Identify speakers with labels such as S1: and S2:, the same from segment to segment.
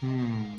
S1: Hmm.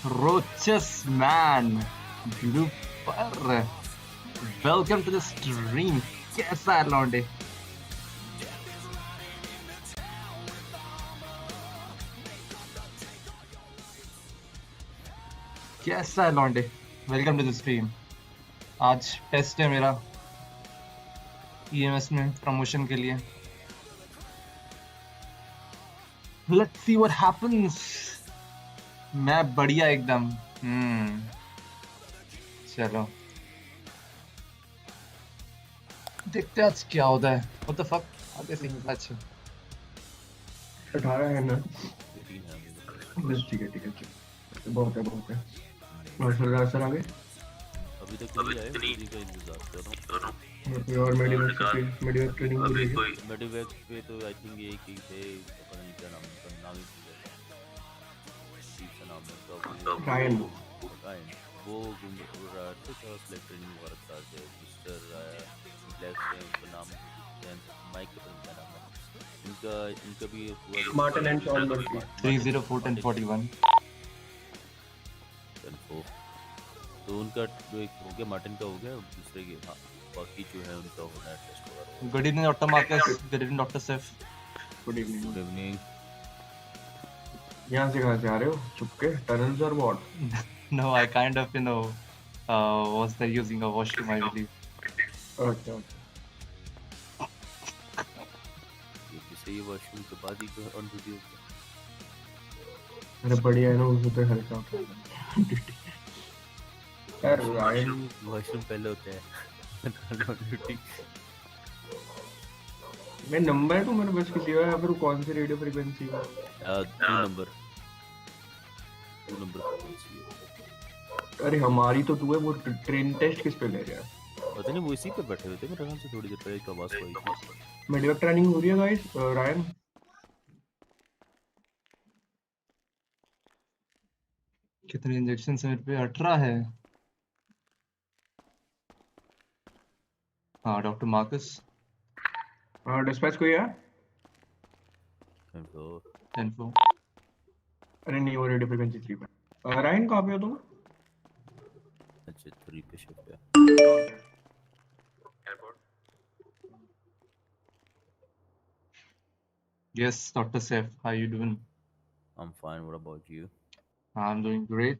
S1: Roches man, blooper. Welcome to the stream. कैसा है लौंडे? कैसा है लौंडे? Welcome to the stream. आज टेस्ट है मेरा EMS में प्रमोशन के लिए. Let's see what happens. मैं बढ़िया एकदम. चलो देखते हैं आज क्या होता है. What the fuck? आगे से अच्छा
S2: 18 है ना. बस ठीक है बहुत है. और सर आगे
S3: अभी तक नहीं आए. जी का इंतजार कर रहा हूं.
S2: और मेडिवेक ट्रेनिंग हो रही है.
S3: मेडिवेक पे तो आई थिंक ये कि थे पता नहीं क्या नाम ही नाम है
S2: रायन
S3: वो फ्लैट ट्रेनिंग वर्क करते हैं. मिस्टर ब्लैक से उनका नाम माइक का क्या नाम है इनका भी
S2: मार्टिन एंड शॉन मर्फी
S1: 3041041.
S3: तो उनका जो एक हो गया मार्टिन का हो गया. दूसरे के हाँ बाकी जो है उनका होना है टेस्ट वगैरह.
S1: Good evening doctor Marcus. Good evening doctor safe.
S2: Good evening.
S3: Good evening.
S2: यहाँ से कहाँ से आ रहे हो? चुपके टनल्स और what?
S1: No, I kind of was there using a washroom, I believe.
S2: अच्छा
S3: ये वॉशरूम के बाद ही ऑन ड्यूटी होता है.
S2: अरे बढ़िया है ना. उसमें तो हल्का यार रायन
S3: वॉशरूम पहले होते हैं ऑन ड्यूटी.
S2: मैं नंबर है तो मेरे पास किसी का. फिर कौन सी रेडियो फ्रीक्वेंसी है?
S3: 2 नंबर फ्रीक्वेंसी है.
S2: अरे हमारी तो तू है. वो ट्रेन टेस्ट किस पे ले रहा है?
S3: पता नहीं वो इसी पे बैठे हुए थे. मेरे ख्याल से थोड़ी देर पहले तो आवाज आई थी.
S2: मेडिवेक ट्रेनिंग हो रही है गाइस. रायन
S1: कितने इंजेक्शन से मेरे पे 18 है. हाँ डॉक्टर मार्कस.
S2: डिस्पैच कोई है?
S1: 10-4.
S2: अरे नहीं वो रेडियो फ्रीक्वेंसी 3 पे. रायन कहाँ पे हो तुम?
S3: अच्छा 3 पे शिफ्ट है.
S1: Yes, Dr. Saif, how you doing?
S3: I'm fine. What about you?
S1: I'm doing great.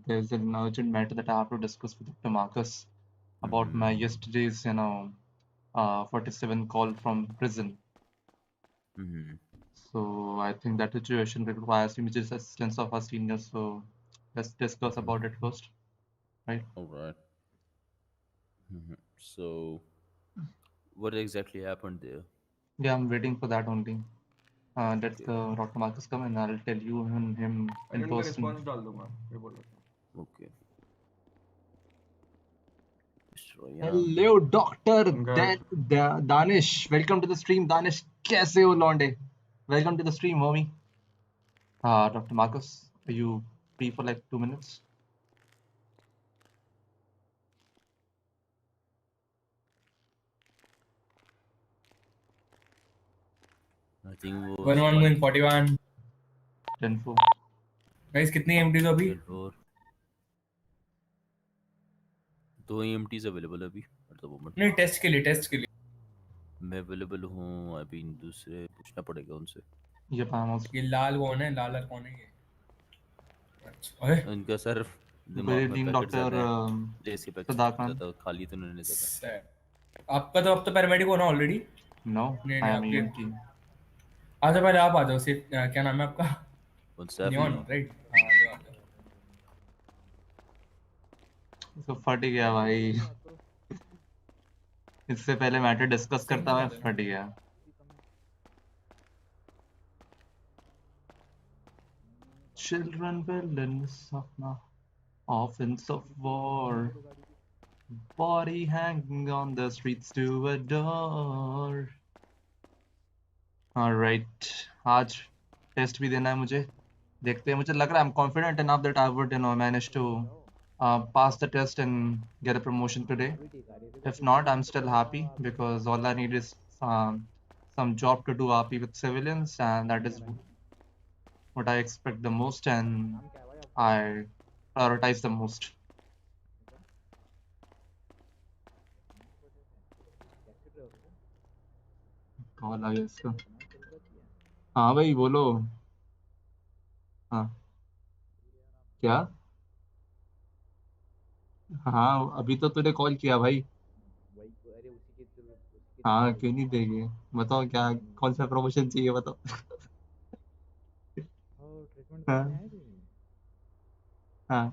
S1: There's an urgent matter that I have to discuss with Dr. Marcus about my yesterday's, 47 call from prison. So I think that situation requires immediate assistance of our seniors. So let's discuss about it first, right?
S3: All right. So what exactly happened there?
S1: Yeah, I'm waiting for that only. Let Dr. Marcus come and I'll tell you and him in person.
S2: Response डाल दूंगा. ये बोलो.
S3: Okay.
S1: Hello, Doctor Danish. Welcome to the stream, Danish. कैसे हो लौंडे? Welcome to the stream, homie. Dr. Marcus, are you free for like 2 minutes?
S3: I think
S4: 1-1 going 41.
S1: 10-4.
S4: Guys कितनी एमटीज अभी?
S3: 10-4. तो EMTs अवेलेबल है अभी एट द मोमेंट?
S4: नहीं, test के लिए
S3: मैं अवेलेबल हूँ अभी, दूसरे पूछना पड़ेगा उनसे।
S1: ये पाम
S4: ये लाल कौन है? लाल कौन है ये? अच्छा, अरे
S3: इनका सर
S1: गुड
S3: दिमाग में
S1: इवनिंग
S3: पैकेट
S1: डॉक्टर
S3: ज़्यादा है, जैसे पैकेट
S1: सदाक मैम।
S3: ज़्यादा खाली तो उन्होंने ज़्यादा।
S4: सैड। आपका तो अब तो पैरामेडिक हो ना ऑलरेडी?
S1: नो,
S4: नहीं
S1: आई
S4: नहीं,
S1: एम
S4: आपके
S1: ईएमटी।
S4: आजा, पहले आप आ जाओ। सिर्फ क्या नाम है आपका?
S3: कौन सा
S4: नियॉन,
S3: नहीं?
S4: राइट? हाँ, आ जाओ आ जाओ।
S1: तो फट गया भाई। इससे पहले मैटर डिस्कस
S4: सेम
S1: करता
S4: से
S1: मैं
S4: आ जाना।
S1: फट गया। Children will in suffer, offense of war, body hanging on the streets to adore. Alright, आज टेस्ट भी देना है मुझे। देखते हैं, मुझे लग रहा है I'm confident enough that I would manage to pass the test and get a promotion today. If not, I'm still happy because all I need is some job to do RP with civilians, and that is what I expect the most and I prioritize the most. Call आ गया इसका। हाँ भाई बोलो। हाँ क्या? हाँ अभी तो तूने कॉल किया भाई। हाँ क्यों नहीं देंगे? बताओ क्या, कौन सा प्रमोशन चाहिए बताओ। हाँ हाँ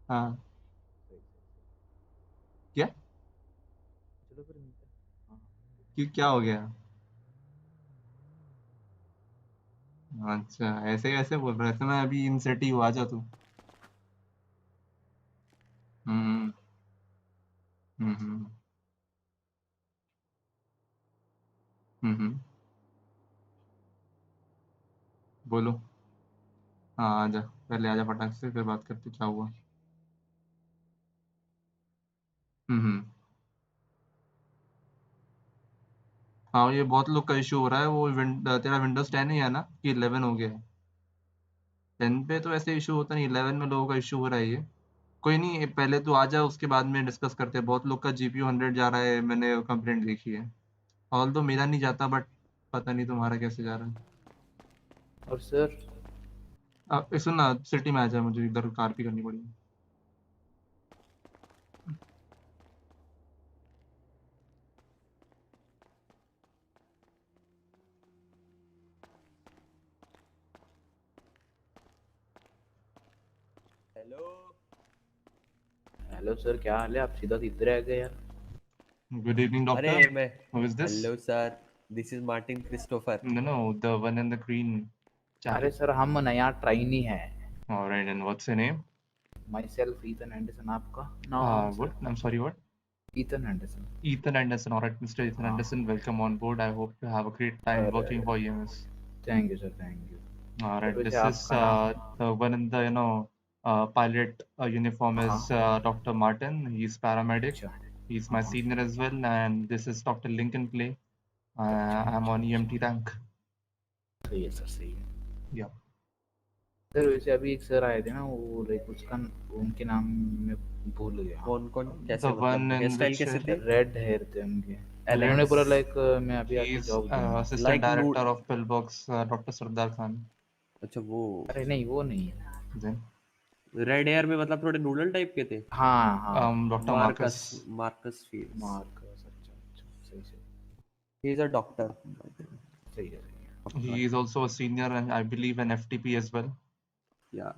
S1: हाँ। क्या? क्यों, क्या हो गया? अच्छा ऐसे कैसे बोल रहा है? तो मैं अभी इन सेट ही हूँ, आ जा तू। हम्म हम्म हम्म। बोलो। हाँ आजा, पहले आजा फटाक से, फिर बात करते क्या हुआ। हम्म। हाँ ये बहुत लोग का इशू हो रहा है। वो तेरा विंडोज 10 ही है ना कि 11 हो गया है? 10 पे तो ऐसे इशू होता नहीं, 11 में लोगों का इशू हो रहा है ये। कोई नहीं, ये पहले तो आ जा, उसके बाद में डिस्कस करते हैं। बहुत लोग का GPU 100 जा रहा है, मैंने कंप्लेंट देखी है। ऑल तो मेरा नहीं जाता, बट पता नहीं तुम्हारा कैसे जा रहा है।
S5: और सर
S1: सुन ना, सिटी में आ जा, मुझे इधर कार भी करनी पड़ेगी।
S5: हेलो सर, क्या हाल है? आप सीधा इधर आ गए यार।
S1: गुड इवनिंग
S6: अरे
S1: डॉक्टर।
S6: मैं
S1: who is this?
S6: Hello sir, this is Martin Christopher.
S1: No no, the one in the green
S5: अरे
S1: जैकेट।
S5: सर, हम नया ट्राइनी है।
S1: Alright, and what's your name?
S5: Myself Ethan Anderson. आपका नाम sir?
S1: What? I am sorry, what?
S5: Ethan Anderson.
S1: Ethan Anderson. All right, Mr. Ethan
S5: हाँ।
S1: Anderson, welcome on board. I hope you have a great time
S5: अरे
S1: working for EMS.
S5: Thank you sir, thank you.
S1: All
S5: sir
S1: right,
S5: वैसे
S1: this is
S5: आपका नाम?
S1: the one in the pilot uniform
S5: हाँ।
S1: is Dr. Martin. He's paramedic.
S5: अच्छा।
S1: He's
S5: हाँ
S1: my
S5: हाँ।
S1: senior as well, and this is Dr. Lincoln Clay.
S5: अच्छा
S1: I'm
S5: अच्छा
S1: on
S5: अच्छा।
S1: EMT rank.
S5: सही है सर, सही है।
S1: Yeah.
S5: सर वैसे अभी एक सर आए थे ना, वो लाइक उसका उनके नाम में भूल गया।
S6: कौन कौन कैसे,
S1: The one
S6: मतलब हेयर
S1: in
S6: स्टाइल
S1: which
S6: कैसे थे?
S5: रेड हेयर थे उनके।
S1: Yes.
S5: उन्होंने पूरा लाइक मैं अभी आके
S1: He's
S5: जॉब दूंगा।
S1: assistant
S6: Like
S1: director of Pillbox, Dr. Sardar Khan.
S6: अच्छा वो
S5: अरे नहीं, वो नहीं है।
S1: Then
S6: रेड हेयर में मतलब थोड़े नूडल टाइप के थे।
S5: हाँ हाँ।
S1: Dr.
S6: Marcus
S1: Marcus.
S6: Marcus fields.
S5: Marcus. अच्छा अच्छा, सही सही।
S6: ही इज अ डॉक्टर।
S5: सही है सही है।
S1: He is also a senior and I believe an FTP as well.
S6: या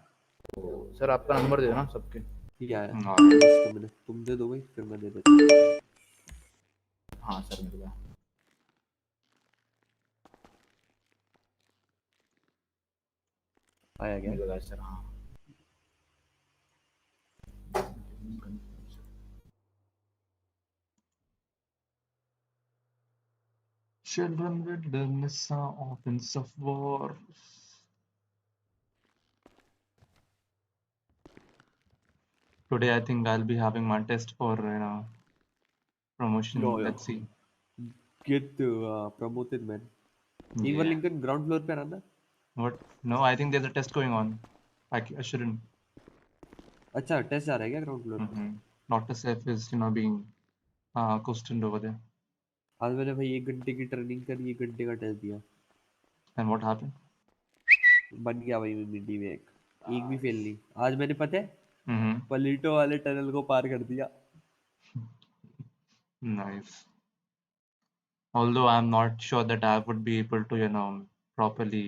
S5: तो सर आपका नंबर दे दो ना सबके।
S6: या
S1: All right.
S6: just a minute, तुम दे दो भाई, फिर मैं दे देता हूँ।
S5: हाँ सर, मिल गया।
S6: आया क्या?
S5: मिल गया सर, हाँ।
S1: Children with the Nissa offense of war. Today I think I'll be having my test for promotion.
S6: No,
S1: Let's see.
S6: Get promoted man. एक बार
S1: Yeah.
S6: लिंकन ग्राउंड फ्लोर पे आना था।
S1: What? No, I think there's a test going on. I shouldn't.
S6: अच्छा test जा रहा है क्या ground floor पे?
S1: Mm-hmm. Dr. Saif is, being questioned over there.
S6: आज मैंने भाई 1 घंटे की ट्रेनिंग करी, 1 घंटे का टेस्ट दिया,
S1: And what happened?
S6: बन गया भाई मैं मिडी में एक भी फेल नहीं। आज मैंने पता है
S1: Mm-hmm.
S6: पलीटो वाले टनल को पार कर दिया।
S1: Nice. Although I'm not sure that I would be able to, properly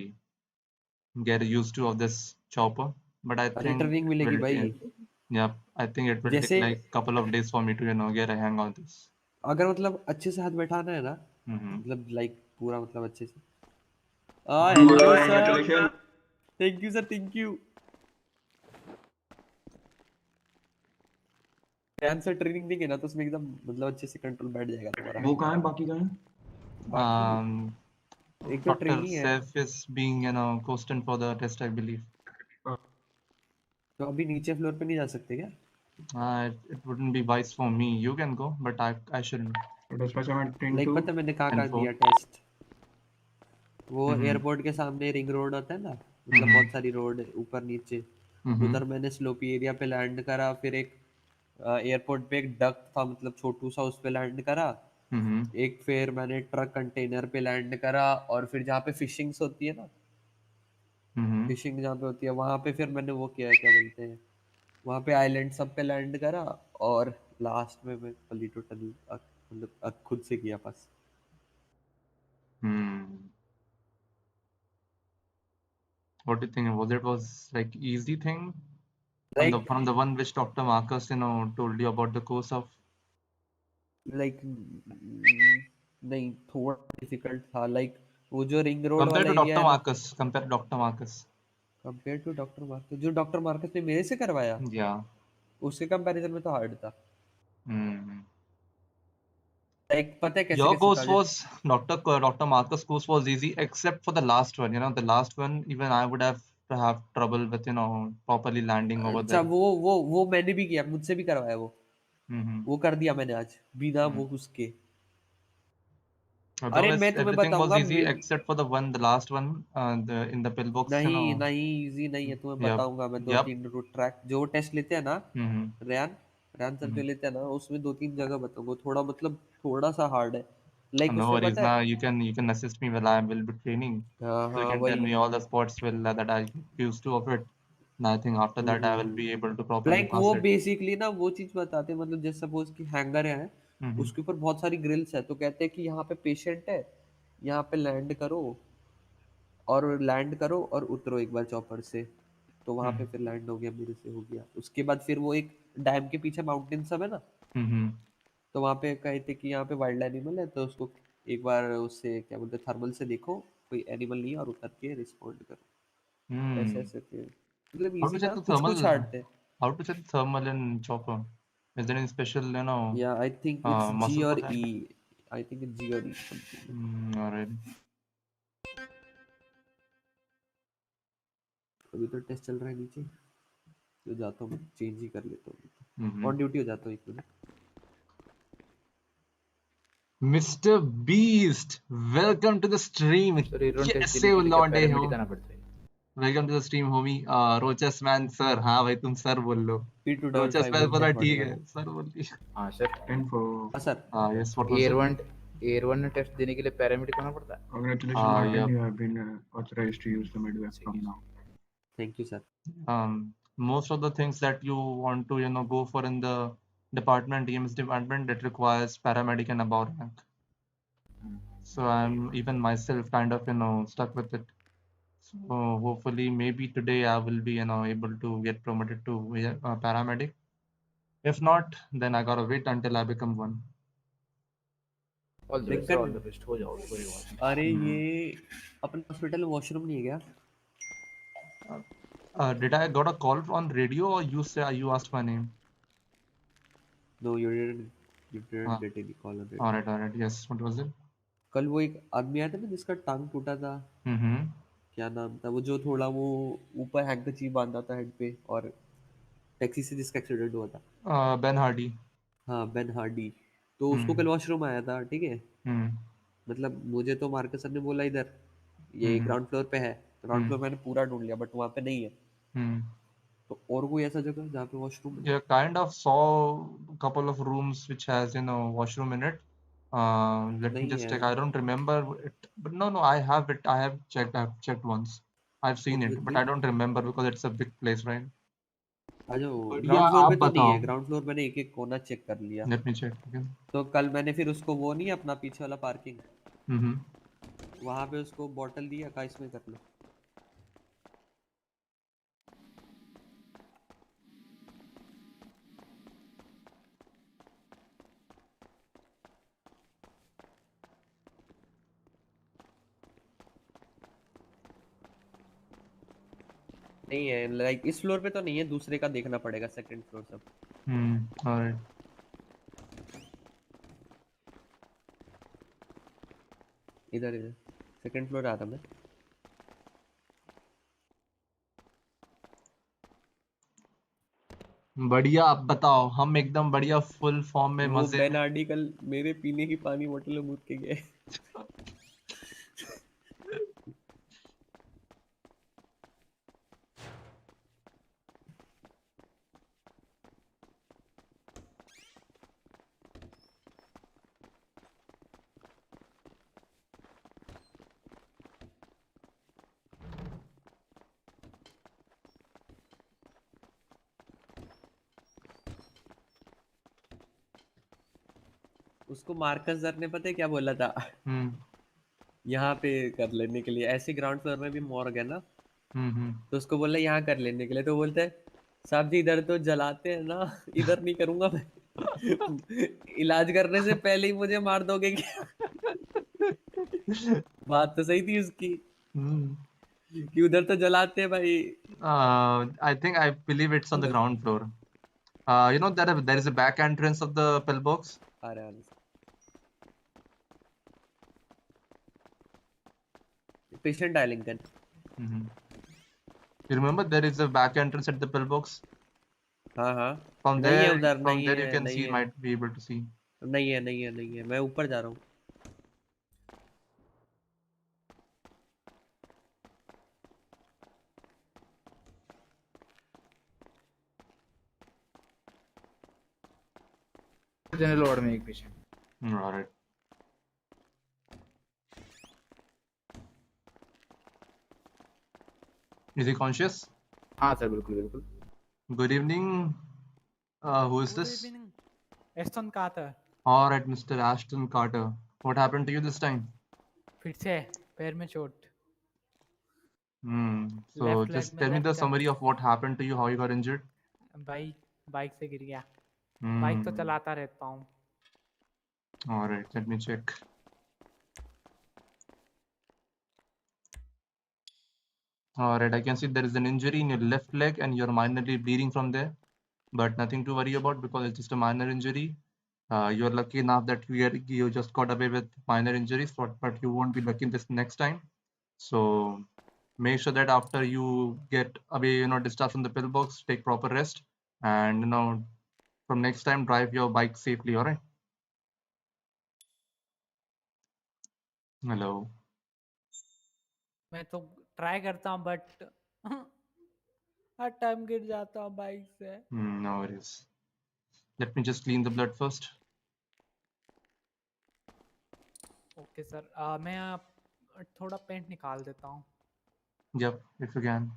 S1: get used to of this chopper, but I
S6: अरे
S1: think
S6: ट्रेनिंग मिलेगी
S1: will
S6: भाई।
S1: yeah, I think it will take
S6: जैसे
S1: like couple of days for me to, get a hang on this.
S6: अगर मतलब अच्छे से हाथ बैठाना है ना,
S1: Mm-hmm.
S6: मतलब लाइक पूरा मतलब अच्छे से। Hello sir,
S2: Congratulations.
S6: Thank you sir, thank you. ध्यान से ट्रेनिंग देंगे ना तो उसमें एकदम मतलब अच्छे से कंट्रोल बैठ जाएगा तुम्हारा।
S2: वो कहाँ है, बाकी कहाँ है?
S1: Um,
S6: एक तो
S1: Dr.
S6: ट्रेनिंग है
S1: Saif is being, questioned for the test, I believe.
S6: तो अभी नीचे फ्लोर पे नहीं जा सकते क्या?
S1: It wouldn't be wise for me. You can go, but I shouldn't.
S2: It is special 10
S6: like
S2: to
S6: पता है मैंने कहाँ
S1: And
S6: कहाँ
S1: for
S6: दिया टेस्ट? वो
S1: mm-hmm.
S6: एयरपोर्ट के सामने रिंग रोड होता है ना, मतलब
S1: Mm-hmm.
S6: बहुत सारी रोड ऊपर नीचे,
S1: Mm-hmm.
S6: उधर मैंने स्लोपी एरिया पे लैंड करा। फिर एक एयरपोर्ट पे एक डक था, मतलब छोटू सा, उस पे लैंड करा।
S1: Mm-hmm.
S6: एक फिर मैंने ट्रक कंटेनर पे लैंड करा, और फिर जहाँ पे फिशिंग्स होती है ना,
S1: Mm-hmm.
S6: फिशिंग जहाँ पे होती है वहाँ पे फिर मैंने वो किया, क्या बोलते हैं, वहाँ पे आइलैंड सब पे लैंड करा। और लास्ट में मैं पलीटो टनल मतलब खुद से किया बस।
S1: Hmm. What do you think? Was like easy thing
S6: like
S1: from the one which Dr. Marcus, told you about the course of?
S6: Like नहीं, थोड़ा डिफिकल्ट था। लाइक वो जो रिंग रोड
S1: Compared
S6: वाला
S1: to
S6: एरिया
S1: Dr.
S6: है ना,
S1: Marcus, compare to Dr. Marcus.
S6: Compare to doctor Marcus, जो doctor Marcus ने मेरे से करवाया
S1: Yeah.
S6: उसके कंपैरिजन में तो हार्ड था।
S1: Hmm.
S6: लाइक पता है कैसे
S1: Your
S6: कैसे
S1: course
S6: था
S1: was Dr. Marcus' course was easy except for the last one. The last one even I would have trouble with, properly landing over
S6: अच्छा,
S1: there.
S6: वो मैंने भी किया, मुझसे भी करवाया
S1: Mm-hmm.
S6: वो कर दिया मैंने आज बिना
S1: Mm-hmm.
S6: वो उसके। अरे
S1: Otherwise,
S6: मैं तुम्हें
S1: everything was
S6: बताऊंगा
S1: easy except for the last one, in the pillbox.
S6: नहीं नहीं, इजी नहीं है, तुम्हें
S1: Yep.
S6: बताऊंगा मैं। दो
S1: Yep.
S6: तीन रूट ट्रैक जो टेस्ट लेते हैं ना,
S1: Mm-hmm.
S6: रैन रैन सर
S1: Mm-hmm.
S6: जो लेते हैं ना, उसमें दो तीन जगह बताऊंगा, थोड़ा मतलब थोड़ा सा हार्ड है। लाइक
S1: No
S6: उसमें
S1: worries.
S6: पता
S1: Now
S6: है,
S1: you can assist me while I will be training.
S6: हाँ
S1: So you
S6: हाँ
S1: can tell
S6: वही।
S1: me all the spots that I get used to of it. And I think after that I will be able to properly
S6: like
S1: pass
S6: वो
S1: it.
S6: Basically ना वो चीज बताते हैं, मतलब जैसे सपोज कि हैंगर है,
S1: Mm-hmm.
S6: उसके ऊपर बहुत सारी ग्रिल्स है, तो कहते हैं कि यहाँ पे पेशेंट है, यहाँ पे लैंड करो और उतरो एक बार चॉपर से। तो वहां पे फिर लैंड हो गया, मेरे से हो गया। उसके बाद फिर वो एक डैम के पीछे माउंटेन सब है ना,
S1: Mm-hmm.
S6: तो वहां पे कहे थे कि यहाँ पे वाइल्ड एनिमल है, तो उसको एक बार उससे क्या बोलते हैं, थर्मल से देखो कोई एनिमल नहीं है, और उतर के रिस्पॉन्ड करो। ऐसे
S1: Hmm.
S6: ऐसे थे, मतलब
S1: How to
S6: इजी
S1: check
S6: था,
S1: the
S6: कुछ कुछ
S1: thermal?
S6: हार्ड थे।
S1: How to check the thermal in chopper? Is there any special,
S6: या I think it's G
S1: muscle for
S6: और
S1: that?
S6: E, I think it's G or E something.
S1: Alright.
S6: अभी तो test चल रहा है नीचे, तो जाता हूँ मैं, चेंज ही कर लेता हूँ,
S1: Mm-hmm.
S6: ऑन ड्यूटी हो जाता हूँ एक minute.
S1: Mr. Beast, welcome to the stream.
S5: Sir यूरोन टेस्ट
S1: कैसे
S5: देने
S1: हो
S5: के लिए क्या
S1: लौंडे हो?
S5: पैरामेडिक आना पड़ता है?
S1: Welcome to the stream homie. रोचस मैन सर, हाँ भाई तुम सर बोल लो।
S6: P2 डबल
S1: रोचस
S6: फाइव
S1: मैन
S6: वन
S1: बोला
S6: टेन फॉर्टी
S1: ठीक है,
S6: वन।
S1: सर बोल दिया।
S5: हाँ सर,
S2: 10 for.
S6: हाँ sir.
S1: Yes, what was
S5: air
S1: it?
S5: One air one test देने के लिए पैरामेडिक आना पड़ता है?
S2: Congratulations, Martin.
S1: Yep.
S2: You have been authorized to use the midway from now.
S6: Thank you sir.
S1: Most of the things that you want to, go for in the department, EMS department, it requires paramedic and above rank. So I'm even myself kind of, stuck with it. So hopefully, maybe today I will be, able to get promoted to paramedic. If not, then I gotta wait until I become one.
S5: All the best,
S6: लेकिन
S5: all the best, हो जाओ कोई बात नहीं।
S6: अरे ये अपन hospital में washroom नहीं है क्या?
S1: Did I got a call on radio or you asked my name?
S6: No you didn't
S1: Uh,
S6: get any call on
S1: all
S6: radio.
S1: right, all right. Yes, what was it?
S6: कल वो एक आदमी आया था ना जिसका टांग टूटा था,
S1: Mm-hmm.
S6: क्या नाम था वो, जो थोड़ा वो ऊपर हैंकरचीफ बांधा था हेड पे, और टैक्सी से जिसका एक्सीडेंट हुआ था।
S1: Ben Hardy.
S6: हाँ, बेन हार्डी। तो उसको
S1: Hmm.
S6: कल वॉशरूम आया था, ठीक है।
S1: Hmm.
S6: मतलब मुझे तो मार्कस सर ने बोला इधर ये
S1: Hmm.
S6: ग्राउंड फ्लोर पे है, ग्राउंड
S1: Hmm.
S6: फ्लोर मैंने पूरा ढूंढ लिया बट वहाँ पे नहीं है।
S1: Hmm.
S6: तो और कोई ऐसा जगह जहाँ पे वॉशरूम है?
S1: Yeah, kind of saw a couple of rooms which has, you know, washroom in it. Let me
S6: नहीं
S1: just check.
S6: है,
S1: I don't remember it, but no, I have it. I have checked. I've checked once. I've
S6: तो
S1: seen
S6: फिर
S1: it, but I
S6: देख।
S1: don't remember because it's a big place, right?
S6: आ जाओ,
S1: बढ़िया,
S6: ground floor
S1: आप
S6: पे तो नहीं है,
S1: बताओ।
S6: ग्राउंड फ्लोर मैंने एक एक कोना चेक कर लिया।
S1: Let me check again.
S6: तो कल मैंने फिर उसको वो नहीं अपना पीछे वाला पार्किंग,
S1: Mm-hmm.
S6: वहां पे उसको बॉटल दिया, कहा इसमें कर लो। नहीं है, लाइक इस फ्लोर पे तो नहीं है, दूसरे का देखना पड़ेगा, सेकंड फ्लोर सब।
S1: All right.
S6: इधर इधर सेकंड फ्लोर आ रहा मैं।
S1: बढ़िया, आप बताओ। हम एकदम बढ़िया फुल फॉर्म में,
S6: वो
S1: मजे में।
S6: बेनार्डी कल मेरे पीने की पानी बोतल में मूत के गए। उसको मार्कस सर ने पता है क्या बोला था?
S1: हम्म
S6: यहाँ पे कर लेने के लिए, ऐसे ग्राउंड फ्लोर में भी मॉर्ग है ना,
S1: हम्म
S6: तो उसको बोला यहाँ कर लेने के लिए, तो बोलते है साहब जी इधर तो जलाते हैं ना, इधर नहीं करूंगा मैं। इलाज करने से पहले ही मुझे मार दोगे क्या? बात तो सही थी उसकी,
S1: हम्म
S6: कि उधर तो जलाते हैं भाई।
S1: I think I believe it's on the ground floor. You know that there is a back entrance of the pillbox.
S6: आ रहा है, patient डायलिंगटन।
S1: Mm-hmm. You remember there is a back entrance at the pillbox.
S6: हाँ हाँ।
S1: From
S6: नहीं है
S1: there,
S6: उधर,
S1: from
S6: नहीं
S1: there you
S6: है,
S1: can
S6: नहीं
S1: see,
S6: है,
S1: might be able to see.
S6: नहीं है, नहीं है, नहीं है, मैं ऊपर जा रहा हूँ।
S5: जनरल वार्ड में एक patient.
S1: All right. Is he conscious?
S5: हाँ सर, बिल्कुल बिल्कुल।
S1: Good evening. Who is
S7: Good
S1: this?
S7: evening, Aston Carter.
S1: All right, Mr. Ashton Carter. What happened to you this time?
S7: फिर से पैर में चोट,
S1: So
S7: लेफ्ट लेग
S1: just
S7: में
S1: tell me the
S7: left
S1: summary of what happened to you, how you got injured.
S7: Bike से गिर गया। Bike तो
S1: Hmm.
S7: चलाता रहता हूँ।
S1: All right, let me check. All right, I can see there is an injury in your left leg and you're minorly bleeding from there, but nothing to worry about because it's just a minor injury. You're lucky enough that you just got away with minor injuries, but you won't be lucky this next time. So make sure that after you get away, discharged from the pillbox, take proper rest, and from next time drive your bike safely. All right. Hello.
S7: मैं तो try करता हूँ but her time गिर जाता हूँ bike से।
S1: No worries. Let me just clean the blood first.
S7: Okay sir, मैं थोड़ा पेंट निकाल देता हूँ।
S1: Yep, if you can.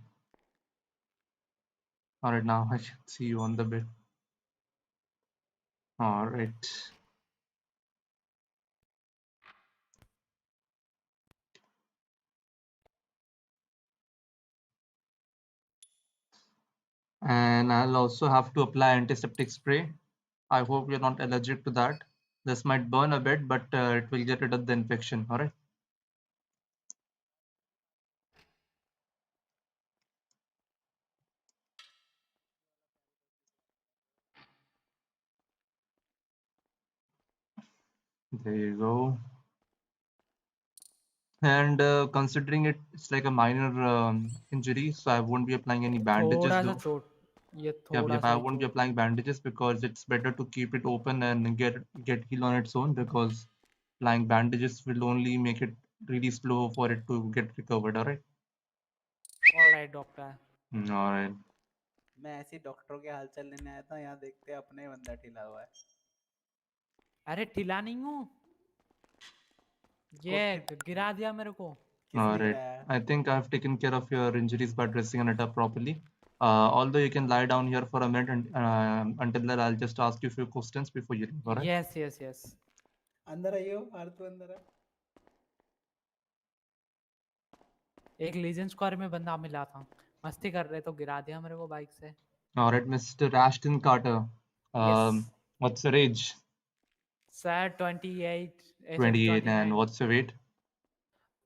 S1: All right, now I can see you on the bed. All right. And I'll also have to apply antiseptic spray. I hope you're not allergic to that. This might burn a bit, but it will get rid of the infection. All right. There you go. And considering it's like a minor injury, so I won't be applying any bandages
S7: थोड़ा सा
S1: though.
S7: चोट, ये
S1: Yep,
S7: थोड़ा
S1: yep,
S7: सा
S1: I
S7: he
S1: won't be
S7: चोट।
S1: applying bandages because it's better to keep it open and get healed on its own because applying bandages will only make it really slow for it to get recovered. All right.
S7: Alright doctor.
S1: All right.
S5: मैं ऐसे ही डॉक्टरों के हालचाल लेने आया था, यहाँ देखते अपने बंदा ठिला हुआ है।
S7: अरे ठिला नहीं हूँ, ये गिरा दिया मेरे को।
S1: Alright. I think I've taken care of your injuries by dressing it up properly. Although you can lie down here for a minute and until that I'll just ask you a few questions before you leave. Alright?
S7: Yes.
S5: अंदर आइयो, आरतू अंदर है।
S7: एक legion square में बंदा मिला था, मस्ती कर रहे तो गिरा दिया मेरे को बाइक से।
S1: Alright, Mr. Ashton Carter.
S7: Yes.
S1: What's your age?
S7: Sir 28.
S1: 28. And what's your weight?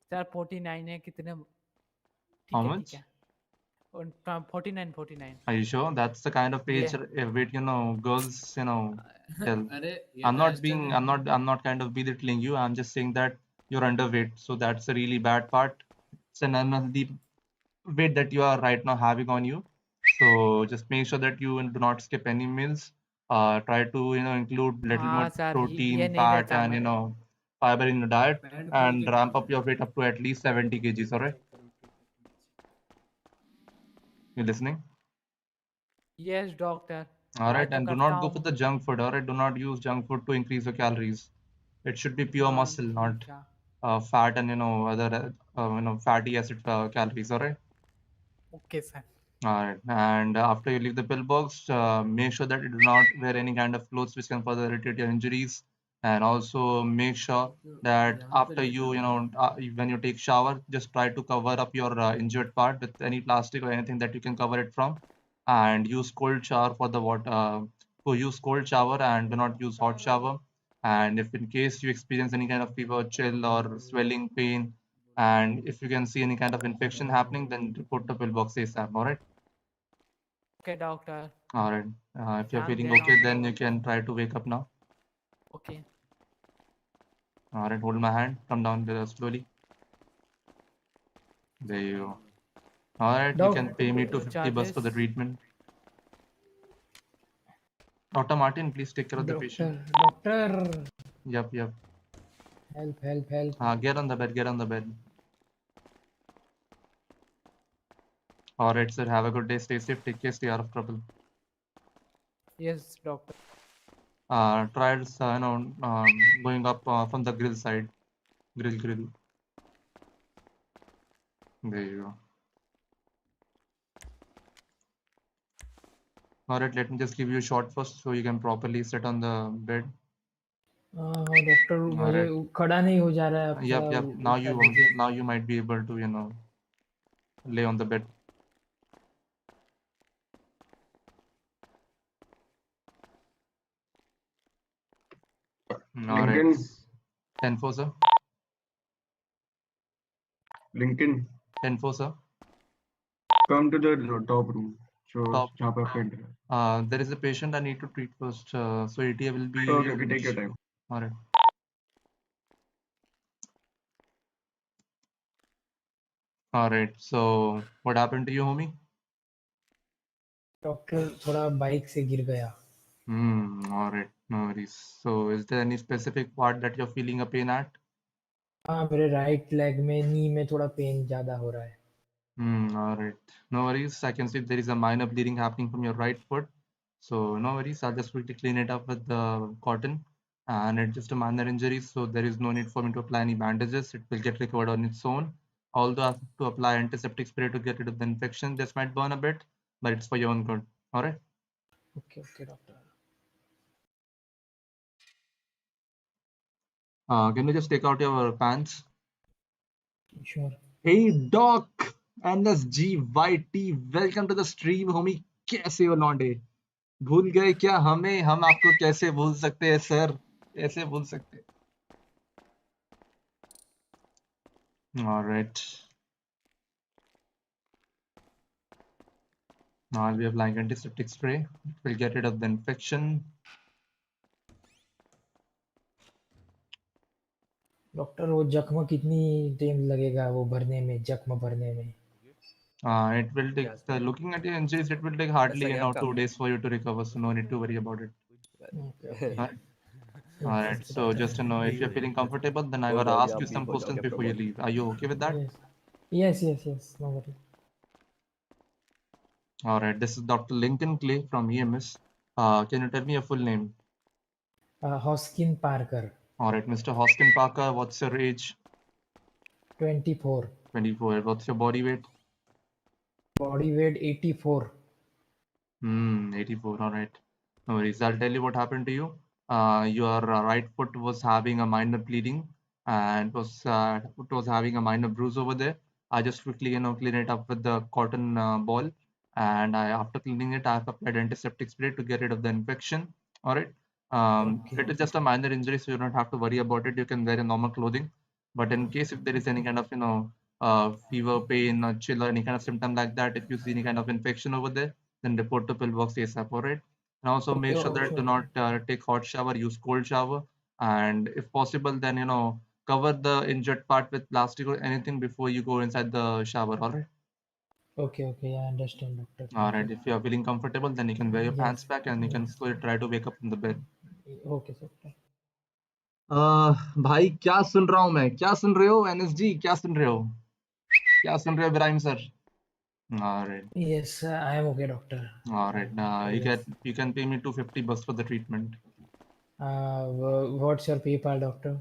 S7: Sir 49 है, कितने?
S1: How much?
S7: ठीक है। 49.
S1: Are you sure? That's the kind of age weight, you know, girls, you know, tell. I'm not kind of belittling you. I'm just saying that you're underweight. So that's a really bad part. It's an unhealthy weight that you are right now having on you. So just make sure that you do not skip any meals. Try to, you know, include little more
S7: sir,
S1: protein,
S7: ये नहीं
S1: fat,
S7: रहता
S1: and, you know, fiber in your diet, and ramp up your weight up to at least 70 kgs. All right? You listening?
S7: Yes, doctor.
S1: All right,
S7: तो
S1: and do not go for the junk food. All right, do not use junk food to increase your calories. It should be pure muscle, not fat and, you know, other you know, fatty acid calories. All right.
S7: Okay, sir.
S1: All right, and after you leave the pillbox, make sure that you do not wear any kind of clothes which can further irritate your injuries, and also make sure that after you know, when you take shower, just try to cover up your injured part with any plastic or anything that you can cover it from, and use cold shower for the water. Use cold shower and do not use hot shower. And if in case you experience any kind of fever, chill, or swelling, pain, and if you can see any kind of infection happening, then report to pillbox ASAP. All right.
S7: Okay, doctor.
S1: All right. If you're feeling okay, then you can try to wake up now.
S7: Okay.
S1: All right. Hold my hand. Come down there slowly. There you go. All right. You can pay me $250 for the treatment. Dr. Martin, please take care of the patient.
S8: Doctor.
S1: Yep.
S8: Help.
S1: Get on the bed. Get on the bed. All right, sir. Have a good day. Stay safe. Take care. Stay out of trouble.
S7: Yes, doctor.
S1: Try you know, going up from the grill side. Grill. There you go. All right, let me just give you a shot first so you can properly sit on the bed.
S8: Doctor मुझे खड़ा नहीं हो जा रहा है अब।
S1: Yep. Now you might be able to, you know, lay on the bed. All right. 10-4, sir.
S2: Lincoln.
S1: 10-4, sir.
S2: Come to the top room.
S1: Top.
S2: There
S1: is a patient I need to treat first. So ETA will be.
S2: Okay, take your time.
S1: All right. All right. So what happened to you, homie?
S8: Doctor थोड़ा bike से गिर गया।
S1: All right. No worries. So is there any specific part that you're feeling a pain at?
S8: हाँ, मेरे right leg में, नी में थोड़ा pen ज्यादा हो रहा है।
S1: All right. No worries. I can see there is a minor bleeding happening from your right foot. So no worries. I'll just quickly clean it up with the cotton, and it's just a minor injury. So there is no need for me to apply any bandages. It will get recovered on its own. Although I have to apply antiseptic spray to get rid of the infection. This might burn a bit, but it's for your own good. All right.
S8: Okay, doctor.
S1: Can you just take out your pants?
S8: Sure.
S1: Hey Doc, NSGYT, welcome to the stream, homie. कैसे हो लौंडे? भूल गए क्या हमें? हम आपको कैसे भूल सकते हैं सर? कैसे भूल सकते? All right. Now I'll be applying antiseptic spray. It will get rid of the infection.
S8: Doctor वो जख्म कितनी टाइम लगेगा वो भरने में, जख्म भरने में?
S1: It will take, looking at your injuries, it will take hardly 2 days for you to recover, so no need to worry about it.
S8: Okay.
S1: All right, so just to know, if you're feeling comfortable, then I gotta ask you some questions before you leave. Are you okay with that?
S8: Yes. No worry.
S1: All right. This is Dr. Lincoln Clay from EMS. Can you tell me your full name?
S8: Hoskin Parker,
S1: All right, Mr. Hoskin Parker. What's your age?
S8: 24.
S1: 24. What's your body weight?
S8: Body weight 84.
S1: 84. All right. No worries. I'll tell you what happened to you. Your right foot was having a minor bleeding and it was having a minor bruise over there. I just quickly, clean it up with the cotton ball, and after cleaning it, I have applied antiseptic spray to get rid of the infection. All right.
S8: Okay.
S1: It is just a minor injury, so you don't have to worry about it. You can wear a normal clothing. But in case if there is any kind of, fever, pain, or chill, or any kind of symptom like that, if you see any kind of infection over there, then report to pillbox ASAP. All right. And also make sure that do not take hot shower, use cold shower, and if possible, then cover the injured part with plastic or anything before you go inside the shower. All right.
S8: Okay, I understand, doctor.
S1: All
S8: Thank
S1: right.
S8: you.
S1: If you are feeling comfortable, then you can wear your pants
S8: Yes,
S1: back and you can
S8: yes.
S1: slowly try to wake up from the bed.
S8: Okay, doctor.
S1: भाई क्या सुन रहा हूँ मैं? क्या सुन रहे हो NSG? क्या सुन रहे हो? क्या सुन रहे हो Ibrahim sir? All right.
S8: Yes, I am okay, doctor.
S1: All right.
S8: Yes.
S1: You can pay me $250 for the treatment.
S8: What's your PayPal, doctor?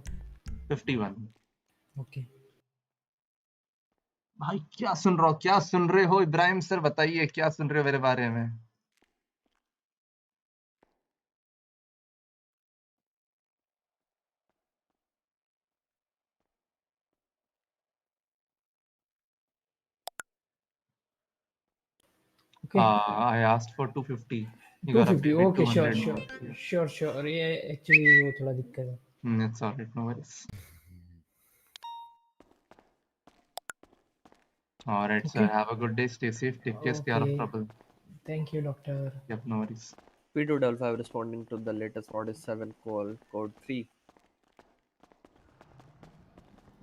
S1: 51.
S8: Okay.
S1: भाई क्या सुन रहा हो? क्या सुन रहे हो इब्राहिम सर? बताइए क्या सुन रहे हो मेरे बारे में?
S8: Okay.
S1: I asked for 250. You gotta
S8: 250.
S1: pay me
S8: Okay,
S1: 200.
S8: sure. ये actually वो थोड़ा दिक्कत है.
S1: It's all right. No worries. All right, sir.
S8: Okay.
S1: Have a good day. Stay safe. Take care. Stay out of
S8: Okay.
S1: trouble.
S8: Thank you, doctor.
S1: Yep. No worries.
S6: P255 responding to the latest 47 call, code 3.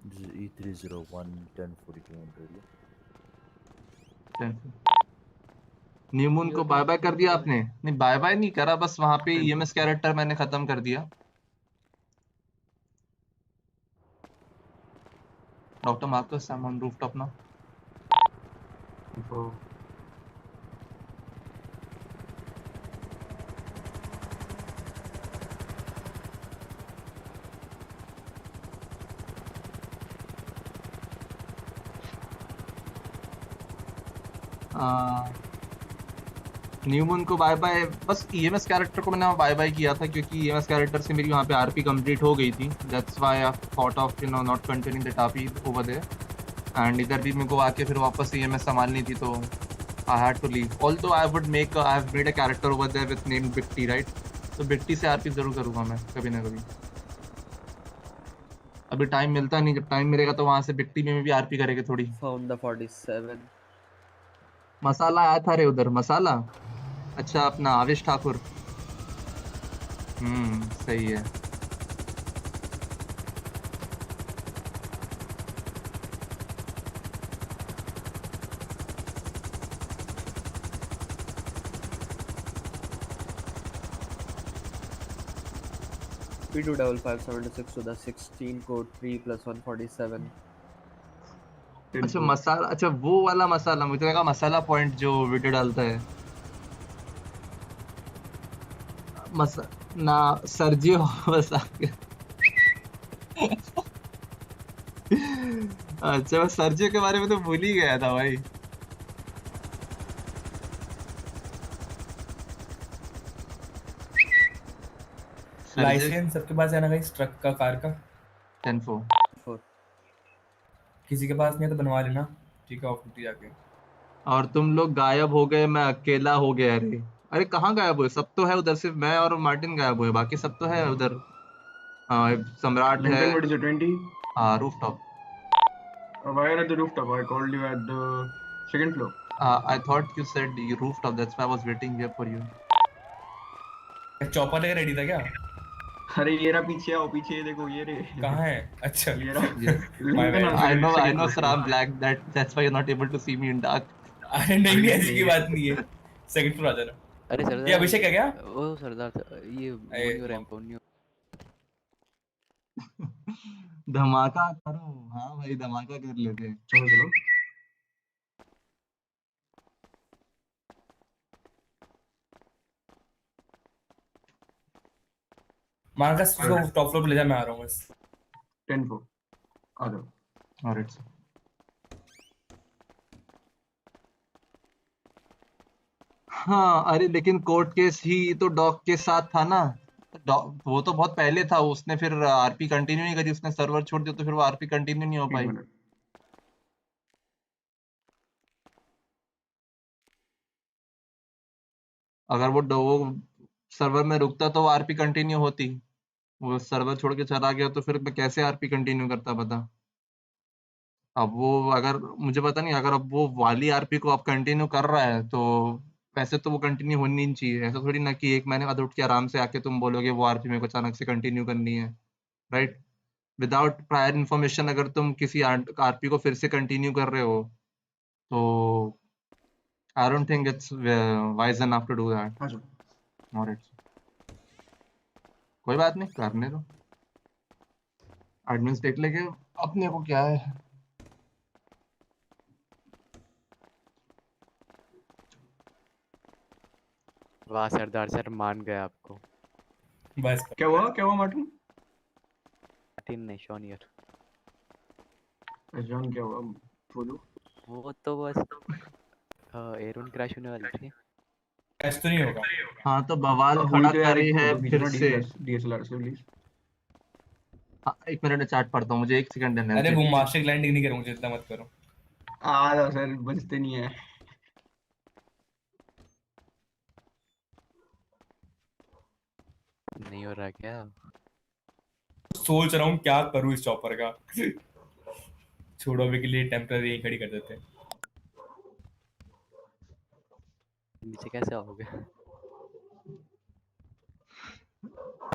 S3: This is E301 1042 on radio.
S1: New moon को bye bye कर दिया आपने? नहीं, bye bye नहीं करा, बस वहां पे ईएमएस कैरेक्टर मैंने खत्म कर दिया. Doctor Marcus, I am on rooftop now. New moon को बाय बाय, बस ईएमएस कैरेक्टर को मैंने बाय बाय किया था क्योंकि ईएमएस कैरेक्टर से मेरी वहाँ पे आरपी कंप्लीट हो गई थी. That's why I thought of not continuing that RP over there. And इधर भी मेरे को आके फिर वापस ईएमएस संभालनी थी, तो I had to leave. Although I have made a character over there with name Bitti, right? तो बिट्टी से आरपी जरूर करूंगा मैं कभी ना कभी. अभी टाइम मिलता नहीं, जब टाइम मिलेगा तो वहां से बिट्टी में भी आरपी करेंगे थोड़ी.
S6: Found the 47.
S1: मसाला आया था रे उधर, मसाला. अच्छा, अपना आवेश ठाकुर. सही है.
S6: P25576 to the 16 code 3 plus 147.
S1: अच्छा मसाला, अच्छा वो वाला मसाला, मुझे लगा मसाला पॉइंट जो वीडियो डालता है. ना सर्जियो बस अच्छा, मैं सर्जियो के बारे में तो भूल ही गया था भाई.
S4: लाइसेंस सबके पास है ना गाइस, ट्रक का, कार का?
S1: 10-4.
S4: किसी के पास नहीं है तो बनवा लेना, ठीक है, ऑफ ड्यूटी जाके.
S1: और तुम लोग गायब हो गए, मैं अकेला हो गया रे. अरे कहाँ गायब हुए? सब तो है उधर, सिर्फ मैं और मार्टिन गायब हुए, बाकी सब तो है उधर. सम्राट है.
S2: Lincoln, what is it, 20?
S1: Rooftop.
S2: Why are you at the rooftop? I called you at the second floor.
S1: I thought you said you rooftop, that's why I was waiting here for you.
S4: Chopper लेके ready था क्या?
S2: अरे ये रहा, पीछे आओ, पीछे देखो, ये रे.
S4: कहाँ है? अच्छा,
S2: ये रहा.
S1: Yes.
S2: Lincoln on
S1: I know,
S2: second
S1: sir,
S2: floor.
S1: I'm black. That's why you're not able to see me in dark.
S4: अरे नहीं, ऐसी की बात नहीं है. सेकंड फ्लोर आ जाना.
S3: अरे सरदार,
S4: ये अभिषेक है क्या?
S3: ओ सरदार, ये मोनियो रैम्पोनियो.
S1: धमाका करो. हाँ भाई, धमाका कर लेते हैं.
S2: चलो.
S4: मार्कस को टॉप फ्लोर पे ले जा, मैं आ रहा हूँ बस।
S2: 10-4 आ जाओ।
S1: ऑलराइट। हाँ अरे लेकिन कोर्ट केस ही तो डॉग के साथ था ना। वो तो बहुत पहले था, उसने फिर आरपी कंटिन्यू नहीं करी, उसने सर्वर छोड़ दिया तो फिर वो आरपी कंटिन्यू नहीं हो
S2: एक
S1: पाई।
S2: मिनट।
S1: अगर वो सर्वर में रुकता तो वो आरपी कंटिन्यू होती। वो सर्वर छोड़ के चला गया तो फिर मैं कैसे आरपी कंटिन्यू करता बता। अब वो अगर मुझे पता नहीं, अगर अब वो वाली आरपी को अब कंटिन्यू कर रहा है तो वैसे तो वो कंटिन्यू होनी नहीं चाहिए। ऐसा थोड़ी ना कि 1 महीने बाद उठ के आराम से आके तुम बोलोगे वो आरपी मेरे को अचानक से कंटिन्यू करनी है, राइट? विदाउट प्रायर इन्फॉर्मेशन अगर तुम किसी आरपी को फिर से कंटिन्यू कर रहे हो तो I don't think it's wise enough to do that.
S2: आ जाओ।
S1: ऑलराइट, कोई बात नहीं, करने दो। एडमिन स्टेट लेके अपने को क्या है।
S9: वाह सरदार सर, मान गए आपको।
S4: बस
S2: क्या हुआ मार्टिन?
S9: मार्टिन ने शॉन ईयर।
S2: जान क्या हुआ बोलो।
S9: वो तो बस एयरवन क्रैश होने वाली थी।
S4: टेस्ट तो नहीं होगा।
S1: हाँ तो बवाल
S2: हुई
S1: खड़ा
S2: तो यार,
S1: करे
S2: एक
S1: है
S2: फोटो
S1: फिर
S2: खींचना
S1: से।
S2: डीएसएलआर से प्लीज।
S1: हाँ, 1 मिनट में चैट पढ़ता हूँ, मुझे 1 सेकंड देना
S4: अरे
S1: है।
S4: वो मास्टर लैंडिंग नहीं करूँ, मुझे इतना मत करो।
S2: आ जाओ सर, बचते नहीं है।
S9: नहीं हो रहा क्या?
S4: सोच रहा हूँ क्या करूँ इस चॉपर का। छोड़ो अभी के लिए टेम्पररी यहीं खड़ी कर देते हैं।
S9: नीचे कैसे आओगे?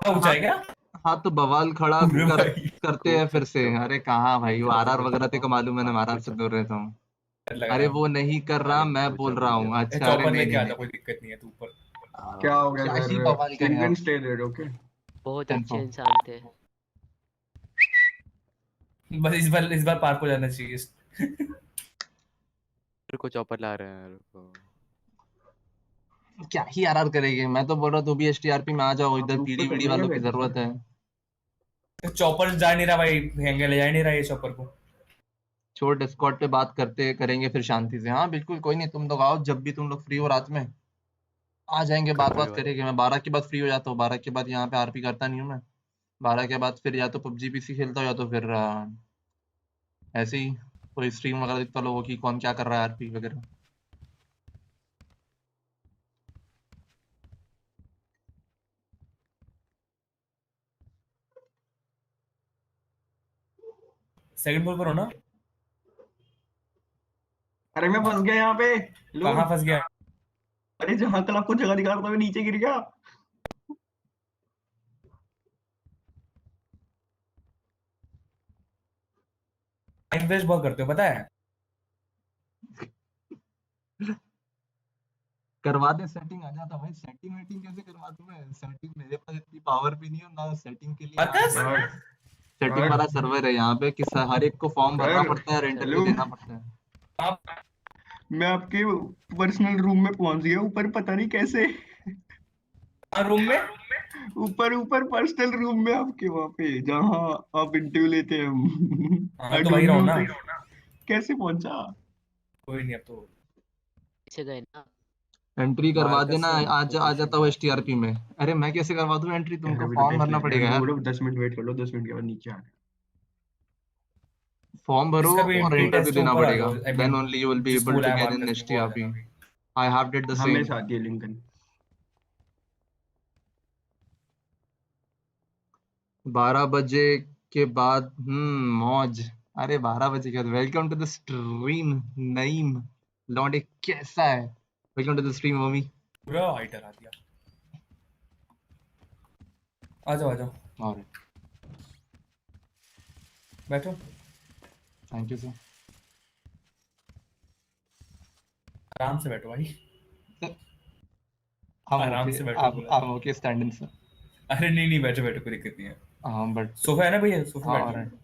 S4: ऊंचा है क्या?
S1: हाँ तो बवाल खड़ा
S4: अरे भाई
S1: करते हैं
S9: कूद
S1: फिर से।
S9: सकते हो।
S1: अरे कहाँ भाई,
S9: एक
S1: वो
S9: जगह पे
S1: आरआर
S9: कूद
S1: वगैरह
S9: सकता
S1: तेरे को
S9: हूँ।
S1: मालूम है, मैं
S9: आप
S1: आरआर
S9: कूद
S1: से
S9: सकते
S1: दूर रहता हूँ।
S4: डर लग
S1: अरे
S4: रहा है।
S1: वो नहीं कर रहा,
S9: अरे
S1: मैं
S9: कूद
S1: बोल
S9: जाओ
S1: रहा
S9: कूद
S1: हूँ।
S9: जाओ।
S1: अच्छा अरे
S4: चॉपर
S1: नहीं
S4: लेके
S1: नहीं
S4: आता,
S1: नहीं,
S4: कोई दिक्कत नहीं है, तू ऊपर।
S2: क्या हो गया
S1: क्या
S2: सर?
S1: ही बवाल
S2: यू
S1: करें
S2: कैन
S1: अब।
S2: Stay there, okay.
S10: बहुत अच्छे
S1: 10-4
S10: इंसान थे।
S4: बस इस बार पार्क हो जाना चाहिए।
S9: मेरे को चॉपर ला रहे हैं, रुको।
S1: क्या ही आरआर करेगी। मैं तो बोल रहा हूँ तू भी एचटीआरपी में आ जाओ, इधर
S2: ग्रुप पे
S1: पीडी वीडी
S2: करना है क्या
S1: वालों की
S2: वैसे से?
S1: जरूरत है।
S4: चॉपर जा नहीं रहा भाई, हैंगे ले जा नहीं रहा ये चॉपर को।
S1: छोड़, डिस्कॉर्ड पे बात करते करेंगे फिर शांति से। हाँ बिल्कुल, कोई नहीं, तुम लोग आओ जब भी तुम लोग फ्री हो रात में, आ जाएंगे, बात
S9: कोई
S1: बात
S9: बात
S1: करेंगे। मैं 12 के बाद फ्री हो जाता हूँ, 12 के बाद यहाँ पे आरपी करता नहीं हूँ मैं। 12 के बाद फिर या तो पबजी पीसी खेलता हूँ या तो फिर ऐसे ही कोई स्ट्रीम वगैरह देखता हूँ लोगों की, कौन क्या कर रहा है आरपी वगैरह।
S4: सेकंड फ्लोर पर हो ना?
S2: अरे मैं फंस गया यहाँ पे। लो।
S4: कहाँ फंस गया?
S2: अरे जहां कल आपको जगह दिखा रहा था, मैं नीचे गिर गया।
S4: टाइम वेस्ट बहुत करते हो पता है।
S1: करवा दे सेटिंग, आ जाता भाई। सेटिंग वेटिंग कैसे करवा दूं मैं? सेटिंग मेरे पास इतनी पावर भी नहीं है ना, सेटिंग के लिए यहाँ
S4: मार्कस
S1: पे
S2: कट
S1: सेटिंग वाला
S2: कट
S1: सर्वर है यहाँ पे कि हर एक को फॉर्म भरना
S2: सर।
S1: पड़ता है, रेंट
S10: चलो
S1: भी
S2: हेलो।
S1: देना पड़ता है।
S4: आप
S2: मैं आपके पर्सनल रूम में पहुंच गया, ऊपर पता नहीं कैसे।
S4: रूम में?
S2: ऊपर ऊपर पर्सनल रूम में आपके, वहां पे जहाँ आप इंटरव्यू लेते हैं हम।
S4: हाँ
S2: आई
S4: तो वही
S2: डोंट
S4: रहो
S2: नो
S4: ना।
S2: कैसे पहुंचा।
S4: कोई नहीं, अब तो
S10: पीछे गए ना।
S1: एंट्री करवा
S6: मार्कस
S1: देना,
S6: सर
S1: आज आ
S6: पोजीशन
S1: जाता हूँ
S6: पे आते
S1: एचटीआरपी
S6: हैं।
S1: में। अरे मैं कैसे करवा दूँ एंट्री,
S2: कह
S1: तुमको
S2: रहे बेटा
S1: फॉर्म
S2: टेस्ट
S1: भरना
S2: ले,
S1: पड़ेगा
S2: मैं
S1: यार।
S2: बोला 10 मिनट वेट कर लो, 10 मिनट के बाद नीचे आ गया।
S1: फॉर्म भरो
S4: इसका भी
S1: और
S4: एंट्री
S1: इंटरव्यू
S4: टेस्ट है,
S1: देना
S4: ऊपर आ
S1: पड़ेगा,
S4: जाओ। I
S1: then
S4: mean
S1: only you will be
S4: जिस
S1: एबल
S4: स्कूल
S1: टू
S4: है
S1: गेट इन
S4: मार्कस में वो आ
S1: एचटीआरपी।
S4: जाना।
S1: आई हैव डिड द
S2: हाँ मेरे
S1: सेम।
S2: साथ ये लिंकन।
S1: 12 बजे के बाद मौज। अरे 12 बजे के बाद welcome to the stream. Naeem लौंडे कैसा है? Welcome to the stream mummy.
S4: पूरा हाइट हरा दिया। आ जाओ आ जाओ,
S1: और
S4: बैठो।
S1: Thank you sir.
S4: आराम से बैठो भाई।
S1: हम
S4: आराम
S1: ओके,
S4: से बैठो
S1: आप
S4: बोला।
S1: हम ओके स्टैंडिंग सर।
S4: अरे नहीं नहीं, बैठो बैठो, कोई दिक्कत नहीं है।
S1: हाँ बट
S4: सोफा है ना भैया, सोफा
S1: हाँ
S4: बैठ
S1: और
S4: जाओ।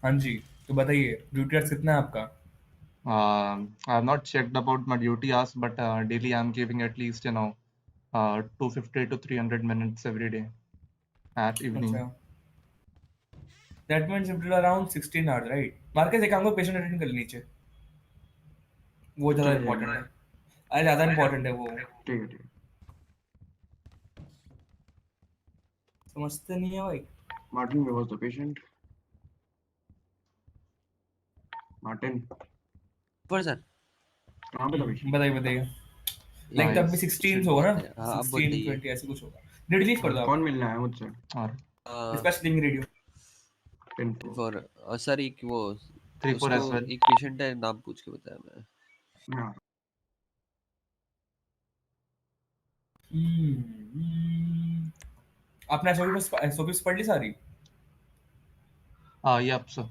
S4: हाँ जी, तो बताइए ड्यूटी आवर्स कितना है आपका?
S1: I have not checked about my duty hours, but daily I'm giving at least 250 to 300 minutes every day at evening.
S4: अच्छा, that means you did around 16 hours, right? Market एक काम को पेशेंट अटेंड कर नीचे, वो ज़्यादा
S2: चले
S4: इम्पोर्टेंट
S2: जाएंगे।
S4: है। अरे ज़्यादा इम्पोर्टेंट है वो,
S2: ठीक है ठीक है।
S4: समझते नहीं है भाई।
S2: Martin where was the patient? Martin
S6: पर सर
S2: कहाँ पे था patient?
S4: बताइए बताइए। लाइक तब भी 16 होगा ना,
S6: हाँ अब
S4: 16
S6: बताइए।
S4: 20 ऐसे कुछ होगा। रिलीज कर दो आप।
S2: कौन मिलना है मुझसे?
S1: और
S4: dispatch link radio
S2: 10-4
S6: for sir एक वो
S1: 3-4 as
S6: उसको
S1: well.
S6: एक पेशेंट है, नाम पूछ के बताया मैं।
S2: हाँ
S4: आपने एसओपीस पढ़ ली सारी?
S1: Yep, sir.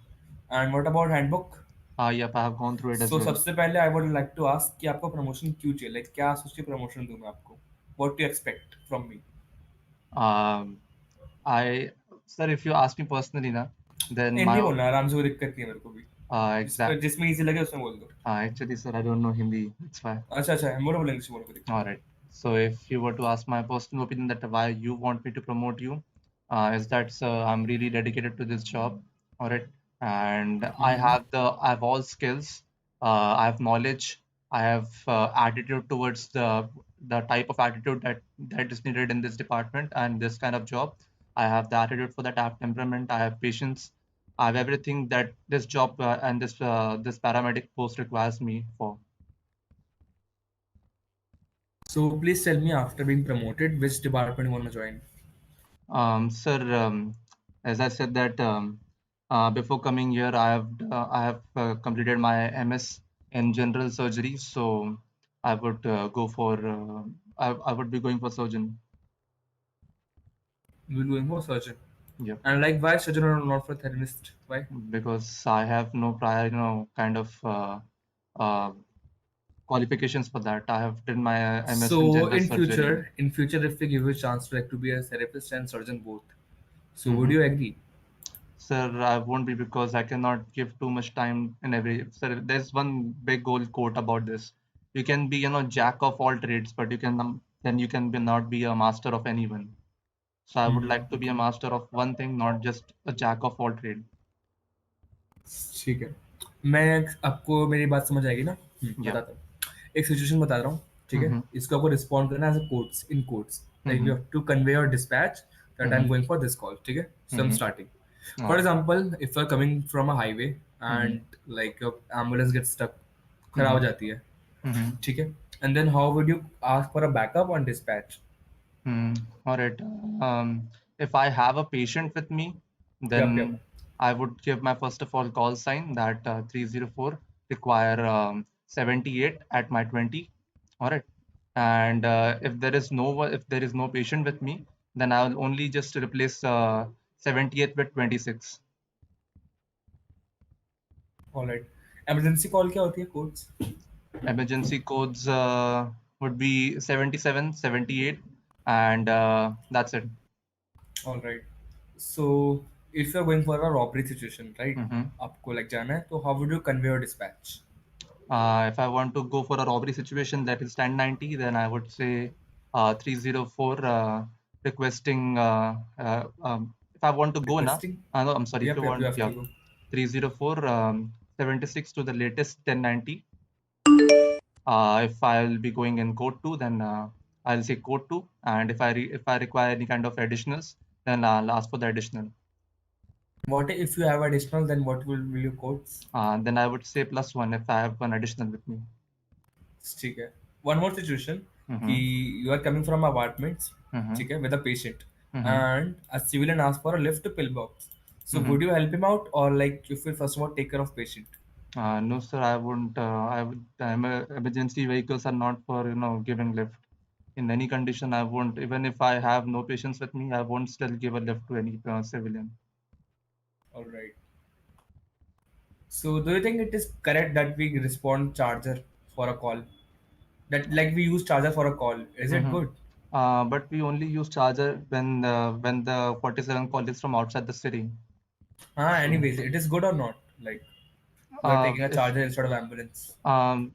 S4: And what about handbook?
S1: Yep, I have gone through it as
S4: so
S1: well.
S4: सबसे पहले I would like to ask कि आपको प्रमोशन क्यों चाहिए, लाइक क्या सोच के प्रमोशन दूं मैं आपको, what to expect from me?
S1: Um, sir, if you ask me personally, na, then
S4: Hindi बोलना आराम से, कोई दिक्कत नहीं है मेरे को भी,
S1: exact.
S4: जिसमें इजी लगे उसमें बोल दो।
S1: Actually, sir, I don't know Hindi. That's why.
S4: अच्छा अच्छा, बोलो बोलो, इंग्लिश बोलो, कोई दिक्कत
S1: All
S4: नहीं।
S1: right. So, if you were to ask my personal opinion that why you want me to promote you, is that I'm really dedicated to this job. All right, and I have all skills. I have knowledge. I have attitude towards the type of attitude that is needed in this department and this kind of job. I have the attitude for that. I have temperament. I have patience. I have everything that this job and this paramedic post requires me for.
S4: So please tell me, after being promoted, which department you want to join?
S1: Sir, as I said that before coming here, I have completed my MS in general surgery, so I would go for I would be going for surgeon.
S4: You will going for surgeon.
S1: Yep,
S4: And like, why surgeon or not for therapist? Why?
S1: because I have no prior, kind of uh, qualifications for that. I have done my MS in
S4: So
S1: general surgery.
S4: in future, if they give you a chance to like to be a therapist and surgeon both, so would
S1: Mhm.
S4: you agree?
S1: Sir, I won't be because I cannot give too much time in every. Sir, there's one big old quote about this. You can be, jack of all trades, but you can then you can be not be a master of anyone. So I would like to be a master of one thing, not just a jack of all trade.
S4: ठीक है, मैं आपको मेरी बात समझ आएगी ना?
S1: Yeah.
S4: बताता हूँ, एक सिचुएशन बता रहा हूँ, ठीक है?
S1: Mm-hmm.
S4: इसको आपको रिस्पॉन्ड करना है as a quotes, in quotes, like you
S1: Mm-hmm.
S4: Have to convey your dispatch that I am
S1: Mm-hmm.
S4: Going for this call, ठीक है? So I am
S1: Mm-hmm.
S4: Starting,
S1: All
S4: for
S1: right.
S4: Example if you are coming from a highway
S1: Mm-hmm.
S4: And like ambulance get stuck, खराब हो
S1: Mm-hmm.
S4: जाती है,
S1: Mm-hmm.
S4: ठीक है? And then how would you ask for a backup on dispatch?
S1: All right. If I have a patient with me,
S4: yup yup,
S1: then I would give my first of all call sign that 304 require 78 at my 20. All right. And if there is no patient with me, then I will only just replace 78 with 26.
S4: Alright. Emergency call क्या होती है, codes?
S1: Emergency codes would be 77, 78, and that's it.
S4: Alright, so if you are going for a robbery situation, right?
S1: Mm-hmm.
S4: आपको like जाना है, तो how would you convey your dispatch?
S1: If I want to go for a robbery situation that is 1090, then I would say 304 requesting. If I want to go now,
S4: Requesting?
S1: no, I'm sorry. If you
S4: Yep, you
S1: want,
S4: have
S1: yeah,
S4: to go.
S1: 304 76 to the latest 1090. If I'll be going in code 2, then I'll say code 2. And if I require any kind of additionals, then I'll ask for the additional.
S4: What if you have additional, then what will you quotes?
S1: Then I would say +1 if I have one additional with me.
S4: ठीक है, one more situation कि
S1: Mm-hmm.
S4: you are coming from apartments,
S1: Mm-hmm.
S4: ठीक है, with a patient,
S1: Mm-hmm.
S4: and a civilian asks for a lift to pillbox. So
S1: Mm-hmm.
S4: would you help him out, or like you will first of all take care of patient?
S1: No, sir, I wouldn't. Emergency vehicles are not for giving lift. In any condition, I won't. Even if I have no patients with me, I won't still give a lift to any civilian.
S4: All right. So do you think it is correct that we respond charger for a call? That like we use charger for a call. Is it
S1: Mm-hmm.
S4: good?
S1: But we only use charger when the 47 call is from outside the city. So,
S4: Anyways, it is good or not? Like, You're taking a
S1: If
S4: charger instead of ambulance.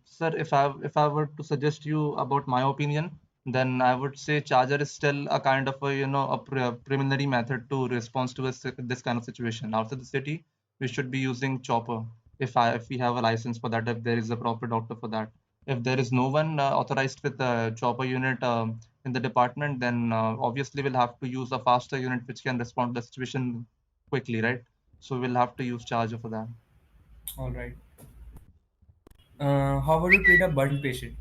S1: Sir, if I were to suggest you about my opinion, then I would say charger is still a kind of a preliminary method to respond to this kind of situation. Outside the city, we should be using chopper if we have a license for that, if there is a proper doctor for that. If there is no one authorized with a chopper unit in the department, then obviously we'll have to use a faster unit which can respond to the situation quickly, right? So we'll have to use charger for that.
S4: All right. How would you treat a burn patient?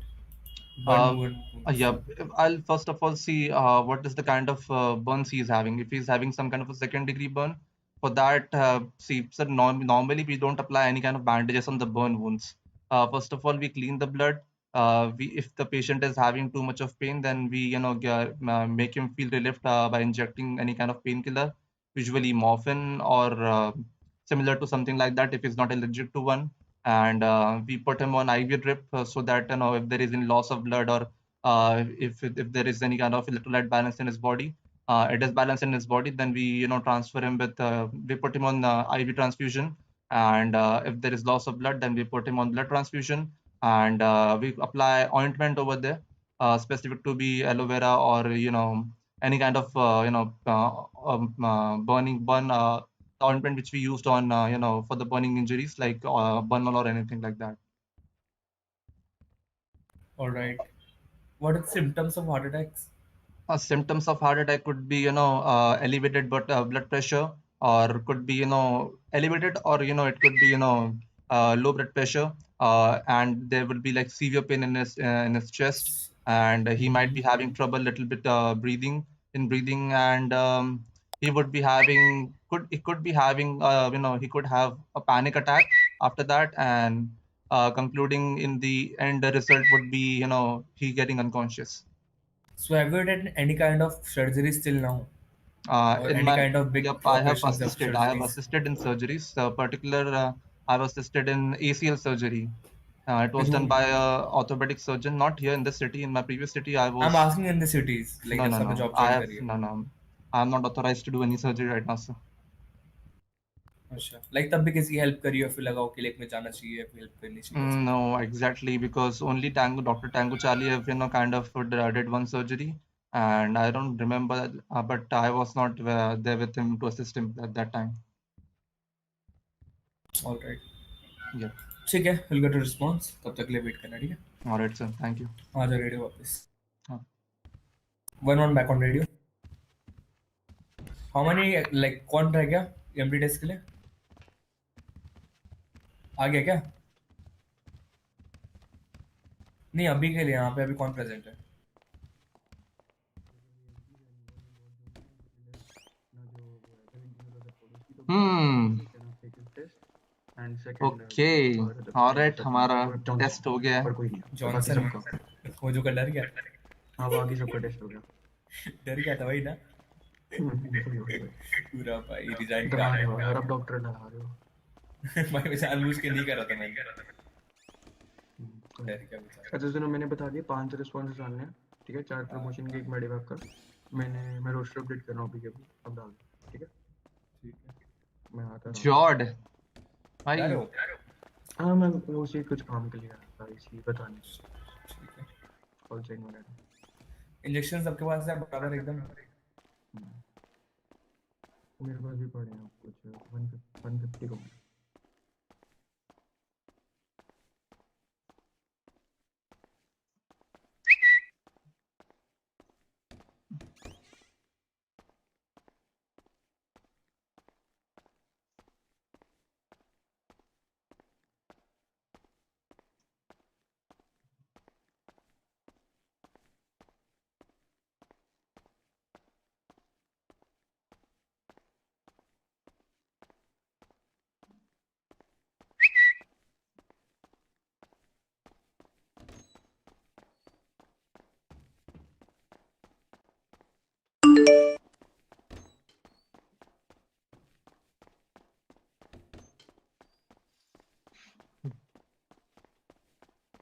S4: Burn
S1: Uh,
S4: wound.
S1: yeah, I'll first of all see what is the kind of burns he's having. If he's having some kind of a second degree burn, for that, see, sir, normally we don't apply any kind of bandages on the burn wounds. First of all, we clean the blood. If the patient is having too much of pain, then we, make him feel relieved by injecting any kind of painkiller, usually morphine or similar to something like that if he's not allergic to one, and we put him on IV drip so that if there is any loss of blood or if there is any kind of electrolyte balance in his body, it is balanced in his body, then we transfer him with we put him on IV transfusion, and if there is loss of blood, then we put him on blood transfusion, and we apply ointment over there, specific to be aloe vera or any kind of burn ointment which we used on for the burning injuries like burnal or anything like that.
S4: All right. What are the symptoms of heart attacks?
S1: Symptoms of heart attack could be elevated but blood pressure, or could be elevated, or it could be low blood pressure, and there will be like severe pain in his chest, and he might be having trouble little bit breathing, and he would be having could be having he could have a panic attack after that, and concluding in the end the result would be he getting unconscious.
S4: So have you done any kind of surgeries till now, or
S1: In
S4: any
S1: my
S4: kind of big
S1: Yep,
S4: operations of
S1: I have
S4: surgeries?
S1: assisted in surgeries. Particular, I've assisted in ACL surgery. It
S4: With
S1: was done
S4: whom?
S1: by a orthopedic surgeon, not here in this city. In my previous city, I
S4: I'm
S1: was
S4: asking in the cities, like
S1: no,
S4: जब
S1: no,
S4: सब
S1: no.
S4: job
S1: I
S4: join
S1: have
S4: करिए.
S1: no. I'm not authorized to do any surgery right now, sir.
S4: अच्छा. Like तब भी किसी की help करी हो फिर लगा हो कि like मैं जाना चाहिए फिर help करनी चाहिए ऐसा.
S1: No, exactly, because only Dr. Tango Charlie have kind of did one surgery, and I don't remember, but I was not there with him to assist him at that time.
S4: All right.
S1: Yeah.
S4: ठीक है. We'll get a response. तब तक के लिए wait करना ठीक है.
S1: All right, sir. Thank you.
S4: आ जाओ रेडियो वापस.
S1: हाँ.
S4: 1 back on radio. How many like कौन रह गया empty desk के लिए? आ गया क्या? नहीं अभी के लिए यहाँ पे अभी कौन प्रेजेंट है?
S1: Hmm.
S2: And second,
S1: Okay. All right, हमारा टेस्ट हो गया है.
S2: पर कोई नहीं है, बाकी
S4: जॉनसन
S2: सबका
S4: वो जो कल डर गया.
S2: हाँ बाकी सबका टेस्ट हो गया.
S4: डर गया था वही ना.
S2: दबा
S4: पूरा भाई रिजाइन कर
S2: रहे
S4: रहा
S2: हो यार, अब डॉक्टर लगा रहे हो.
S4: है. भाई मैं जानबूझ के नहीं कर रहा था मैं. डर गया बेचारा.
S2: अच्छा सुनो, मैंने बता दिया 5 रिस्पॉन्सेस डालने हैं, ठीक है. 4 प्रमोशन के, 1 मेडिवैप का. मैं रोस्टर अपडेट कर रहा हूँ अभी के अभी, अब डाल दो, ठीक है.
S4: ठीक है.
S2: मैं आता हूँ.
S1: जॉर्ड भाई.
S4: यार हो.
S2: हाँ मैं उसी कुछ काम के लिए आया था, इसलिए बताने.
S4: ठीक है.
S2: कॉल चेक में रहना.
S4: इंजेक्शन सबके पास है बराबर एकदम.
S2: मेरे पास भी पड़े हैं कुछ 150 को.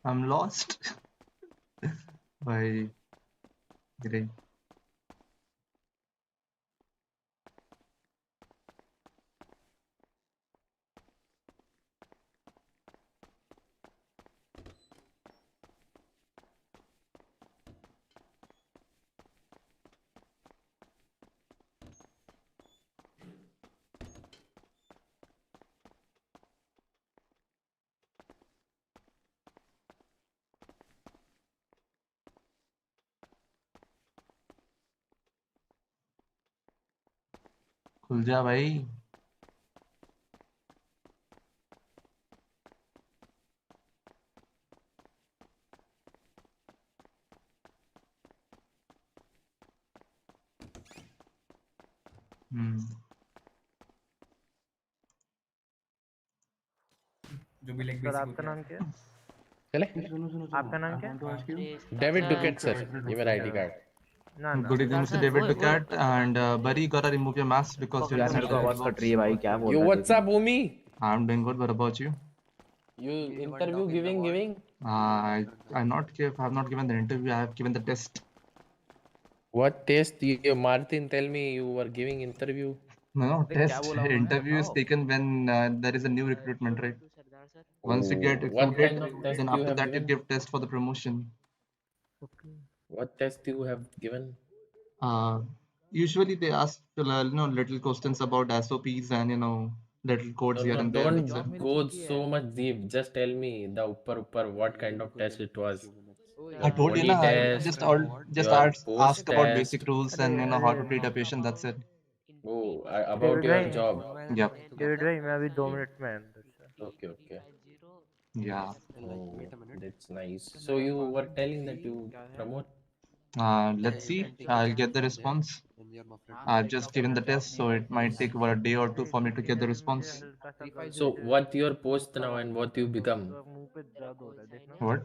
S1: I'm lost. भाई great. खुल जा भाई।
S4: जो भी लाइक
S11: सर
S4: बेसिक
S11: आपका नाम क्या है?
S12: चले
S2: सुनो
S11: आपका नाम क्या है?
S12: डेविड डुकेट सर, ये मेरा आईडी कार्ड।
S11: ना ना
S1: Good evening, Mr. David Ducat. And Buddy, you gotta remove your mask because you're
S5: यार
S1: using
S5: मेरे को आवाज कट रही है भाई, क्या बोल
S12: You
S5: रहा है
S12: what's up, Bhumi?
S1: I'm doing good. What about you?
S12: You interview giving?
S1: I have not given the interview. I have given the test.
S12: What test? You, Martin, tell me you were giving interview.
S1: No,
S5: अबे क्या
S1: test.
S5: बोला उन्होंने,
S1: Interview is
S5: बताओ।
S1: taken when there is a new recruitment, right? Once you get
S12: What
S1: recruited,
S12: kind of test
S1: then
S12: you
S1: after
S12: have
S1: that you
S12: given?
S1: give test for the promotion.
S12: What test you have given?
S1: Usually they ask little questions about SOPs and little codes here
S12: No,
S1: and there. That's it.
S12: don't go so much deep. Just tell me the upper what kind of test it was.
S1: I
S12: Your
S1: told you
S12: body
S1: na,
S12: test,
S1: just
S12: your post
S1: ask about
S12: test.
S1: basic rules
S11: अरे
S1: and how
S11: अरे
S1: to treat a patient. That's it.
S12: Oh, about
S11: David
S12: your
S11: भाई,
S12: job.
S1: Yep.
S11: David भाई मैं अभी 2 minute में अंदर से।
S12: Okay.
S1: Yeah.
S12: Oh, that's nice. So you were telling that you promote.
S1: Let's see. I'll get the response. I've just given the test, so it might take about a day or two for me to get the response.
S11: हल्का सा कर
S12: So
S11: दीजिए।
S12: what your post now and what you become?
S11: मुंह पे दर्द हो रहा है, देखना।
S1: What?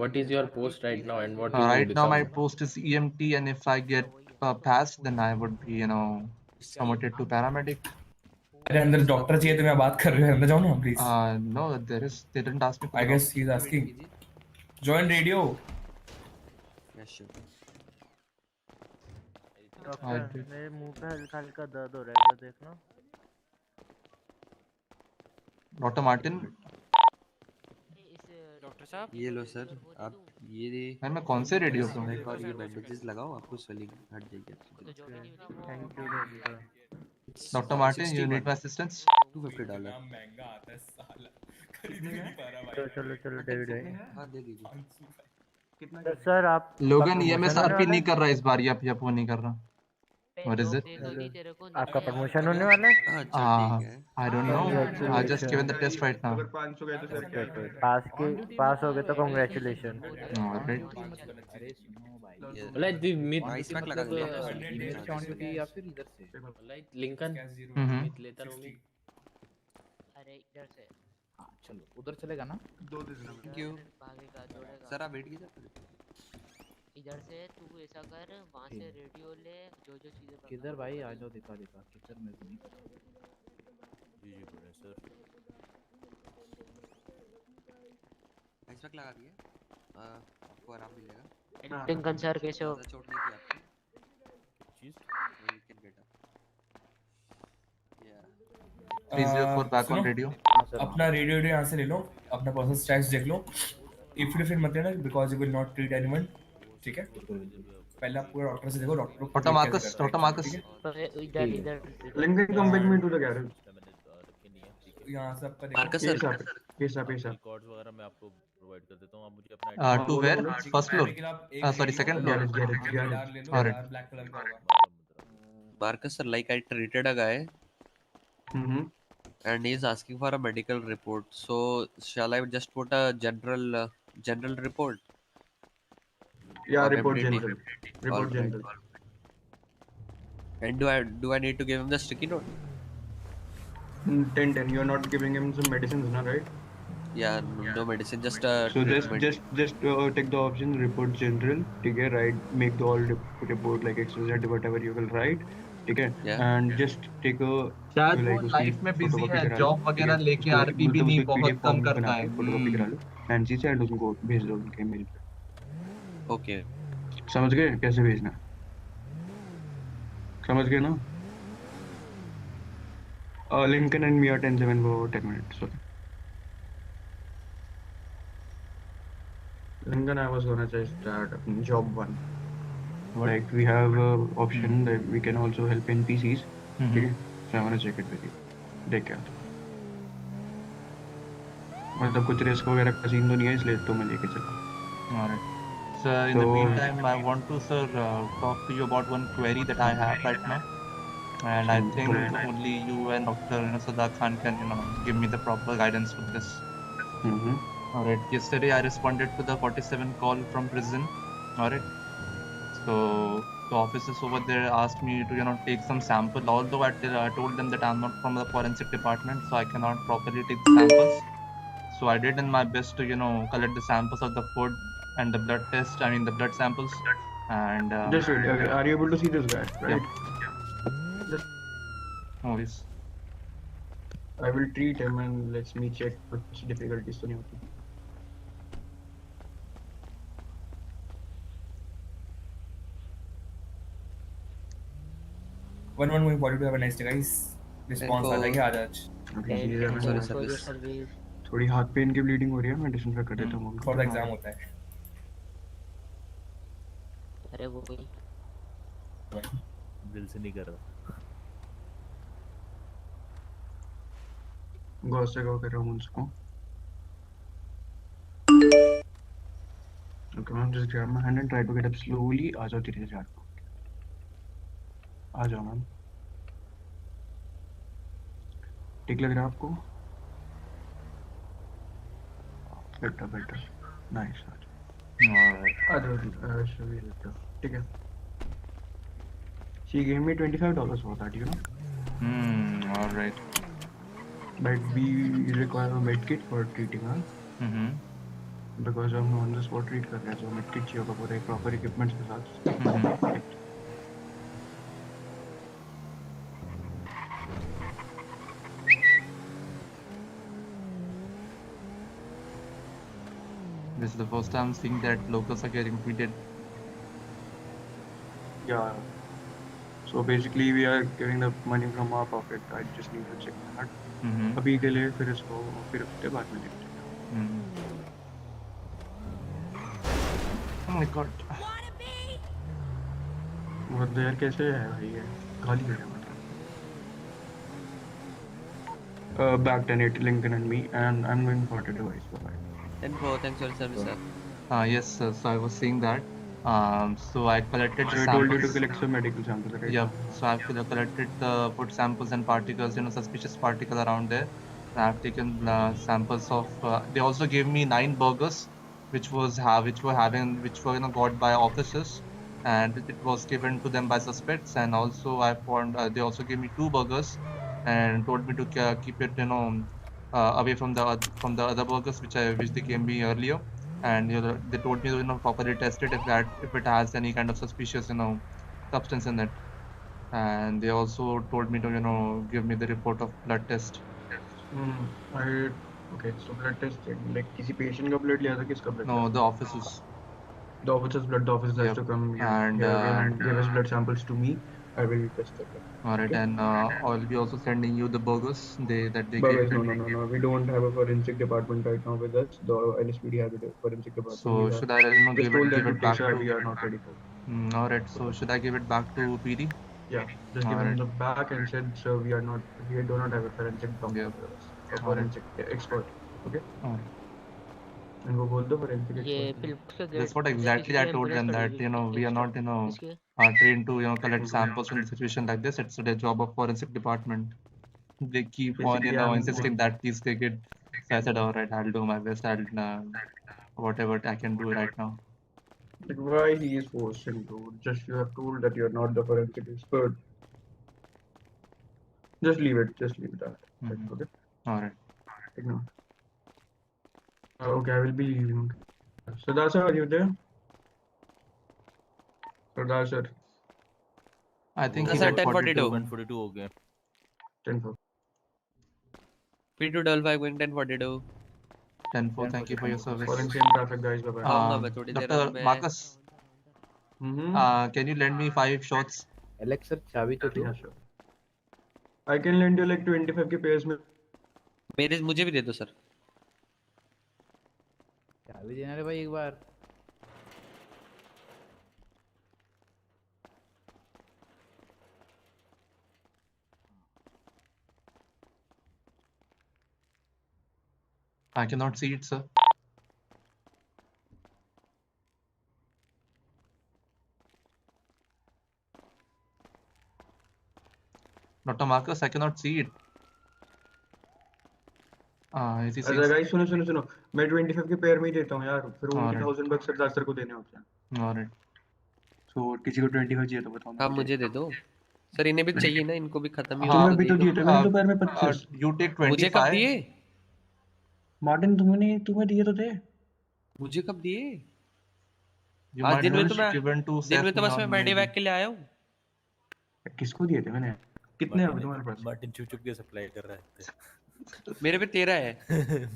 S12: What is your post right now and what you will
S1: Right now, my
S12: become?
S1: post is EMT, and if I get passed, then I would be, promoted to paramedic.
S4: अरे अंदर doctor चाहिए तो मैं बात कर रहे हो, अंदर जाओ ना please.
S1: No, they didn't ask me for
S4: I
S1: the
S4: guess he's asking. Join radio.
S6: Yes, sure.
S11: Doctor मेरे मुंह पे हल्का हल्का दर्द हो रहा है, वो देखना।
S1: Dr. Martin.
S7: डॉक्टर साहब
S6: ये लो सर, आप ये
S1: भाई मैं कौन से रेडियो पे हूँ?
S6: एक और ये बैंडेजेस लगाओ, आपको स्वेलिंग हट जाएगी आपकी।
S11: Thank you doctor.
S1: Dr. Martin, you need my assistance?
S6: $250।
S4: महंगा आता है साला, खरीद ही नहीं पा रहा भाई।
S11: चलो चलो डेविड भाई।
S6: हाँ दे दीजिए।
S2: कितना
S11: सर आप
S1: लोगन EMSRP नहीं कर रहा इस बार, या वो नहीं कर रहा। What is it?
S11: आपका प्रमोशन होने वाला है?
S6: अच्छा ठीक है।
S1: I don't know. I just given the test right now.
S2: अगर 500 गए तो सर क्या है?
S11: पास हो गए तो कांग्रेचुलेशन।
S1: Alright.
S5: अरे सुनो भाई,
S12: Like the meet
S6: Price pack लगा दिया।
S5: ईमेल से ऑन ड्यूटी या फिर इधर से?
S12: like Lincoln
S1: Mhm.
S12: meet later only.
S10: अरे इधर से
S5: हाँ चलो, उधर चलेगा ना?
S2: 2 दिन में।
S6: थैंक यू
S10: भागेगा दौड़ेगा।
S6: सर, आप वेट कीजिए।
S10: इधर से तू ऐसा कर, वहाँ से रेडियो ले, जो चीजें
S5: किधर भाई, आ जाओ, दिखा किधर, मेरे को नहीं पता।
S3: जी बड़े सर।
S6: प्राइस पैक लगा दिए, आपको आराम मिलेगा।
S10: टिंकन सर कैसे हो?
S6: ज़्यादा चोट नहीं की आपकी।
S3: चीज
S6: You can get up. Yeah.
S1: 304 back on
S4: सुनो,
S1: radio.
S4: अपना रेडियो यहाँ से ले लो, अपना पर्सनल स्टैट्स देख लो। इफ यू फिर मत लेना because you will not treat anyone, ठीक है? पहले आप पूरा डॉक्टर से देखो, डॉक्टर को
S1: Dr. Marcus, Dr. Marcus.
S10: इधर इधर
S2: लिंकन कम बैक में टू द गैरेज।
S3: रखे नहीं है, ठीक है।
S4: यहाँ से आपका देखो।
S6: मार्कस
S2: ये
S6: सर,
S2: सब पैसा
S3: रिकॉर्ड्स वगैरह मैं आपको प्रोवाइड कर देता हूँ, आप मुझे अपना
S1: To where? First floor?
S4: लेकिन आप एक
S1: Sorry, second floor.
S2: गैरेज
S4: यार ले लो,
S1: Alright.
S4: यार ब्लैक कलर का होगा।
S6: Marcus sir, like I treated a guy
S2: hmm
S6: and he is asking for a medical report. So shall I just put a general report?
S2: या
S6: Or
S2: report
S6: MDT?
S2: General, report
S6: Alright.
S2: General.
S6: And do I need to give him the sticky note?
S2: 10 you are not giving him some medicines na, right?
S6: Yeah, no medicine, just a
S2: So
S6: treatment.
S2: just take the option report general, ठीक है, write, make the all report like XYZ whatever you will write, ठीक है,
S6: Yeah.
S2: and just take a
S1: शायद
S2: like
S1: वो
S2: उसकी
S1: life में busy
S2: photocopy
S1: है,
S2: करा लो,
S1: जॉब
S2: ठीक
S1: वगैरह
S2: है,
S1: लेके
S2: उसको
S1: आरपी भी
S2: मतलब
S1: नहीं,
S2: उसको
S1: बहुत
S2: PDF
S1: कम
S2: form
S1: करता
S2: बना
S1: है।
S2: के photocopy करा लो फैंसी से एंड उनको भेज दो उनके मेल पे।
S6: Okay.
S2: समझ गए कैसे भेजना? समझ गए ना? Lincoln and Mia 10-7 for 10 minutes. Okay. Lincoln, I was gonna just start job 1. Like we have a option that we can also help in PCs. ठीक है? So I wanna check it with you. देख क्या? मतलब कुछ risk वगैरह का scene तो नहीं है, इसलिए तो मैं लेके चला।
S1: Alright. So in the
S2: So-
S1: meantime, I want to, sir, talk to you about one query that I have right now. And I think only you and Dr. Sada Khan can give me the proper guidance with this. All right. Yesterday I responded to the 47 call from prison. All right. So the officers over there asked me to take some sample. Although I told them that I'm not from the forensic department, so I cannot properly take the samples. So I did in my best to collect the samples of the food and the blood test. I mean the blood samples. And
S2: just wait. Okay, are you able to see this guy? Right. Just,
S1: oh yes.
S2: I will treat him and let's me check which difficulties तो नहीं होती.
S4: One moving forward to have a nice day, guys. Response आ जाएगी आज आज.
S2: Okay, he's having
S10: service.
S2: थोड़ी हाथ pen की bleeding हो रही है, मैं disinfect कर देता हूँ.
S4: For the exam होता है.
S10: अरे वो ही.
S3: दिल से नहीं कर रहा.
S2: गौर से गौर कर रहा हूँ उसको. Okay, ma'am, just grab my hand and try to get up slowly. आ जाओ धीरे धीरे. आ जाओ मैम. ठीक लग रहा है आपको? बेटर. नाइस. आ जाओ. ठीक है. She gave me $25 for that,
S1: All right.
S2: But we require a med kit for treating her. Because हम on the spot treat कर रहे हैं, so med kit चाहिए होगा पूरे proper equipments के साथ.
S1: This is the first time seeing that locals are getting treated.
S2: Yeah. So basically we are getting the money from our pocket. I just need to check that. अभी के लिए फिर इसको फिर उसके बाद में देखते हैं.
S1: Oh my God.
S2: बहुत देर कैसे है भाई ये खाली है मतलब. Back 10-8 Lincoln and me, and I'm going for the device. Bye.
S6: 10-4, thanks for your service, sir.
S1: Yes, sir. So I was saying that. So I collected the
S2: I
S1: samples.
S2: told you to collect some medical samples, right?
S1: Yep. So I've collected the food samples and particles, suspicious particle around there. I've taken samples of. They also gave me 9 burgers, which were got by officers, and it was given to them by suspects. And also I found they also gave me 2 burgers, and told me to keep it away from the other burgers which they gave me earlier. And they told me to properly test it if it has any kind of suspicious substance in it. And they also told me to give me the report of blood test.
S2: Okay, so blood test, like किसी patient का blood लिया था, किसका blood?
S1: No, the officers.
S2: The officers' blood. The officers has to come here and give us blood samples to me. I will test that.
S1: All right, and I'll be also sending you the burgers that they
S2: Burgers,
S1: gave.
S2: No. We don't have a forensic department right now with us. The LSPD has a forensic department.
S1: So should I give it back to?
S2: We are not ready for.
S1: All right. So should I give it back to PD?
S2: Yeah, just give him the back and said, sir, we do not have a forensic doctor with us, a forensic expert. Okay. And वो बोल दो forensic expert.
S1: That's what exactly I told them, that we are not are trained to collect samples in a situation like this. It's the job of forensic department. They keep on insisting that please take it. So I said, all right, I'll do my best. I'll whatever I can do right now.
S2: Like why he is forcing to? Just you have told that you're not the forensic expert. Just leave it. That. Okay.
S1: All right.
S2: Ignore. Okay, I will be leaving. Sardar sir, are you there? Sardar sir.
S1: I think
S6: he's at 10:42.
S3: 10:42 हो गया.
S2: 10:4.
S6: P2 5 going 10:42.
S1: 10:4. Thank you for your service.
S2: Falling same traffic, guys. Bye bye.
S1: Dr. Marcus. Can you lend me 5 shots?
S5: Alex sir, चाबी तो दो.
S2: Yeah, sure. I can lend you like 25 के pairs में.
S6: मुझे भी दे दो सर.
S5: चाबी देना रे भाई एक बार.
S1: I cannot see it, sir. Dr. Marcus, I cannot see it. Is he
S2: अच्छा गाइस सुनो मैं 25 के पेयर में ही देता हूँ यार, फिर उनके 1000 बक्स सरदार सर को देने होते हैं।
S1: ऑलराइट,
S2: सो किसी को 25 चाहिए तो बताओ।
S6: हाँ मुझे दे दो सर, इन्हें भी चाहिए ना, इनको भी खत्म ही
S2: तुम्हें भी तो दिए थे मैंने दोपहर में 25।
S1: You take 25।
S6: मुझे कब दिए
S2: मार्टिन? तुम्हें दिए तो थे।
S6: मुझे कब दिए?
S1: You
S6: आज
S1: might
S6: दिन में
S1: have
S6: तो मैं
S1: given to
S6: दिन में तो
S1: Seth
S6: बस मैं
S1: or
S6: मेडिवैक
S1: maybe.
S6: के लिए आया हूँ।
S2: किसको दिए थे मैंने? कितने हैं तुम्हारे पास?
S3: मार्टिन चुप चुप के सप्लाई कर रहा है।
S6: मेरे पे 13 है।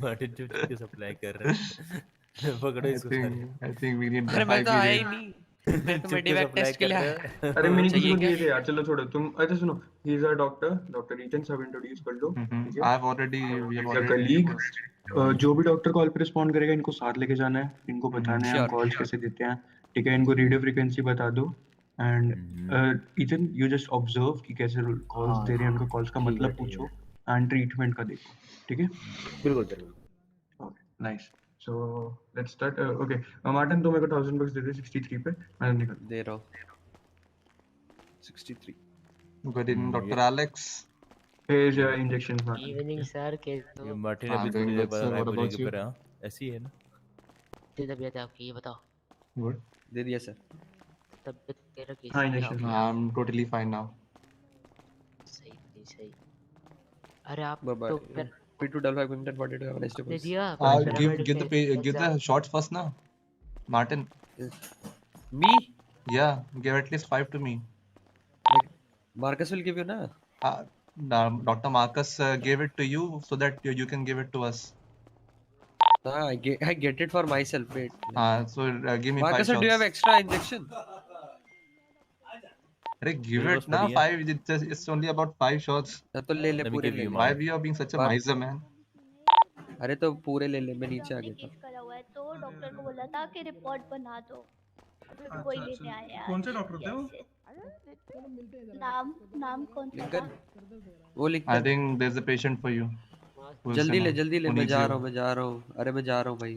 S3: मार्टिन चुप चुप के सप्लाई कर रहा है। पकड़ो इसको सारे।
S1: I think we need
S6: अरे
S1: the
S6: मैं
S1: high
S6: तो आया ही
S1: period.
S6: नहीं, मैं तो
S3: चुप के
S6: मेडिवैक
S3: सप्लाई
S6: टेस्ट के
S3: कर
S6: लिए
S3: रहा
S6: आया।
S3: है।
S2: अरे मैंने किसी को
S6: चाहिए
S2: दिए थे यार, चलो छोड़ो तुम। अच्छा सुनो, he is a doctor Eaton, सब इंट्रोड्यूस कर लो, ठीक है?
S1: I've already, we have
S2: is a
S1: already
S2: colleague.
S1: discussed.
S2: जो भी डॉक्टर कॉल पे रिस्पॉन्ड करेगा इनको साथ लेके जाना है, इनको बताना है हम
S6: Sure.
S2: कॉल्स कैसे देते हैं, ठीक है? इनको रेडियो फ्रीक्वेंसी बता दो and Eaton you just observe कि कैसे कॉल्स दे रहे हैं, उनका कॉल्स का मतलब पूछो एंड ट्रीटमेंट का देखो, ठीक है?
S5: बिल्कुल।
S2: Okay nice. So let's start. Okay Martin तो मेरे को 1000 बक्स दे दे 63 पे, मैं निकल
S6: दे रहा हूँ 63।
S1: Good evening, Dr. Alex.
S2: Here's your injections, Martin.
S10: Evening sir, कैसे हो?
S3: ये मार्टिन
S1: I'm
S3: अभी
S1: doing
S3: थोड़ी देर
S1: good,
S3: बाद
S1: sir.
S3: गायब
S1: What
S3: हो जाएगी
S1: about you?
S3: पर हाँ ऐसी है ना।
S10: कैसी तबीयत है आपकी, ये बताओ।
S1: Good.
S6: दे दिया सर।
S10: तबीयत वगैरह कैसी
S2: हाँ
S10: है
S2: इंजेक्शन।
S10: आपकी?
S1: I'm totally fine now.
S10: सही। अरे आप
S6: बाय बाय।
S10: तो फिर
S6: P2 double 5 minute 42 have nice day
S10: आपने
S6: बॉयज।
S10: दिया
S1: Give the shots first now, Martin.
S6: Me?
S1: Yeah, give at least 5 to me.
S6: Like Marcus will give you na?
S1: Dr. Marcus gave it to you so that you can give it to us.
S6: I get it for myself. Wait.
S1: So give me
S6: Marcus,
S1: 5 shots.
S6: do you have extra injection?
S1: Give it now. 5. It's only about 5 shots.
S6: तो ले ले पूरे ले ले।
S1: Why we are being such a miser, man?
S6: अरे तो पूरे ले ले, मैं नीचे आ गया था।
S13: करा हुआ है तो डॉक्टर को बोला था कि रिपोर्ट बना दो, फिर वही लेने आया।
S2: कौन से डॉक्टर थे वो?
S13: नाम कौन सा था?
S6: वो लिख।
S1: I think there's a patient for you.
S6: जल्दी ले, मैं जा रहा हूँ। अरे मैं जा रहा हूँ भाई।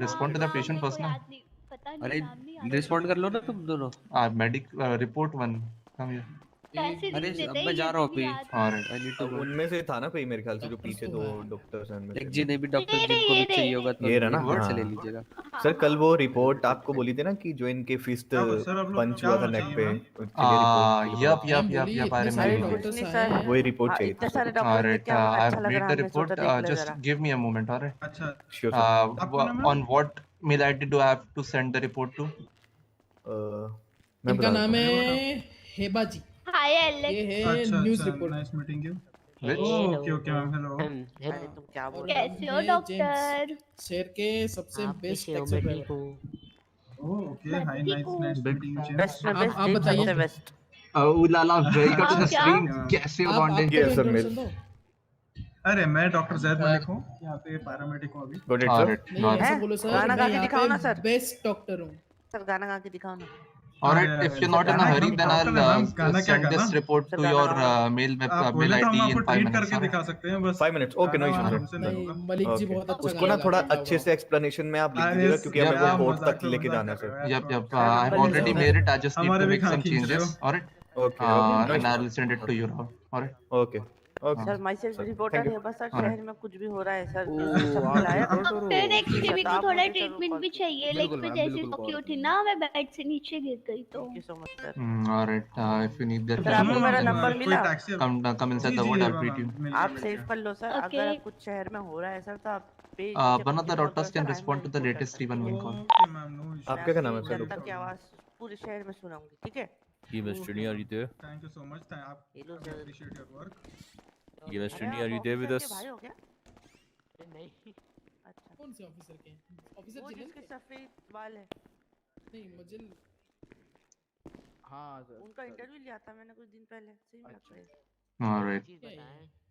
S1: Respond to the patient first ना।
S6: अरे रिस्पॉन्ड कर लो ना तुम दोनों।
S1: Medic report 1. Come here.
S6: अरे अब मैं जा रहा हूँ अभी।
S14: उनमें से था ना कोई मेरे ख्याल से जो पीछे दो डॉक्टर्स हैं।
S6: एक जिन्हें भी डॉक्टर जिनको भी चाहिए होगा तो
S14: ये रहा ना,
S6: रिपोर्ट से ले लीजिएगा।
S14: सर कल वो रिपोर्ट आपको बोली थी ना कि जो इनके फिस्ट पंच हुआ था नेक पे,
S1: यप
S14: वही रिपोर्ट चाहिए थी।
S1: Alright, I've made the report. Just give me a moment, alright?
S14: Sure, sir.
S1: On what mail ID do I have to send the report to?
S15: इनका नाम है हेबा जी।
S13: हाय एलेक्स।
S15: ये है news report.
S2: Nice meeting you.
S10: Okay
S2: ma'am, hello.
S10: अरे तुम क्या बोल
S13: रहे हो? कैसे हो डॉक्टर?
S15: शेर के सबसे बेस्ट
S10: मैं
S15: एक्सपर्ट।
S10: ठीक हूँ।
S2: Okay hi, nice meeting you.
S15: आप बताइए।
S1: उलाला, वेलकम टू द स्ट्रीम। कैसे हो लॉन्डे?
S2: अरे मैं डॉक्टर जैद मलिक हूँ, यहाँ पे पैरामेडिक हूँ अभी।
S15: नहीं ऐसा बोलो सर,
S16: गाना गा
S15: मैं
S16: के दिखाओ ना
S15: यहाँ पे
S16: सर।
S15: बेस्ट डॉक्टर हूँ।
S16: सर गाना गा के दिखाओ ना।
S1: Alright, if you're not in a hurry, then I'll send this report to your mail ID in 5 minutes.
S2: दिखा सकते हैं बस
S14: 5 minutes। Okay no issue.
S15: Malik ji बहुत अच्छा
S14: उसको ना थोड़ा अच्छे से एक्सप्लेनेशन में आप लिख दीजिएगा क्योंकि हमें वो कोर्ट तक लेके जाना है sir.
S1: Yep. I've already made it. I just need to make some changes. Alright.
S14: Okay.
S1: And I'll send it to you now. Alright.
S14: Okay.
S16: Sir my self reporter है बस सर, शहर में कुछ भी हो रहा है सर।
S13: फिर एक्चुअली को थोड़ा ट्रीटमेंट भी चाहिए। लाइक मैं जैसे सो उठी ना, मैं बेड से नीचे गिर गई तो।
S1: Alright. If you need that,
S16: sir आपको मेरा नंबर मिला?
S1: come inside the ward. I'll treat you.
S16: आप सेव कर लो सर। अगर कुछ शहर में हो रहा है सर तो आप
S1: One of the doctors can respond to the latest 311 call.
S14: आपका क्या नाम है सर?
S16: जनता की आवाज पूरे शहर में सुनाऊंगी, ठीक है?
S3: ये mister Nee, are you there?
S2: Thank you so much. आप अप्रिशिएट योर वर्क।
S3: ये mister Nee, are you there with us?
S16: भाई हो गया?
S10: नहीं।
S15: अच्छा कौन से ऑफिसर के? ऑफिसर
S16: वो
S15: जिले
S16: जिसके सफेद बाल है।
S15: नहीं मुझे
S5: हाँ सर,
S16: उनका इंटरव्यू लिया था मैंने कुछ दिन पहले। सही में लगता है।
S1: Alright.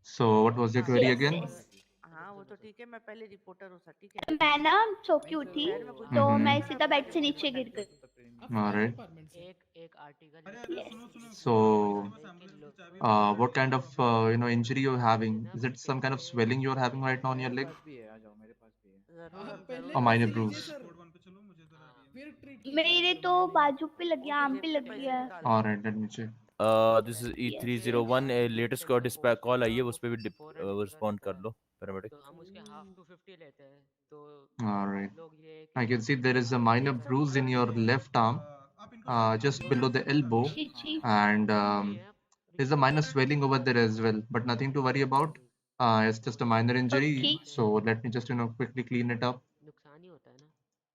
S1: So what was your query again?
S16: हाँ वो तो ठीक है, मैं पहले रिपोर्टर हूँ सर, ठीक है?
S13: मैं ना सो की उठी तो मैं सीधा बेड से नीचे गिर गई।
S1: Alright.
S10: एक article.
S1: So, what kind of injury you're having? Is it some kind of swelling you're having right now on your leg? A minor bruise.
S13: मेरे तो बाजू पे लगी है, आर्म पे लगी है।
S1: Alright, let me check.
S3: This is E301 latest को डिस्पैच कॉल आई है, उस पे भी रिस्पॉन्ड कर लो पैरामेडिक।
S10: तो हम उसके हाफ 250 लेते हैं, तो
S1: All right.
S10: लोग ये है
S1: I
S10: कि
S1: can see there is a minor bruise in your left arm, just below the elbow, and there's a minor swelling over there as well, but nothing to worry about. It's just a minor injury,
S13: Okay.
S1: so let me just quickly clean it up.
S10: नुकसान ही होता है ना,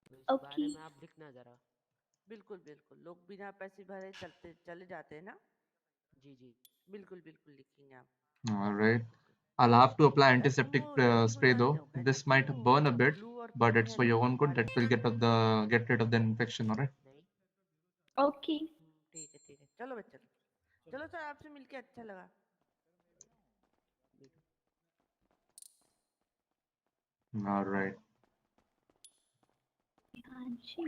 S10: तो इस बारे
S13: Okay.
S10: में आप लिखना जरा।
S16: बिल्कुल बिल्कुल, लोग बिना पैसे भरे चले जाते हैं ना।
S10: जी जी
S16: बिल्कुल बिल्कुल लिखेंगे आप।
S1: All right. I'll have to apply
S16: तुम
S1: antiseptic
S16: वो लड़की को
S1: spray though.
S16: जानते हो क्या,
S1: This
S16: जिसकी
S1: might
S16: वो
S1: burn a bit,
S16: ब्लू और
S1: but
S16: pink
S1: it's for
S16: hair
S1: your
S16: थी
S1: own good.
S16: काली?
S1: That will get rid of the infection. All right.
S10: नहीं
S13: Okay.
S16: ठीक है, चलो बच्चे चलो सर, आपसे मिलके अच्छा लगा।
S1: All right.
S13: हाँ जी।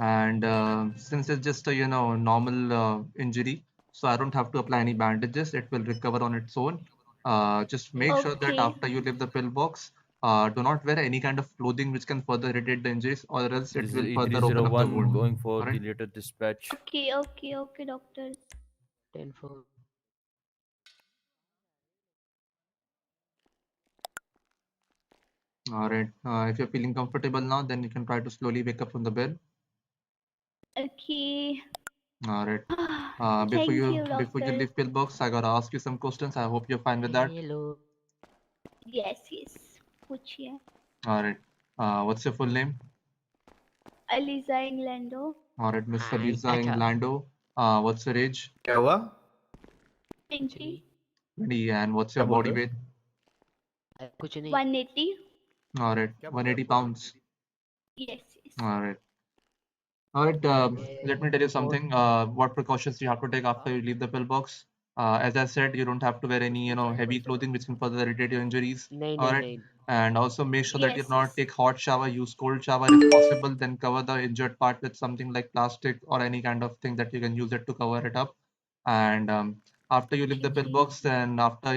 S1: And since it's just a normal injury, so I don't have to apply any bandages. It will recover on its own. Just make sure that
S13: Okay.
S1: after you leave the pillbox, do not wear any kind of clothing which can further irritate the injuries, or else it
S3: This is
S1: will further open up the
S3: E301
S1: wound.
S3: going for
S1: All
S3: the
S1: right.
S3: later dispatch.
S13: Okay, doctor.
S10: 10-4
S1: All right. If you're feeling comfortable now, then you can try to slowly wake up from the bed.
S13: Okay.
S1: All right.
S13: Thank you,
S1: Before you
S13: doctor.
S1: leave pillbox, I gotta ask you some questions. I hope you're fine with that.
S10: Hello
S13: Yes. पूछिए।
S1: All right. What's your full name?
S13: Aliza Inglando.
S1: All right, Miss
S10: हाँ
S1: Lisa
S10: अच्छा
S1: Inglando. What's your age?
S14: क्या हुआ?
S13: 20.
S1: 20. And what's
S14: क्या
S1: your
S14: बोल
S1: body
S14: रहे हो?
S1: weight?
S10: कुछ नहीं
S13: 180.
S1: All right,
S14: क्या
S1: 180
S14: बोल रहे हो?
S1: pounds.
S13: Yes.
S1: All right. All right. Let me tell you
S10: और
S1: something. What precautions you have to take after you leave the pillbox? As I said, you don't have to wear any, heavy clothing which can further irritate your injuries.
S10: नहीं
S1: All
S10: नहीं
S1: right.
S10: नहीं
S1: And also make sure that you
S13: Yes.
S1: not take hot shower, use cold shower if possible. Then cover the injured part with something like plastic or any kind of thing that you can use it to cover it up. And after you leave the pillbox and after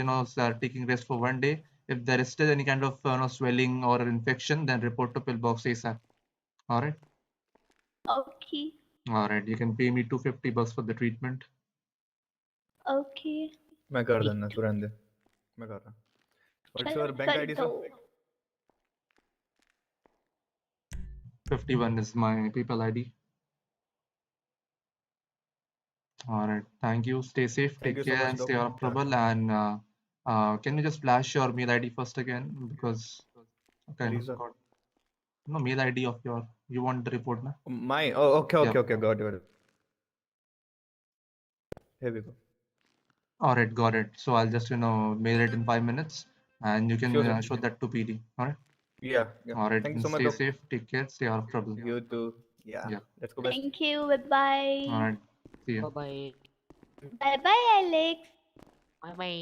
S1: taking rest for one day, if there is still any kind of swelling or infection, then report to pillbox ASAP. All right.
S13: Okay.
S1: All right. You can pay me $250 for the treatment.
S13: Okay.
S14: मैं कर देना, तू रहने दे, मैं कर रहा। What's your bank ID, sir?
S1: 51 is my PayPal ID. All right. Thank you. Stay safe.
S14: Thank
S1: Take
S14: you so
S1: care
S14: much,
S1: and
S14: doc.
S1: stay out of trouble. And can you just flash your mail ID first again? Because I kind of
S14: Teresa.
S1: forgot. No, mail ID of your. You want the report, na?
S14: My, oh, okay,
S1: Yeah.
S14: got it. Here we go.
S1: All right, got it. So I'll just mail it in 5 minutes, and you can
S14: Sure, sir.
S1: show that to PD. All right.
S14: Yeah.
S1: All right.
S14: Thank you
S1: Then
S14: so much,
S1: stay
S14: doc.
S1: safe. Take care. Stay out of trouble.
S14: You too. Yeah.
S1: Yeah.
S14: Let's go, best.
S13: Thank you. Bye-bye.
S1: All right. See ya.
S10: Bye
S13: Bye-bye, Alex.
S10: Bye bye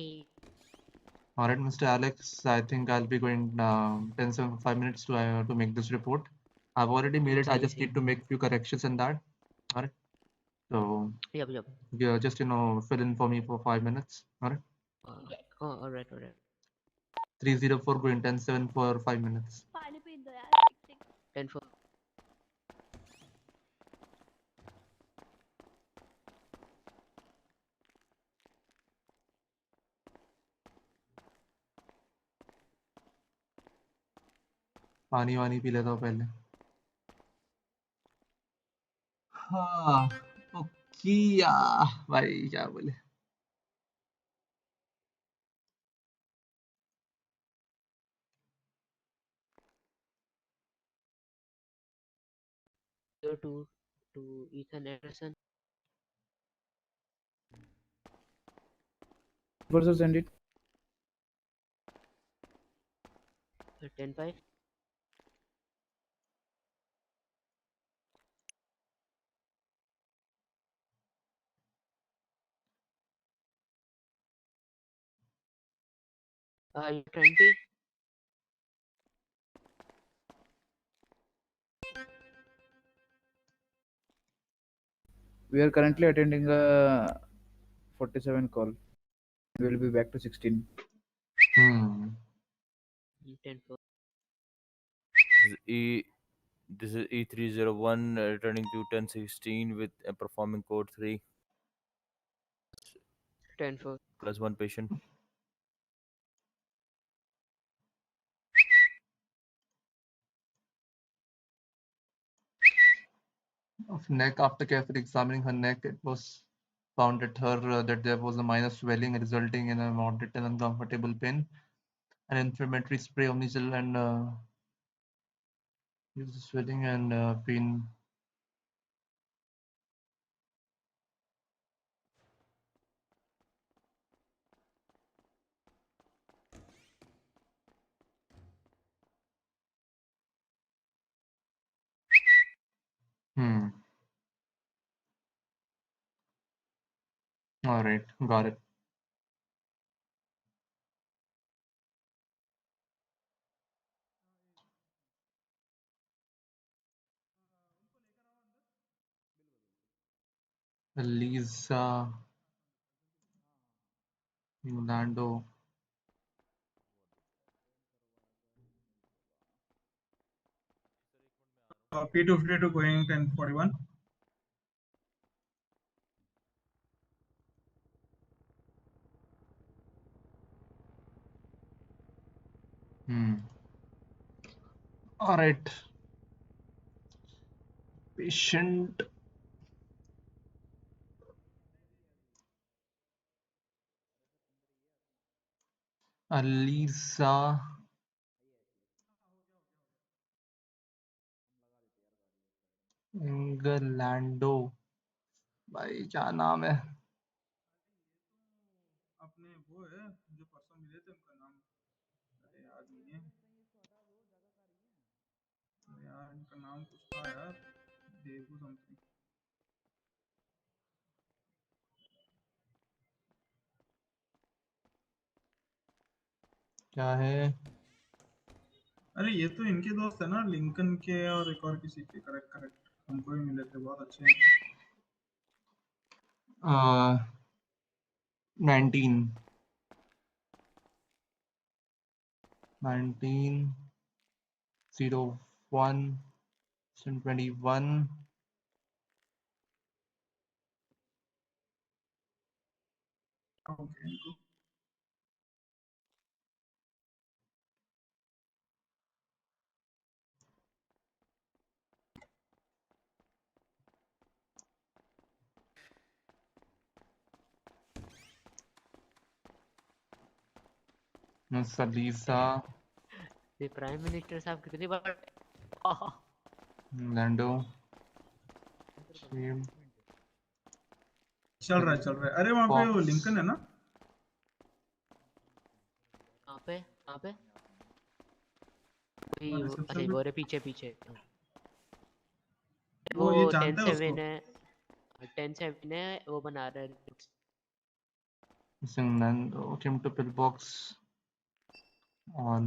S1: All right, Mr. Alex. I think I'll be going 5 minutes to make this report. I've already made it. I just need to make few corrections in that. All right. So
S10: yep
S1: yeah, just fill in for me for 5 minutes. All right.
S10: all right
S1: 304 going 10-7 for 5 minutes.
S13: पानी P दो यार।
S10: 10-4
S1: पानी वानी P लेता हूँ पहले। हाँ किया भाई क्या बोले।
S10: to Ethan Anderson
S5: versus send it
S10: 10-5 20
S5: we are currently attending a 47 call. We will be back to 16.
S10: 10-4
S3: E This is E301 returning to 1016 with performing code 3.
S10: 10-4.
S3: Plus 1 patient.
S1: Of neck. After carefully examining her neck, it was found at her that there was a minor swelling resulting in a moderate and uncomfortable pain. An inflammatory spray of Omnigel and use the swelling and pain. All right, got it. Lisa Orlando.
S2: P252 going 1041.
S1: All right. Patient. Lisa इंग्लैंडो भाई क्या नाम है?
S2: अपने वो है जो परसों मिले थे, उनका नाम अरे याद नहीं है यार, इनका नाम कुछ था यार, देवू समथिंग।
S1: क्या है?
S2: अरे ये तो इनके दोस्त है ना, लिंकन के और एक और किसी के। करेक्ट करेक्ट, हमको भी मिले थे, बहुत अच्छे हैं।
S1: 19 01 21
S2: ओके,
S1: Lisa
S10: ये प्राइम मिनिस्टर साहब कितनी बार
S1: लैंडो
S2: चल रहा है। अरे वहाँ पे वो लिंकन है ना?
S10: कहाँ पे अरे वो रे पीछे
S2: वो ये जानता है
S10: 10-7 है, 10-7 है, वो बना रहा है।
S1: Lando came to pillbox on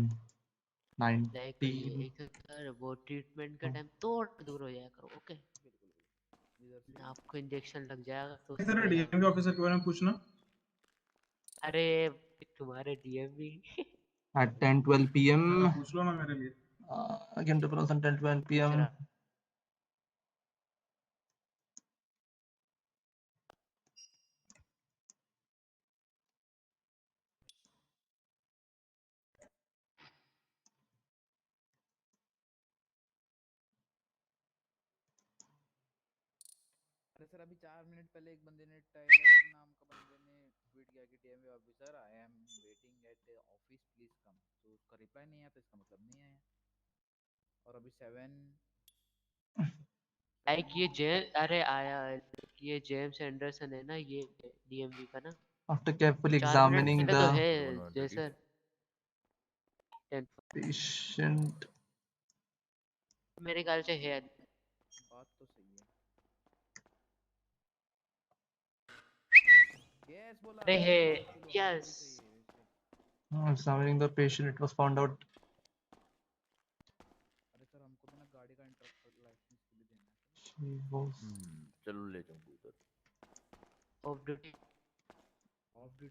S1: 19
S10: एक कर वो ट्रीटमेंट का टाइम थोड़ा दूर हो जाया करो, ओके? आपको इंजेक्शन लग जाएगा तो
S2: तेरे डीएम ऑफिसर के बारे में पूछना।
S10: अरे तुम्हारे डीएम भी
S1: at 10:12 p.m.
S2: पूछ लो ना मेरे लिए।
S1: Came to pillbox on 10:12 p.m.
S5: अरे सर अभी 4 मिनट पहले एक बंदे ने, टाइलर नाम का बंदे ने ट्वीट किया कि TMV officer I am waiting at office please come. तो उसका रिप्लाई नहीं आया, तो इसका मतलब नहीं आया। और अभी 7
S10: लाइक अरे आया, ये जेम्स एंडरसन है ना, ये डीएमवी का ना।
S1: After carefully
S10: 4 मिनट
S1: examining
S10: पहले तो
S1: the
S10: है जय सर।
S1: patient,
S10: मेरे ख्याल से है।
S5: बात तो सही है। यस बोला।
S10: अरे है, yes.
S1: examining the patient, it was found out.
S5: अरे सर हमको भी ना गाड़ी का इंटरप्ट लाइसेंस के लिए देना है।
S1: She was
S3: चलो ले जाऊंगा उधर।
S10: ऑफ ड्यूटी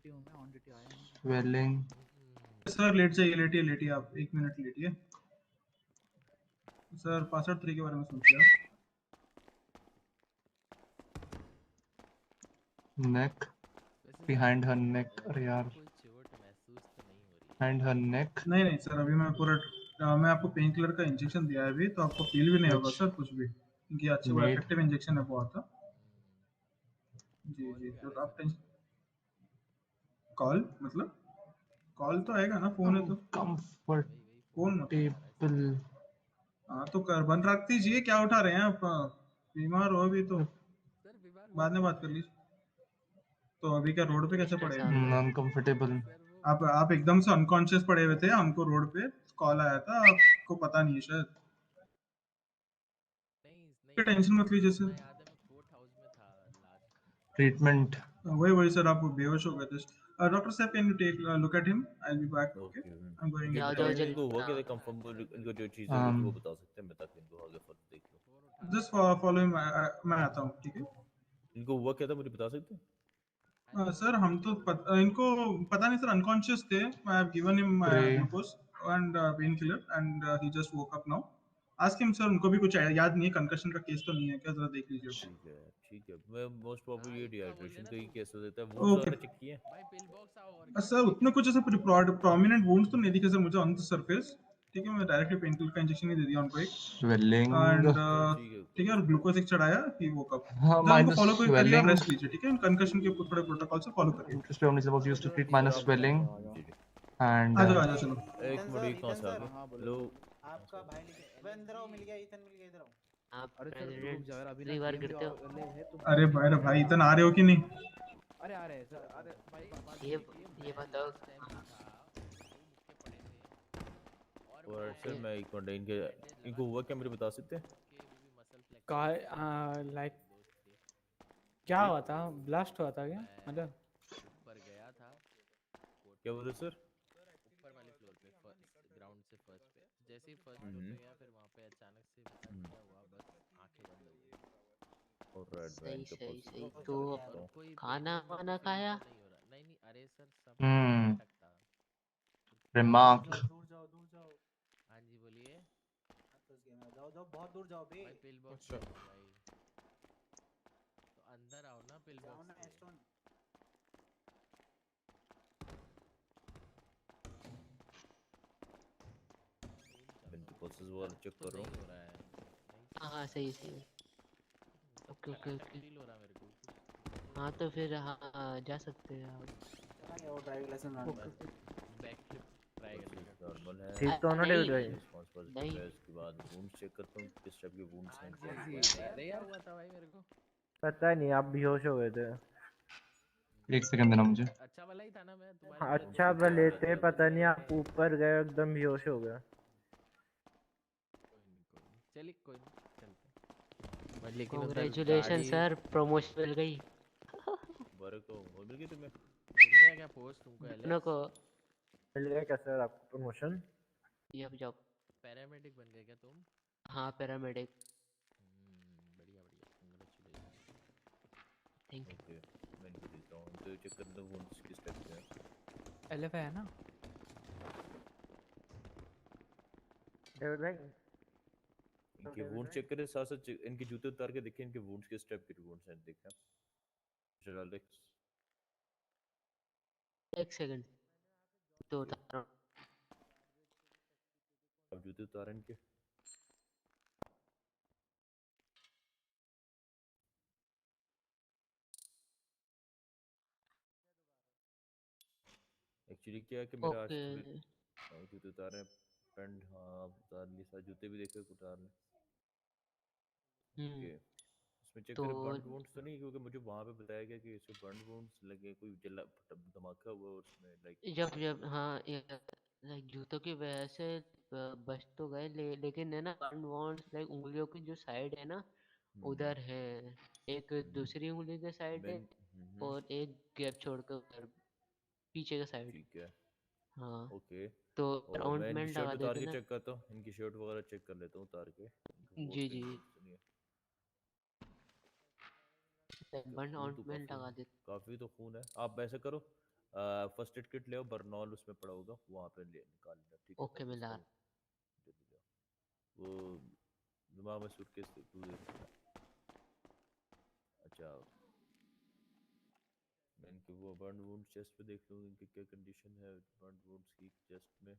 S5: हूँ मैं, ऑन ड्यूटी आया नहीं।
S1: swelling.
S2: सर लेटिए आप, 1 मिनट लेटिए। सर 65 के बारे में सोचिए आप।
S1: neck, behind her neck. अरे यार, behind her neck.
S2: नहीं सर, अभी मैं पूरा मैं आपको पेन किलर का इंजेक्शन दिया है अभी, तो आपको फील भी नहीं होगा
S1: Which
S2: सर कुछ भी, क्योंकि अच्छे वो
S1: made
S2: इफेक्टिव इंजेक्शन है बहुत। जी तो आप टेंशन, कॉल मतलब कॉल तो आएगा ना, फोन है तो फोन मतलब।
S1: comfortable.
S2: हाँ तो कर बंद रख दीजिए, क्या उठा रहे हैं आप? बीमार हो अभी तो बाद में बात कर लीजिए। तो अभी क्या रोड पे कैसे
S10: मिस्टर
S2: पड़े हैं?
S10: साहब
S1: Uncomfortable.
S2: आप एकदम से अनकॉन्शियस पड़े हुए थे, हमको रोड पे कॉल आया था, आपको पता नहीं है शायद। टेंशन मत लीजिए सर।
S1: Treatment.
S2: वही सर, आप बेहोश हो गए थे। डॉक्टर साहब, can you take look at him? I will be back. Okay,
S3: okay
S2: I am going
S10: जाओ
S2: इट
S10: जाओ
S2: राइट।
S10: जल्दी
S3: इनको हुआ क्या
S10: हाँ
S3: था कंफर्म, इनको जो चीज़ें हुई थी वो बता सकते हैं मैं, ताकि इनको आगे फर्क देख लो।
S2: जस्ट फॉलो हिम, मैं आता हूँ, ठीक है?
S3: इनको हुआ क्या था मुझे बता सकते हैं?
S2: सर हम तो इनको पता नहीं सर, अनकॉन्शियस थे। I have given him
S1: Pray.
S2: Glucose and pain killer and he just woke up now. Ask him sir, उनको भी कुछ याद नहीं है, कंकशन का केस तो नहीं है क्या? जरा देख लीजिए।
S3: ठीक है, मैं मोस्ट प्रॉब्ली ये डिहाइड्रेशन का ही केस हो देता है। वुंड्स
S2: ओके
S3: वगैरह चेक किए हैं?
S2: सर, उतने कुछ ऐसे प्रोमिनेंट वुंड्स तो नहीं दिखे सर मुझे ऑन द सरफेस। ठीक है, मैं डायरेक्टली पेन किलर का इंजेक्शन ही दे दिया उनको एक,
S1: Swelling.
S2: एंड
S3: चलो ठीक है,
S2: ठीक
S3: कोई
S2: है, और
S3: इशू नहीं
S2: ग्लूकोज एक चढ़ाया, ही वोक अप।
S1: हाँ,
S2: जरा उनको
S1: minus
S2: फॉलो करिए और
S1: swelling.
S2: रेस्ट लीजिए, ठीक है? कंकशन के थोड़े प्रोटोकॉल से फॉलो करिए।
S1: This only was used to treat
S3: sir
S1: minus
S3: आप
S1: swelling
S3: जी जी
S1: and
S2: आ जाओ चलो।
S3: एक मिनट, कहाँ से आ गए? हेलो,
S17: आपका भाई लिखे, मैं अंदर आओ, मिल गया ईथन, मिल गया, इधर आओ।
S10: आप
S5: अरे सर रुक
S10: प्रेसिडेंट
S5: जाओ यार, अभी ना
S10: दूसरी बार
S5: टीएमवी
S10: गिरते हो
S5: वाले है तो
S2: अरे
S5: बहुत
S2: भाई
S5: टेंशन
S2: भाई,
S5: है
S2: इतना
S5: यार।
S2: आ रहे हो कि नहीं?
S5: अरे आ रहे हैं सर, अरे भाई बात
S10: ये
S5: ये कि
S10: ये
S5: मैं
S10: बताओ
S3: और सर मैं एक मिनट, इनको हुआ क्या मुझे बता सकते हैं?
S7: का लाइक क्या हुआ था? ब्लास्ट हुआ था क्या मतलब?
S3: ऊपर गया था, क्या बोले सर? ऊपर वाले फ्लोर पे, ग्राउंड से फर्स्ट पे, जैसे ही फर्स्ट फ्लोर पे गया फिर वहाँ पे अचानक से पता नहीं क्या हुआ, बस आंखें बंद हो गई। ऑलराइट, मैं
S10: सही
S3: इनका
S10: सही
S3: प्रोसेस
S10: सही तो
S3: करता हूँ। कोई
S10: खाना
S3: ब्रेन
S10: वाना
S3: इंजरी
S10: खाया
S3: तो नहीं हो रहा? नहीं अरे सर सब ठीक ठाक था।
S1: remark.
S17: दूर जाओ, दूर जाओ।
S3: हाँ जी बोलिए।
S17: फंस गया मैं, जाओ जाओ, बहुत दूर जाओ बे।
S3: भाई पिल बॉक्स में हूँ भाई, तो अंदर आओ ना पिल
S17: जाओ
S3: बॉक्स
S17: ना
S3: के।
S17: एस्टोन।
S3: मैं इनके प्रोसेस वगैरह चेक कर रहा हूँ।
S10: हाँ हाँ सही सही ओके ओके
S3: कड़क
S10: ओके
S3: फील हो रहा मेरे को कुछ।
S10: हाँ तो फिर हाँ जा सकते हैं आप
S17: चला गया वो ड्राइविंग लाइसेंस
S10: ओके
S17: बनाने।
S10: ओके
S3: बैक फ्लिप ट्राई करेंगे। नॉर्मल है।
S11: ठीक तो हो ना
S10: नहीं
S11: डेविड भाई?
S3: रिस्पांस पॉजिटिव
S10: नहीं
S3: है। उसके बाद वुंड्स चेक करता हूँ किस टाइप के वुंड्स हैं इनको।
S5: अरे यार हुआ था भाई मेरे को।
S11: पता नहीं, आप बेहोश हो गए थे।
S1: एक सेकंड देना मुझे.
S3: अच्छा वाला ही था ना, मैं तुम्हारे
S11: हाँ,
S3: लिए
S11: अच्छा
S3: चेक कर
S11: भले
S3: रहा
S11: थे,
S3: था।
S11: पता नहीं आप ऊपर गए एकदम बेहोश हो गया।
S3: चलिए कोई नहीं, चलते हैं। मैं लेकिन उधर
S10: कॉन्ग्रेचुलेशन
S3: गाड़ी
S10: सर प्रमोशन मिल गई
S3: बड़े को हो मिल गई तुम्हें? मिल गया क्या पोस्ट तुमको
S10: दोनों
S3: एलेक्स?
S10: को
S11: मिल गया क्या सर आपको प्रमोशन?
S10: जब जब
S3: पैरामेडिक बन गए क्या तुम?
S10: हाँ पैरामेडिक
S3: बढ़िया बढ़िया, कांग्रेचुलेशन।
S10: थैंक
S3: ओके, मैं इनको देता हूँ तो चेक कर दो वुंड्स किस टाइप के हैं।
S7: एलएफ है ना?
S11: डेविड भाई
S3: इनके वुंड चेक करें, साथ साथ इनके जूते उतार के देखें इनके वुंड्स किस टाइप के वुंड्स हैं, देखें चलो एलेक्स।
S10: यू एक सेकंड तो उतार रहा हूँ।
S3: अब जूते उतारें इनके। एक्चुअली क्या है कि मेरा आज
S10: ओके
S3: थोड़ी जूते उतार रहे हैं, पैंट हाँ उतार ली, साथ जूते भी देखे उतार लें। ओके, इसमें चेक
S10: तो
S3: करें बर्न वुंड्स तो नहीं, क्योंकि मुझे वहाँ पे बताया गया कि इसको बर्न वुंड्स लगे, कोई जला धमाका हुआ उसमें लाइक।
S10: जब जब हाँ लाइक जूतों की वजह से बच तो गए लेकिन है ना बर्न वॉन्स लाइक उंगलियों की जो साइड है ना उधर है एक दूसरी उंगली के साइड है और एक गैप छोड़कर उधर पीछे का साइड
S3: ठीक है
S10: हाँ
S3: ओके।
S10: तो
S3: और मैं इनकी
S10: ऑइंटमेंट
S3: शर्ट
S10: लगा
S3: उतार
S10: देते
S3: के
S10: ना
S3: चेक करता हूँ, इनकी शर्ट वगैरह चेक कर लेता हूँ उतार के, वॉर
S10: जी
S3: पे
S10: जी
S3: वुंड्स तो नहीं है।
S10: बर्न
S3: खून तो
S10: ऑइंटमेंट
S3: काफी
S10: लगा
S3: है,
S10: देते
S3: काफी तो खून है। आप ऐसा करो, फर्स्ट एड किट ले आओ, बर्नॉल उसमें पड़ा होगा वहाँ पे ले निकाल लेना, ठीक है?
S10: ओके
S3: ताकि
S10: मैं ला
S3: इसका जल्दी जाओ वो दिमाग में सूटकेस तू देख रहा है। अच्छा मैं इनके वो बर्न वुंड चेस्ट पे देख लूँ इनकी क्या कंडीशन है बर्न वुंड्स की चेस्ट में।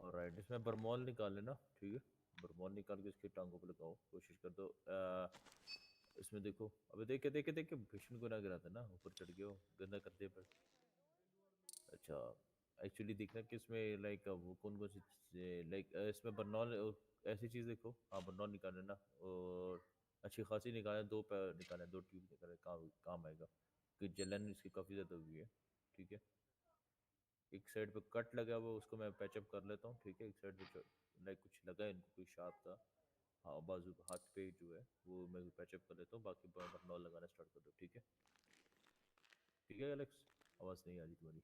S3: ऑलराइट इसमें बरमॉल निकाल लेना ठीक है। बरमॉल निकाल के इसकी टांगों पे लगाओ कोशिश कर दो। इसमें देखो अबे देखे देखे देखे भीषण को ना गिराता ना ऊपर चढ़ गए हो गंदा कर दे पर। अच्छा एक्चुअली देखना कि इसमें लाइक वो कौन कौन सी लाइक इसमें बर्नॉल ऐसी चीज़ देखो हाँ बर्नॉल निकालना ना और अच्छी खासी निकालें दो पैर निकालें दो ट्यूब निकालें काम आएगा कि जलन इसकी काफ़ी ज़्यादा हुई है ठीक है। एक साइड पे कट लगा हुआ उसको मैं पैचअप कर लेता हूँ ठीक है। एक साइड पे लाइक कुछ लगा है इनको कोई शार्प था हाँ बाजू हाथ पे जो है वो मैं पैचअप कर लेता हूँ बाकी बर्नॉल लगाना स्टार्ट कर दो ठीक है एलेक्स आवाज़ नहीं आ रही तुम्हारी।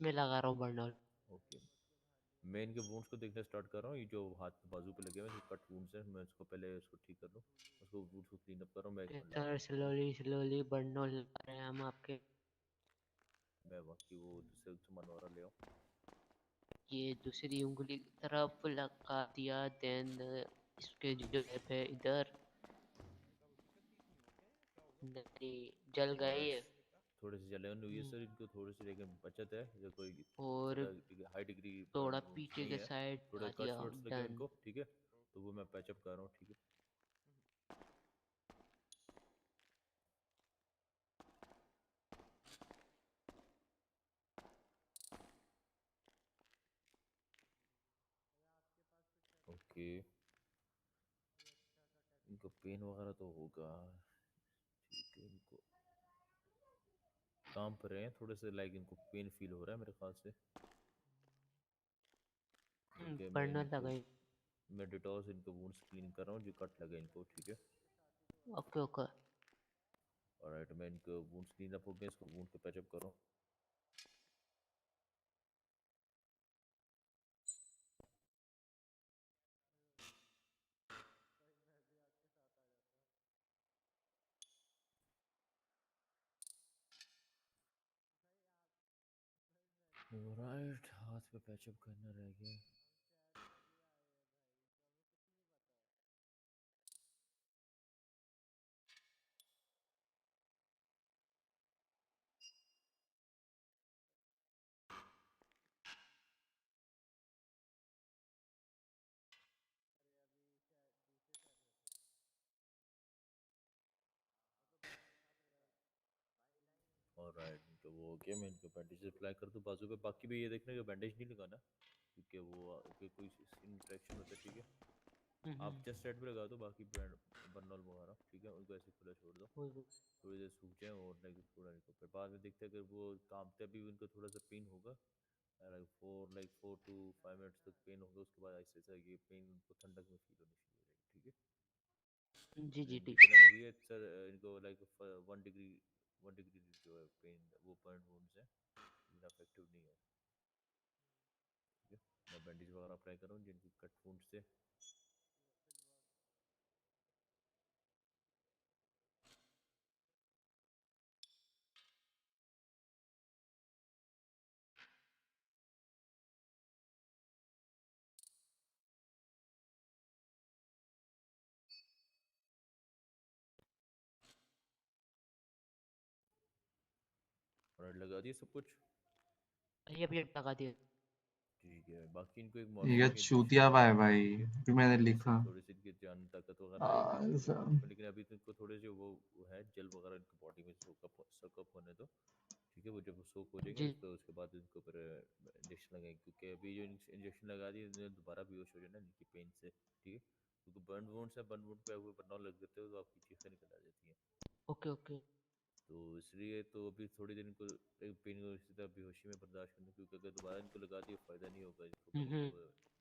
S10: मैं लगा रहा हूँ बर्नॉल।
S3: ओके मैं इनके वुंड्स को देखना स्टार्ट कर रहा हूँ ये जो हाथ बाजू पे लगे हुए हैं कट वुंड्स हैं मैं उसको पहले उसको ठीक कर लूँ उसको वुंड्स को क्लीन अप कर रहा हूँ मैं एक minute
S10: sir slowly slowly Burnol लगा रहे हैं हम आपके।
S3: मैं बाकी वो दूसरे सामान वाला ले आऊँ।
S10: ये दूसरी उंगली की तरफ लगा दिया देन इसके जो गैप है इधर नहीं जल गए ये
S3: थोड़े से जलन हुई है सर इनको थोड़ी सी लेकिन बचत है जो कोई
S10: और
S3: ज़्यादा हाई डिग्री
S10: थोड़ा
S3: बर्न वुंड्स
S10: पीछे
S3: नहीं
S10: के
S3: है
S10: साइड
S3: थोड़े
S10: लगा
S3: कट्स
S10: दिया
S3: वट्स लगे हैं
S10: डन।
S3: इनको ठीक है तो वो मैं पैचअप कर रहा हूँ ठीक है। ओके इनको पेन वगैरह तो होगा ठीक है इनको काम पर रहे हैं थोड़े से लाइक इनको पेन फील हो रहा है मेरे ख्याल से। ओके मैं
S10: बर्नर
S3: इनको
S10: लगाई।
S3: मैं डिटॉल से इनको वुंड्स क्लीन कर रहा हूँ जो कट लगे इनको ठीक है।
S10: ओके ओके
S3: ऑलराइट मैं इनको वुंड्स क्लीन अप हो गए इसको वुंड को पैचअप कर रहा हूँ। ऑलराइट हाथ पे पैचअप करना रह गया। ऑलराइट इनको वो हो गया मैं इनको बैंडेज अप्लाई कर दूँ बाजू पे बाकी भी ये देखना कि बैंडेज नहीं लगाना क्योंकि वो कोई स्किन इंट्रैक्शन होता है ठीक है। आप जस्ट साइड पे लगा दो बाकी बर्नॉल वगैरह ठीक है उनको ऐसे खुला छोड़ दो थोड़ी देर सूख जाए और लाइक थोड़ा इनको फिर बाद में देखते हैं अगर वो काम पे अभी उनको थोड़ा सा पेन होगा लाइक 4 to 5 मिनट्स तक पेन होगा उसके बाद ऐसे ऐसा ये पेन उनको ठंडक में फील होनी शुरू हो जाएगी ठीक है।
S10: जी
S3: जो
S10: जी
S3: इनकी
S10: ठीक।
S3: जलन हुई है सर इनको लाइक 1 डिग्री जो है पेन वो बर्न वुंड्स है इतना इफेक्टिव नहीं है ठीक है। मैं बैंडेज वगैरह अप्लाई कर रहा हूँ जिनकी कट वुंड से। और लगा दिए सब कुछ
S10: अभी लगा दिया।
S3: ठीक है बाकी इनको एक
S1: ये
S3: मॉर्फिन की इंजेक्शन
S1: चूतिया
S3: लगा
S1: है
S3: दूँ
S1: भाई जो मैंने
S3: जिससे
S1: लिखा।
S3: थोड़ी सी इनकी जान ताकत वगैरह आएगी इसमें लेकिन अभी तो इनको थोड़े से वो है जल वगैरह इनकी बॉडी में सोकअप होने दो ठीक है। वो जब सोक हो जाएंगे
S10: जी
S3: उसके बाद इनको फिर इंजेक्शन लगाएंगे क्योंकि अभी जो इंजेक्शन लगा दिए इन्हें दोबारा बेहोश हो जाना इनकी पेन से ठीक है क्योंकि बर्न वुंड से बर्न वुंड पे अगर बर्नॉल लग जाते हो तो आपकी चीखें निकल आ जाती हैं
S10: ओके ओके
S3: तो इसलिए तो अभी थोड़ी देर इनको पेन को इसी तरह बेहोशी में बर्दाश्त करना क्योंकि अगर दोबारा इनको लगा दिए फ़ायदा नहीं होगा इसको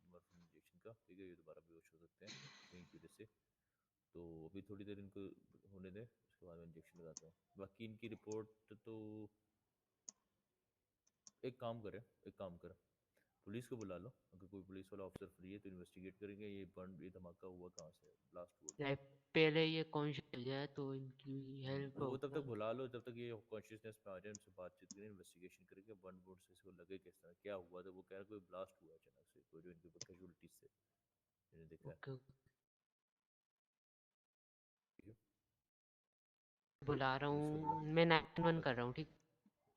S3: मॉर्फिन इंजेक्शन का ठीक है। ये दोबारा बेहोश हो सकते हैं पेन की वजह से तो अभी थोड़ी देर इनको होने दें उसके बाद मैं इंजेक्शन लगाता हूँ। बाकी इनकी रिपोर्ट तो एक काम करें
S18: पुलिस को बुला लो, अगर कोई पुलिस वाला ऑफिसर फ्री है तो इन्वेस्टिगेट करेंगे ये धमाका हुआ कहाँ से है, ब्लास्ट हुआ
S10: लाइक पहले ये कॉन्शियस हो जाए तो इनकी हेल्प
S18: वो तब
S10: होगा।
S18: तक बुला लो, जब तक ये कॉन्शियसनेस में आ जाए, उनसे बातचीत करें, इन्वेस्टिगेशन करेंगे बर्न वुड से इसको लगे किस तरह, क्या हुआ था। वो कह रहा कोई ब्लास्ट हुआ अचानक से, कोई जो इनके कैजुअलिटीज से मैंने देखा है।
S10: ओके बुला रहा
S18: पुलिस को बुला,
S10: हूँ मैं, 911 कर रहा हूँ। ठीक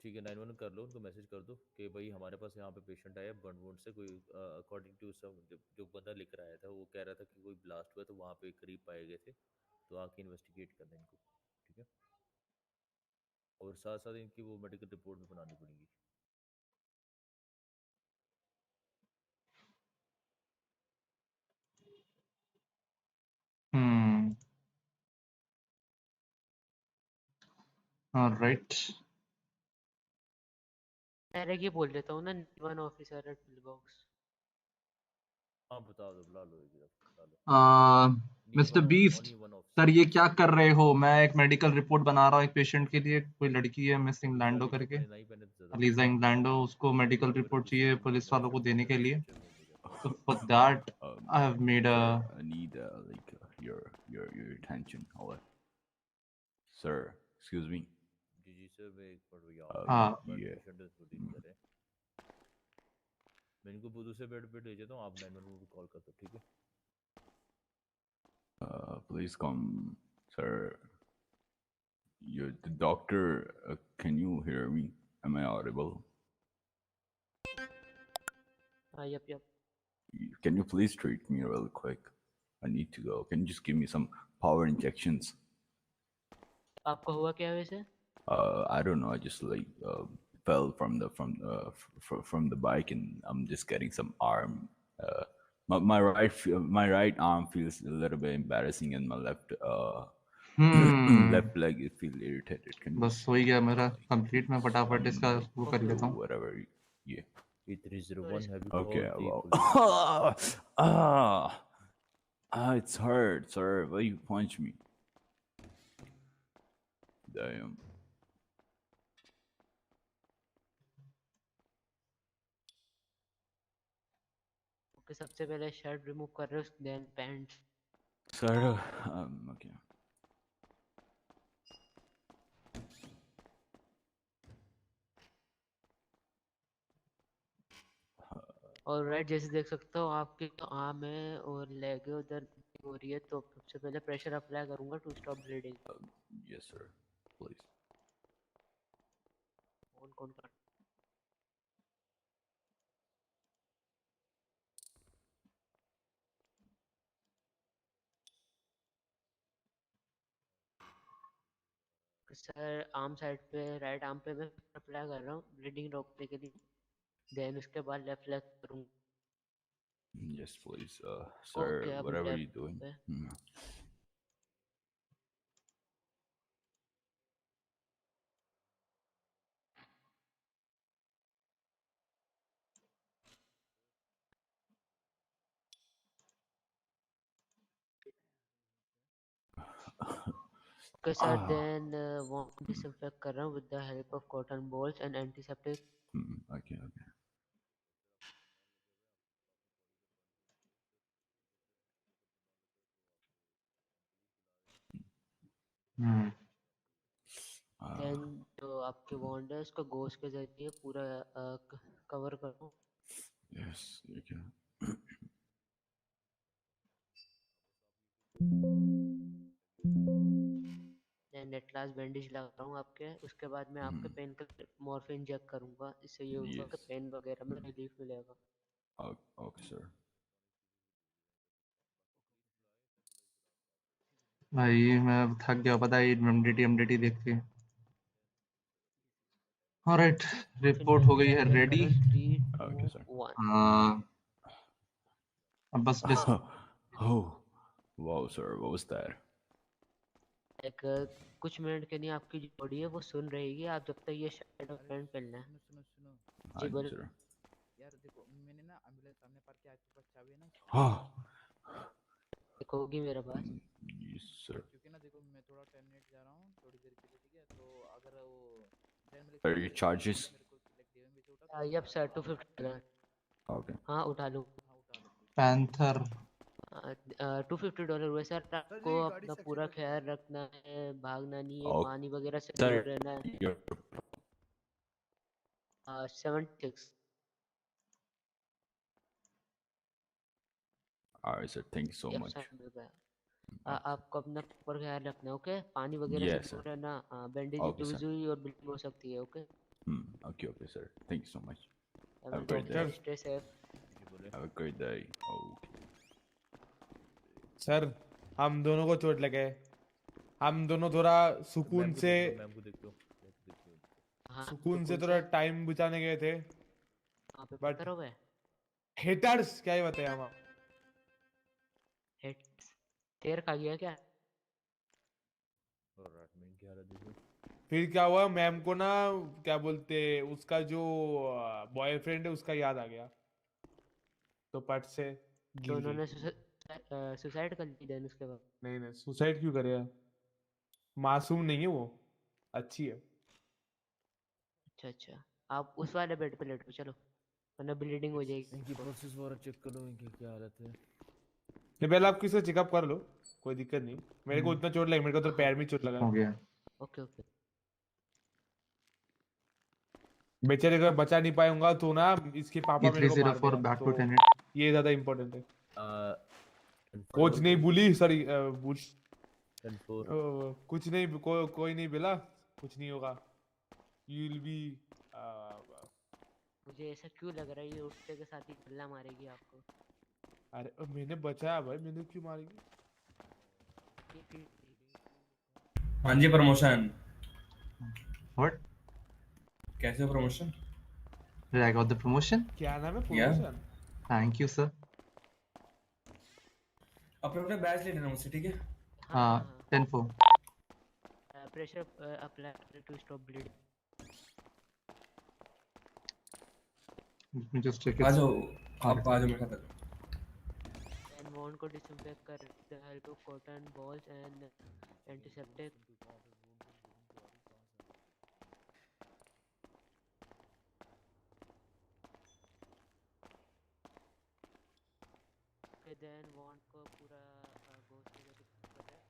S18: ठीक है 911 कर लो, उनको मैसेज कर दो कि भाई हमारे पास यहाँ पे पेशेंट आया बर्न वुड से, कोई अकॉर्डिंग टू सब जो बंदा लिख रहा था वो कह रहा था कि कोई ब्लास्ट हुआ तो वहाँ पे करीब पाए गए थे, तो आके इन्वेस्टिगेट कर दें इनको, ठीक है। और साथ साथ इनकी वो मेडिकल रिपोर्ट भी बनानी पड़ेगी।
S1: All right.
S10: डायरेक्ट ये बोल देता हूँ ना, 1 ऑफिसर एट पिल बॉक्स।
S18: हाँ बता दो, बुला लो, एक बुला लो।
S1: मिस्टर बीस्ट सर, ये क्या कर रहे हो? मैं एक मेडिकल रिपोर्ट बना रहा हूँ एक पेशेंट के लिए, कोई लड़की है मिस इंग्लैंडो करके, अलीजा इंग्लैंडो, उसको मेडिकल रिपोर्ट चाहिए पुलिस वालों को देने के लिए। तो for that I have made a
S19: Sir, I need your attention. Hello, sir. Excuse me.
S18: जी सर, मैं एक मिनट भैया
S1: हाँ
S18: पेशेंट को डील कर रहे हैं। मैं इनको दूसरे बेड पे ले जाता हूँ, आप 911 को कॉल कर दो, ठीक है।
S19: Please come, sir. You're the doctor. Can you hear me? Am I audible?
S10: Yep.
S19: Can you please treat me real quick? I need to go. Can you just give me some power injections?
S10: आपको हुआ क्या वैसे?
S19: I don't know. I just fell from the bike, and I'm just getting some arm. My right arm feels a little bit embarrassing, and my left left leg it feels irritated. Can you
S1: बस हो ही गया मेरा complete, मैं फटाफट इसका वो कर लेता हूँ।
S19: whatever? Yeah.
S18: 8301, have you
S19: Okay.
S18: called the
S19: Well,
S18: police?
S19: it's hurt, sir. Why you punch me? Damn.
S10: Okay, सबसे पहले शर्ट रिमूव कर रहे हो, देन पैंट्स।
S19: Sir, okay.
S10: और राइट, जैसे देख सकते हो आपकी तो आर्म है और लेग है, उधर हो रही है, तो सबसे पहले प्रेशर अप्लाई करूंगा to stop bleeding.
S19: Yes, sir. Please.
S10: कौन कर सर, आर्म साइड पे, राइट आर्म पे मैं अप्लाई कर रहा हूँ ब्लीडिंग रोकने के लिए, देन उसके बाद लेफ्ट लेग करूंगा।
S19: Yes, please. Sir,
S10: ओके, अब
S19: whatever you're
S10: लेफ्ट
S19: doing.
S10: पे। Okay sir, then warm disinfect कर रहा हूँ with the help of cotton balls and antiseptic.
S19: Okay.
S10: Then जो आपके वॉन्ड है उसको गोश के जरिए पूरा कवर करूँ।
S19: Yes, you can.
S10: Then at last bandage लगा रहा हूँ आपके, उसके बाद मैं आपके पेन का मॉर्फिन इंजेक्ट करूँगा, इससे ये होगा कि
S19: Yes.
S10: पेन वगैरह में रिलीफ मिलेगा।
S19: Okay, sir.
S1: भाई मैं थक गया, पता है एमडीटी देख के। ऑलराइट, रिपोर्ट हो गई है रेडी।
S10: 3, 2, 1।
S1: अब बस
S19: Oh, wow, sir. What was that?
S10: एक कुछ मिनट के लिए आपकी जो बॉडी है वो सुन रहेगी, आप जब तक ये शर्ट और पैंट पहनना है।
S5: सुनो
S10: जी बोल
S19: sir.
S5: यार, देखो मैंने ना एम्बुलेंस सामने पार्क किया, आपके पास चाबी है ना?
S10: एक होगी मेरे पास।
S19: Yes, sir.
S5: क्योंकि ना देखो मैं थोड़ा 10 मिनट जा रहा हूँ थोड़ी देर के लिए, ठीक है? तो अगर वो
S19: Are your charges?
S10: Yup sir, 250 $।
S19: Okay.
S10: हाँ उठा लो।
S1: पैंथर
S10: $250 हुए सर। आपको अपना पूरा ख्याल रखना है, भागना नहीं है,
S19: Okay.
S10: पानी वगैरह से
S19: Sir,
S10: दूर रहना है।
S19: your
S10: 76।
S19: Alright, sir. Thank you so
S10: Yep,
S19: much.
S10: Sir मिल गया। आपको अपना प्रॉपर ख्याल रखना है, ओके? पानी वगैरह से
S19: Yes,
S10: दूर
S19: sir.
S10: रहना, बैंडेज
S19: Okay,
S10: लूज
S19: sir.
S10: हुई और ब्लीडिंग हो सकती है, okay?
S19: Okay, okay, sir. Thank you so much.
S10: Have
S19: Have
S10: a
S19: a great
S10: nice
S19: day.
S10: day, stay safe.
S19: Have a great day. Okay.
S20: Sir हम दोनों को चोट लगे, हम दोनों थोड़ा सुकून से
S18: मैम को देख लो।
S10: हाँ,
S20: सुकून से
S10: सुकून
S20: थोड़ा
S10: से।
S20: टाइम बिताने गए थे,
S10: वहाँ पे
S20: बट
S10: पत्थर हो गए।
S20: हेटर्स क्या ही बताए हम।
S10: हेट तेर खा गया क्या?
S18: और एडमिन की हालत देखो।
S20: फिर क्या हुआ, मैम को ना क्या बोलते, उसका जो बॉयफ्रेंड है उसका याद आ गया, तो पट से
S10: तो
S20: गिर गई।
S10: उन्होंने सुसाइड कर ली देन उसके बाद।
S20: नहीं नहीं, सुसाइड क्यों करेगा, मासूम नहीं है वो, अच्छी है।
S10: अच्छा अच्छा, आप उस वाले बेड पे लेटो चलो, वरना ब्लीडिंग हो जाएगी।
S18: इनकी पल्सेस वगैरह चेक कर लो, इनकी क्या हालत है।
S20: नहीं पहले आप किसी चेकअप कर लो, कोई दिक्कत नहीं। मेरे को उतना चोट लगी, मेरे को तो पैर में चोट लगा।
S1: हो गया।
S10: Okay okay.
S20: बेचारे अगर बचा नहीं पाऊंगा तो ना इसके पापा मेरे को मार
S1: E304
S20: देगा,
S1: back to
S20: तो
S1: 10.
S20: ये ज्यादा इम्पोर्टेंट है। कोच
S18: confirm
S20: नहीं बुली, सॉरी
S18: confirm
S20: कुछ नहीं, कोई नहीं बोला, कुछ नहीं होगा। You will B.
S10: मुझे ऐसा क्यों लग रहा है ये उठते के साथ ही गल्ला मारेगी आपको।
S20: अरे मैंने बचाया भाई, मैंने क्यों मारेगी।
S4: हाँ जी, प्रमोशन।
S1: What?
S4: कैसे promotion?
S1: I got the promotion.
S20: क्या नाम है
S4: Yeah.
S20: Promotion?
S1: Thank you, sir.
S4: अपने बैच ले लेना मुझसे, ठीक है?
S1: हाँ 10-4.
S10: Pressure apply to stop bleeding.
S1: Let me just check it.
S4: आ जाओ, आप आ जाओ मेरे साथ।
S10: एंड वॉन्ट को डिसइंफेक्ट कर the help of cotton balls and antiseptic. Then wound को पूरा गोश्त को कर रहा है।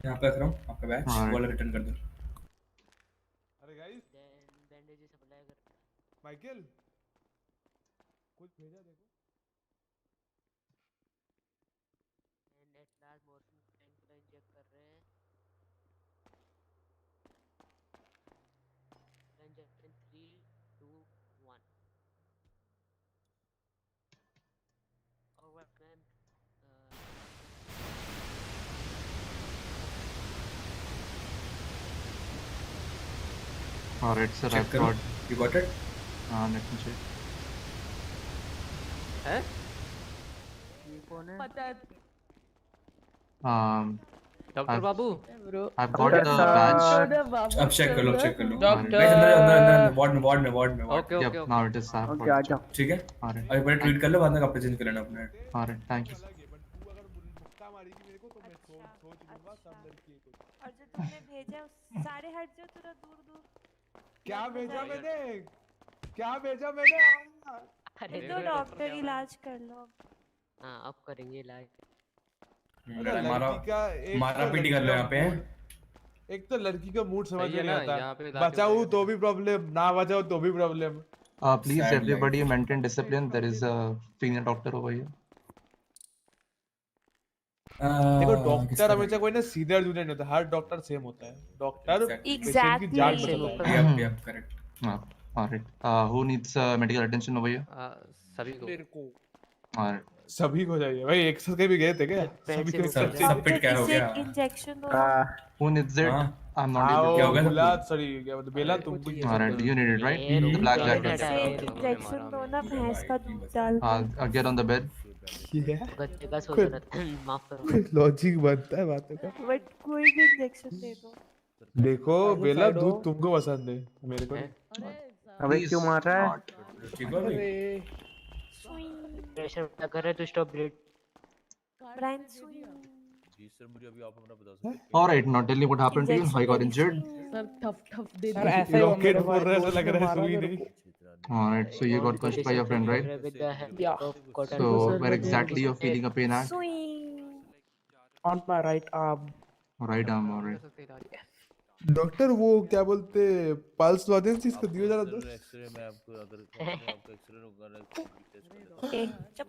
S4: यहाँ पे रख रहा हूँ आपका बैच, वाला रिटर्न कर दो।
S20: अरे गाइस,
S10: देन बैंडेजेस अप्लाई कर।
S20: माइकल कुछ भेजा देखो।
S10: And at last morphine tank पूरा इंजेक्ट कर रहे हैं। Injection 3 2 1। Alright ma'am.
S1: All right, sir.
S4: Check
S1: I've
S4: करो।
S1: got.
S4: You got it?
S1: Let me check.
S11: है? ये कौन है?
S16: पता है।
S11: डॉक्टर बाबू।
S1: I've got the badge.
S4: अब चेक कर लो, चेक कर लो।
S11: डॉक्टर।
S4: गाइस अंदर वार्ड में।
S11: Okay
S1: Yep.
S11: Okay
S1: Now it is. I've
S4: okay,
S1: got
S4: आ
S1: it.
S4: जाओ। ठीक है?
S1: All right.
S4: अभी पहले ट्वीट कर लो, बाद में कपड़े चेंज कर लेना अपने।
S1: All right. Thank you.
S21: और जो तुमने भेजा सारे हट जाओ, थोड़ा दूर दूर।
S20: क्या भेजा मैंने, क्या भेजा मैंने?
S21: अरे तो डॉक्टर इलाज कर लो।
S10: हाँ अब करेंगे इलाज।
S4: मारा पीटी कर लो यहाँ पे।
S20: एक तो लड़की का मूड समझ में नहीं
S11: यहाँ पे
S20: आता, बचाओ तो भी प्रॉब्लम, ना बचाओ तो भी problem.
S1: Please,
S4: Sad
S1: everybody, maintain discipline. There is a senior doctor over here.
S20: देखो डॉक्टर हमेशा कोई ना सीनियर जूनियर नहीं होता, हर डॉक्टर सेम होता है। डॉक्टर पेशेंट की जान बचाता है।
S4: Yep, correct.
S1: All right. Who needs medical attention over here?
S11: सभी को।
S20: मेरे को
S1: All right.
S20: सभी को चाहिए भाई, एक्सेस के भी गए थे क्या? सभी को
S4: सब फिट क्या हो गया?
S21: इंजेक्शन दो।
S1: Who needs it? I'm not
S20: आओ
S1: able to.
S20: बुला, सॉरी क्या बोलते, बेला तुमको।
S1: All right. You need it, right? The black jacket.
S21: Injection दो ना, भैंस का दूध डाल कर।
S1: Get on the bed.
S10: बच्चे का सोच रहा था, माफ करो।
S20: लॉजिक बनता है बातों का।
S21: बट कोई भी इंजेक्शन दे दो।
S20: देखो बेला, दूध तुमको पसंद है, मेरे को नहीं।
S11: अबे क्यों मार रहा है?
S4: ठीक है भाई।
S10: प्रेशर कर रहे तो स्टॉप ब्लीड।
S21: ब्राइन सुई।
S18: जी सर, मुझे अभी आप अपना बता सकते हैं?
S1: All right. Now tell me what happened to you. How you got injured?
S15: Sir ठफ ठफ दे
S20: सर ऐसा ही रॉकेट फोड़ रहा है, ऐसा लग रहा है सुई नहीं।
S1: All right. So you got pushed by your friend, right?
S10: with the help
S11: Yeah.
S10: of cotton
S1: So
S10: ball.
S1: where exactly you're feeling a pain at?
S11: Swing on my right arm.
S1: Right arm. All right.
S20: Doctor वो क्या बोलते pulse lozenges इसको दियो जरा दो
S18: x ray में आपको अगर आपका एक्सरे होगा टेस्ट कर लेता
S11: ए,
S18: हूं
S11: चुप।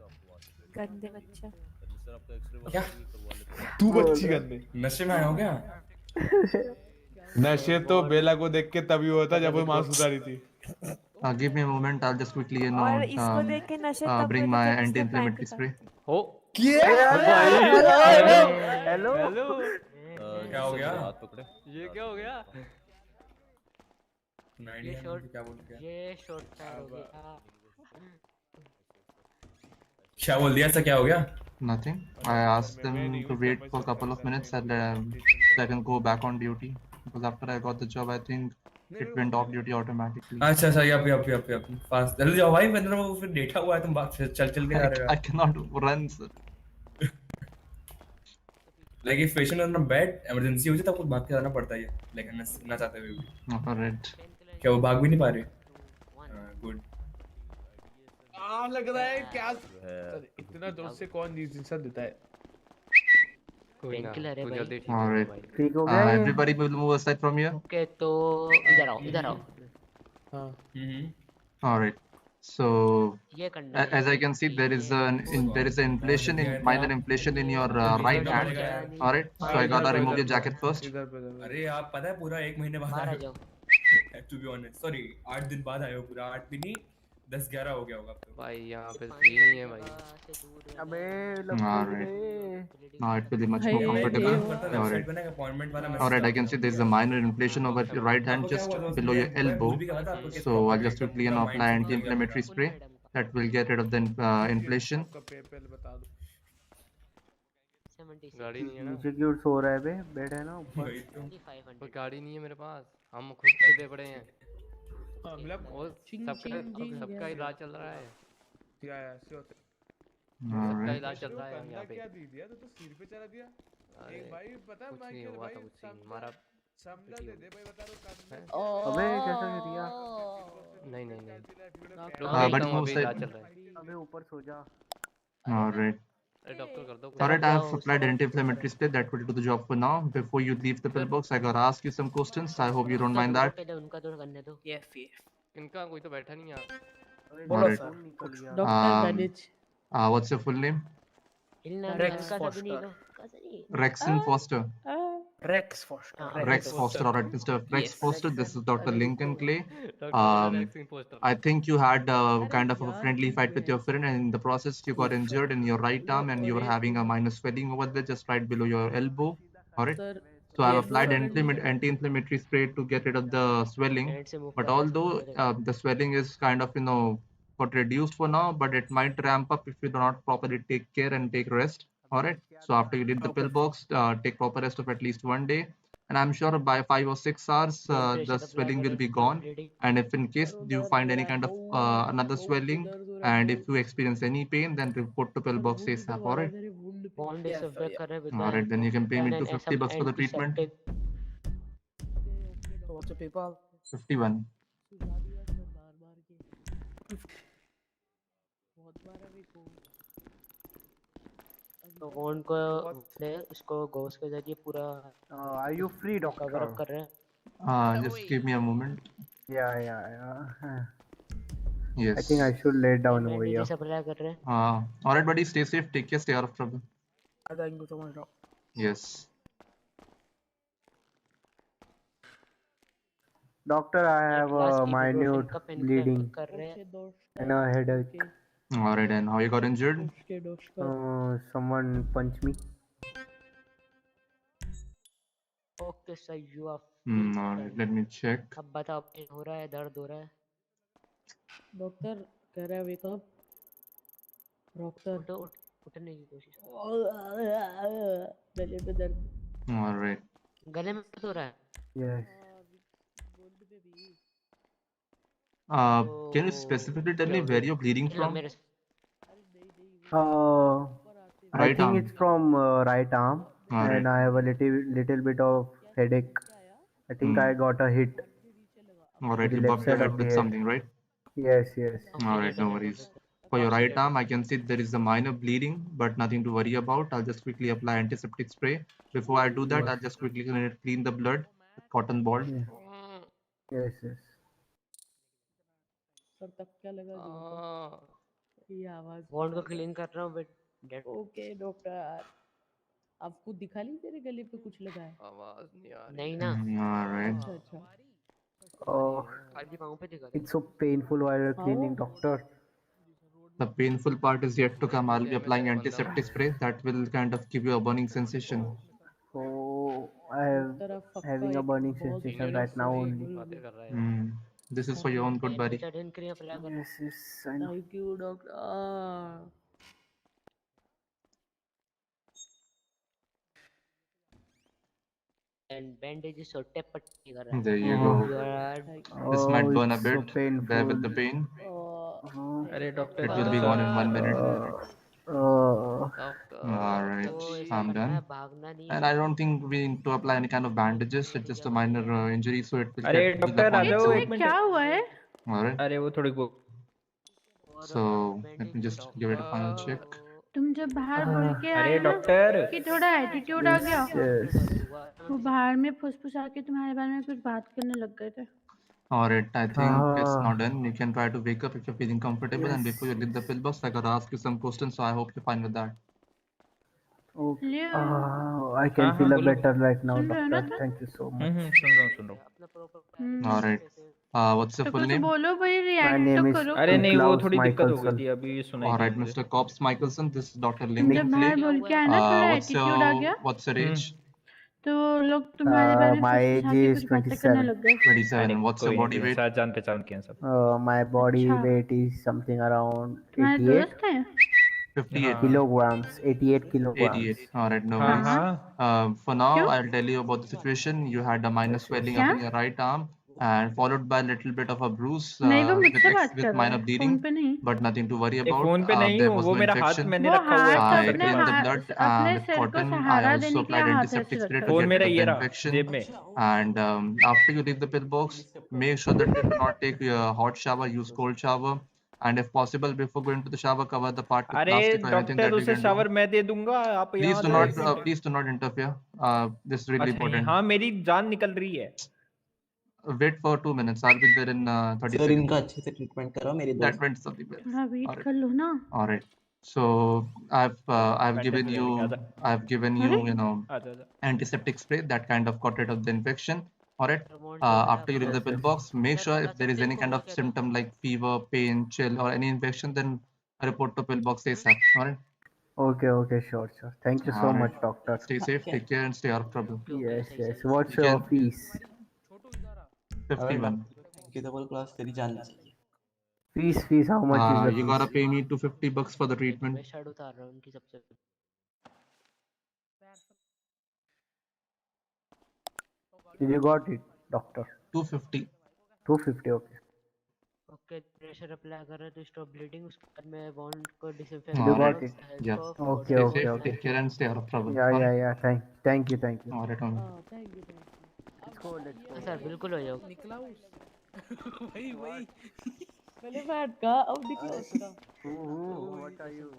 S18: आपको वहां से
S11: गंदे बच्चा।
S18: सर आपका एक्सरे
S4: क्या?
S18: करवा लेते हैं
S20: तू बच्ची करने
S4: नशे में आया हो क्या?
S20: नशे तो बेला को देख के तभी होता जब वो मांस उतारी थी
S1: Give me a moment. I'll just quickly,
S11: और इसको देख के नशे तब
S1: bring
S11: हुए
S1: my
S11: थे जब इसने पैंट
S1: anti-inflammatory spray.
S3: हो
S4: हेलो
S3: हेलो
S4: क्या हो गया?
S18: हाथ पकड़े
S3: ये क्या हो गया?
S10: ये शॉट
S4: क्या बोल गया?
S10: ये शॉट फायर हो गया।
S4: क्या बोल दिया? ऐसा क्या हो गया?
S1: Nothing. I asked them to wait for a couple of minutes and so I can go back on duty because after I got the job, I think it went off duty automatically.
S4: अच्छा अच्छा yup fast जल्दी जाओ भाई वरना वो फिर लेटा हुआ है तुम बात चल के जा रहे हो
S1: I cannot run, sir.
S4: Like if patient on bed emergency हो जाए तो आपको भाग के जाना पड़ता है लेकिन ना चाहते हुए भी
S1: Alright.
S4: क्या वो भाग भी नहीं पा रहे? गुड
S20: लग रहा है क्या इतना दोस्त से कौन इंजेक्शन देता है
S10: पेन किलर है भाई।
S1: Alright.
S17: ठीक हो गया ये?
S1: Everybody will move aside from here.
S10: Okay तो इधर आओ इधर आओ।
S1: Alright. So
S10: ये करना
S1: as I can see, there is an inflation in minor inflation in your right hand. Alright. So I gotta remove your jacket first.
S4: अरे आप पता है पूरा 1 महीने बाद
S10: बाहर आ
S4: आए
S10: जाओ।
S4: टू बी ऑनेस्ट सॉरी 8 दिन बाद आए हो पूरा 8 भी नहीं 10-11 हो गया होगा अब तो
S3: भाई यहाँ पे फ्री नहीं है भाई
S17: अबे
S1: Alright. Now it will be much more comfortable. Alright, I can see there is a minor inflation over your right hand just below your elbow. So I'll just quickly apply anti-inflammatory spray that will get rid of the inflation.
S3: गाड़ी नहीं है ना
S17: नीचे क्यों सो रहा है बे? Bed है ना ऊपर?
S3: कोई गाड़ी नहीं है मेरे पास हम खुद से दे पड़े हैं और सबका इलाज चल रहा है सबका इलाज चल रहा है यहाँ पे
S20: क्या दे दिया तो सिर पे चला दिया एक भाई पता है
S3: कुछ नहीं हुआ था कुछ नहीं हमारा
S20: समझा दे दे भाई बता रहा
S17: अबे कैसा कर दिया?
S3: नहीं नहीं नहीं
S1: But
S3: अभी
S1: move
S3: इलाज
S1: side.
S3: चल रहा है
S17: अबे ऊपर सो जा।
S1: Alright.
S3: अरे डॉक्टर कर दो
S1: Alright, I have applied anti-inflammatory spray that will do the job for now. Before you leave the pillbox, I gotta ask you some questions. I hope you don't mind that.
S10: पहले उनका तो करने दो।
S3: इनका कोई तो बैठा नहीं है
S1: Alright.
S15: Doctor manage.
S1: What's your full name?
S10: Rex
S1: Rexon Foster.
S17: Rex Foster.
S1: Rex Foster. Alright, Mr. Rex
S17: Yes.
S1: Foster. This is Dr. Lincoln Clay.
S3: Rexon Foster.
S1: I think you had kind of a friendly fight with your friend, and in the process, you got injured in your right arm, and you were having a minor swelling over there, just right below your elbow. Alright. So I've applied anti-inflammatory spray to get rid of the swelling. But although the swelling is kind of got reduced for now, but it might ramp up if you do not properly take care and take rest. Alright. So after you did the pillbox, take proper rest of at least 1 day. And I'm sure by 5 or 6 hours, the swelling will be gone. And if in case you find any kind of another swelling, and if you experience any pain, then report to pillbox ASAP. Alright.
S10: Bond इस पे करे with
S1: Alright, then you can pay me $250 for the treatment.
S17: What's the PayPal?
S1: 51.
S10: तो bond को ले उसको गोस के जरिए पूरा
S17: Are you free, doctor?
S10: Cover up कर रहे हैं।
S1: Just give me a moment.
S17: Yeah.
S1: Yes.
S17: I think I should lay down over here.
S10: Supply कर रहे हैं।
S1: Alright, buddy. Stay safe. Take care. Stay out of trouble.
S17: Thank you so much, doc.
S1: Yes.
S17: Doctor, I have a minute bleeding and a headache.
S1: Alright, and how you got injured?
S17: Someone punched me.
S10: Okay sir you are
S1: Alright, let me check.
S10: अब बताओ pen हो रहा है दर्द हो रहा है?
S15: Doctor कह रहा है वेक अप। डॉक्टर
S10: उठने की कोशिश।
S15: गले में दर्द।
S1: Alright.
S10: गले में दर्द हो रहा है?
S17: Yes.
S1: Can you specifically tell me where you're bleeding from?
S17: I
S1: Right
S17: think
S1: arm.
S17: it's from right arm,
S1: Alright.
S17: and I have a little bit of headache. I think I got a hit.
S1: All right,
S17: the
S1: you
S17: left
S1: bumped your
S17: side
S1: head
S17: of the
S1: with
S17: head.
S1: something, right?
S17: Yes, yes.
S1: All right, no worries. For your right arm, I can see there is a minor bleeding, but nothing to worry about. I'll just quickly apply antiseptic spray. Before I do that,
S17: Yes.
S1: I'll just quickly clean the blood with cotton ball.
S17: Yes, yes.
S15: Sir तब क्या लगा जी उनको? ये आवाज
S10: वॉन्ड को clean कर रहा हूँ बट
S15: ओके डॉक्टर, आपको दिखा ली तेरे गले पे कुछ लगा है?
S9: आवाज नहीं आ रही
S10: नहीं
S9: है।
S10: ना।
S1: All right.
S15: अच्छा अच्छा।
S17: Oh,
S10: खाली पाँव पे दिखा
S17: it's so painful while cleaning, doctor.
S1: The painful part is yet to come. I'll be applying antiseptic spray. That will kind of give you a burning sensation.
S17: Oh, I am
S15: doctor आप पक्का
S17: having a
S15: एक
S17: burning
S15: बहुत
S17: sensation
S15: बड़ा
S17: right now only.
S9: बातें कर रहा है।
S1: This is for your own good, buddy.
S17: Yes, yes, I know.
S15: Thank you doctor.
S10: And bandage छोटे पट्टी कर रहा है।
S1: There you go. This might
S17: Oh,
S1: burn a
S17: it's so
S1: bit. Bear with the
S17: painful.
S1: pain.
S4: अरे doctor
S1: It will be gone in 1 minute. All right, I'm done. And I don't think we need to apply any kind of bandages. It's just a minor injury, so it will
S4: अरे
S1: heal up
S4: doctor आ
S1: on its
S4: जाओ
S1: own.
S4: एक मिनट।
S15: क्या हुआ है?
S1: All right.
S4: अरे वो थोड़ी
S1: So let me just give it a final check.
S13: तुम जब बाहर बोल के
S4: अरे
S13: आए ना
S4: डॉक्टर
S13: कि थोड़ा एटीट्यूड आ गया,
S17: Yes.
S13: वो बाहर में फुसफुसा के तुम्हारे बारे में कुछ बात करने लग गए थे।
S1: All right, I think it's
S17: Ah,
S1: not done. You can try to wake up if you're feeling comfortable. And
S17: yes,
S1: before you leave the
S17: yes.
S1: pillbox, I gotta ask you some questions. So I hope you're fine with that.
S17: Oh,
S13: Leo,
S17: I can
S4: हाँ
S17: feel a
S4: बोलो।
S17: better right now,
S13: सुन रहे हो ना
S17: doctor.
S13: तुम?
S17: Thank you so much.
S4: सुन रहा हूँ।
S1: All right. What's your
S13: तो
S1: full
S13: कुछ
S1: name?
S13: बोलो भाई,
S17: My
S13: रिएक्ट तो
S17: name is
S13: करो
S4: अरे
S13: कुछ।
S4: नहीं वो
S17: Niklaus
S4: थोड़ी दिक्कत हो गई
S17: Michelson.
S4: थी अभी सुनाई
S1: All
S4: दी
S1: right,
S4: मुझे।
S1: Mr. Cobbs Michelson. This is Dr.
S13: तुम
S1: Ling
S13: जब
S1: Clay.
S13: बाहर बोल के आए ना थोड़ा एटीट्यूड आ गया,
S1: What's your age?
S13: तो लोग तुम्हारे बारे में
S17: My
S13: फुसफुसा
S17: age
S13: के
S17: is
S13: कुछ बातें करने
S17: 27.
S13: लग गए।
S1: 27.
S4: अरे
S1: And what's your
S4: कोई नहीं
S1: body
S4: कोई नहीं,
S1: weight?
S4: साथ जान पहचान के हैं सब।
S17: My body
S13: अच्छा,
S17: weight is something around
S13: तुम्हारे
S17: 88
S13: दोस्त हैं?
S1: 58.
S17: kilograms. 88 kilograms.
S1: 88. All right, no
S4: हाँ
S1: worries.
S4: हाँ
S1: For now,
S13: क्यों?
S1: I'll tell you about the situation. You had a minor
S17: Yes,
S1: swelling
S17: yes.
S1: up
S13: क्या?
S1: in your right arm, and followed by a little bit of a bruise
S13: नहीं, वो मुझसे बात
S1: with
S13: कर रहा
S1: minor
S13: है,
S1: bleeding,
S13: phone पे नहीं।
S1: but nothing to worry
S4: ये
S1: about.
S4: फोन पे नहीं
S1: There
S4: हूँ,
S1: was
S4: वो
S1: no
S4: मेरा हाथ
S1: infection.
S4: मैंने
S13: वो
S4: रखा हुआ है
S13: हाथ
S1: I
S4: सर के
S1: cleaned the
S4: पास।
S1: blood
S13: अपने
S1: with
S13: सिर को
S1: cotton. I
S13: सहारा
S1: also
S13: देने के लिए
S1: applied
S13: हाथ
S1: antiseptic
S13: ऐसे
S1: spray
S13: रखा
S1: to
S4: फोन
S1: get
S13: हुआ
S4: मेरा
S1: rid of
S4: ये
S1: the
S4: रहा
S1: infection.
S4: जेब में।
S1: And after you leave the pillbox, make sure that you do not take a hot shower. Use cold shower. And if possible, before going to the shower, cover the part with
S4: अरे
S1: plastic or anything
S4: doctor
S1: that you
S4: उसे
S1: can do.
S4: Shower मैं दे दूंगा, आप
S1: Please
S4: यहाँ
S1: do
S4: दो
S1: not
S4: एक minute.
S1: please do not interfere. This is really
S4: अच्छा
S1: important.
S4: हाँ मेरी जान निकल रही है।
S1: Wait for 2 minutes. I'll be there in 30
S6: sir
S1: seconds.
S6: इनका अच्छे से ट्रीटमेंट करो मेरे
S1: That
S6: दोस्त।
S1: went 30 minutes.
S13: थोड़ा
S1: All
S13: वेट
S1: right.
S13: कर लो ना।
S1: All right. So I've given
S4: bandage
S1: you
S4: नहीं आजा
S13: अरे
S4: आजा आजा।
S1: antiseptic spray that kind of got rid of the infection. All right. After you leave the
S17: Yes, yes.
S1: pillbox, make sure if there is any kind of symptom like fever, pain, chill, or any infection, then report to pillbox ASAP. All right.
S17: Okay, okay, sure, sure. Thank you so
S1: All right.
S17: much, doctor.
S1: Stay safe, take care, and stay out of trouble.
S17: Yes, yes. What's
S1: You
S17: your
S1: can
S17: fees?
S6: अगर
S1: 51.
S6: Doctor की double class तेरी जान चाहिए।
S17: Fees, how much is the
S1: You
S17: fees?
S1: gotta pay me $250 for the treatment.
S10: मैं shirt उतार रहा हूँ उनकी सबसे।
S17: You got it, doctor.
S1: 250.
S17: 250, okay.
S10: Okay pressure apply कर रहे तो स्टॉप ब्लीडिंग, उसके बाद मैं वॉन्ड को disinfect
S17: You
S1: All right.
S17: got it.
S1: Yeah.
S17: Okay,
S1: Stay
S17: okay,
S1: safe,
S17: okay.
S1: take care, and stay out of trouble.
S17: Yeah,
S1: All
S17: yeah,
S1: right.
S17: yeah. Thank you, thank you.
S1: All right. All right.
S15: Thank you.
S16: Let's go, let's go.
S10: Sir बिल्कुल हो जाओ।
S7: वही वही
S15: पहले बैठ का, अब निकलो उसका।
S16: What are you?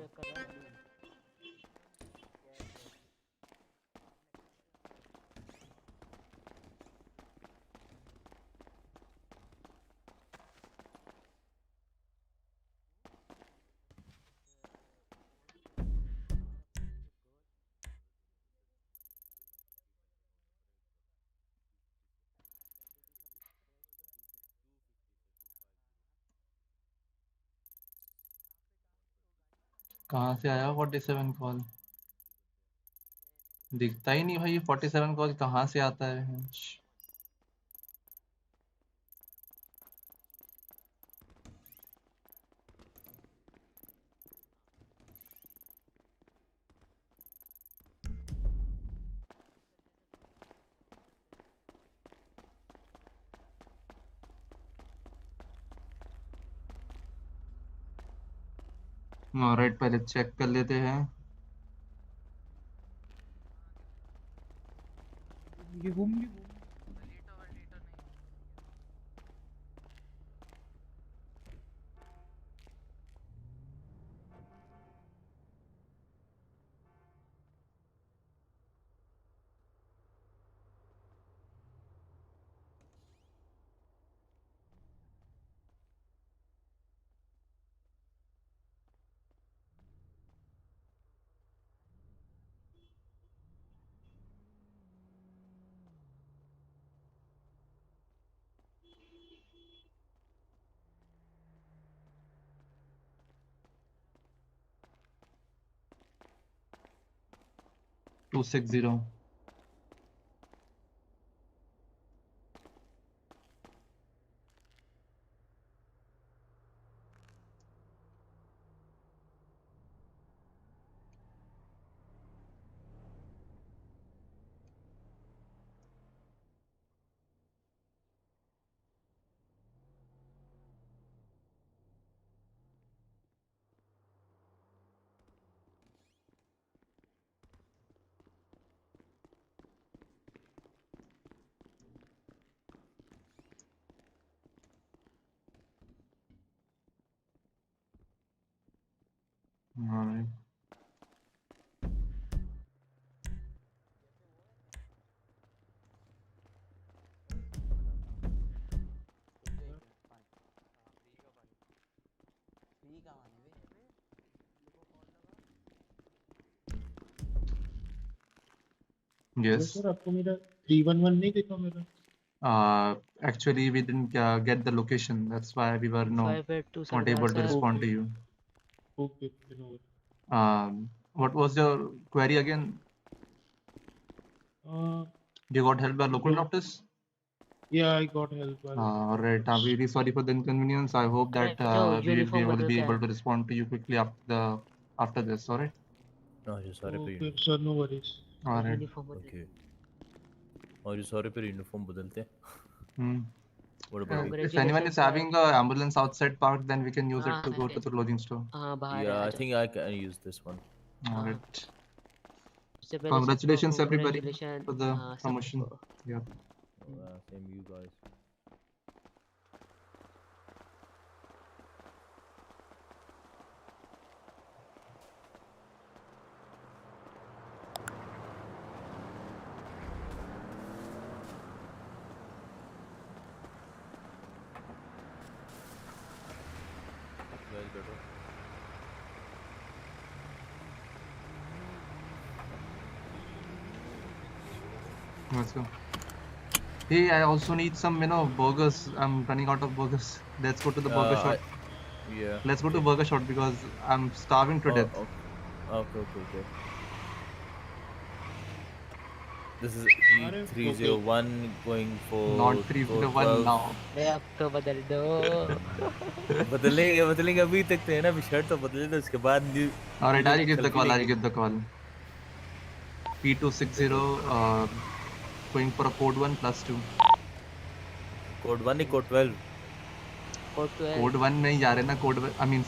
S1: कहाँ से आया 47 कॉल? दिखता ही नहीं भाई, 47 कॉल कहाँ से आता है? ऑलराइट, पहले चेक कर लेते हैं। 260. All right. Yes.
S2: सर आपको मेरा 311 नहीं देखा मेरा?
S1: Actually, we didn't get the location. That's why we were not able to respond to you.
S2: Okay, no worries.
S1: What was your query again? You got help by local doctors?
S2: Yeah, I got help by
S1: All right. I'm really sorry for the inconvenience. I hope that we will be able to respond to you quickly after this. All right.
S18: Are you sorry for
S2: Okay, sir, no worries.
S1: All right.
S18: Okay. Are you sorry for uniform बदलते हैं?
S1: Hmm.
S18: What about you?
S1: If anyone is having an ambulance outside parked, then we can use it to go to the clothing store.
S18: Yeah, I think I can use this one.
S1: All right. Congratulations, everybody, for the promotion. Yeah.
S18: Same you guys. Guys, better.
S1: Let's go. Hey, I also need some, burgers. I'm running out of burgers. Let's go to the burger shop.
S18: Yeah.
S1: Let's go to burger shop because I'm starving to death.
S18: Okay. This is E301 going for
S1: Not 301 now.
S10: अब तो बदल दो
S18: बदलेंगे अभी तक तो है ना, शर्ट तो बदले तो उसके बाद new.
S1: Alright, I'll give the call. P260 going for a code 1 +2.
S18: Code 1 नहीं code 12.
S1: Code 1 नहीं जा रहे ना,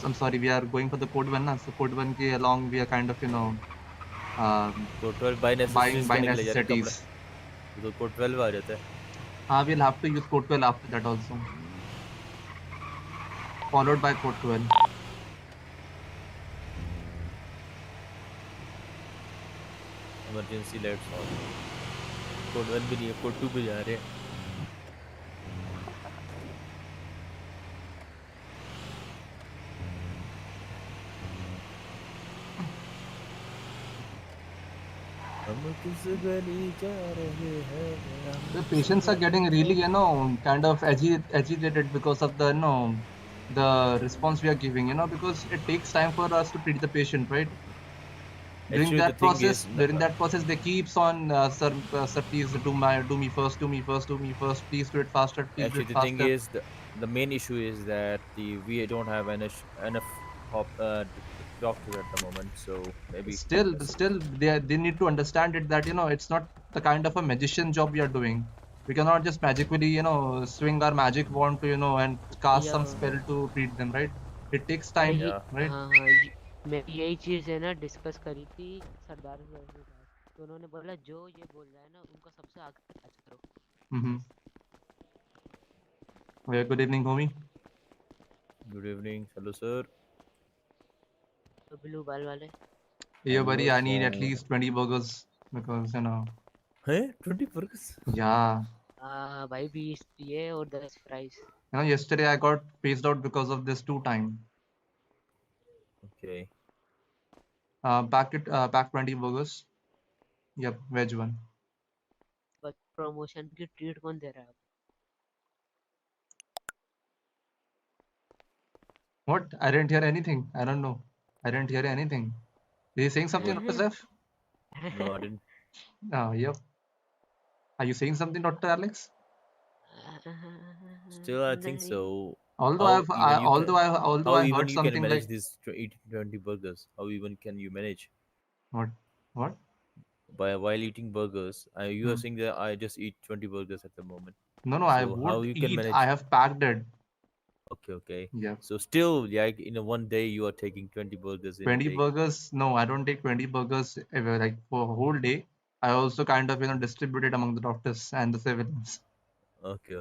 S1: I'm sorry, we are going for the code 1 ना, so code 1 के along we are kind of
S18: code 12 by
S1: necessities.
S18: तो code 12 आ जाता है.
S1: We'll have to use code 12 after that also, followed by code 12.
S18: Emergency lights on. Code 1 भी नहीं है, code 2 पे जा रहे हैं.
S1: The patients are getting really, kind of agitated because of the, the response we are giving, because it takes time for us to treat the patient, right? During that process, they keeps on, sir, please do me first, please do it faster, please do it faster.
S18: Actually, the thing is, the main issue is that we don't have enough doctors at the moment, so maybe
S1: still they need to understand it that it's not the kind of a magician job we are doing. We cannot just magically swing our magic wand to and cast some spell to treat them, right? It takes time, right?
S10: हाँ मैं यही चीज है ना discuss करी थी सरदार sir के साथ, तो उन्होंने बोला जो ये बोल रहा है ना उनका सबसे आगे अटैच करो.
S1: Good evening, homie.
S18: Good evening. Hello, sir.
S10: Blue बाल वाले.
S1: Yeah, buddy, I need at least 20 burgers because
S18: Hey, 20 burgers?
S1: Yeah.
S10: भाई 20 ये और 10 fries.
S1: Yesterday I got phased out because of this 2 time.
S18: Okay.
S1: Pack 20 burgers. Yep, veg one.
S10: बस promotion की treat कौन दे रहा है?
S1: What? I didn't hear anything. I don't know. I didn't hear anything. Is he saying something, Dr. Seth?
S18: No, I didn't.
S1: Yep. Are you saying something, Dr. Alex?
S18: Still, I think so.
S1: Although
S18: How
S1: I
S18: even
S1: heard
S18: you can
S1: something
S18: manage
S1: like
S18: these 20 burgers? How even can you manage?
S1: what?
S18: While eating burgers, you are saying that I just eat 20 burgers at the moment.
S1: No, I
S18: So how
S1: won't
S18: you can
S1: eat.
S18: manage?
S1: I have packed it.
S18: Okay.
S1: Yeah.
S18: So still, like in a one day, you are taking 20 burgers in a
S1: 20
S18: day.
S1: burgers? No, I don't take 20 burgers ever, like for a whole day. I also kind of distribute it among the doctors and the civilians.
S18: Okay.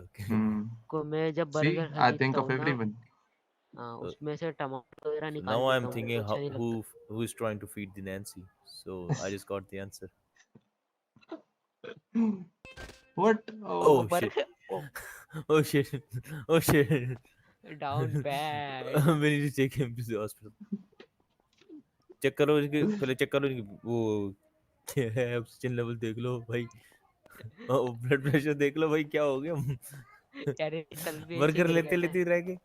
S10: को मैं जब
S1: See,
S10: burger
S1: I think
S10: खरीदता
S1: of
S10: हूँ ना,
S1: everyone.
S10: उसमें से टमाटर वगैरह
S18: So
S10: निकाल
S18: now
S10: देता
S18: I'm
S10: हूँ, मेरे
S18: thinking
S10: को अच्छा नहीं लगता।
S18: who is trying to feed the Nancy. So I just got the answer.
S1: What?
S18: Oh shit!
S10: Burger
S18: Oh shit! Oh shit!
S10: Down bad.
S18: We need to take him to the hospital. Check करो इनके, पहले check करो इनकी वो क्या है, oxygen level देख लो भाई, ब्लड प्रेशर देख लो भाई, क्या हो गया।
S10: यार कल भी ऐसे
S18: बर्गर
S10: गिर
S18: लेते
S10: गए थे,
S18: लेते रह गए।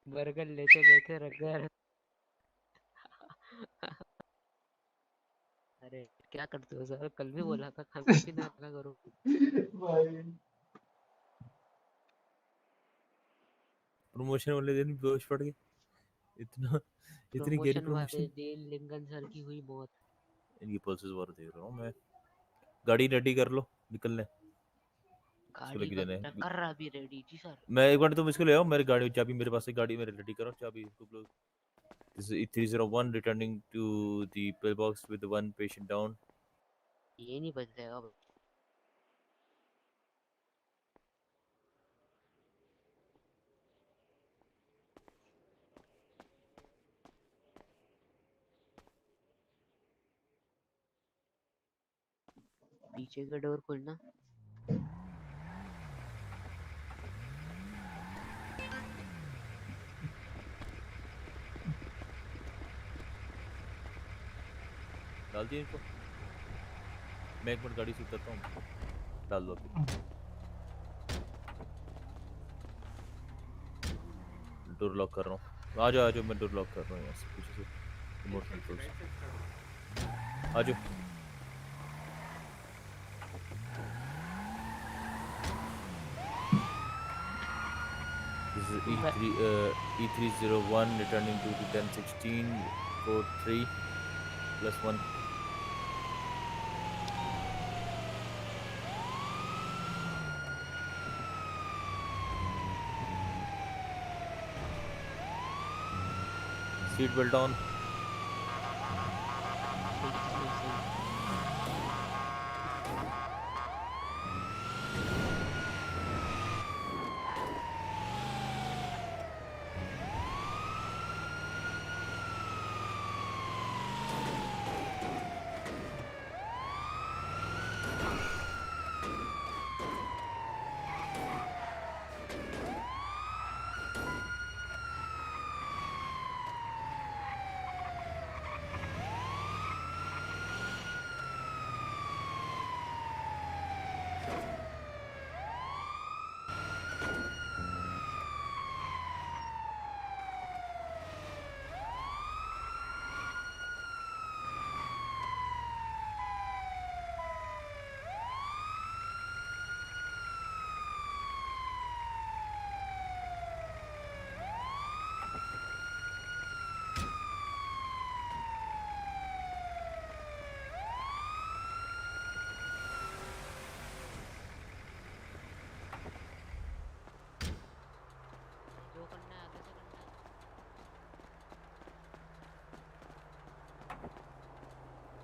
S10: बर्गर लेते लेते रख गए। अरे क्या करते हो सर, कल भी बोला था खाना पीना रखा करो।
S18: प्रमोशन वाले दिन बेहोश पड़ गए, इतना इतनी गहरी
S10: प्रमोशन वाले
S18: प्रमोशन।
S10: दिन लिंकन सर की हुई मौत।
S18: इनकी पल्सेस बार देख रहा हूँ मैं। गाड़ी रेडी कर लो, निकलने। इसको
S10: गाड़ी
S18: लेके
S10: का
S18: जाना है।
S10: कर रहा भी रेडी जी सर।
S18: मैं एक बार तुम इसको ले आओ, मेरी गाड़ी चाबी मेरे पास है, गाड़ी मेरे रेडी करो, चाबी तुम लोग। This is E301 returning to the pillbox with one patient down.
S10: ये नहीं बच जाएगा। पीछे का डोर खोलना।
S18: डाल दिए इनको। मैं एक मिनट गाड़ी से उतरता हूँ, डाल दो अभी। डोर लॉक कर रहा हूँ, आ जाओ मैं डोर लॉक कर रहा हूँ यहाँ से पीछे से, रिमोट कंट्रोल से। आ जाओ। This is E301 returning to the 1016 code 3 +1. Seat belt on.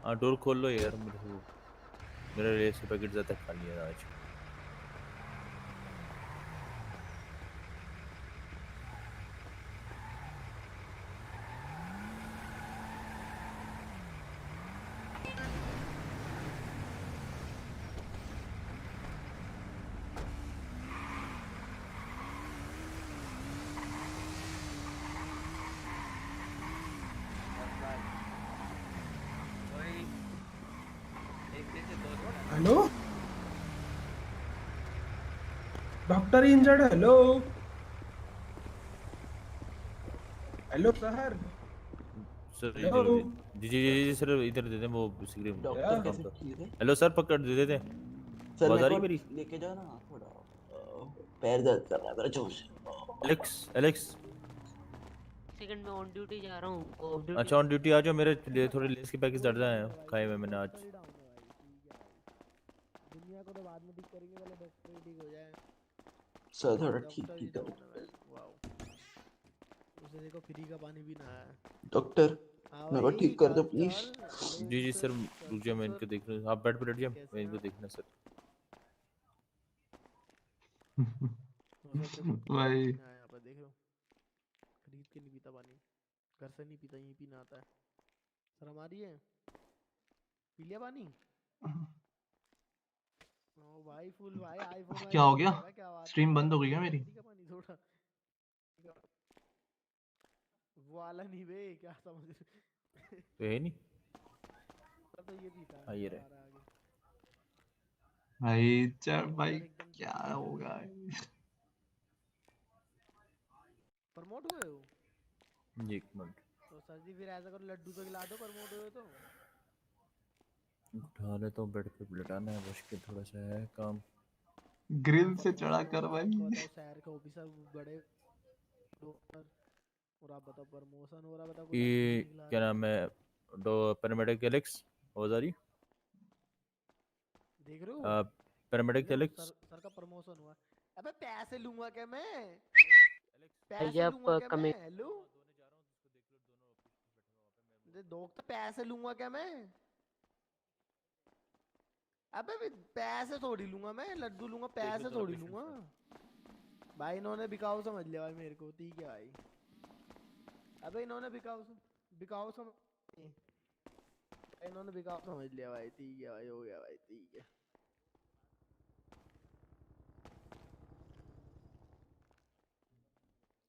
S18: हाँ डोर खोल लो यार, मेरा रेस का पैकेट ज़्यादा खाली है आज।
S8: Hello doctor injured. Hello hello sir.
S18: Sir
S8: hello
S18: इधर जी जी जी जी सर इधर दे दें वो स्क्रीन
S8: डॉक्टर
S18: कम
S8: कैसे
S18: तो
S8: ठीक है
S18: हेलो सर पकड़ दे देते
S8: सर
S18: आवाज
S8: मेरे
S18: आ
S8: को
S18: रही है मेरी
S8: लेके जाओ ना थोड़ा पैर दर्द कर रहा है मेरा जोर से
S18: एलेक्स एलेक्स
S10: सेकंड में ऑन ड्यूटी जा रहा हूँ ऑफ ड्यूटी
S18: अच्छा ऑन ड्यूटी आ जाओ मेरे लिए थोड़े लेस के पैकेज डर रहे हैं खाए हुए मैंने आज
S11: दुनिया को तो बाद में ठीक करेंगे, पहले डॉक्टर ही ठीक हो जाए।
S8: सर थोड़ा ठीक
S11: डॉक्टर ही
S8: ठीक करो
S11: डाउन है मैन, वाओ। उसे देखो फ्री का पानी भी ना है।
S8: डॉक्टर
S11: हाँ
S8: मेरे को
S11: भाई
S8: ठीक कर
S11: क्या
S8: दो
S11: हाल
S8: प्लीज
S11: चाल? हेलो
S18: जी जी सर
S11: ऑफिसर, क्या
S18: रुक जाओ
S11: हाल
S18: मैं
S11: सर?
S18: इनको देख लूँ आप बेड पे लेट जाओ
S11: कैसे
S18: मैं
S11: हैं
S18: इनको
S11: आप?
S18: देखना सर
S11: वो सर देखो
S1: भाई
S11: हाँ यहाँ पर देख रहे हो, खरीद के नहीं पीता पानी, घर से नहीं पीता, यहीं पीना आता है। सर हमारी है, पी लिया पानी? ओ भाई फुल भाई, आईफोन
S1: क्या हो
S11: वाईफोन
S1: गया?
S11: नहीं है भाई, क्या बात है
S1: स्ट्रीम
S11: भाई,
S1: बंद हो गई क्या
S11: पियो
S1: मेरी?
S11: ठंडी का पानी थोड़ा। वो वाला नहीं बे, क्या समझ रहे?
S18: तो है नहीं
S11: तो ये पीता है,
S18: हाँ ये
S11: अब
S18: रहे
S11: आ रहा है आगे।
S1: भाई चल
S11: वो
S1: भाई
S11: सर एकदम
S1: क्या
S11: चिल है।
S1: होगा?
S11: प्रमोट हुए हो?
S18: जी एक मिनट
S11: तो सर जी फिर ऐसा करो, लड्डू तो खिला दो, प्रमोट हुए तो।
S18: उठा लेता हूँ बेड पे लेटाना है मुश्किल थोड़ा सा है काम
S1: ग्रिल से
S11: प्रमोट
S1: चढ़ा
S11: हुए
S1: कर
S11: हो, आपको
S1: भाई।
S11: बताओ शहर के ऑफिसर बड़े डॉक्टर, और आप बताओ प्रमोशन हो रहा, बताओ कोई लड्डू भी
S18: ये
S11: नहीं खिला
S18: क्या
S11: रहे।
S18: नाम है डो पैरामेडिक एलेक्स आवाज आ रही
S11: देख रहे हो, देख
S18: पैरामेडिक
S11: रहे हो
S18: एलेक्स
S11: सर, सर का प्रमोशन हुआ। अबे पैसे लूंगा क्या मैं,
S10: भाई
S11: पैसे
S10: आप
S11: लूंगा क्या मैं?
S10: कमिंग
S11: हेलो डॉक्टर, पैसे लूंगा क्या मैं? अबे पैसे थोड़ी लूंगा मैं, लड्डू लूंगा,
S18: देख लो
S11: पैसे
S18: दोनों
S11: थोड़ी
S18: पेशेंट्स
S11: लूंगा।
S18: का
S11: भाई इन्होंने बिकाऊ समझ लिया भाई मेरे को, ठीक है भाई। अबे इन्होंने बिकाऊ बिकाऊ समझ, इन्होंने बिकाऊ समझ लिया भाई, ठीक है भाई, हो गया भाई, ठीक है।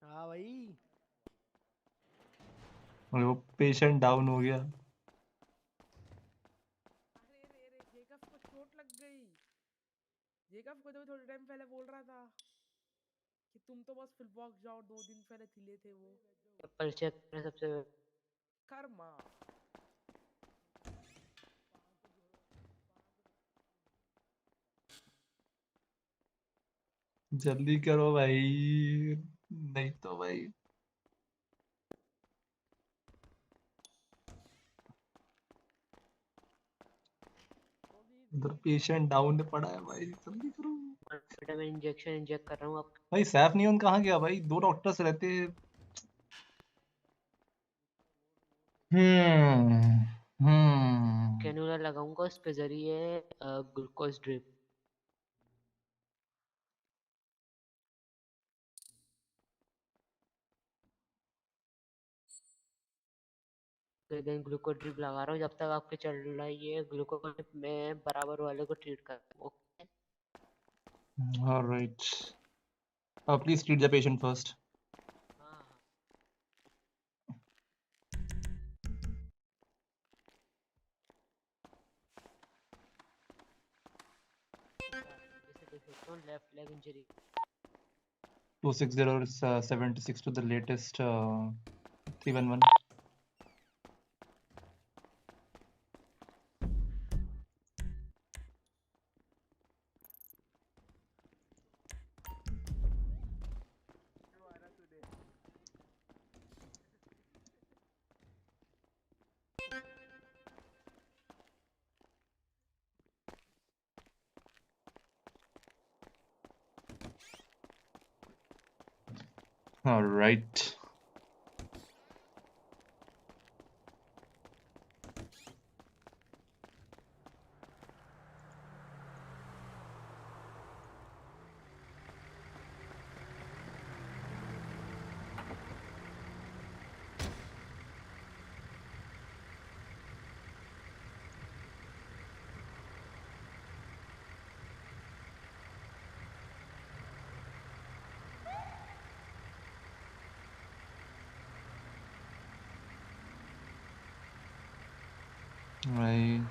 S11: हाँ भाई,
S1: और वो पेशेंट डाउन हो गया।
S7: अरे रे रे, जेकब को चोट लग गई। जेकब को तो थोड़े टाइम पहले बोल रहा था कि तुम तो बस फिल बॉक्स जाओ, 2 दिन पहले थिले थे वो।
S10: चप्पल चेक करें सबसे
S7: कर्मा।
S1: जल्दी करो भाई, नहीं तो भाई उधर पेशेंट डाउन पड़ा है भाई, जल्दी करो
S10: विटामिन इंजेक्शन इंजेक्ट कर रहा हूँ आप।
S1: भाई। सैफ नियन कहाँ गया भाई? 2 डॉक्टर्स रहते। हम्म।
S10: कैनुला लगाऊंगा उसके जरिए glucose drip. Then glucose drip लगा रहा हूँ जब तक आपके चल रहा है, ये ग्लूकोज ड्रिप में बराबर वाले को ट्रीट कर रहा हूँ। Okay
S1: alright, please treat the patient first.
S10: हाँ हाँ जैसे देख सकते हो left leg injury.
S1: 260 is 76 to the latest 311. All right. Right.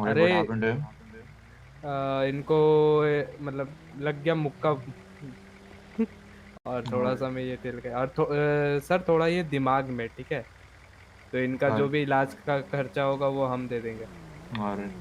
S12: अरे
S1: what happened to him?
S12: इनको मतलब लग गया मुक्का और थोड़ा सा में ये तिल गया और सर थोड़ा ये दिमाग में, ठीक है, तो इनका जो भी इलाज का खर्चा होगा वो हम दे देंगे।
S1: Alright.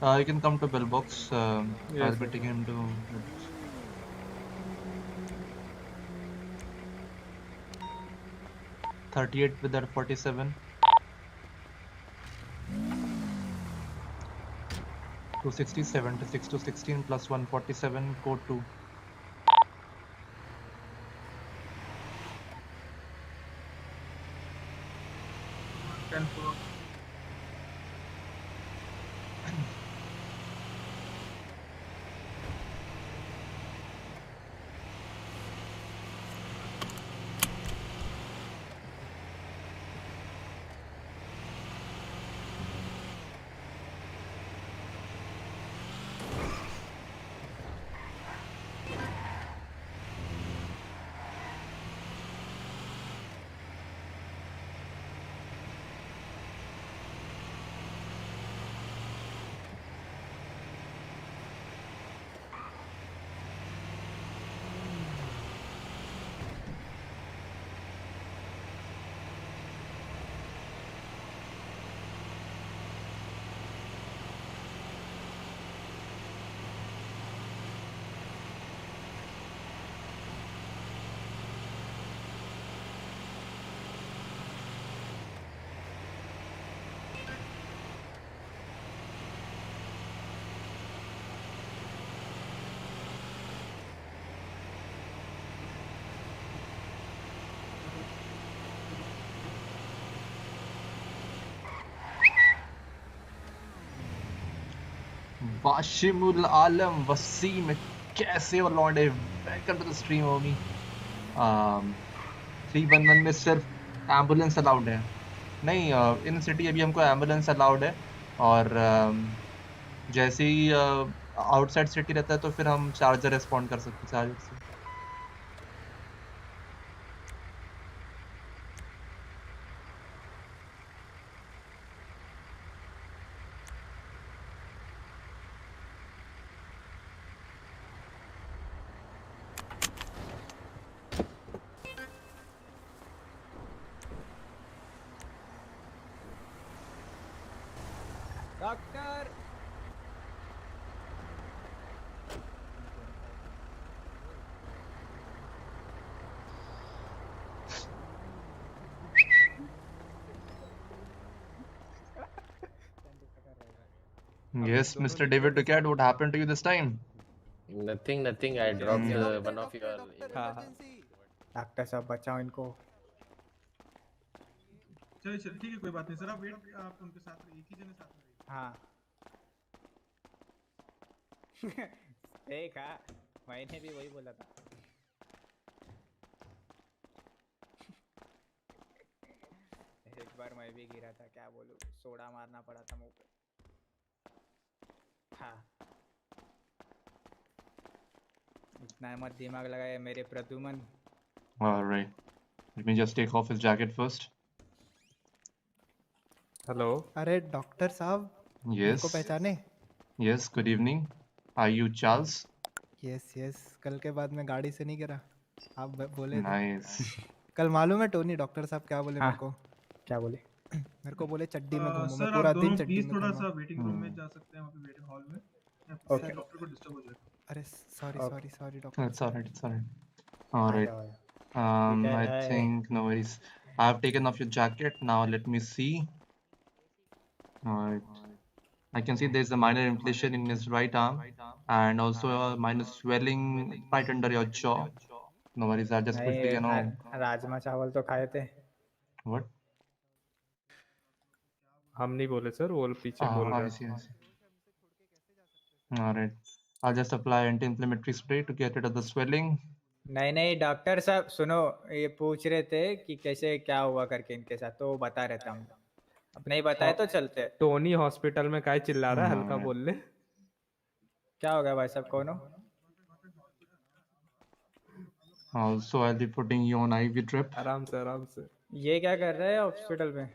S1: Alright. You can come to pillbox.
S12: Yes,
S1: I'll be
S12: sir.
S1: taking him to pillbox. 38 with that 47. 267 to 6 to 16 plus 147 code 2. Bashimul Alam Wasim, कैसे हो लौंडे? Welcome to the stream, homie. 311 में सिर्फ एम्बुलेंस अलाउड है। नहीं, इन city अभी हमको ambulance allowed है और जैसे ही आउटसाइड सिटी रहता है तो फिर हम चार्जर रिस्पॉन्ड कर सकते हैं चार्जर से।
S12: Doctor
S1: Yes, Mr. David Ducat, what happened to you this time?
S3: Nothing. I dropped one of your
S22: doctor साहब बचाओ इनको।
S2: चलिए ठीक है, कोई बात नहीं सर, आप वेट, आप उनके साथ एक ही जने साथ में
S22: हाँ देखा मैंने भी वही बोला था। एक बार मैं भी गिरा था, क्या बोलूं, सोडा मारना पड़ा था मुंह पे। हाँ, इतना मत दिमाग लगाए मेरे Pradyuman.
S1: All right. Let me just take off his jacket first.
S12: Hello.
S22: अरे डॉक्टर साहब, मेरे को
S1: Yes.
S22: पहचाने?
S1: Yes. Good evening. Are you Charles?
S22: Yes yes, कल के बाद मैं गाड़ी से नहीं गिरा, आप बोले थे।
S1: Nice.
S22: कल मालूम है टोनी डॉक्टर साहब क्या बोले
S5: हाँ,
S22: मेरे को?
S5: क्या बोले?
S22: मेरे को बोले चड्डी में घूमो, मैं
S5: सर आप
S22: पूरा दिन
S5: दोनों
S22: चड्डी
S5: प्लीज
S22: में
S5: थोड़ा
S22: घूमा।
S5: सा वेटिंग रूम में जा सकते हैं, वहाँ पे वेटिंग हॉल में।
S22: ओके।
S5: डॉक्टर को डिस्टर्ब हो जाएगा।
S22: अरे sorry
S5: okay.
S22: Sorry sorry doctor
S1: It's all
S22: साहब।
S1: right. It's all right. All
S22: आ
S1: right.
S22: जाओ, आ जाओ। ठीक
S1: I
S22: है।
S1: think no worries. I've taken off your jacket. Now let me see. All right. I can see there's a minor inflation in his right arm and also a minor swelling right under your jaw. No worries. I'll just quickly, you know.
S22: Rajma चावल तो खाए थे।
S1: What?
S12: हम नहीं बोले sir, वो पीछे बोल रहे
S1: I see. I see. All right. I'll just apply anti-inflammatory spray to get rid of the swelling.
S22: नहीं नहीं डॉक्टर साहब सुनो, ये पूछ रहे थे कि कैसे क्या हुआ करके इनके साथ, तो बता रहे थे हम। अब नहीं बताए तो चलते।
S12: टोनी हॉस्पिटल में काय चिल्ला रहा है, हल्का बोल ले।
S22: क्या हो गया भाई साहब, कौन हो?
S1: Also, I'll be putting you on IV drip.
S12: आराम से आराम से।
S22: ये क्या कर रहे हैं हॉस्पिटल में?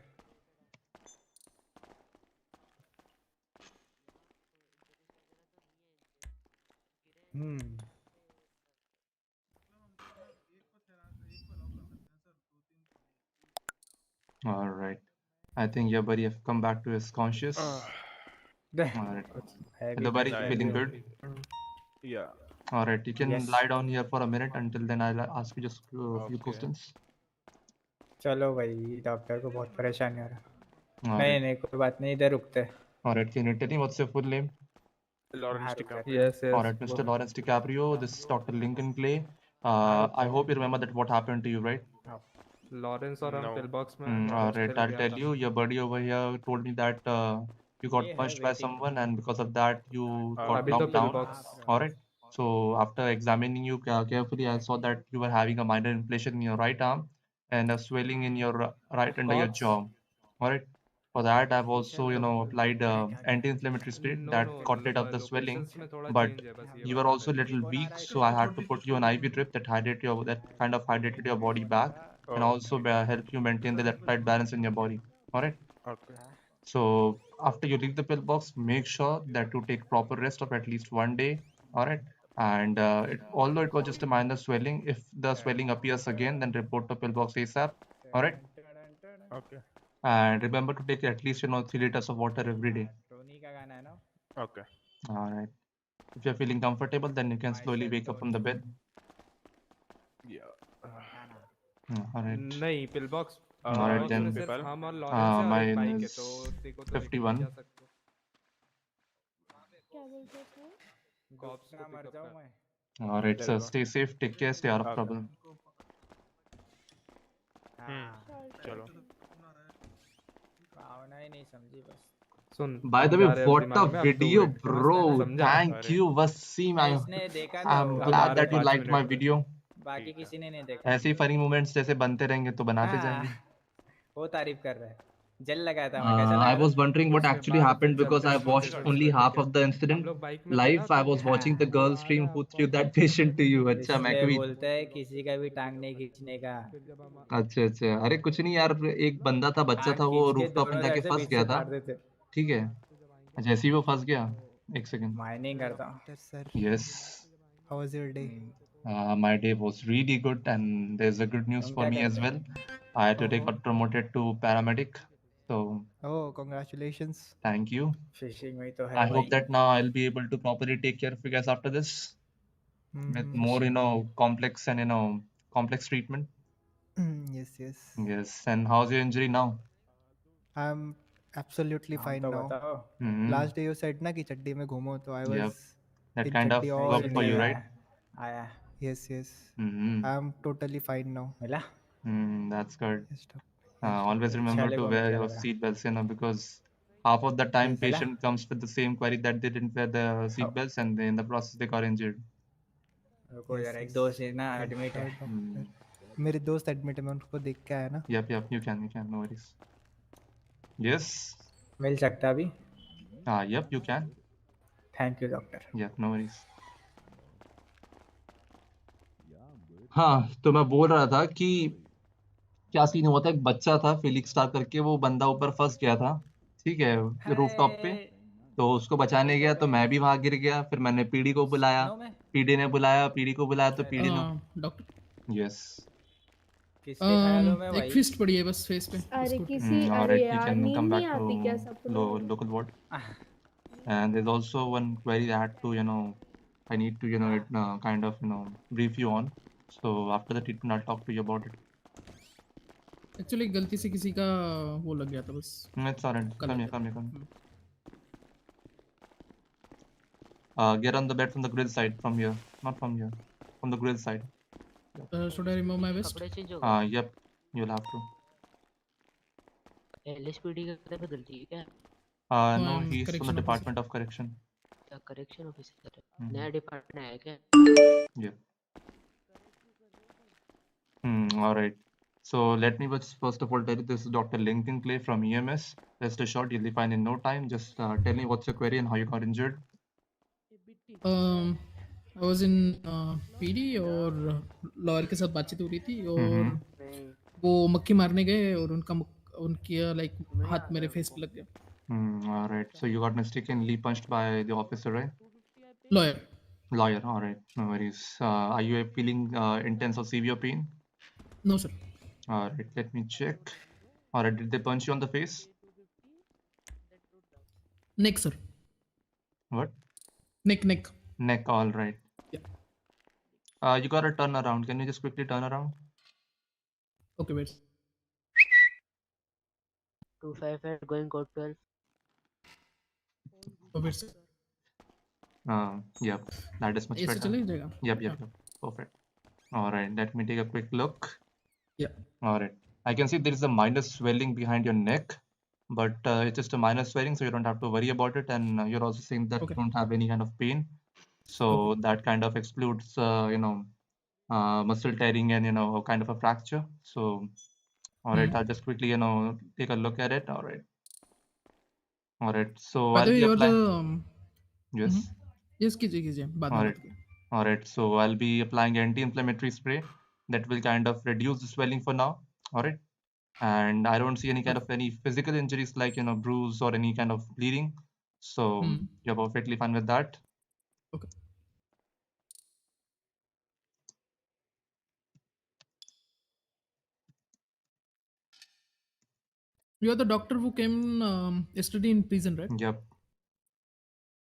S1: All right. I think your buddy have come back to his conscious. All right. Hello, buddy. Feeling good?
S14: Yeah.
S1: All right. You can lie down here for a minute. Until then, I'll ask you just a few questions.
S22: चलो भाई, doctor को बहुत परेशानी हो रहा।
S1: All
S22: नहीं
S1: right.
S22: नहीं कोई बात नहीं, इधर रुकते।
S1: All right. Can you tell me what's your full name?
S14: Lawrence DiCaprio.
S12: Yes, yes.
S1: All right, Mr. Lawrence DiCaprio. This is Dr. Lincoln Clay. I hope you remember that what happened to you, right?
S12: Lawrence और हम
S14: No.
S12: Pillbox में
S1: All right.
S12: Hostel
S1: I'll
S12: गया
S1: tell
S12: था।
S1: you. Your buddy over here told me that you got
S22: ये है
S1: punched by
S22: waiting
S1: someone, and because of that, you got
S12: अभी तो
S1: knocked down.
S12: Pillbox.
S1: All right. So after examining you carefully, I saw that you were having a minor inflation in your right arm and a swelling in your right under your
S12: Fox?
S1: jaw. All right. For that, I've also, you know, applied anti-inflammatory spirit
S12: no
S1: that
S12: no,
S1: got rid of the swelling.
S12: Locations में थोड़ा
S1: But
S12: change है बस ये
S1: you were
S12: बता
S1: also a
S12: रहे
S1: little weak, so I had to put you on IV drip that kind of hydrated your body back and also help you maintain the electrolyte balance in your body. All right.
S14: Okay.
S1: So after you leave the pillbox, make sure that you take proper rest of at least 1 day. All right. And although it was just a minor swelling, if the swelling appears again, then report to pillbox ASAP. All right.
S14: Okay.
S1: And remember to take at least 3 liters of water every day.
S22: Tony का गाना है ना?
S14: Okay.
S1: All right. If you're feeling comfortable, then you can slowly wake up from the bed.
S14: Yeah.
S1: All right.
S12: नहीं pillbox.
S1: All right then.
S12: सिर्फ हम और Lawrence है और एक
S1: Mine
S12: बाइक है,
S1: is
S12: तो देखो तो लेके
S1: 51.
S12: जा सकते हो।
S7: क्या बोलते हो सर?
S12: कॉप्स को
S22: मर
S12: पिकअप
S22: जाऊं
S12: कर।
S22: मैं।
S1: All right, sir. Stay safe. Take care. Stay out of
S14: Okay.
S1: trouble.
S14: चलो।
S22: भावना ही नहीं समझी बस।
S12: सुन।
S1: By the way,
S12: जा रहे हैं
S1: what
S12: दिमाग
S1: a
S12: में, अब तू
S1: video,
S12: it,
S1: bro!
S12: समझा?
S1: Thank you, Wasim.
S22: इसने देखा था
S1: I'm
S22: वो,
S1: glad
S12: हमारे
S1: that you
S12: 5
S1: liked my
S12: minute में।
S1: video.
S22: बाकी किसी ने नहीं देखा।
S1: ऐसे ही funny moments जैसे बनते रहेंगे तो बनाते जाएंगे.
S22: वो तारीफ कर रहा है। जल लगाया था मैं, कैसा
S1: I
S22: लगा
S1: was
S22: था?
S1: wondering what
S12: उसके
S1: actually
S12: बाद
S1: happened
S12: फिर
S1: because
S12: चलते
S1: I
S12: हैं
S1: watched
S12: हॉस्पिटल
S1: only
S12: पे,
S1: half
S12: ठीक है?
S1: of the
S12: हम
S1: incident
S12: लोग बाइक में थे ना,
S1: live. I
S12: तो
S1: was watching the
S12: वो
S1: girl
S12: आ
S1: stream
S12: रहा
S1: who
S12: है
S1: threw that patient to you. अच्छा मैं
S22: इसलिए
S1: कभी
S22: बोलते हैं किसी का भी टांग नहीं खींचने का।
S12: फिर जब हम
S1: अच्छा अच्छा अरे कुछ नहीं यार एक बंदा था बच्चा
S22: टांग
S1: था वो
S22: खींच के
S1: रूफटॉप में
S22: दोनों
S1: जाके
S22: साइड से
S1: फंस
S22: बीच
S1: गया
S22: से
S1: था
S22: फाड़ देते।
S1: ठीक है जैसे ही वो फंस गया एक सेकंड
S22: माइनिंग करता हूँ।
S1: yes
S22: How was your day?
S1: my day was really good and there's a good news
S22: तुम
S1: for
S22: क्या
S1: me as
S22: करते
S1: well I today got promoted to paramedic so
S22: Oh, congratulations.
S1: thank you
S22: fishing में तो
S1: I
S22: है
S1: hope
S22: भाई।
S1: that now I'll be able to properly take care of you guys after this with more complex and complex treatment
S22: Yes, yes.
S1: yes and how's your injury now
S22: I'm absolutely नाम fine तो now. बताओ। Last day you said ना कि चड्डी में घूमो, तो I was
S1: yep that
S22: in
S1: kind of
S22: चड्डी all
S1: worked for
S22: day.
S1: you right
S22: आया। Yes, yes.
S1: mm-hmm.
S22: I'm totally fine now. मिला?
S1: That's good.
S22: Yes, doctor.
S1: Always remember
S22: छाले
S1: to
S22: को
S1: wear
S22: मिल गया
S1: your
S22: लग रहा।
S1: seat belts, because half of the time
S22: मिला?
S1: patient comes with the same query that they didn't wear the seat belts and in the process they got injured.
S22: रुको जरा, एक दोस्त है ना एडमिट है।
S5: मेरे दोस्त एडमिट है, मैं उनको देख के आया ना।
S1: Yep, you can, no worries. Yes.
S22: मिल सकता अभी?
S1: Yep, you can.
S22: Thank you doctor.
S1: Yep, no worries. हाँ, तो मैं बोल रहा था कि क्या सीन हुआ था, एक बच्चा था फिलिक्स स्टार करके, वो बंदा ऊपर फंस गया था, ठीक है, रूफटॉप पे। तो उसको बचाने गया तो मैं भी वहां गिर गया, फिर मैंने पीडी को बुलाया, पीडी ने बुलाया, पीडी को बुलाया तो पीडी ने
S11: डॉक्टर
S1: यस
S22: किसके ख्यालों में
S11: एक
S22: भाई?
S11: फिस्ट पड़ी है बस फेस पे।
S13: अरे
S11: उसको
S13: किसी अरे
S1: alright, you
S13: यार
S1: can
S13: नींद
S1: come
S13: नहीं
S1: back
S13: आती क्या
S1: to
S13: सपनों में?
S1: local ward. And there's also one query I had to, I need to, kind of, brief you on. So after the treatment, I'll talk to you about it.
S11: Actually गलती से किसी का वो लग गया था बस।
S1: It's alright. Come here. Get on the bed from the grill side, from here, not from here, from the grill side.
S11: Should I remove my vest?
S10: कपड़े चेंज हो गए?
S1: Yep, you'll have to.
S10: LSPD का किधर बदलती है क्या?
S1: No, he's from the Department of Correction.
S10: Correction officer है। नया डिपार्टमेंट आया क्या?
S1: Yep. Alright. So let me first of all tell you, this is Dr. Lincoln Clay from EMS. Rest assured, you'll be fine in no time. Just tell me what's your query and how you got injured.
S11: I was in PD और lawyer के साथ बातचीत हो रही थी और वो मक्खी मारने गए और उनकी लाइक हाथ मेरे फेस पे लग गया।
S1: Alright. So you got mistakenly punched by the officer, right?
S11: Lawyer.
S1: Alright. No worries. Are you feeling intense or severe pain?
S11: No, sir.
S1: Alright. Let me check. Alright. Did they punch you on the face?
S11: Neck, sir.
S1: What?
S11: Neck.
S1: Neck. Alright.
S11: Yeah.
S1: You gotta turn around. Can you just quickly turn around?
S11: Okay, wait.
S10: 258 going code 12.
S11: Okay, sir.
S1: Yep. That is much better. Yep. Perfect. Alright. Let me take a quick look.
S11: Yeah.
S1: Alright. I can see there is a minor swelling behind your neck, but it's just a minor swelling, so you don't have to worry about it. And you're also saying that you don't have any kind of pain. So that kind of excludes, muscle tearing and, kind of a fracture. So, alright, I'll just quickly, take a look at it. Alright. So
S11: By the
S1: I'll
S11: way,
S1: be
S11: you're
S1: applying. Yes.
S11: Yes, कीजिए बाद में बात करें।
S1: Alright. So I'll be applying anti-inflammatory spray that will kind of reduce the swelling for now. Alright. And I don't see any kind of any physical injuries like, bruise or any kind of bleeding. So you're perfectly fine with that.
S11: Okay. You are the doctor who came yesterday in prison, right?
S1: Yep.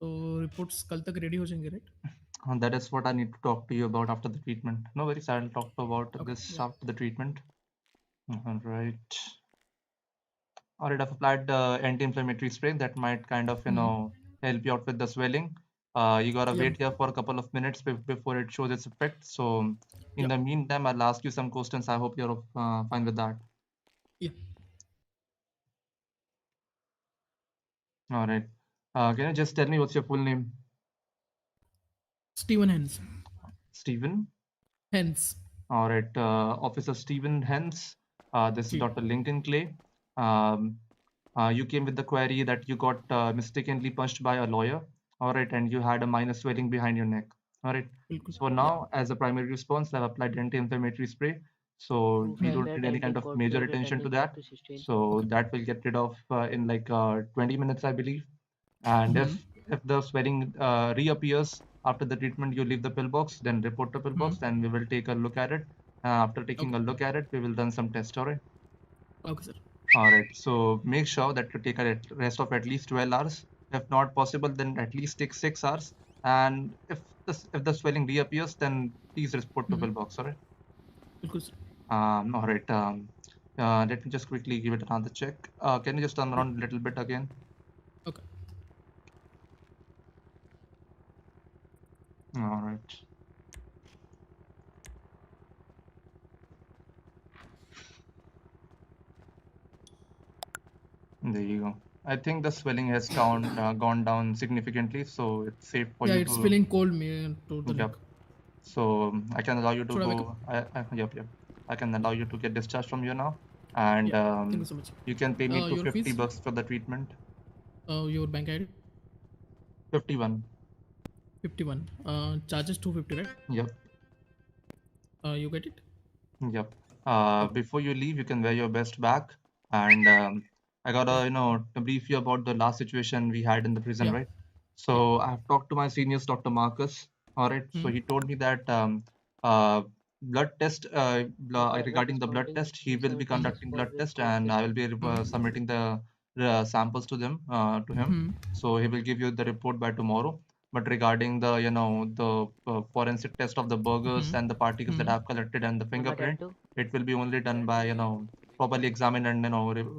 S11: So reports कल तक ready हो जाएंगे, right?
S1: That is what I need to talk to you about after the treatment. No worries, I'll talk about this after the treatment. Alright. Alright, I've applied anti-inflammatory spray that might kind of, help you out with the swelling. You gotta wait here for a couple of minutes before it shows its effect. So in the meantime, I'll ask you some questions. I hope you're fine with that.
S11: Yeah.
S1: Alright. Can you just tell me what's your full name?
S11: Stephen Hens.
S1: Stephen?
S11: Hens.
S1: Alright, Officer Stephen Hens. This is Dr. Lincoln Clay. You came with the query that you got mistakenly punched by a lawyer. Alright, and you had a minor swelling behind your neck. Alright. So now, as a primary response, I've applied anti-inflammatory spray. So we don't need any kind of major attention to that. So that will get rid of in like 20 minutes, I believe. And if the swelling reappears after the treatment, you leave the pillbox, then report the pillbox, and we will take a look at it. After taking a look at it, we will run some tests. Alright.
S11: Okay, sir.
S1: Alright. So make sure that you take a rest of at least 12 hours. If not possible, then at least take 6 hours. And if the swelling reappears, then please report to pillbox. Alright. Alright. Let me just quickly give it another check. Can you just turn around a little bit again?
S11: Okay.
S1: Alright. There you go. I think the swelling has gone down significantly, so it's safe for you to...
S11: Yeah, it's feeling cold me to the neck.
S1: So I can allow you to
S11: Should I wake
S1: go. Yep. I can allow you to get discharged from here now, and
S11: Thank you so much.
S1: you can pay me
S11: Your
S1: $250
S11: fees?
S1: for the treatment.
S11: Your bank ID?
S1: 51.
S11: 51. Charges 250, right?
S1: Yep.
S11: You get it?
S1: Yep. Before you leave, you can wear your best back. And I gotta, to brief you about the last situation we had in the prison,
S11: Yeah.
S1: right? So I've talked to my seniors, Dr. Marcus. All right. So he told me that blood test, regarding the blood test, he will be conducting blood test, and I will be submitting the samples to them, to him. So he will give you the report by tomorrow. But regarding the, the forensic test of the burgers and the particles that I've collected and the fingerprint, it will be only done by, properly examined and,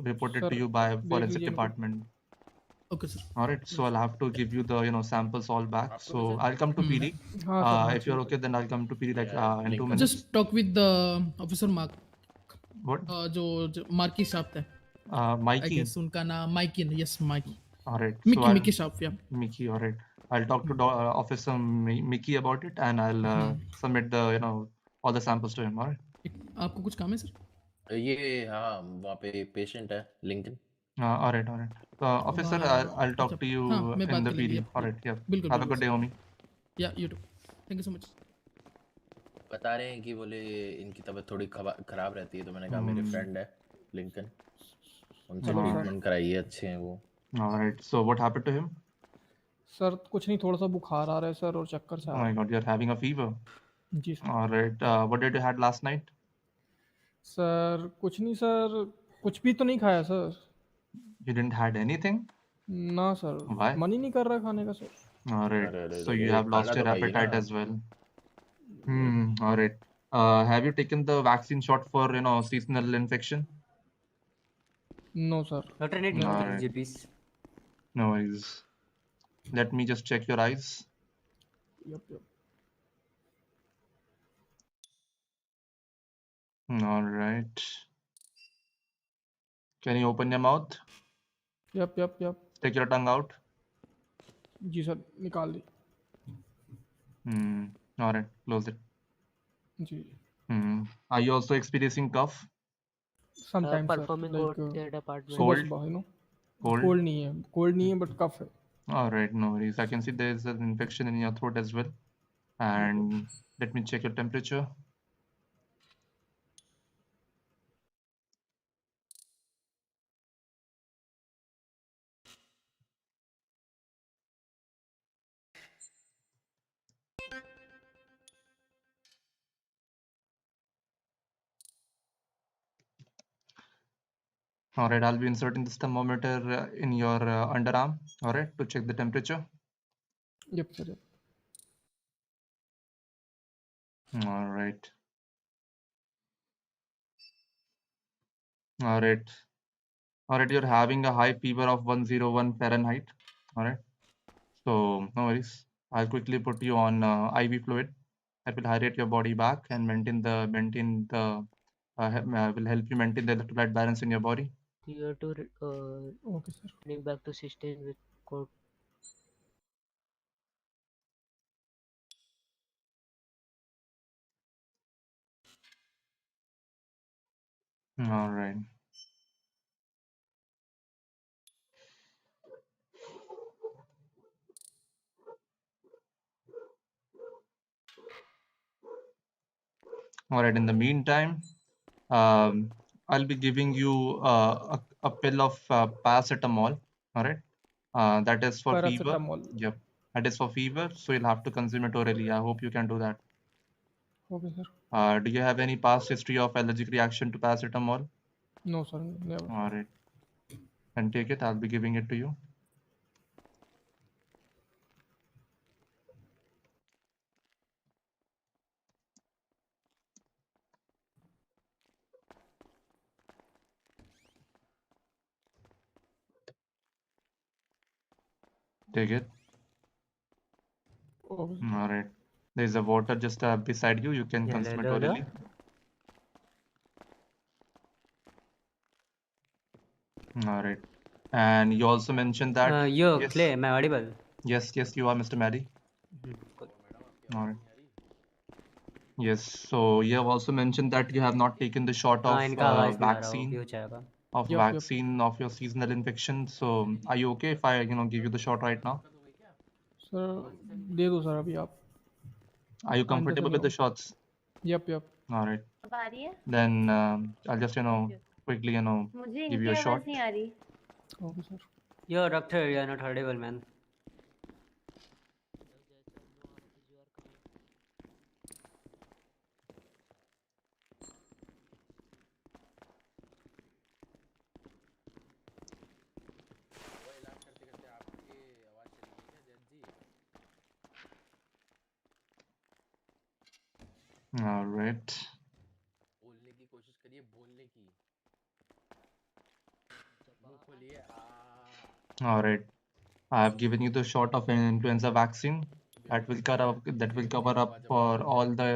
S1: reported
S19: Sir,
S1: to you by
S19: देख
S1: forensic
S19: लीजिए इनको।
S1: department.
S11: Okay, sir.
S1: All right. So I'll have to give you the, samples all back. So I'll come to PD.
S19: हाँ sir, हाँ
S1: If you're
S19: ठीक
S1: okay, then I'll come to PD like in 2 minutes.
S11: Just talk with the Officer Mark.
S1: What?
S11: जो marquee साहब थे. I
S1: Mikey.
S11: guess उनका नाम Mikey. Yes, Mikey.
S1: All right.
S11: Mickey साहब, yeah.
S1: Mickey. All right. I'll talk to Officer Mickey about it, and I'll submit the, all the samples to him. All right.
S11: आपको कुछ काम है sir?
S3: ये हाँ वहाँ पे पेशेंट है Lincoln.
S1: All right. Officer, I'll talk to you in the PD. All right. Yeah. Have a good day, homie.
S11: Yeah, you too. Thank you so much.
S3: बता रहे हैं कि बोले इनकी तबीयत थोड़ी खराब रहती है, तो मैंने कहा मेरे फ्रेंड है लिंकन, उनसे ट्रीटमेंट कराइए, अच्छे हैं वो.
S1: All right. So what happened to him?
S19: Sir कुछ नहीं, थोड़ा सा बुखार आ रहा है सर और चक्कर से आ
S1: Oh
S19: रहा
S1: my
S19: है।
S1: God, you're having a fever.
S19: जी sir.
S1: All right. What did you had last night?
S19: Sir कुछ नहीं सर, कुछ भी तो नहीं खाया sir.
S1: You didn't had anything?
S19: ना सर।
S1: Why?
S19: मन ही नहीं कर रहा खाने का सर।
S1: All right. So you have lost your appetite as well. All right. Have you taken the vaccine shot for, seasonal infection?
S19: No sir.
S21: Doctor, need
S1: All
S21: to
S1: right.
S21: please.
S1: No worries. Let me just check your eyes.
S19: Yep.
S1: All right. Can you open your mouth?
S19: Yep.
S1: Take your tongue out.
S19: जी sir, निकाल ली।
S1: All right. Close it.
S19: Ji.
S1: Are you also experiencing cough?
S19: Sometimes
S10: performing
S19: sir, like
S10: their department.
S19: सुबह,
S1: Cold?
S19: Cold नहीं है, but cough है।
S1: All right. No worries. I can see there is an infection in your throat as well. And let me check your temperature. All right, I'll be inserting this thermometer in your underarm, all right, to check the temperature.
S19: Yep, sir. Yep.
S1: All right. All right. All right, you're having a high fever of 101 Fahrenheit. All right. So no worries. I'll quickly put you on IV fluid. That will hydrate your body back and will help you maintain the electrolyte balance in your body.
S10: You have to
S19: okay, sir.
S10: Bring back to system with code.
S1: All right. All right. In the meantime, I'll be giving you a pill of paracetamol. All right. That is for fever. Yep. That is for fever. So you'll have to consume it orally. I hope you can do that.
S19: Okay, sir.
S1: Do you have any past history of allergic reaction to paracetamol?
S19: No, sir. Never.
S1: All right. And take it. I'll be giving it to you. Take it.
S19: Okay.
S1: All right. There's a water just beside you. You can consume it orally. All right. And you also mentioned that.
S21: Yo, Clay, am I audible?
S1: Yes, you are, Mr. Maddie. All right. Yes. So you have also mentioned that you have not taken the shot of
S20: इनका आवाज नहीं आ रहा, वो
S1: vaccine
S20: भी हो जाएगा।
S1: of
S19: Yup, yup.
S1: vaccine of your seasonal infection. So are you okay if I give you the shot right now?
S19: Sir दे दो सर अभी आप।
S1: Are you
S19: आइंदा से
S1: comfortable
S19: नहीं
S1: with the
S19: होगा।
S1: shots?
S19: Yup, yup.
S1: All right.
S13: अब आ रही है?
S1: Then I'll just quickly
S13: मुझे
S1: give
S13: इनकी
S1: you a
S13: आवाज
S1: shot.
S13: नहीं आ रही।
S19: Okay sir.
S20: Yo, doctor, you are not audible, man.
S1: All right.
S3: बोलने की कोशिश करिए, बोलने की। मुंह खोलिए।
S1: All right. I have given you the shot of an influenza vaccine that will cover up for all the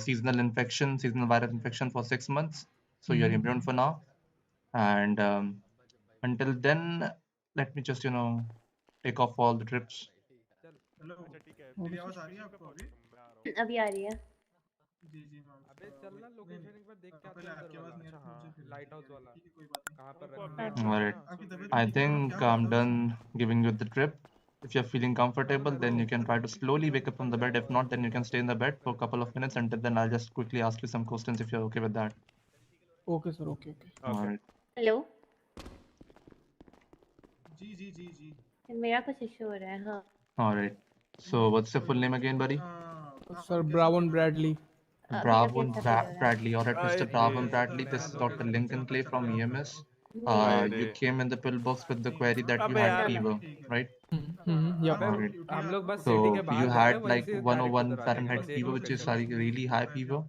S1: seasonal infection, seasonal virus infection for 6 months. So you're immune for now. And until then, let me just take off all the drips.
S21: Hello, मेरी आवाज आ रही है आपको अभी?
S13: अभी आ रही है।
S21: जी जी ma'am.
S12: अबे चलना लोकेशन एक बार देख के आते
S21: पहले
S12: हैं उधर
S21: आपकी आवाज
S12: वाला।
S21: नहीं आ रही थी मुझे, फिर
S12: लाइट हाउस वाला।
S21: ठीक है कोई बात नहीं।
S12: कहाँ पर
S21: उनको
S12: रखना है
S21: अपडेट
S1: All
S12: बोल
S1: right.
S12: देना।
S21: आपकी तबीयत
S1: I
S21: ठीक है मैम?
S1: think
S21: क्या हुआ
S1: I'm
S21: था
S1: done
S21: वैसे?
S1: giving you the drip. If you're feeling comfortable, then you can try to slowly wake up from the bed. If not, then you can stay in the bed for a couple of minutes. Until then, I'll just quickly ask you some questions if you're okay with that.
S19: Okay sir, okay.
S1: All right.
S13: Hello.
S21: जी जी जी जी।
S13: मेरा कुछ issue हो रहा है। हाँ।
S1: All right. So what's your full name again, buddy?
S19: Sir Brown Bradley.
S1: Bravon Bradley. All right, Mr. Bravon Bradley. This is Dr. Lincoln Clay from EMS. You came in the pillbox with the query that you had fever, right?
S19: Yep.
S1: All right.
S12: हम लोग बस
S1: So
S12: city के बाहर
S1: you
S12: जा रहे हैं,
S1: had
S12: वहीं
S1: like
S12: से
S1: 101
S12: डायरेक्ट उधर आ जाएंगे,
S1: Fahrenheit
S12: बस एक
S1: fever, which is
S12: location
S1: like
S12: है।
S1: really high fever,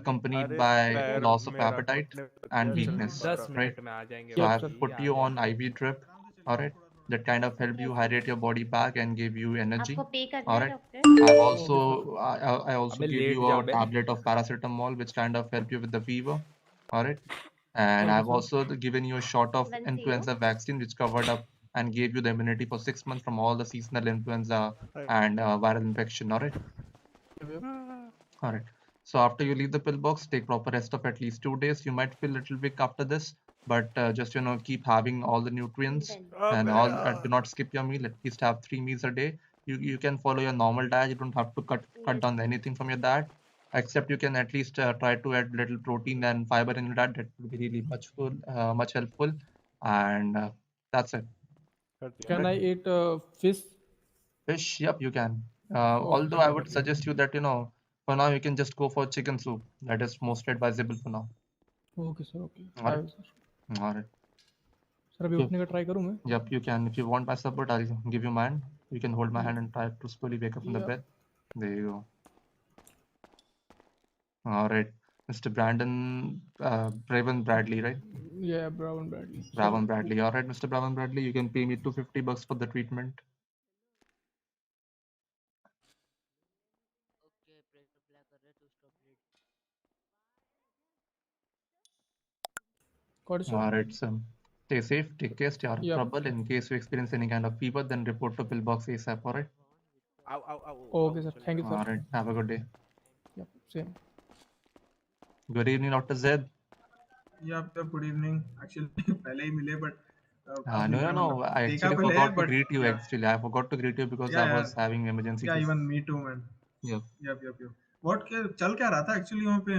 S1: accompanied by loss of appetite and
S12: चल
S1: weakness,
S12: 10
S1: right?
S12: मिनट में आ जाएंगे
S1: So I
S12: भाई,
S1: have put
S12: uh
S1: you on
S12: जाएंगे।
S1: IV drip, all right? That kind of helped you hydrate your body back and gave you energy,
S13: आपको पे करना
S1: all
S13: है
S1: right?
S13: Doctor?
S1: I also
S12: अबे
S1: gave
S12: लेट
S1: you
S12: जा
S1: a
S12: बे।
S1: tablet of paracetamol, which kind of helped you with the fever, all right? And I've also given you a shot of
S13: 10
S1: influenza vaccine, which covered up and gave you the immunity for 6 months from all the seasonal influenza and viral infection, all right? All right. So after you leave the pillbox, take proper rest of at least 2 days. You might feel a little weak after this, but just keep having all the nutrients and all. Do not skip your meal. At least have 3 meals a day. You can follow your normal diet. You don't have to cut down anything from your diet, except you can at least try to add little protein and fiber in your diet. That would be really much helpful, and that's it.
S19: Can I eat fish?
S1: Fish, yep, you can.
S19: Okay,
S1: Although I would suggest you that for now you can just go for chicken soup. That is most advisable for now.
S19: Okay sir, okay.
S1: All
S19: I
S1: right.
S19: will sir.
S1: All right.
S19: Sir अभी
S1: Yep.
S19: उठने का try करूँ मैं?
S1: Yep, you can. If you want my support, I'll give you mine. You can hold my
S19: Yeah.
S1: hand and try to slowly wake up from the
S19: Yeah.
S1: bed. There you go. All right. Mr. Braven Bradley, right?
S19: Yeah, Brown Bradley.
S1: Braven Bradley. All right, Mr. Braven Bradley, you can pay me $250 for the treatment.
S19: Got it, sir.
S1: All right, so stay safe, take care, stay out of
S19: Yep.
S1: trouble. In case you experience any kind of fever, then report to pillbox ASAP. All right.
S19: Okay sir, thank you sir.
S1: All right. Have a good day.
S19: Yep, same.
S1: Good evening, Dr. Zed.
S21: Yep, good evening. Actually पहले ही मिले but
S1: No. I
S21: देखा
S1: actually
S21: पहले
S1: forgot to
S21: but
S1: greet you.
S21: yeah.
S1: Actually, I forgot to greet you because I was having emergency.
S21: Yeah,
S1: case.
S21: even me too, man.
S1: Yep.
S21: Yep. What चल क्या रहा था actually वहाँ पे?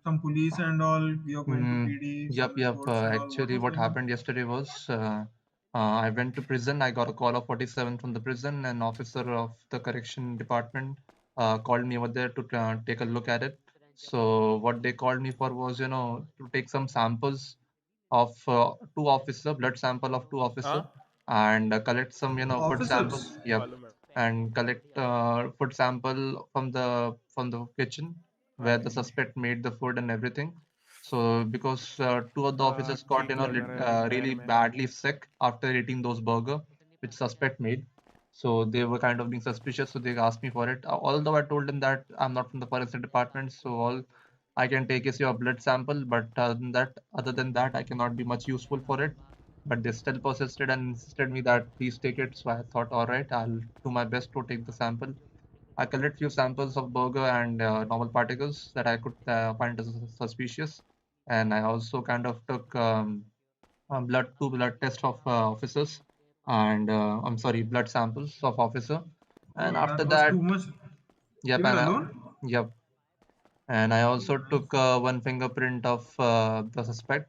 S21: Some police and all. We are going to PD.
S1: Yep.
S21: Some reports and all.
S1: Actually, what happened yesterday was I went to prison. I got a call of 47 from the prison. An officer of the correction department called me over there to take a look at it. So what they called me for was, to take some samples of blood sample of two officer, and collect some, food samples.
S21: Officers.
S1: Yep. And collect food sample from the kitchen where the suspect made the food and everything. So because two of the officers got really badly sick after eating those burger which suspect made, so they were kind of being suspicious. So they asked me for it. Although I told them that I'm not from the forensic department, so all I can take is your blood sample. But other than that, I cannot be much useful for it. But they still persisted and insisted me that please take it. So I thought, all right, I'll do my best to take the sample. I collected few samples of burger and normal particles that I could find as suspicious, and I also kind of took two blood tests of officers, and I'm sorry, blood samples of officer, and
S21: Oh,
S1: after
S21: that was
S1: that,
S21: too much.
S1: yep,
S21: You were
S1: and
S21: alone?
S1: yep, and I also took one fingerprint of the suspect.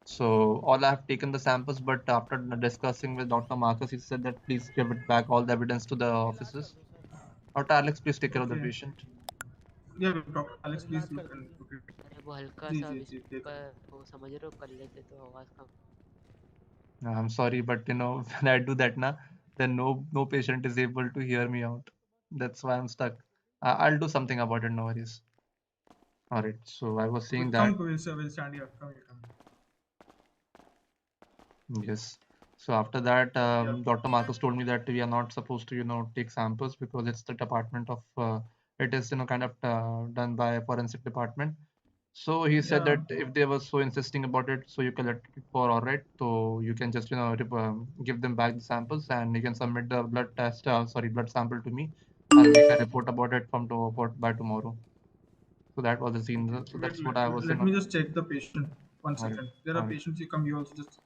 S1: So all I have taken the samples, but after discussing with Dr. Marcus, he said that please give it back all the evidence to the officers. Dr. Alex, please take care of the
S21: Okay.
S1: patient.
S21: Yeah, Dr. Alex, please look it.
S10: अरे वो हल्का
S21: जी
S10: सा
S21: जी जी देख
S10: whisper वो समझ रहे हो कर लेते तो आवाज कम
S1: I'm sorry, but when I do that now, then no patient is able to hear me out. That's why I'm stuck. I'll do something about it. No worries. All right. So I was saying that.
S21: Come, we'll stand here. Come here. Come.
S1: Yes. So after that,
S21: Yeah.
S1: Dr. Marcus told me that we are not supposed to take samples because it's the department of it is kind of done by a forensic department. So he said
S21: Yeah.
S1: that if they were so insisting about it, so you collect it for all right, so you can just give them back the samples and you can submit the blood sample to me. I'll make a report about it by tomorrow. So that was the scene. So
S21: Wait,
S1: that's what I was.
S21: let me just check the patient. One
S1: All right,
S21: second. There
S1: all
S21: are
S1: right.
S21: patients. You come. You also just.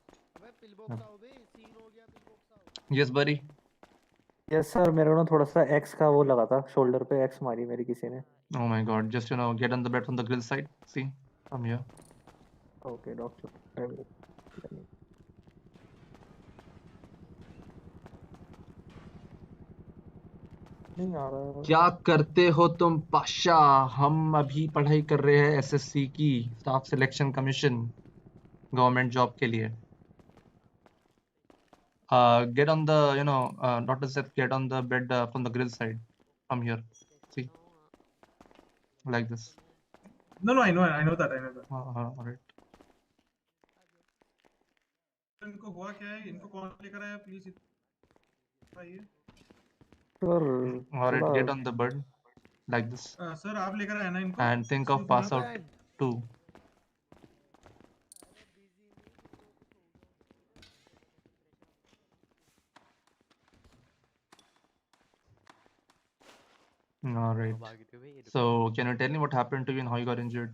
S1: Yes, buddy.
S17: Yes sir मेरे को ना थोड़ा सा x का वो लगा था shoulder पे एक्स मारी मेरी किसी ने
S1: Oh my God! Just get on the bed from the grill side. See, come here.
S17: Okay doctor नहीं आ रहा है
S1: क्या करते हो तुम पाशा? हम अभी पढ़ाई कर रहे हैं एसएससी की staff selection commission government job के लिए. Get on the Dr. Seth, get on the bed from the grill side. Come here. See, like this.
S21: No, I know that.
S1: All right.
S21: इनको हुआ क्या है? इनको कौन लेकर आया? प्लीज आइए.
S1: All right, get on the bed like this.
S21: Sir आप लेकर आए ना इनको?
S1: And think of pass out too. All right. So can you tell me what happened to you and how you got injured?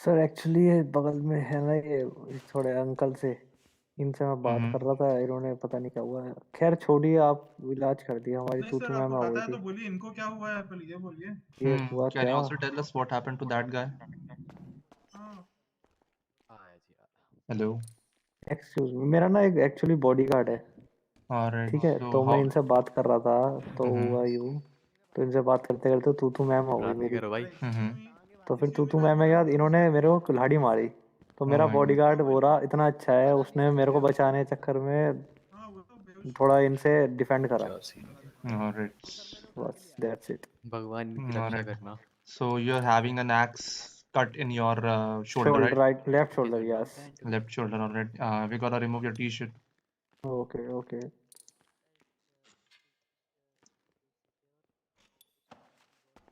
S17: Sir actually ये बगल में है ना ये थोड़े अंकल से इनसे मैं बात कर रहा था इन्होंने पता नहीं क्या हुआ है खैर छोड़िए आप इलाज कर दिया हमारी
S21: नहीं
S17: तू
S21: सर
S17: मैं
S21: आपको
S17: हो
S21: पता
S17: गई
S21: है
S17: थी
S21: तो बोलिए इनको क्या हुआ है पहले ये बोलिए.
S17: ये हुआ
S1: Can
S17: क्या
S1: you also tell us what happened to that guy? Hello.
S17: Excuse me मेरा ना एक एक्चुअली बॉडीगार्ड है
S1: All right.
S17: ठीक है
S1: So
S17: तो
S1: how?
S17: मैं इनसे बात कर रहा था तो हुआ यूं तो इनसे बात करते करते तू मैम हो गई मेरी तो फिर तू मैम के बाद इन्होंने मेरे को कुल्हाड़ी मारी तो मेरा बॉडीगार्ड बोरा इतना अच्छा है उसने मेरे को बचाने के चक्कर में थोड़ा इनसे डिफेंड करा
S1: All right.
S17: बस दैट्स इट
S4: भगवान की
S1: All
S4: रक्षा
S1: right.
S4: करना.
S1: So you're having an axe cut in your shoulder, right?
S17: Right left shoulder yes
S1: Left shoulder. All right. We gotta remove your t-shirt.
S17: Okay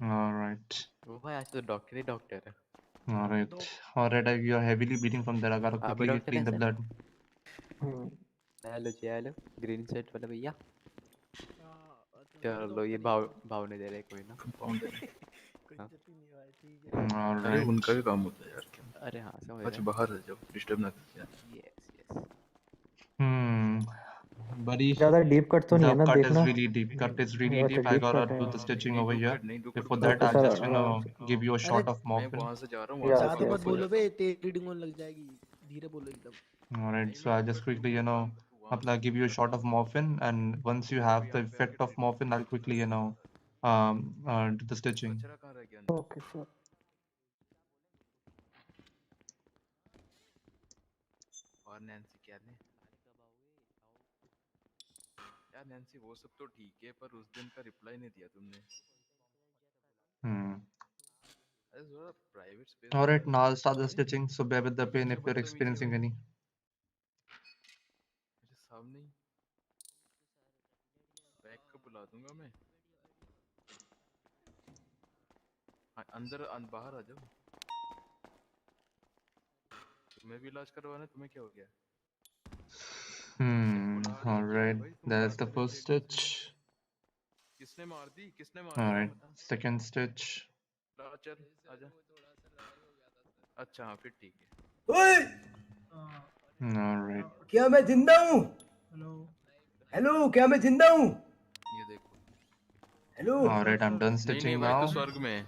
S1: All right.
S4: वो भाई आज तो doctor ही doctor है.
S1: All right. All right. You're heavily bleeding from there. I gotta
S4: आप
S1: quickly
S4: doctor
S1: clean the
S4: हैं
S1: blood.
S4: Hello green shirt वाला भैया. चलो ये भाव नहीं दे रहे कोई ना.
S1: All
S18: अरे
S1: right.
S18: उनका भी काम होता है यार.
S4: अरे हाँ समझ
S18: अच्छा बाहर रह जाओ डिस्टर्ब ना करिए.
S4: यस
S1: Buddy,
S17: ज्यादा डीप कट तो नहीं
S1: the
S17: है ना
S1: cut
S17: देखना
S1: is really deep. Cut is really
S17: अच्छा
S1: deep. I
S17: deep
S1: gotta
S17: cut है
S1: do the stitching over here. Before
S17: okay
S1: that, I'll
S17: sir
S1: just give you a shot of
S18: मैं
S1: morphine.
S18: वहां से जा रहा हूँ
S17: Yes,
S18: वहां से
S7: ज्यादा
S17: yes,
S7: मत बोलो बे तेज रीडिंग होने लग जाएगी धीरे बोलो एकदम.
S1: All right. So I'll just quickly I'll give you a shot of morphine, and once you have the effect of morphine, I'll quickly do the stitching.
S17: Okay sir
S18: और नैन्सी क्या ने यार नैन्सी वो सब तो ठीक है पर उस दिन का रिप्लाई नहीं दिया तुमने. अरे थोड़ा private space.
S1: All right. Now I'll start the stitching. So bear with the pain if you're experiencing any.
S18: मेरे सामने बैक को बुला दूंगा मैं. अंदर बाहर आ जाओ. तुम्हें भी इलाज करवाना है. तुम्हें क्या हो गया?
S1: All right. That's the first stitch.
S18: किस
S14: किसने मार दी? किसने मार
S1: All
S14: दी?
S1: right, second stitch.
S14: चल आजा। अच्छा हाँ फिर ठीक है।
S6: ओए
S1: All right.
S6: क्या मैं जिंदा हूँ? हेलो क्या मैं जिंदा हूँ?
S14: ये देखो।
S6: Hello
S1: All right, I'm done
S14: नहीं
S1: stitching
S14: भाई
S1: now.
S14: तू स्वर्ग में है।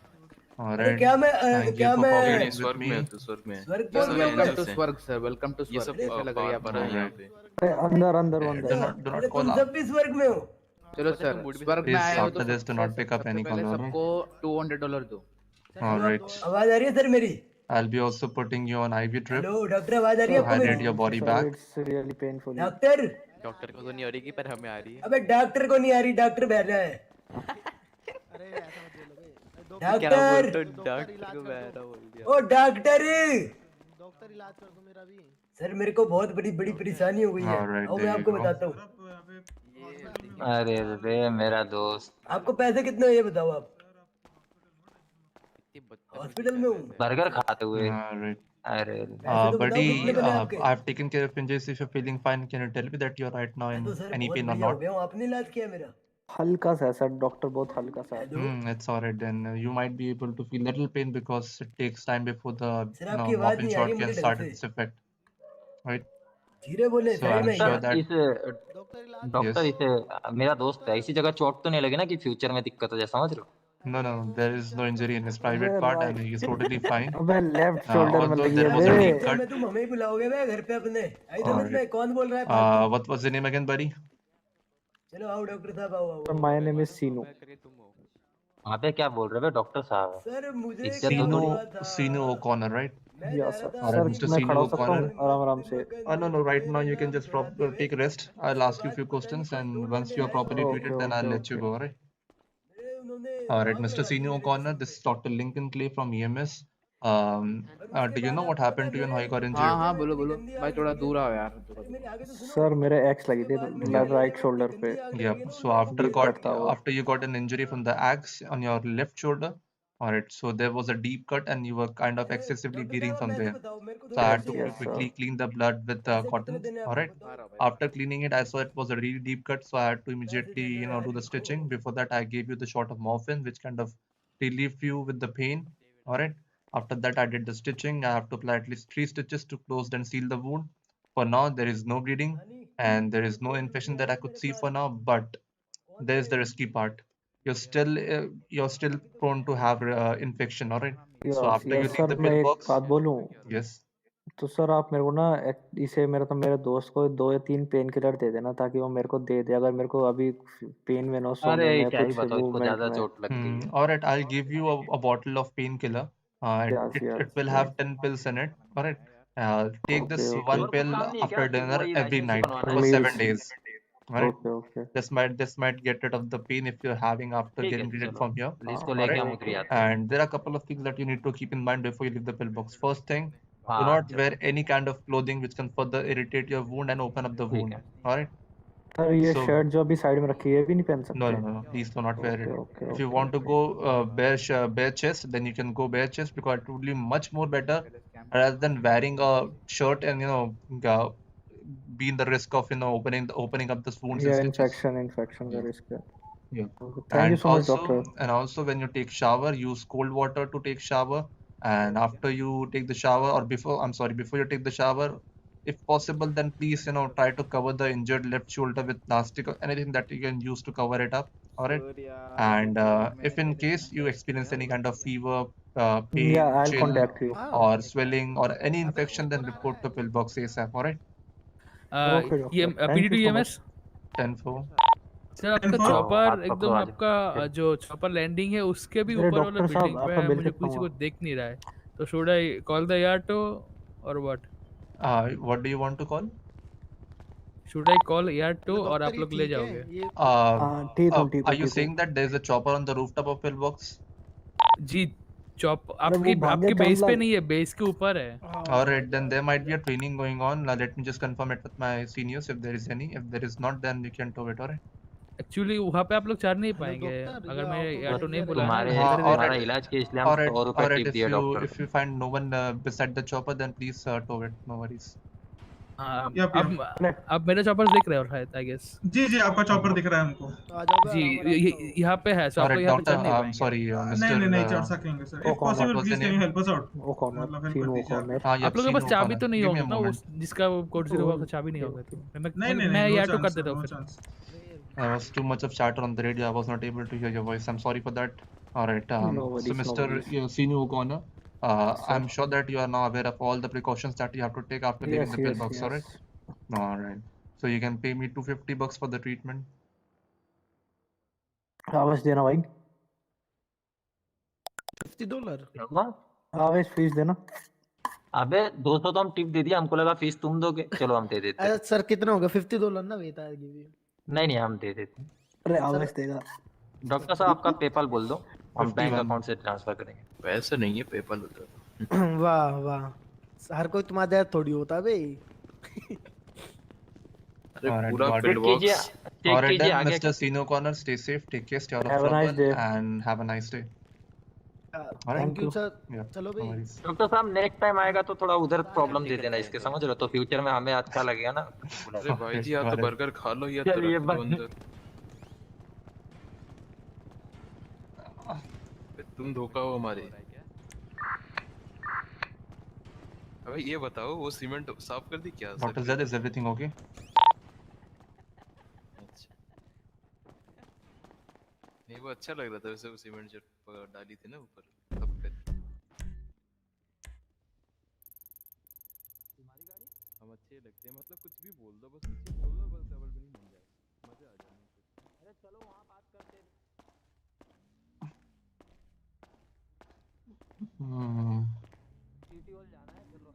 S1: All
S6: अरे
S1: right.
S6: क्या मैं
S1: Thank
S6: क्या
S1: you for
S6: मैं
S14: नहीं
S1: cooperating with
S14: स्वर्ग में है
S1: me.
S14: तू स्वर्ग में है।
S6: स्वर्ग
S14: ये
S6: पहुंच
S14: सब
S6: गया हूँ
S14: एंजल्स
S6: मैं?
S14: हैं।
S9: स्वर्ग सर, वेलकम टू
S14: ये
S9: स्वर्ग।
S14: सब
S9: कैसा लग रहा है
S14: पार
S9: आपको?
S14: हैं यहाँ पे।
S17: अरे अंदर अंदर
S1: Do
S17: अंदर।
S1: not
S6: अरे
S1: call
S6: तुम
S1: out.
S6: सब भी स्वर्ग में हो?
S9: चलो
S14: बच्चा
S9: सर,
S14: तुम मूड भी
S9: स्वर्ग में
S1: Please,
S9: आए हो तो
S1: after this, do not pick up
S9: सबसे
S1: any
S9: पहले
S1: call. All right.
S9: सबको $200 दो।
S1: All right.
S6: आवाज आ रही है सर मेरी?
S1: I'll be also putting you on IV drip
S6: hello doctor आवाज आ रही है
S1: to
S6: आपको मेरी?
S1: hydrate your body
S17: sir
S1: back.
S17: It's really painful.
S6: Doctor
S4: doctor को तो नहीं हो रही पर हमें आ रही है।
S6: अबे डॉक्टर को नहीं आ रही, डॉक्टर बह रहा है।
S4: क्या बोल
S6: डॉक्टर
S4: तो डॉक्टर को बहरा बोल दिया।
S6: ओ डॉक्टर सर मेरे को बहुत बड़ी बड़ी परेशानी हो गई है।
S1: All right,
S6: आओ मैं
S1: there you
S6: आपको
S1: go.
S6: बताता हूँ।
S23: अरे रे मेरा दोस्त,
S6: आपको पैसे कितने हैं ये बताओ आप? हॉस्पिटल में हूँ।
S23: बर्गर खाते हुए।
S1: All right.
S23: अरे
S6: पैसे तो बताओ कितने
S1: Buddy,
S6: बने आपके?
S1: I've taken care of injuries. If you're feeling fine, can you tell me that you're right now
S6: मैं
S1: in
S6: तो सर
S1: any
S6: बहुत
S1: pain or
S6: बढ़िया हो
S1: not?
S6: गया हूँ। आपने इलाज किया मेरा?
S17: हल्का सा है सर, डॉक्टर बहुत हल्का सा है।
S1: It's alright then. You might be able to feel little pain because it takes time before the
S6: sir आपकी आवाज
S1: morphine
S6: नहीं आ
S1: shot
S6: रही
S1: can
S6: मुझे ढंग
S1: start
S6: से।
S1: its effect, right?
S6: धीरे बोले,
S1: So
S6: साइड
S1: I'm
S6: में
S1: sure
S6: आइए।
S1: that
S23: इस डॉक्टर
S1: yes.
S23: इसे मेरा दोस्त है, इसी जगह चोट तो नहीं लगे ना कि फ्यूचर में दिक्कत हो जाए, समझ रहे हो?
S1: No, there is no injury in his private
S17: अबे
S1: part and
S17: right,
S1: he is totally fine.
S17: अबे लेफ्ट शोल्डर में
S1: Although
S17: लगी
S1: there
S17: है
S1: was a
S17: बे।
S1: deep
S6: में
S1: cut.
S6: तुम हमें ही बुलाओगे मैं घर पे अपने। आई समझ
S1: Alright.
S6: में कौन बोल रहा है फालतू?
S1: What was your name again, buddy?
S6: चलो आओ डॉक्टर साहब आओ आओ।
S17: सर माय नेम इज सीनू।
S23: वहाँ पे क्या बोल रहे हो डॉक्टर साहब?
S6: सर मुझे
S23: इज्जत
S6: क्या
S23: तो थोड़ी।
S6: हुआ था?
S1: Sinu O'Connor, right?
S6: मैं
S17: या
S6: जा रहा
S17: सर।
S6: था
S1: Alright,
S17: सर
S6: अपनी
S1: Mr.
S17: मैं खड़ा
S1: Sinu
S17: हो सकता हूँ
S1: O'Connor.
S17: आराम आराम से?
S1: No, right now you can just
S6: दौड़ाते हुए।
S1: take rest. I'll ask you a few
S6: उसके बाद पता नहीं
S1: questions
S6: कौन दो
S1: and once
S6: लौंडे
S1: you're
S6: आए
S1: properly
S6: और
S1: treated,
S17: okay
S1: then I'll
S17: okay
S1: let you
S17: okay.
S1: go, alright?
S6: उन्होंने
S1: Alright,
S6: आग
S1: Mr.
S6: लगा दी
S1: Sinu
S6: मेरे
S1: O'Connor,
S6: जिस्म
S1: this is
S6: पे।
S1: Dr. Lincoln Clay from EMS.
S6: और उसके
S1: Do you
S6: बाद
S1: know what
S6: आपको पता है
S1: happened to you and how you got
S6: मेरे
S1: injured?
S9: हाँ
S6: में
S9: बोलो
S6: इतनी
S9: बोलो
S6: गंदी
S9: भाई,
S6: आग
S9: थोड़ा
S6: लगी है
S9: दूर आओ
S6: ना।
S9: यार।
S6: अरे मेरी आगे तो सुनो।
S17: सर मेरे एक्स लगी
S6: उसके
S17: थी
S6: बाद मुझे
S17: लेफ्ट राइट
S6: इतनी
S17: शोल्डर पे।
S6: गंदी आग
S1: Yep.
S6: लगी है ना,
S1: So
S6: उन्होंने मुझे
S17: डीप कट था वो।
S1: after you got an injury from the axe on your left shoulder, all right. So there was a deep cut and you were kind of excessively
S6: doctor
S1: bleeding
S6: साहब
S1: from
S6: पैसे
S1: there.
S6: बताओ मेरे को
S1: So I
S6: थोड़ी
S1: had
S6: खुशी
S1: to
S6: है।
S17: Yes
S1: quickly
S17: sir.
S1: clean the blood with
S6: पैसे कितने
S1: cotton.
S6: देने हैं
S1: All
S6: आपको
S1: right.
S6: बताओ?
S1: After cleaning it, I saw it was a really deep cut, so I had to
S6: पैसे
S1: immediately,
S6: देने हैं
S1: do the
S6: इनको।
S1: stitching. Before that, I gave you the shot of morphine, which kind of relieved you with the pain. All right. After that, I did the stitching. I have to apply at least 3 stitches to close and seal the wound. For now, there is no bleeding and there is no infection that I could see for now, but there is the risky part. You're still prone to have infection. All right. So
S17: yes
S1: after you
S17: yes
S1: leave
S17: sir,
S1: the
S17: मैं एक
S1: pillbox,
S17: बात बोलूँ?
S1: yes.
S17: तो sir आप मेरे को ना इसे मेरे दोस्त को 2 या 3 पेन किलर दे देना ताकि वो मेरे को दे दे अगर मेरे को अभी पेन में ना सोने
S23: अरे
S17: में
S23: क्या ही
S17: कुछ
S23: बताओ, इसको
S17: मूवमेंट
S23: ज्यादा
S17: में।
S23: चोट लग गई है।
S1: All right, I'll give you a bottle of painkiller.
S17: Yes
S1: It
S17: yes
S1: will have 10 pills in it. All right. Take
S17: okay
S1: this
S17: okay
S1: one
S23: और कुछ
S1: pill
S23: काम नहीं है क्या?
S1: after
S23: सिर्फ
S1: dinner
S23: वही
S1: every
S23: लाइसेंस ही
S1: night
S23: बनवाना
S1: for
S23: है।
S1: 7
S17: please.
S1: days. All right.
S17: Okay okay.
S1: This might get rid of the pain if you're having after
S23: ठीक है
S1: getting treated
S23: चलो,
S1: from here.
S23: लिस्ट को
S1: All
S23: लेके
S1: right.
S23: हम उतरी
S17: ओके
S23: आते हैं।
S1: And there are a couple of things that you need to keep in mind before you leave the pillbox. First thing, do
S23: हाँ
S1: not wear
S23: चलो
S1: any kind of clothing which can further irritate your wound and open up the
S23: ठीक
S1: wound.
S23: है।
S1: All right.
S17: Sir ये
S1: So
S17: shirt जो अभी side में रखी है ये भी नहीं पहन
S1: no,
S17: सकते?
S1: please do not wear it.
S17: Okay okay
S1: If you
S17: okay
S1: want to
S17: okay.
S1: go bare chest, then you can go bare chest because it would be much more better rather than wearing a shirt and be in the risk of opening up the wounds and
S17: या
S1: stitches.
S17: Infection का
S1: Yeah,
S17: risk है।
S1: yeah.
S17: Thank you
S1: And
S17: so much
S1: also,
S17: doctor.
S1: and also when you take shower, use cold water to take shower. And after you take the shower, or before you take the shower, if possible, then please try to cover the injured left shoulder with plastic or anything that you can use to cover it up. All right.
S9: Sir यार
S1: And
S9: मैंने
S1: if in
S9: पहले
S1: case
S9: scan
S1: you
S9: कर दिया
S1: experience
S9: यार,
S1: any
S9: वो
S1: kind of
S9: कैसे?
S1: fever,
S17: या
S1: pain,
S17: I
S1: chill,
S17: contact you.
S1: or swelling, or any infection, then report to pillbox ASAP. All right.
S17: Okay doctor, thank
S11: PD
S17: you
S11: to
S17: so
S11: EMS
S17: much.
S1: 10-4.
S11: Sir, आपका
S21: Info?
S23: आओ हाथ
S11: chopper
S23: पकड़ो
S11: एकदम
S23: आज।
S11: आपका जो चॉपर लैंडिंग है उसके भी
S17: अरे
S11: ऊपर वाला
S17: डॉक्टर साहब
S11: बिल्डिंग पे
S17: आपका
S11: है,
S17: बिल
S11: मुझे
S17: कितना
S11: किसी
S17: हुआ?
S11: को देख नहीं रहा है, तो शुड आई कॉल द याटो or what?
S1: What do you want to call?
S11: Should I call याटो और आप लोग ले जाओगे?
S17: हाँ ठीक हूँ
S1: Are you
S17: ठीक हूँ।
S1: saying that there's a chopper on the rooftop of pillbox?
S11: जी, चॉप
S17: अरे वो भाग
S11: आपके
S17: गया
S11: बेस पे
S17: चांदलाल।
S11: नहीं है, बेस के ऊपर है।
S1: Alright, then there might be a training going on. Now let me just confirm it with my seniors if there is any. If there is not, then we can tow it. Alright.
S11: Actually वहाँ पे आप लोग चढ़ नहीं पाएंगे अगर मैं auto नहीं बुलाया ना,
S23: तुम्हारे
S11: इधर
S1: Alright.
S23: तुम्हारा इलाज के इसलिए हम
S1: Alright.
S23: 100 रुपए
S1: Alright.
S23: टिप
S1: If
S23: दिए
S1: you
S23: doctor
S1: if you find no one beside the chopper, then please tow it. No worries.
S11: हाँ,
S21: यप
S11: अब मेरे चॉपर्स दिख रहे हो शायद आई गेस।
S21: जी जी आपका चॉपर दिख रहा है हमको।
S8: आ जाओ बे,
S11: जी
S8: आराम आराम से आओ।
S11: यहाँ पे है, सो आप लोग यहाँ पे चढ़ नहीं पाएंगे।
S21: नहीं नहीं नहीं चढ़ सकेंगे sir. If possible please can you help us out, मतलब हेल्प कर दीजिए आप।
S11: आप लोगों के पास चाबी तो नहीं होगी ना, वो जिसका कोड 0 हुआ उसका चाबी नहीं होगा तो
S21: नहीं नहीं
S11: मैं
S21: नहीं, नो
S11: ये टू कर
S21: चांस
S11: देता
S21: सर,
S11: हूँ
S21: नो
S11: फिर।
S21: Chance.
S1: There was too much of chatter on the radio. I was not able to hear your voice. I'm sorry for that. All right.
S17: No
S1: So,
S17: worries, no
S1: Mr.
S17: worries.
S1: Sinu O'Connor,
S17: Sir.
S1: I'm sure that you are now aware of all the precautions that you have to take after leaving
S17: Yes,
S1: the
S17: yes,
S1: pillbox. All
S17: yes.
S1: right. All right. So you can pay me $250 for the treatment.
S17: आवेश देना भाई।
S8: $50।
S17: आवेश fees देना।
S23: अबे 200 तो हम tip दे दिया, हमको लगा फीस तुम दोगे, चलो हम दे देते हैं।
S8: अरे सर कितना होगा? $50 ना बेटा गिव यू।
S23: नहीं नहीं हम दे देते हैं।
S17: अरे आवेश देगा।
S23: डॉक्टर साहब आपका पेपाल बोल दो, हम बैंक
S1: 51.
S23: अकाउंट से ट्रांसफर करेंगे।
S14: पैसे नहीं है, पेपाल होता है।
S8: वाह वाह, हर कोई तुम्हारे दया थोड़ी होता बे।
S14: अरे
S1: All right.
S14: पूरा
S1: Got
S14: pill
S1: it.
S14: Box.
S1: All right then, Mr. Sinu O'Connor, stay safe, take care, stay out of
S17: Have a nice
S1: trouble,
S17: day.
S1: and have a nice day. All right.
S8: Thank you sir.
S1: Yeah.
S8: चलो
S1: No
S8: भाई।
S1: worries.
S23: Doctor साहब next time आएगा तो थोड़ा उधर problem दे देना इसके, समझ रहे हो, तो फ्यूचर में हमें अच्छा लगेगा ना।
S14: अरे भाई जी, या तो बर्गर खा लो या तो
S23: चलिए
S14: रख दो
S23: बाय।
S14: अंदर। तुम धोखा हो हमारे। अबे ये बताओ, वो सीमेंट साफ कर दी क्या?
S1: Dr. Z, is everything okay?
S14: नहीं वो अच्छा लग रहा था वैसे, वो सीमेंट जब डाली थी ना ऊपर तब पे। हम अच्छे लगते हैं, मतलब कुछ भी बोल दो, बस नीचे बोल दो, बस डबल मीनिंग बन जाए, मजे आ जाएंगे।
S10: अरे चलो वहाँ बात करते हैं। सिटी हॉल जाना है, चलो।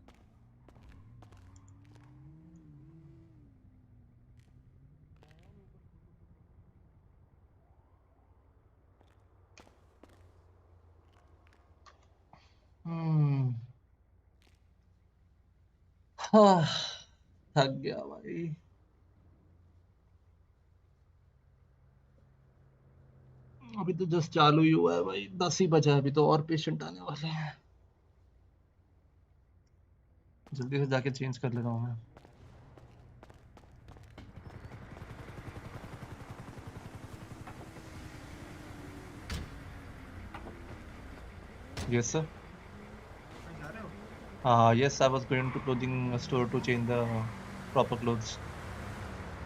S1: हाँ, थक गया भाई। अभी तो जस्ट चालू ही हुआ है भाई, 10 ही बजा है, अभी तो और पेशेंट आने वाले हैं। जल्दी से जाके चेंज कर लेता हूँ मैं। Yes, sir. Yes, I was going to clothing store to change the proper clothes.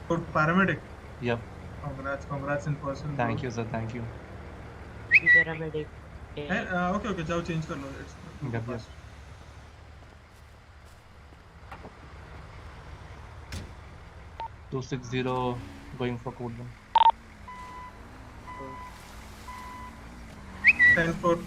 S21: Good paramedic.
S1: Yep.
S21: Congrats in person.
S1: Thank you, sir. Thank you.
S10: Paramedic.
S21: Okay जाओ चेंज कर लो।
S1: Yep, yep. $260 going for code 1.
S21: 10-4.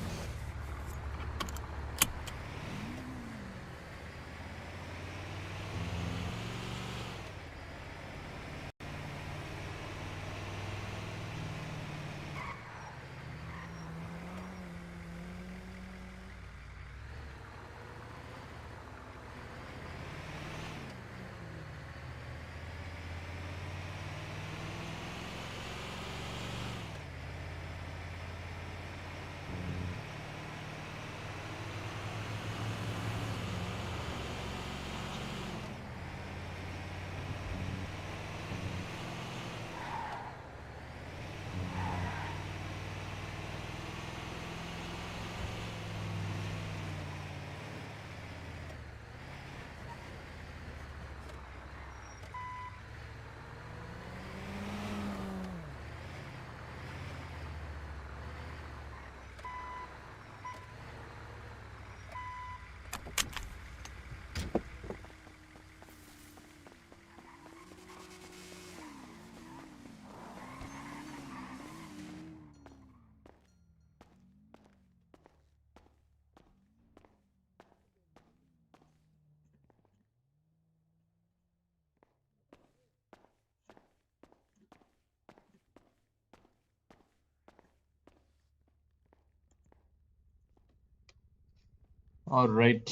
S1: Alright,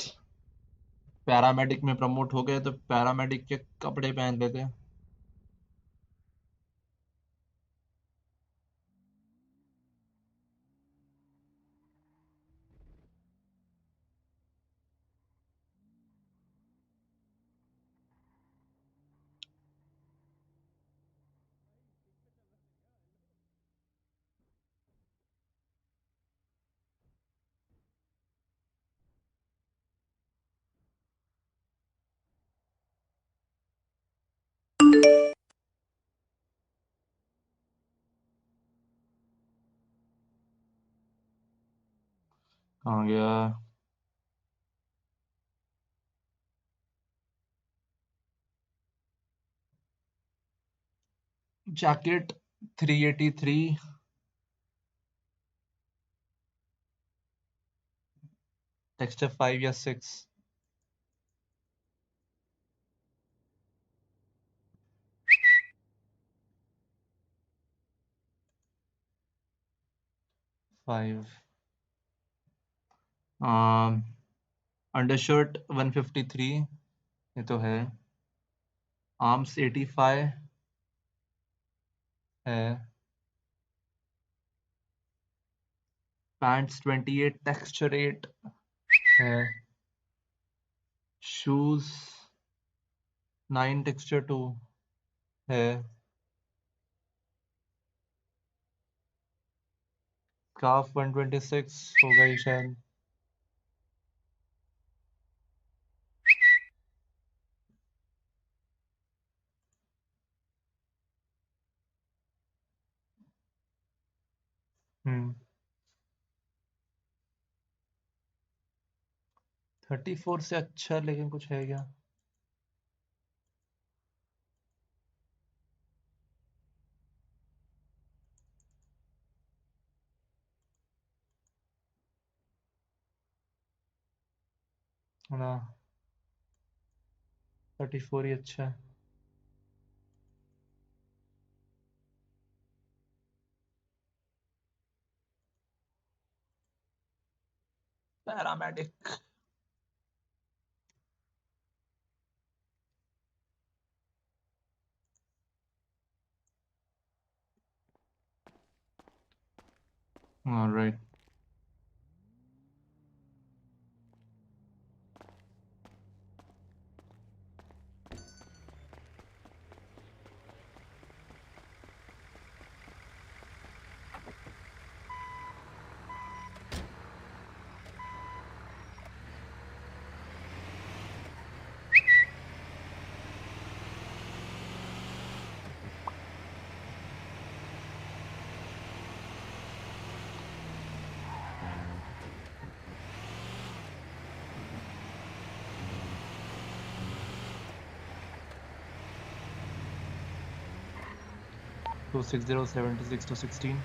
S1: paramedic में promote हो गए तो paramedic के कपड़े पहन लेते हैं। कहाँ गया? Jacket 383. Texture 5 या 6. अंडरशर्ट 153 ये तो है. आर्म्स 85 है. पैंट्स 28 टेक्सचर 8 है. शूज 9 टेक्सचर 2 है. स्कार्फ 126 हो गई शायद. हम्म 34 से अच्छा लेकिन कुछ है क्या? ना 34 ही अच्छा है. Paramedic. All right. Two 6076 to 16.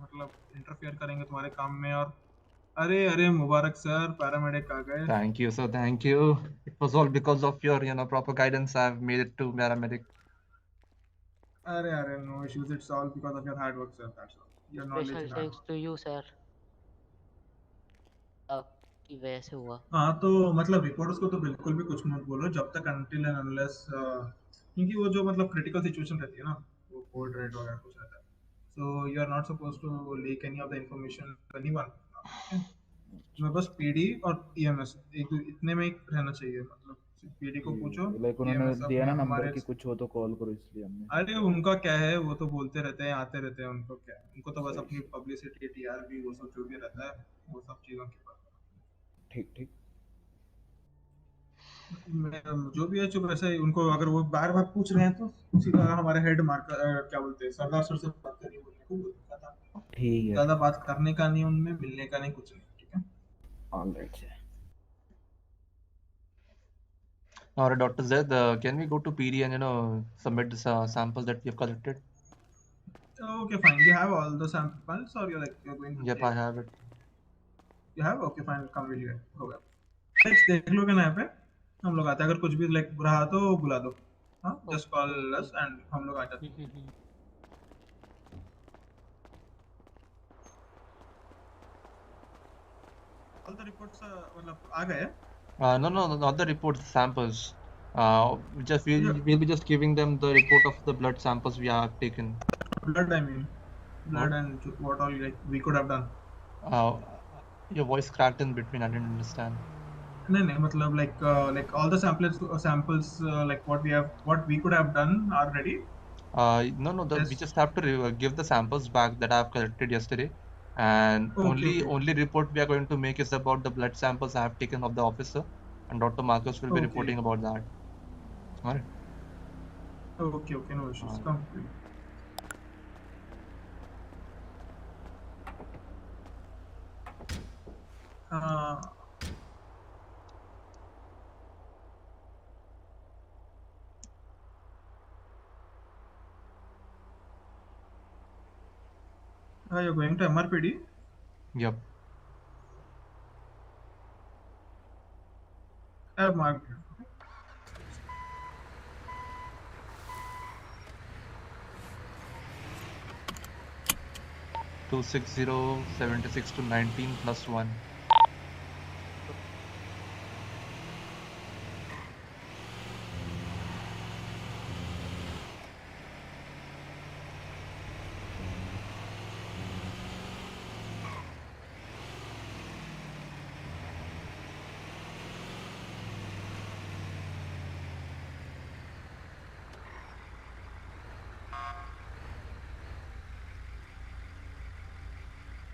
S21: मतलब इंटरफेयर करेंगे तुम्हारे काम में. और अरे अरे मुबारक सर, पैरामेडिक आ गए.
S1: Thank you, sir. Thank you. It was all because of your, proper guidance. I've made it to paramedic.
S21: अरे अरे no issues, it's all because of your hard work sir. That's all. Your knowledge
S10: special
S21: and hard
S10: thanks to you sir, आपकी वजह से हुआ.
S21: हाँ तो मतलब reporters को तो बिल्कुल भी कुछ मत बोलो जब तक अनटिल एंड अनलेस, क्योंकि वो जो मतलब क्रिटिकल सिचुएशन रहती है ना, वो कोड रेड वगैरह कुछ रहता है. So you are not suppose to leak any of the information to anyone. मैं बस पीडी और ईएमएस एक इतने में ही रहना चाहिए. मतलब पीडी को पूछो,
S9: लाइक उन्होंने
S21: ईएमएस
S9: दिया
S21: अपने
S9: ना नंबर
S21: हमारे.
S9: की कुछ हो तो कॉल करो, इसलिए हमने.
S21: अरे उनका क्या है, वो तो बोलते रहते हैं, आते रहते हैं. उनको क्या है, उनको तो बस
S9: सही
S21: अपनी पब्लिसिटी, टीआरपी, वो सब जो भी रहता है, वो सब चीज़ों की बात.
S9: ठीक ठीक.
S21: जो भी है चुप. ऐसे ही उनको अगर वो बार बार पूछ रहे हैं तो सीधा हमारे हेड मार्कर क्या बोलते हैं, सरदार सर से बात करिए, बोलने को बोलता.
S9: ठीक है.
S21: ज्यादा बात करने का नहीं, उनमें मिलने का नहीं, कुछ नहीं. ठीक है.
S9: Alright sir.
S1: All right, Dr. Zed, can we go to PD and submit the samples that we have collected?
S21: Okay, fine. You have all the samples, or you're going to
S1: Yep,
S21: take?
S1: I have it.
S21: You have? Okay, fine. Come with you. हो गया. Next देख लोगे ना यहाँ पे, हम लोग आते हैं. अगर कुछ भी रहा तो बुला दो. हाँ, just call us and हम लोग आ जाते हैं. All the reports मतलब आ गए?
S1: No, not the reports, samples. We'll be just giving them the report of the blood samples we have taken.
S21: Blood, I mean, blood. And what all we could have done.
S1: Your voice cracked in between. I didn't understand.
S21: नहीं मतलब like all the samples like what we could have done are ready.
S1: No, we just have to give the samples back that I've collected yesterday, and only report we are going to make is about the blood samples I have taken of the officer, and Dr. Marcus will be reporting about that. All right.
S21: Okay, no issues. Come. You're going to MRPD?
S1: Yep.
S21: Mark.
S1: 26076 to 19 plus 1.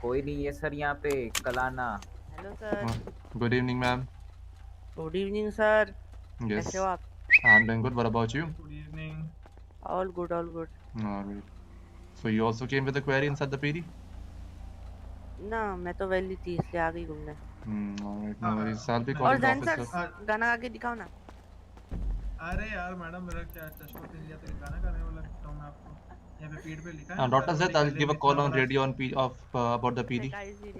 S2: कोई नहीं है sir यहाँ पे कल आना।
S15: Hello sir.
S1: Good evening, ma'am.
S15: Good evening sir.
S1: Yes.
S15: कैसे हो आप?
S1: I'm doing good. What about you?
S21: Good evening.
S15: All good, all good.
S1: All right. So you also came with a query inside the PD?
S15: ना मैं तो valley थी इसलिए आ गई घूमने।
S1: All right. No worries. I'll be
S15: और
S1: calling the
S15: Jain
S1: officer.
S15: Sir गाना गा के दिखाओ ना।
S21: अरे यार मैडम मेरा क्या चश्मा पहन लिया तो गाना गाने वाला दिखाऊं मैं आपको? यहाँ पे फीड पे लिखा है।
S1: Dr. Zed, I'll give a call on radio on about the PD.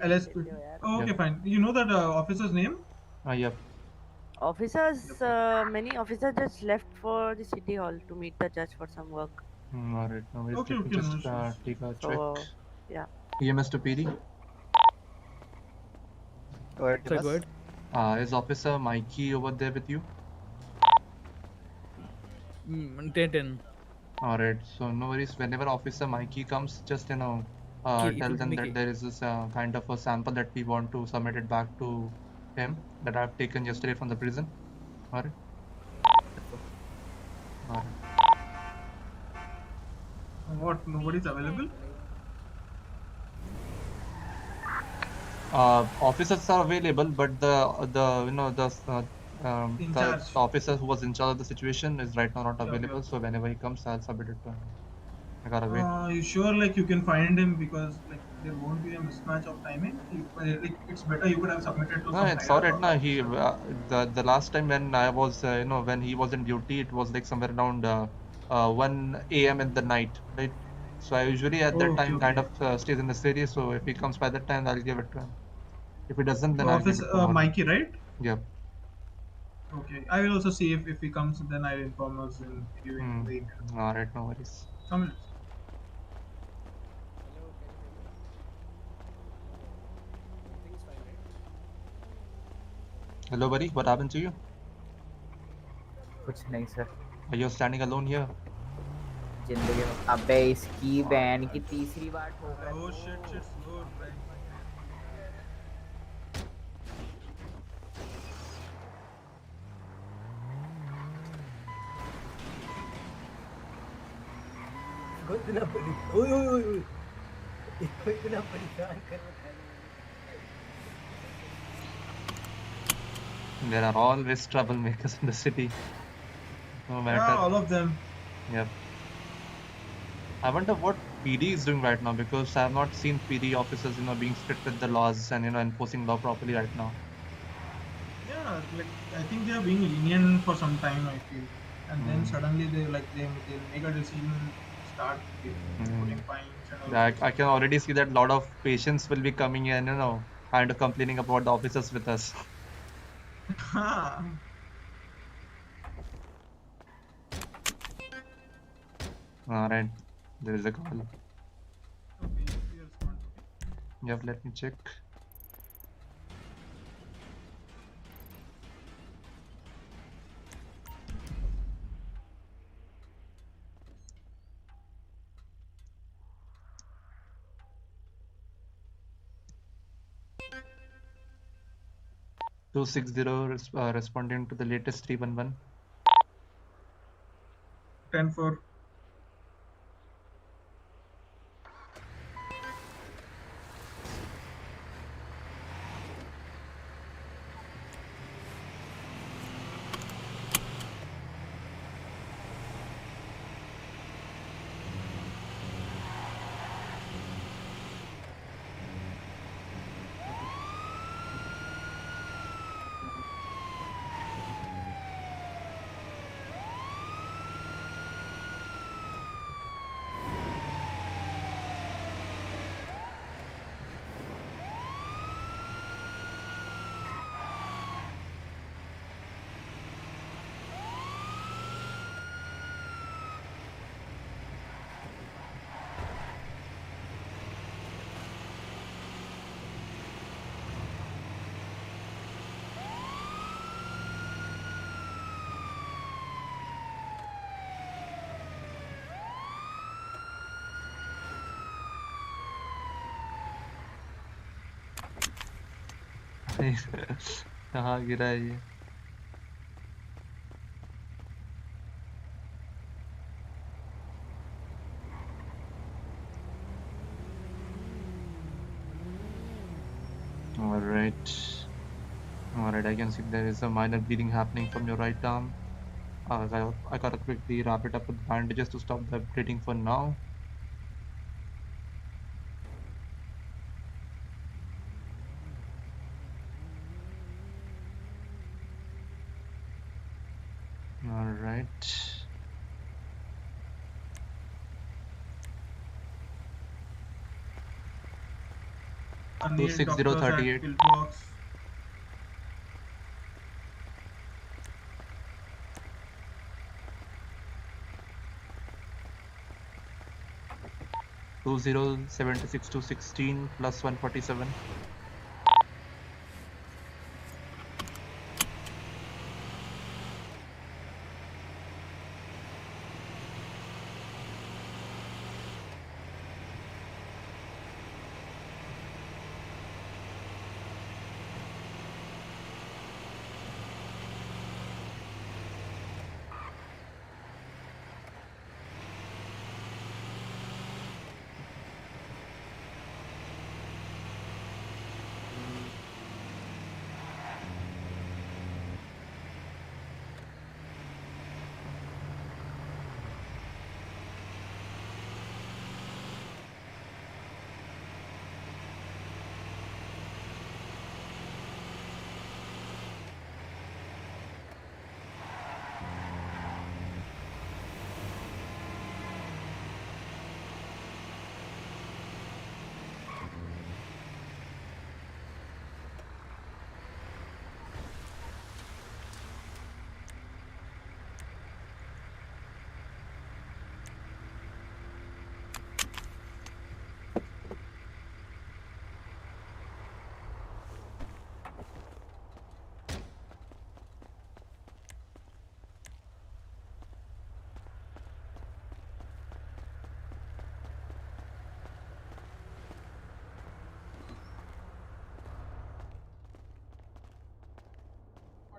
S21: LSP. Oh, okay, fine. You know that officer's name?
S1: Yep.
S15: Officers, many officers just left for the city hall to meet the judge for some work.
S1: All right. No worries.
S21: Okay,
S1: Let me just take a check.
S15: So, yeah.
S1: EMS to PD.
S5: Go ahead.
S1: Is Officer Mikey over there with you?
S11: 10.
S1: All right. So no worries. Whenever Officer Mikey comes, just tell them that there is this kind of a sample that we want to submit it back to him that I've taken yesterday from the prison. All right. All right.
S21: What? Nobody's available?
S1: Officers are available, but the officer who was in charge of the situation is right now not available. So whenever he comes, I'll submit it to him. I gotta wait.
S21: You sure like you can find him because like there won't be a mismatch of timing? Like it's better you could have submitted to
S1: No,
S21: some
S1: it's
S21: higher
S1: alright. No, he the last time when I was when he was in duty, it was like somewhere around 1 a.m. in the night, right? So I usually at that time kind of stays in the city. So if he comes by that time, I'll give it to him. If he doesn't, then I'll give it to
S21: Officer
S1: him.
S21: Mikey, right?
S1: Yep.
S21: Okay, I will also see if he comes, then I'll inform us in giving the email.
S1: Alright, no worries.
S21: Come.
S1: Hello, buddy. What happened to you?
S2: कुछ नहीं sir.
S1: Are you standing alone here?
S2: जिंदगी में अबे इसकी बहन की तीसरी बार ठोका।
S21: Oh shit, slow right.
S6: इतना ओए इतना परेशान कर रखा है।
S1: There are always troublemakers in the city. No matter.
S21: Yeah, all of them.
S1: Yep. I wonder what PD is doing right now because I have not seen PD officers, being strict with the laws and enforcing law properly right now.
S21: Yeah, like I think they are being lenient for some time. I feel, and then suddenly they make a decision, start putting fines and all.
S1: I can already see that a lot of patients will be coming in, kind of complaining about the officers with us. Alright, there is a call. Yep, let me check. Responding to the latest 311.
S21: 10-4.
S1: कहाँ गिरा है ये? Alright. Alright, I can see there is a minor bleeding happening from your right arm. I gotta quickly wrap it up with bandages to stop the bleeding for now. Alright.
S21: I
S1: Two
S21: need
S1: 6038.
S21: pillbox.
S1: Two 76 to 16 plus 147.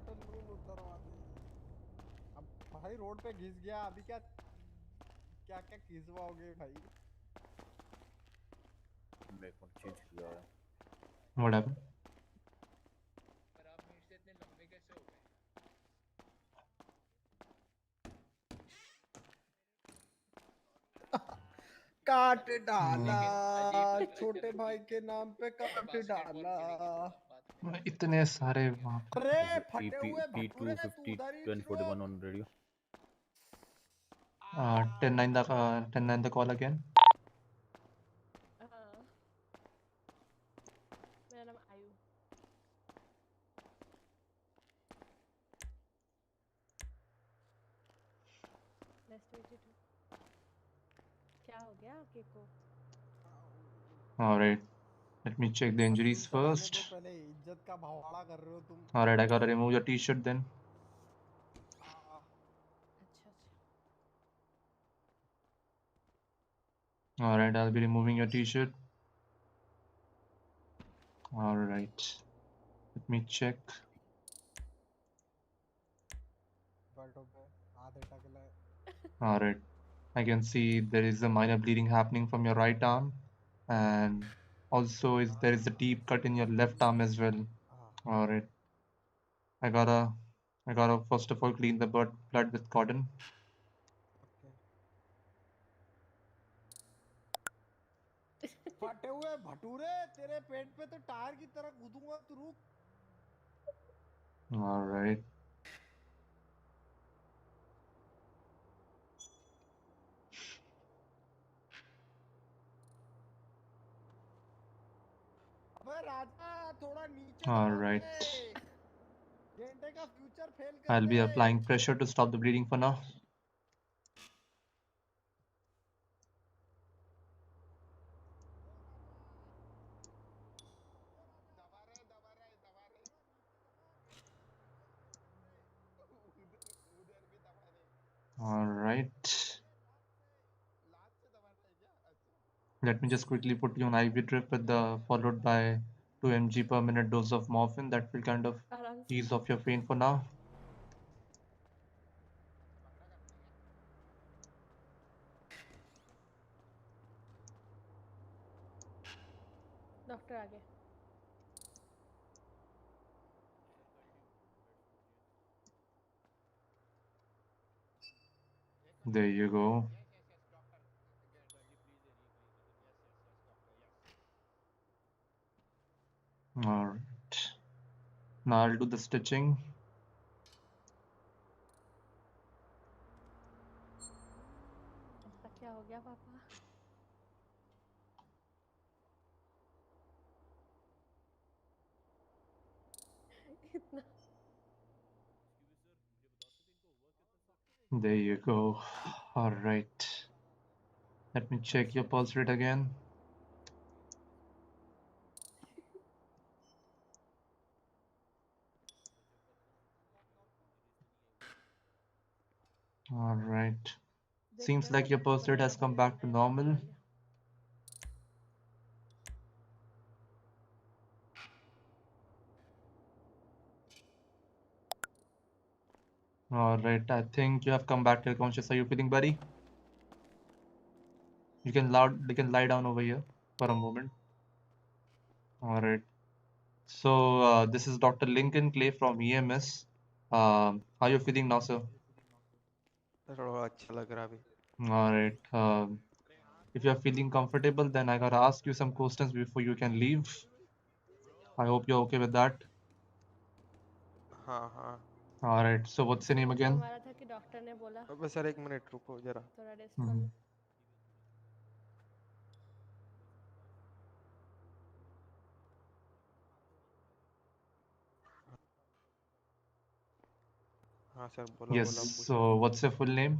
S19: Button room उतरवा दे। अब भाई road पे घिस गया, अभी क्या क्या क्या खिंचवाओगे भाई?
S18: मेरे को चेंज किया है।
S1: What happened?
S3: पर आप मीट से इतने लंबे कैसे हो गए?
S19: काट डाला छोटे भाई के नाम पे, काट डाला।
S1: इतने सारे वहाँ पर।
S19: अरे फटे हुए भटूरे तू
S18: 250
S19: उधर ही
S18: 1041 on radio.
S1: 10-9 the call again.
S7: मेरा नाम आयु। Nice to meet you too. क्या हो गया आपके को?
S1: Alright. Let me check the injuries first.
S19: तो पहले इज्जत का भवाड़ा कर रहे हो तुम।
S1: Alright, I gotta remove your t-shirt then.
S7: अच्छा अच्छा।
S1: Alright, I'll be removing your t-shirt. Alright. Let me check.
S19: बैठो पे आधे टकले।
S1: Alright. I can see there is a minor bleeding happening from your right arm, and also there is a deep cut in your left arm as well. Alright. I gotta first of all clean the blood with cotton.
S19: फटे हुए भटूरे तेरे पेट पे तो tyre की तरह कूदूंगा, तू रुक।
S1: Alright.
S19: अबे राजा थोड़ा नीचे
S1: Alright.
S19: गेंडे का फ्यूचर फेल कर
S1: I'll
S19: they.
S1: be applying pressure to stop the bleeding for now. Alright. Let me just quickly put you on IV drip with the followed by 2 mg per minute dose of morphine that will kind of ease off your pain for now.
S7: Doctor आ गए.
S1: There you go. All right. Now I'll do the stitching.
S7: ऐसा क्या हो गया पापा? इतना
S1: There you go. All right. Let me check your pulse rate again. All right. Seems like your pulse rate has come back to normal. All right. I think you have come back to conscious. Are you feeling better? You can lie down over here for a moment. All right. So this is Dr. Lincoln Clay from EMS. How are you feeling now, sir?
S4: थोड़ा अच्छा लग रहा अभी.
S1: All right. If you are feeling comfortable, then I gotta ask you some questions before you can leave. I hope you're okay with that.
S4: हाँ हाँ.
S1: All right. So what's your name again?
S7: हमारा था कि doctor ने बोला
S4: बस sir 1 minute रुको जरा.
S7: थोड़ा रेस्ट कर लो.
S4: हाँ सर बोलो
S1: Yes.
S4: बोलो पूछो.
S1: So what's your full name?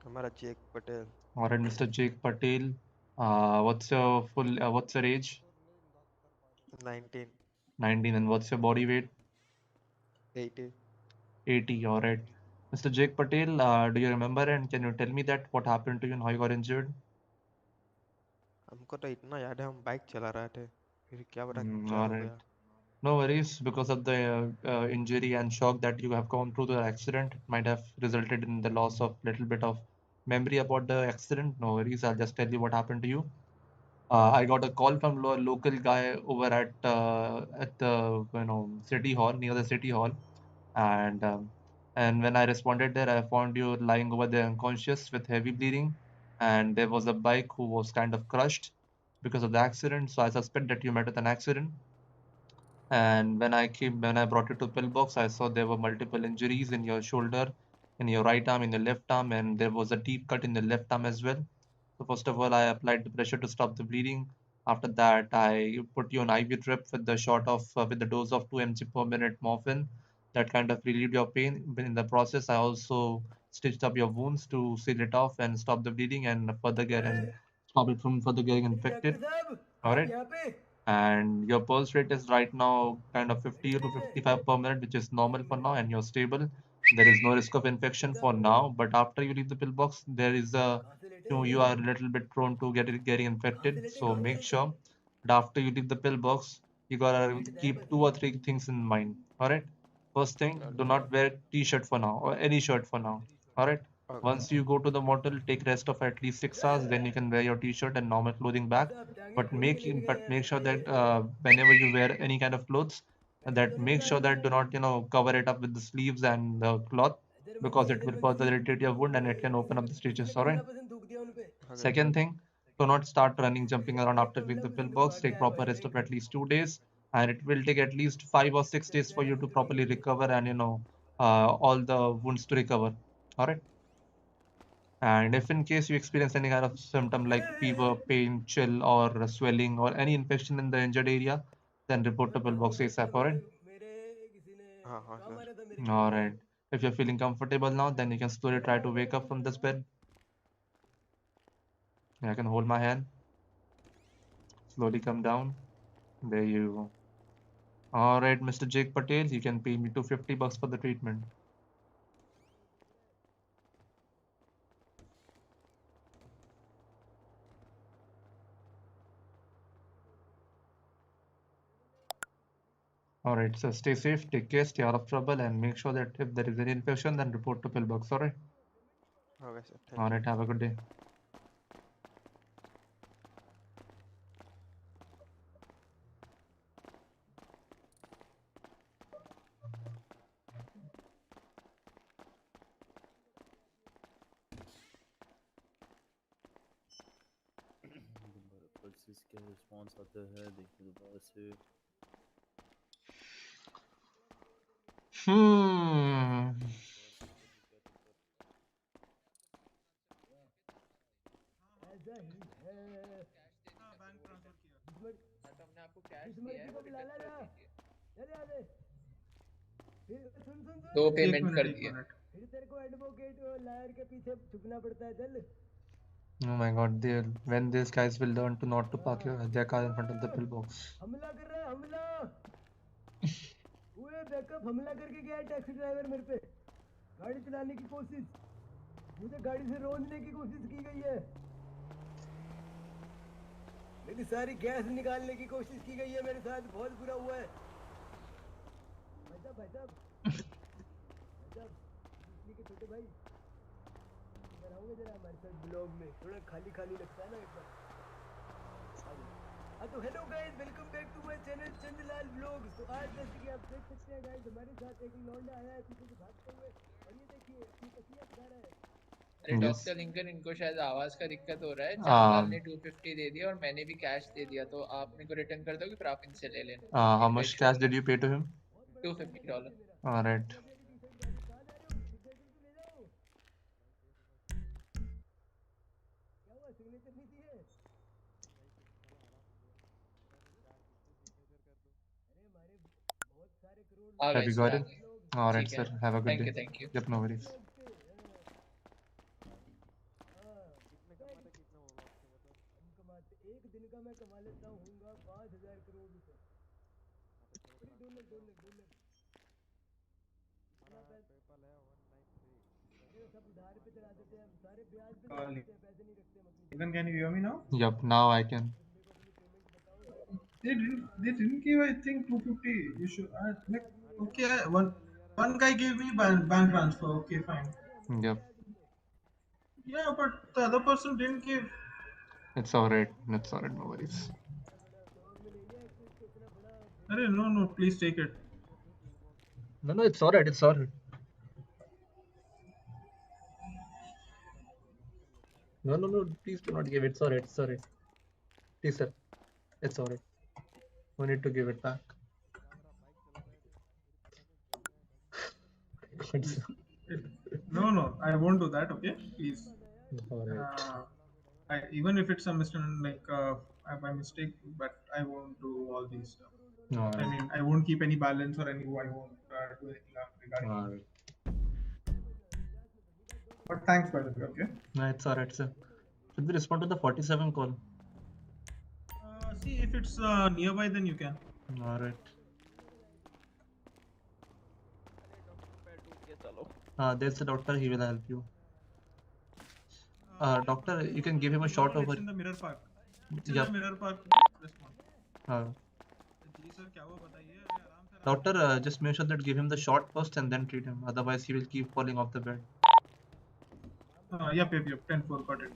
S4: हमारा जेक Patel.
S1: All right, Mr. Jake Patel. What's your age?
S4: 19.
S1: 19. And what's your body weight?
S4: 80.
S1: 80. All right. Mr. Jake Patel, do you remember and can you tell me that what happened to you and how you got injured?
S4: हमको तो इतना याद है हम bike चला रहे थे फिर क्या पता क्या
S1: All
S4: हो
S1: right.
S4: गया.
S1: No worries, because of the injury and shock that you have gone through the accident, it might have resulted in the loss of little bit of memory about the accident. No worries, I'll just tell you what happened to you. I got a call from local guy over at the city hall, near the city hall, and when I responded there, I found you lying over there unconscious with heavy bleeding, and there was a bike who was kind of crushed because of the accident. So I suspect that you met with an accident. And when I brought you to pillbox, I saw there were multiple injuries in your shoulder, in your right arm, in your left arm, and there was a deep cut in the left arm as well. So first of all, I applied the pressure to stop the bleeding. After that, I put you on IV drip with the with the dose of 2 mg per minute morphine. That kind of relieved your pain. But in the process, I also stitched up your wounds to seal it off and stop the bleeding and stop it from further getting infected. All right. And your pulse rate is right now kind of 50 to 55 per minute, which is normal for now, and you're stable. There is no risk of infection for now, but after you leave the pillbox, there is you are a little bit prone to getting infected. So make sure that after you leave the pillbox, you gotta keep 2 or 3 things in mind. All right. First thing, do not wear t-shirt for now or any shirt for now. All right. Once you go to the motel, take rest of at least 6 hours, then you can wear your t-shirt and normal clothing back. But make sure that whenever you wear any kind of clothes, that make sure that do not cover it up with the sleeves and the cloth, because it will further irritate your wound and it can open up the stitches. All right. Second thing, do not start running, jumping around after leaving the pillbox. Take proper rest of at least 2 days, and it will take at least 5 or 6 days for you to properly recover and all the wounds to recover. All right. And if in case you experience any kind of symptom like fever, pain, chill, or swelling, or any infection in the injured area, then report to pillbox ASAP. All right.
S4: हाँ हाँ sir.
S1: All right. If you're feeling comfortable now, then you can slowly try to wake up from this bed. I can hold my hand. Slowly come down. There you go. All right, Mr. Jake Patel, you can pay me $250 for the treatment. Alright, so stay safe, take care, stay out of trouble, and make sure that if there is any infection, then report to pillbox. Alright.
S4: Okay, sir. Thank you.
S1: Alright. Have a good day.
S18: क्या response आते हैं देखिए दोबारा से
S6: ऐसा ही है
S21: bank transfer किया
S3: तो हमने आपको कैश
S6: इस
S3: दिया है,
S6: मर्जी
S3: वो
S6: को बुला
S3: रिटर्न
S6: ला
S3: कर
S6: ना
S3: दीजिए।
S6: चले आ दे फिर सुन
S3: दो
S21: एक
S3: पेमेंट
S21: मिनट
S3: कर
S21: एक
S3: दिए।
S21: मिनट
S6: फिर तेरे को एडवोकेट और लायर के पीछे छुपना पड़ता है चल
S1: Oh my God! When these guys will learn to not to park their car in front of the pillbox.
S6: हमला कर रहा है हमला हुए बैकअप हमला करके गया है टैक्सी ड्राइवर मेरे पे गाड़ी चलाने की कोशिश मुझे गाड़ी से रोकने की कोशिश की गई है मेरी सारी गैस निकालने की कोशिश की गई है मेरे साथ बहुत बुरा हुआ है भाई साहब बिजली के छोटे भाई इधर आओगे जरा हमारे साथ ब्लॉग में थोड़ा खाली खाली लगता है ना एक बार हाँ तो hello guys welcome back to my channel Chandlal vlogs. तो आज जैसे कि आप देख सकते हैं गाइस हमारे साथ एक लौंडा आया है पीछे से भागते हुए और ये देखिए अपनी तकिया दिखा रहा है।
S3: अरे
S1: Yes.
S3: डॉक्टर लिंकन, इनको शायद आवाज का दिक्कत हो रहा है। चंदलाल ने 250 दे दिया और मैंने भी कैश दे दिया, तो आप मेरे को रिटर्न कर दोगे, फिर आप इनसे ले लेना।
S1: How much cash did you pay to him?
S3: $250।
S1: Alright.
S6: क्या हुआ सिग्नेचर नहीं दिए? अरे हमारे बहुत सारे करोड़
S3: आ
S1: Have
S3: गए
S1: you
S3: सर,
S1: got
S3: आ
S1: it?
S3: गए।
S1: Alright,
S3: ठीक
S1: sir.
S3: है,
S1: Have a good day.
S3: Thank you.
S1: Yep, no worries.
S6: हम कमाते एक दिन का मैं कमा लेता हूँगा 5,000 करोड़ रुपए डॉलर डॉलर डॉलर इतना अरे सब उधार पे चला देते हैं हम सारे ब्याज पे चला देते हैं पैसे नहीं रखते हम अपनी
S21: Even can you hear me now?
S1: Yep, now I can.
S21: They didn't give I think 250. You should like okay one guy gave me bank transfer. Okay fine.
S1: Yep,
S21: Yeah, but the other person didn't give.
S1: it's alright. It's alright. No worries.
S21: Arey, no, please take it.
S1: No, it's alright. It's alright. No. Please do not give it. It's alright. It's alright. Please, sir. It's alright. No need to give it back. God, sir.
S21: No, I won't do that. Okay, please.
S1: Alright.
S21: Even if it's a by mistake, but I won't do all these stuff. I
S1: Alright.
S21: mean, I won't keep any balance or I won't do anything regarding.
S1: Alright.
S21: But thanks by the way. Okay.
S1: No, it's alright, sir. Should we respond to the 47 call?
S21: See if it's nearby, then you can.
S1: Alright. There's a doctor. He will help you. Doctor, you can give him a shot over.
S21: It's in the mirror park. It's in
S1: Yep.
S21: the mirror park. Respond. जी sir क्या हुआ बताइए आराम से
S1: Doctor, just make sure that give him the shot first and then treat him. Otherwise, he will keep falling off the bed.
S21: Yep 10-4 got it.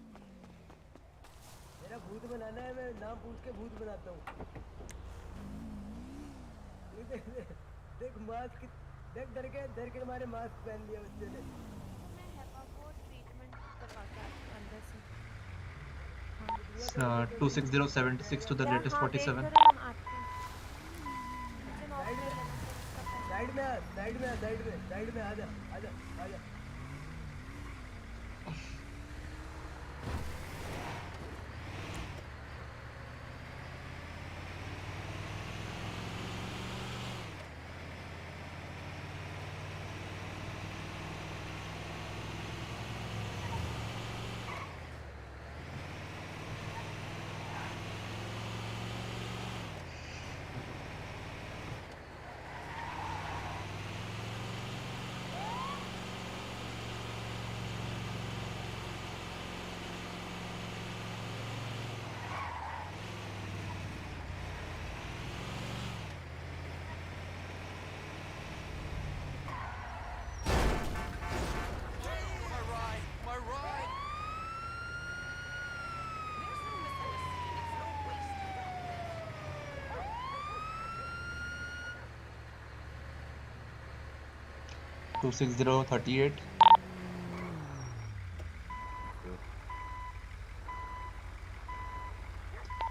S6: मेरा भूत बनाना है मैं नाम पूछ के भूत बनाता हूँ देख मास्क देख डर के हमारे मास्क पहन लिया बच्चे ने
S1: It's 26076 to the latest 47.
S6: Side में आजा
S1: 26038.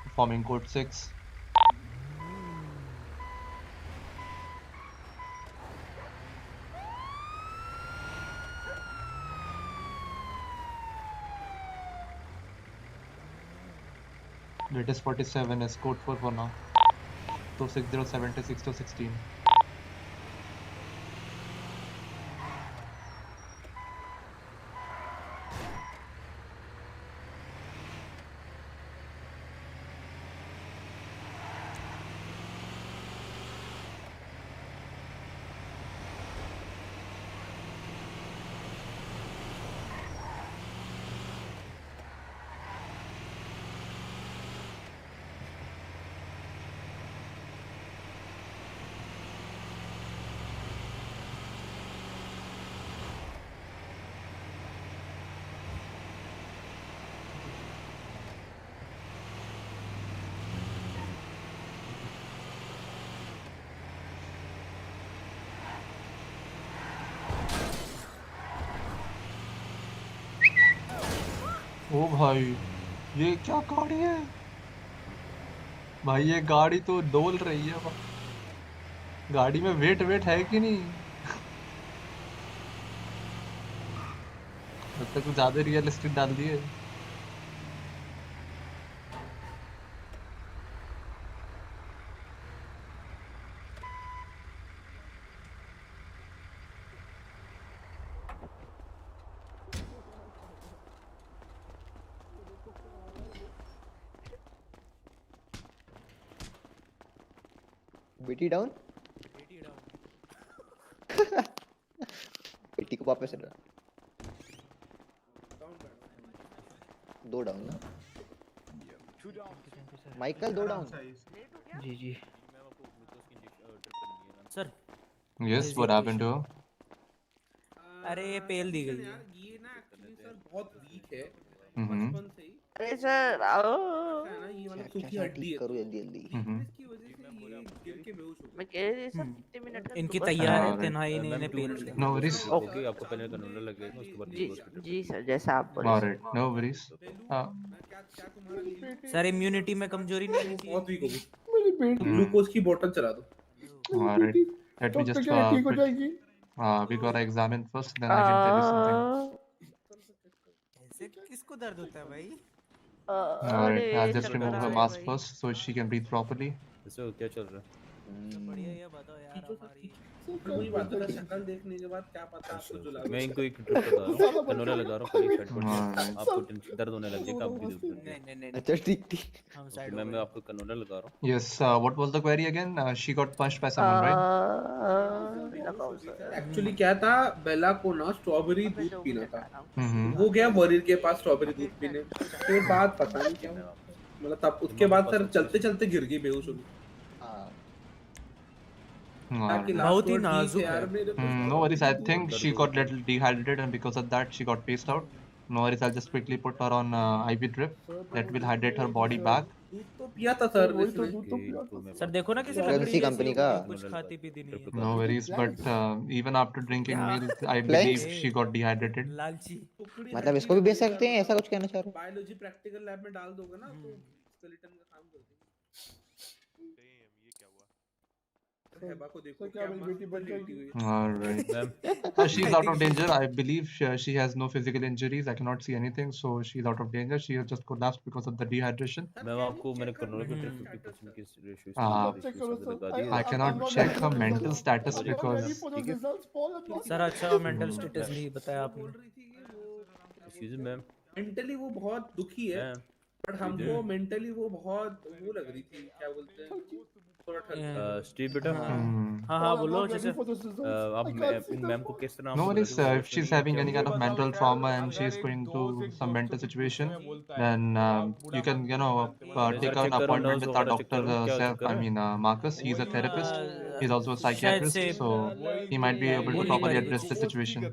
S1: Performing code 6. Latest 47 is code 4 for now. 26076 to 16. ओ भाई, ये क्या गाड़ी है भाई? ये गाड़ी तो डोल रही है। गाड़ी में वेट है कि नहीं? लगता है कुछ ज्यादा रियलिस्टिक डाल दिए।
S16: बेटी डाउन। बेटी को वापस रहा। 2 डाउन ना। Michael 2 down.
S2: जी जी
S20: sir.
S1: Yes, what happened to her?
S20: अरे ये पेल दी गई है।
S7: यार ये ना एक्चुअली सर बहुत वीक है
S1: हम्म।
S7: बचपन से ही।
S15: अरे सर आओ।
S7: है ना ये मतलब सूखी
S16: क्या
S7: हड्डी है।
S16: करो जल्दी जल्दी।
S7: वीकनेस की वजह से ये गिर के बेहोश हो गया।
S15: मैं कह रही सर 30 मिनट का
S20: इनकी
S15: सुबह
S20: तैयार
S1: Alright.
S20: तन्हाई ने इन्हें पेल दिया।
S1: No worries.
S18: होगी आपको पहले कनोला लगेगा उसके बाद
S15: जी
S18: हॉस्पिटल।
S15: जी सर जैसा आप बोले।
S1: Alright, no worries.
S7: मैं क्या तुम्हारा ले लूं?
S20: सर इम्यूनिटी में कमजोरी नहीं आनी चाहिए।
S7: बहुत वीक हो गई। मेरी बेटी ग्लूकोज की बोतल चला दो।
S1: Alright. Let me just
S19: ठीक हो जाएगी।
S1: we gotta examine first, then I can tell you something.
S20: ऐसे किसको दर्द होता है भाई?
S1: Alright, I'll just
S15: चल
S1: remove
S15: रहा
S1: her
S15: है
S1: mask
S15: भाई।
S1: first so she can breathe properly.
S18: इससे क्या चल रहा है?
S20: बढ़िया ये बताओ यार हमारी।
S7: वही बात है शक्ल देखने के बाद क्या पता आपको जुला।
S18: मैं इनको एक ट्रिप बता रहा हूँ, कनोला लगा रहा हूँ, खाली साइड पर
S1: Alright.
S18: आपको टेंशन दर्द होने लग जाएगा, आप भी दूर
S20: नहीं
S16: अच्छा ठीक ठीक।
S20: हम साइड
S18: मैं आपको कनोला लगा रहा हूँ।
S1: Yes, what was the query again? She got punched by someone, right?
S15: लगाओ सर।
S7: एक्चुअली क्या था, बेला को ना स्ट्रॉबेरी दूध पीना था।
S1: हम्म।
S7: वो गया वरीर के पास स्ट्रॉबेरी दूध पीने। फिर बात पता नहीं क्या हुआ। मतलब तब उसके बाद सर चलते चलते गिर गई बेहोश हो गई।
S20: बहुत ही नाजुक है।
S1: No worries. I think she got little dehydrated, and because of that, she got paced out. No worries. I'll just quickly put her on IV drip. That will hydrate her body back.
S7: दूध तो पिया था sir इसने।
S20: Sir देखो ना किसी
S16: कौन सी company का?
S20: कुछ खाती पीती नहीं है।
S1: No worries. But even after drinking milk, I believe she got dehydrated.
S20: लालची।
S16: मतलब इसको भी बेच सकते हैं, ऐसा कुछ कहना चाह रहे हो?
S7: बायोलॉजी प्रैक्टिकल लैब में डाल दोगे ना तो स्केलेटन का काम कर देंगे।
S14: ये क्या हुआ?
S7: हेबा को देखो क्या मेरी बेटी बच गई।
S1: All right. She's out of danger. I believe she has no physical injuries. I cannot see anything, so she's out of danger. She has just collapsed because of the dehydration.
S18: Ma'am आपको मैंने canola के trip 50% की ratio से लगा दी है।
S1: I cannot check her mental status because
S20: sir अच्छा mental status नहीं बताया आपने।
S18: Excuse me ma'am.
S7: मेंटली वो बहुत दुखी है, बट हमको मेंटली वो बहुत वो लग रही थी, क्या बोलते हैं,
S18: स्टीव बेटा।
S20: हाँ बोलो जैसे
S18: आप मैम को किस तरह
S1: no worries. If she's having any kind of mental trauma and she's going through some mental situation, then you can take an appointment with our doctor Seth. I mean Marcus. He's a therapist. He's also a psychiatrist, so he might be able to properly address the situation.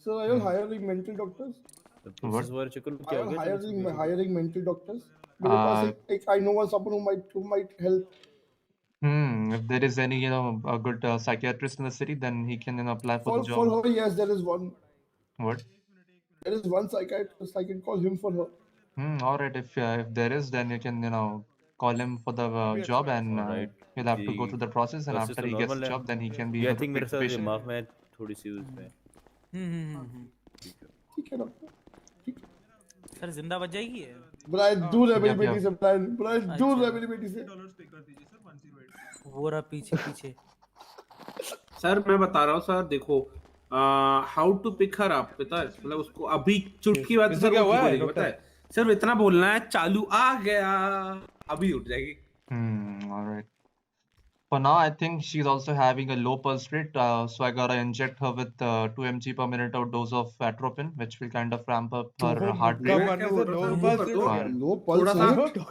S19: So are you hiring mental doctors?
S18: What?
S19: Are you hiring mental doctors? मेरे पास एक I know someone who might help.
S1: If there is any, a good psychiatrist in the city, then he can apply for the
S6: For
S1: job.
S6: her, yes, there is one.
S1: What?
S6: There is one psychiatrist. I can call him for her.
S1: All right. If there is, then you can call him for the job, and
S18: Alright,
S1: he'll have to go
S18: जी
S1: through the process. And
S18: process
S1: after
S18: तो
S1: he gets the
S18: normal है
S1: job, then he can be
S18: ये I
S1: able to
S18: think
S1: treat
S18: मेरे
S1: the
S18: साथ
S1: patient.
S18: दिमाग में थोड़ी सी उसमें ठीक है
S6: ठीक है डॉक्टर.
S20: सर जिंदा बच जाएगी ये
S6: ब्राइट दूर है मेरी
S1: Yep,
S6: बेटी
S1: yep.
S6: से. ब्राइट दूर है
S20: अच्छा
S6: मेरी बेटी से.
S20: वो रहा पीछे पीछे
S12: सर मैं बता रहा हूँ सर देखो how to pick her up पता है मतलब उसको अभी चुटकी बात सर वो ठीक हो जाएगी पता है सिर्फ इतना बोलना है चालू आ गया अभी उठ जाएगी.
S1: All right. For now, I think she's also having a low pulse rate, so I gotta inject her with 2 mg per minute of dose of atropine, which will kind of ramp up her heart rate.
S12: मैं क्या बोल रहा हूँ sir वो कर दो
S6: low pulse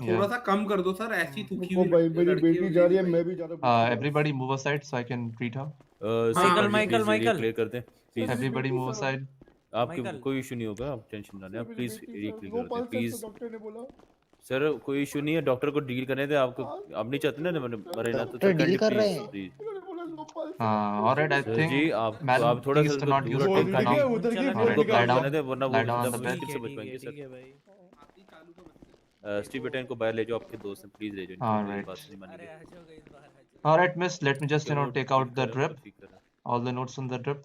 S12: थोड़ा सा कम कर दो सर ऐसी थुकी
S6: वो
S12: हुई
S6: भाई मेरी
S12: लड़की
S6: बेटी
S12: हो
S6: जा रही है
S12: जाएगी
S6: मैं भी जा रहा हूँ.
S1: Everybody move aside so I can treat her.
S18: Michael clear कर दें प्लीज
S1: Everybody move aside.
S18: आपके कोई इशू नहीं होगा आप टेंशन ना लें आप प्लीज एरिया क्लियर
S6: लो
S18: कर दें
S6: पल्स है
S18: प्लीज
S6: डॉक्टर ने बोला.
S18: सर कोई इशू नहीं है डॉक्टर को डील करने दें आपको आप नहीं चाहते ना मरे ना तो
S16: डॉक्टर डील कर रहे हैं
S18: please
S1: All right, I
S18: sir
S1: think,
S18: जी आप
S1: madam,
S18: थोड़ा सा
S1: please do not
S18: दूर
S1: use
S18: हटो
S1: tongue now. All right, lie down.
S18: वरना वो
S1: Lie down on
S18: जिंदा
S1: the bed.
S18: मुश्किल से बच पाएंगे सर स्टीव बेटा इनको बाहर ले जाओ आपके दोस्त हैं प्लीज ले जाओ
S1: All
S18: इनकी
S1: right.
S18: बात नहीं मानेंगे
S1: All right, miss. Let me just
S18: चलो
S1: take out
S18: ठीक
S1: the
S18: कर
S1: drip.
S18: ठीक कर
S1: All the notes on the drip.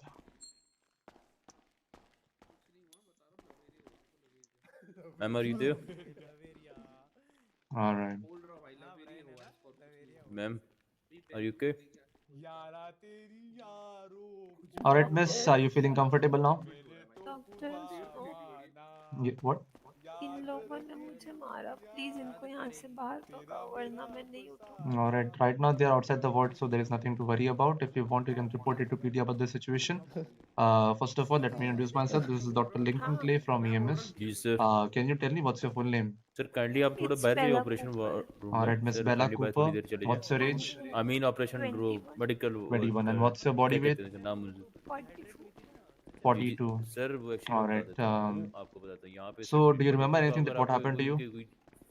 S18: Ma'am are you there
S1: All right.
S18: Ma'am are you okay
S1: All right, miss. Are you feeling comfortable now?
S15: Doctor
S1: What?
S15: इन लोगों ने मुझे मारा प्लीज इनको यहाँ से बाहर भगाओ वरना मैं नहीं उठूंगी.
S1: All right. Right now they are outside the ward, so there is nothing to worry about. If you want, you can report it to PD about the situation. First of all, let me introduce myself. This is Dr. Lincoln Clay from EMS.
S18: जी सर
S1: Can you tell me what's your full name?
S18: Sir kindly आप थोड़ा बाहर जाइए operation room
S1: All right, Miss
S18: sir
S1: Bella
S18: kindly बाहर
S1: Cooper.
S18: थोड़ी देर चले
S1: What's your age?
S18: जाइए I mean operation medical
S1: 21. And what's your body
S18: क्या
S1: weight?
S18: कहते हैं नाम मुझे
S1: 42.
S18: सर वो एक्चुअली
S1: All
S18: बता
S1: right.
S18: देता हूँ आपको बताता हूँ यहाँ पे
S1: So, do you remember anything that what happened to you?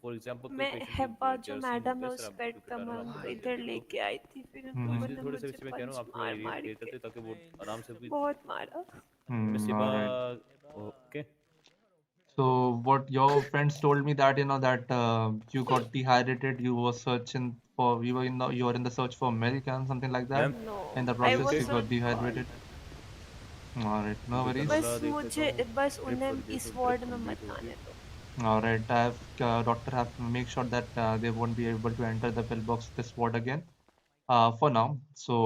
S18: For example
S15: मैं हेबा जो मैडम है उस बेड पे मैं उनको इधर लेके आई थी फिर इन लोगों ने
S18: थोड़े से
S15: मुझे
S18: मैं कह रहा हूँ
S15: पंच
S18: आप थोड़ा
S15: मार
S18: एरिया
S15: मार
S18: क्लियर करते
S15: के
S18: ताकि वो आराम से
S15: बहुत मारा.
S18: Miss
S1: All right.
S18: Okay
S1: So what your friends told me that that you got dehydrated, you were searching for you were in the search for milk and something like that.
S18: Ma'am?
S15: No,
S1: In the
S15: I
S1: process
S15: was
S1: you got
S15: on
S1: dehydrated. All right, no worries.
S15: बस मुझे बस उन्हें इस ward में मत आने दो.
S1: All right, I have doctor have to make sure that they won't be able to enter the pillbox this ward again. For now. So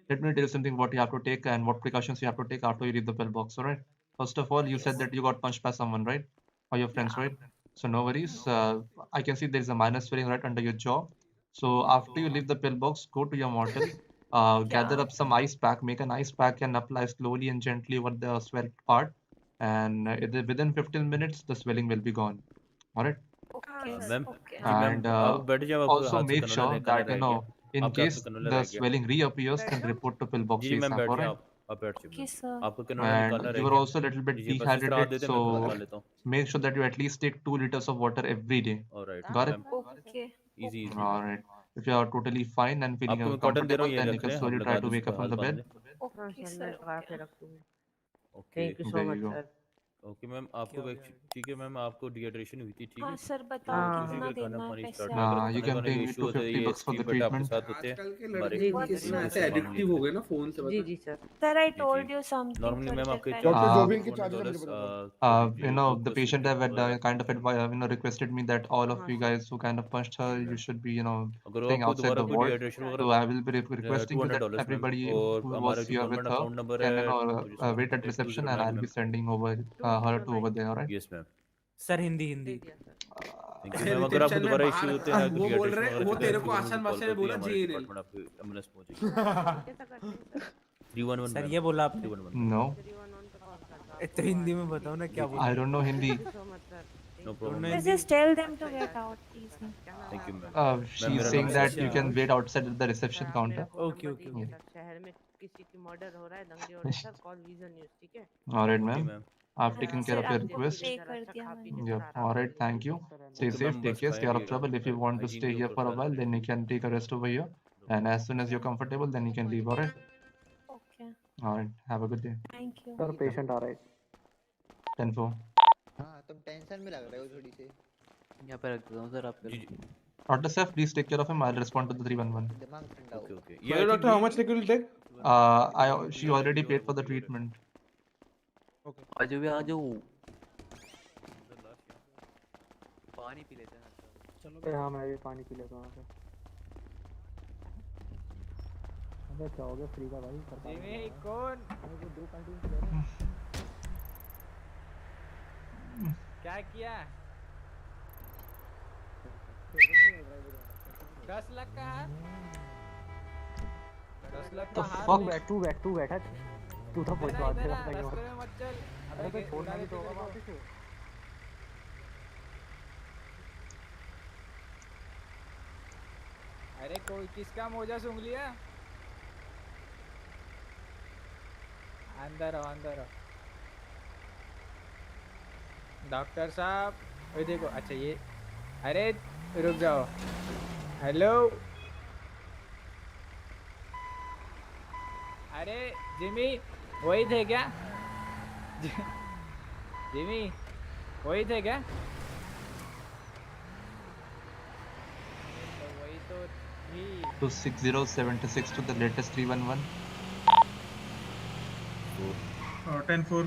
S1: let me tell you something what you have to take and what precautions you have to take after you leave the pillbox. All right. First of all, you said that you got punched by someone, right? Or your friends, right? So no worries. I can see there is a minor swelling right under your jaw. So after you leave the pillbox, go to your mortal. Gather up some ice pack, make an ice pack and apply slowly and gently over the swelled part. And within 15 minutes, the swelling will be gone. All right.
S18: Ma'am
S1: And
S18: आप बैठ जाओ आपको
S1: also
S18: हाथ से
S1: make
S18: canola
S1: sure
S18: रह करना
S1: that
S18: रह गया
S1: in
S18: आपके हाथ
S1: case
S18: में कनोला
S1: the
S18: रह गया
S1: swelling reappears, then report to pillbox
S18: जी मैम
S1: ASAP.
S18: बैठ
S1: All
S18: जाइए
S1: right.
S18: आप बैठ जाइए
S15: Okay, sir.
S18: आपको कनोला निकालना
S1: And
S18: रह
S1: you are
S18: गया
S1: also a little bit
S18: जी बस इस तरह आप
S1: dehydrated,
S18: देते हैं मैं
S1: so
S18: निकाल लेता हूँ
S1: make sure that you at least take 2 liters of water every day.
S18: Alright
S1: Got it?
S18: Ma'am
S15: Okay.
S18: Easy easy
S1: All right. If you are totally fine and feeling
S18: आपको मैं कॉटन दे रहा
S1: comfortable,
S18: हूँ ये
S1: then you
S18: रख
S1: can
S18: रहे हैं
S1: slowly
S18: आप
S1: try
S18: लगा
S1: to
S18: दो
S1: wake
S18: इसको
S1: up from
S18: हाल
S1: the
S18: बांध
S1: bed.
S18: दें
S15: Okay, sir.
S18: Okay
S15: Thank you so
S1: There
S15: much,
S1: you go.
S15: sir.
S18: Okay ma'am आपको ठीक है मैम आपको डिहाइड्रेशन हुई थी ठीक
S15: हाँ
S18: है
S15: सर
S18: तो
S15: बताओ
S18: किसी
S15: कितना
S18: का खाना
S15: देना
S18: पानी
S15: कैसे
S18: स्टार्ट ना करो
S1: You
S18: खाने
S1: can
S18: वाने
S1: pay
S18: का
S1: me
S18: इशू होता है
S1: 250
S18: ये
S1: bucks for the
S18: स्टीव बेटा आपके
S1: treatment.
S18: साथ होते हैं
S12: आजकल के
S18: हमारे
S12: लड़के
S15: जी,
S12: इतना
S15: जी,
S12: ऐसे
S18: पैसे मांग
S12: एडिक्टिव
S18: लेते
S12: हो
S18: हैं
S12: गए ना फोन से
S15: जी
S12: पता
S15: जी sir. Sir, I told you something
S18: normally
S15: थोड़ी
S18: मैम
S15: देर
S18: आपके
S15: पहले.
S6: डॉक्टर जो भी
S1: Uh,
S6: इनके चार्जेस है मुझे बता दो.
S1: the patient have kind of requested me that all of
S15: हाँ
S1: you
S15: sir.
S1: guys who kind of punched her, you should be
S18: अगर
S1: staying
S18: आपको
S1: outside
S18: दोबारा
S1: the
S18: कोई
S1: ward.
S18: डिहाइड्रेशन
S1: So
S18: वगैरह
S1: I will be requesting you that
S18: $200 ma'am
S1: everybody
S18: और
S1: who
S18: हमारा
S1: was
S18: जो
S1: here with
S18: government
S1: her
S18: account number
S1: can
S18: है मुझे उसका
S1: wait at reception, and
S18: 209
S1: I'll be
S18: ma'am
S1: sending over her to over there. All right.
S18: Yes ma'am
S20: sir Hindi Hindi
S18: thank you ma'am अगर आपको
S12: reception में
S18: दोबारा
S12: बाहर
S18: इश्यू होते हैं
S12: वो बोल
S18: डिहाइड्रेशन
S12: रहे
S18: वगैरह
S12: वो
S18: चलता है
S12: तेरे को
S18: तो
S12: आसान
S18: कॉल
S12: भाषा में
S18: करके
S12: बोला
S18: हमारे
S12: जेएनएल.
S18: डिपार्टमेंट आपको एम्बुलेंस पहुंचेगी 311
S20: सर
S18: मैम
S20: ये बोला आपने
S18: 311
S1: No,
S20: तो हिंदी में बताओ ना क्या बोला.
S1: I don't know Hindi.
S18: No problem
S20: Don't
S18: ma'am
S15: Just tell them to get out, please.
S18: Thank you ma'am
S1: She's
S18: मेरा
S1: saying
S18: नाम
S1: that
S18: सचिन
S1: you
S18: है
S1: can wait outside at the reception counter.
S20: Okay okay okay.
S15: शहर में किसी की murder हो रहा है दंगे हो रहे हैं सर कॉल विजन न्यूज़ ठीक है.
S1: All right,
S18: okay
S1: ma'am.
S18: Ma'am
S1: I've taken care
S15: sir
S1: of your
S15: आपको
S1: request.
S15: पे कर दिया मैंने.
S1: Yeah. All right. Thank you. Stay
S18: okay
S1: safe.
S18: Ma'am
S1: Take
S18: बस
S1: care. Stay
S18: खाएं
S1: out of
S18: पिएगा
S1: trouble. If you want to
S18: hygiene
S1: stay
S18: के
S1: here
S18: ऊपर
S1: for a
S18: ख्याल
S1: while,
S18: रखिएगा
S1: then you can take a rest over here. And as soon as you're comfortable, then you can leave. All right.
S15: Okay.
S1: All right. Have a good day.
S15: Thank you.
S9: Sir patient आ रहा है
S1: 10-4.
S16: हाँ तुम tension में लग रहे हो थोड़ी सी
S2: यहाँ पे रख देता हूँ सर आपके लिए।
S1: Dr. Seth, please take care of him. I'll respond to the 311.
S16: दिमाग ठंडा
S18: Okay,
S16: हो
S18: okay.
S12: So, doctor, how much liquid will take?
S1: She already paid for the treatment.
S19: Okay
S2: आज भी आ जाओ। पानी पी लेते हैं
S19: चलो
S9: हाँ मैं भी पानी पी लेता हूँ वहाँ पे अबे क्या हो गया फ्री का भाई सरकार
S19: जिमी कौन
S9: मेरे को 2 कंटिन्यू से ले रहे हैं
S19: क्या किया 10 लाख का हाथ 10 लाख का हाथ
S9: तू बैठा तू तो पहुंचवा दे
S19: रास्ते में मत चल
S9: अबे तो छोड़ना भी तो होगा वापस से
S19: अरे कोई किसका मोजा सूंघ लिया अंदर आओ डॉक्टर साहब ये देखो अच्छा ये अरे रुक जाओ हेलो अरे जिमी वही थे क्या जिमी वही थे क्या तो वही तो थी
S1: 26076 to the latest 311.
S21: 10-4.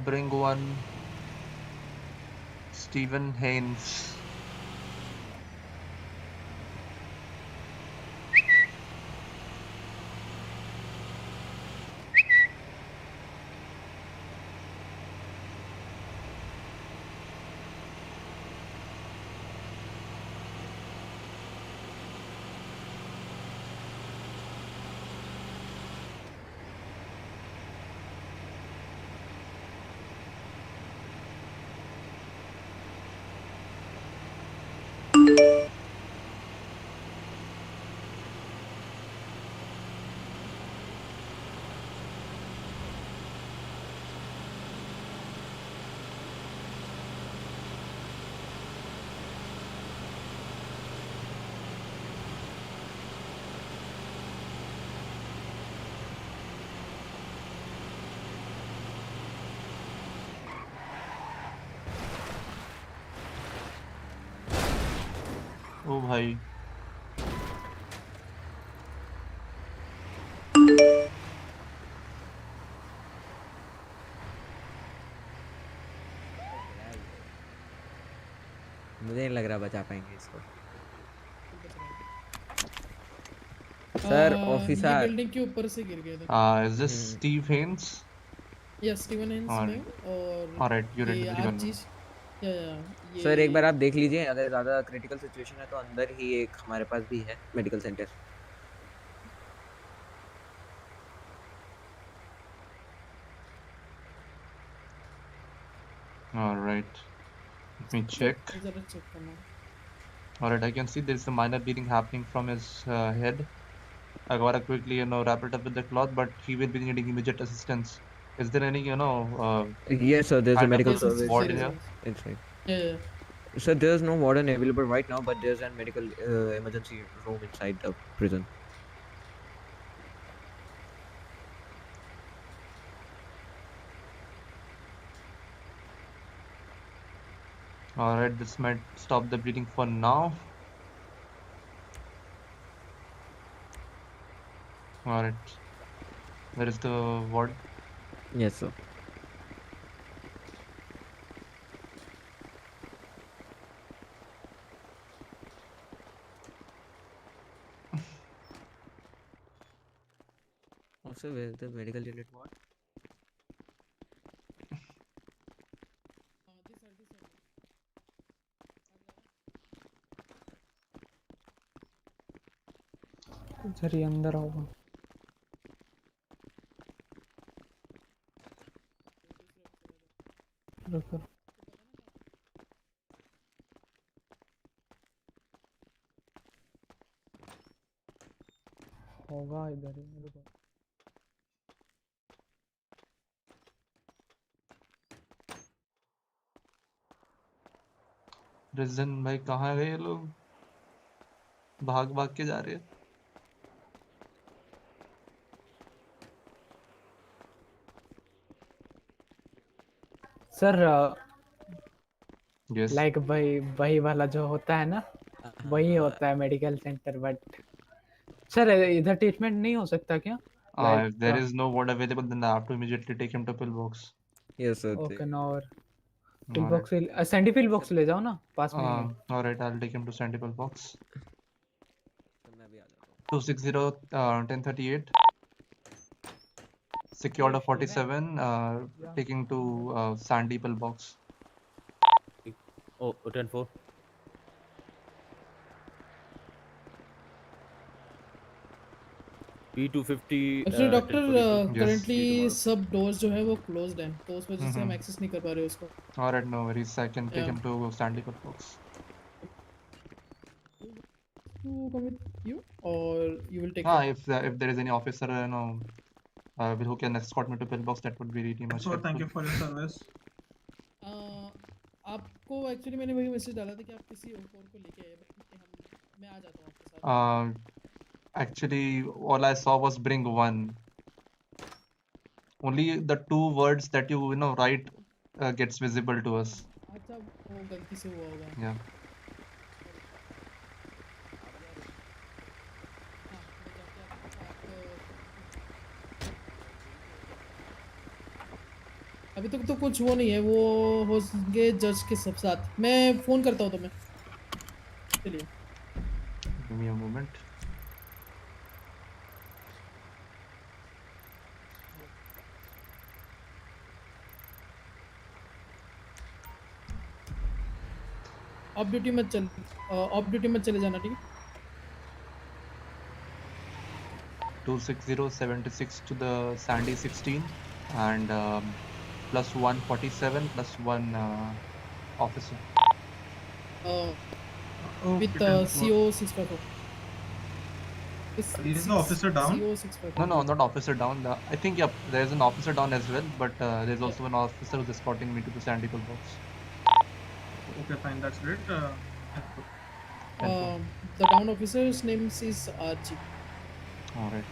S1: Bring one Stephen Haynes. ओ भाई
S13: मुझे नहीं लग रहा बचा पाएंगे इसको सर ऑफिसर
S11: बिल्डिंग के ऊपर से गिर गए थे
S1: is this Steve Haynes?
S11: या स्टीवन हेन्स में और
S1: Alright, you're ready to
S11: her
S1: run.
S11: चीज ये
S13: सर एक बार आप देख लीजिए अगर ज़्यादा क्रिटिकल सिचुएशन है तो अंदर ही एक हमारे पास भी है medical centre
S1: Alright, let me check.
S11: जरा चेक करना
S1: Alright, I can see there's a minor bleeding happening from his head. I gotta quickly, wrap it up with the cloth, but he will be needing immediate assistance. Is there any,
S13: yes sir there's a medical
S1: kind of
S13: service
S1: ward here?
S13: inside
S11: yeah
S13: sir there's no warden available right now but there's a medical emergency room inside the prison
S1: Alright, this might stop the bleeding for now. Alright, where is the ward?
S13: Yes, sir. Also, where is the medical unit? What?
S9: इधर ही अंदर होगा। रुको होगा इधर ही, रुको।
S1: Region भाई कहाँ गए ये लोग? भाग भाग के जा रहे हैं।
S9: Sir
S1: Yes.
S9: लाइक वही वाला जो होता है ना, वही होता है मेडिकल सेंटर। बट सर इधर ट्रीटमेंट नहीं हो सकता क्या?
S1: If there is no ward available, then I have to immediately take him to pillbox.
S13: Yes, sir.
S9: Okay no. और
S1: Alright.
S9: पिलबॉक्स, सैंडी पिलबॉक्स ले जाओ ना, पास में ही है।
S1: Alright, I'll take him to Sandy pillbox.
S13: मैं भी आ जाता हूँ।
S1: 260 1038. Secure order 47. Taking to Sandy pillbox.
S18: Oh, 10-4. P250
S11: actually doctor
S18: 1042.
S11: Currently सब डोर्स जो है वो क्लोज्ड हैं, तो उस वजह से हम एक्सेस नहीं कर पा रहे उसको।
S1: Alright, no worries. I can take
S11: Yeah.
S1: him to Sandy pillbox.
S11: To come with you, or you will take him?
S1: If there is any officer, who can escort me to pillbox, that would be really much
S21: So
S1: helpful.
S21: thank you for your service.
S11: आपको actually मैंने वही message डाला था कि आप किसी और को लेके आए, बट मैं आ जाता हूँ आपके साथ।
S1: Actually, all I saw was bring one. Only the two words that you write gets visible to us.
S11: अच्छा, वो गलती से हुआ होगा।
S1: Yeah. अभी तक तो कुछ वो नहीं है, वो होंगे जज के सब साथ। मैं फोन करता हूँ तुम्हें। चलिए। Give me a moment.
S11: Of duty मत चले जाना, ठीक है?
S1: 260 76 to the Sandy 16 and plus 147 plus 1 officer.
S11: With CO 654.
S21: Is the officer down?
S11: CO 654.
S1: No, not officer down. I think there is an officer down as well, but there's also an officer who's escorting me to the Sandy pillbox.
S21: Okay, fine. That's great.
S11: The down officer's name is RG.
S1: All right.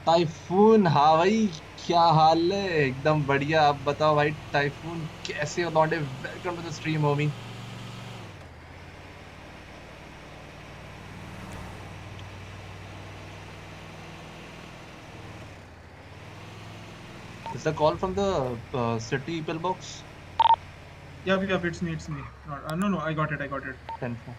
S1: Typhoon, हाँ भाई, क्या हाल है? एकदम बढ़िया। आप बताओ भाई, typhoon कैसे हो लौंडे? Welcome to the stream homie. Is the call from the city pillbox?
S21: Yeah, it needs me. No, I got it.
S1: 10-4.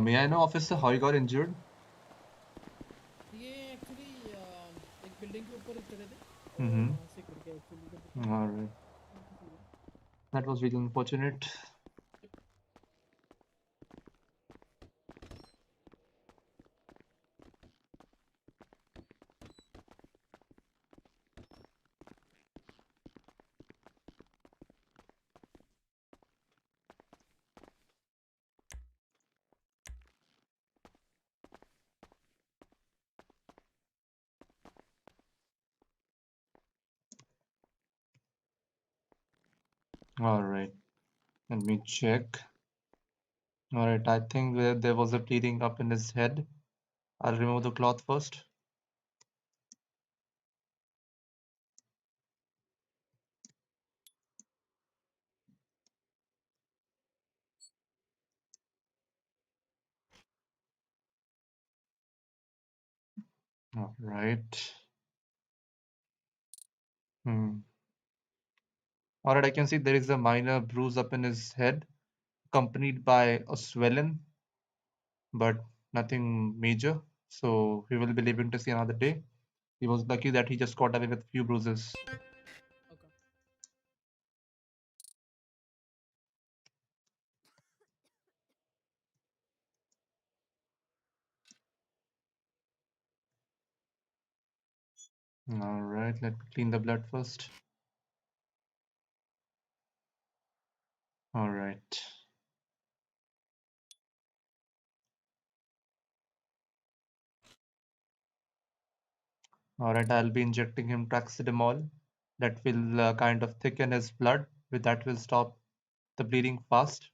S1: May I know, officer, how you got injured?
S11: ये एक्चुअली एक बिल्डिंग के ऊपर चढ़े थे। से करके actually.
S1: All right. That was really unfortunate. All right. Let me check. All right. I think there was a bleeding up in his head. I'll remove the cloth first. All right. Hmm. All right. I can see there is a minor bruise up in his head, accompanied by a swelling, but nothing major. So we will be living to see another day. He was lucky that he just got away with few bruises. All right, let me clean the blood first. All right. All right, I'll be injecting him paracetamol. That will kind of thicken his blood. With that will stop the bleeding fast.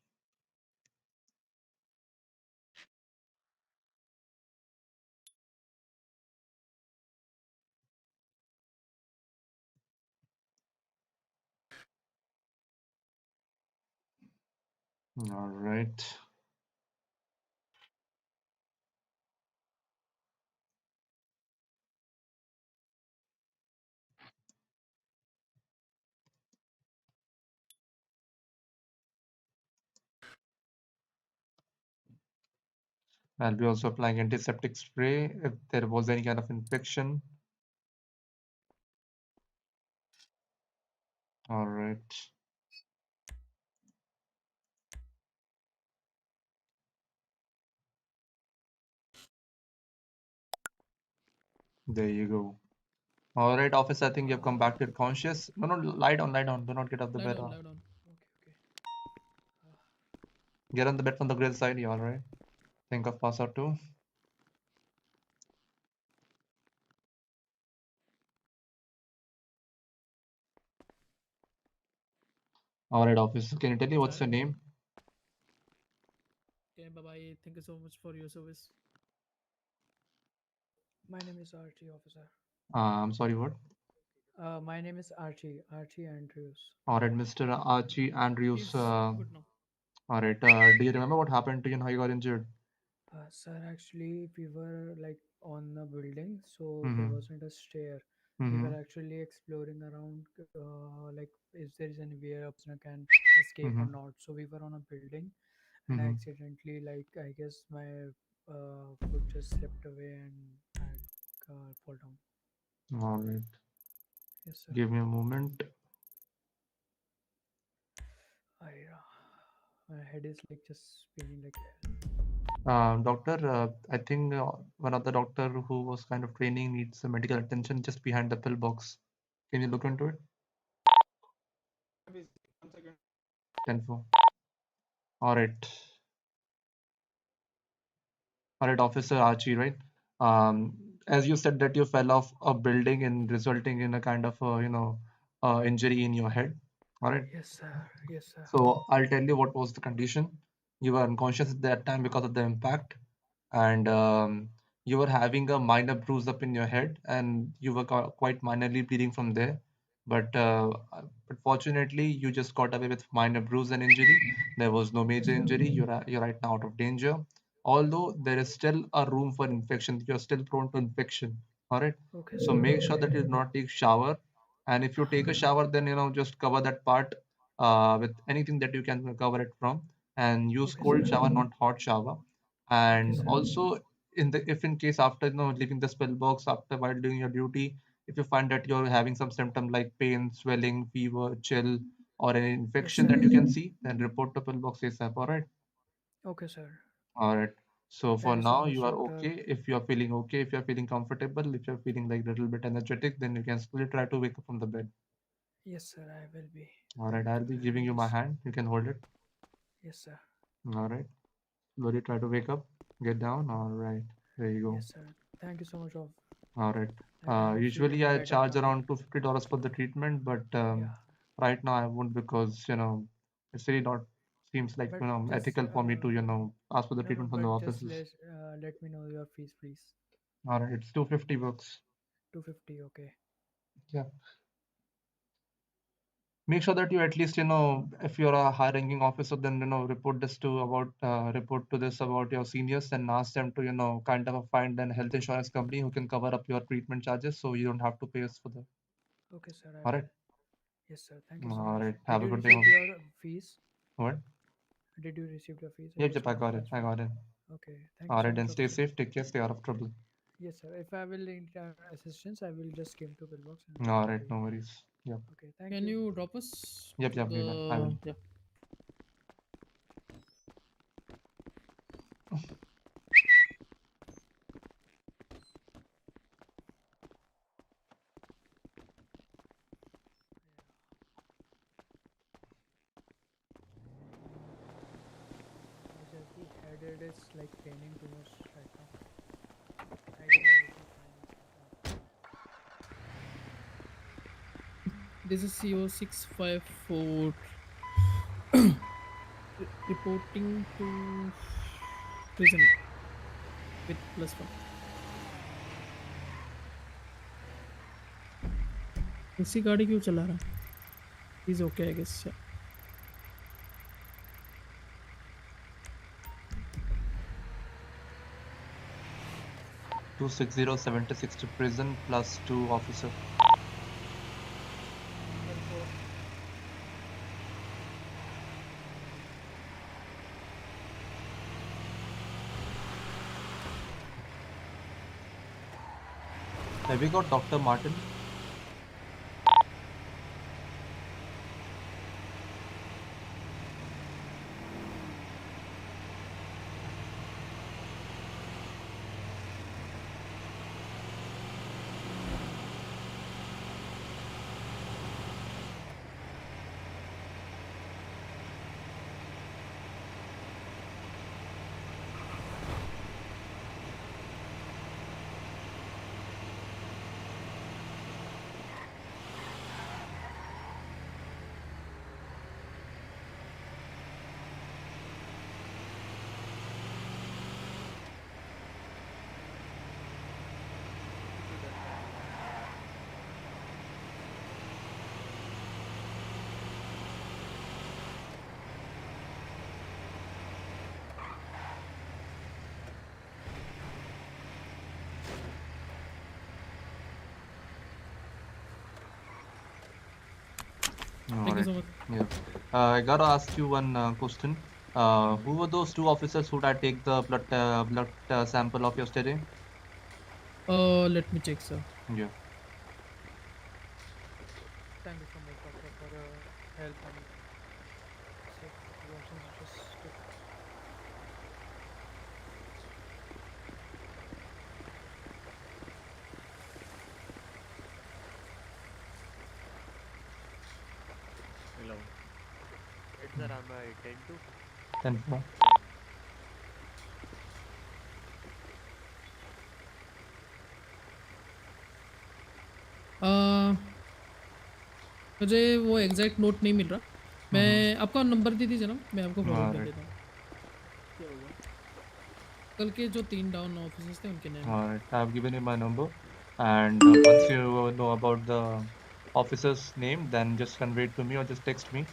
S1: All right. I'll be also applying antiseptic spray if there was any kind of infection. All right. There you go. All right, officer, I think you've come back to your conscious. No, no, lie down, lie down. Do not get off the
S11: Lie
S1: bed.
S11: down, lie down.
S1: Get on the bed from the grill side. You all right? Think of pass out too. All right, officer. Can you tell me what's your name?
S11: Okay, bye bye. Thank you so much for your service.
S8: My name is Archie, officer.
S1: I'm sorry, what?
S8: My name is Archie Andrews.
S1: All right, Mr. Archie Andrews.
S11: He's good now.
S1: All right. Do you remember what happened to you and how you got injured?
S8: Sir, actually, we were like on a building, so there
S1: Mm-hmm.
S8: wasn't a stair. We
S1: Mm-hmm.
S8: were actually exploring around, like, if there is anywhere a prisoner can escape or
S1: Mm-hmm.
S8: not. So we were on a building, and I
S1: Mm-hmm.
S8: accidentally, like, I guess my foot just slipped away and I fall down.
S1: All right.
S8: Yes, sir.
S1: Give me a moment.
S8: My head is like just spinning like
S1: Doctor, I think one of the doctor who was kind of training needs some medical attention just behind the pill box. Can you look into it? 10-4. All right. All right, Officer Archie, right? As you said that you fell off a building and resulting in a kind of injury in your head. All right.
S8: Yes, sir. Yes, sir.
S1: So I'll tell you what was the condition. You were unconscious at that time because of the impact, and you were having a minor bruise up in your head, and you were quite minorly bleeding from there. But fortunately, you just got away with minor bruise and injury. There was no major injury. You're right now out of danger. Although there is still a room for infection, you're still prone to infection. All right.
S8: Okay,
S1: So
S8: sir.
S1: make sure
S8: Okay.
S1: that you do not take shower, and if you take a shower, then just cover that part with anything that you can cover it from, and use
S8: Okay,
S1: cold
S8: sir.
S1: shower, not hot shower.
S8: Okay,
S1: And
S8: sir.
S1: also, if in case after leaving the spell box after while doing your duty, if you find that you're having some symptom like pain, swelling, fever, chill, or an
S8: Yes,
S1: infection
S8: sir.
S1: that you can see, then report to pill box ASAP. All right.
S8: Okay, sir.
S1: All right. So for
S8: Thank you so
S1: now,
S8: much,
S1: you are
S8: doctor.
S1: okay. If you are feeling okay, if you are feeling comfortable, if you are feeling like a little bit energetic, then you can slowly try to wake up from the bed.
S8: Yes, sir. I will be.
S1: All right.
S8: Thank
S1: I'll
S8: you
S1: be
S8: very
S1: giving you my
S8: much.
S1: hand. You can hold it.
S8: Yes, sir.
S1: All right. Slowly try to wake up. Get down. All right. There you go.
S8: Yes, sir. Thank you so much of
S1: All right.
S8: like I'm
S1: Usually
S8: feeling
S1: I
S8: better
S1: charge
S8: now.
S1: around $250 for the treatment, but
S8: Yeah.
S1: right now I won't, because it's really not seems like
S8: But just
S1: ethical for me to ask for the
S8: no,
S1: treatment from the
S8: but just
S1: offices.
S8: let me know your fees, please.
S1: All right, it's 250 bucks.
S8: 250, okay.
S1: Yeah. Make sure that you at least if you're a high ranking officer, then report this to about your seniors, and ask them to kind of find an health insurance company who can cover up your treatment charges, so you don't have to pay us for that.
S8: Okay, sir. I
S1: All
S8: will.
S1: right.
S8: Yes, sir. Thank you so
S1: All
S8: much.
S1: right.
S8: Did
S1: Have a
S8: you
S1: good day.
S8: receive
S1: Homie.
S8: your fees?
S1: What?
S8: Did you receive your fees?
S1: Yep,
S8: just
S1: I
S8: want to
S1: got it. I
S8: confirm.
S1: got it.
S8: Okay. Thank
S1: All
S8: you so
S1: right,
S8: much,
S1: then stay
S8: officer.
S1: safe. Take care. Stay out of trouble.
S8: Yes, sir. If I will need assistance, I will just came to pillbox and
S1: All
S8: talk
S1: right,
S8: to
S1: no
S8: you.
S1: worries. Yep.
S8: Okay. Thank
S11: Can
S8: you.
S11: you drop us
S1: Yep,
S11: to
S1: yep, we will. I will.
S11: the... Yeah.
S8: I just the headed is like paining too much right now. I guess I will be fine.
S11: This is CO654 reporting to prison with +1. इसी गाड़ी क्यों चला रहा है? He's okay, I guess. Yeah.
S1: Two 6076 to prison +2 officer. Have we got Dr. Martin?
S11: Thank you so much.
S1: Yeah. I gotta ask you one question. Who were those two officers who had take the blood sample of yesterday?
S11: Let me check, sir.
S1: Yeah.
S8: Thank you so much, doctor, for your help and safe interventions. Just
S10: Hello. It's around 10 to
S1: 10-4.
S11: मुझे वो exact note नहीं मिल रहा. मैं आपका number दे दीजिए ना, मैं आपको फॉरवर्ड कर देता हूँ. क्या होगा? कल के जो 3 डाउन ऑफिसर्स थे उनके name.
S1: All right. I've given you my number, and once you know about the officer's name, then just convey it to me or just text me.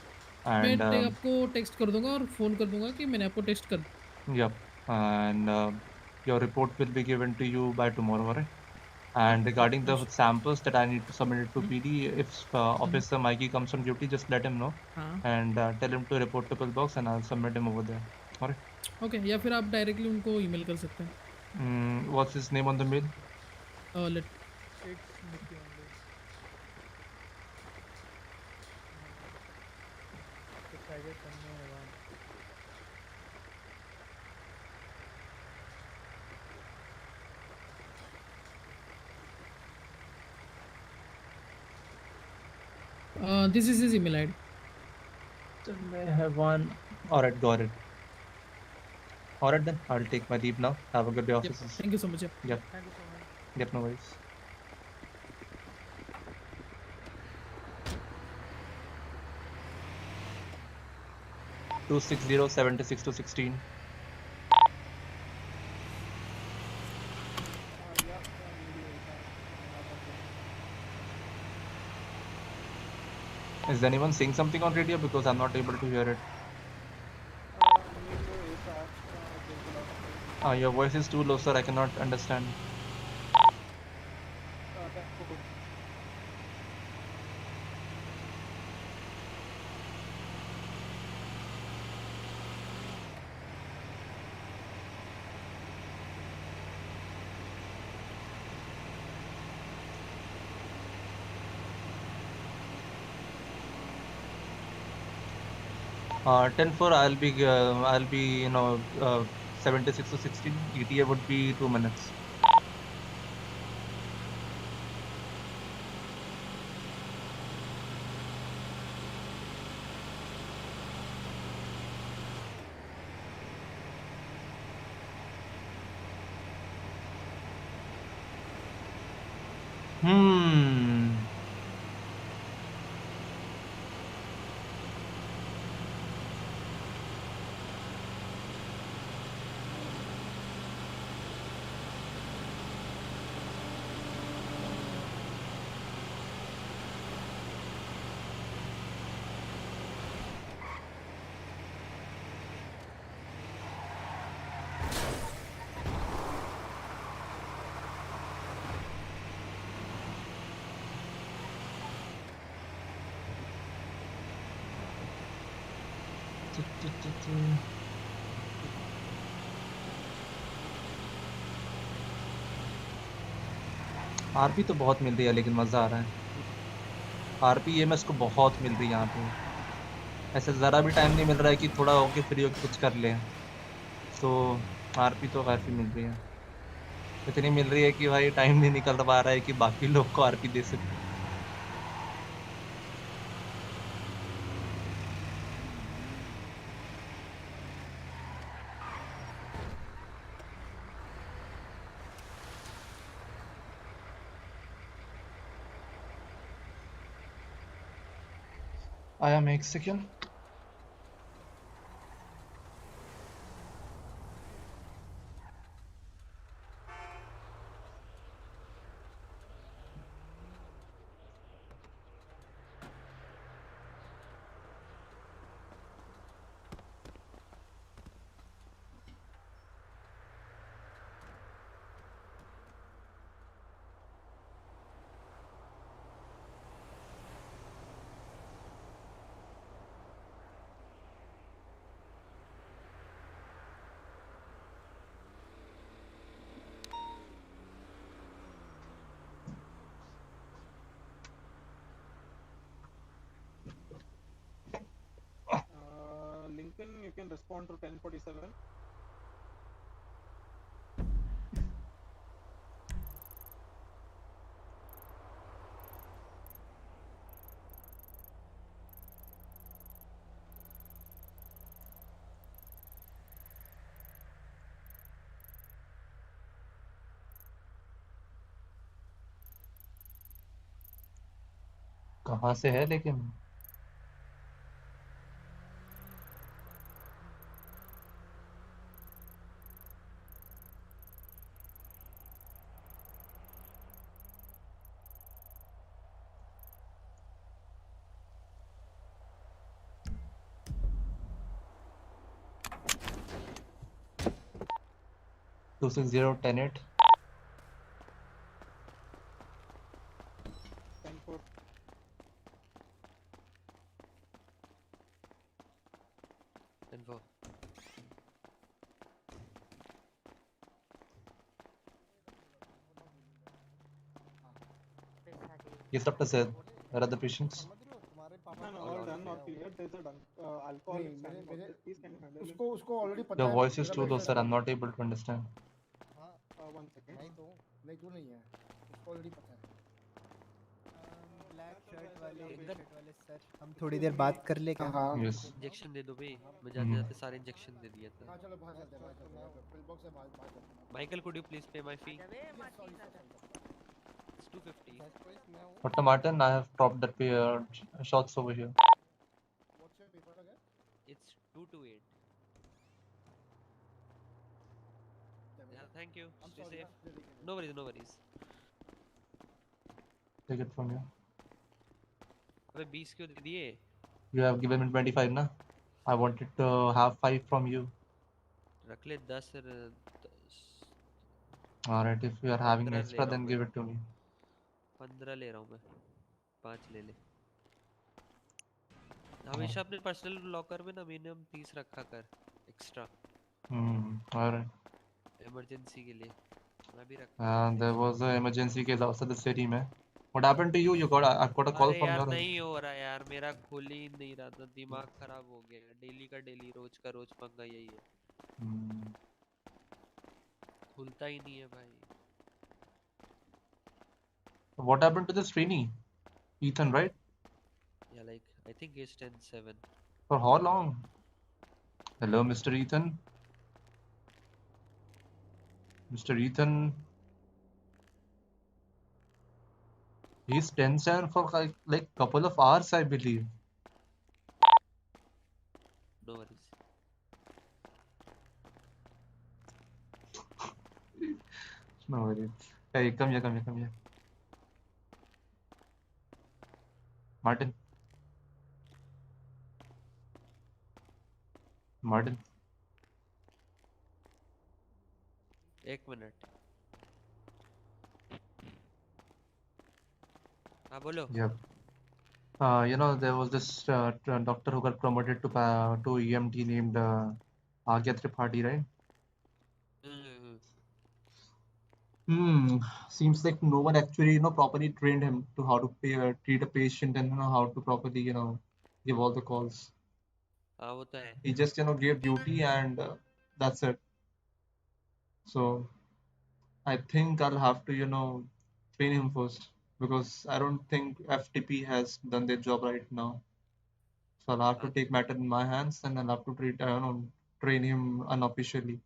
S11: मैं
S1: And
S11: आपको टेक्स्ट कर दूंगा और फोन कर दूंगा कि मैंने आपको टेक्स्ट कर.
S1: yep. And your report will be given to you by tomorrow, all right? And regarding the samples that I need to submit it to PD, if Officer Mikey comes on duty, just let him know and tell him to report to pillbox, and I'll submit him over there. All right.
S11: Okay, या फिर आप directly उनको email कर सकते हैं.
S1: What's his name on the mail?
S11: Let
S8: it's Mickey only. Decided करने वाला.
S11: This is his email ID.
S1: So may I have one? All right, got it. All right then, I'll take my leave now. Have a good day, officers.
S11: Thank you so much.
S1: Yep.
S8: Thank you so much.
S1: Yep, no worries. 260 76 to 16. Is anyone saying something on radio? Because I'm not able to hear it. Your voice is too low, sir. I cannot understand. Uh, 10-4, I'll be 76 to 16. ETA would be 2 minutes. Hmm. RP तो बहुत मिल रही है, लेकिन मजा आ रहा है। RP EMS को बहुत मिल रही है यहाँ पे। ऐसे जरा भी टाइम नहीं मिल रहा है कि थोड़ा होके फ्री होके कुछ कर ले। तो आरपी तो काफी मिल रही है। इतनी मिल रही है कि भाई टाइम नहीं निकल पा रहा है कि बाकी लोग को आरपी दे सके। I am Mexican.
S21: Lincoln, you can respond to 1047.
S1: कहाँ से है लेकिन? Two 10-8.
S21: 10-4.
S17: Info.
S1: Yes, Dr. Said. Where are the patients?
S21: No, all done, not clear. There's a alcoholic standing outside. Please can you handle it?
S6: उसको already पता
S1: Your
S6: है
S1: voice is
S6: मेरा
S1: too low,
S6: patient
S1: sir.
S6: है।
S1: I'm not able to understand.
S21: One second.
S6: नहीं तो नहीं है, उसको already पता है।
S5: ब्लैक शर्ट वाले सर, हम थोड़ी देर बात कर ले क्या?
S1: Yes.
S17: इंजेक्शन दे दो भाई, मैं जाते जाते सारे इंजेक्शन दे दिया था।
S6: हाँ चलो बाहर चलते हैं, पिल बॉक्स से बाहर चलते हैं।
S17: Michael, could you please pay my fee? It's 250.
S1: Dr. Martin, I have dropped that shots over here.
S6: What's your paper again?
S17: It's 2 228. Yeah, thank you. Stay safe. No worries, no worries.
S1: Take it from you.
S17: अबे 20 क्यों दे दिए?
S1: You have given me 25 na. I wanted to have 5 from you.
S17: रख ले 10
S1: Alright, if you are having
S17: 15 ले
S1: extra,
S17: रहा हूँ
S1: then
S17: मैं.
S1: give it to me.
S17: 15 ले रहा हूँ मैं. 5 ले ले. हमेशा अपने पर्सनल लॉकर में ना मिनिमम 30 रखा कर एक्स्ट्रा.
S1: Alright.
S17: इमरजेंसी के लिए. मैं भी रखता हूँ.
S1: There was an emergency case outside the city, man. What happened to you? I've got a call
S17: अरे
S1: from
S17: यार
S1: your end.
S17: नहीं हो रहा यार, मेरा खुल ही नहीं रहा था, दिमाग खराब हो गया. डेली का डेली, रोज का रोज पंगा यही है. खुलता ही नहीं है भाई.
S1: What happened to this trainee? Ethan, right?
S17: Yeah, like I think it's 10-7.
S1: For how long? Hello, Mr. Ethan. Mr. Ethan. He's 10-7 for like couple of hours, I believe.
S17: No worries.
S1: No worries. Hey, come here, come here, come here. Martin. Martin.
S17: 1 minute. हाँ बोलो.
S1: Yep. There was this doctor who got promoted to EMT named Agya Tripathi, right? Seems like no one actually, properly trained him to how to treat a patient and how to properly, give all the calls.
S17: हाँ वो तो है.
S1: He just, gave duty and that's it. So I think I'll have to, train him first because I don't think FTP has done their job right now. So I'll have to take matter in my hands and I'll have to train him unofficially.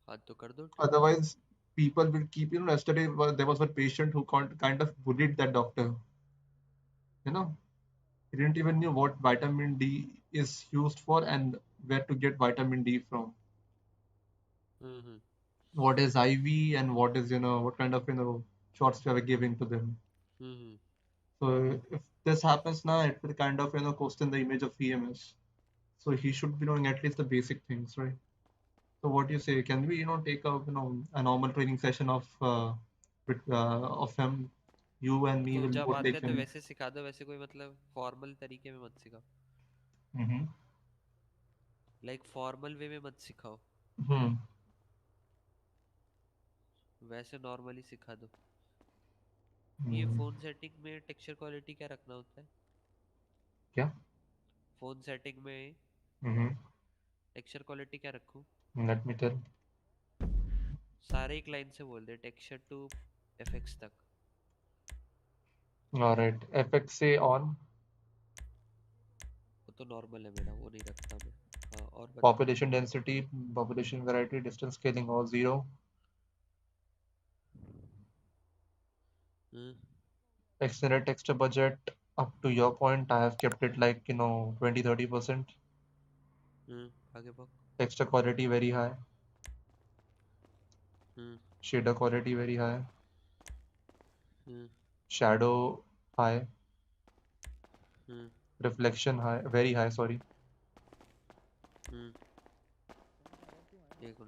S17: हाँ तो कर दो.
S1: Otherwise, people will keep, yesterday there was a patient who kind of bullied that doctor. He didn't even know what vitamin D is used for and where to get vitamin D from. What is IV and what is, what kind of, shots we are giving to them. So if this happens now, it will kind of, question the image of EMS. So he should be knowing at least the basic things, right? So what do you say? Can we, take a, a normal training session of him? You and me
S17: तो
S1: will
S17: जब
S1: both
S17: आते
S1: take
S17: हैं तो
S1: him.
S17: वैसे सिखा दो, वैसे कोई मतलब फॉर्मल तरीके में मत सिखाओ. लाइक फॉर्मल वे में मत सिखाओ. वैसे नॉर्मली सिखा दो. ये फोन सेटिंग में टेक्सचर क्वालिटी क्या रखना होता है?
S1: क्या?
S17: फोन सेटिंग में टेक्सचर क्वालिटी क्या रखूं?
S1: Let me tell.
S17: सारे एक लाइन से बोल दे, टेक्सचर टू एफएक्स तक.
S1: Alright, FXA on.
S17: वो तो नॉर्मल है मेरा, वो नहीं रखता मैं. हाँ और बता.
S1: Population density, population variety, distance scaling all 0. Extended texture budget up to your point. I have kept it like 20-30%.
S17: आगे बढ़.
S1: Texture quality very high. Shader quality very high. Shadow high. Reflection high, very high, sorry.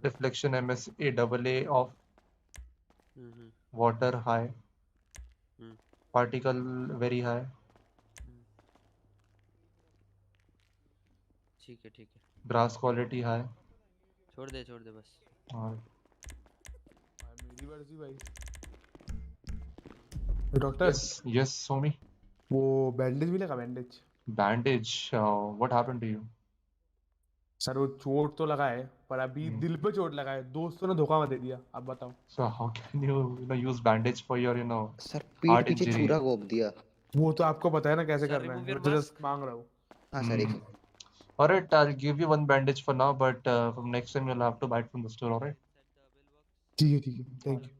S1: Reflection MSA off. Water high. Particle very high.
S17: ठीक है ठीक है.
S1: Grass quality high.
S17: छोड़ दे बस.
S4: मेरी मर्जी भाई. डॉक्टर.
S1: Yes, Somi.
S4: वो बैंडेज मिलेगा?
S1: Bandage. What happened to you?
S4: Sir वो चोट तो लगा है, पर अभी दिल पे चोट लगा है. दोस्तों ने धोखा दे दिया. आप बताओ.
S1: So how can you, use bandage for your,
S16: sir
S1: heart
S16: पीठ पीछे
S1: injury?
S16: छुरा घोप दिया.
S4: वो तो आपको पता है ना कैसे करना है. जस्ट मांग रहा हूँ.
S16: हाँ सर एक.
S1: Alright, I'll give you one bandage for now, but from next time you'll have to buy it from the store, alright?
S4: ठीक है. Thank you.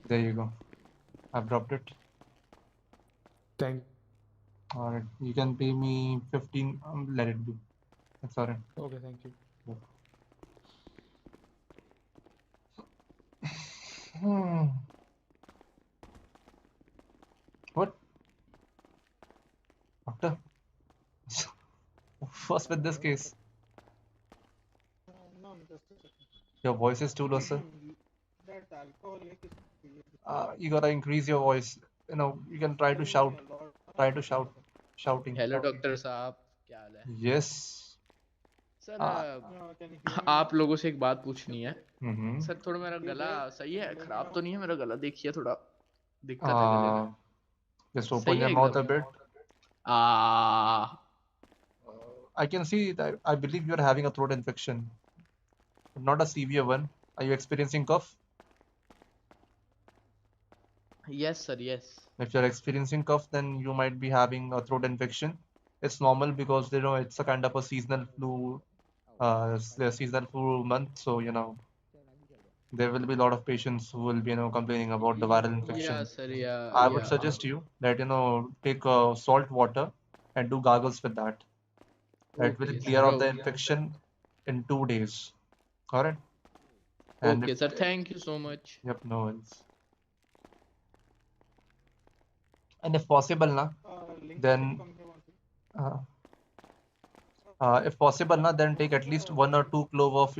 S1: There you go. I've dropped it.
S4: Thank.
S1: All right. You can pay me 15. Let it be. That's all right.
S4: Okay, thank you.
S1: Yeah. Hmm. What? Doctor? First with this case.
S21: No, just a second.
S1: Your voice is too low, sir.
S21: That alcoholic is
S1: You gotta increase your voice. You know, you can try to shout. Try to shout. Shouting.
S11: Hello doctor साहब, क्या हाल है?
S1: Yes.
S11: Sir
S21: can you hear me
S11: आप लोगों से एक बात पूछनी है।
S1: Mhm.
S11: सर थोड़ा मेरा गला सही है, खराब तो नहीं है मेरा गला? देखिए थोड़ा दिक्कत है गले में।
S1: Just
S11: सही
S1: open
S11: है
S1: your mouth a
S11: एकदम।
S1: bit. I can see that. I believe you're having a throat infection, but not a severe one. Are you experiencing cough?
S11: Yes sir, yes.
S1: If you're experiencing cough, then you might be having a throat infection. It's normal because it's a kind of a seasonal flu, seasonal flu month. So there will be a lot of patients who will be complaining about the viral infection.
S11: Yeah sir, yeah.
S1: I would suggest you that take salt water and do gargles with that. That will
S11: Okay,
S1: clear
S11: sir,
S1: out the
S11: okay.
S1: infection in 2 days. Alright? And
S11: Okay sir, thank you so much.
S1: Yep, no worries. And if possible, then if possible, then take at least 1 or 2 clove of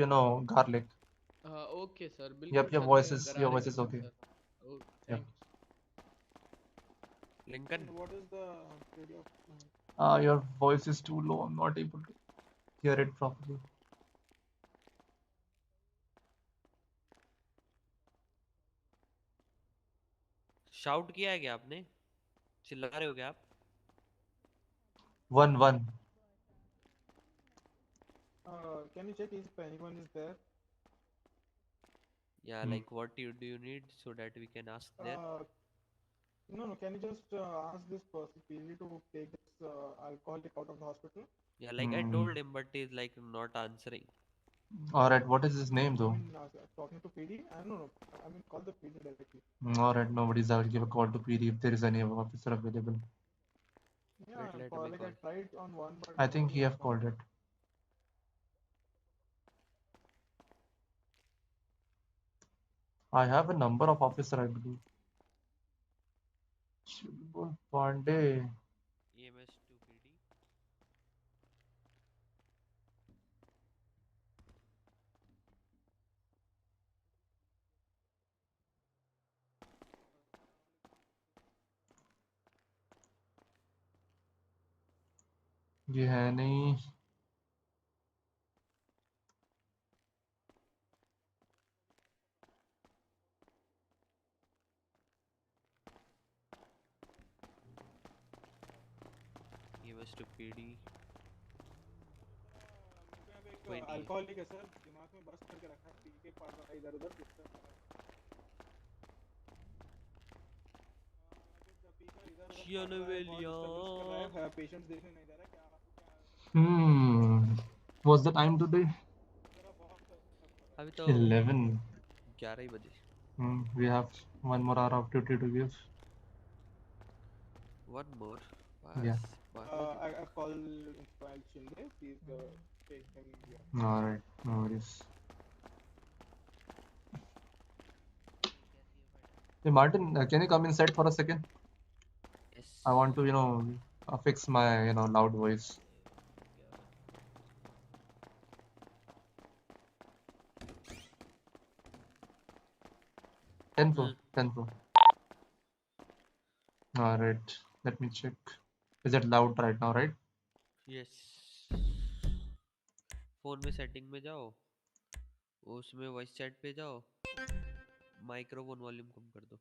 S1: garlic.
S11: Okay sir,
S1: Yep,
S11: बिल्कुल
S1: your
S11: sir,
S1: voice
S11: मैं
S1: is
S11: गरारे करता हूँ
S1: okay.
S11: Sir. Oh,
S1: Yep.
S11: thank you.
S17: Lincoln.
S21: What is the period of
S1: Your voice is too low. I'm not able to hear it properly.
S17: Shout किया है क्या आपने? चिल्ला रहे हो क्या आप?
S1: 1-1.
S21: Can you check if anyone is there?
S17: Yeah, like what do you need so that we can ask there?
S21: No, can you just ask this person really to take this alcoholic out of the hospital?
S17: Yeah, like I told him, but he's like not answering.
S1: Alright, what is his name though?
S21: Talking to PD? I don't know. I mean, call the PD directly.
S1: Alright, nobody's. I will give a call to PD if there is any officer available.
S21: Yeah,
S17: Let me
S21: like I tried on one, but
S1: I think he have called it. I have a number of officer, I believe. Pandey.
S17: EMS to PD.
S1: ये है नहीं.
S17: EMS to PD.
S21: Alcoholic है sir, दिमाग में बस करके रखा है, पी के पास रखा इधर उधर डिस्टर्ब कर रहा है, पेशेंट्स देखने नहीं दे रहा क्या?
S1: What's the time today?
S17: अभी तो
S1: 11.
S17: 11 ही बजे.
S1: We have 1 more hour of duty to give.
S17: One more.
S1: Yeah.
S21: I call Inspire Shinde. Please take him here.
S1: Alright, no worries. Hey Martin, can you come inside for a second?
S17: Yes.
S1: I want to, fix my, loud voice. Ten floor. Alright, let me check. Is it loud right now, right?
S17: Yes. Phone में setting में जाओ, उसमें voice chat पे जाओ, microphone volume कम कर दो.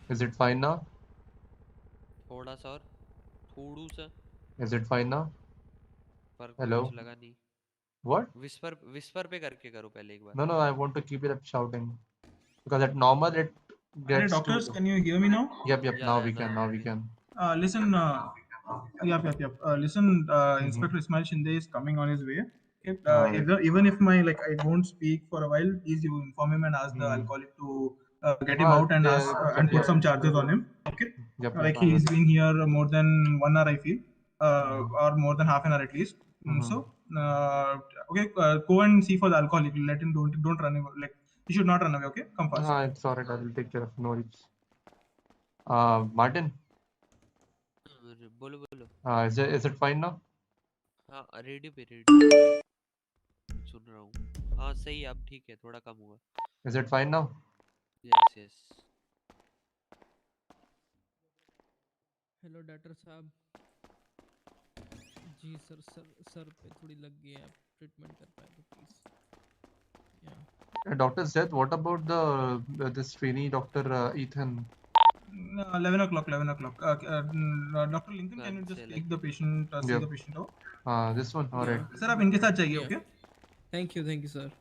S1: Is it fine now?
S17: थोड़ा सा और, थोड़ू सा.
S1: Is it fine now?
S17: पर
S1: Hello?
S17: कुछ लगा नहीं.
S1: What?
S17: विस्पर पे करके करो पहले एक बार.
S1: No, I want to keep it up shouting. Because at normal it gets
S21: Doctors,
S1: too...
S21: can you hear me now?
S1: Yep, now we can.
S21: Listen, Yep. Listen, Inspector Ismail Shinde is coming on his way. Okay.
S1: Alright.
S21: Even if I won't speak for a while, please you inform him and ask the alcoholic to get him out and ask and put some charges on him. Okay.
S1: Yep,
S21: Like
S1: I will.
S21: he's been here more than 1 hour, I feel, or more than half an hour at least. So, okay, go and see for the alcoholic. Let him don't run away. Like he should not run away. Okay, come fast.
S1: It's alright. I will take care of no worries. Martin,
S17: बोलो बोलो
S1: is it fine now?
S17: हाँ radio पे सुन रहा हूँ हाँ सही अब ठीक है थोड़ा कम हुआ
S1: Is it fine now?
S17: Yes
S11: hello doctor साहब जी सर पे थोड़ी लग गई है आप ट्रीटमेंट कर पाए तो please
S1: Dr. Zed, what about this trainee Dr. Ethan?
S21: 11 o'clock. Dr. Lincoln, can you just take the patient, see the patient out?
S1: This one, alright.
S21: Sir, आप इनके साथ चाहिए, okay?
S11: Thank you sir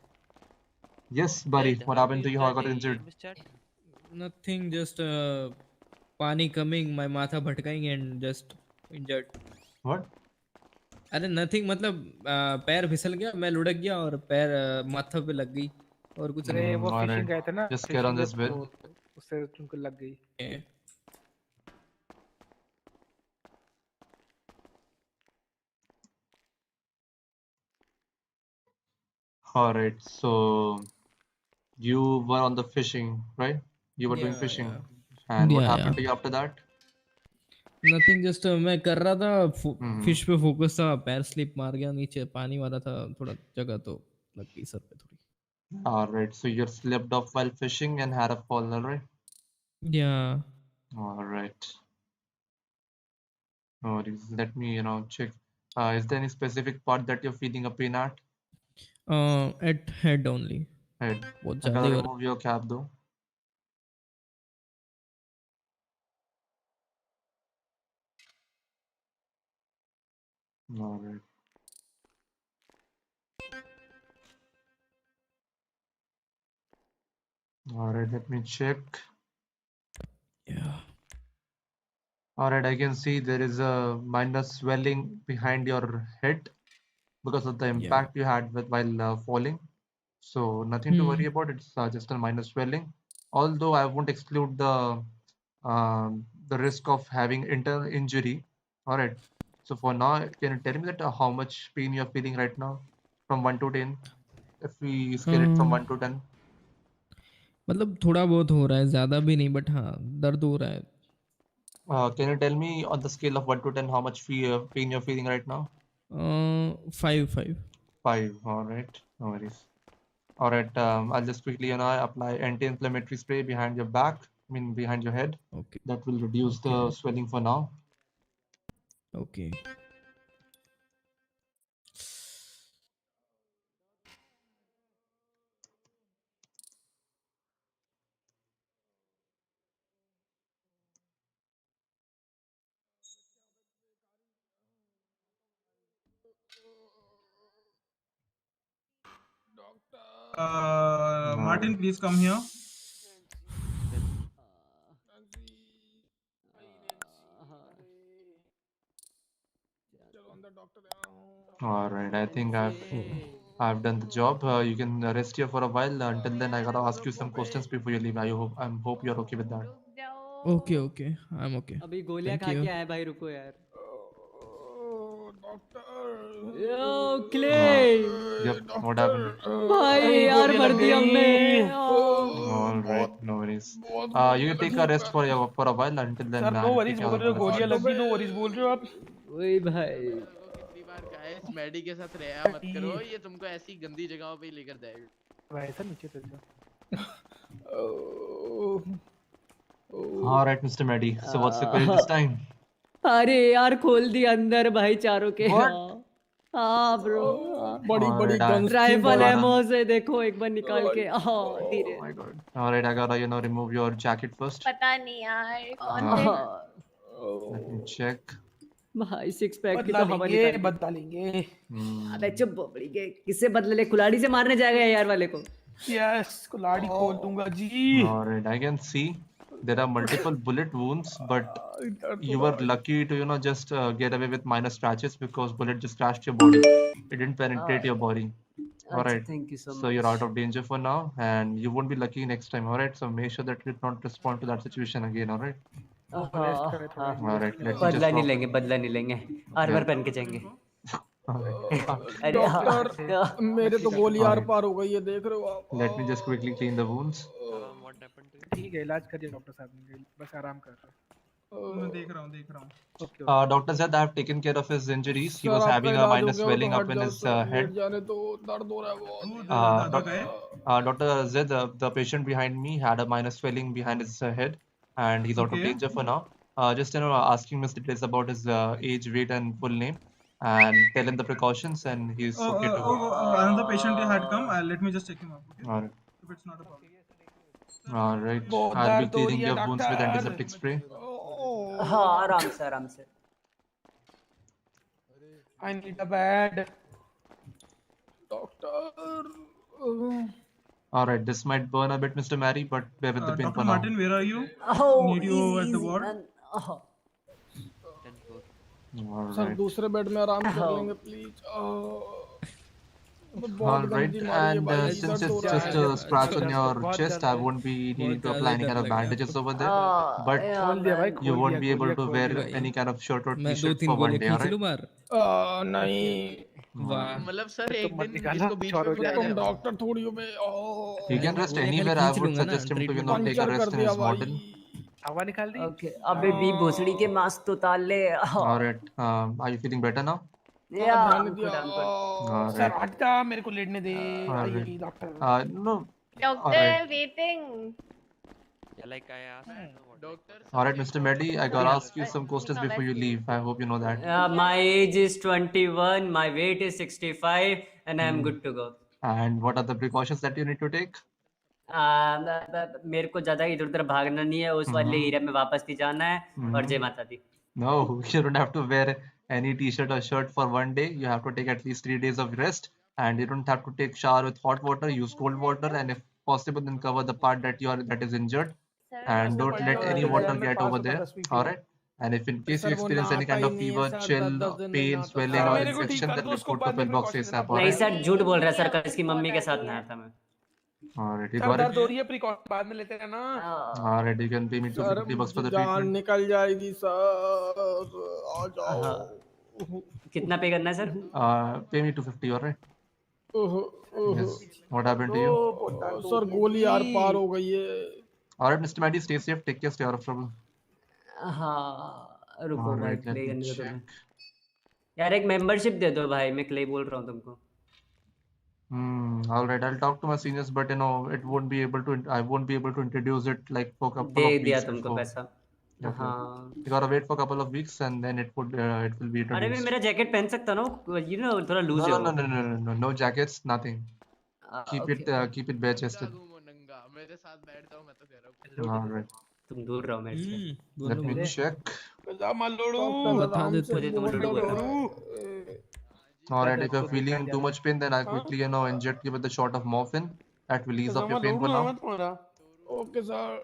S1: Yes, buddy. What happened to you? How got injured?
S11: nothing just पानी coming my माथा भटकाएंगे and just injured
S1: What?
S11: अरे nothing मतलब पैर फिसल गया मैं लुढ़क गया और पैर माथा पे लग गई और कुछ
S4: अरे वो फिशिंग गए थे ना
S1: Just get on this bed.
S4: उससे उनको लग गई
S1: Alright, so you were on the fishing, right? You were doing fishing. And what happened to you after that?
S11: Nothing just मैं कर रहा था फिश पे फोकस था पैर स्लिप मार गया नीचे पानी वाला था थोड़ा जगह तो लग गई सर पे थोड़ी
S1: Alright, so you slipped off while fishing and had a fall, alright?
S11: Yeah.
S1: Alright. No worries. Let me, check. Is there any specific part that you're feeling a pain at?
S11: At head only.
S1: Head.
S11: बहुत
S1: I
S11: ज़्यादा
S1: gotta
S11: he
S1: remove your cap though. Alright. Alright, let me check.
S11: Yeah.
S1: Alright, I can see there is a minor swelling behind your head because of the impact you had while falling. So nothing to worry about. It's just a minor swelling. Although I won't exclude the risk of having internal injury. Alright. So for now, can you tell me that how much pain you're feeling right now from 1 to 10? If we scale it from 1 to 10.
S11: मतलब थोड़ा बहुत हो रहा है ज़्यादा भी नहीं but हाँ दर्द हो रहा है
S1: Can you tell me on the scale of 1 to 10 how much pain you're feeling right now?
S11: 5.
S1: 5. Alright. No worries. Alright. I'll just quickly apply anti-inflammatory spray behind your back. Behind your head.
S11: Okay.
S1: That will reduce the swelling for now.
S11: Okay.
S21: Martin, please come here.
S1: Alright, I think I've done the job. You can rest here for a while. Until then, I gotta ask you some questions before you leave. I hope you're okay with that.
S11: Okay. I'm okay.
S20: अभी गोलियां
S11: Thank
S20: खा
S11: you.
S20: के आए भाई रुको यार यो clay
S1: Yep. What happened?
S20: भाई यार भर दिया हमने
S1: Alright, no worries. You can take a rest for a while. Until then,
S4: sir no
S1: I'll
S4: worries
S1: take care
S4: बोल
S1: of
S4: रहे हो
S1: the
S4: गोलियां
S1: rest.
S4: लग गई नो वरीज बोल रहे हो आप
S20: वही भाई
S7: कितनी बार कहा है इस मेडी के साथ रहा मत करो ये तुमको ऐसी गंदी जगहों पे ही लेकर जाएगा
S4: वैसा नीचे चल जा
S1: Alright, Mr. Mehdi. So what's your query this time?
S20: अरे यार खोल दिया अंदर भाई चारों के
S1: What?
S20: हाँ ब्रो
S1: बड़ी गन्स
S20: राइफल एमो से देखो एक बार निकाल के धीरे
S1: Alright, I gotta remove your jacket first.
S15: पता नहीं यार कौन थे
S1: Let me check.
S20: भाई सिक्स पैक की तो हवा निकाल
S4: बदला लेंगे
S20: अबे चुप बोबड़ी के किससे बदले ले कुलाड़ी से मारने जाएगा यार वाले को
S4: यस कुलाड़ी खोल दूंगा जी
S1: Alright, I can see there are multiple bullet wounds, but you were lucky to just get away with minor scratches because bullet just crashed your body. It didn't penetrate your body. All
S3: अच्छा,
S1: right.
S3: thank you so
S1: So you're out
S3: much.
S1: of danger for now, and you won't be lucky next time. All right. So make sure that you don't respond to that situation again. All right.
S3: हाँ, हाँ,
S1: All right. Let me
S3: बदला
S1: just
S3: नहीं
S1: drop.
S3: लेंगे, बदला नहीं लेंगे, armour
S1: Yeah.
S3: पहन के जाएंगे।
S1: All right.
S3: अरे हाँ,
S11: डॉक्टर मेरे तो गोली
S1: All
S11: आर
S1: right.
S11: पार हो गई है, देख रहे हो आप?
S1: Let me just quickly clean the wounds.
S8: ठीक है, इलाज करिए डॉक्टर साहब, बस आराम कर रहे
S21: मैं देख रहा हूँ।
S8: Okay
S1: Dr. Zed, I have taken care of his injuries. He
S11: sir
S1: was
S11: आपका
S1: having a
S11: इलाज हो
S1: minor
S11: गया हो तो
S1: swelling up
S11: हट
S1: in
S11: जाओ
S1: his
S11: सर, लेट
S1: head.
S11: जाने तो दर्द हो रहा है बहुत।
S21: दादा गए?
S1: Dr. Zed, the patient behind me had a minor swelling behind his head, and he's out of
S21: Okay.
S1: danger for now. Just asking Mr. details about his age, weight, and full name, and tell him the precautions, and he's okay to go.
S21: Another patient had come. Let me just check him up. Okay.
S1: All right.
S21: If it's not a problem.
S1: All right.
S11: बहुत
S1: I'll be
S11: दर्द हो रही
S1: cleaning
S11: है
S1: your wounds with
S11: doctor.
S1: antiseptic spray.
S3: हाँ, आराम से, आराम से।
S4: I need a bed.
S11: Doctor
S1: All right. This might burn a bit, Mr. Mary, but bear with the pain
S21: Dr.
S1: for now.
S21: Martin, where are you?
S3: Oh,
S21: Need you
S3: easy,
S21: at the
S3: easy,
S21: ward?
S3: man. Oh.
S1: All
S11: sir
S1: right.
S11: दूसरे bed में आराम कर
S3: Oh.
S11: लेंगे please.
S1: All
S11: बहुत
S1: right,
S11: गंदी मारी है
S1: and
S11: भाई,
S1: since
S11: दर्द हो
S1: it's
S11: रहा
S1: just
S11: है।
S1: a scratch on your chest, I won't be needing to apply any kind of bandages over there. But
S8: खोल दिया भाई,
S1: you
S8: खोल
S1: won't
S8: दिया,
S1: be able
S8: गोलियां
S1: to
S8: खोल
S1: wear
S8: दिया।
S1: any kind of shirt or
S22: मैं
S1: t-shirt
S22: 2-3
S1: for one
S22: गोलियां
S1: day,
S22: खींच
S1: alright?
S22: लूं बाहर।
S11: नहीं
S22: वाह,
S7: मतलब सर
S8: तो
S7: एक
S8: मत
S7: दिन
S8: निकालो,
S7: इसको बीच
S8: चौर हो
S7: में
S8: जाएगा।
S11: तुम डॉक्टर थोड़ी हो बे।
S1: He can
S22: मैं
S1: rest
S22: गोलियां खाली
S1: anywhere. I
S22: खींच
S1: would
S22: लूंगा ना,
S1: suggest him to
S22: treatment
S1: take a
S11: puncture
S1: rest
S11: कर
S1: in
S11: दिया
S1: his
S11: भाई।
S1: model.
S8: हवा निकाल दी।
S3: ओके, अबे बी भोसड़ी के मास्क तो उतार ले।
S1: Alright, are you feeling better now?
S3: या
S11: ध्यान
S3: रुको,
S11: दिया।
S3: डाउन कर।
S4: सर
S1: Alright,
S4: हट जा, मेरे को लेटने दे।
S1: alright.
S4: I doctor.
S1: No,
S23: Doctor,
S1: alright.
S23: waiting.
S17: Yeah, like I asked.
S7: Doctor
S1: Alright, Mr. Mehdi, I gotta ask you some questions
S23: Nicola,
S1: before you leave. I hope you know that.
S3: My age is 21, my weight is 65, and I'm good to go.
S1: And what are the precautions that you need to take?
S3: मेरे को ज्यादा इधर उधर भागना नहीं है, उस वाले एरिया में वापस नहीं जाना है, और जय माता दी।
S1: No, you don't have to wear any t-shirt or shirt for one day. You have to take at least 3 days of rest, and you don't have to take shower with hot water. Use cold water, and if possible, then cover the part that is injured, and don't let any water get over there. All right. And if in case you
S11: sir वो
S1: experience any
S11: नहाता
S1: kind
S11: he
S1: of
S11: नहीं है
S1: fever,
S11: sir,
S1: chill,
S11: 10-10 दिन नहीं
S1: pain,
S11: नहाता
S1: swelling,
S11: sir.
S1: or
S4: मेरे को ठीक
S1: infection,
S4: कर
S1: then
S4: दो, उसको
S1: report to
S4: बाद में
S1: pillbox
S4: precaution
S1: ASAP. All
S3: नहीं
S1: right.
S3: सर, झूठ बोल रहा है सर, कल इसकी मम्मी के साथ नहाया था मैं।
S1: All right. You
S4: sir
S1: got
S4: दर्द हो
S1: it.
S4: रही है, प्रिकॉशन बाद में लेते रहना।
S1: All right. You can pay me
S11: sir
S1: $250 for the
S11: जान
S1: treatment.
S11: निकल जाएगी सर, आ जाओ।
S3: कितना पे करना है sir?
S1: Pay me $250. All right. Yes. What happened to you?
S11: Sir गोली आर पार हो गई है।
S1: All right, Mr. Mehdi, stay safe. Take care. Stay out of trouble.
S3: हाँ, रुको
S1: All
S3: भाई,
S1: right. Let
S3: क्ले
S1: me
S3: करने दो
S1: check.
S3: तुम्हें। यार एक मेंबरशिप दे दो भाई, मैं क्ले बोल रहा हूँ तुमको।
S1: All right. I'll talk to my seniors, but it won't be able to. I won't be able to introduce it like for a couple
S3: they
S1: of
S3: दिया
S1: weeks
S3: तुमको
S1: before.
S3: पैसा।
S1: Okay.
S3: हाँ।
S1: You gotta wait for a couple of weeks, and then it will be
S3: अरे मैं
S1: introduced.
S3: मेरा jacket पहन सकता ना, you know थोड़ा लूज
S1: No,
S3: है
S1: no,
S3: वो।
S1: no, no, no, no, no, no jackets, nothing. Keep
S3: okay,
S1: it, keep it bare chested.
S7: नंगा मेरे साथ बैठ जाओ, मैं तो कह रहा हूँ।
S1: All right.
S3: तुम दूर रहो मेरे से।
S1: Let me check.
S11: बता देते
S3: मुझे तुम लड़ू बोल रहे हो।
S1: All right. If you're feeling in too much pain, then I'll quickly, inject you with a shot of morphine. That will ease off your pain for now.
S11: Okay sir.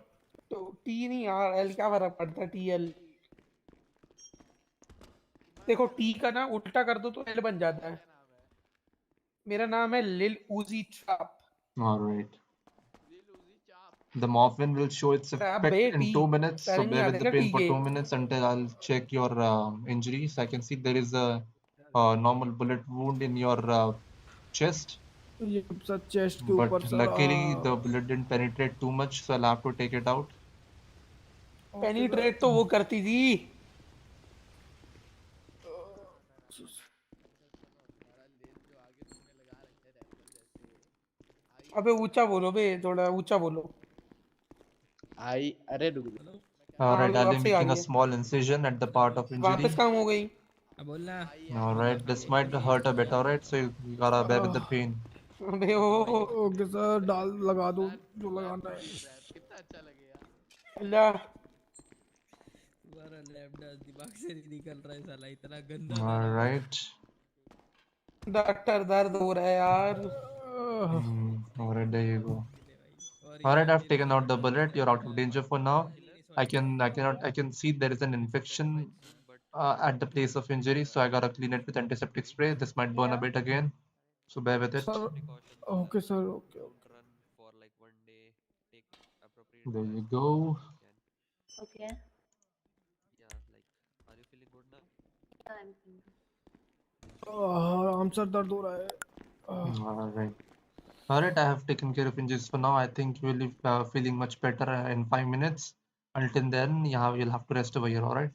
S4: तो T नहीं यार, एल क्या फर्क पड़ता है, T L. देखो T का ना उल्टा कर दो तो एल बन जाता है। मेरा नाम है लिल उजी चाप।
S1: All right. The morphine will show its effect in 2 minutes, so bear with the pain for 2 minutes until I'll check your injuries. I can see there is a normal bullet wound in your chest,
S11: ये सब chest के
S1: but
S11: ऊपर sir.
S1: luckily the bullet didn't penetrate too much, so I'll have to take it out.
S4: Penetrate तो वो करती थी। अबे ऊंचा बोलो बे, थोड़ा ऊंचा बोलो।
S7: अरे रुक जा।
S1: All right, I'll be
S4: वापस ही आ
S1: making a
S4: गई।
S1: small incision at the part of injury.
S4: वापस काम हो गई।
S22: बोलना।
S1: All right, this might hurt a bit. All right, so you gotta bear with the pain.
S4: अबे ओ
S11: ओके सर, डाल लगा दो जो लगाना है।
S7: कितना अच्छा लगेगा।
S4: अल्लाह।
S22: तुम्हारा लैपटॉप दिमाग से नहीं निकल रहा है साला, इतना गंदा।
S1: All right.
S4: डॉक्टर दर्द हो रहा है यार।
S1: All right, there you go. All right, I've taken out the bullet. You're out of danger for now. I can see there is an infection at the place of injury, so I gotta clean it with antiseptic spray. This might burn a bit again, so bear with it.
S11: Sir, okay, sir. Okay, okay.
S17: Run for like 1 day. Take appropriate
S1: There you
S17: rest
S1: go.
S17: whenever you can.
S15: Okay.
S17: Yeah, like, are you feeling good now?
S15: Yeah, I'm feeling
S11: आराम sir दर्द हो रहा है.
S1: Alright. Alright, I have taken care of injuries for now. I think you will be feeling much better in 5 minutes. Until then, you'll have to rest over here, alright?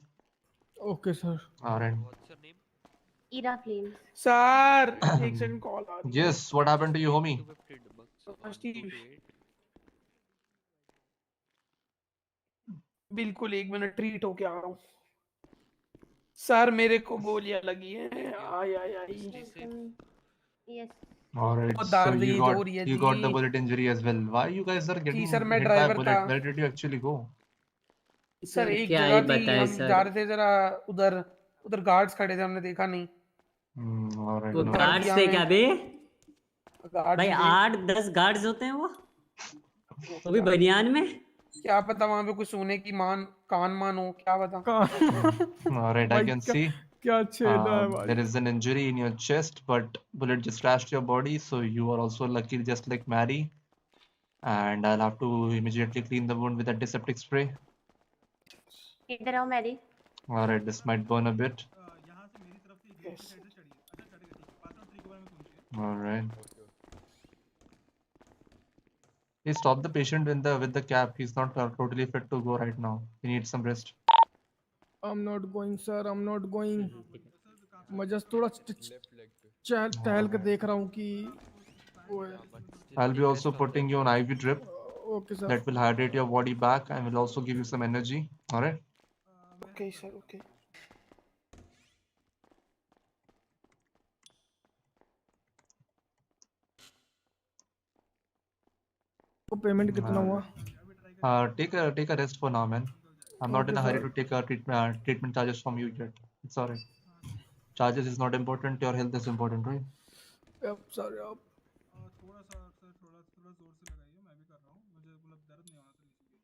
S11: Okay, sir.
S1: Alright.
S17: What's your name?
S15: Ira Flames.
S11: Sir एक second call आ रही है.
S1: Yes, what happened to you, homie?
S11: Steve. बिल्कुल 1 minute treat होके आ रहा हूँ. Sir मेरे को गोलियां लगी हैं. आई आई आई.
S15: Yes.
S1: Alright,
S11: वो
S1: so
S11: दर्द
S1: you
S11: ही
S1: got
S11: हो रही है
S1: you got the
S11: जी.
S1: bullet injury as well. Why you guys are
S11: जी
S1: getting
S11: सर मैं
S1: hit by a
S11: ड्राइवर था.
S1: bullet? Where did you actually go?
S11: Sir एक
S3: क्या
S11: जगह
S3: ही
S11: थी
S3: बताए
S11: हम
S3: सर.
S11: जा रहे थे जरा उधर उधर गार्ड्स खड़े थे हमने देखा नहीं.
S1: Alright,
S3: वो
S1: no.
S3: गार्ड्स थे क्या बे?
S11: गार्ड्स
S3: भाई
S11: ही थे.
S3: 8-10 गार्ड्स होते हैं वो भी बनियान में.
S11: क्या पता वहां पे कुछ सोने की कान हो क्या पता.
S1: Alright, I
S11: भाई
S1: can see.
S11: क्या छेदा है
S1: There
S11: भाई.
S1: is an injury in your chest, but bullet just crashed your body, so you are also lucky, just like Mary. And I'll have to immediately clean the wound with antiseptic spray.
S15: इधर आओ Mary.
S1: Alright, this might burn a bit. Alright. Please stop the patient with the cap. He's not totally fit to go right now. He needs some rest.
S11: I'm not going sir. I'm not going. मैं just थोड़ा चहल टहल के देख रहा हूँ कि वो है.
S1: I'll be also putting you on IV drip.
S11: Okay sir.
S1: That will hydrate your body back and will also give you some energy. Alright.
S11: Okay sir. Okay. तो पेमेंट कितना हुआ?
S1: Take a rest for now, man. I'm not in a hurry to take treatment charges from you yet. It's alright. Charges is not important. Your health is important, right?
S11: Yep, sorry आप.
S21: थोड़ा सा sir थोड़ा थोड़ा जोर से लगाइए. मैं भी कर रहा हूँ. मुझे मतलब दर्द नहीं होना था इसलिए.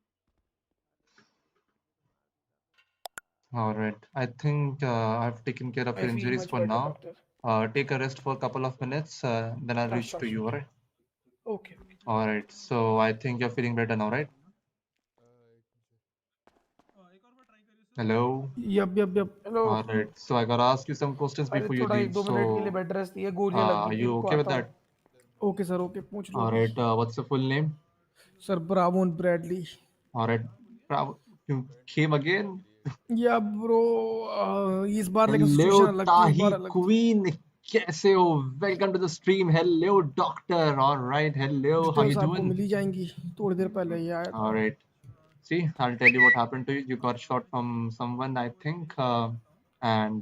S1: Alright. I think I've taken care of
S11: I
S1: your
S11: feel
S1: injuries
S11: much
S1: for
S11: better,
S1: now.
S11: doctor.
S1: Take a rest for a couple of minutes. Then I'll reach to you. Alright.
S11: Okay.
S1: Alright. So I think you're feeling better now, right? Hello.
S11: Yep. Hello.
S1: Alright. So I gotta ask you some questions
S11: अरे
S1: before you
S11: थोड़ा
S1: leave.
S11: 1-2 minute के लिए
S1: So
S11: bed rest दिए. गोलियां लग
S1: are
S11: गई थी.
S1: you
S11: रुको
S1: okay with
S11: आता
S1: that?
S11: हूँ. Okay sir. Okay पूछ लो.
S1: Alright. What's your full name?
S11: Sir Bravon Bradley.
S1: Alright. You came again?
S11: Yeah bro. इस बार लेकिन
S1: Hello,
S11: सिचुएशन अलग थी. इस बार
S1: Tahi
S11: अलग थी.
S1: Queen. कैसे हो? Welcome to the stream. Hello, doctor. Alright. Hello. How
S11: details
S1: you
S11: आपको
S1: doing?
S11: मिल ही जाएंगी. थोड़ी देर पहले ही आया था.
S1: Alright. See, I'll tell you what happened to you. You got shot from someone, I think, and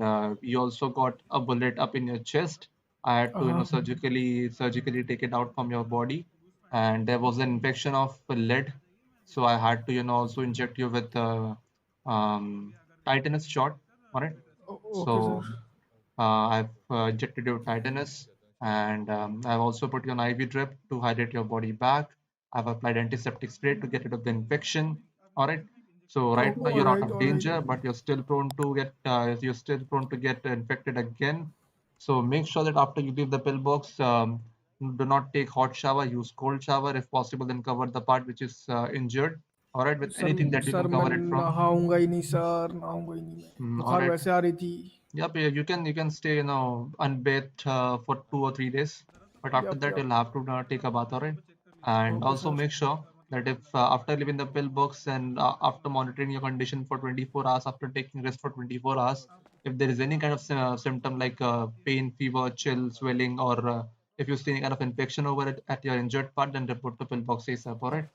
S1: you also got a bullet up in your chest. I had to, surgically take it out from your body, and there was an infection of lead, so I had to, also inject you with tetanus shot. All right.
S11: Okay sir.
S1: So I've injected you with tetanus, and I've also put you on IV drip to hydrate your body back. I've applied antiseptic spray to get rid of the infection. All right. So right now you're out of danger, but you're still prone to get infected again. So make sure that after you leave the pillbox, do not take hot shower. Use cold shower if possible. Then cover the part which is injured. All right, with anything that you
S11: sir
S1: can
S11: मैं
S1: cover it from.
S11: नहाऊंगा ही नहीं sir. नहाऊंगा ही नहीं मैं.
S1: All
S11: बुखार
S1: right.
S11: वैसे आ रही थी.
S1: Yep, yeah, you can stay, unbathed for 2 or 3 days, but after that you'll have to take a bath, alright? And
S11: Okay,
S1: also
S11: sir.
S1: make sure that if after leaving the pill box and after monitoring your condition for 24 hours, after taking rest for 24 hours, if there is any kind of symptom like pain, fever, chill, swelling, or if you see any kind of infection over it at your injured part, then report to pillbox ASAP, alright?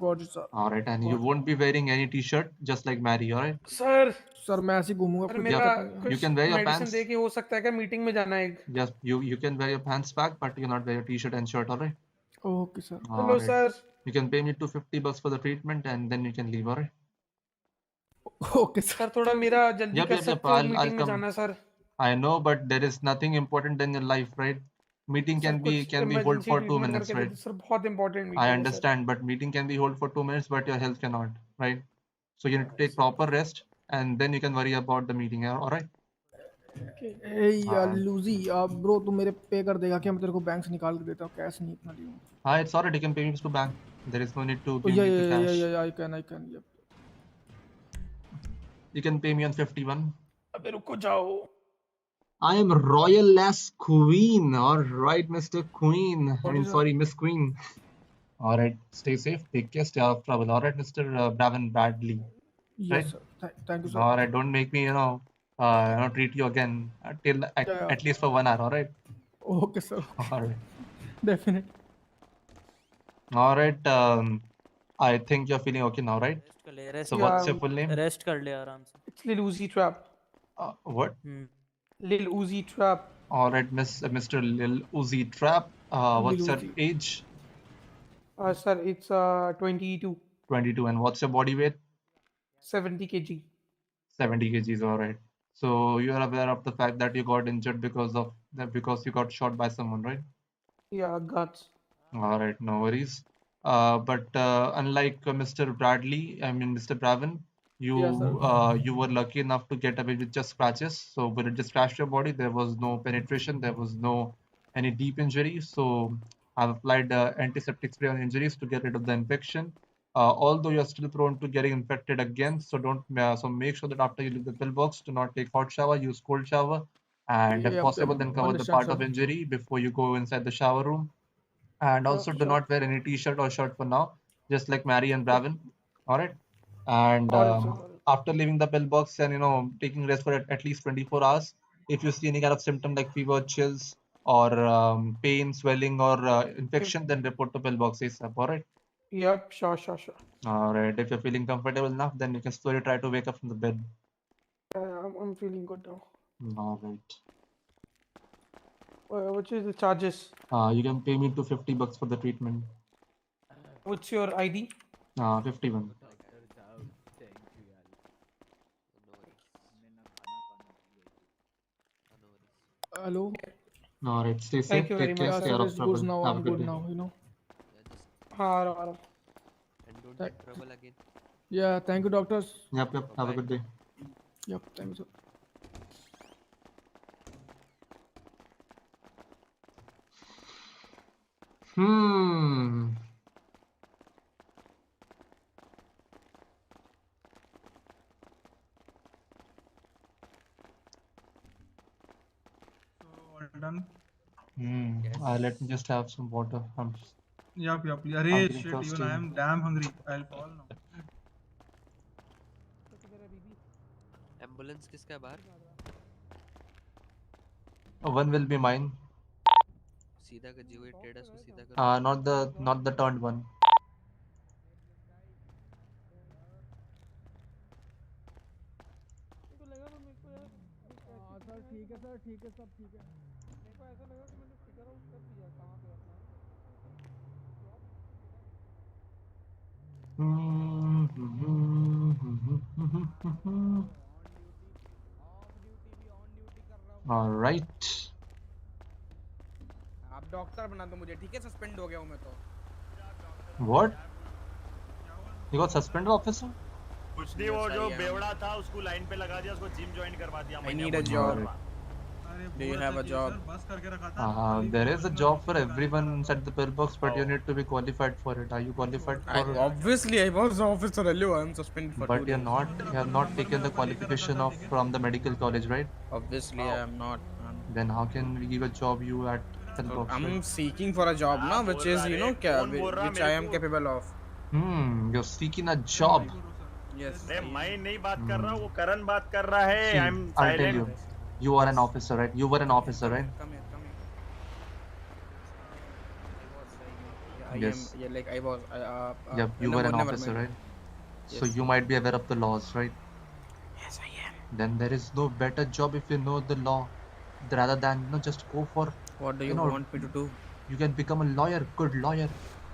S11: Got it, sir.
S1: Alright, and you won't be wearing any t-shirt, just like Mary, alright?
S11: Sir मैं ऐसे ही घूमूंगा.
S1: Sir
S11: कोई
S1: मेरा
S11: दिक्कत नहीं है.
S1: You can wear your
S11: medicine
S1: pants.
S11: दे के हो सकता है क्या मीटिंग में जाना है.
S1: Yes, you can wear your pants back, but you cannot wear your t-shirt and shirt, alright?
S11: Okay sir.
S1: Hello, sir. You can pay me $250 for the treatment, and then you can leave, alright?
S11: Okay sir. Sir थोड़ा मेरा जल्दी कर सकते हो.
S1: I'll
S11: meeting में
S1: come.
S11: जाना sir.
S1: I know, but there is nothing important in your life, right? Meeting
S11: sir
S1: can be
S11: कुछ
S1: hold
S11: emergency
S1: for 2
S11: treatment
S1: minutes,
S11: करके दे
S1: right?
S11: दो सर. बहुत इंपॉर्टेंट
S1: I
S11: मीटिंग है sir.
S1: understand, but meeting can be hold for 2 minutes, but your health cannot, right? So you need to take proper rest, and then you can worry about the meeting. All right?
S11: Hey लूजी bro तू मेरे पे कर देगा क्या? मैं तेरे को बैंक से निकाल के देता हूँ, कैश नहीं इतना लियो.
S1: It's alright. You can pay me to bank. There is no need to
S11: Oh
S1: give me the cash.
S11: yeah, I can yep.
S1: You can pay me on 51.
S11: अबे रुको जाओ.
S1: I am Royal Lass Queen. All right, Mr. Queen. I mean, sorry, Miss Queen. All right, stay safe. Take care. Stay out of trouble. All right, Mr. Bravin Bradley.
S11: Yes
S1: Right?
S11: sir. Thank you sir.
S1: All right, don't make me, treat you again till at least for 1 hour. All right.
S11: Okay sir.
S1: All right.
S11: Definitely.
S1: All right. I think you're feeling okay now, right? So what's your full name?
S20: Rest कर ले आराम से.
S11: It's Lil Uzi Trap.
S1: What?
S11: Lil Uzi Trap.
S1: All right, Mr. Lil Uzi Trap. What's
S11: Lil
S1: your
S11: Uzi.
S1: age?
S11: Sir, it's 22.
S1: 22. And what's your body weight?
S11: 70 kg.
S1: 70 kgs. All right. So you are aware of the fact that you got injured because you got shot by someone, right?
S11: Yeah, guts.
S1: All right, no worries. But unlike Mr. Bradley, I mean Mr. Bravin, you
S11: Yeah, sir.
S1: you were lucky enough to get away with just scratches. So when it just scratched your body, there was no penetration, there was no any deep injury. So I've applied antiseptic spray on injuries to get rid of the infection. Although you're still prone to getting infected again, so so make sure that after you leave the pillbox, do not take hot shower, use cold shower, and if possible, then cover the part of injury before you go inside the shower room. And also do not wear any t-shirt or shirt for now, just like Mary and Bravin. All right. And after leaving the pillbox and taking rest for at least 24 hours, if you see any kind of symptom like fever, chills, or pain, swelling, or infection, then report to pillbox ASAP. All right.
S11: Yep, sure.
S1: All right. If you're feeling comfortable enough, then you can slowly try to wake up from the bed.
S11: I'm feeling good now.
S1: All right.
S11: Which is the charges?
S1: You can pay me $50 for the treatment.
S11: What's your ID?
S1: 51.
S11: Hello.
S1: All right. Stay safe.
S11: Thank you very
S1: Take care.
S11: much.
S1: Stay out of
S11: It's
S1: trouble.
S11: good now.
S1: Have a
S11: I'm
S1: good
S11: good
S1: day.
S11: now. You know.
S17: And don't get trouble again.
S11: Yeah. Thank you, doctors.
S1: Yep. Have a good day.
S11: Yep. Thank you, sir.
S21: All done.
S1: Let me just have some water.
S21: Yup.
S1: I'm
S21: Arey,
S1: getting
S21: shit,
S1: thirsty.
S21: even I am damn hungry. I'll fall now.
S17: Ambulance किसका है बाहर?
S1: One will be mine.
S17: सीधा कर जी, वही टेढ़ा सो सीधा कर.
S1: Not the turned one.
S11: Sir ठीक है सब ठीक है. मेरे को ऐसा लगा कि मैंने फिगर आउट कर दिया कहाँ पे अपना.
S1: All right.
S20: आप डॉक्टर बना दो मुझे, ठीक है? सस्पेंड हो गया हूँ मैं तो.
S1: What? You got suspended, officer?
S12: कुछ नहीं, वो जो बेवड़ा था उसको लाइन पे लगा दिया, उसको जिम ज्वाइन करवा दिया.
S20: I need a job. Do you have a job?
S21: बस करके रखा था.
S1: There is a job for everyone inside the pillbox, but you need to be qualified for it. Are you qualified for it?
S20: Obviously, I was the officer. Hello, I'm suspended for 2
S1: But
S20: days.
S1: you have not taken the qualification from the medical college, right?
S20: Obviously, I am not.
S1: Then how can we give a job you at pillbox?
S20: I'm
S1: right?
S20: seeking for a job now, which is which I am capable of.
S1: You're seeking a job.
S20: Yes.
S12: मैं नहीं बात कर रहा हूँ, वो करण बात कर रहा है.
S1: See,
S12: I'm
S1: I'll tell
S12: silent.
S1: you are an officer, right? You were an officer, right?
S20: Come here.
S1: Yes.
S20: I was.
S1: Yep, you were an officer, right?
S20: Yes.
S1: So you might be aware of the laws, right?
S20: Yes, I am.
S1: Then there is no better job if you know the law, rather than just go for.
S20: What do you want me to do?
S1: You can become a lawyer, good lawyer.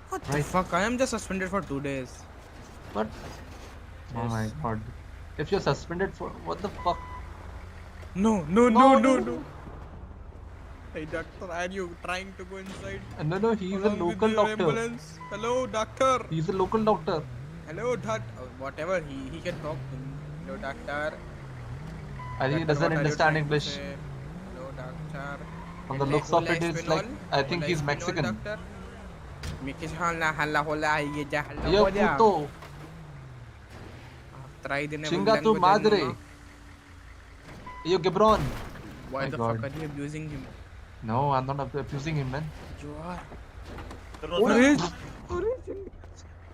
S20: What the fuck? I am just suspended for 2 days.
S1: What? Oh my god! If you're suspended for what the fuck?
S20: No. Hey doctor, are you trying to go inside?
S1: No, he's a
S20: Along with
S1: local
S20: your
S1: doctor.
S20: ambulance? Hello, doctor.
S1: He's a local doctor.
S2: Hello, whatever he can talk to me. Hello, doctor.
S1: And he
S2: Doctor,
S1: doesn't
S2: what are you
S1: understand
S2: trying to
S1: English.
S2: say? Hello, doctor.
S1: From the looks of
S2: Hola
S1: it, is like
S2: español.
S1: I think
S2: Hola
S1: he's
S2: español,
S1: Mexican.
S2: doctor. Me que hola, hola, hola, y ya, hola,
S1: Yo
S2: hola.
S1: puto,
S2: Try the naval
S1: chinga tu
S2: language, I know, no?
S1: madre. Yo Gibron.
S2: Why
S1: My
S2: the
S1: God.
S2: fuck are you abusing him?
S1: No, I'm not abusing him, man.
S2: You are.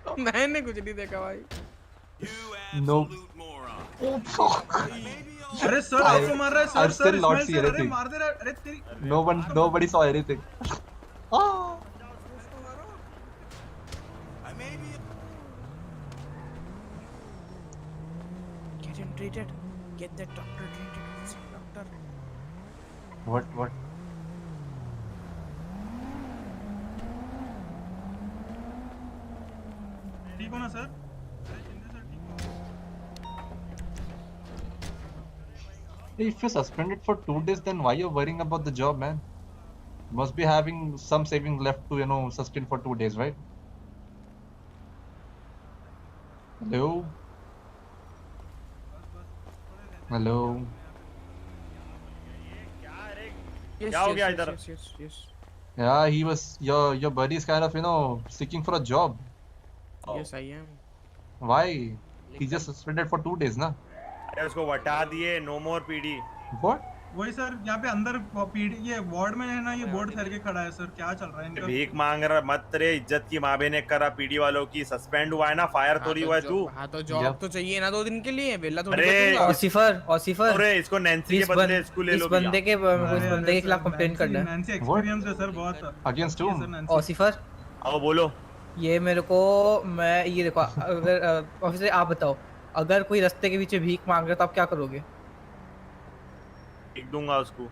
S1: अरे
S2: मैंने कुछ नहीं देखा भाई.
S1: no. Oh fuck.
S21: अरे sir आपको मार रहा है
S1: I
S21: sir sir
S1: still not
S21: इस्माइल
S1: see
S21: सर अरे
S1: anything.
S21: मार दे रहा है अरे तेरी
S1: Nobody saw anything. Ah.
S2: Get him treated. Get that doctor treated. Doctor.
S1: What?
S21: ठीक हो ना sir
S1: If you're suspended for 2 days, then why you're worrying about the job, man? You must be having some savings left to, suspend for 2 days, right? Hello? Hello?
S2: Yes,
S12: क्या हो
S2: yes,
S12: गया
S2: yes,
S12: इधर?
S2: yes.
S1: Yeah, he was your buddy is kind of, seeking for a job.
S2: Yes, I am.
S1: Why? He just suspended for 2 days, na?
S12: अरे उसको हटा दिए, no more PD.
S1: What?
S21: वही sir यहाँ पे अंदर पीडी ये वार्ड में है ना ये बोर्ड फेर के खड़ा है सर क्या चल रहा है इनका
S12: भीख मांग रहा मत तेरे इज्जत की माँ बहने करा पीडी वालों की. सस्पेंड हुआ है ना, फायर थोड़ी हुआ है तू.
S2: हाँ तो जॉब तो चाहिए ना 2 दिन के लिए वेला थोड़ी
S12: अरे
S2: बचूंगा.
S12: ऑसिफर अरे इसको नैन्सी के बदले इसको ले लो भैया.
S9: इस बंदे के खिलाफ कंप्लेंट करना है.
S21: नैन्सी एक्सपीरियंस है सर बहुत
S1: अगेंस्ट whom?
S9: ऑसिफर
S12: आओ बोलो.
S9: ये मेरे को मैं ये देखो अगर ऑफिसर आप बताओ अगर कोई रास्ते के बीच भीख मांग रहा है तो आप क्या करोगे?
S12: लिख दूंगा उसको.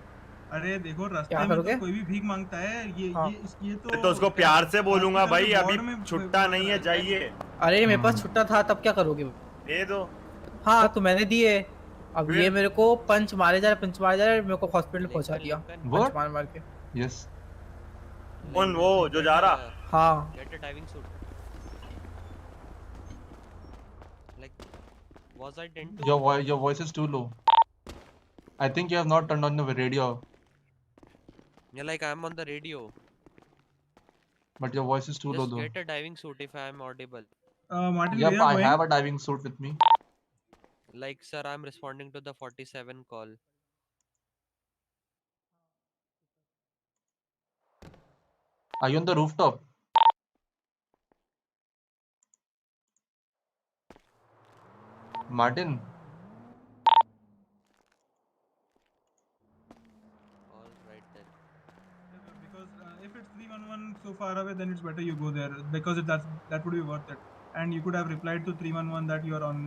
S21: अरे देखो रास्ते में तो कोई भी भीख मांगता है ये
S12: तो उसको प्यार से बोलूंगा भाई अभी छुट्टा नहीं है जाइए.
S9: अरे मेरे पास छुट्टा था तब क्या करोगे?
S12: दे दो.
S9: हाँ तो मैंने दिए. अब ये मेरे को पंच मारे जा रहे मेरे को हॉस्पिटल पहुंचा दिया पंच मार के.
S1: यस.
S12: कौन वो जो जा रहा?
S9: हाँ.
S17: Get a diving suit. Like, was I done to?
S1: Your voice is too low. I think you have not turned on the radio.
S17: Yeah, like I'm on the radio.
S1: But your voice is too low
S17: Just
S1: though.
S17: get a diving suit if I am audible.
S21: Martin,
S1: yep, I have a diving suit with me.
S17: Like, sir, I'm responding to the 47 call.
S1: Are you on the rooftop? Martin.
S17: All right then.
S21: Because if it's 311 so far away, then it's better you go there because that would be worth it. And you could have replied to 311 that you are on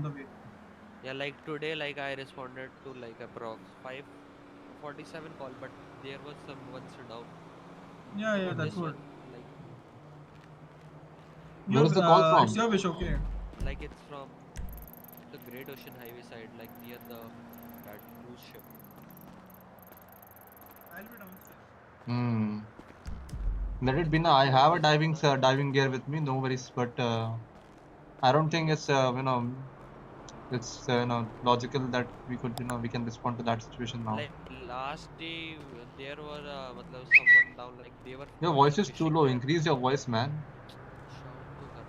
S21: the way.
S17: Yeah, like today, like I responded to like approx 547 call, but there was someone down.
S21: Yeah, that's what.
S17: Like,
S1: where is the call from?
S21: It's your wish, okay.
S17: Like it's from the Great Ocean Highway side, like near that cruise ship.
S21: I'll be downstairs.
S1: Let it be now. I have a diving gear with me, no worries. But I don't think it's it's logical that we could we can respond to that situation now.
S17: Like last day there was someone down, like they were.
S1: Your voice is too low. Increase your voice, man.
S17: Shout to her.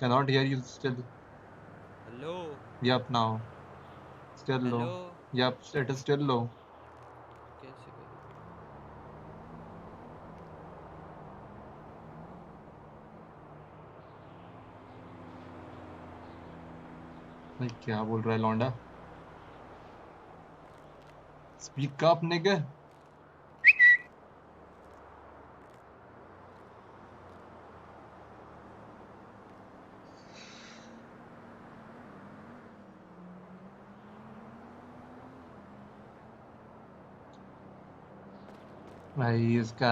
S1: Cannot hear you still.
S17: Hello.
S1: Yep, now. Still low.
S17: Hello?
S1: Yep, it is still low.
S17: कैसे करूं?
S1: भाई क्या बोल रहा है लौंडा? Speak up, nigga. भाई इसका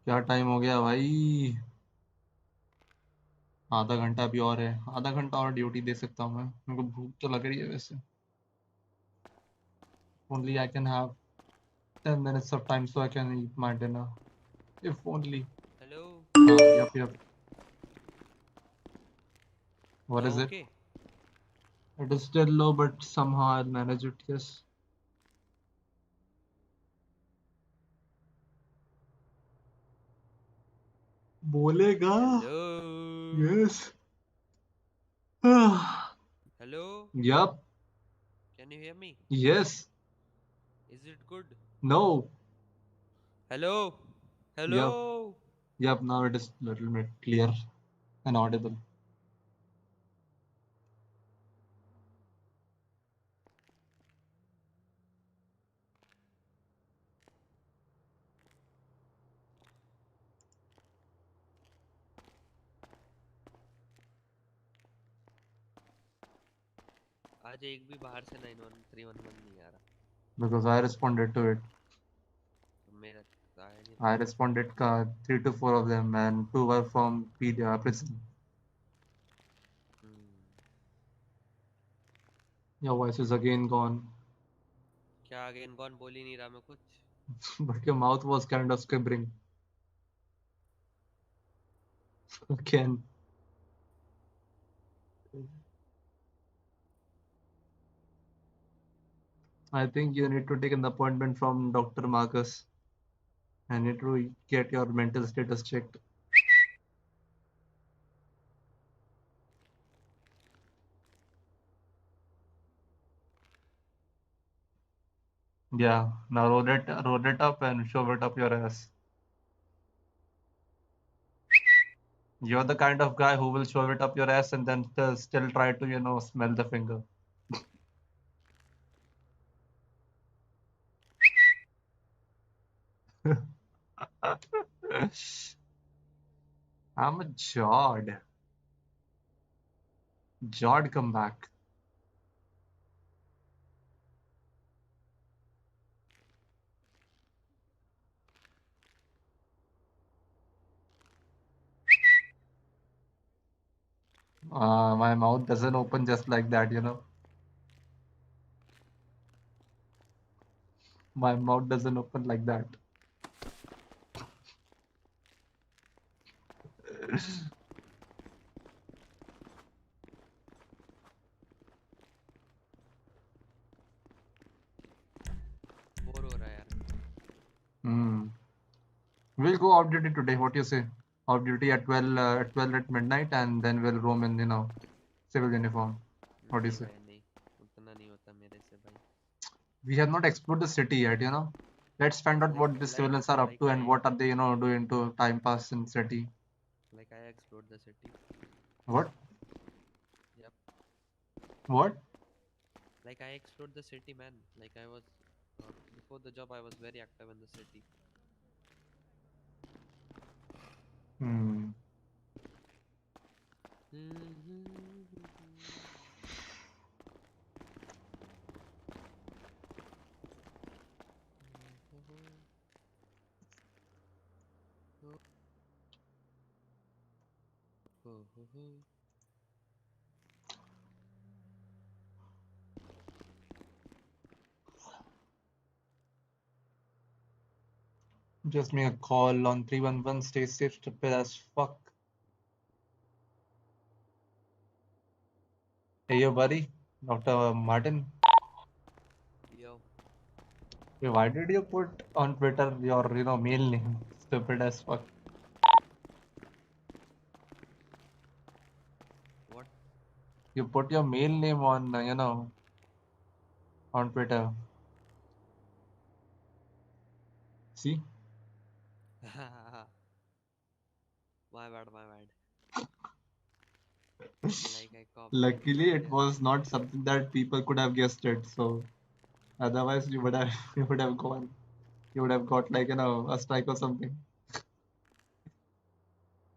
S1: क्या टाइम हो गया भाई? आधा घंटा अभी और है, आधा घंटा और ड्यूटी दे सकता हूँ मैं। मेरे को भूख तो लग रही है वैसे। Only I can have 10 minutes of time so I can eat my dinner. If only.
S17: Hello.
S1: Yep. What
S17: Now
S1: is it?
S17: okay.
S1: It is still low, but somehow I'll manage it. Yes. बोलेगा.
S17: Hello.
S1: Yes.
S17: Hello.
S1: Yup.
S17: Can you hear me?
S1: Yes.
S17: Is it good?
S1: No.
S17: Hello. Hello.
S1: Yup. Yup. Now it is little bit clear and audible.
S17: आज एक भी बाहर से 91311 नहीं आ रहा।
S1: Because I responded to it.
S17: मेरा आया नहीं।
S1: I responded 3 to 4 of them, and 2 were from prison. Your voice is again gone.
S17: क्या अगेन कौन बोल ही नहीं रहा मैं कुछ।
S1: But your mouth was kind of skippering. Again. I think you need to take an appointment from Dr. Marcus. I need to get your mental status checked. Yeah, now roll it up and shove it up your ass. You're the kind of guy who will shove it up your ass and then still try to, smell the finger. I'm a Jord. Jord, come back. My mouth doesn't open just like that, My mouth doesn't open like that.
S17: Bore हो रहा है यार।
S1: We'll go off duty today. What do you say? Off duty at 12 at midnight, and then we'll roam in, civil uniform. What do you
S17: नहीं
S1: say?
S17: भाई नहीं, उतना नहीं होता मेरे से भाई।
S1: We have not explored the city yet, Let's find out what the civilians are up to and what are they, doing to time pass in city.
S17: Like I explored the city.
S1: What?
S17: Yep.
S1: What?
S17: Like I explored the city, man. Like I was before the job, I was very active in the city.
S1: Just make a call on 311. Stay safe, stupid as fuck. Hey, yo, buddy. Dr. Martin.
S17: Yo.
S1: Hey, why did you put on Twitter your, mail name? Stupid as fuck.
S17: What?
S1: You put your mail name on, on Twitter. See?
S17: My bad. Like I copied
S1: Luckily,
S17: it.
S1: it was not something that people could have guessed it. So otherwise, you would have you would have gone. You would have got like a strike or something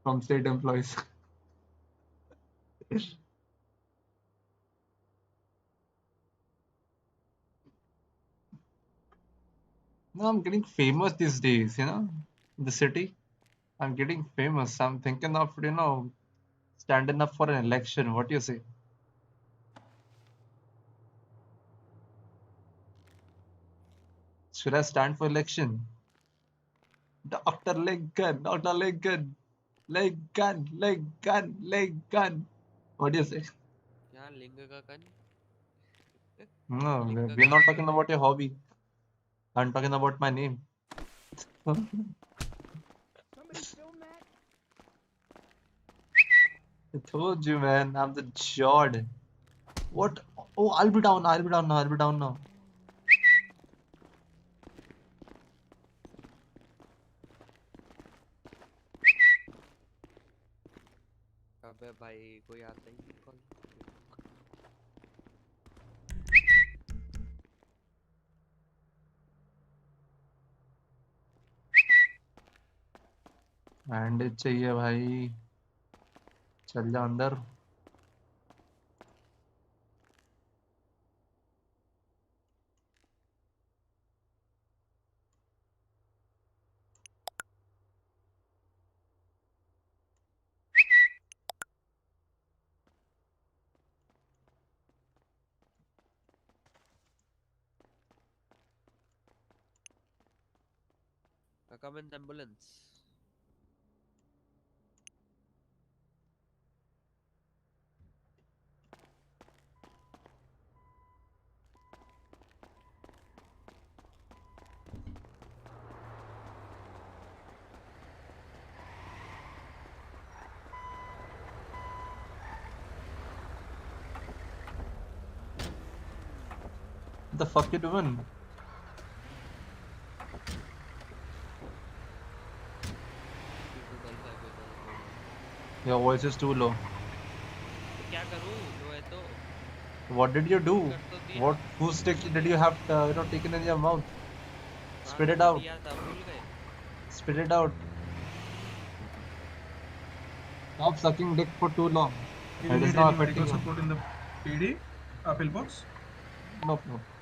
S1: from state employees. No, I'm getting famous these days. In the city. I'm getting famous. I'm thinking of, standing up for an election. What do you say? Should I stand for election? Dr. Lincoln, Dr. Lincoln, Lincoln, Lincoln, Lincoln. What do you say?
S17: क्या लिंग का कन?
S1: No,
S17: लिंग
S1: we're
S17: का
S1: not
S17: क्या?
S1: talking about your hobby. I'm talking about my name.
S6: Somebody film that.
S1: I told you, man. I'm the Jord. What? Oh, I'll be down. I'll be down now. I'll be down now.
S17: अबे भाई कोई आता ही नहीं call.
S1: Bandage चाहिए भाई. चल जा अंदर.
S17: Come in the ambulance.
S1: What the fuck you doing? Your voice is too low.
S17: क्या करूँ? लो है तो.
S1: What did you do?
S17: कर तो दिया.
S1: What? Whose stick did you have, taken in your mouth? Spit it out.
S17: दिया था भूल गए.
S1: Spit it out. Stop sucking dick for too long.
S21: Do you
S1: It is
S21: need
S1: not
S21: any
S1: affecting
S21: medical
S1: you.
S21: support in the PD? Pillbox?
S1: Nope, nope.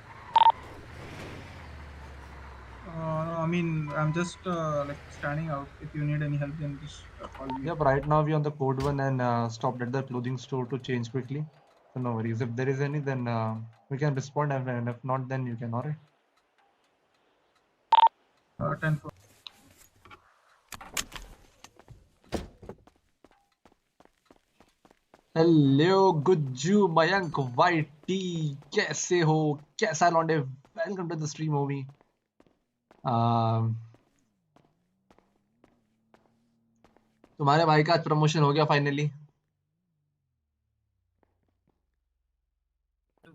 S21: I mean, I'm just like standing out. If you need any help, then just call me.
S1: Yep, right now we're on the code one and stopped at the clothing store to change quickly. So no worries. If there is any, then we can respond, and if not, then you can. Alright.
S21: 10-4.
S1: Hello, Gujju, Mayank, YT, कैसे हो? कैसा लौंडे? Welcome to the stream, homie. तुम्हारे भाई का आज promotion हो गया फाइनली.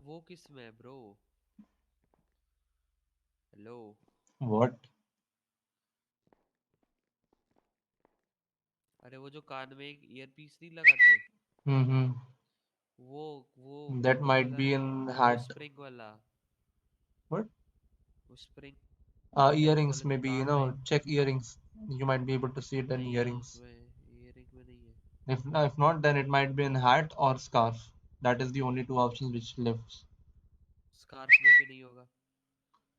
S17: वो किस में है ब्रो? हेलो.
S1: What?
S17: अरे वो जो कान में एक ईयरपीस नहीं लगाते. वो
S1: That
S17: वो
S1: might
S17: वाला
S1: be
S17: नहीं.
S1: in
S17: वो
S1: hat.
S17: स्प्रिंग वाला.
S1: What?
S17: वो spring.
S1: Earrings maybe. Check earrings. You might be able to see it in
S17: नहीं
S1: earrings.
S17: उसमें ईयरिंग में नहीं है.
S1: If not, then it might be in hat or scarf. That is the only two options which lives.
S17: Scarf में भी नहीं होगा.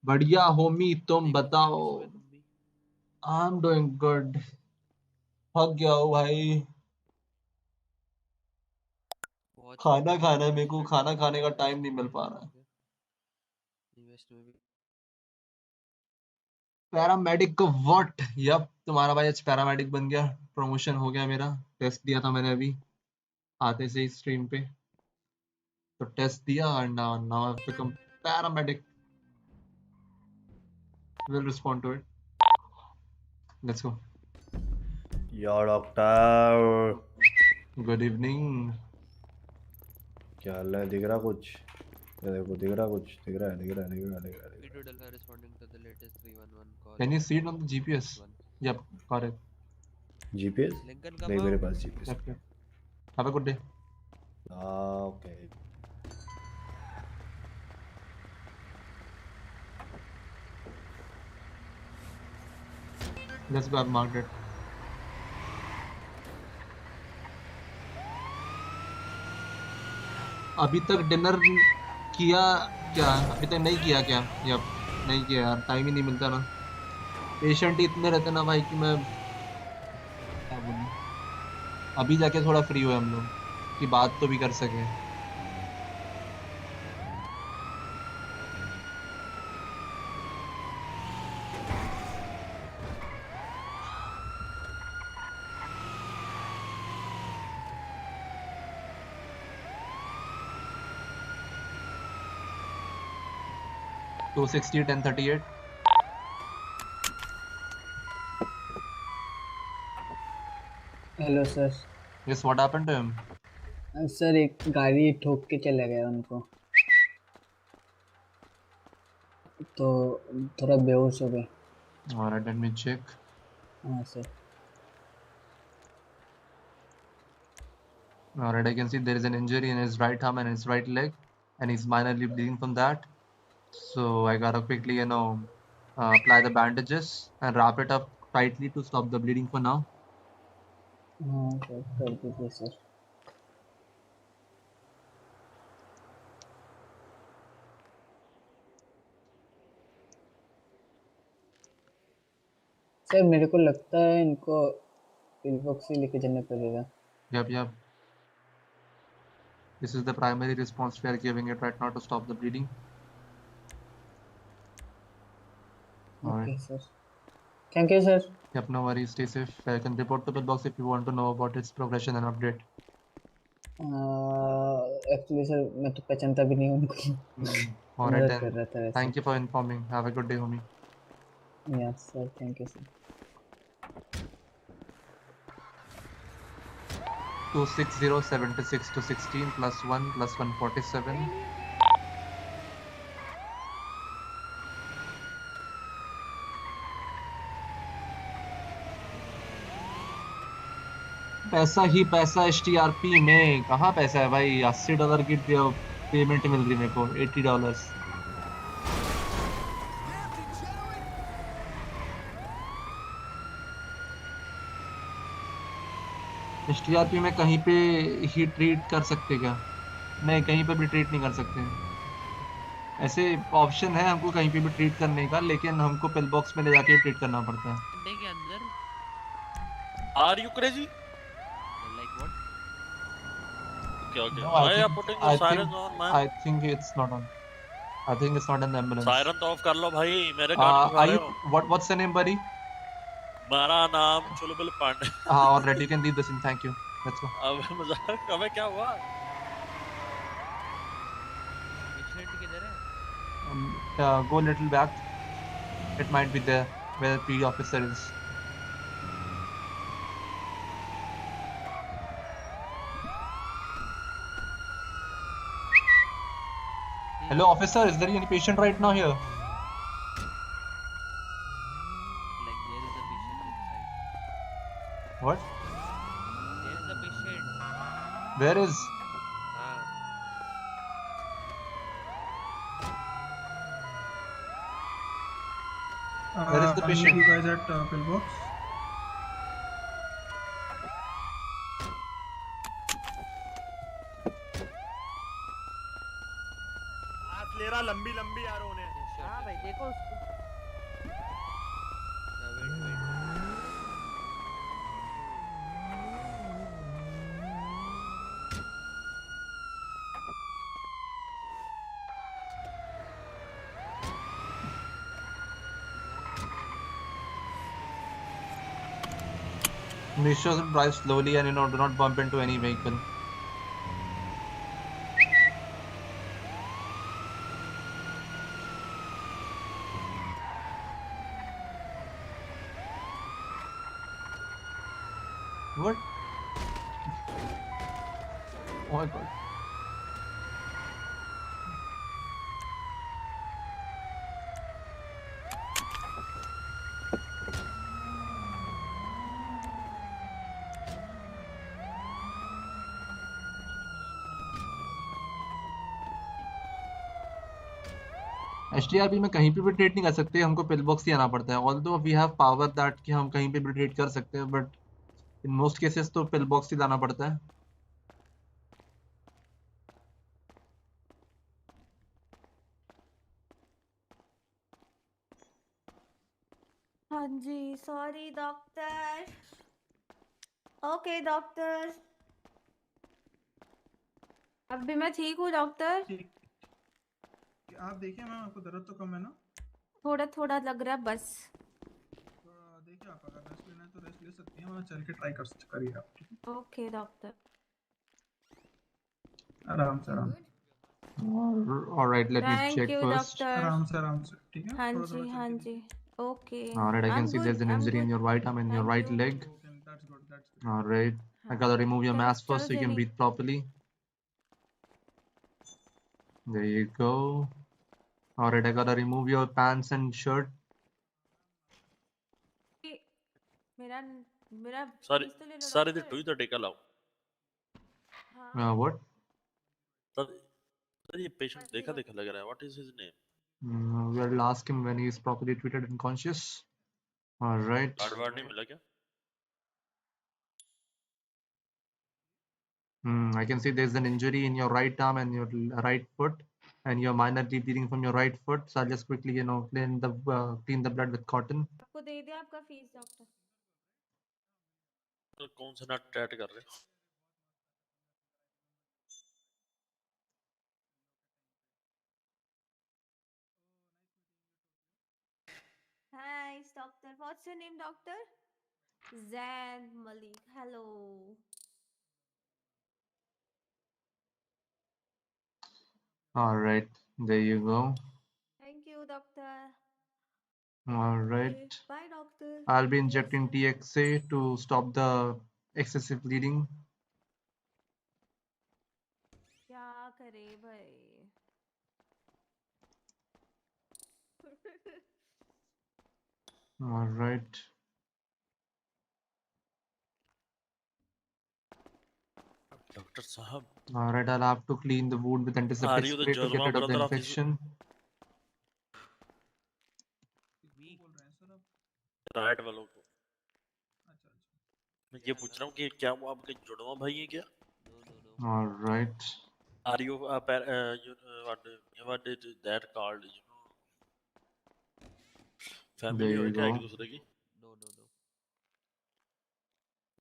S1: बढ़िया होमी, तुम
S17: देखो क्या
S1: बताओ.
S17: किसमें तुम भी.
S1: I'm doing good. थक गया हूँ भाई. खाना खाना है मेरे को. खाना खाने का टाइम नहीं मिल पा रहा है.
S17: इन्वेस्ट में भी.
S1: पैरामेडिक को व्हाट? यप, तुम्हारा भाई आज पैरामेडिक बन गया. प्रमोशन हो गया मेरा. टेस्ट दिया था मैंने अभी आते से ही स्ट्रीम पे. तो टेस्ट दिया and now I've become paramedic. We'll respond to it. Let's go.
S12: Yo, doctor.
S1: Good evening.
S12: क्या हाल है? दिख रहा कुछ? ये देखो, दिख रहा कुछ? दिख रहा है.
S17: P2 Delta responding to the latest 311 call.
S1: Can you see it on the GPS? Yep, got it.
S12: GPS?
S17: Lincoln कब
S12: नहीं
S17: आओ?
S12: मेरे पास GPS.
S1: Yep. Have a good day.
S12: Okay.
S1: Let's go. I've marked it. अभी तक dinner किया क्या? अभी तक नहीं किया क्या? यप, नहीं किया यार. टाइम ही नहीं मिलता ना. पेशेंट ही इतने रहते ना भाई कि मैं अभी जाके थोड़ा फ्री हुए हम लोग कि बात तो भी कर सके. 260 1038.
S14: Hello sir.
S1: Yes, what happened to him?
S14: Sir एक गाड़ी ठोक के चला गया उनको, तो थोड़ा बेहोश हो गए.
S1: Alright, let me check.
S14: हाँ sir.
S1: Alright, I can see there is an injury in his right arm and his right leg, and he's minorly bleeding from that. So I gotta quickly, apply the bandages and wrap it up tightly to stop the bleeding for now.
S14: हाँ sir, कर दीजिए sir. Sir मेरे को लगता है इनको पिलबॉक्सी लेके जाना पड़ेगा.
S1: Yep. This is the primary response we are giving it right now to stop the bleeding. Alright.
S14: Okay sir. Thank you sir.
S1: Yep, no worries. Stay safe. I can report to the box if you want to know about its progression and update.
S14: Actually sir मैं तो पहचानता भी नहीं हूँ उनको.
S1: Alright
S14: मदद कर
S1: then.
S14: रहा था वैसे.
S1: Thank you for informing. Have a good day, homie.
S14: Yes sir, thank you sir.
S1: 26076 to 16 plus 1 plus 147. पैसा ही पैसा HTRP में. कहाँ पैसा है भाई? $80 की पेमेंट मिल रही मेरे को. $80. HTRP में कहीं पे ही ट्रीट कर सकते क्या? नहीं, कहीं पे भी ट्रीट नहीं कर सकते. ऐसे ऑप्शन है हमको कहीं पे भी ट्रीट करने का, लेकिन हमको पिल बॉक्स में ले जाके ट्रीट करना पड़ता है.
S17: अंडे के अंदर
S12: Are you crazy?
S17: like what?
S12: Okay.
S1: No,
S12: Why are putting the sirens on, man?
S1: I think it's not on. I think it's not in the ambulance.
S12: Siren तो ऑफ कर लो भाई, मेरे गाने क्यों गा
S1: Are
S12: रहे
S1: you?
S12: हो?
S1: What's your name, buddy?
S12: मेरा नाम चुलबुल Pandey.
S1: All right, you can leave this in. Thank you. Let's go.
S12: अब मजाक, अबे क्या हुआ?
S17: पेशेंट किधर है?
S1: Go a little back. It might be there where the PD officer is. Hello, officer. Is there any patient right now here?
S17: Like there is a patient inside.
S1: What?
S17: There is a patient.
S1: There is. Where is the
S21: I'll meet
S1: patient?
S21: you guys at pillbox.
S12: हाथ ले रहा लंबी लंबी यारों ने.
S15: हाँ भाई देखो उसको.
S1: Make sure to drive slowly and do not bump into any vehicle. What? Oh my god. HTRP में कहीं पे भी ट्रीट नहीं कर सकते, हमको पिल बॉक्स ही आना पड़ता है. Although we have power that कि हम कहीं पे भी ट्रीट कर सकते हैं, बट इन मोस्ट केसेस तो पिल बॉक्स ही लाना पड़ता है.
S19: हाँ जी, सॉरी डॉक्टर.
S13: ओके डॉक्टर, अब भी मैं ठीक हूँ डॉक्टर।
S21: आप देखिए मैम, आपको दर्द तो कम है ना?
S13: थोड़ा थोड़ा लग रहा है बस।
S21: देखिए आप अगर रेस्ट लेना है तो रेस्ट ले सकती हैं, वहाँ चल के ट्राई करिए आप, ठीक है?
S13: Okay doctor.
S21: आराम से आराम।
S1: All right, let me
S13: thank
S1: check
S13: you
S1: first.
S13: Doctor.
S21: आराम से, ठीक है?
S13: हाँ
S21: थोड़ा
S13: जी
S21: थोड़ा चल
S13: हाँ
S21: के
S13: जी। Okay.
S1: All right, I
S13: I
S1: can
S13: am
S1: see
S13: good
S1: there's an
S13: I am
S1: injury in
S13: good.
S1: your right arm and your
S13: thank
S1: right
S13: you.
S1: leg.
S21: Okay, that's good, that's good.
S1: All right, I
S13: हाँ
S1: gotta remove your
S13: चलो
S1: mask
S13: चलो
S1: first so you can
S13: jenny.
S1: breathe properly. There you go. All right, I gotta remove your pants and shirt.
S13: मेरा मेरा
S12: Sorry,
S13: fees तो ले लो
S12: sorry, the
S13: doctor.
S12: two the take allow.
S13: हाँ
S1: What?
S12: Sir ये patient देखा देखा लग रहा है. What is his name?
S1: We'll ask him when he is properly treated and conscious. All right.
S12: Card ward नहीं मिला क्या?
S1: I can see there's an injury in your right arm and your right foot, and you're minorly bleeding from your right foot. So I'll just quickly, clean the blood with cotton.
S13: आपको दे दिया आपका fees doctor.
S12: तो कौन सा नट TET कर रहे हो?
S13: Hi doctor, what's your name doctor? Zain Malik, hello.
S1: All right, there you go.
S13: Thank you doctor.
S1: All right.
S13: Okay, bye doctor.
S1: I'll be
S13: Yes
S1: injecting
S13: sir.
S1: TXA to stop the excessive bleeding.
S13: क्या करे भाई।
S1: All right.
S12: Doctor साहब.
S1: All right, I'll have to clean the wound with
S12: Are
S1: antiseptic
S12: you the
S1: spray to get
S12: Jalwa
S1: rid of the
S12: brother of his?
S1: infection.
S12: Right वालों को. मैं ये पूछ रहा हूँ कि क्या वो आपके जुड़वा भाई है क्या?
S1: All right.
S12: Are you what is that called?
S1: There
S12: Family हो
S1: you
S12: क्या
S1: go.
S12: एक दूसरे की?
S17: No.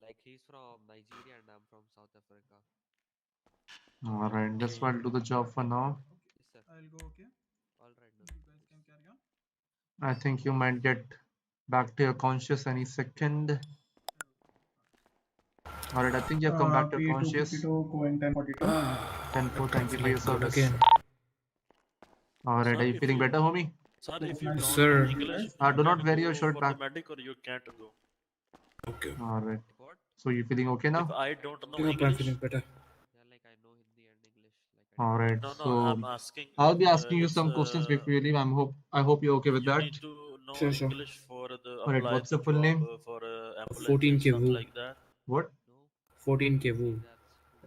S17: Like he's from Nigeria and I'm from South Africa.
S1: All right, this will do the job for now.
S17: Yes sir.
S21: I'll go, okay?
S17: All right. No.
S21: You guys can carry on.
S1: I think you might get back to your conscious any second. All right, I think you have come back to
S21: P2,
S1: conscious.
S21: PP2, going 1042.
S1: 10-4, thank you for your
S20: feeling good
S1: service.
S20: again.
S1: All right,
S12: Sir,
S1: are you
S12: if
S1: feeling
S12: you
S1: better, homie?
S12: sir
S21: Yes,
S12: if you
S21: nice.
S12: don't
S20: Sir.
S12: know English, you
S1: Do not
S12: can
S1: wear
S12: go
S1: your shirt
S12: for the
S1: back.
S12: medic or you can't go.
S20: Okay.
S1: All right.
S17: What?
S1: So you feeling okay now?
S12: If I don't know
S20: Yep, I'm
S12: English,
S20: feeling better.
S17: Yeah, like I know Hindi and English. Like I
S1: All
S17: did.
S1: right.
S12: no,
S1: So
S12: I'm asking
S1: I'll
S12: if
S1: be asking you
S12: it's
S1: some questions before you leave. I hope you're okay with
S12: you
S1: that.
S12: need to know
S20: Sure.
S12: English for the
S1: All right.
S12: apply
S1: What's
S12: the
S1: your full
S12: job
S1: name?
S12: for ambulance and
S20: 14K
S12: stuff
S20: Wu.
S12: like that.
S1: What?
S20: 14K Wu.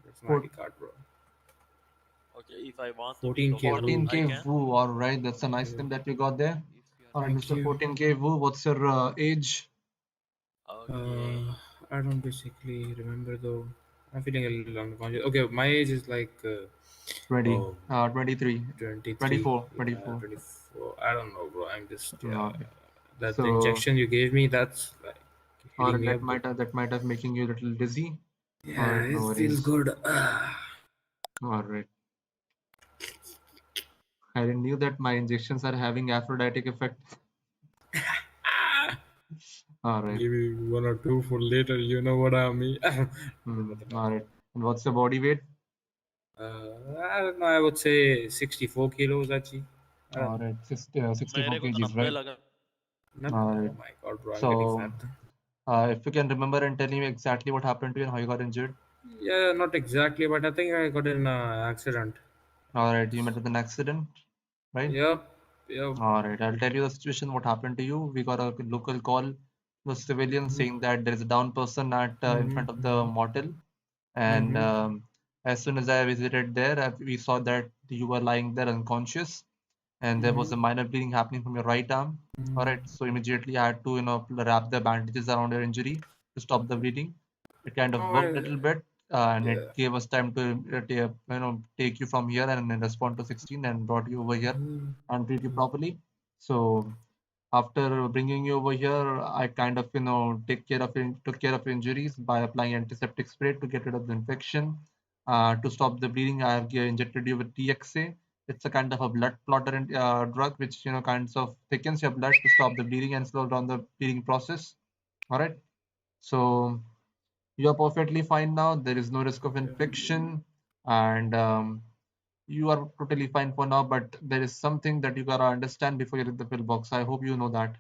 S20: That's my ID card, bro.
S12: Okay, if I want to be
S20: 14K
S12: doctor,
S20: Wu.
S12: I
S1: 14K
S12: can.
S1: Wu. All right. That's a nice name that you got there. All right,
S20: Thank
S1: Mr.
S20: you.
S1: 14K Wu. What's your age?
S12: Okay.
S20: I don't basically remember though. I'm feeling a little unconscious. Okay, my age is like
S1: 20.
S20: oh,
S1: 23.
S20: 23.
S1: 24.
S20: Yeah,
S1: 24.
S20: 24. I don't know, bro. I'm just
S1: All right.
S20: that
S1: So,
S20: injection you gave me, that's like
S1: all
S20: hitting
S1: right,
S20: me up.
S1: that might have making you a little dizzy.
S20: Yeah,
S1: All right, no
S20: it
S1: worries.
S20: feels good.
S1: All right. I knew that my injections are having aphrodisiac effect. All right.
S20: Give me 1 or 2 for later. You know what I mean.
S1: All right. And what's your body weight?
S20: I don't know. I would say 64 kilos, actually. I don't
S1: All
S20: know.
S1: right. 64
S12: मेरे को तो
S1: kgs,
S12: 90
S1: right?
S12: लगा.
S1: All right.
S20: Oh my god, bro! I'm
S1: So,
S20: getting fat.
S1: if you can remember and tell me exactly what happened to you and how you got injured.
S20: Yeah, not exactly, but I think I got in an accident.
S1: All right. You met with an accident, right?
S20: Yep.
S1: All right. I'll tell you the situation, what happened to you. We got a local call to a civilian saying that there is a down person at in front of the motel. And as soon as I visited there, we saw that you were lying there unconscious, and there was a minor bleeding happening from your right arm. All right, so immediately I had to, wrap the bandages around your injury to stop the bleeding. It kind of worked a little bit, and it gave us time to, take you from here and then respond to 16 and brought you over here and treat you properly. So After bringing you over here, I kind of, took care of injuries by applying antiseptic spray to get rid of the infection. To stop the bleeding, I have injected you with TXA. It's a kind of a blood clotter drug, which, kinds of thickens your blood to stop the bleeding and slow down the bleeding process. All right. So you are perfectly fine now. There is no risk of infection, and you are totally fine for now. But there is something that you gotta understand before you leave the pillbox. I hope you know that.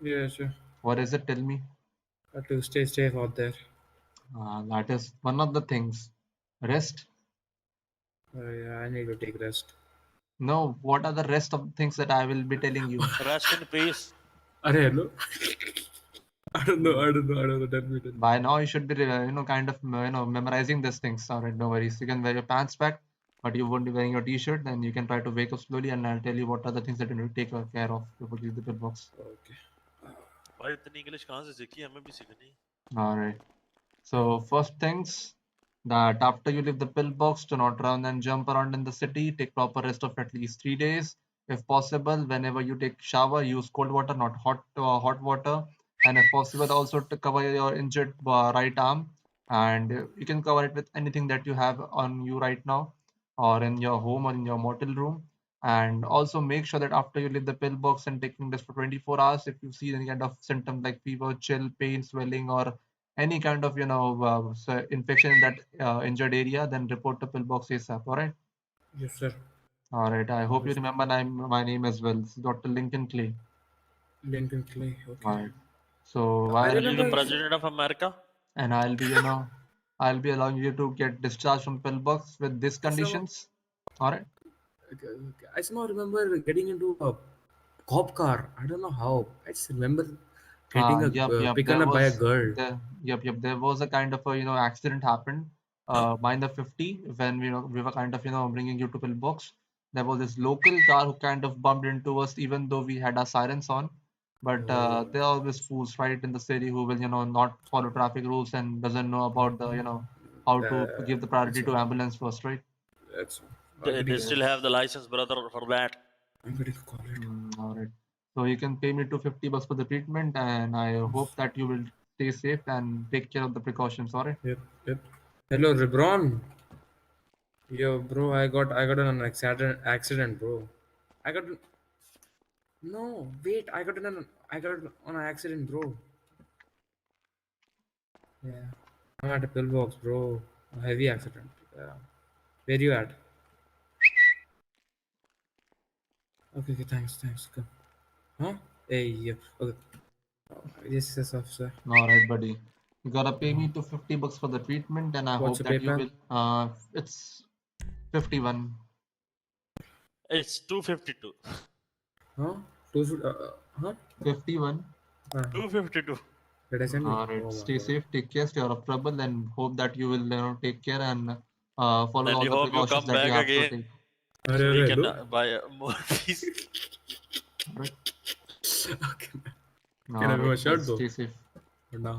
S20: Yeah, sure.
S1: What is it? Tell me.
S20: Got to stay safe out there.
S1: That is one of the things. Rest?
S20: Yeah, I need to take rest.
S1: No. What are the rest of the things that I will be telling you?
S12: Rest in peace.
S20: Hello. I don't know. Tell me.
S1: By now, you should be, kind of, memorizing these things. All right, no worries. You can wear your pants back, but you won't be wearing your t-shirt. Then you can try to wake up slowly, and I'll tell you what are the things that you need to take care of before you leave the pillbox.
S20: Okay.
S12: भाई इतनी English कहाँ से सीखी हमें भी सीखनी
S1: All right. So first things that after you leave the pillbox, do not run and jump around in the city. Take proper rest of at least 3 days. If possible, whenever you take shower, use cold water, not hot water. And if possible, also to cover your injured right arm. And you can cover it with anything that you have on you right now, or in your home or in your motel room. And also make sure that after you leave the pillbox and taking this for 24 hours, if you see any kind of symptom like fever, chill, pain, swelling, or any kind of infection in that injured area, then report to pillbox ASAP. All right.
S20: Yes, sir.
S1: All right. I hope you remember my name as well. This is Dr. Lincoln Clay.
S20: Lincoln Clay. Okay.
S1: All right. So
S20: I
S12: Are you the
S20: remember.
S12: president of America?
S1: And I'll be I'll be allowing you to get discharged from pillbox with these conditions. All right.
S20: I somehow remember getting into a cop car. I don't know how. I just remember getting
S1: Yep.
S20: picking up by a girl.
S1: Yep. There was a kind of a accident happened. By the 50 when we were kind of bringing you to pillbox. There was this local car who kind of bumped into us even though we had our sirens on. But there are always fools right in the city who will not follow traffic rules and doesn't know about the how to give the priority to ambulance first, right?
S20: That's
S12: They still have the license, brother, for that.
S20: I'm getting call it.
S1: All right. So you can pay me $250 for the treatment, and I hope that you will stay safe and take care of the precautions. All right.
S20: Yep. Hello, Rebron. Yo, bro, I got an accident, bro. No, wait, I got on an accident, bro. Yeah. I'm at a pillbox, bro. A heavy accident. Yeah. Where you at? Okay, thanks. Come. Huh? Hey, yeah. Okay. Yes, officer.
S1: All right, buddy. You gotta pay me $250 for the treatment, and I
S20: What's
S1: hope
S20: your
S1: that you
S20: PayPal?
S1: will. It's 51.
S12: It's 252.
S20: Huh?
S1: 51.
S12: 252.
S20: Did I send you?
S1: All right.
S20: Oh my
S1: Stay
S20: God.
S1: safe. Take care. Stay out of trouble, and hope that you will take care and follow
S12: Then
S1: all
S12: you
S1: the
S12: hope you
S1: precautions
S12: come
S1: that you
S12: back
S1: have to
S12: again
S1: take.
S12: so we can
S20: hello?
S12: buy more fees.
S1: All right.
S20: Can
S1: All
S20: I wear my
S1: right.
S20: shirt though?
S1: Stay safe.
S20: Or no?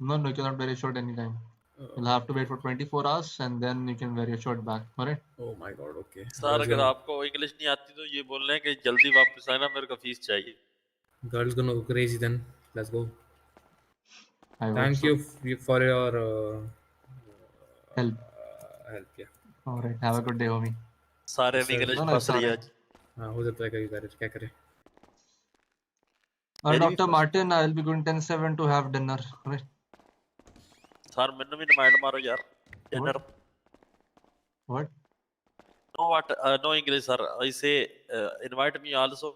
S1: No, you cannot wear a shirt anytime. You'll have to wait for 24 hours, and then you can wear your shirt back. All right.
S20: Oh my God. Okay.
S12: Sir अगर आपको English नहीं आती तो ये बोल रहे हैं कि जल्दी वापस आना मेरे को फीस चाहिए.
S20: Girl's gonna go crazy then. Let's go.
S1: I hope
S20: Thank
S1: so.
S20: you for your
S1: Help.
S20: help. Yeah.
S1: All right. Have a good day, homie.
S12: सारे
S20: Yes, sir.
S12: इंग्लिश
S1: No,
S12: फंस
S1: it's
S12: रही है
S1: alright.
S12: आज.
S20: हो जाता है कभी बार क्या करे.
S12: मेरी भी
S1: Dr.
S12: फंस.
S1: Martin, I'll be going 10-7 to have dinner. Right.
S12: Sir मैंने भी डिमांड मारो यार. Dinner.
S1: What?
S12: No what? No English, sir. I say invite me also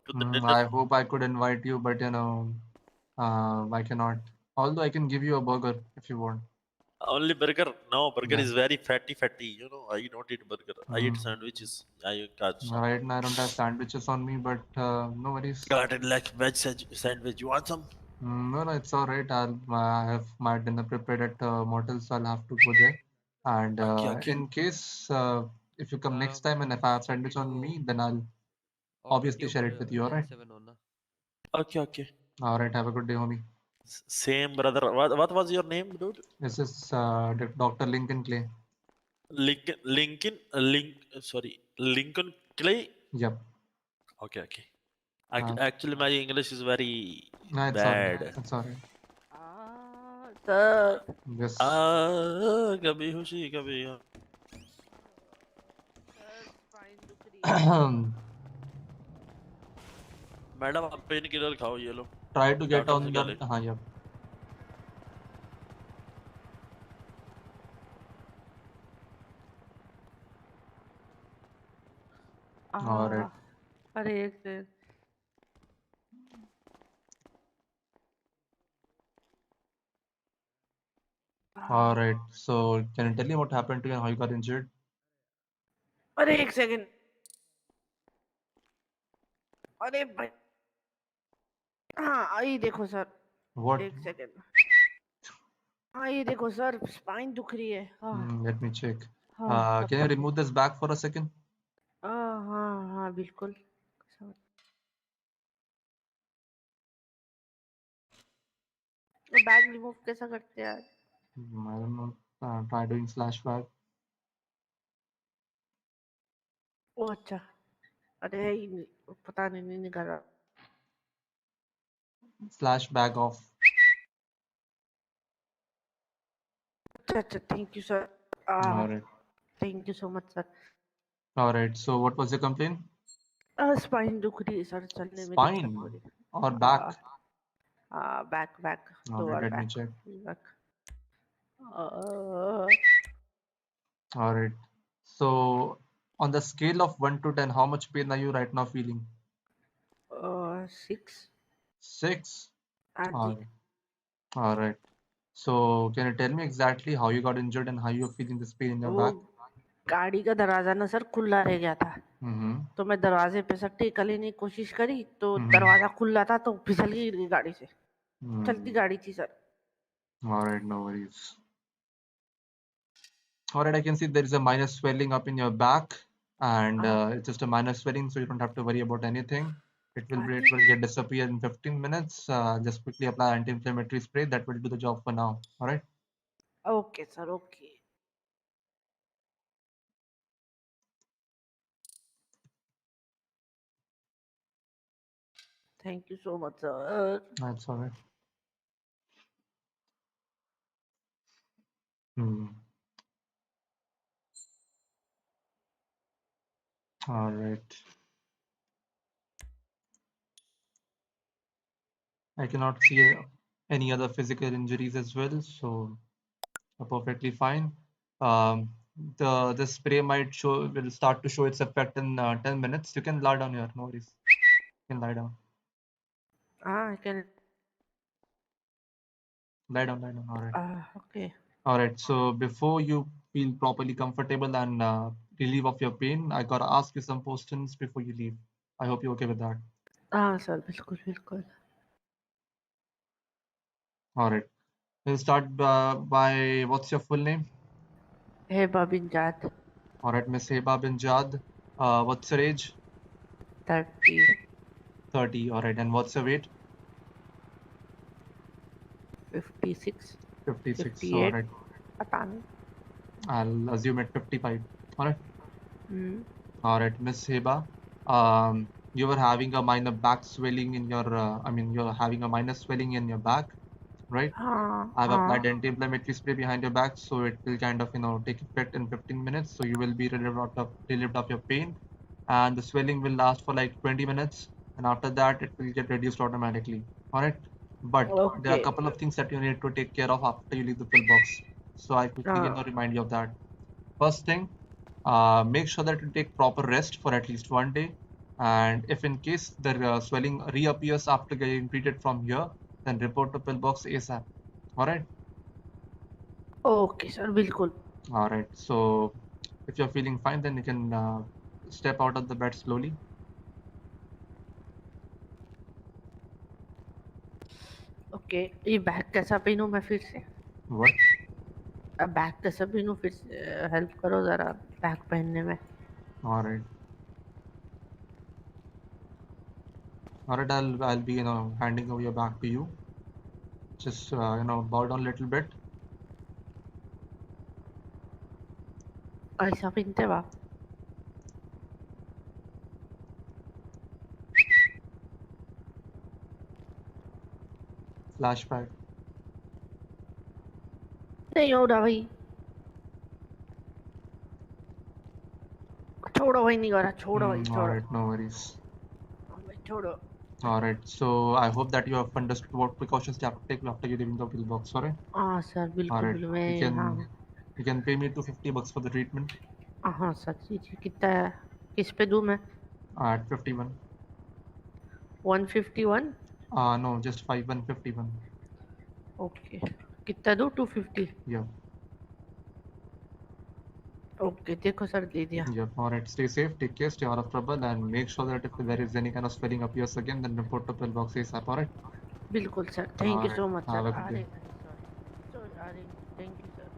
S12: to the dinner.
S1: I hope I could invite you, but I cannot. Although I can give you a burger if you want.
S12: Only burger. No, burger
S1: Yeah.
S12: is very fatty. I don't eat burger. I eat sandwiches. I catch.
S1: Right now I don't have sandwiches on me, but no worries.
S12: Got it like veg sandwich. You want some?
S1: No, it's all right. I have my dinner prepared at motel, so I'll have to go there. And
S12: Okay.
S1: in case if you come next time and if I have sandwich on me, then I'll obviously share it with you. All right.
S12: Okay.
S1: All right. Have a good day, homie.
S12: Same brother. What was your name, dude?
S1: This is Dr. Lincoln Clay.
S12: Lincoln Clay.
S1: Yep.
S12: Okay. Actually, my English is very
S1: No, it's alright.
S12: bad.
S1: It's alright.
S15: Sir.
S1: Yes.
S12: कभी खुशी कभी गम. Madam आप pain killer खाओ ये लो.
S1: Try to get
S12: doctor से
S1: on
S12: क्या
S1: the.
S12: ले?
S1: हाँ, yeah. Alright.
S15: अरे एक second.
S1: Alright. So, can you tell me what happened to you and how you got injured?
S15: अरे एक सेकंड. अरे भाई. हाँ ये देखो सर.
S1: What?
S15: एक सेकंड. हाँ ये देखो सर स्पाइन दुख रही है.
S1: Let me check.
S15: हाँ
S1: Can you remove this back for a second?
S15: हाँ हाँ बिल्कुल. बैग रिमूव कैसा करते हैं यार?
S1: I don't know. Try doing slash back.
S15: ओ अच्छा. अरे पता नहीं निकल रहा.
S1: Slash back off.
S15: अच्छा thank you sir.
S1: Alright.
S15: Thank you so much sir.
S1: Alright. So, what was your complaint?
S15: Spine दुख रही है सर. चलने में
S1: Spine
S15: दिक्कत हो रही है.
S1: or back?
S15: Back
S1: Alright,
S15: lower
S1: let me
S15: back.
S1: check.
S15: Back.
S1: Alright. So, on the scale of 1 to 10, how much pain are you right now feeling?
S15: 6.
S1: 6?
S15: हाँ जी.
S1: Alright. Alright. So, can you tell me exactly how you got injured and how you're feeling this pain in your
S15: वो
S1: back?
S15: गाड़ी का दरवाजा ना sir खुला रह गया था.
S1: Mm-hmm.
S15: तो मैं दरवाजे पे सर टेकल लेने की कोशिश करी तो
S1: Mm-hmm.
S15: दरवाजा खुला था तो फिसल गई गाड़ी से. चलती
S1: Mm.
S15: गाड़ी थी sir.
S1: Alright, no worries. Alright, I can see there is a minor swelling up in your back, and it's just a minor swelling, so you don't have to worry about anything. It will get disappear in 15 minutes. Just quickly apply anti-inflammatory spray. That will do the job for now. Alright.
S15: Okay sir okay. Thank you so much sir.
S1: That's alright. Hmm. Alright. I cannot see any other physical injuries as well, so perfectly fine. The spray will start to show its effect in 10 minutes. You can lie down here, no worries. You can lie down.
S15: I can.
S1: Lie down, lie down. Alright.
S15: Okay.
S1: Alright, so before you feel properly comfortable and relieve of your pain, I gotta ask you some questions before you leave. I hope you're okay with that.
S15: हाँ sir बिल्कुल बिल्कुल.
S1: Alright. We'll start by what's your full name?
S15: Heba bin Jad.
S1: Alright, Miss Heba bin Jad. What's your age?
S15: 30.
S1: 30. Alright, and what's your weight?
S15: 56.
S1: 56.
S15: 58.
S1: Alright.
S15: पता नहीं.
S1: I'll assume at 55. Alright. Alright, Miss Heba. You were having a minor back swelling in your, you're having a minor swelling in your back, right? I've applied anti-inflammatory spray behind your back, so it will kind of, take effect in 15 minutes. So you will be relieved of your pain, and the swelling will last for like 20 minutes, and after that it will get reduced automatically. Alright. But there are a couple of things that you need to take care of after you leave the pillbox. So I quickly, remind you of that. First thing, make sure that you take proper rest for at least 1 day. And if in case the swelling reappears after getting treated from here, then report to pillbox ASAP. Alright?
S15: Okay, sir, बिल्कुल.
S1: Alright, so if you're feeling fine, then you can step out of the bed slowly.
S15: Okay, ये bag कैसा पहनूं मैं फिर से?
S1: What?
S15: अब bag कैसा पहनूं फिर से? हेल्प करो जरा बैग पहनने में.
S1: Alright. Alright, I'll be handing over your bag to you. Just bow down a little bit.
S15: ऐसा पहनते आप?
S1: Flashback.
S15: नहीं हो रहा भाई, छोड़ो भाई, नहीं हो रहा, छोड़ो भाई, छोड़ो
S1: Alright, no worries.
S15: भाई, छोड़ो।
S1: Alright, so I hope that you have understood what precautions you have to take after you leaving the pillbox. Alright.
S15: हाँ सर, बिल्कुल
S1: Alright.
S15: बिल्कुल,
S1: You
S15: मैं हाँ
S1: can pay me $250 for the treatment.
S15: हाँ sir जी जी, कितना है, किस पे दूँ मैं?
S1: At 51.
S15: 151?
S1: No, just 151.
S15: ओके, कितना दूँ? 250?
S1: Yeah.
S15: ओके, देखो सर, दे दिया।
S1: Yep. Alright. Stay safe, take care, stay out of trouble, and make sure that if there is any kind of swelling appears again, then report to pillbox ASAP. Alright.
S15: बिल्कुल sir, thank you
S1: Alright.
S15: So much
S1: Have
S15: sir.
S1: a good
S15: अरे
S1: day.
S15: Sorry, अरे thank you sir.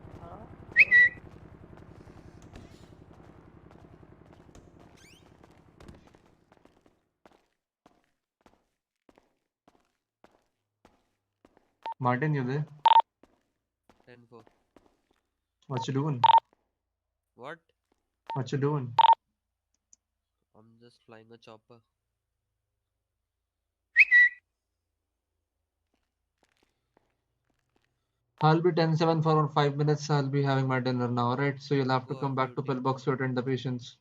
S1: Martin, you there?
S17: 10-4.
S1: What you doing?
S17: What?
S1: What you doing?
S17: I'm just flying a chopper.
S1: I'll be 10-7 for around 5 minutes. I'll be having my dinner now, alright? So you'll have to
S17: Go
S1: come
S17: off
S1: back to
S17: duty.
S1: pillbox to attend the patients.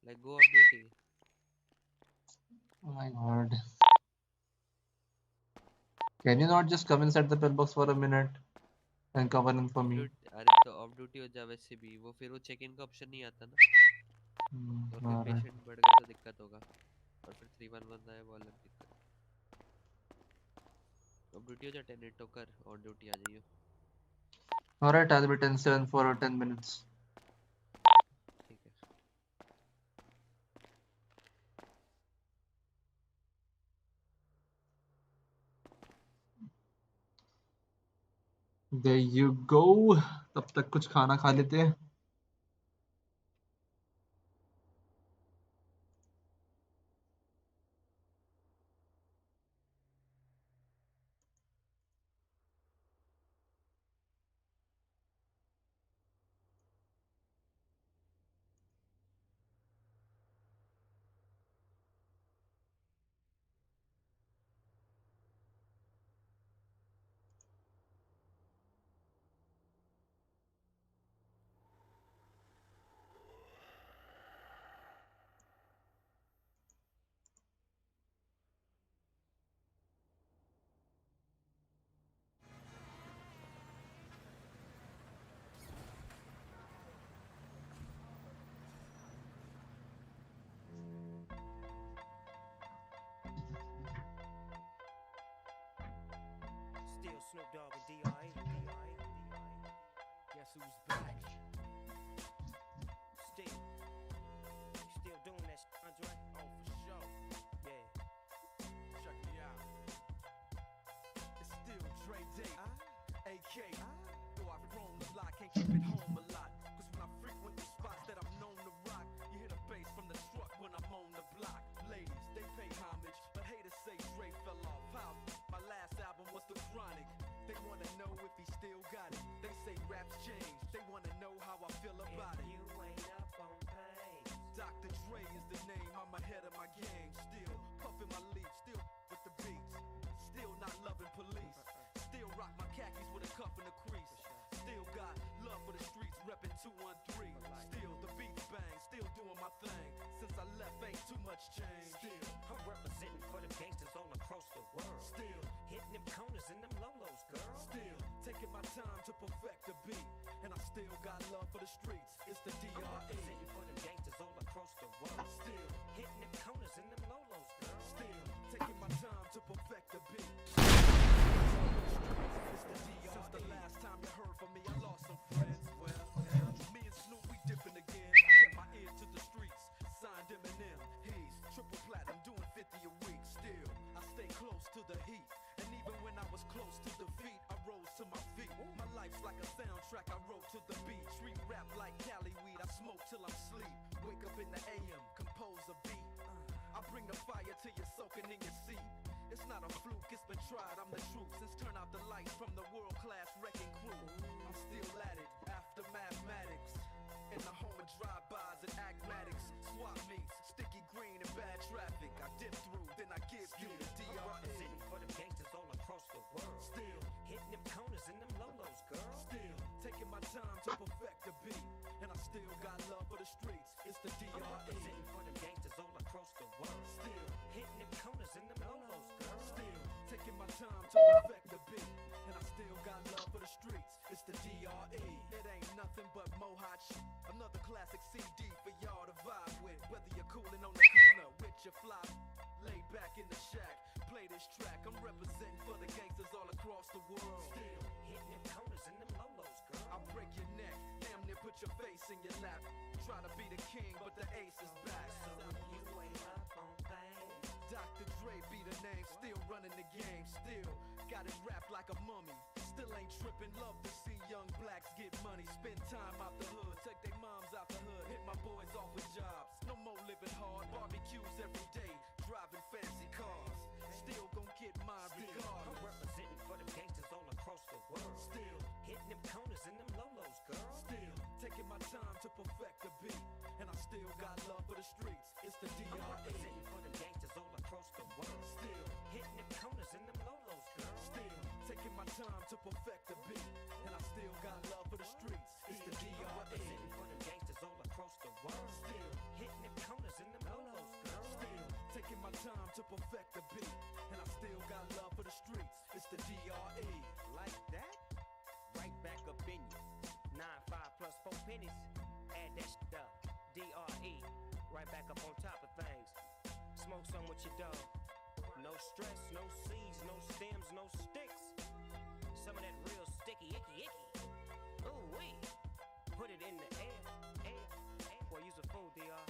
S17: Like go off duty.
S1: Oh my god. Can you not just come inside the pillbox for a minute and cover in for
S17: of
S1: me?
S17: Duty, अरे तो of duty हो जा वैसे भी, वो फिर वो check in का ऑप्शन नहीं आता ना, और फिर
S1: Alright.
S17: पेशेंट बढ़ गए तो दिक्कत होगा, और फिर 311 आए वो अलग दिक्कत। ऑफ ड्यूटी हो जा, 10-8 होकर ऑन ड्यूटी आ जाइयो।
S1: Alright, I'll be 10-7 for 10 minutes.
S17: ठीक है।
S1: There you go. तब तक कुछ खाना खा लेते हैं.
S18: Still Snoop Dogg and D.I. Guess who's back? Still doing that shit, Andre? Oh, for sure. Yeah. Check me out. It's still Dre Day, AK. Though I've grown a lot, can't keep it home a lot. Cause when I frequent the spots that I'm known to rock, you hear the bass from the truck when I'm on the block. Ladies, they pay homage, but haters say Dre fell off. How? My last album was The Chronic. They wanna know if he still got it. They say raps change. They wanna know how I feel about it. You ain't up on pain. Dr. Dre is the name. I'm ahead of my game. Still puffin' my leaf. Still with the beats. Still not loving police. Still rock my khakis with a cuff and a crease. Still got love for the streets. Reppin' 213. Still the beats bang. Still doing my thing. Since I left, ain't too much change. Still I'm representing for the gangsters all across the world. Still hitting them corners and them lolos, girl. Still taking my time to perfect the beat, and I still got love for the streets. It's the DRE. I'm representing for the gangsters all across the world. Still hitting them corners and them lolos, girl. Still taking my time to perfect the beat. It's the DRE. Since the last time you heard from me, I lost some friends. Well, me and Snoop, we dipping again. I kept my ear to the streets. Signed Eminem. He's triple platinum, doing 50 a week. Still, I stay close to the heat. And even when I was close to defeat, I rose to my feet. My life's like a soundtrack, I wrote to the beat. Street rap like Cali weed, I smoke till I'm sleep. Wake up in the AM, compose a beat. I bring the fire till you're soaking in your seat. It's not a fluke, it's been tried, I'm the truth. Since turn out the lights from the world-class wrecking crew, I'm still at it, after mathematics. In the home of drive-bys and acmatics. Swap meets, sticky green and bad traffic. I dip through, then I give you the DRE. I'm representing for the gangsters all across the world. It's the DRE. I'm representing for them gangsters all across the world. Still hitting them corners in them lolos, girl. Still taking my time to perfect the beat, and I still got love for the streets. It's the DRE. It ain't nothing but mohawk shit. Another classic CD for y'all to vibe with. Whether you're cooling on the corner with your fly, lay back in the shack, play this track. I'm representing for the gangsters all across the world. Still hitting them corners in them lolos, girl. I'll break your neck, damn near put your face in your lap. Try to be the king, but the ace is back. So if you ain't up on things, Dr. Dre be the name, still running the game, still got it wrapped like a mummy. Still ain't tripping, love to see young blacks get money. Spend time out the hood, take their moms out the hood, hit my boys off with jobs. No more living hard, barbecues every day, driving fancy cars. Still gon' get mine regardless. I'm representing for them gangsters all across the world. Still hitting them corners in them lolos, girl. Still taking my time to perfect the beat, and I still got love for the streets. It's the DRE. I'm representing for them gangsters all across the world. Still hitting them corners in them lolos, girl. Still taking my time to perfect the beat, and I still got love for the streets. It's the DRE. I'm representing for them gangsters all across the world. Still hitting them corners in them lolos, girl. Still taking my time to perfect the beat, and I still got love for the streets. It's the DRE. Like that? Right back up in you. 9-5 plus 4 pennies. Add that shit up. DRE. Right back up on top of things. Smoke some with your dog. No stress, no seeds, no stems, no sticks. Some of that real sticky, icky. Ooh wee. Put it in the air. Boy, use a fool, DR.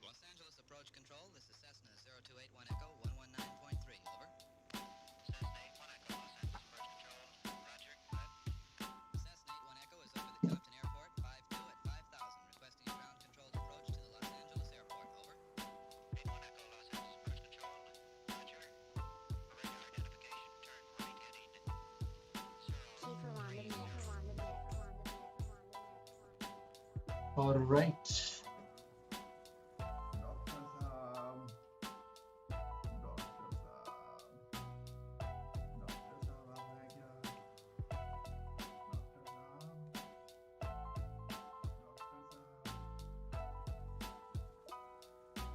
S10: Los Angeles approach control, this is Cessna 0281 Echo 119.3, over. Cessna 81 Echo, Los Angeles approach control, roger, Cessna 81 Echo is over the Compton Airport, 52 at 5,000, requesting ground controlled approach to the Los Angeles Airport, over. 81 Echo, Los Angeles approach control, roger, radar identification, turn right heading, 03.
S1: All right.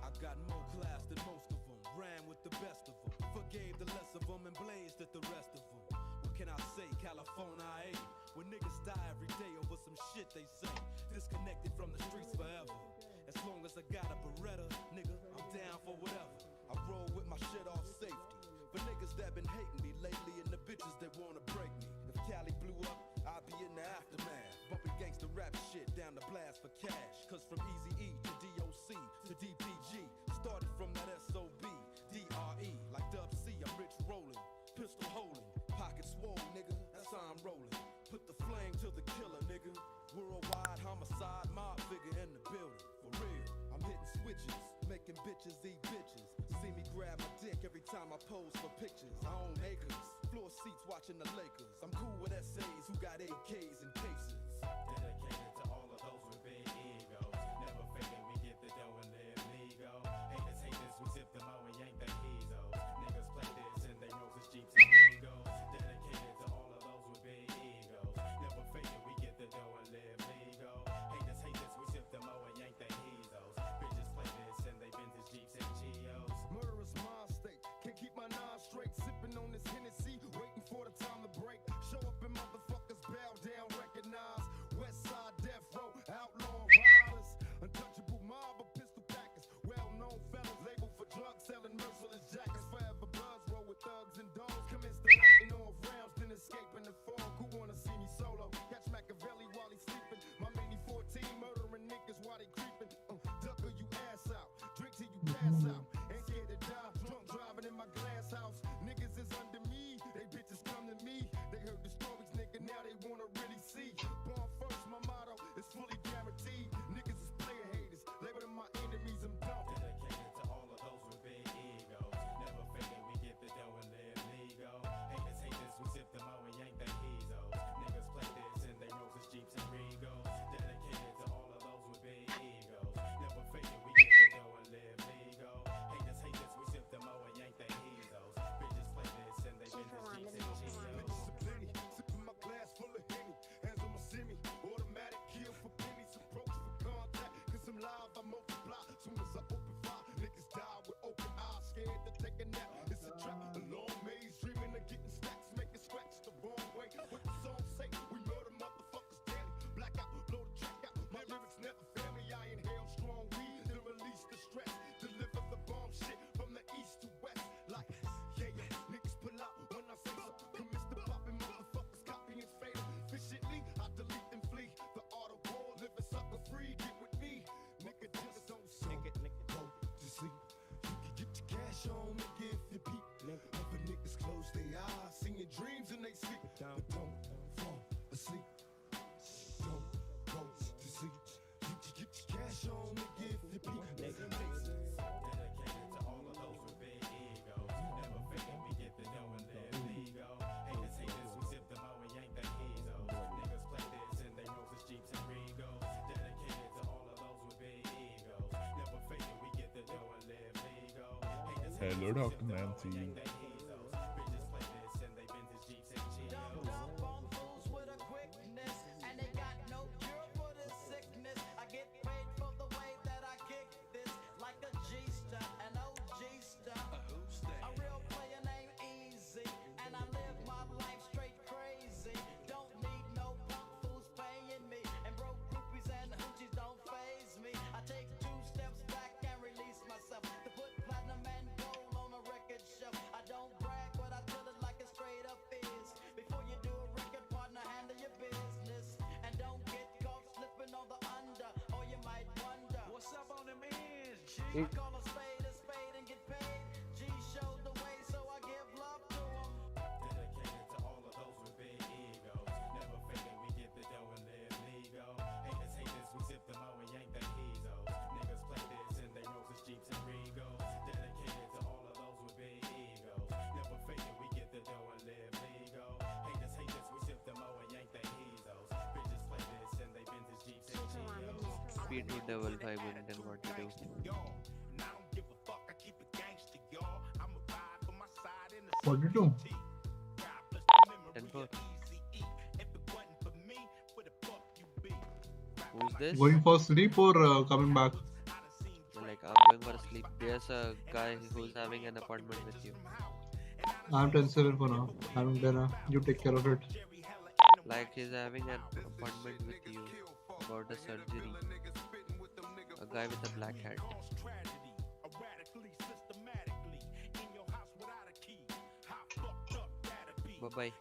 S18: I got more class than most of them, ran with the best of them, forgave the less of them and blazed at the rest of them. What can I say, California, I ain't. When niggas die every day over some shit they say, disconnected from the streets forever. As long as I got a Beretta, nigga, I'm down for whatever. I roll with my shit off safety. For niggas that been hating me lately and the bitches that wanna break me. If Cali blew up, I'd be in the aftermath, bumping gangsta rap shit down the blast for cash. Cause from Eazy-E to DOC to DPG, started from that SOB, DRE, like Dub C, I'm rich rolling, pistol holding, pocket swole, nigga, that's how I'm rolling. Put the flame to the killer, nigga. Worldwide homicide, mob figure in the building, for real. I'm hitting switches, making bitches eat bitches. See me grab my dick every time I pose for pictures. I own acres, floor seats watching the Lakers. I'm cool with SAs who got AKs and cases.
S19: Dedicated to all of those with big egos. Never faking, we get the dough and live legal. Haters hate this, we sip them out and yank the heezos. Niggas play this and they roses, jeeps, and Mingos. Dedicated to all of those with big egos. Never faking, we get the dough and live legal. Haters hate this, we sip them out and yank the heezos. Bitches play this and they vintage jeeps and Geos.
S18: Murderous mind state, can't keep my nine straight. Sipping on this Hennessy, waiting for the time to break. Show up and motherfuckers bow down, recognize. West side death row, outlaw riders. Untouchable mob of pistol packers. Well-known fellas labeled for drug selling, merciless jackets. Forever buzz roll with thugs and dogs. Commence the lighting off rounds, then escaping the fog. Who wanna see me solo? Catch Machiavelli while he's sleeping. My mini 14 murdering niggas while they creeping. Ducker you ass out, drink till you pass out. Ain't scared to die, drunk driving in my glass house. Niggas is under me, they bitches come to me. They heard the stories, nigga, now they wanna really see. Born first, my motto is fully down.
S19: dreams in they sleep. But don't fall asleep. Don't go to sleep. You can get your cash on, nigga, if you peep. Dedicated to all of those with big egos. Never faking, we get the dough and live legal. Haters hate this, we sip them out and yank the hezo. Niggas play this and they Roses, Jeeps, and Regals. Dedicated to all of those with big egos. Never faking, we get the dough and live legal. Haters hate
S5: Hello,
S19: this, we
S5: Dr.
S19: sip them out
S5: Nancy.
S19: and yank the hezos. Bitches play this and they vintage Jeeps and Geos.
S18: With a quickness, and they got no cure for this sickness. I get paid for the way that I kick this, like a G-star, an OG star. A real player named Easy, and I live my life straight crazy. Don't need no punk fools paying me, and broke groupies and hoochies don't faze me. I take 2 steps back and release myself to put platinum and gold on a record shelf. I don't brag, but I tell it like it straight up is. Before you do a record, partner, handle your business, and don't get caught slipping on the under, or you might wonder what's up on them ends. G, I call a spade and get paid. G showed the way, so I give love to him.
S19: Dedicated to all of those with big egos. Never faking, we get the dough and live legal. Haters hate this, we sip them out and yank the hezos. Niggas play this and they Roses, Jeeps, and Regals. Dedicated to all of those with big egos. Never faking, we get the dough and live legal. Haters hate this, we sip them out and yank the hezos. Bitches play this and they vintage Jeeps and Geos.
S17: P2 double 5 minute and what to do.
S19: And I don't give a fuck, I keep it gangster, y'all. I'ma ride for my side in the
S1: 42.
S17: 10-4. Who's this?
S1: Going for sleep or coming back?
S17: Like I'm going for sleep. There's a guy who's having an appointment with you.
S1: I'm 10-7 for now. Having dinner. You take care of it.
S17: Like he's having an appointment with you about a surgery. A guy with a black hat. Bye bye.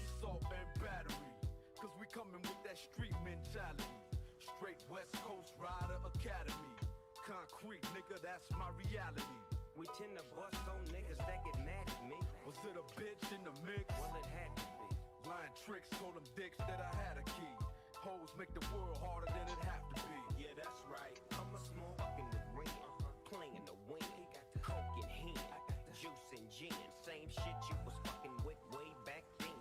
S18: Assault and battery, cause we coming with that street mentality. Straight West Coast Rider Academy. Concrete, nigga, that's my reality. We tend to bust on niggas that get mad at me. Was it a bitch in the mix? Well, it had to be. Lying tricks told them dicks that I had a key. Hoes make the world harder than it have to be. Yeah, that's right. I'm a small fucking with ring, playing the wing. Coke in hand, juice and gin. Same shit you was fucking with way back then.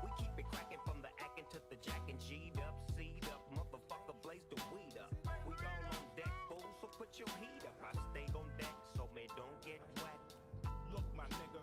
S18: We keep it cracking from the acting to the jack and G'd up, C'd up, motherfucker blaze the weed up. We all on deck, fool, so put your heat up. I stay on deck, so man don't get wet. Look, my nigga.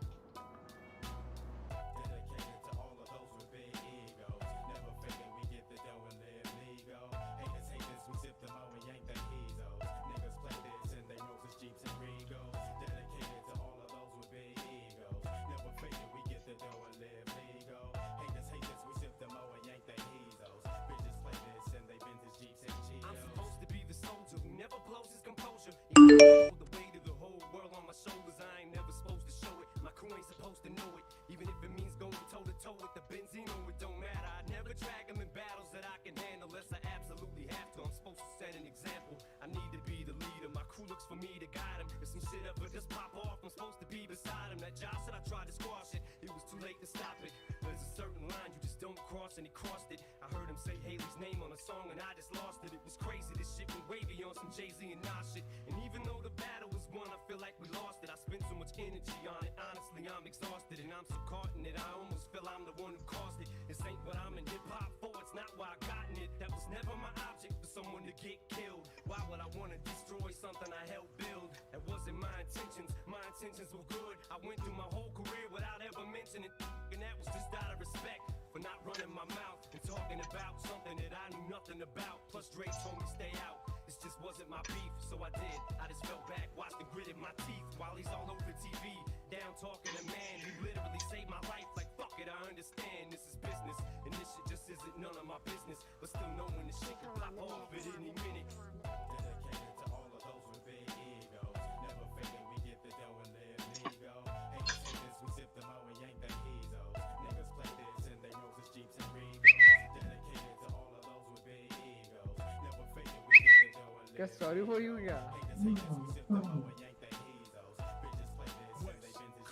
S19: Dedicated to all of those with big egos. Never faking, we get the dough and live legal. Haters hate this, we sip them out and yank the hezos. Niggas play this and they Roses, Jeeps, and Regals. Dedicated to all of those with big egos. Never faking, we get the dough and live legal. Haters hate this, we sip them out and yank the hezos. Bitches play this and they vintage Jeeps and Geos.
S18: I'm supposed to be the soldier who never blows his composure. Even though I hold the weight of the whole world on my shoulders, I ain't never supposed to show it. My crew ain't supposed to know it. Even if it means going toe to toe with the Benzino, it don't matter. I never drag them in battles that I can handle unless I absolutely have to. I'm supposed to set an example. I need to be the leader. My crew looks for me to guide them. If some shit ever just pop off, I'm supposed to be beside him. That job said I tried to squash it. It was too late to stop it. There's a certain line you just don't cross, and he crossed it. I heard him say Haley's name on a song, and I just lost it. It was crazy. This shit went wavy on some Jay-Z and Nas shit. And even though the battle was won, I feel like we lost it. I spent so much energy on it. Honestly, I'm exhausted, and I'm so caught in it. I almost feel I'm the one who caused it. This ain't what I'm in hip-hop for. It's not why I gotten it. That was never my object, for someone to get killed. Why would I want to destroy something I helped build? That wasn't my intentions. My intentions were good. I went through my whole career without ever mentioning, and that was just out of respect for not running my mouth and talking about something that I knew nothing about. Plus Dre told me stay out. This just wasn't my beef, so I did. I just fell back, watched and gritted my teeth while he's all over TV. Down talking to man who literally saved my life. Like fuck it, I understand this is business, and this shit just isn't none of my business. But still knowing this shit can pop off at any minute.
S19: Dedicated to all of those with big egos. Never faking, we get the dough and live legal. Haters hate this, we sip them out and yank the hezos. Niggas play this and they Roses, Jeeps, and Regals. Dedicated to all of those with big egos. Never faking, we get the dough and
S8: क्या
S19: live
S8: sorry for you क्या?
S19: Haters hate this, we sip them out and yank the hezos. Bitches play this and they vintage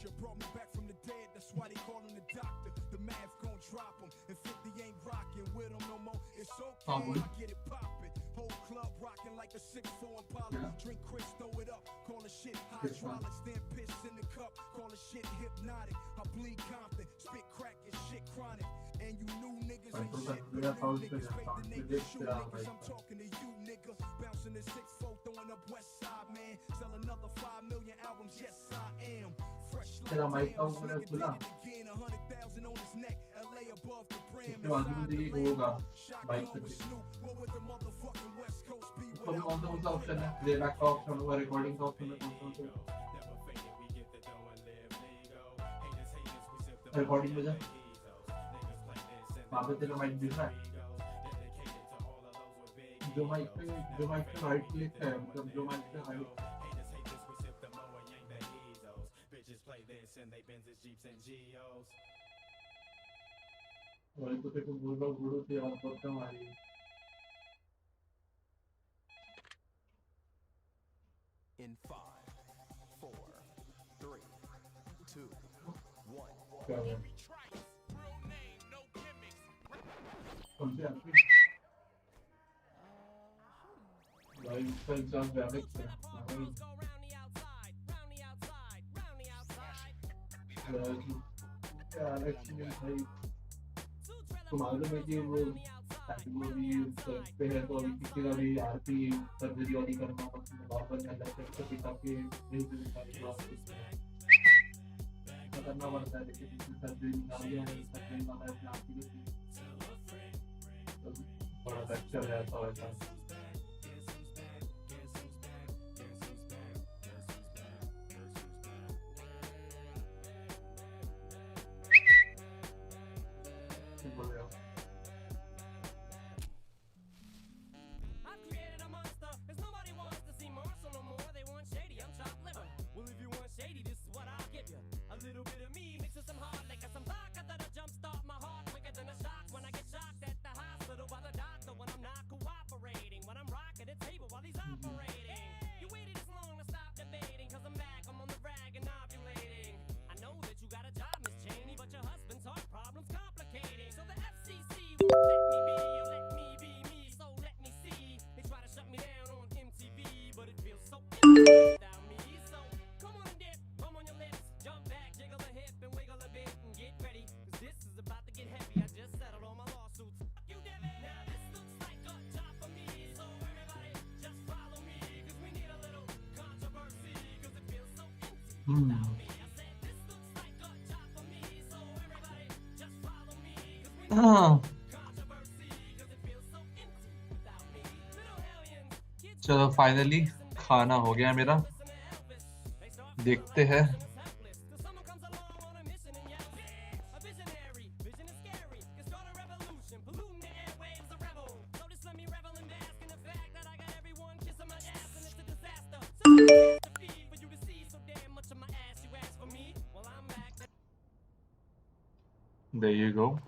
S18: Russia brought me back from the dead, that's why they call him the doctor. The math gon' drop him, and 50 ain't rocking with him no more. It's okay, I get it poppin'. Whole club rockin' like a 6'4 Impala. Drink Chris, throw it up, call the shit hydraulics. Then piss in the cup, call the shit hypnotic. I bleed Compton, spit crack and shit chronic. And you new niggas ain't shit, but new niggas fake the name shoe niggas. I'm talking to you, nigga. Bouncing the 6'4, throwing up West Side, man. Sell another 5 million albums, yes I am. Fresh like Rams, nigga did it again. 100,000 on his neck, LA above the brim. Inside the Lambo, shotgun with Snoop. What would the motherfucking West Coast be without
S1: कौन सा option है playback का option होगा recording का option है कौन सा recording में जा वहाँ पे तेरा माइक दिख रहा है जो माइक पे राइट क्लिक है मतलब जो माइक पे राइट वही तो तेरे को बोल से और करता हूँ आई
S18: In 5, 4, 3, 2, 1.
S1: कौन से आदमी भाई इसका एग्जाम ग्राफिक्स है एलेक्स ने भाई तो मालूम है कि वो कैटेगरी पे है तो अभी किसी का भी आरपी सर्जरी वाली करना नॉर्मल है तो पिता के करना पड़ता है लेकिन सर्जरी निकाल दिया है सर्जरी वाला है आरपी तो बड़ा अच्छा रहता है चलो फाइनली खाना हो गया मेरा देखते हैं There you go.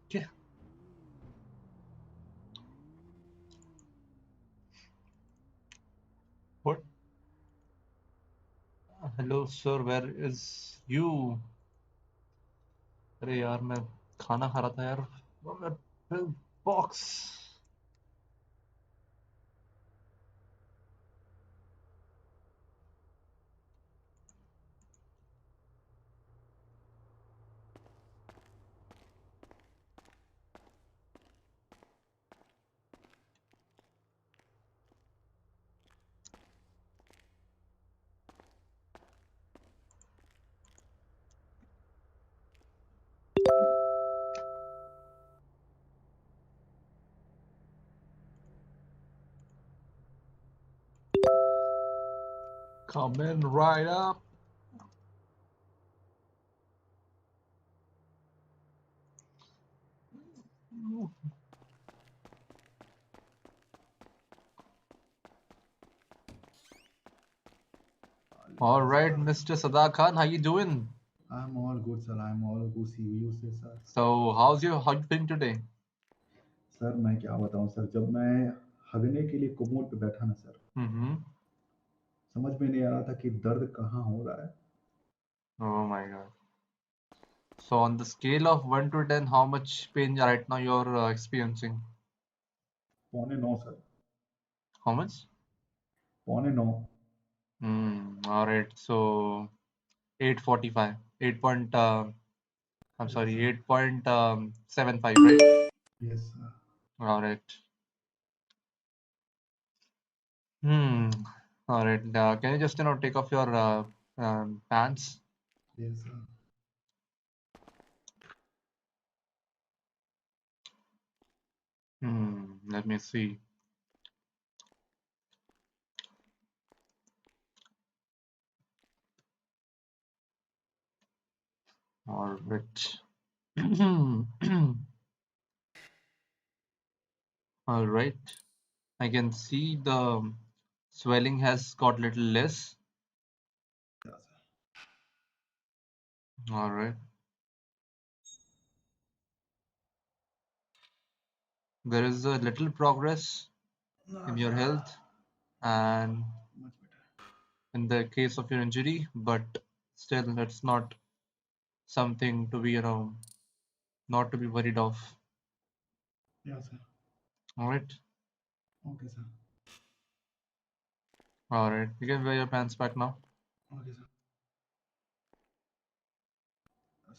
S1: Okay. What? Hello, sir. Where is you? अरे यार मैं खाना खा रहा था यार box coming right up. All right, Mr. Sada Khan, how you doing?
S5: I'm all good, sir. I'm all good. See you, sir.
S1: So, how you feeling today?
S5: Sir मैं क्या बताऊं सर, जब मैं हगने के लिए कोमोड पे बैठा ना सर,
S1: Mm-hmm.
S5: समझ में नहीं आ रहा था कि दर्द कहाँ हो रहा है।
S1: Oh my God. So on the scale of 1 to 10, how much pain right now you're experiencing?
S5: 9.5 sir,
S1: How much?
S5: 9.5।
S1: All right. So 845. 8 point. I'm
S5: Yes
S1: sorry.
S5: sir,
S1: 8.75. Right.
S5: yes sir,
S1: All right. Hmm. All right. Can you just take off your pants?
S5: yes sir।
S1: Let me see. All right. All right. I can see the swelling has got little less. All right. There is a little progress in your health and in the case of your injury, but still, it's not something to be, not to be worried of.
S5: Yeah sir,
S1: All right.
S5: okay sir,
S1: All right. You can wear your pants back now.
S5: okay sir।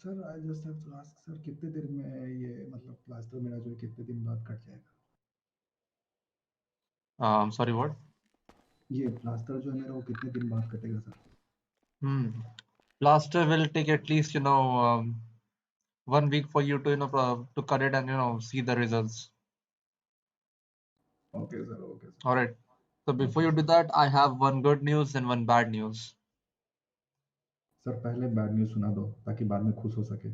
S5: Sir I just have to ask sir, कितने देर में ये मतलब plaster मेरा जो है कितने दिन बाद कट जाएगा?
S1: I'm sorry, what?
S5: ये प्लास्टर जो है मेरा वो कितने दिन बाद कटेगा sir?
S1: Plaster will take at least, 1 week for you to, to cut it and, see the results.
S5: Okay sir, okay sir,
S1: All right. So before
S5: okay
S1: you do
S5: sir।
S1: that, I have one good news and one bad news.
S5: Sir पहले bad news सुना दो ताकि बाद में खुश हो सके।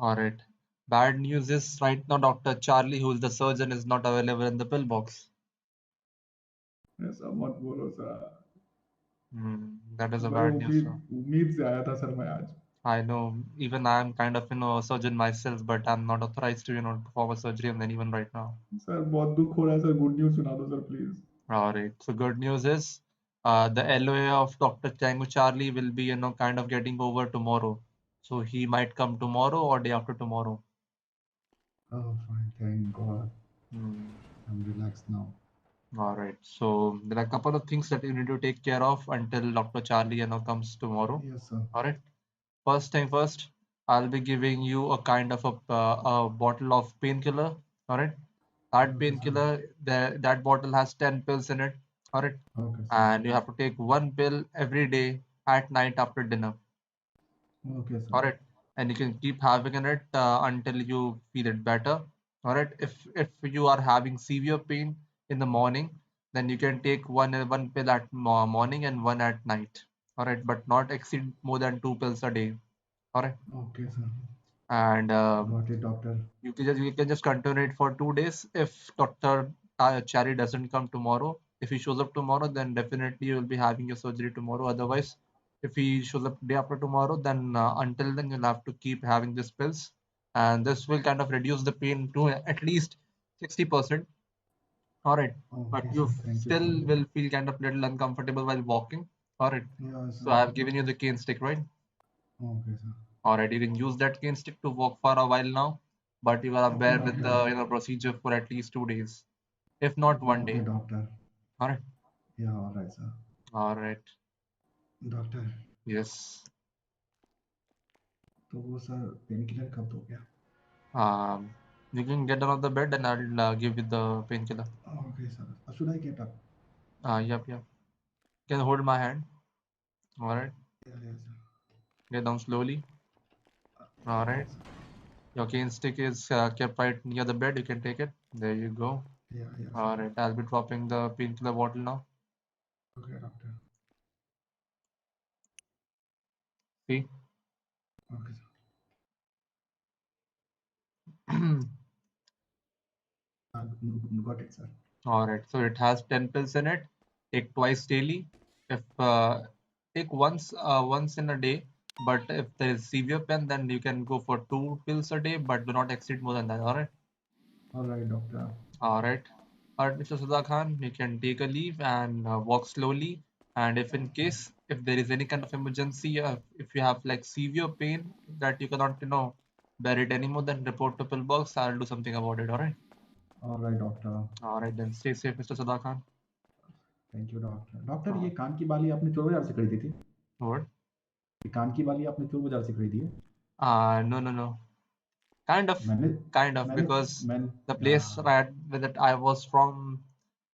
S1: All right. Bad news is right now Dr. Charlie, who is the surgeon, is not available in the pillbox.
S5: ऐसा मत बोलो सर।
S1: That is a
S5: मैं
S1: bad news,
S5: उम्मीद
S1: sir.
S5: उम्मीद से आया था सर मैं आज।
S1: I know, even I am kind of, a surgeon myself, but I'm not authorized to, perform a surgery on anyone right now.
S5: Sir बहुत दुख हो रहा है सर, गुड न्यूज़ सुना दो sir please.
S1: All right. So good news is, the LOA of Dr. Tango Charlie will be, kind of getting over tomorrow. So he might come tomorrow or day after tomorrow.
S5: Oh fine, thank God, I'm relaxed now।
S1: All right. So there are a couple of things that you need to take care of until Dr. Charlie, comes tomorrow.
S5: Yes sir,
S1: All right. First thing first, I'll be giving you a kind of a bottle of painkiller. All right. That
S5: okay sir,
S1: painkiller, that bottle has 10 pills in it. All right.
S5: okay sir,
S1: And you have to take one pill every day at night after dinner.
S5: okay sir,
S1: All right. And you can keep having it until you feel it better. All right. If you are having severe pain in the morning, then you can take one pill at morning and one at night. All right, but not exceed more than 2 pills a day. All right.
S5: okay sir,
S1: And
S5: got it doctor।
S1: you can just continue it for 2 days. If Dr. Cherry doesn't come tomorrow, if he shows up tomorrow, then definitely you will be having your surgery tomorrow. Otherwise, if he shows up day after tomorrow, then until then you'll have to keep having these pills, and this will kind of reduce the pain to at least 60%. All right, but
S5: Okay
S1: you
S5: sir, thank you
S1: still
S5: sir।
S1: will feel kind of little uncomfortable while walking. All right,
S5: Yeah
S1: so
S5: sir,
S1: I have given you the cane stick, right?
S5: okay sir,
S1: All right, you can use that cane stick to walk for a while now, but you gotta bear with
S5: okay
S1: the
S5: sir,
S1: procedure for at least 2 days, if not one
S5: okay
S1: day.
S5: doctor,
S1: All right.
S5: yeah alright sir।
S1: All right.
S5: Doctor
S1: Yes.
S5: तो वो sir pain killer कब दोगे?
S1: You can get out of the bed and I'll give you the painkiller.
S5: Okay sir, should I get up?
S1: Yep. You can hold my hand. All right.
S5: Yeah, yes sir,
S1: Get down slowly. All right.
S5: yes sir,
S1: Your cane stick is kept right near the bed. You can take it. There you go.
S5: yeah yes sir,
S1: All right. I'll be dropping the painkiller bottle now.
S5: okay doctor,
S1: See?
S5: okay sir, got it sir,
S1: All right. So it has 10 pills in it. Take twice daily. If take once in a day. But if there is severe pain, then you can go for 2 pills a day, but do not exceed more than that. All right.
S5: All right, doctor.
S1: All right. All right, Mr. Sudha Khan, you can take a leave and walk slowly. And if in case, if there is any kind of emergency, if you have like severe pain that you cannot, bear it anymore, then report to pillbox. I'll do something about it. All right.
S5: All right, doctor.
S1: All right, then stay safe, Mr. Sudha Khan.
S5: Thank you doctor. Doctor, ये
S1: हाँ।
S5: कान की बाली आपने चोर बाजार से खरीदी थी?
S1: What?
S5: ये कान की बाली आपने चोर बाजार से खरीदी है?
S1: No. Kind of,
S5: मैंने
S1: because
S5: मैंने
S1: the place right where that I was from,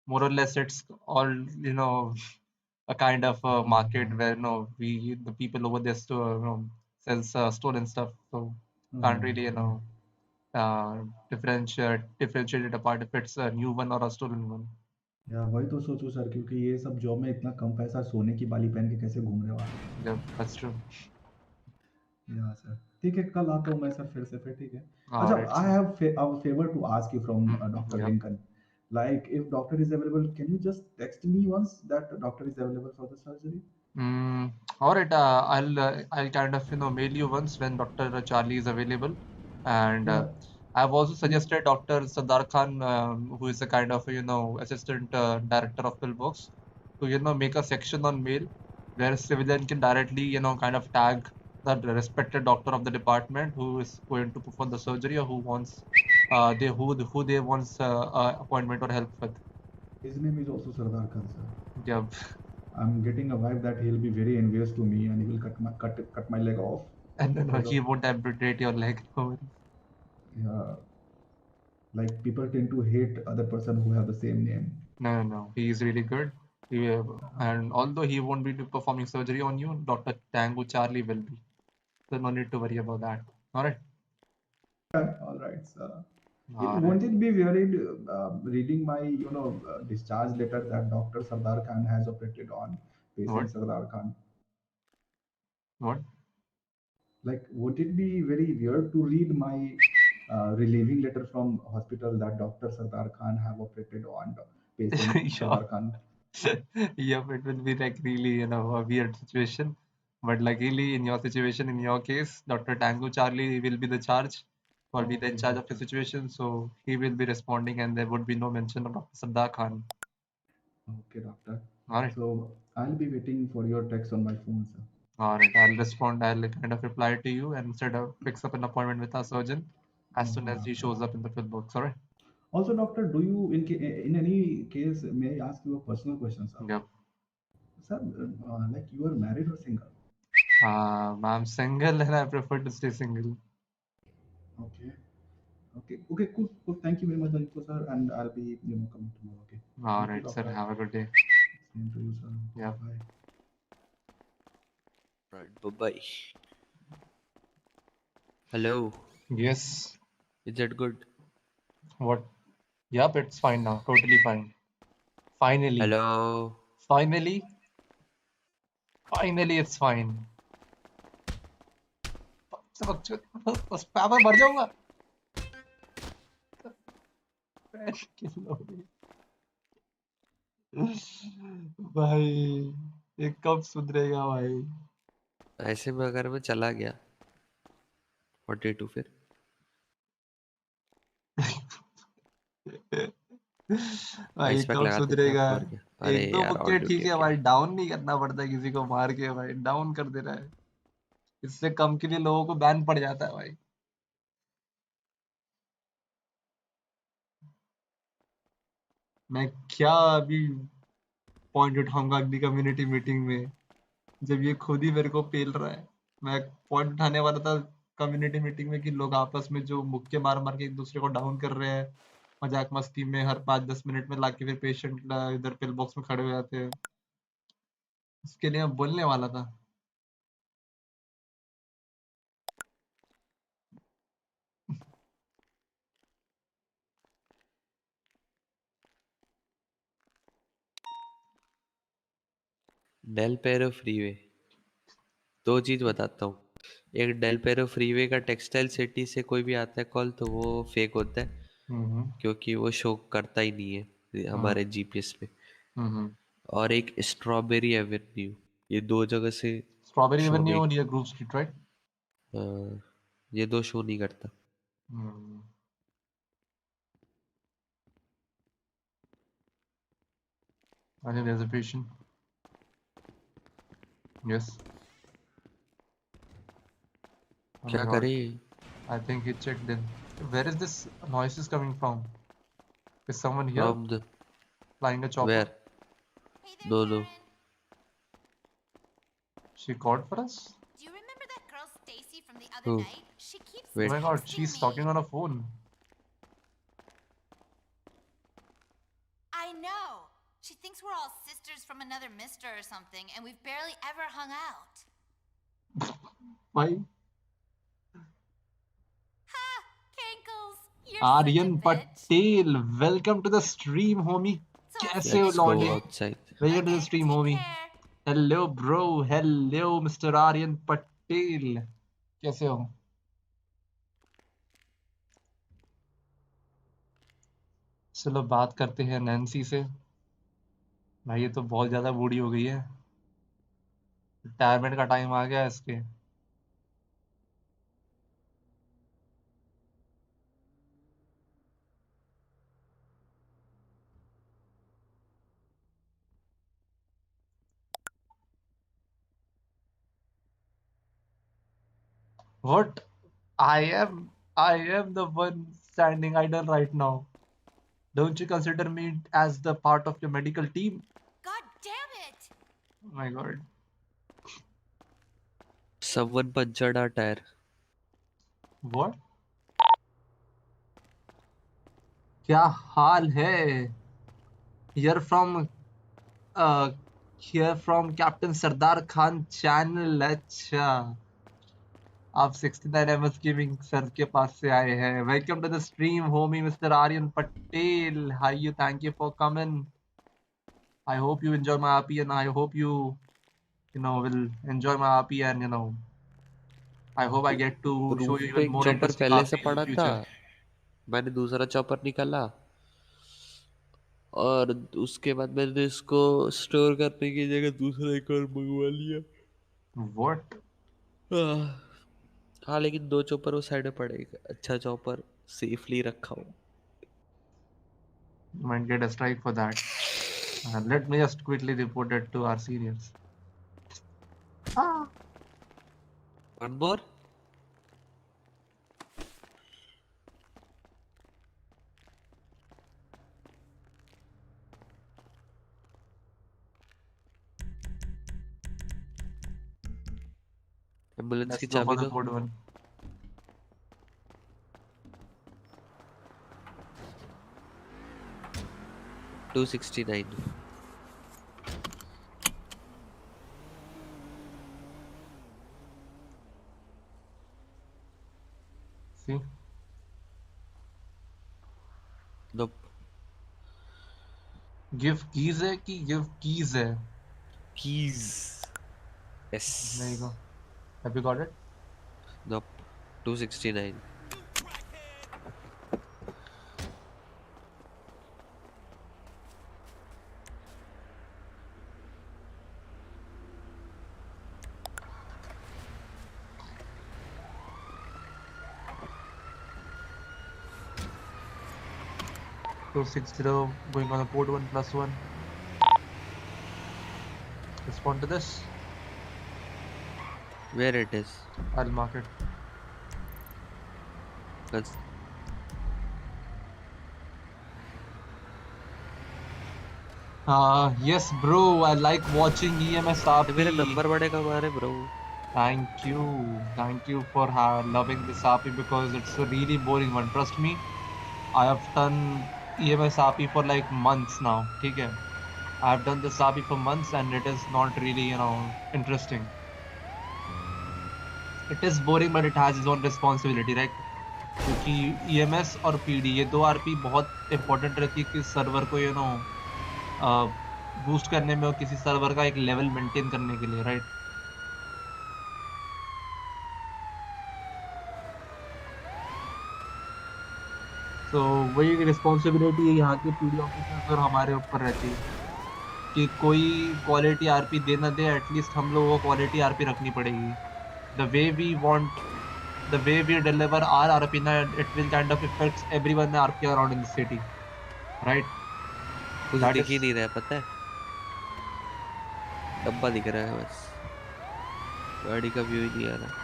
S1: more or less, it's all a kind of a market where the people over there sells stolen stuff, so can't really differentiate it apart if it's a new one or a stolen one.
S5: या वही तो सोचूं sir, क्योंकि ये सब job में इतना कम पैसा, सोने की बाली पहन के कैसे घूम रहे हो आप?
S1: Yeah, that's true.
S5: या सर, ठीक है, कल आता हूँ मैं सर फिर से, फिर ठीक है।
S1: All
S5: अच्छा,
S1: right,
S5: I
S1: sir.
S5: have a favor to ask you from Dr.
S1: Yeah.
S5: Lincoln. Like, if doctor is available, can you just text me once that doctor is available for the surgery?
S1: All right. I'll kind of mail you once when Dr. Charlie is available, and
S5: Yeah.
S1: I've also suggested Dr. Sardar Khan, who is a kind of assistant director of Pillbox, to make a section on mail where civilian can directly kind of tag the respected doctor of the department who is going to perform the surgery, or who wants who they wants appointment or help with.
S5: His name is also Sardar Khan, sir.
S1: Yeah.
S5: I'm getting a vibe that he'll be very envious to me and he will cut my leg off.
S1: And no,
S5: because
S1: he
S5: of-
S1: won't amputate your leg. No worries.
S5: Yeah, like people tend to hate other person who have the same name.
S1: No. He is really good. And although he won't be performing surgery on you, Dr. Tango Charlie will be. So no need to worry about that. All right.
S5: All right, sir.
S1: All right.
S5: Won't it be worried reading my discharge letter that Dr. Sardar Khan has operated on patient
S1: What?
S5: Sardar Khan?
S1: What?
S5: Like, would it be very weird to read my relieving letter from hospital that Dr. Sardar Khan have operated on patient
S1: Yeah.
S5: Sardar Khan?
S1: Yep, it will be like really, a weird situation. But luckily, in your situation, in your case, Dr. Tango Charlie will be the charge, will be the in charge of the situation. So he will be responding, and there would be no mention of Dr. Sardar Khan.
S5: Okay, doctor.
S1: All right.
S5: So I'll be waiting for your text on my phone, sir.
S1: All right. I'll respond. I'll kind of reply to you and instead of fix up an appointment with our surgeon as soon
S5: Okay,
S1: as he
S5: doctor.
S1: shows up in the field books. All right.
S5: Also, doctor, do you in any case, may I ask you a personal question, sir?
S1: Yep.
S5: Sir, like, you are married or single?
S1: I'm single and I prefer to stay single.
S5: Okay. Okay, cool. Thank you very much, Aditya, sir, and I'll be coming tomorrow. Okay.
S1: All
S5: Thank you,
S1: right, sir.
S5: doctor.
S1: Have a good day.
S5: Same to you, sir.
S1: Yeah.
S5: Bye.
S17: Right, bye-bye. Hello.
S1: Yes.
S17: Is it good?
S1: What? Yep, it's fine now. Totally fine. Finally.
S17: Hello.
S1: Finally, it's fine. बस पापा मर जाऊंगा भाई ये कब सुधरेगा भाई?
S17: ऐसे में अगर मैं चला गया 42 फिर
S1: भाई
S17: आइस पैक
S1: कब
S17: लगाते थे
S1: सुधरेगा?
S17: आपको और क्या? अरे
S1: एक दो
S17: यार
S1: मुक्के
S17: ऑन
S1: ठीक
S17: ड्यूटी
S1: है
S17: क्या?
S1: भाई, डाउन नहीं करना पड़ता किसी को मार के, भाई डाउन कर दे रहा है। इससे कम के लिए लोगों को बैन पड़ जाता है भाई। मैं क्या अभी पॉइंट उठाऊंगा अगली कम्युनिटी मीटिंग में, जब ये खुद ही मेरे को पेल रहा है। मैं पॉइंट उठाने वाला था कम्युनिटी मीटिंग में कि लोग आपस में जो मुक्के मार मार के एक दूसरे को डाउन कर रहे हैं मजाक मस्ती में, हर 5-10 मिनट में लाके फिर पेशेंट इधर पिल बॉक्स में खड़े हो जाते हैं, उसके लिए मैं बोलने वाला था।
S17: डेल पेरो फ्रीवे, दो चीज बताता हूँ। एक डेल पेरो फ्रीवे का टेक्सटाइल सिटी से कोई भी आता है कॉल तो वो फेक होता है क्योंकि वो शो करता ही नहीं है हमारे जीपीएस पे। और एक स्ट्रॉबेरी एवेन्यू, ये दो जगह से
S1: स्ट्रॉबेरी
S17: शो
S1: एवेन्यू
S17: नहीं,
S1: नियर ग्रुप स्ट्रीट राइट?
S17: ये दो शो नहीं करता।
S1: I think there's a patient. Yes. Oh my
S17: क्या
S1: god.
S17: करे?
S1: I think he checked in. Where is this noises coming from? Is someone here
S17: From the
S1: flying a chopper?
S17: where? No, no.
S1: She called for us?
S7: Do you remember that girl Stacy from the other
S17: Who?
S7: night? She keeps
S1: Oh
S17: Wait.
S1: my god,
S7: texting
S1: she's
S7: me.
S1: talking on a phone.
S7: I know. She thinks we're all sisters from another mister or something, and we've barely ever hung out.
S1: Why?
S7: Ha! Kinkles, you're
S1: Aryan
S7: such a bitch.
S1: Patel, welcome to the stream, homie. कैसे हो
S17: Let's go
S1: लौंडे?
S17: outside.
S1: Welcome to the stream, homie. Hello, bro. Hello, Mr. Aryan Patel. कैसे हो? चलो बात करते हैं Nancy से। भाई ये तो बहुत ज्यादा बूढ़ी हो गई है। रिटायरमेंट का टाइम आ गया है इसके। What? I am the one standing idle right now. Don't you consider me as the part of your medical team?
S7: God damn it!
S1: Oh my god.
S17: Someone punctured our tire.
S1: What? क्या हाल है? You're from here from Captain Sardar Khan channel. अच्छा आप 69 MS Gaming sir के पास से आए हैं. Welcome to the stream, homie, Mr. Aryan Patel. Hi, you. Thank you for coming. I hope you enjoy my RP and I hope you will enjoy my RP and I hope I get to show
S17: roof
S1: you
S17: पे
S1: even
S17: एक
S1: more
S17: chopper
S1: interesting
S17: पहले से
S1: RP in
S17: पड़ा
S1: the
S17: था.
S1: future.
S17: मैंने दूसरा chopper निकाला और उसके बाद मैंने इसको स्टोर करने की जगह दूसरा एक और मंगवा लिया.
S1: What?
S17: हाँ लेकिन 2 चॉपर उस साइड में पड़ेगा. अच्छा चॉपर सेफली रखा हो.
S1: You might get a strike for that. Let me just quickly report it to our seniors.
S17: One more? Ambulance की
S1: Let's go for
S17: चाबी
S1: the
S17: दो.
S1: code one.
S17: $269.
S1: See?
S17: Nope.
S1: Give keys है कि give keys है?
S17: Keys. Yes.
S1: There you go. Have you got it?
S17: Nope. 269.
S1: Going on the port 1+1. Respond to this.
S17: Where it is?
S1: I'll mark it.
S17: That's
S1: Yes, bro. I like watching EMS RP.
S17: मेरे number बड़े कम आ रहे bro.
S1: Thank you for loving this RP because it's a really boring one. Trust me, I have done EMS RP for like months now. ठीक है? I have done this RP for months and it is not really interesting. It is boring but it has its own responsibility, right? क्योंकि EMS और PD ये दो RP बहुत important रहती है कि सर्वर को बूस्ट करने में और किसी सर्वर का एक लेवल मेंटेन करने के लिए, राइट? तो वही रिस्पॉन्सिबिलिटी यहाँ के पीडी ऑफिसर्स और हमारे ऊपर रहती है कि कोई क्वालिटी आरपी दे ना दे, एटलीस्ट हम लोगों को क्वालिटी आरपी रखनी पड़ेगी. The way we deliver our RP ना, it will kind of effects everyone RP around in the city, right?
S17: कुछ दिख ही नहीं रहा है, पता है? डब्बा दिख रहा है बस, गाड़ी का व्यू ही नहीं आ रहा।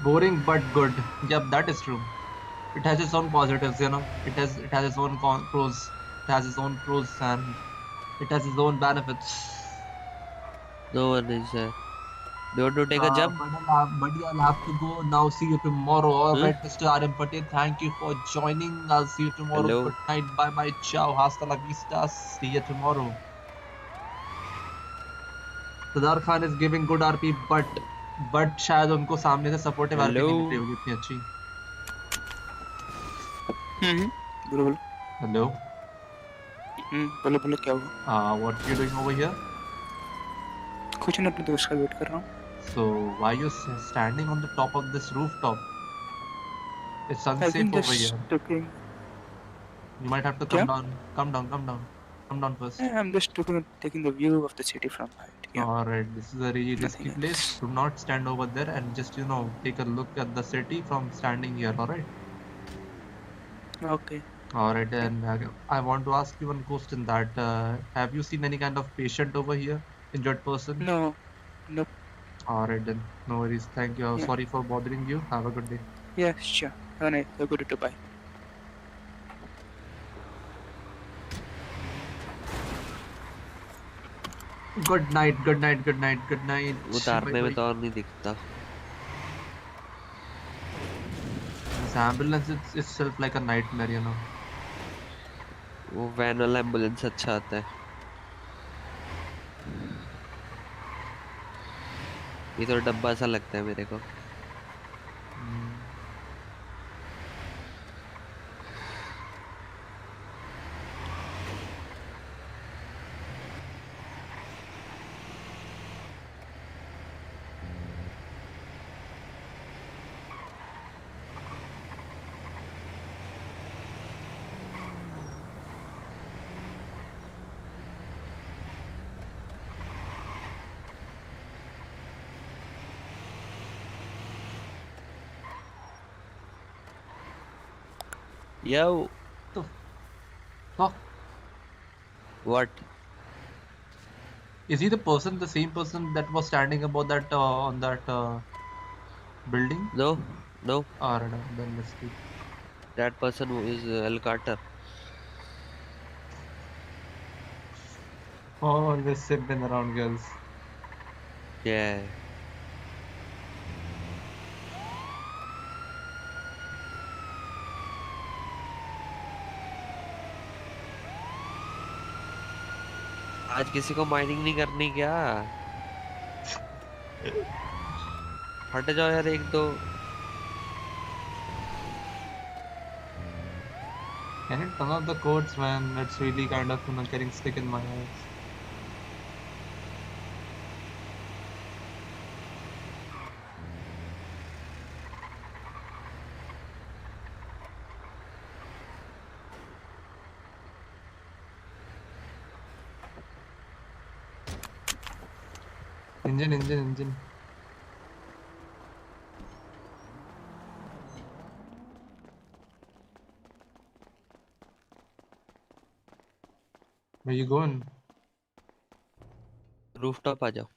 S1: Boring but good. Yep, that is true. It has its own positives, you know. It has its own pros. It has its own pros and it has its own benefits.
S17: No one is there. Do you want to take a jump?
S1: Buddy, I'll have to go now. See you tomorrow. All
S17: Hmm?
S1: right, Mr. Aryan Patel. Thank you for joining. I'll see you tomorrow.
S17: Hello.
S1: Good night. Bye bye. Ciao. Hasta la vista. See you tomorrow. Sadar Khan is giving good RP, but शायद उनको सामने से supportive RP
S17: Hello.
S1: नहीं मिल रही होगी इतनी अच्छी.
S2: बोलो बोलो.
S1: Hello.
S2: बोलो बोलो क्या हुआ?
S1: What are you doing over here?
S2: कुछ नहीं, अपने दोस्त का वेट कर रहा हूँ.
S1: So why are you standing on the top of this rooftop? It's
S2: I've
S1: unsafe
S2: been
S1: over
S2: just
S1: here.
S2: taking.
S1: You might have to come down. Come down. Come down. Come down first.
S2: I'm just taking the view of the city from height. Yeah.
S1: Alright, this is a really risky
S2: Nothing
S1: place. Do not stand over there and just, you know, take a look at the city from standing here, alright?
S2: Okay.
S1: Alright, and I want to ask you one question that have you seen any kind of patient over here? Injured person?
S2: No. Nope.
S1: Alright then, no worries. Thank you.
S2: Yeah.
S1: Sorry for bothering you. Have a good day.
S2: Yeah, sure. Have a good day. Bye.
S1: Good night, good night, good night, good night.
S17: उतारने में तो और नहीं दिखता।
S1: This ambulance is itself like a nightmare, you know.
S17: वो van वाला ambulance अच्छा आता है। ये तो डब्बा सा लगता है मेरे को। Yo.
S1: The fuck?
S17: What?
S1: Is he the same person that was standing above that on that building?
S17: No, no.
S1: Alright, then let's see.
S17: That person who is El Carter.
S1: Always simping around girls.
S17: Yeah. आज किसी को mining नहीं करनी क्या? हट जाओ यार एक दो।
S1: Can you turn off the codes, man? It's really kind of, you know, getting stick in my eyes. Engine. Where you going?
S17: Rooftop आ जाओ।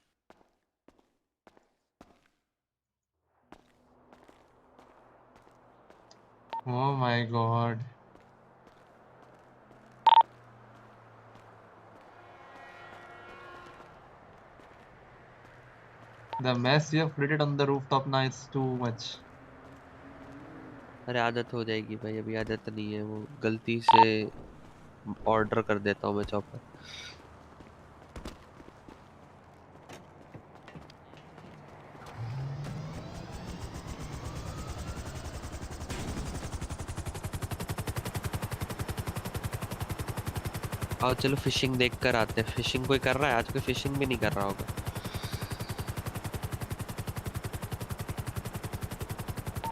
S1: Oh my god. The mess you have created on the rooftop now is too much.
S17: अरे आदत हो जाएगी भाई, अभी आदत नहीं है, वो गलती से ऑर्डर कर देता हूँ मैं चॉपर। आओ चलो फिशिंग देख कर आते हैं। फिशिंग कोई कर रहा है? आज कोई फिशिंग भी नहीं कर रहा होगा।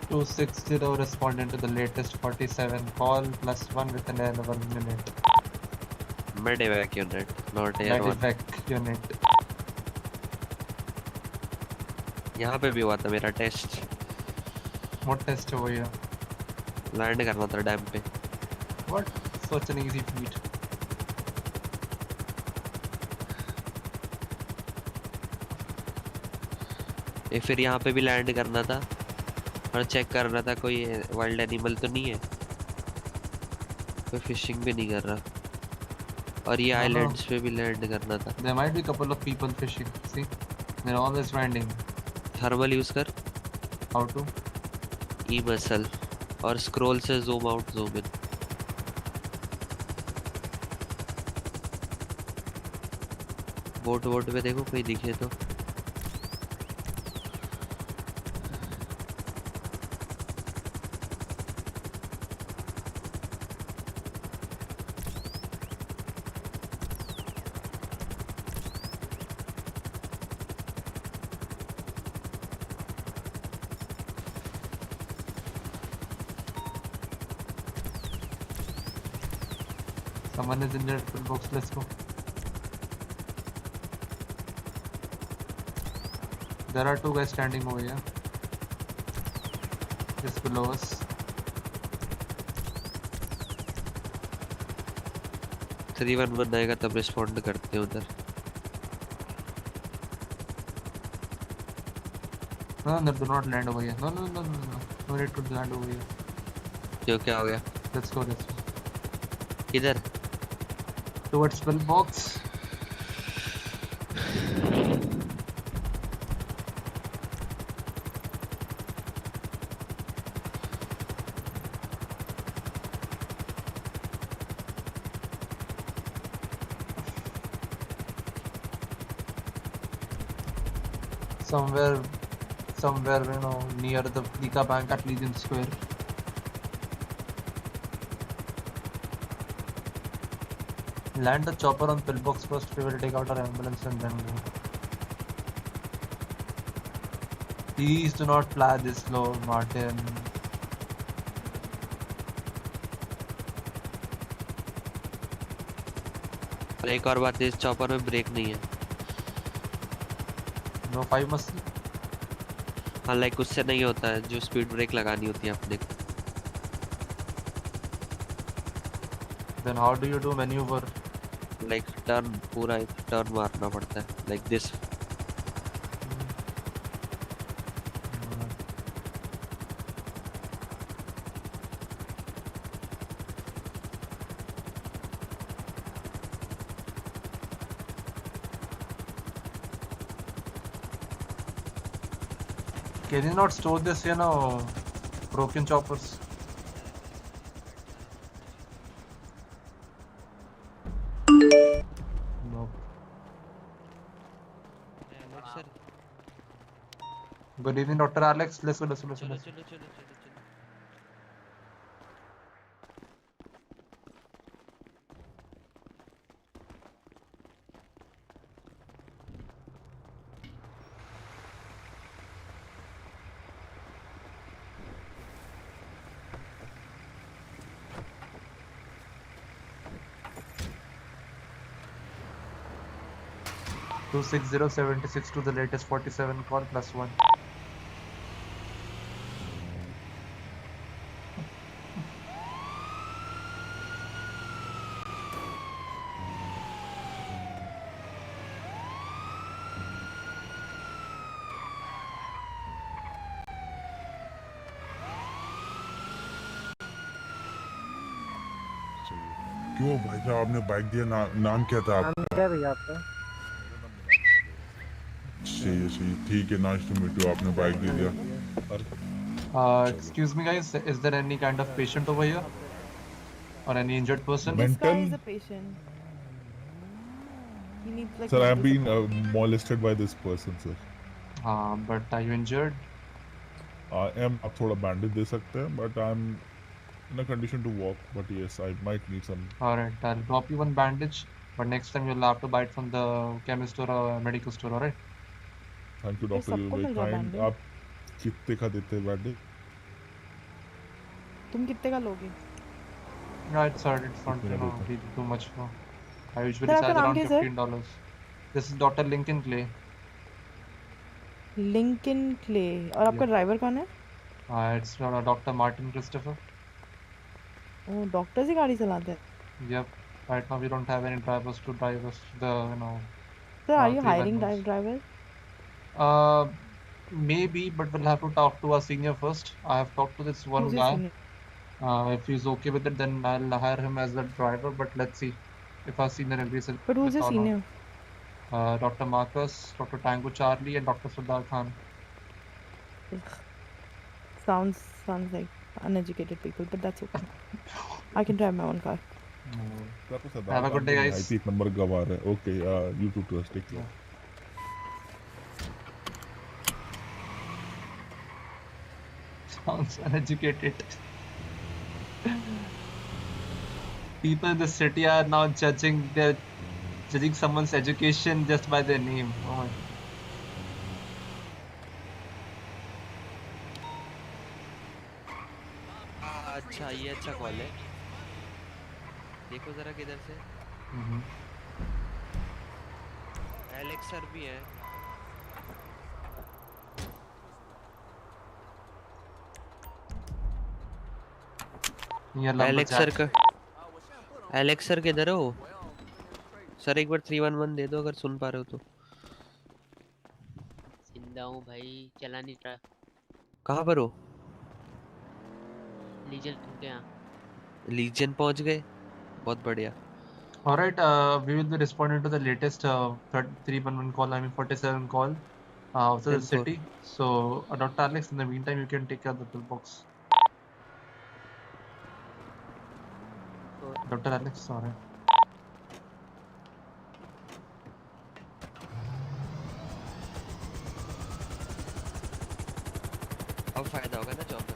S1: 260 responding to the latest 47 call +1 within 1 minute.
S17: Medevac unit, not air one.
S1: Medevac unit.
S17: यहाँ पे भी हुआ था मेरा test.
S1: What test over here?
S17: Land करना था डैम पे।
S1: What? such an easy feat.
S17: फिर यहाँ पे भी लैंड करना था और चेक करना था कोई वाइल्ड एनिमल तो नहीं है, कोई फिशिंग भी नहीं कर रहा, और ये आइलैंड्स पे भी लैंड करना था।
S1: There might be a couple of people fishing. See, they're always landing.
S17: Thermal use कर।
S1: How to?
S17: ई मसल और स्क्रॉल से zoom out zoom in. Boat vote पे देखो कोई दिखे तो।
S1: Someone is injured. Full box. Let's go. There are two guys standing over here. Just below us.
S17: Three one one आएगा तब respond करते हैं उधर।
S1: No, no, do not land over here. No, no, no, no, no. No need to land over here.
S17: क्यों, क्या हो गया?
S1: Let's go, let's go.
S17: किधर?
S1: Towards pill box. Somewhere, you know, near the Lika Bank at Legion Square. Land the chopper on pillbox first. We will take out our ambulance and then go. Please do not fly this slow, Martin.
S17: एक और बात, इस chopper में break नहीं है।
S1: No 5 muscle.
S17: हाँ, like उससे नहीं होता है, जो स्पीड ब्रेक लगानी होती है अपने को।
S1: Then how do you do maneuver?
S17: Like turn, पूरा एक टर्न मारना पड़ता है, like this.
S1: Can you not store this, you know, broken choppers? No. Good evening, Dr. Alex. Let's go. Two 6076 to the latest 47 call +1.
S16: क्यों भाई साहब आपने bike दिया? नाम क्या था आपका?
S22: क्या भैया आपका?
S16: सही ठीक है, नाइस टू मीट यू। आपने बाइक दे दिया।
S1: Excuse me guys, is there any kind of patient over here or any injured person?
S16: This guy is
S23: a patient. He needs like
S16: Sir, I have been molested by this person, sir.
S1: But are you injured?
S16: I am। आप थोड़ा bandage दे सकते हैं, but I'm in a condition to walk, but yes, I might need some.
S1: Alright, I'll drop you one bandage, but next time you'll have to buy it from the chemist or a medical store, alright?
S16: Thank you, doctor. You very kind. आप कितने का देते हैं bandage?
S23: तुम कितने का लोगे?
S1: No, it's alright. It's not really too much. No. I usually charge around $15. This is Dr. Lincoln Clay.
S23: Lincoln Clay. और आपका ड्राइवर कौन है?
S1: It's Dr. Martin Christopher.
S23: ओ, डॉक्टर से गाड़ी चलाते हैं?
S1: Yep. Right now we don't have any drivers to drive us to the
S23: Sir, are you hiring
S1: 311s.
S23: drivers?
S1: Maybe, but we'll have to talk to our senior first. I have talked to this one
S23: Who's your
S1: guy.
S23: senior?
S1: If he's okay with it, then I'll hire him as the driver. But let's see if our senior agrees
S23: But who's
S1: with
S23: your
S1: or not.
S23: senior?
S1: Dr. Marcus, Dr. Tango Charlie, and Dr. Sardar Khan.
S23: Ugh. Sounds like uneducated people, but that's okay. I can drive my own car.
S1: Have a good day, guys.
S16: एक number गवार है. Okay, you too, trust. Take care.
S1: Sounds uneducated. People in the city are now judging someone's education just by their name. Oh my.
S17: अच्छा ये अच्छा call है. देखो जरा किधर से. एलेक्स सर भी है. एलेक्स सर किधर हो? सर एक बार 311 दे दो अगर सुन पा रहे हो तो.
S3: जिंदा हूँ भाई, चला नहीं रहा.
S17: कहाँ पर हो?
S3: लीजन के यहाँ.
S17: लीजन पहुँच गए? बहुत बढ़िया.
S1: All right, we will be responding to the latest 311 call, I mean 47 call outside the city. So, Dr. Alex, in the meantime, you can take care of the pillbox. Dr. Alex, sorry.
S17: अब फायदा होगा ना job में.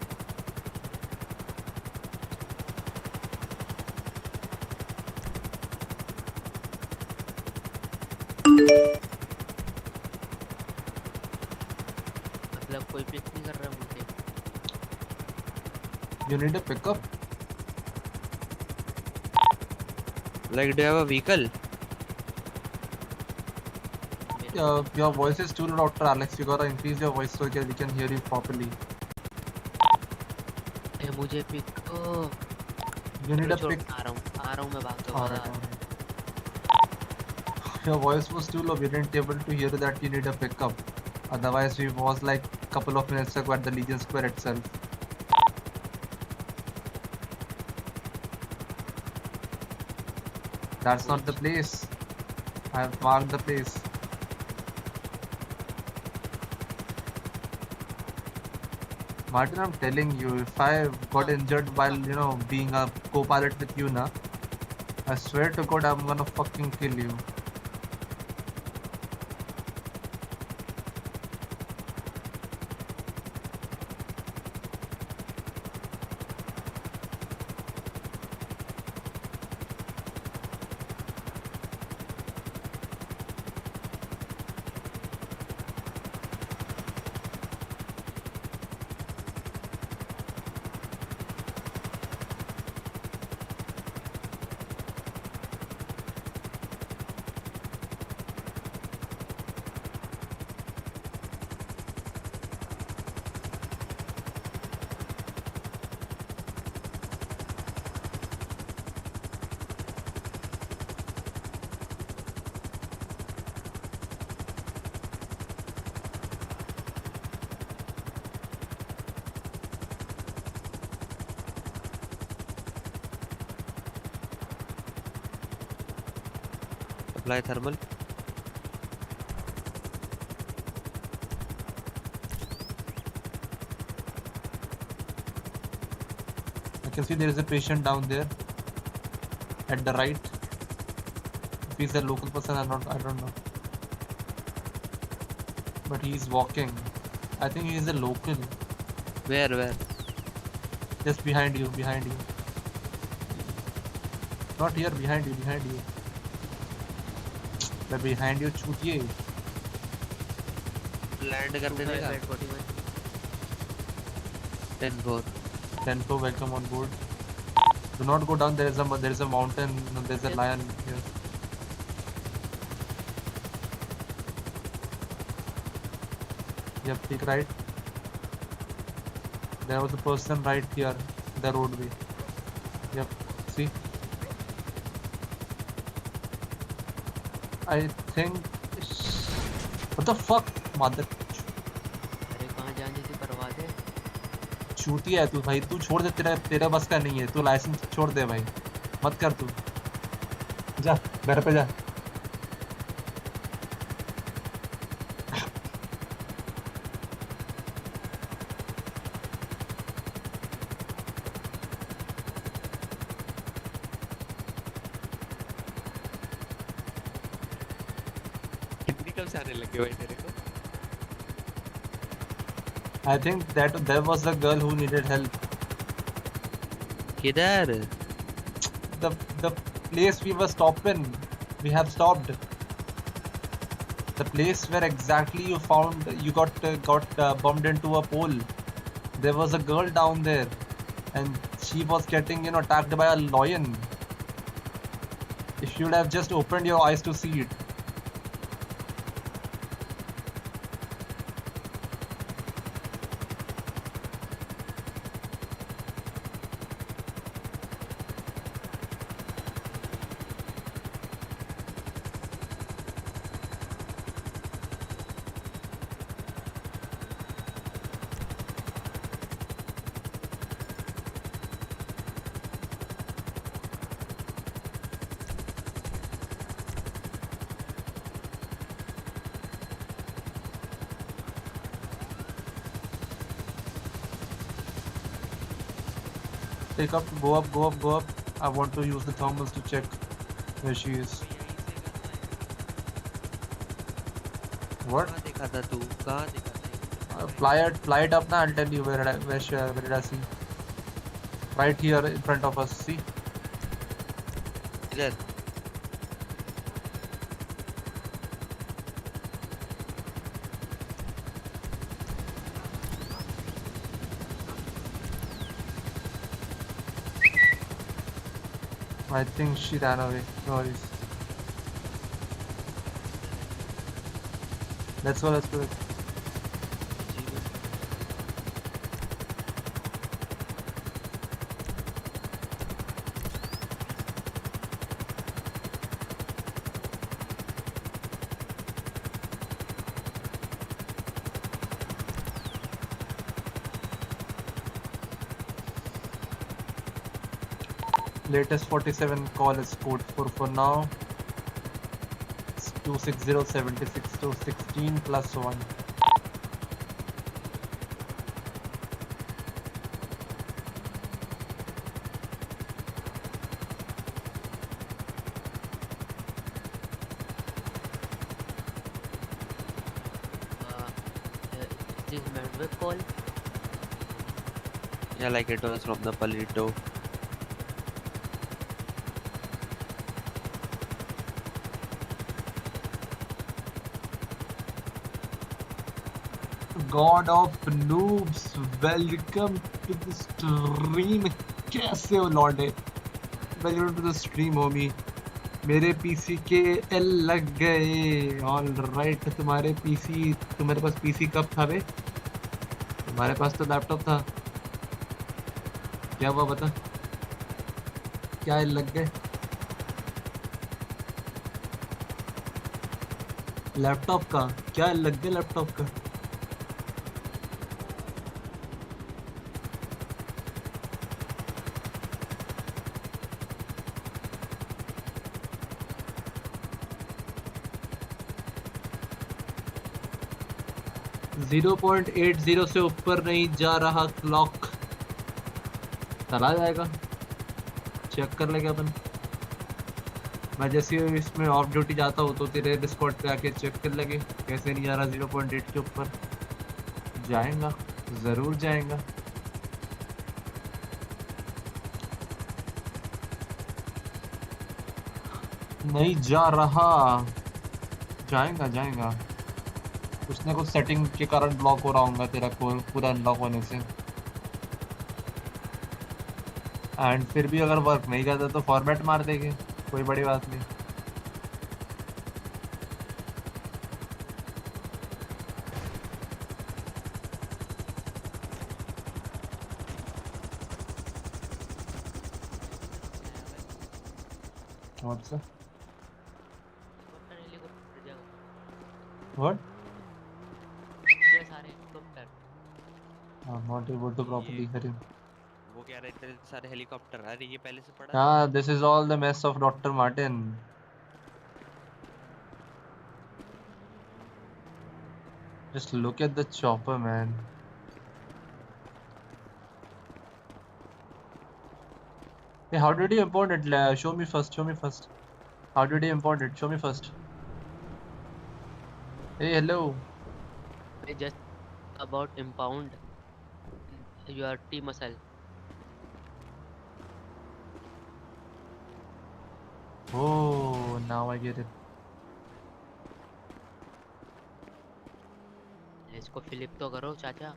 S3: मतलब कोई pick नहीं कर रहा मुझे.
S1: You need a pickup?
S17: Like, do you have a vehicle?
S1: Your voice is too low, Dr. Alex. You gotta increase your voice so we can hear you properly.
S3: मुझे pick.
S1: You need a pick.
S3: आ रहा हूँ मैं भागता
S1: हुआ. Your voice was too low. We didn't able to hear that you need a pickup. Otherwise, we was like a couple of minutes ago at the Legion Square itself. That's not the place. I have marked the place. Martin, I'm telling you, if I got injured while, being a co-pilot with you, I swear to God, I'm gonna fucking kill you.
S17: Apply thermal.
S1: I can see there is a patient down there at the right. If he's a local person or not, I don't know. But he's walking. I think he is a local.
S17: Where?
S1: Just behind you. Not here, behind you. But behind you, chutiye.
S17: Land करने देगा. 10-4.
S1: 10-4, welcome on board. Do not go down. There is a mountain. There's a lion here. Yep, take right. There was a person right here, the roadway. Yep, see? I think. What the fuck, mother?
S3: अरे कहाँ जाने की परवाह है?
S1: चूतिया है तू भाई, तू छोड़ दे, तेरा बस का नहीं है, तू लाइसेंस छोड़ दे भाई, मत कर तू, जा घर पे जा।
S17: टेक्निकल से आने लगे भाई तेरे को।
S1: I think that was the girl who needed help.
S17: किधर?
S1: The place we were stopping, we have stopped. The place where exactly you got bumped into a pole. There was a girl down there, and she was getting attacked by a lion. If you would have just opened your eyes to see it. Take up, go up, go up, go up. I want to use the thermals to check where she is. What?
S17: कहाँ देखा था तू? कहाँ देखा था?
S1: Fly it up now. I'll tell you where did I see? Right here in front of us. See?
S17: इधर।
S1: I think she ran away. No worries. Let's go. Latest 47 call is code 4 for now. It's 26076 to 16 plus 1.
S3: This network call?
S17: Yeah, like it was from the Palito.
S1: God of noobs, welcome to the stream. कैसे हो लौंडे? Welcome to the stream, homie. मेरे PC के L लग गए। All right, तुम्हारे पास PC कब था बे? तुम्हारे पास तो लैपटॉप था। क्या हुआ बता? क्या एल लग गए? लैपटॉप का क्या एल लग गया लैपटॉप का? जीरो 0.80 से ऊपर नहीं जा रहा क्लॉक। चला जाएगा, चेक कर लेंगे अपन। मैं जैसे इसमें ऑफ ड्यूटी जाता हूँ तो तेरे डिस्कॉर्ड पे आके चेक कर लेंगे कैसे नहीं जा रहा। 0.8 के ऊपर जाएगा, जरूर जाएगा। नहीं जा रहा, जाएगा। कुछ ना कुछ सेटिंग के कारण ब्लॉक हो रहा होगा तेरा कोड पूरा अनलॉक होने से। एंड फिर भी अगर वर्क नहीं करता तो फॉर्मेट मार देंगे, कोई बड़ी बात नहीं। What?
S3: इतने सारे helicopter
S1: I'm not able to properly hear him.
S17: वो कह रहे इतने सारे हेलीकॉप्टर, अरे ये पहले से पड़ा था।
S1: Ah, this is all the mess of Dr. Martin. Just look at the chopper, man. Hey, how did you import it? Show me first. Show me first. How did you import it? Show me first. Hey, hello.
S3: I just about impound your tea muscle.
S1: Oh, now I get it.
S3: इसको flip तो करो चाचा।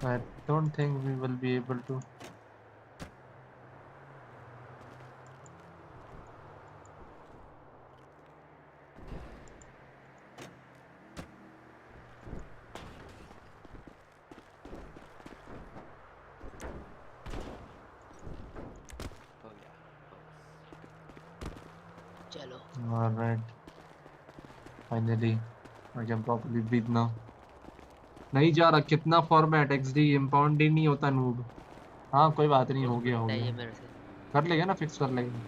S1: I don't think we will be able to.
S3: चलो।
S1: All right. Finally, I can properly breathe now. नहीं जा रहा कितना format XD impound ही नहीं होता नूब। हाँ कोई बात नहीं, हो गया हो
S3: चाहिए
S1: गया।
S3: मेरे से।
S1: कर लेगा ना, फिक्स कर लेगा।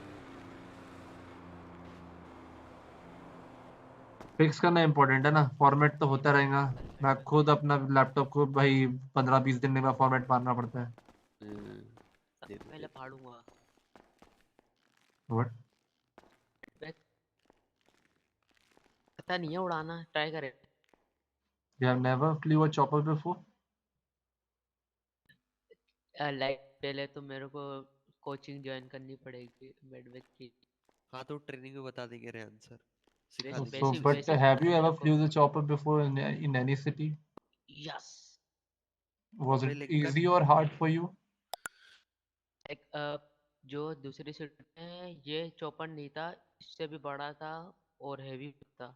S1: फिक्स करना इम्पोर्टेंट है ना, फॉर्मेट तो होता रहेगा। मैं खुद अपना लैपटॉप को भाई 15-20 दिन में फॉर्मेट मारना पड़ता है।
S3: पहले फाड़ूंगा।
S1: What?
S3: पता नहीं है उड़ाना, ट्राई करें।
S1: You have never flew a chopper before?
S3: Like पहले तो मेरे को कोचिंग ज्वाइन करनी पड़ेगी मेडवेक की।
S17: हाँ तो ट्रेनिंग में बता देंगे रेहान सर, सिखा
S1: So,
S17: देंगे।
S1: but have you ever flew the chopper before in any city?
S3: Yes.
S1: Was
S17: अबे
S1: it
S17: Lincoln,
S1: easy or hard for you?
S3: एक जो दूसरी सीट में ये चौपन नहीं था, इससे भी बड़ा था और हैवी था।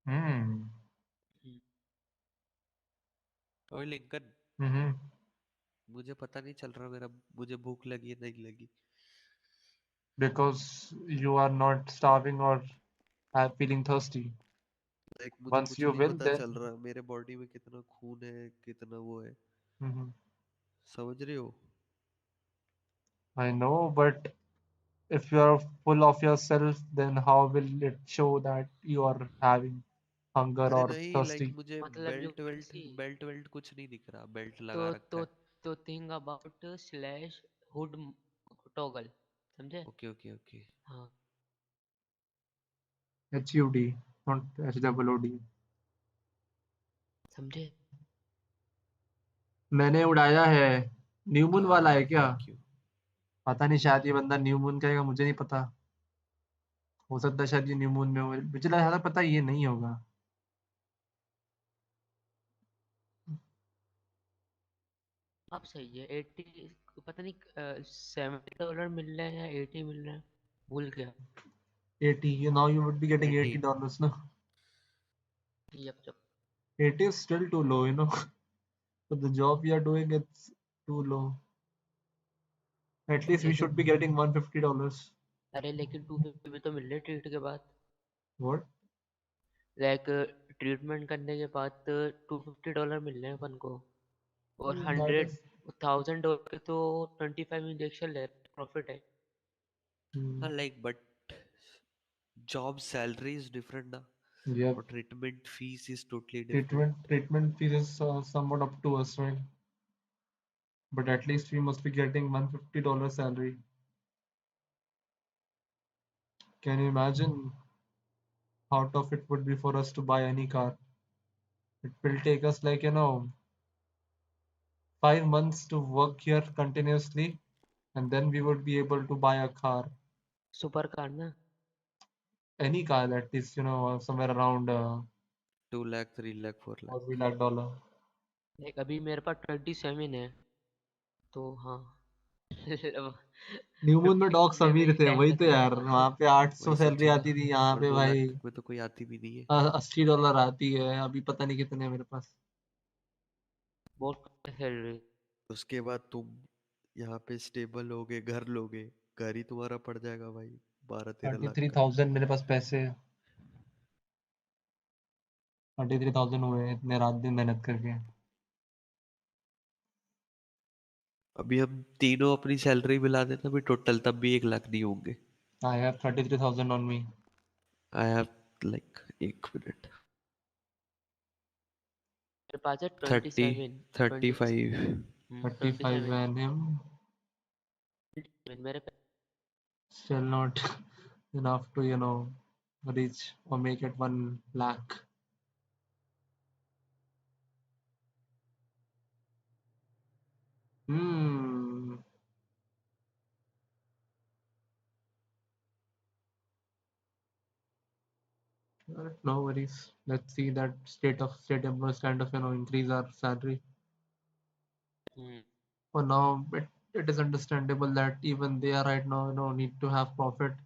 S1: Hmm.
S17: ओए लिंकन,
S1: Mm-hmm.
S17: मुझे पता नहीं चल रहा मेरा, मुझे भूख लगी है नहीं लगी।
S1: Because you are not starving or are feeling thirsty.
S17: Like मुझे
S1: Once
S17: कुछ
S1: you
S17: नहीं
S1: will,
S17: पता
S1: then.
S17: चल रहा मेरे बॉडी में कितना खून है, कितना वो है,
S1: Mm-hmm.
S17: समझ रहे हो?
S1: I know, but if you are full of yourself, then how will it show that you are having hunger
S17: अरे
S1: or
S17: नहीं, लाइक
S1: thirsty?
S17: मुझे
S3: मतलब you
S17: belt
S3: can
S17: welt
S3: see.
S17: Belt welt कुछ नहीं दिख रहा, बेल्ट लगा
S3: तो
S17: रखा
S3: तो
S17: है।
S3: तो think about slash HUD toggle, समझे?
S17: Okay okay okay.
S3: हाँ।
S1: HUD, not HOOD.
S3: समझे?
S1: मैंने उड़ाया है। न्यू मून वाला है क्या?
S17: Thank you.
S1: पता नहीं, शायद ये बंदा न्यू मून कहेगा, मुझे नहीं पता। हो सकता है शायद ये न्यू मून में हो, मुझे लगा पता ये नहीं होगा।
S3: अब सही है। 80 पता नहीं $70 मिल रहे हैं या 80 मिल रहे हैं, भूल गया।
S1: 80, now you would be getting
S17: 80
S1: $80 no?
S3: Yup yup.
S1: 80 is still too low, you know. For the job we are doing, it's too low. At least we should
S3: लेकिन
S1: be getting $150.
S3: अरे लेकिन 250 भी तो मिल रहे ट्रीट के बाद।
S1: What?
S3: लाइक ट्रीटमेंट करने के बाद $250 मिल रहे हैं अपन को, और
S1: That
S3: 100
S1: is.
S3: $1000 के तो 25 इंजेक्शन ले, प्रॉफिट है।
S17: हाँ like but job salary is different ना,
S1: Yep.
S17: और treatment fees is totally different.
S1: Treatment fees is somewhat up to us, right? But at least we must be getting $150 salary. Can you imagine how tough it would be for us to buy any car? It will take us like, 5 months to work here continuously, and then we would be able to buy a car.
S3: Super car ना।
S1: Any car that is, somewhere around
S17: 2 lakh 3 lakh 4
S1: or
S17: lakh.
S1: $3 lakh.
S3: Like अभी मेरे पास 27 है, तो हाँ
S1: new moon में docs
S3: में
S1: अमीर
S3: ही
S1: थे,
S3: टाइम
S1: वही तो
S3: खत्म
S1: यार।
S3: होगा।
S1: वहां पे 800
S17: वही
S1: सैलरी
S17: सोचो ना,
S1: आती थी, यहाँ
S17: और
S1: पे
S17: 2 लाख
S1: भाई
S17: में तो कोई आती भी नहीं है।
S1: $80 आती है। अभी पता नहीं कितने हैं मेरे पास।
S3: बहुत सैलरी।
S17: उसके बाद तुम यहाँ पे स्टेबल होगे, घर लोगे, घर ही तुम्हारा पड़ जाएगा भाई 12-13 लाख का।
S1: 33,000 मेरे पास पैसे है। 33,000 हुए हैं इतने रात दिन मेहनत करके।
S17: अभी हम तीनों अपनी सैलरी मिला देना भी टोटल, तब भी 1 लाख नहीं होंगे।
S1: I have 33,000 on me.
S17: I have like 1 minute,
S3: मेरे पास है
S17: 30,
S3: 27
S17: 35।
S1: 35 and him
S3: 27 मेरे पे।
S1: still not enough to, reach or make it 1 lakh. Hmm. No worries. Let's see that state employees kind of, increase our salary. For now, it is understandable that even they are right now, need to have profit.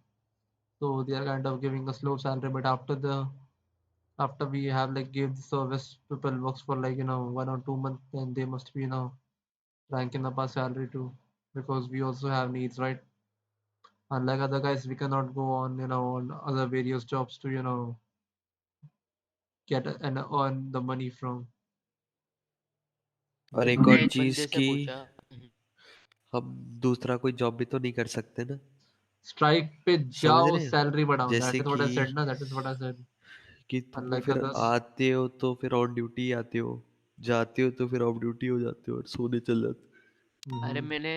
S1: So they are kind of giving us low salary. But after we have like gave the service, people works for like 1 or 2 months, then they must be ranking up our salary too, because we also have needs, right? Unlike other guys, we cannot go on on other various jobs to get and earn the money from.
S17: और
S1: They
S17: एक
S1: don't
S17: और
S3: मैंने एक
S17: चीज
S3: बंदे से
S17: कि
S3: पूछा।
S17: हम दूसरा कोई जॉब भी तो नहीं कर सकते ना।
S1: strike पे
S17: समझ
S1: जाओ,
S17: रहे हैं?
S1: salary बढ़ाओ. That
S17: जैसे
S1: is what
S17: कि
S1: I said. That is what I said.
S17: कि तुम
S1: Unlike
S17: फिर
S1: others.
S17: आते हो तो फिर ऑन ड्यूटी आते हो, जाते हो तो फिर ऑफ ड्यूटी हो जाते हो और सोने चल जाते हो।
S3: अरे मैंने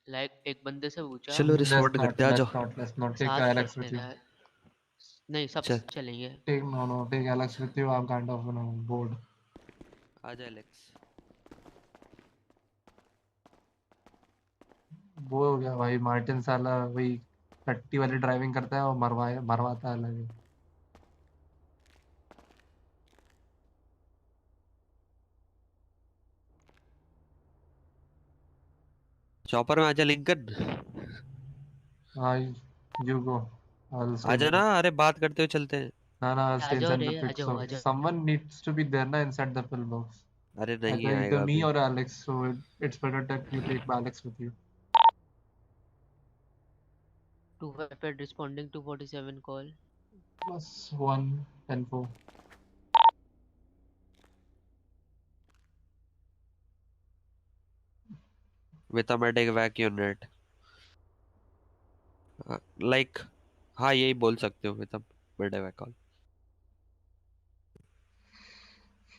S3: लाइक एक बंदे से पूछा।
S17: चलो
S1: Let's
S17: रिस्पॉन्ड
S1: not,
S17: करते हैं, आ
S1: let's
S17: जाओ।
S1: not, let's not take
S3: 7
S1: Alex with
S3: घंटे
S1: you.
S3: का। नहीं सब
S17: चल
S3: चलेंगे।
S1: Take Alex with you. I'm kind of bored.
S17: आ जा एलेक्स।
S1: वो हो गया भाई। मार्टिन साला वही 30 वाली ड्राइविंग करता है और मरवाता है अलग ही।
S17: चॉपर में आजा लिंकन।
S1: हाँ, you go. I'll stay
S17: आजा
S1: in
S17: ना,
S1: the.
S17: अरे बात करते हुए चलते हैं।
S1: No, I'll
S3: आ
S1: stay
S3: जाओ
S1: inside
S3: रे,
S1: the
S3: आ
S1: pit.
S3: जाओ
S1: So
S3: आ जाओ।
S1: someone needs to be there na inside the pillbox.
S17: अरे नहीं
S1: Either
S17: आएगा
S1: me
S17: अभी।
S1: or Alex. So it's better that you take Alex with you.
S3: 258 responding to 47 call.
S1: +1 10-4.
S17: with a medic vac unit, like हाँ यही बोल सकते हो with a medic vac call।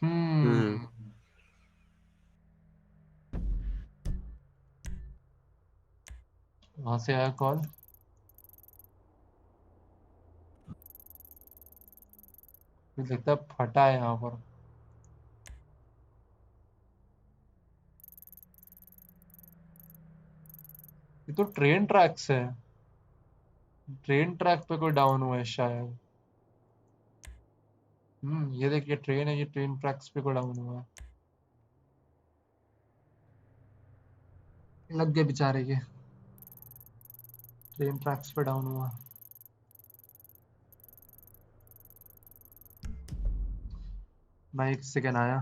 S1: Hmm. वहां से आया कॉल। मुझे लगता है फटा है यहाँ पर। ये तो ट्रेन ट्रैक से है। ट्रेन ट्रैक पे कोई डाउन हुआ है शायद। ये देखिए ट्रेन है, ये ट्रेन ट्रैक्स पे कोई डाउन हुआ है। लग गए बेचारे के। ट्रेन ट्रैक्स पे डाउन हुआ। मैं 1 सेकेंड आया।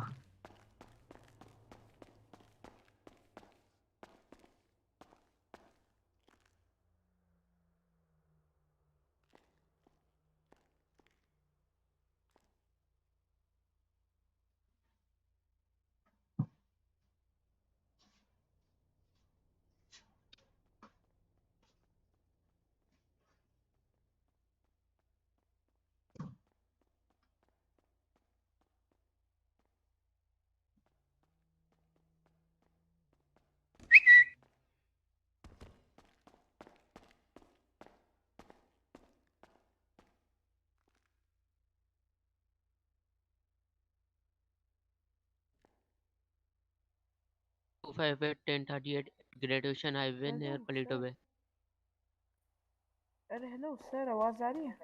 S3: Two five eight 1038 graduation highway near
S23: hello
S3: Paleto
S23: sir.
S3: Way.
S23: अरे हेलो सर, आवाज आ रही है?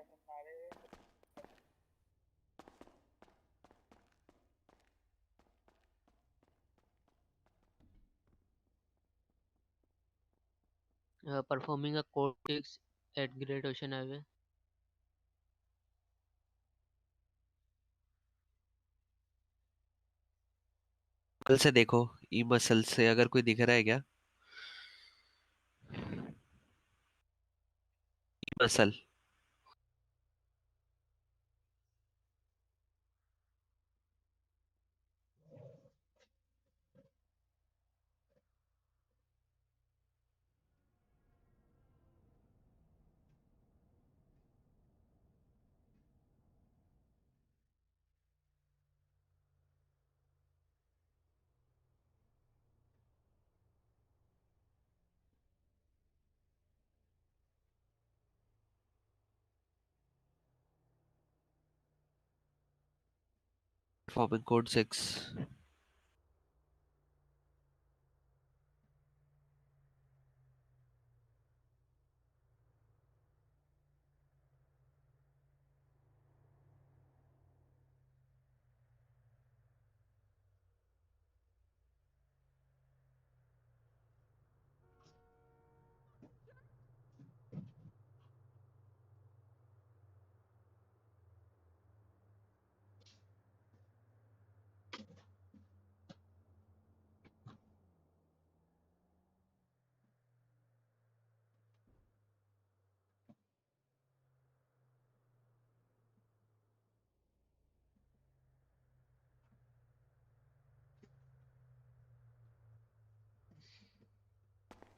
S3: performing a code 6 at Great Ocean Highway.
S17: कल से देखो ई मसल से अगर कोई दिख रहा है क्या ई muscle performing code 6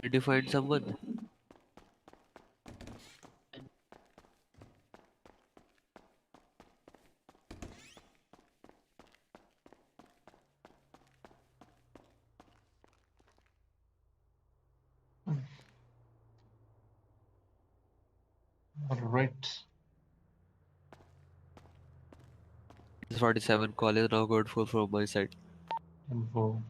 S17: did you find someone
S1: All right.
S17: 47 call is now good for from my side
S1: Info.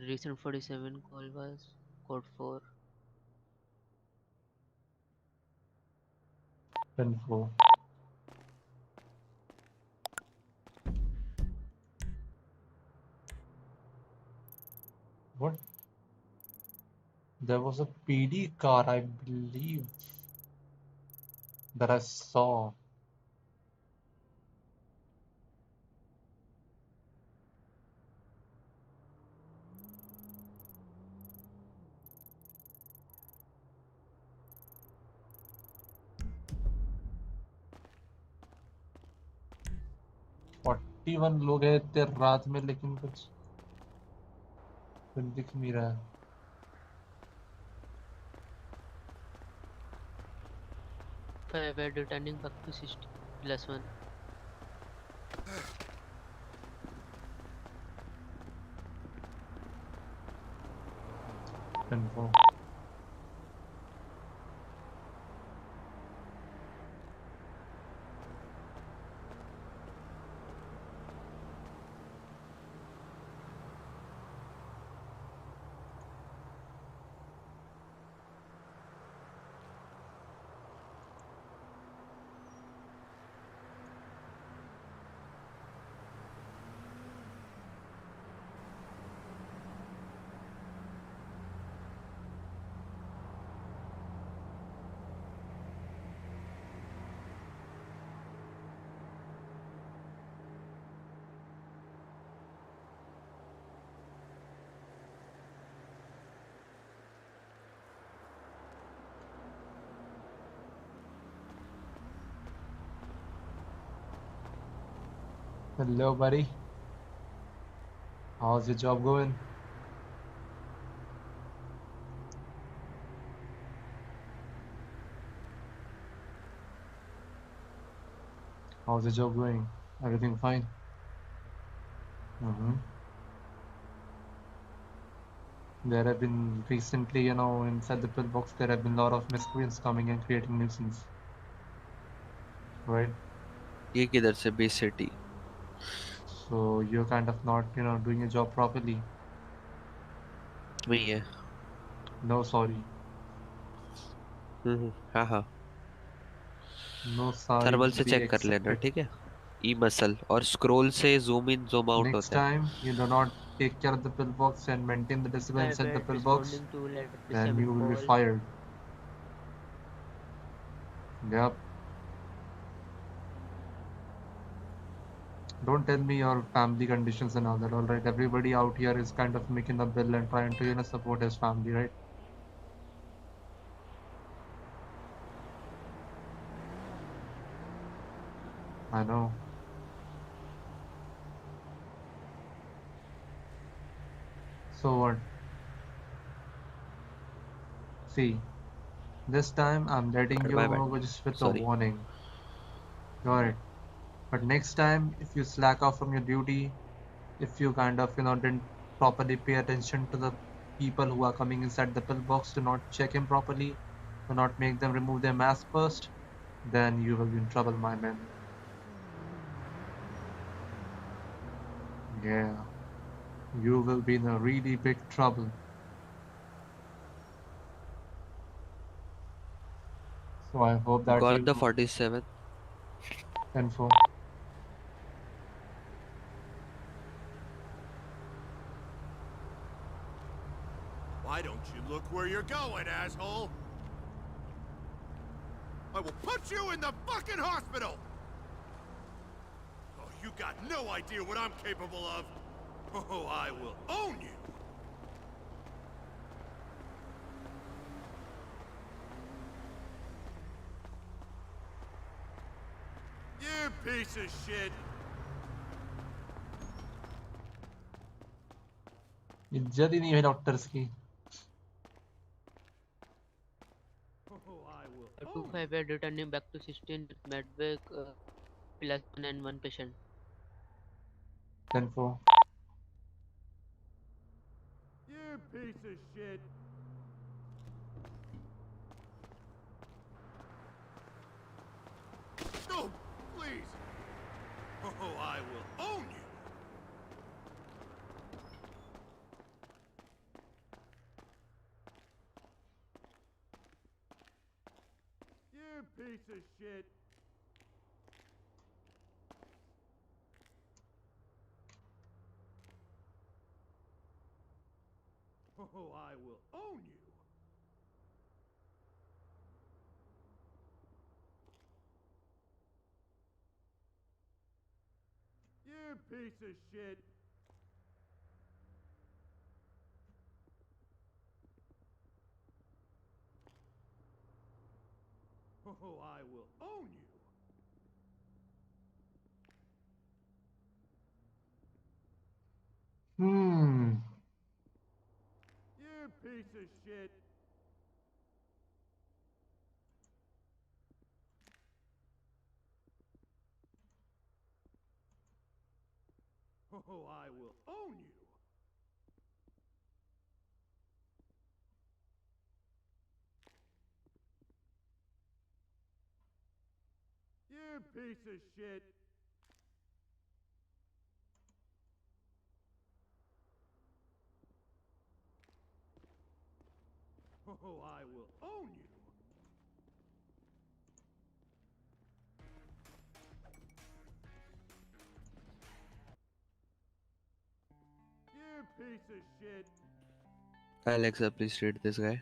S3: Recent 47 call was code 4.
S1: Info. What? There was a PD car, I believe, that I saw. Forty one लोग हैं इतने रात में, लेकिन कुछ दिख नहीं रहा है.
S3: We're returning back to 60 plus 1.
S1: Info. Hello, buddy. How's your job going? How's the job going? Everything fine? There have been recently, inside the pillbox, there have been a lot of miscreants coming and creating nuisance. Right?
S17: ये किधर से base city
S1: So you're kind of not, doing your job properly.
S17: नहीं है
S1: No, sorry.
S17: हाँ हाँ
S1: No sorry
S17: thermal
S1: will
S17: से
S1: be
S17: check कर लेना
S1: accepted.
S17: ठीक है ई मसल और स्क्रॉल से zoom in zoom out
S1: Next
S17: होता है.
S1: time you do not take care of the pillbox and maintain the decibel
S3: My
S1: inside the
S3: bad
S1: pillbox,
S3: responding to let the
S1: then you
S3: seven
S1: will be
S3: call.
S1: fired. Yep. Don't tell me your family conditions and all that. All right, everybody out here is kind of making the bill and trying to support his family, right? I know. So what? See, this time I'm letting you
S17: My bad.
S1: go just with a
S17: Sorry.
S1: warning. Got it. But next time, if you slack off from your duty, if you kind of didn't properly pay attention to the people who are coming inside the pillbox, do not check him properly, do not make them remove their mask first, then you will be in trouble, my man. Yeah, you will be in a really big trouble. So I hope that
S17: Got
S1: you
S17: the 47.
S1: info.
S18: Why don't you look where you're going, asshole? I will put you in the fucking hospital! Oh, you got no idea what I'm capable of! Oh, I will own you! You piece of shit!
S1: इज्जत ही नहीं है doctors की.
S18: Oh, I will own
S3: 258 returning back to 16 with medbay plus 1 and 1 patient.
S1: Info.
S18: you piece of shit! No, please! Oh, I will own you! You piece of shit! Oh, I will own you! You piece of shit! Oh, I will own you! You piece of shit! Oh, I will own you! You piece of shit! Oh, I will own you! You piece of shit!
S17: Alexa, please read this guy.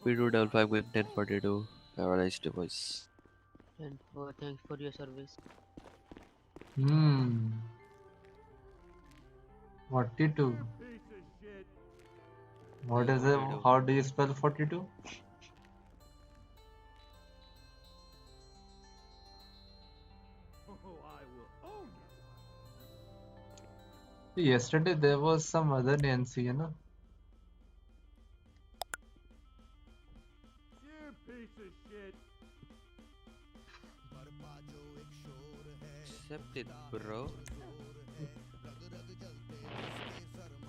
S17: We do double five with 1042. Have a nice day, boys.
S3: And thanks for your service.
S1: 42.
S18: Piece of shit!
S1: What is it? How do you spell 42?
S18: Oh, I will own you!
S1: Yesterday there was some other Nancy,
S18: You piece of shit!
S17: Accept it, bro.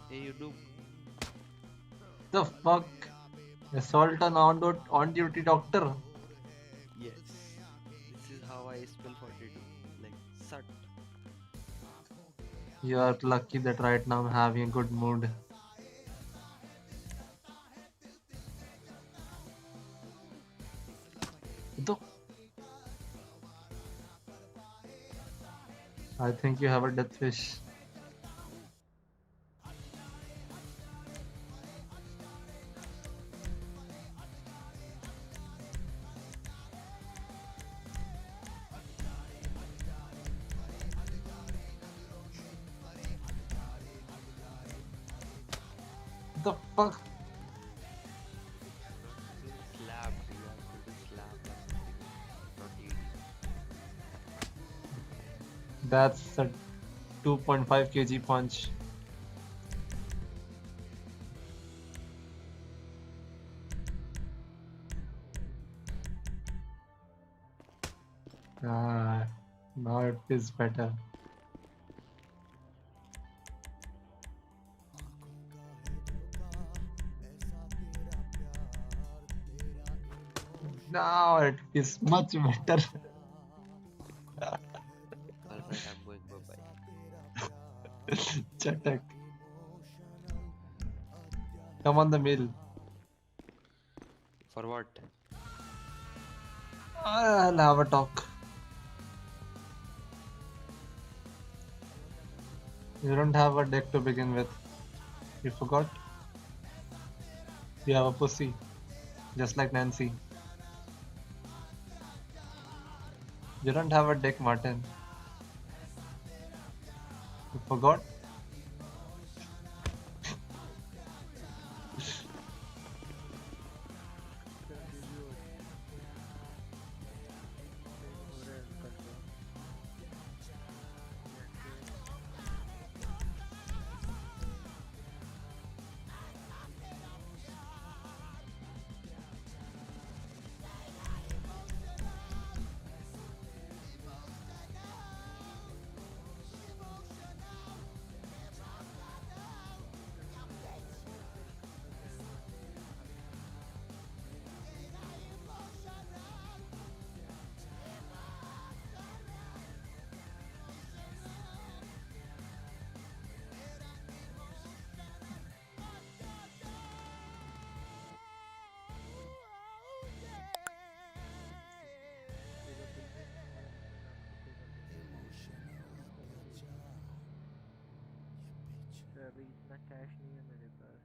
S17: Hey, you noob.
S1: The fuck? Assault on duty doctor.
S17: Yes. This is how I spell 42. Like, sut.
S1: You are lucky that right now I'm having a good mood. The I think you have a death wish. The fuck?
S17: Slap, you have to do slap or something, not ED.
S1: That's a 2.5 kg punch. Ah, now it is better. Now it is much better.
S17: Alright, I'm going, bye-bye.
S1: Chatak. Come on the mill.
S17: For what?
S1: I'll have a talk. You don't have a deck to begin with. You forgot? You have a pussy. Just like Nancy. You don't have a dick, Martin. You forgot?
S8: अभी इतना cash नहीं है मेरे पास.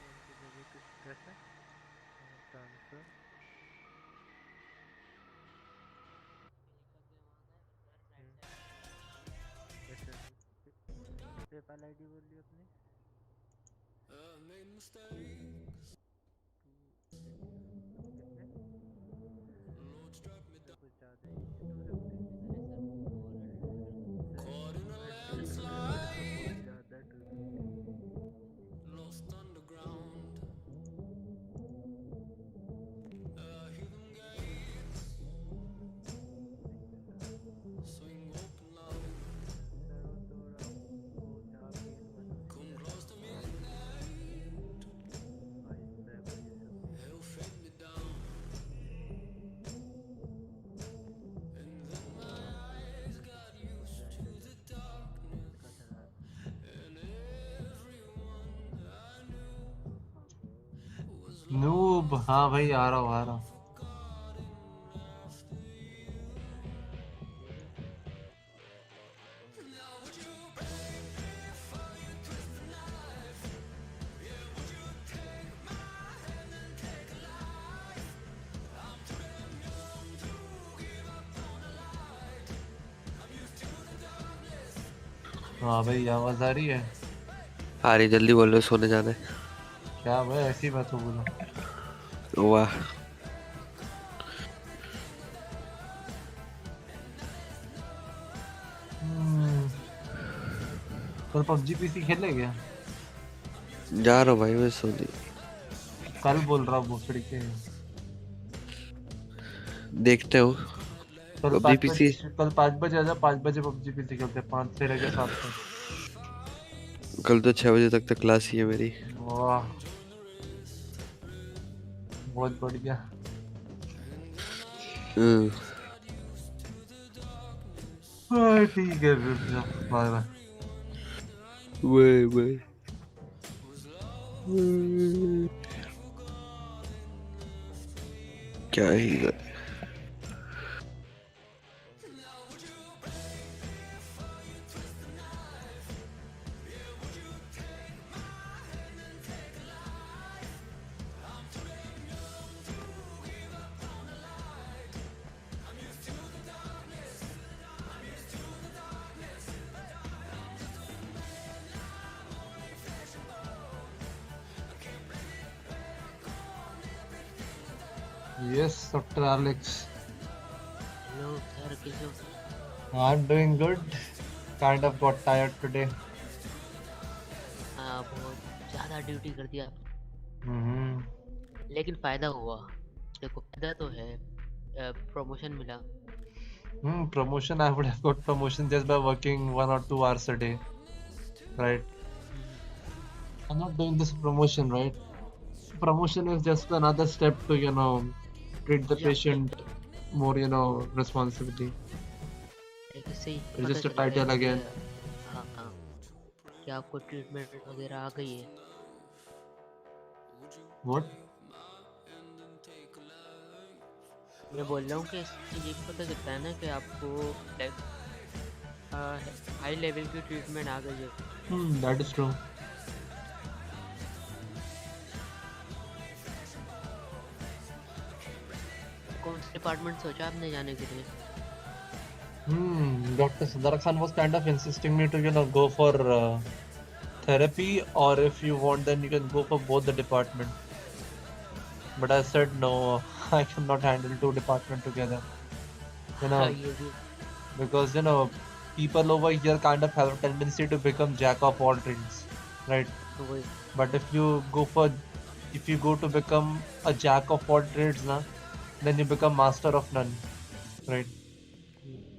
S8: उनकी जगह कुछ कैसे transfer कैसे पेपाल आईडी बोल ली अपनी. कितने कुछ ज़्यादा ही है 250. बहुत ज़्यादा 250. सर वो थोड़ा वो जहाँ गेट बना आइस पैक और ये सब इसका चला
S1: नूब. हाँ भाई आ रहा हूँ आ रहा हूँ. हाँ भाई आवाज आ रही है.
S17: आ रही, जल्दी बोलो, सोने जाना है.
S1: क्या भाई ऐसी बात हो बोला.
S17: वाह.
S1: कल पबजी पीसी खेले क्या?
S17: जा रहा हूँ भाई मैं सोने.
S1: कल बोल रहा हूँ भोसड़ी के.
S17: देखते हो.
S1: कल
S17: पबजी
S1: 5
S17: पीसी
S1: बजे कल 5 बजे आजा. 5 बजे पबजी पीसी खेलते हैं 5 से लेके 7 तक.
S17: कल तो 6 बजे तक क्लास ही है मेरी.
S1: वाह बहुत बढ़िया. ठीक है फिर बाय बाय।
S17: Bye bye. क्या ही कर
S1: Yes, Dr. Alex.
S3: Hello sir, कैसे हो?
S1: I'm doing good. Kind of got tired today.
S3: हाँ, बहुत ज़्यादा ड्यूटी कर दिया आपने।
S1: Mm-hmm.
S3: लेकिन फ़ायदा हुआ। देखो फ़ायदा तो है, प्रमोशन मिला।
S1: Promotion, I would have got promotion just by working 1 or 2 hours a day, right? I'm not doing this promotion, right? Promotion is just another step to, treat the
S3: yup
S1: patient
S3: yup.
S1: more, responsibly.
S3: इससे ये
S1: It's
S3: पता
S1: just a
S3: चलेगा
S1: title
S3: कि
S1: again.
S3: हाँ हाँ, कि आपको treatment वगैरह आ गई है।
S1: What?
S3: मैं बोल रहा हूँ कि इससे ये पता चलता है ना कि आपको लाइक हाई लेवल की ट्रीटमेंट आ गई है।
S1: That is true.
S3: कौन सा डिपार्टमेंट सोचा आपने जाने के लिए?
S1: Dr. Sadar Khan was kind of insisting me to, go for therapy, or if you want, then you can go for both the department. But I said no, I cannot handle 2 departments together.
S3: हाँ ये भी।
S1: Because people over here kind of have a tendency to become jack of all trades, right?
S3: वही।
S1: But if you go to become a jack of all trades, then you become master of none, right?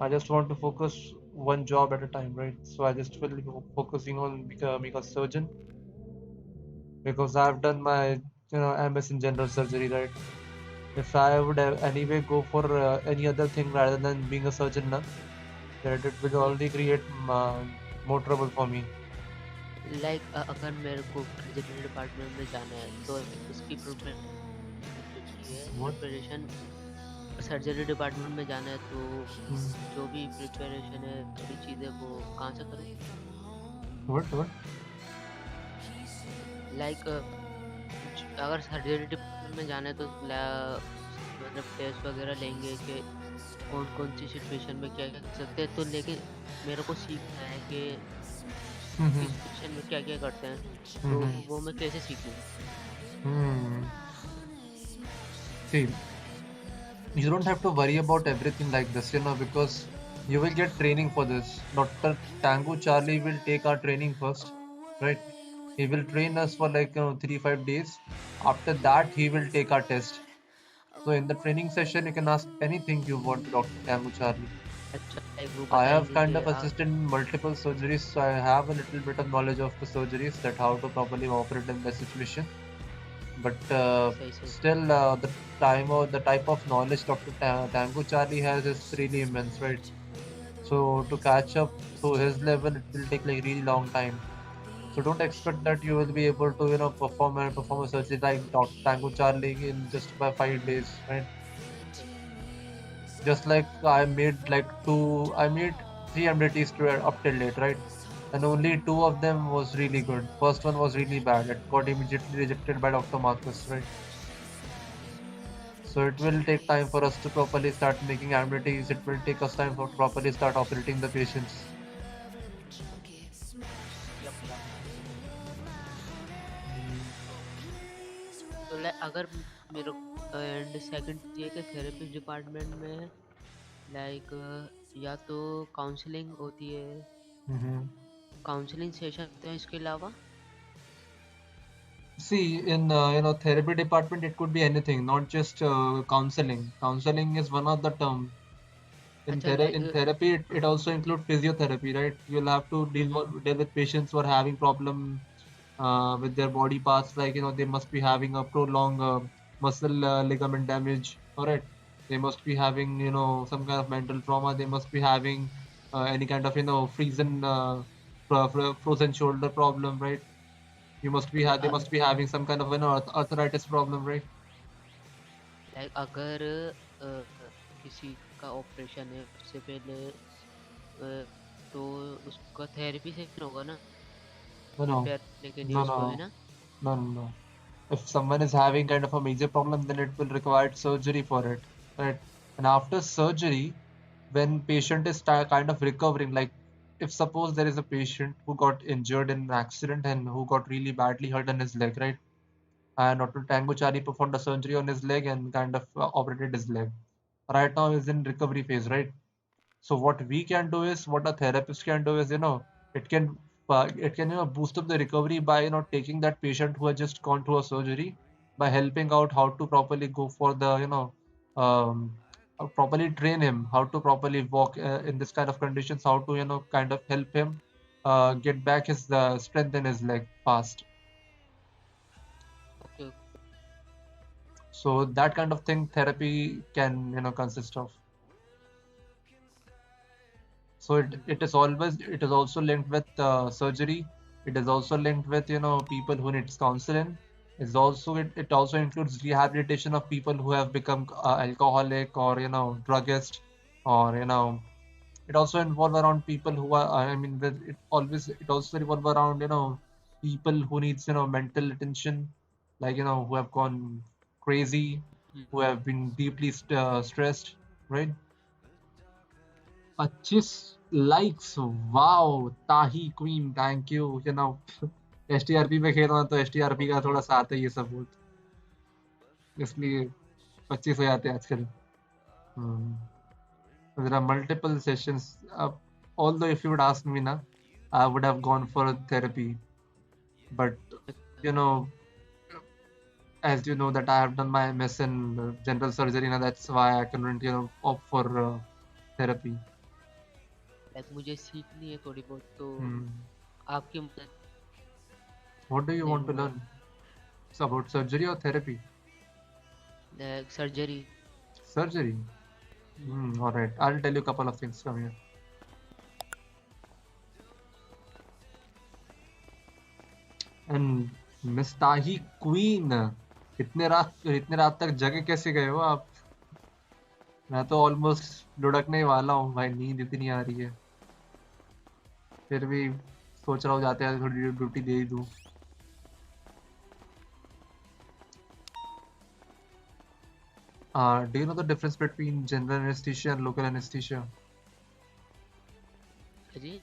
S1: I just want to focus one job at a time, right? So I just will be focusing on becoming a surgeon, because I've done my MS in general surgery, right? If I would have anyway go for any other thing rather than being a surgeon, that it will only create more trouble for me.
S3: Like अगर मेरे को surgery department में जाना है तो इसकी preparation surgery department में जाना है तो जो भी प्रिपरेशन है सभी चीज़ें वो कहाँ से करूँ?
S1: What?
S3: लाइक अगर सर्जरी डिपार्टमेंट में जाना है तो मतलब टेस्ट वगैरह लेंगे कि कौन सी सिचुएशन में क्या क्या कर सकते हैं, तो लेकिन मेरे को सीखना है कि इस सिचुएशन में क्या क्या करते हैं, तो वो मैं कैसे सीखूँ?
S1: See, you don't have to worry about everything like this, because you will get training for this. Dr. Tango Charlie will take our training first, right? He will train us for 3-5 days. After that, he will take our test. So in the training session, you can ask anything you want to Dr. Tango Charlie.
S3: अच्छा, like वो
S1: I have
S3: बताएंगे
S1: kind
S3: कि
S1: of assisted in multiple surgeries, so I have a little bit of knowledge of the surgeries, that how to properly operate in the situation. But still, the time or the type of knowledge Dr. Tango Charlie has is really immense, right? So to catch up to his level, it will take really long time. So don't expect that you will be able to perform a surgery like Dr. Tango Charlie in just by 5 days, right? Just like I made 3 MDTs up till date, right? And only 2 of them was really good. First one was really bad. It got immediately rejected by Dr. Marcus, right? So it will take time for us to properly start making MDTs. It will take us time for properly start operating the patients.
S3: तो अगर मेरे and second ये कि therapy department में like या तो counselling होती है, काउंसलिंग सेशन होते हैं, इसके अलावा
S1: See, in therapy department, it could be anything, not just counseling. Counseling is one of the term. In therapy, it also includes physiotherapy, right? You'll have to deal with patients who are having problem with their body parts, like they must be having a prolonged muscle ligament damage, all right? They must be having some kind of mental trauma. They must be having any kind of frozen shoulder problem, right? They must be having some kind of an arthritis problem, right?
S3: Like अगर किसी का operation है उससे पहले तो उसका therapy session होगा ना
S1: No,
S3: प्रिपेयर करने के लिए
S1: no,
S3: उसको, है
S1: no,
S3: ना?
S1: no, no, no. If someone is having kind of a major problem, then it will require surgery for it, right? And after surgery, when patient is kind of recovering, like if suppose there is a patient who got injured in an accident and who got really badly hurt on his leg, right? And Dr. Tanguchari performed a surgery on his leg and kind of operated his leg. Right now he's in recovery phase, right? So what we can do is, what a therapist can do is, it can boost up the recovery by taking that patient who has just gone through a surgery, by helping out how to properly go for the um, properly train him how to properly walk in this kind of conditions, how to kind of help him get back his strength in his leg fast.
S3: Okay.
S1: So that kind of thing therapy can consist of. So it is also linked with surgery. It is also linked with people who needs counseling. It also includes rehabilitation of people who have become alcoholic or druggist, or it also involve around people who are it also revolve around people who needs mental attention, like who have gone crazy, who have been deeply stressed, right? 25 likes, wow, ताही queen, thank you. एसटीआरपी में खेल रहा हूँ तो एसटीआरपी का थोड़ा सा आता है ये सपोर्ट, इसलिए 25 हो जाते हैं आजकल। There are multiple sessions. Although if you would ask me now, I would have gone for therapy, but you know, as you know that I have done my MS in general surgery, now that's why I couldn't opt for therapy.
S3: Like मुझे सीखनी है थोड़ी बहुत, तो आपकी मदद
S1: What do you want to
S3: लेऊंगा।
S1: learn? It's about surgery or therapy?
S3: Surgery.
S1: Surgery. All right. I'll tell you a couple of things from here. And Miss Tahi Queen, इतने रात तक जगे कैसे गए हो आप? मैं तो ऑलमोस्ट लुढ़कने ही वाला हूँ भाई, नींद इतनी आ रही है, फिर भी सोच रहा हूँ जाते हैं थोड़ी ड्यूटी दे ही दूँ। Do you know the difference between general anesthesia and local anesthesia?
S3: जी?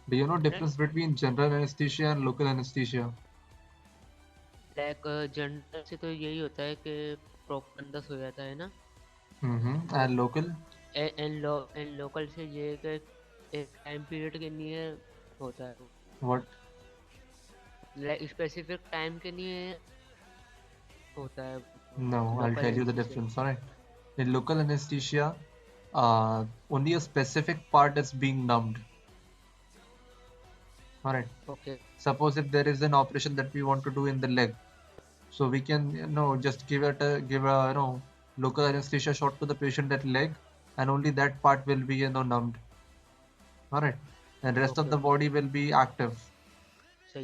S1: Do you know difference between general anesthesia and local anesthesia?
S3: Like general से तो यही होता है कि प्रॉपर बंदा सो जाता है ना।
S1: And local?
S3: एंड लोकल से ये है कि एक टाइम पीरियड के लिए होता है।
S1: What?
S3: लाइक स्पेसिफिक टाइम के लिए होता है।
S1: No, I'll tell you the difference. All right. In local anesthesia, only a specific part is being numbed. All right.
S3: Okay.
S1: Suppose if there is an operation that we want to do in the leg, so we can just give a local anesthesia shot to the patient at leg, and only that part will be numbed. All right. And rest of the body will be active.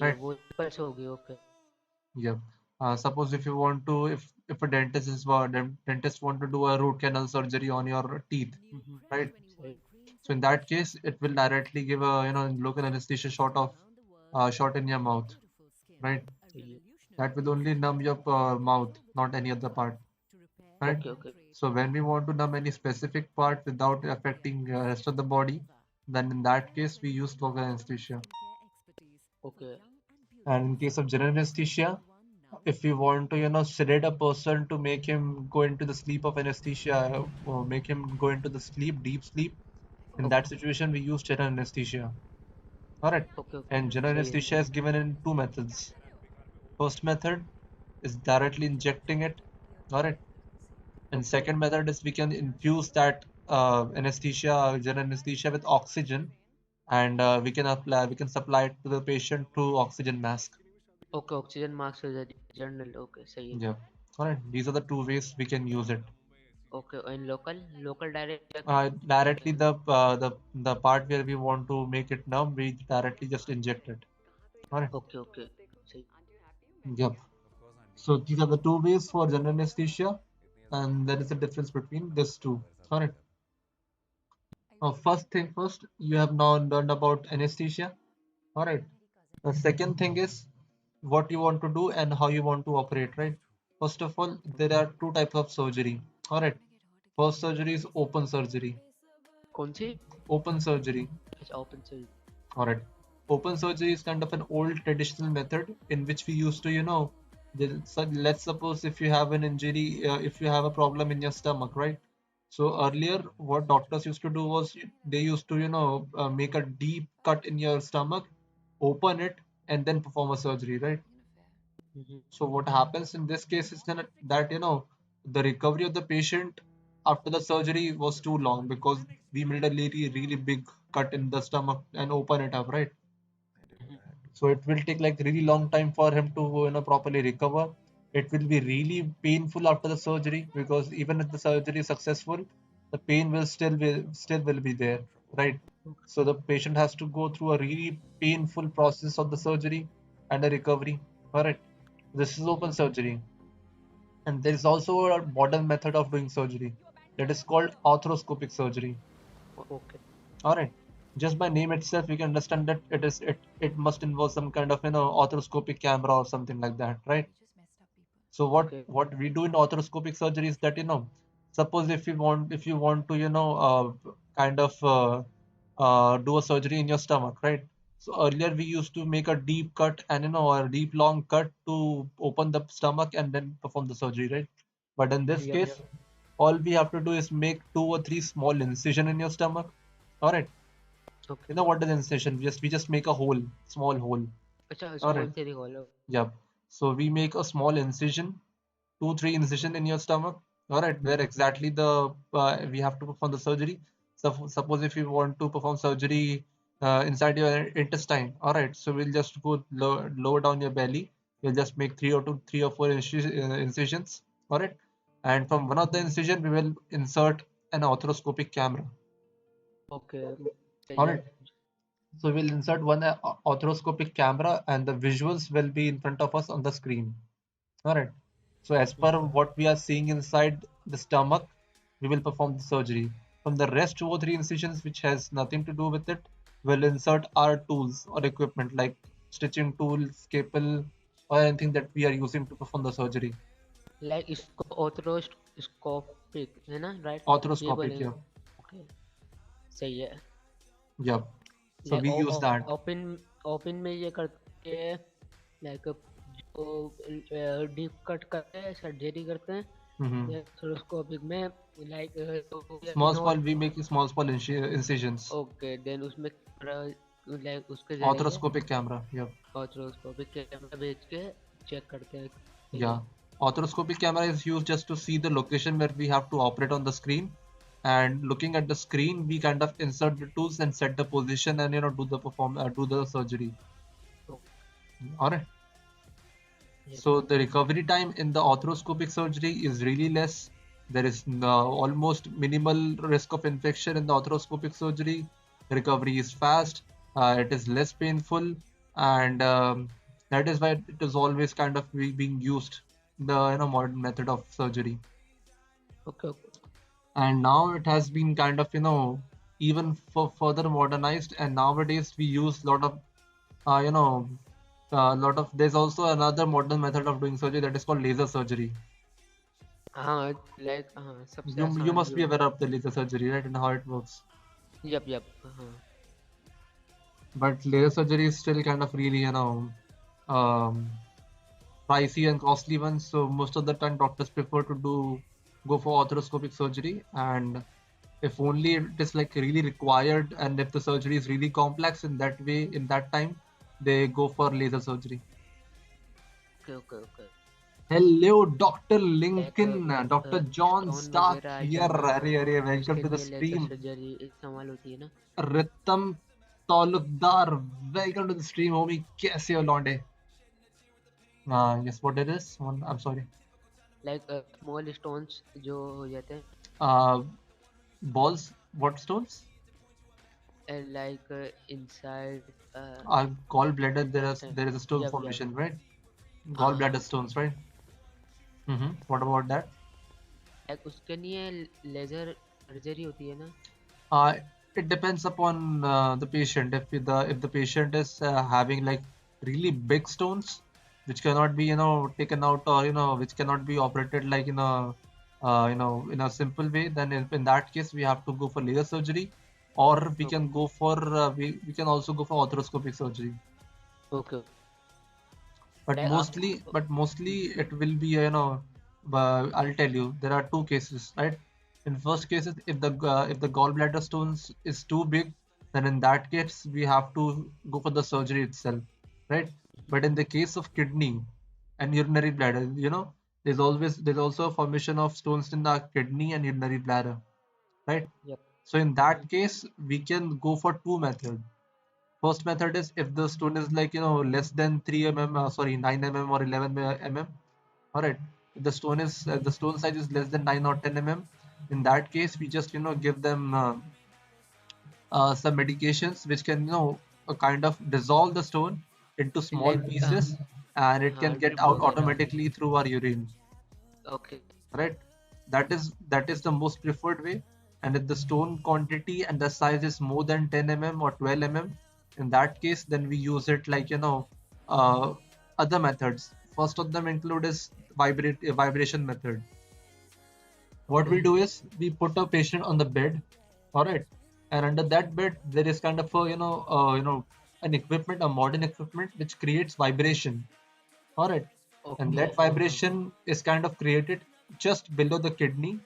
S3: Right. वो pulse होगी, okay.
S1: Yep. Suppose if you want to, if a dentist want to do a root canal surgery on your teeth, right? So in that case, it will directly give a local anesthesia shot in your mouth, right? That will only numb your mouth, not any other part, right?
S3: Okay.
S1: So when we want to numb any specific part without affecting rest of the body, then in that case we use local anesthesia.
S3: Okay.
S1: And in case of general anesthesia, if you want to sedate a person to make him go into the sleep of anesthesia, or make him go into the deep sleep, in that situation we use general anesthesia. All right.
S3: Okay.
S1: And general anesthesia is given in two methods. First method is directly injecting it. All right. And second method is we can infuse that general anesthesia with oxygen, and we can supply it to the patient through oxygen mask.
S3: Okay, oxygen mask is a general. Okay, सही है।
S1: Yeah. All right. These are the two ways we can use it.
S3: Okay, in local direct.
S1: Directly the part where we want to make it numb, we directly just inject it. Alright.
S3: Okay. See.
S1: Yep. So these are the two ways for general anesthesia, and there is a difference between these two. Alright. Now, first thing first, you have now learned about anesthesia. Alright. The second thing is what you want to do and how you want to operate, right? First of all, there are two types of surgery. Alright. First surgery is open surgery.
S3: कौन सी?
S1: Open surgery.
S3: Open surgery.
S1: Alright. Open surgery is kind of an old traditional method in which we used to, let's suppose if you have an injury, if you have a problem in your stomach, right? So earlier, what doctors used to do was they used to, make a deep cut in your stomach, open it, and then perform a surgery, right? So what happens in this case is that the recovery of the patient after the surgery was too long because we made a really big cut in the stomach and open it up, right? So it will take like really long time for him to properly recover. It will be really painful after the surgery because even if the surgery is successful, the pain will still will be there, right? So the patient has to go through a really painful process of the surgery and the recovery. All right. This is open surgery. And there is also a modern method of doing surgery that is called arthroscopic surgery.
S3: Okay.
S1: All right. Just by name itself, you can understand that it must involve some kind of arthroscopic camera or something like that, right? So what we do in arthroscopic surgery is that suppose if you want to kind of do a surgery in your stomach, right? So earlier we used to make a deep cut and a deep long cut to open the stomach and then perform the surgery, right? But in this case, all we have to do is make 2 or 3 small incision in your stomach. All right.
S3: Okay.
S1: You know what is incision? We just make a hole, small hole.
S3: अच्छा
S1: All
S3: small
S1: right.
S3: से खोलो.
S1: Yep. So we make a small incision, 2-3 incision in your stomach. All right, where exactly we have to perform the surgery. So suppose if you want to perform surgery inside your intestine. All right, so we'll just go lower down your belly. We'll just make 3 or 4 incisions. All right, and from one of the incision we will insert an arthroscopic camera.
S3: Okay.
S1: All right. So we'll insert one arthroscopic camera and the visuals will be in front of us on the screen. All right. So as per what we are seeing inside the stomach, we will perform the surgery. From the rest 2 or 3 incisions which has nothing to do with it, we'll insert our tools or equipment like stitching tool, scalpel, or anything that we are using to perform the surgery.
S3: Like इसको arthroscopic है ना, right? ये
S1: Arthroscopic,
S3: बोलेंगे.
S1: yeah.
S3: Okay. सही है.
S1: Yep. So
S3: Like
S1: we use that.
S3: open में ये करते हैं, like जो deep cut करते हैं, सर्जरी करते हैं. Arthroscopic में like
S1: Small, we make small incisions.
S3: Okay, then उसमें like उसके जरिए
S1: Arthroscopic camera, yep.
S3: arthroscopic camera भेज के चेक करते हैं.
S1: Yeah. Arthroscopic camera is used just to see the location where we have to operate on the screen. And looking at the screen, we kind of insert the tools and set the position and do the surgery. All right. So the recovery time in the arthroscopic surgery is really less. There is almost minimal risk of infection in the arthroscopic surgery. Recovery is fast. It is less painful, and that is why it is always kind of being used the modern method of surgery.
S3: Okay.
S1: And now it has been kind of even further modernized, and nowadays we use a lot of there's also another modern method of doing surgery that is called laser surgery.
S3: हाँ, like हाँ, सबसे
S1: You
S3: आसान
S1: must be
S3: जो.
S1: aware of the laser surgery, right, and how it works.
S3: Yep. हाँ.
S1: But laser surgery is still kind of really pricey and costly one. So most of the time doctors prefer to go for arthroscopic surgery, and if only it is like really required and if the surgery is really complex in that way, in that time, they go for laser surgery.
S3: Okay.
S1: Hello, Dr. Lincoln, Dr. John Stark here. Arey, welcome to the stream.
S3: इस्तेमाल होती है ना.
S1: Ritam Talukdar, welcome to the stream, homie. कैसे हो लौंडे? Yes, what it is? I'm sorry.
S3: Like small stones जो हो जाते हैं.
S1: Balls, what stones?
S3: And like inside
S1: Gallbladder,
S3: intestine.
S1: there is a stone
S3: Yep, yep.
S1: formation, right?
S3: हाँ,
S1: Gallbladder stones, right? What about that?
S3: like उसके लिए laser surgery होती है ना?
S1: Uh, it depends upon the patient. If the patient is having like really big stones, which cannot be taken out, or which cannot be operated like in a simple way, then in that case we have to go for laser surgery, or we can go for we can also go for arthroscopic surgery.
S3: Okay.
S1: But mostly it will be I'll tell you, there are two cases, right? In first cases, if the gallbladder stones is too big, then in that case we have to go for the surgery itself, right? But in the case of kidney and urinary bladder, there's also a formation of stones in the kidney and urinary bladder, right?
S3: Yep.
S1: So in that case we can go for two methods. First method is if the stone is like less than 9 mm or 11 mm. All right. If the stone size is less than 9 or 10 mm, in that case we just give them some medications which can kind of dissolve the stone into small
S3: Like
S1: pieces, and it can
S3: हाँ,
S1: get
S3: drip
S1: out
S3: वगैरह.
S1: automatically through our urine.
S3: Okay.
S1: Right, that is the most preferred way. And if the stone quantity and the size is more than 10 mm or 12 mm, in that case then we use it like uh, other methods. First of them include is vibration method. What we do is we put a patient on the bed, all right, and under that bed there is kind of a an equipment, a modern equipment which creates vibration. All right. And that
S3: Okay.
S1: vibration is kind of created just below the kidney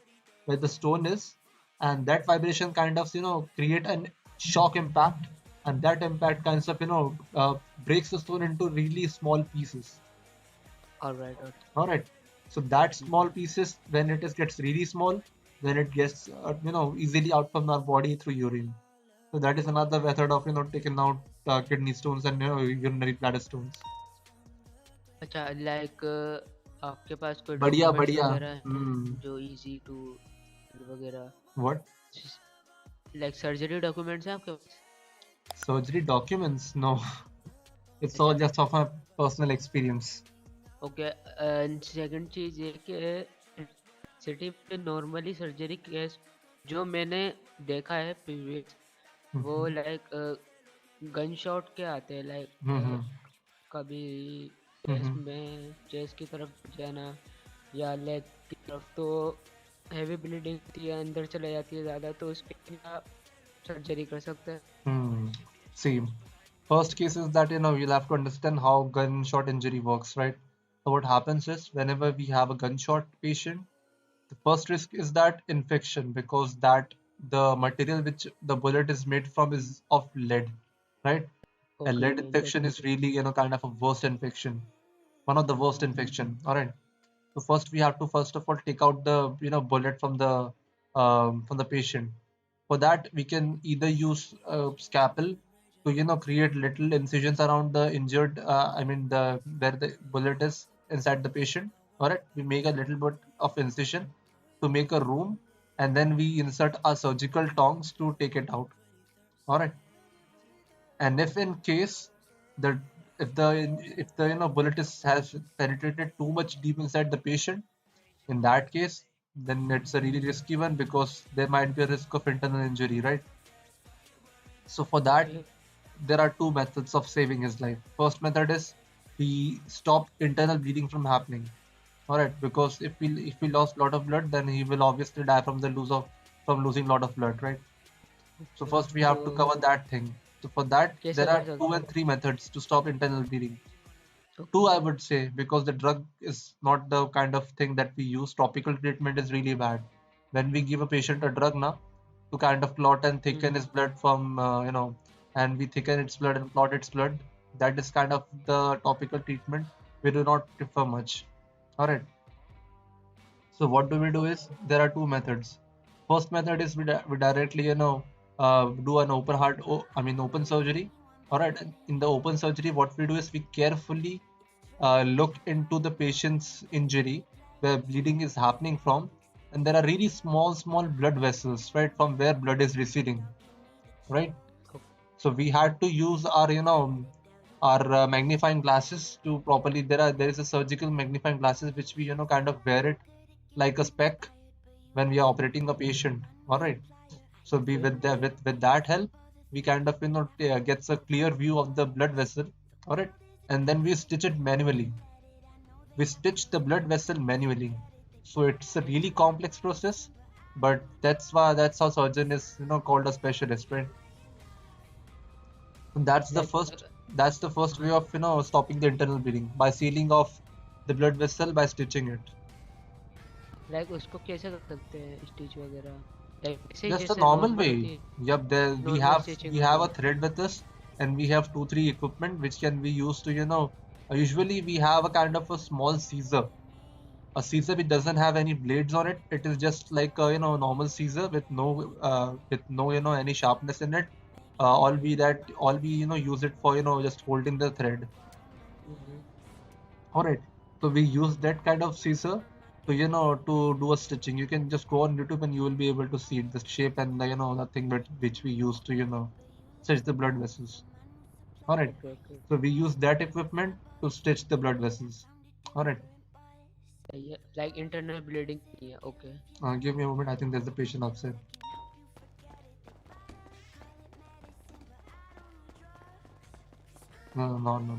S1: where the stone is. And that vibration kind of, create an shock impact. And that impact kinds of, breaks the stone into really small pieces.
S3: All right.
S1: All right. So that small pieces, when it gets really small, then it gets, easily out from our body through urine. So that is another method of, taking out kidney stones and, urinary bladder stones.
S3: अच्छा, like आपके पास कोई
S1: बढ़िया
S3: documents
S1: बढ़िया.
S3: वगैरह हैं जो easy to वगैरह?
S1: What?
S3: Like surgery documents हैं आपके पास?
S1: Surgery documents? No. It's all just of my personal experience.
S3: Okay. And second चीज ये कि सिटी में नॉर्मली सर्जरी केस जो मैंने देखा है प्रीवियस, वो लाइक गन शॉट के आते हैं, लाइक कभी चेस्ट की तरफ जाना या लेग की तरफ, तो हैवी ब्लीडिंग होती है, अंदर चले जाती है ज़्यादा, तो उस पर क्या सर्जरी कर सकते हैं?
S1: See, first case is that you'll have to understand how gunshot injury works, right? So what happens is whenever we have a gunshot patient, the first risk is that infection, because that the material which the bullet is made from is of lead, right? A lead infection is really kind of a worst infection, one of the worst infection. All right. So first we have to first of all take out the bullet from the patient. For that we can either use a scalpel to create little incisions around the injured, I mean the where the bullet is inside the patient. All right, we make a little bit of incision to make a room, and then we insert our surgical tongs to take it out. All right. And if in case the if the bullet has penetrated too much deep inside the patient, in that case then it's a really risky one, because there might be a risk of internal injury, right? So for that there are two methods of saving his life. First method is we stop internal bleeding from happening. All right, because if we lost a lot of blood, then he will obviously die from losing a lot of blood, right? So first we have to cover that thing. So for that there are 2 and 3 methods to stop internal bleeding. 2 I would say, because the drug is not the kind of thing that we use. Topical treatment is really bad. When we give a patient a drug now to kind of clot and thicken his blood from and we thicken its blood and clot its blood, that is kind of the topical treatment we do not prefer much. All right. So what do we do is there are 2 methods. First method is we directly do an open surgery. All right. In the open surgery, what we do is we carefully look into the patient's injury where bleeding is happening from, and there are really small blood vessels, right, from where blood is receding, right? So we had to use our, our magnifying glasses to properly. There is a surgical magnifying glasses which we, kind of wear it like a spec when we are operating a patient. All right. So we with that help, we kind of gets a clear view of the blood vessel. All right, and then we stitch it manually. We stitch the blood vessel manually. So it's a really complex process, but that's how surgeon is called a specialist, right? And that's the first way of stopping the internal bleeding, by sealing off the blood vessel by stitching it.
S3: Like उसको कैसे कर सकते हैं stitch वगैरह, like ऐसे ही
S1: Just a
S3: जैसे
S1: normal
S3: normal
S1: way.
S3: होती है,
S1: Yep, there
S3: normal stitching
S1: we
S3: होती
S1: have a
S3: है.
S1: thread with us, and we have 2-3 equipment which can be used to usually we have a kind of a small Caesar. A Caesar which doesn't have any blades on it. It is just like a normal Caesar with no any sharpness in it. All we use it for just holding the thread. All right. So we use that kind of Caesar to to do a stitching. You can just go on YouTube and you will be able to see the shape and the thing which we use to stitch the blood vessels. All right.
S3: Okay.
S1: So we use that equipment to stitch the blood vessels. All right.
S3: Like internal bleeding नहीं है. Okay.
S1: Give me a moment. I think there's a patient outside. No.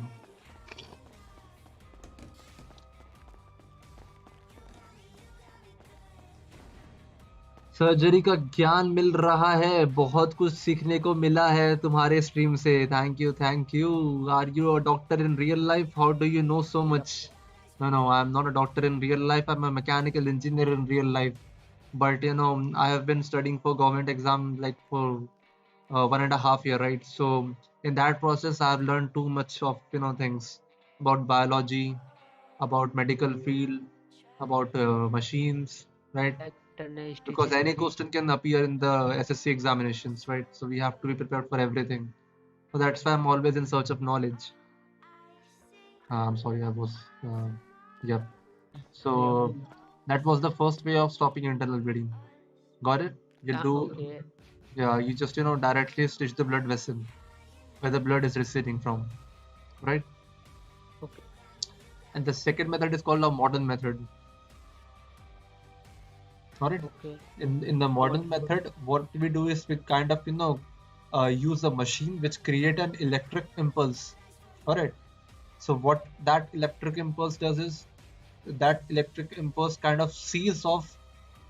S1: Surgery का ज्ञान मिल रहा है, बहुत कुछ सीखने को मिला है तुम्हारे स्ट्रीम से. Thank you. Are you a doctor in real life? How do you know so much? No, I'm not a doctor in real life. I'm a mechanical engineer in real life. But I have been studying for government exam like for 1.5 year, right? So in that process, I've learned too much of things about biology, about medical field, about machines, right? Because any question can appear in the SSC examinations, right? So we have to be prepared for everything. So that's why I'm always in search of knowledge. I'm sorry, I was yep. So that was the first way of stopping internal bleeding. Got it? You do
S3: Okay.
S1: Yeah, you just directly stitch the blood vessel where the blood is receding from, right?
S3: Okay.
S1: And the second method is called a modern method. All right.
S3: Okay.
S1: In the modern method, what we do is we kind of use a machine which create an electric impulse. All right. So what that electric impulse does is that electric impulse kind of seals off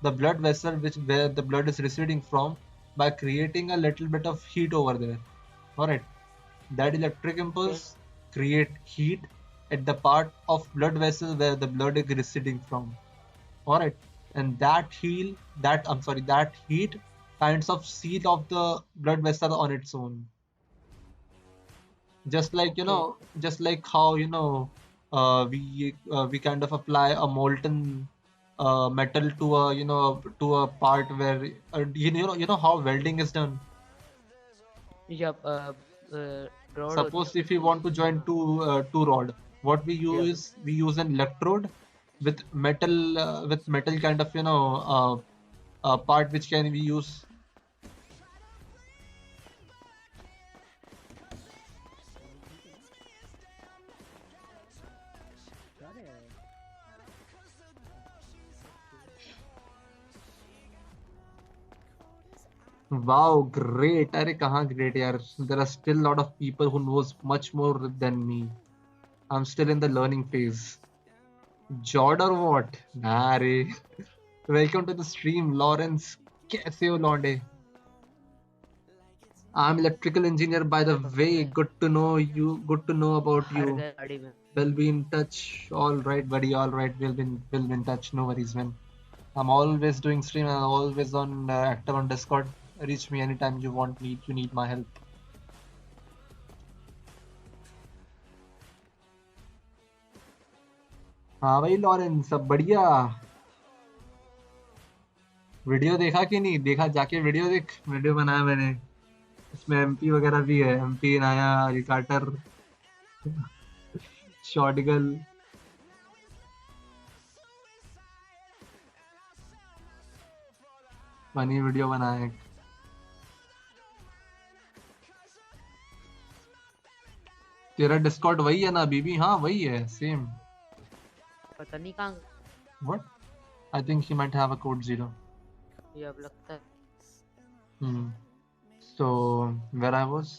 S1: the blood vessel where the blood is receding from by creating a little bit of heat over there. All right. That electric impulse create heat at the part of blood vessel where the blood is receding from. All right. And that heat kinds of seal off the blood vessel on its own. Just like just like how we kind of apply a molten metal to a to a part where you know how welding is done.
S3: Yep.
S1: Suppose if you want to join two rod, what we use is we use an electrode with metal kind of part which can be used. Wow, great. अरे कहाँ great यार. There are still a lot of people who knows much more than me. I'm still in the learning phase. Jod or what? Nah रे. Welcome to the stream, Lawrence. कैसे हो लौंडे? I'm electrical engineer by the way. Good to know you. Good to know about you. We'll be in touch. All right, buddy. All right. We'll be in touch. No worries, man. I'm always doing stream. I'm always on active on Discord. Reach me anytime you need my help. हाँ भाई Lawrence, सब बढ़िया. Video देखा कि नहीं देखा? जाके video देख. वीडियो बनाया मैंने. इसमें एमपी वगैरह भी है. एमपी नाया, रिकार्टर, शॉटगन. फनी वीडियो बनाया एक। तेरा डिस्कॉर्ड वही है ना बीबी? हाँ वही है, सेम।
S3: पता नहीं कहाँ
S1: What? I think he might have a code 0.
S3: ये अब लगता है।
S1: So where I was?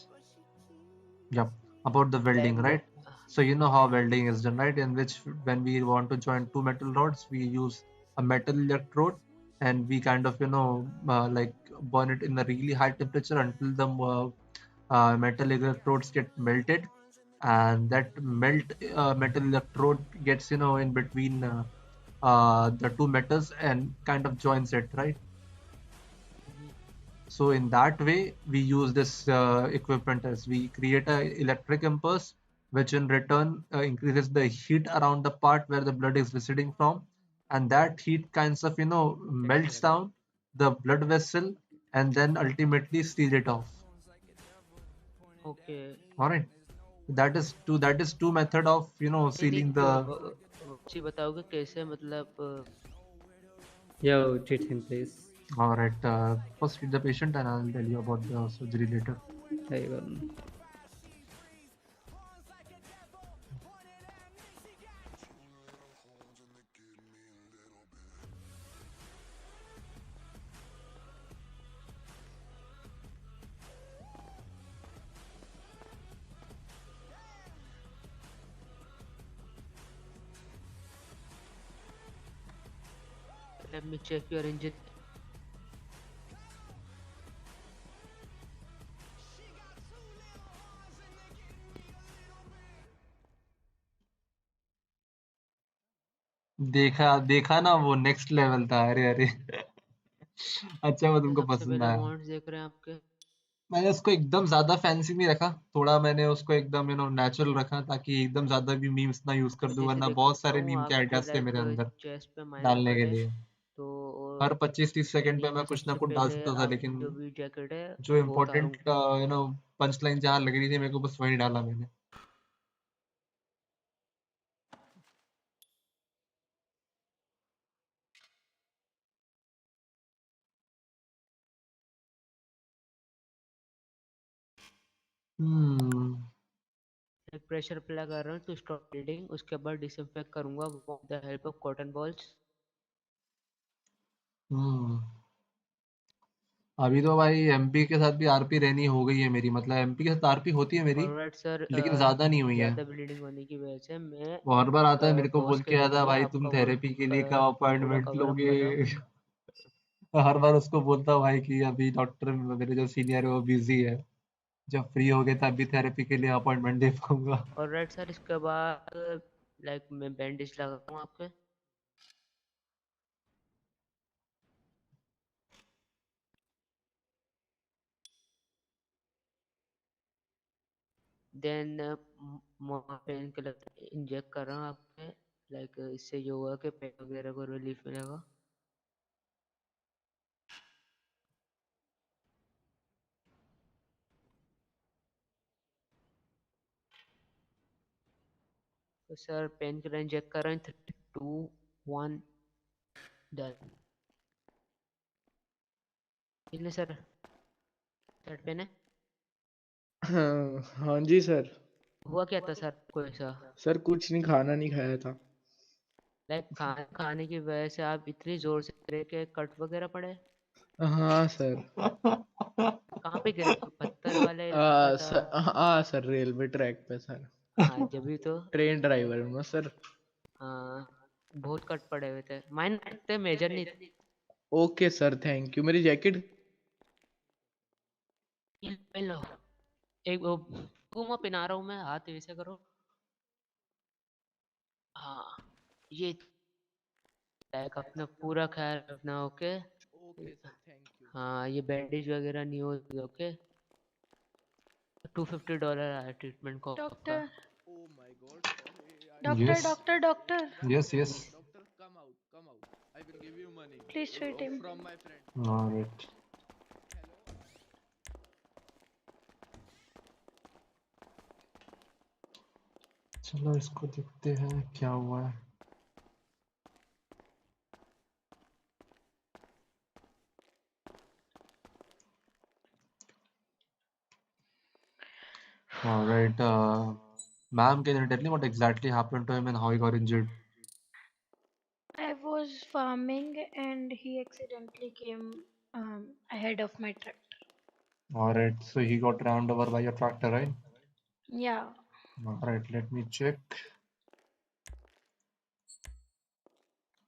S1: Yep, about the welding, right? So you know how welding is done, right? In which when we want to join two metal rods, we use a metal electrode and we kind of like burn it in a really high temperature until the metal electrodes get melted, and that metal electrode gets in between the two metals and kind of joins it, right? So in that way, we use this equipment as we create a electric impulse, which in return increases the heat around the part where the blood is receding from, and that heat kinds of melts down the blood vessel and then ultimately seal it off.
S3: Okay.
S1: All right. That is two method of
S3: नहीं
S1: sealing the.
S3: जी बताओगे कैसे मतलब
S4: Yo, Chetan, please.
S1: All right. First treat the patient, and I'll tell you about the surgery later.
S4: There you go.
S3: let me check your engine.
S1: देखा ना, वो next level था। अरे अरे अच्छा, वो तुमको
S3: सबसे
S1: पसंद
S3: पहले
S1: आया।
S3: मॉड्स देख रहे हैं आपके।
S1: मैंने उसको एकदम ज्यादा फैंसी नहीं रखा, थोड़ा मैंने उसको एकदम नेचुरल रखा, ताकि एकदम ज्यादा भी मीम्स ना यूज कर दूं,
S3: जैसे
S1: वरना
S3: देख
S1: बहुत
S3: सकता
S1: सारे
S3: हूँ
S1: मीम के
S3: आपके
S1: आइडियाज थे मेरे
S3: लाइक
S1: अंदर
S3: चेस्ट पे माइनर
S1: डालने के
S3: कट है,
S1: लिए।
S3: तो
S1: हर 25-30 सेकंड पे
S3: रनिंग
S1: मैं
S3: में
S1: कुछ ना
S3: सबसे
S1: कुछ डाल
S3: पहले
S1: सकता था,
S3: आपकी
S1: लेकिन
S3: जो भी जैकेट है
S1: जो
S3: वो
S1: इम्पोर्टेंट
S3: उतारूंगा।
S1: पंच लाइन जहाँ लग रही थी मेरे को, बस वही डाला मैंने।
S3: एक प्रेशर अप्लाई कर रहा हूँ टू स्टॉप ब्लीडिंग, उसके बाद डिसइंफेक्ट करूंगा with the help of cotton balls.
S1: अभी तो भाई एमपी के साथ भी आरपी रहनी हो गई है मेरी, मतलब एमपी के साथ आरपी होती है मेरी,
S3: ऑलराइट सर,
S1: लेकिन ज्यादा नहीं हुई है।
S3: ज़्यादा ब्लीडिंग होने की वजह से मैं
S1: वो हर बार आता है मेरे को
S3: बॉस
S1: बोल
S3: के
S1: के
S3: दे
S1: आता,
S3: दूंगा
S1: भाई तुम
S3: आपका वो
S1: थेरेपी के लिए कब
S3: पूरा
S1: अपॉइंटमेंट
S3: कवर अप
S1: लोगे
S3: वाला।
S1: हर बार उसको बोलता हूँ भाई कि अभी डॉक्टर मेरे जो सीनियर है वो बिजी है, जब फ्री हो गए तब भी थेरेपी के लिए अपॉइंटमेंट दे पाऊंगा।
S3: ऑलराइट सर, इसके बाद लाइक मैं बैंडेज लगाता हूँ आपके। देन पेन किलर इंजेक्ट कर रहा हूँ आपके, लाइक इससे ये हुआ कि पेन वगैरह को रिलीफ मिलेगा। तो सर पेन किलर इंजेक्ट कर रहे हैं, 3 2 1 डन। इतने सर थर्ड पेन है।
S11: हाँ हाँ जी सर।
S3: हुआ क्या था सर को ऐसा?
S11: सर कुछ नहीं, खाना नहीं खाया था।
S3: लाइक खाने की वजह से आप इतनी जोर से गिरे के कट वगैरह पड़े?
S11: हाँ सर।
S3: कहाँ पे गिरे? पत्थर वाले इलाका था?
S11: हाँ सर, रेलवे ट्रैक पे सर।
S3: हाँ जब भी तो
S11: ट्रेन ड्राइवर हूँ सर।
S3: हाँ बहुत कट पड़े हुए थे, माइनर थे, मेजर नहीं थे।
S11: Okay sir, thank you. मेरी जैकेट
S3: लो एक वो घूमा पिना रहा हूँ मैं, हाथ ऐसे करो। हाँ ये लाइक अपना पूरा ख्याल रखना, okay?
S11: Okay sir, thank you.
S3: हाँ ये बैंडेज वगैरह नहीं होगी, ओके? $250 आया ट्रीटमेंट को आपका।
S23: Doctor
S11: Oh my God.
S23: Doctor doctor doctor
S1: Yes, yes.
S11: Doctor, come out, come out. I will give you money.
S23: Please treat him.
S11: From my friend.
S1: All right. चलो इसको देखते हैं क्या हुआ है। All right. Ma'am, can you tell me what exactly happened to him and how he got injured?
S6: I was farming and he accidentally came ahead of my tractor.
S1: All right. So he got rammed over by your tractor, right?
S6: Yeah.
S1: All right. Let me check.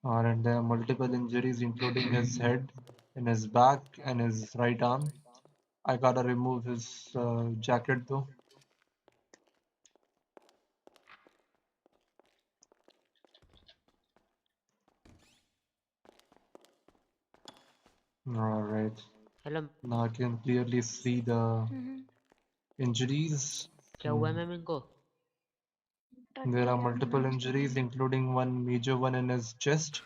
S1: All right. There are multiple injuries, including his head, and his back, and his right arm. I gotta remove his jacket though. All right.
S3: Hello.
S1: Now I can clearly see the
S6: Mhm.
S1: injuries.
S3: क्या हुआ है ma'am इनको?
S1: There are
S6: Touching
S1: multiple
S6: ambulance
S1: injuries,
S6: करेंगे.
S1: including one major one in his chest.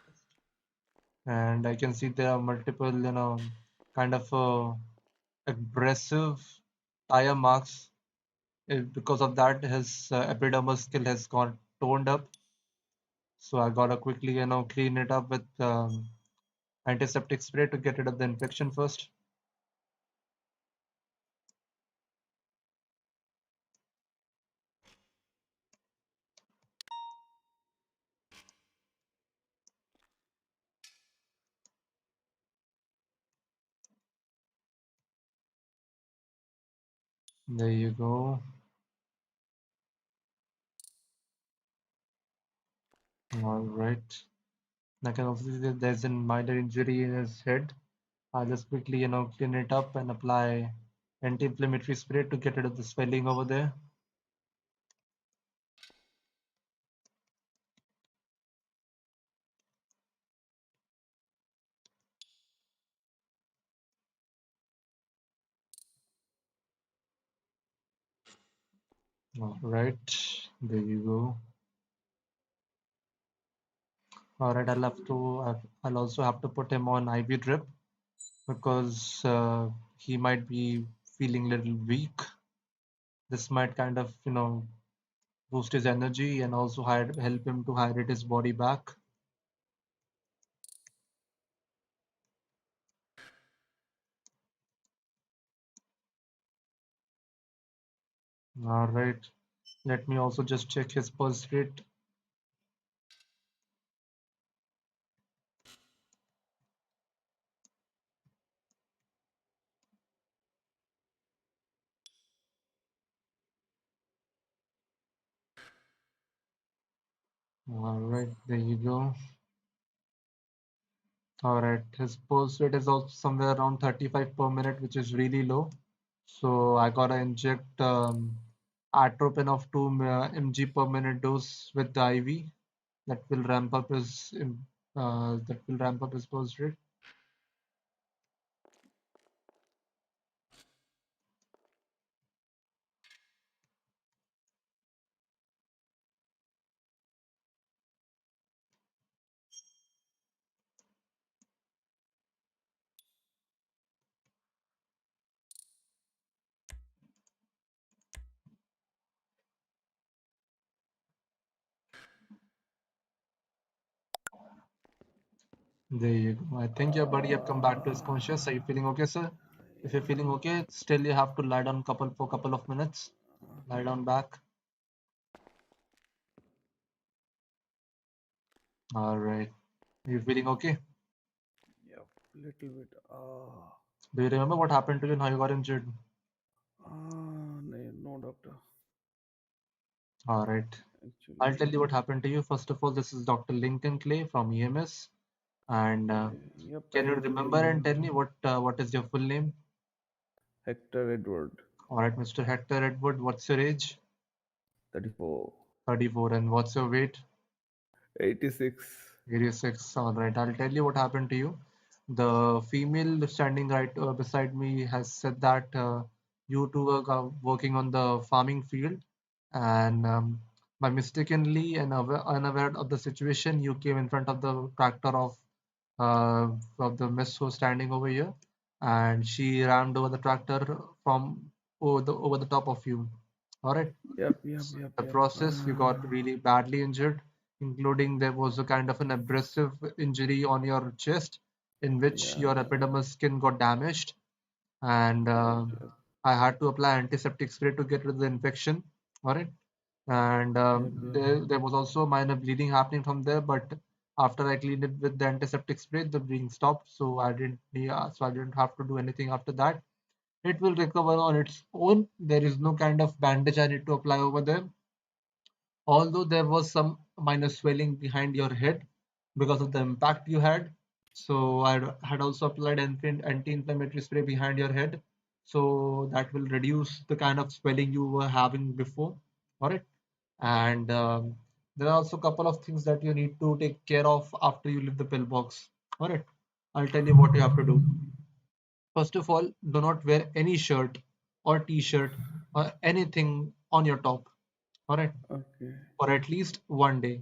S1: And I can see there are multiple, kind of aggressive tire marks. Because of that, his epidermal skin has gone toned up. So I gotta quickly, clean it up with antiseptic spray to get rid of the infection first. There you go. All right. I can also see that there's a minor injury in his head. I'll just quickly, clean it up and apply anti-inflammatory spray to get rid of the swelling over there. All right, there you go. All right, I'll also have to put him on IV drip because he might be feeling a little weak. This might kind of, boost his energy and also help him to hydrate his body back. All right, let me also just check his pulse rate. All right, there you go. All right, his pulse rate is also somewhere around 35 per minute, which is really low. So I gotta inject atropine of 2 mg per minute dose with the IV. That will ramp up his pulse rate. There you go. I think your buddy have come back to his conscious. Are you feeling okay, sir? If you're feeling okay, still you have to lie down for a couple of minutes. Lie down back. All right. Are you feeling okay?
S9: Yep, little bit.
S1: Do you remember what happened to you and how you got injured?
S9: No, doctor.
S1: All right. I'll tell you what happened to you. First of all, this is Dr. Lincoln Clay from EMS. And
S9: Yep, I
S1: can you
S9: actually
S1: remember and tell
S9: remember.
S1: me what is your full name?
S9: Hector Edward,
S1: All right, Mr. Hector Edward, what's your age?
S9: 34.
S1: 34. And what's your weight?
S9: 86.
S1: 86. All right, I'll tell you what happened to you. The female standing right beside me has said that you two were working on the farming field, and by mistakenly and unaware of the situation, you came in front of the tractor of the miss who was standing over here, and she rammed over the tractor from over the top of you. All right.
S9: Yep.
S1: The process, you got really badly injured, including there was a kind of an abrasive injury on your chest in which
S9: Yeah,
S1: your
S9: yeah.
S1: epidermal skin got damaged. And I had to apply antiseptic spray to get rid of the infection. All right. And there was also minor bleeding happening from there, but after I cleaned it with the antiseptic spray, the bleeding stopped. So I didn't have to do anything after that. It will recover on its own. There is no kind of bandage I need to apply over there. Although there was some minor swelling behind your head because of the impact you had. So I had also applied anti-inflammatory spray behind your head. So that will reduce the kind of swelling you were having before. All right. And there are also a couple of things that you need to take care of after you leave the pillbox. All right. I'll tell you what you have to do. First of all, do not wear any shirt or t-shirt or anything on your top. All right.
S9: Okay.
S1: For at least one day.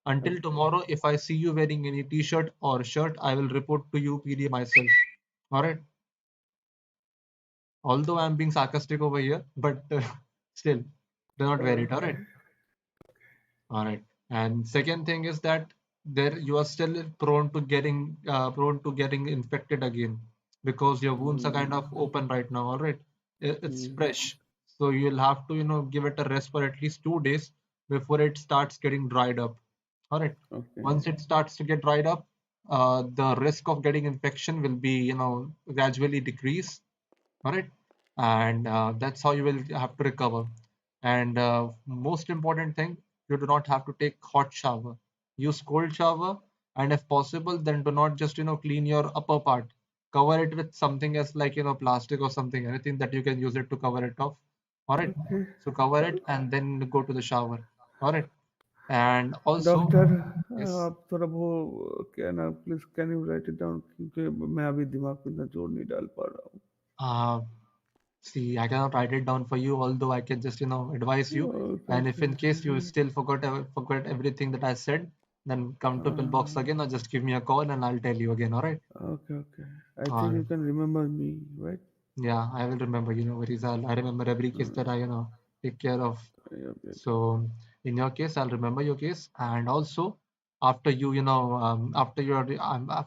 S1: Until
S9: Okay.
S1: tomorrow, if I see you wearing any t-shirt or shirt, I will report to you PD myself. All right. Although I'm being sarcastic over here, but still, do not wear it. All right. All right. And second thing is that there you are still prone to getting infected again because your wounds are kind of open right now. All right. It's fresh, so you'll have to give it a rest for at least 2 days before it starts getting dried up. All right.
S9: Okay.
S1: Once it starts to get dried up, the risk of getting infection will be gradually decrease. All right. And that's how you will have to recover. And most important thing, you do not have to take hot shower. Use cold shower, and if possible, then do not just clean your upper part. Cover it with something else like plastic or something, anything that you can use it to cover it off. All right.
S9: Okay.
S1: So cover it and then go to the shower. All right. And also,
S9: doctor
S1: yes.
S9: आप थोड़ा वो क्या ना please can you right it down क्योंकि मैं अभी दिमाग में इतना जोर नहीं डाल पा रहा हूँ
S1: Uh, See, I cannot write it down for you, although I can just, advise you. And if in case you still forgot everything that I said, then come to pillbox again or just give me a call and I'll tell you again. All right.
S9: Okay, okay. I
S1: All
S9: think
S1: right.
S9: you can remember me, right?
S1: Yeah, I will remember. Worries. I remember every case that I take care of.
S9: Yep, yep.
S1: So in your case, I'll remember your case, and also after after your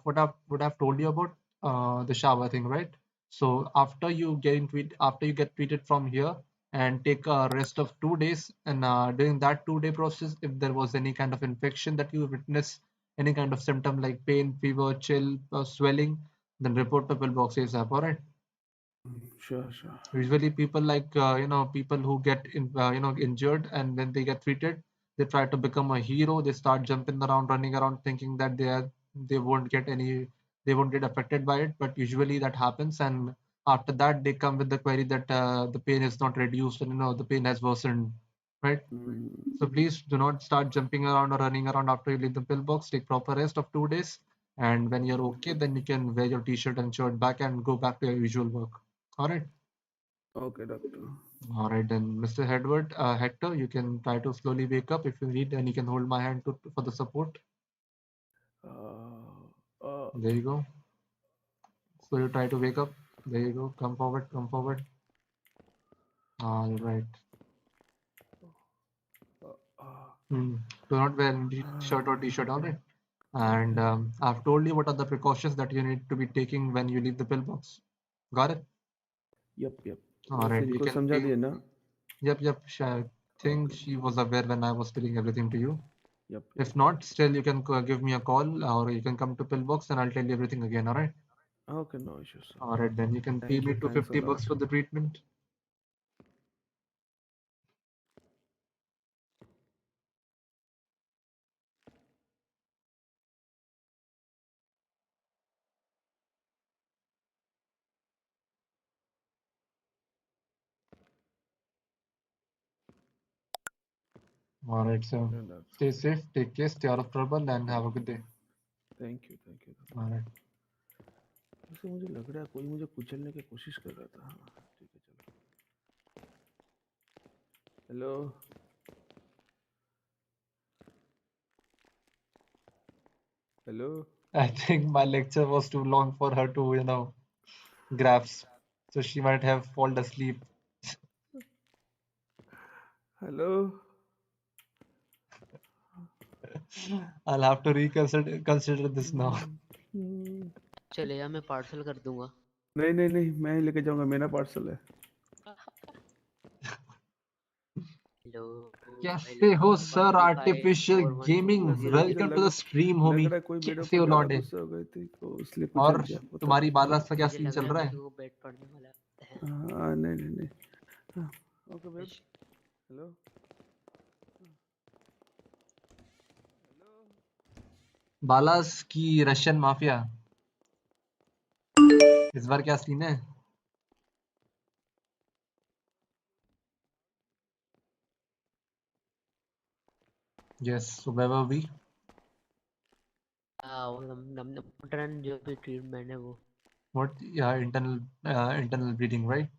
S1: what I've told you about the shower thing, right? So after you get treated from here and take a rest of 2 days, and during that 2-day process, if there was any kind of infection that you witness, any kind of symptom like pain, fever, chill, swelling, then report to pillbox ASAP. All right.
S9: Sure, sure.
S1: Usually people like people who get injured, and when they get treated, they try to become a hero. They start jumping around, running around, thinking that they won't get affected by it. But usually that happens, and after that they come with the query that the pain is not reduced, and the pain has worsened, right? So please do not start jumping around or running around after you leave the pillbox. Take proper rest of 2 days, and when you're okay, then you can wear your t-shirt and shirt back and go back to your usual work. All right.
S9: Okay, doctor.
S1: All right, then, Mr. Hector, you can try to slowly wake up if you need, and you can hold my hand for the support. There you go. So you try to wake up. There you go. Come forward. Come forward. All right. Do not wear any shirt or t-shirt. All right. And I've told you what are the precautions that you need to be taking when you leave the pillbox. Got it?
S9: Yep, yep.
S1: All
S9: वैसे
S1: right. You
S9: इनको
S1: can
S9: समझा
S1: pay.
S9: दिया ना?
S1: Yep. I think she was aware when I was telling everything to you.
S9: Yep.
S1: If not, still you can give me a call or you can come to pillbox and I'll tell you everything again. All right.
S9: Okay, no issues, sir.
S1: All right, then you can pay
S9: Thank
S1: me
S9: you. Thanks a
S1: $250
S9: lot.
S1: for the treatment. All right, so
S9: Yeah, doctor.
S1: stay safe, take care, stay out of trouble, and have a good day.
S9: Thank you, thank you.
S1: All right.
S9: वैसे मुझे लग रहा है कोई मुझे कुचलने की कोशिश कर रहा था. हाँ, ठीक है चलो. Hello. Hello.
S1: I think my lecture was too long for her to, grasp. So she might have fallen asleep.
S9: Hello.
S1: I'll have to consider this now.
S3: चले या मैं पार्सल कर दूंगा.
S9: नहीं नहीं नहीं मैं ही लेके जाऊंगा मेरा पार्सल है.
S1: कैसे हो सर आर्टिफिशियल गेमिंग?
S9: मुझे
S1: वेलकम टू द स्ट्रीम
S9: लग
S1: होमी।
S9: रहा है कोई मेरे
S1: कैसे
S9: ऊपर
S1: हो
S9: ज्यादा
S1: लौंडे?
S9: गुस्सा हो गई थी तो इसलिए कुछ
S1: और
S9: जल गया पता
S1: तुम्हारी
S9: नहीं।
S1: बालास का क्या
S3: मुझे
S1: सीन
S3: लग
S1: चल
S3: रहा है
S1: रहा
S3: किसी
S1: है?
S3: को बेड पड़ने वाला है।
S9: हाँ नहीं नहीं नहीं हाँ, ओके बेब हेलो
S1: बालास की रशियन माफिया इस बार क्या सीन है? यस सुबह भी
S3: वो हमने मॉडर्न जो भी ट्रीटमेंट है वो।
S1: what internal bleeding, right?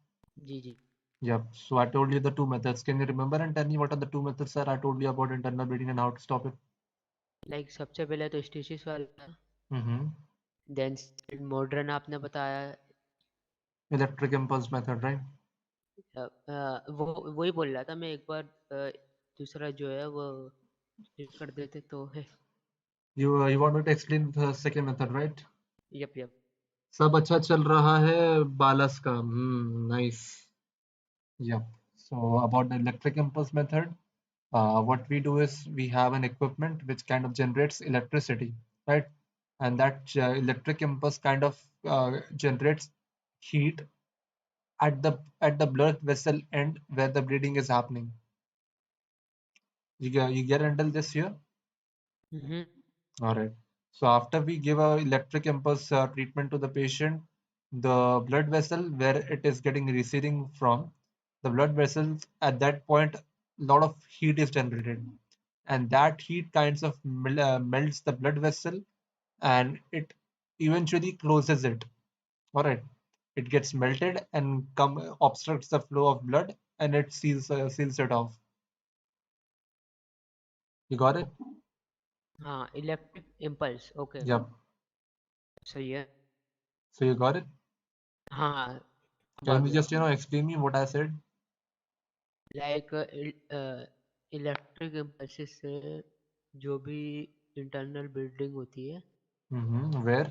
S3: जी जी।
S1: Yep. So I told you the two methods. Can you remember and tell me what are the two methods, sir? I told you about internal bleeding and how to stop it.
S3: Like सबसे पहले तो स्टीसिस वाला,
S1: Mm-hmm.
S3: Then modern आपने बताया।
S1: Electric impulse method, right?
S3: वो वही बोल रहा था मैं एक बार। दूसरा जो है वो कर देते तो है।
S1: You want me to explain the second method, right?
S3: Yup yup.
S1: सब अच्छा चल रहा है बालस का. Nice. Yep. So about the electric impulse method, what we do is we have an equipment which kind of generates electricity, right? And that electric impulse kind of generates heat at the blood vessel end where the bleeding is happening. You get until this here? All right. So after we give a electric impulse treatment to the patient, the blood vessel where it is getting receding from, the blood vessels at that point, a lot of heat is generated, and that heat kinds of melts the blood vessel, and it eventually closes it. All right. It gets melted and obstructs the flow of blood, and it seals it off. You got it?
S3: हाँ electric impulse okay
S1: Yep.
S3: सही है।
S1: So you got it?
S3: हाँ अब आ
S1: Can you
S3: गया।
S1: just explain me what I said?
S3: Like electric impulses से जो भी internal building होती है।
S1: Where?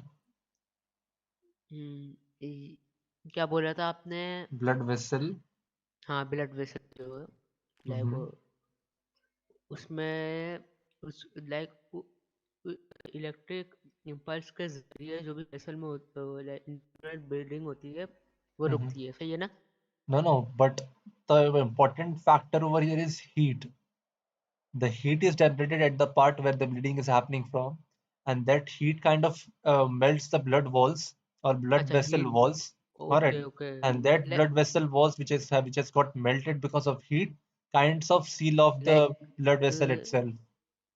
S3: क्या बोला था आपने?
S1: Blood vessel.
S3: हाँ ब्लड वेसल जो है लाइक उसमें उस लाइक इलेक्ट्रिक इम्पल्स के जरिए जो भी वेसल में इंटरनल बिल्डिंग होती है वो रुकती है, सही है ना?
S1: No, but the important factor over here is heat. The heat is generated at the part where the bleeding is happening from, and that heat kind of melts the blood walls or blood
S3: अच्छा
S1: vessel
S3: heat.
S1: walls. All right,
S3: okay okay.
S1: and that blood vessel walls, which has got melted because of heat, kinds of seal off the blood vessel
S3: like
S1: itself.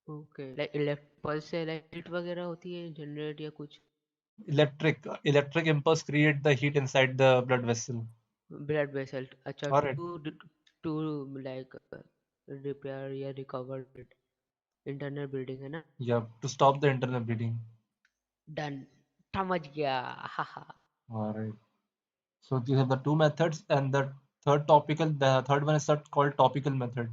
S3: Okay like electric pulse से light वगैरह होती है generate या कुछ?
S1: Electric impulse create the heat inside the blood vessel.
S3: Blood vessel अच्छा
S1: All right.
S3: To like repair या recover internal bleeding है ना?
S1: Yeah, to stop the internal bleeding.
S3: Done समझ गया हाहा।
S1: All right. So these are the two methods, and the third one is called topical method.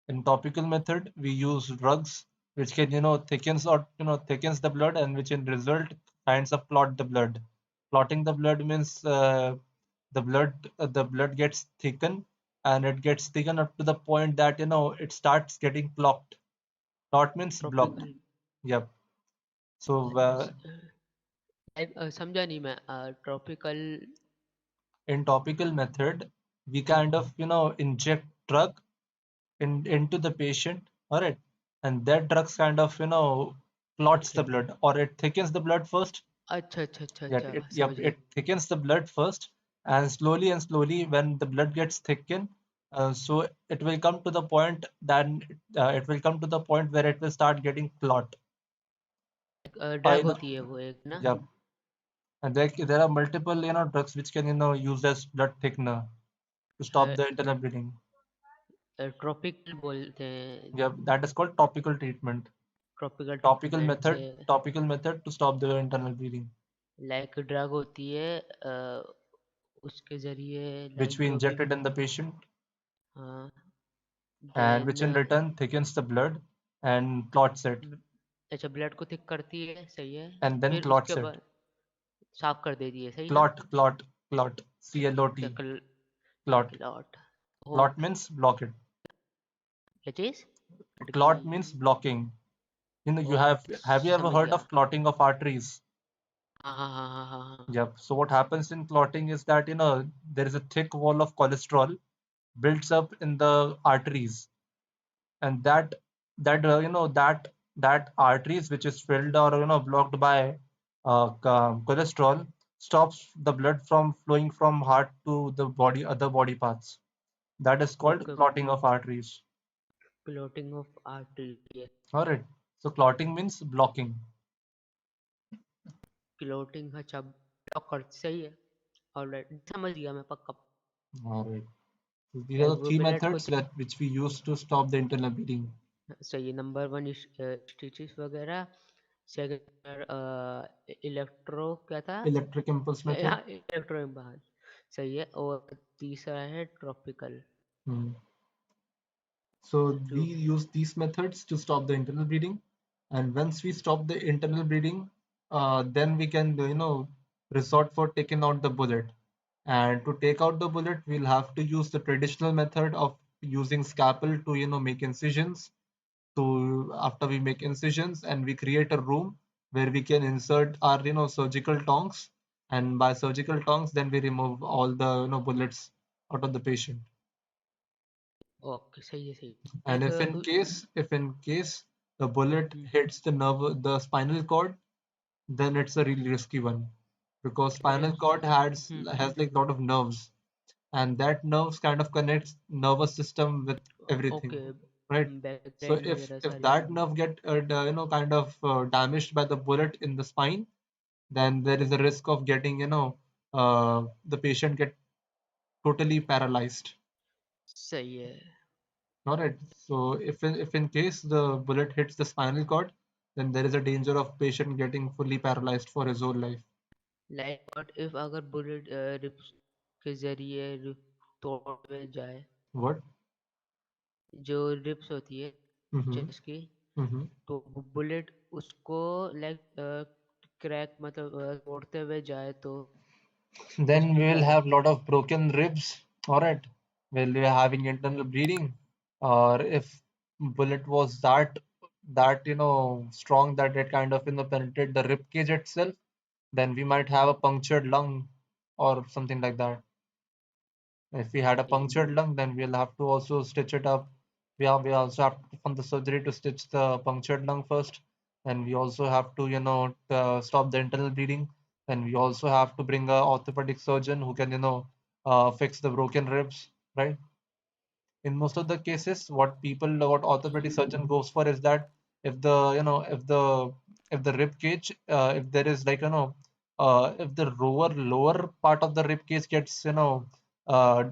S1: In topical method, we use drugs which can thickens the blood, and which in result kinds of clot the blood. Clotting the blood means the blood gets thickened, and it gets thickened up to the point that it starts getting clogged. Clot means blocked.
S3: Tropical
S1: Yep. So
S3: समझा नहीं मैं tropical.
S1: in topical method, we kind of inject drug into the patient, all right, and that drugs kind of clots the blood, or it thickens the blood first.
S3: अच्छा अच्छा अच्छा
S1: Yeah,
S3: अच्छा समझ गया।
S1: it thickens the blood first, and slowly when the blood gets thickened, so it will come to the point where it will start getting clot.
S3: Drug होती है वो एक ना?
S1: Yeah, and there are multiple drugs which can use as blood thickener to stop the internal bleeding.
S3: Tropical बोलते हैं।
S1: Yeah, that is called topical treatment.
S3: Tropical
S1: Topical
S3: treatment से
S1: method, topical method to stop the internal bleeding,
S3: like drug होती है उसके जरिए
S1: which
S3: like
S1: we
S3: जो भी।
S1: injected in the patient,
S3: हाँ
S1: and which in
S3: then
S1: return thickens the blood and clots it,
S3: अच्छा blood को थिक करती है, सही है।
S1: and then
S3: फिर
S1: clots
S3: उसके
S1: it.
S3: बाद साफ कर देती है, सही ना?
S1: Clot, clot, clot.
S3: अच्छा
S1: CLOT. Clot.
S3: Clot.
S1: Clot means block it.
S3: क्या चीज?
S1: Clot means blocking. You know, have you ever
S3: समझ
S1: heard
S3: गया.
S1: of clotting of arteries?
S3: हाँ.
S1: Yep. So what happens in clotting is that, you know, there is a thick wall of cholesterol builds up in the arteries, and that arteries which is filled or blocked by cholesterol stops the blood from flowing from heart to the body other body parts. That is called
S3: Okay.
S1: clotting of arteries.
S3: Clotting of artery.
S1: All right. So clotting means blocking.
S3: Clotting अच्छा blocker सही है. Alright, समझ गया मैं पक्का.
S1: All right. So these are
S3: Like
S1: the
S3: वो
S1: three
S3: blood को
S1: methods which we use to stop the internal bleeding.
S3: सही है. नंबर 1 स्टिचेस वगैरह. सेकंड इलेक्ट्रो क्या था?
S1: Electric impulse method.
S3: हाँ, इलेक्ट्रो इम्बाल सही है. और तीसरा है tropical.
S1: Hmm. So we use these methods to stop the internal bleeding, and once we stop the internal bleeding, then we can resort for taking out the bullet. And to take out the bullet, we'll have to use the traditional method of using scalpel to make incisions. So after we make incisions, and we create a room where we can insert our surgical tongs, and by surgical tongs, then we remove all the bullets out of the patient.
S3: Okay सही है. सही
S1: And
S3: एक
S1: if in case the bullet hits the spinal cord, then it's a really risky one, because spinal cord has like a lot of nerves, and that nerves kind of connects nervous system with everything,
S3: okay.
S1: right? So
S3: backline वगैरह
S1: if
S3: सारी.
S1: that nerve get kind of damaged by the bullet in the spine, then there is a risk of getting the patient get totally paralyzed.
S3: सही है.
S1: All right. So if in case the bullet hits the spinal cord, then there is a danger of patient getting fully paralyzed for his whole life.
S3: Like what if अगर bullet ribs के जरिए तोड़ में जाए.
S1: What?
S3: जो ribs होती है
S1: Mm-hmm.
S3: Chest की,
S1: Mm-hmm.
S3: तो बुलेट उसको लाइक क्रैक मतलब तोड़ते हुए जाए तो
S1: Then
S3: उसकी
S1: we
S3: क्या
S1: will have
S3: होगी?
S1: lot of broken ribs. All right. We'll be having internal bleeding, or if bullet was that strong that it kind of penetrate the rib cage itself, then we might have a punctured lung or something like that. If we had a punctured lung, then we'll have to also stitch it up. We also have to perform the surgery to stitch the punctured lung first, and we also have to stop the internal bleeding. Then we also have to bring a orthopedic surgeon who can fix the broken ribs, right? In most of the cases, what orthopedic surgeon goes for is that if the if the rib cage, if there is like if the lower part of the rib cage gets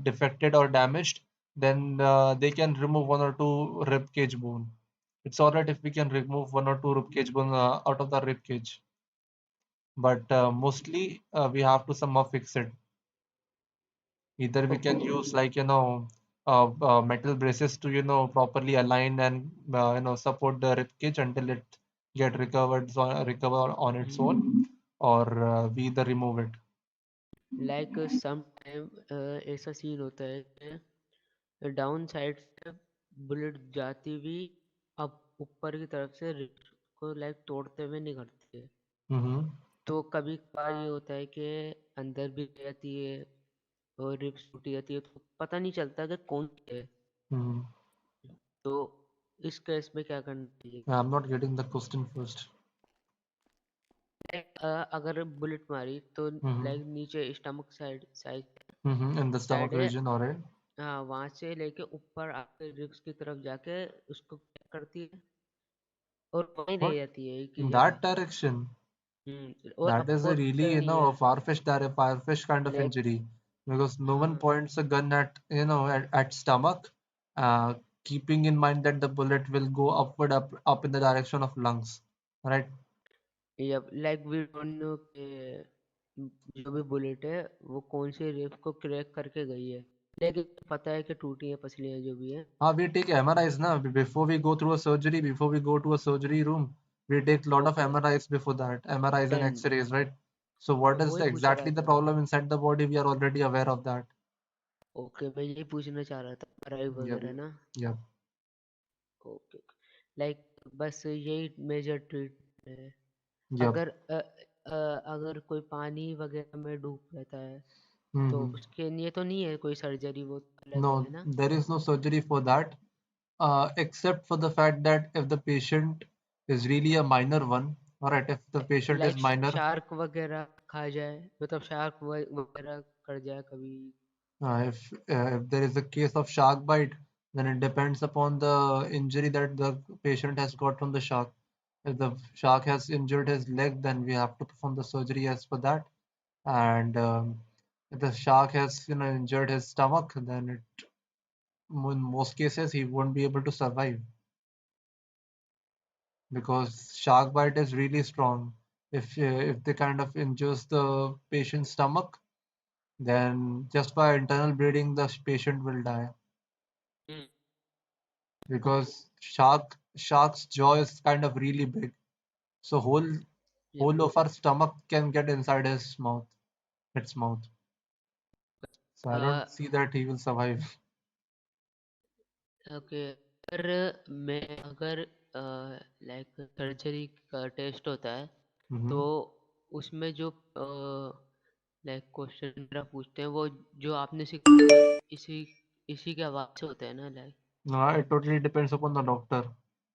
S1: defected or damaged, then they can remove one or two rib cage bone. It's all right if we can remove one or two rib cage bone out of the rib cage, but mostly we have to somehow fix it. Either we can use like metal braces to properly align and support the rib cage until it get recover on its own, or we either remove it.
S3: Like some time ऐसा scene होता है कि down side से bullet जाती हुई अब ऊपर की तरफ से रिब्स को लाइक तोड़ते हुए नहीं करती है.
S1: Mm-hmm.
S3: तो कभी कभार ये होता है कि अंदर भी जाती है और रिब्स टूटी जाती है, तो पता नहीं चलता कि कौन सी है.
S1: Mm-hmm.
S3: तो इस केस में क्या करना चाहिए?
S1: I'm not getting the question first.
S3: अगर बुलेट मारी तो
S1: Mm-hmm.
S3: लाइक नीचे stomach side side
S1: Mm-hmm. In the
S3: side
S1: stomach
S3: है.
S1: region, alright.
S3: हाँ, वहां से लेके ऊपर आके रिब्स की तरफ जाके उसको क्या करती है और वहीं रह
S1: What?
S3: जाती है एक ही
S1: In
S3: जगह.
S1: that direction?
S3: और
S1: That is a
S3: upward
S1: really
S3: नहीं है.
S1: far-fetched kind of
S3: like
S1: injury, because no one
S3: हाँ.
S1: points a gun at at stomach, keeping in mind that the bullet will go upward up in the direction of lungs, right?
S3: Yep, like we don't know कि जो भी bullet है वो कौन से rib को crack करके गई है, लेकिन पता है कि टूटी है पसलियाँ जो भी है.
S1: We take MRIs now before we go through a surgery. Before we go to a surgery room, we take a lot of
S3: okay.
S1: MRIs before that. MRIs and
S3: done.
S1: X-rays, right? So what is
S3: वही पूछ रहा
S1: exactly the
S3: था.
S1: problem inside the body? We are already aware of that.
S3: Okay, मैं यही पूछना चाह रहा था, MRI
S1: Yep.
S3: वगैरह ना.
S1: Yep.
S3: ओके लाइक बस यही मेजर ट्रीटमेंट है।
S1: Yep.
S3: अगर अगर कोई पानी वगैरह में डूब रहता है तो
S1: Hmm.
S3: उसके लिए तो नहीं है कोई सर्जरी, वो अलग
S1: No,
S3: है ना?
S1: there is no surgery for that, except for the fact that if the patient is really a minor one, all right, if the patient is
S3: like
S1: minor,
S3: shark वगैरह खा जाए, मतलब शार्क वगैरह कर जाए कभी।
S1: if there is a case of shark bite, then it depends upon the injury that the patient has got from the shark. If the shark has injured his leg, then we have to perform the surgery as per that. And if the shark has injured his stomach, then in most cases he won't be able to survive because shark bite is really strong. If they kind of injures the patient's stomach, then just by internal bleeding the patient will die. Because shark's jaw is kind of really big, so whole of our stomach can get inside its mouth. So I don't see that he will survive.
S3: Okay, अगर अगर like surgery का test होता है तो उसमें जो like question वगैरह पूछते हैं वो जो आपने सिखाया इसी इसी के आवाज से होता है ना like?
S1: No, it totally depends upon the doctor.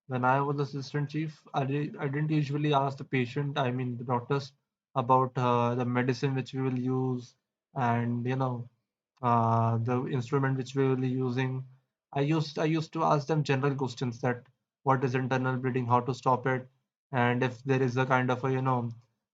S1: When I was assistant chief, I didn't usually ask the patient, I mean the doctors, about the medicine which we will use and the instrument which we will be using. I used to ask them general questions that what is internal bleeding, how to stop it, and if there is a kind of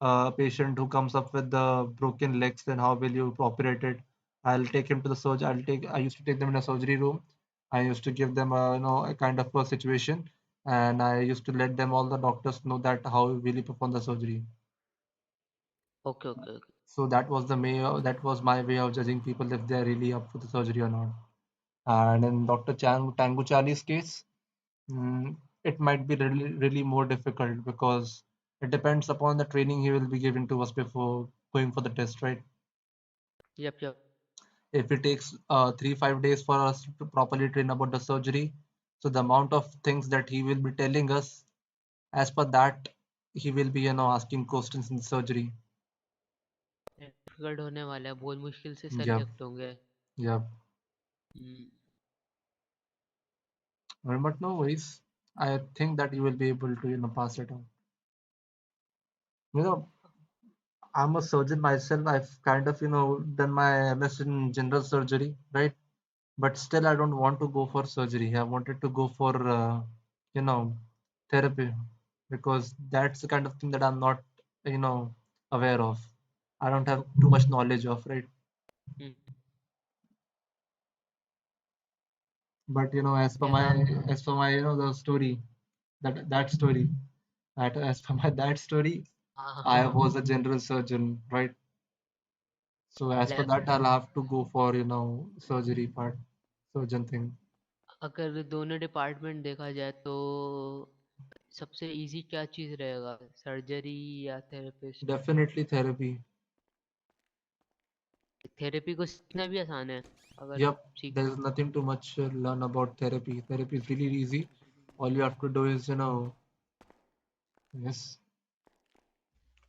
S1: a patient who comes up with the broken legs, then how will you operate it? I'll take him to the surgery. I used to take them in a surgery room. I used to give them a kind of a situation, and I used to let them all the doctors know that how we really perform the surgery.
S3: Okay okay okay.
S1: So that was my way of judging people if they are really up for the surgery or not. And in Dr. Tanguchani's case, it might be really more difficult because it depends upon the training he will be given to us before going for the test, right?
S3: Yup yup.
S1: If it takes 3-5 days for us to properly train about the surgery, so the amount of things that he will be telling us, as per that, he will be asking questions in the surgery.
S3: Difficult होने वाला है, बहुत मुश्किल से
S1: Yeah,
S3: select होंगे।
S1: yeah. But no worries. I think that you will be able to pass it on. You know, I'm a surgeon myself. I've kind of done my MS in general surgery, right? But still, I don't want to go for surgery. I wanted to go for you know therapy because that's the kind of thing that I'm not you know aware of. I don't have too much knowledge of, right? But as per my the story, that story, that as per my that story, I was a general surgeon, right? So as per that, I'll have to go for surgery part, surgeon thing.
S3: अगर दोनों department देखा जाए तो सबसे easy क्या चीज़ रहेगा, surgery या therapist?
S1: Definitely therapy.
S3: Therapy को सीखना भी आसान है अगर
S1: Yep,
S3: सीख।
S1: there's nothing too much to learn about therapy. Therapy is really easy. All you have to do is yes.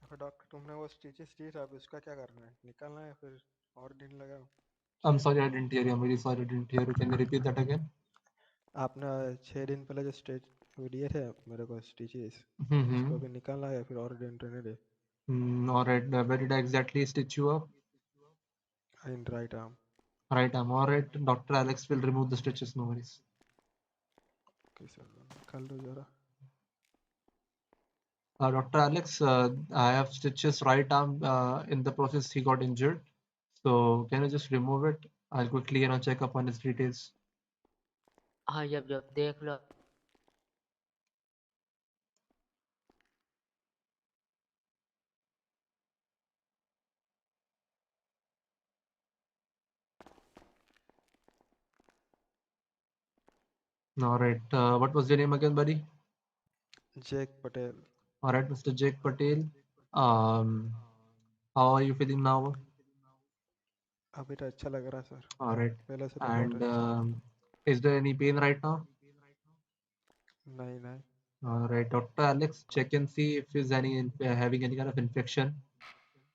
S13: फिर डॉक्टर तुमने वो स्टिचेस दिए थे, अब इसका क्या करना है? निकालना है फिर और दिन लगाओ?
S1: I'm sorry, I didn't hear you. I'm very sorry, I didn't hear you. Can you repeat that again?
S13: आपने 6 दिन पहले जो स्टिच वो दिए थे मेरे को स्टिचेस,
S1: Mm-hmm.
S13: उसको अभी निकालना है फिर और दिन रहने दे।
S1: All right. Where did I exactly stitch you up?
S13: In right arm.
S1: Right, I'm all right. Dr. Alex will remove the stitches. No worries.
S13: Okay sir, निकाल दो जरा।
S1: Dr. Alex, I have stitches right arm. In the process, he got injured. So can you just remove it? I'll quickly check up on his details.
S3: हाँ जब जब देख लो।
S1: All right. What was your name again, buddy?
S13: Jake Patel.
S1: All right, Mr. Jake Patel. Um, how are you feeling now?
S13: अभी तो अच्छा लग रहा है सर,
S1: All right.
S13: पहले से तो बहुत
S1: And
S13: अच्छा।
S1: is there any pain right now?
S13: नहीं नहीं
S1: All right, Dr. Alex, check and see if he's having any kind of infection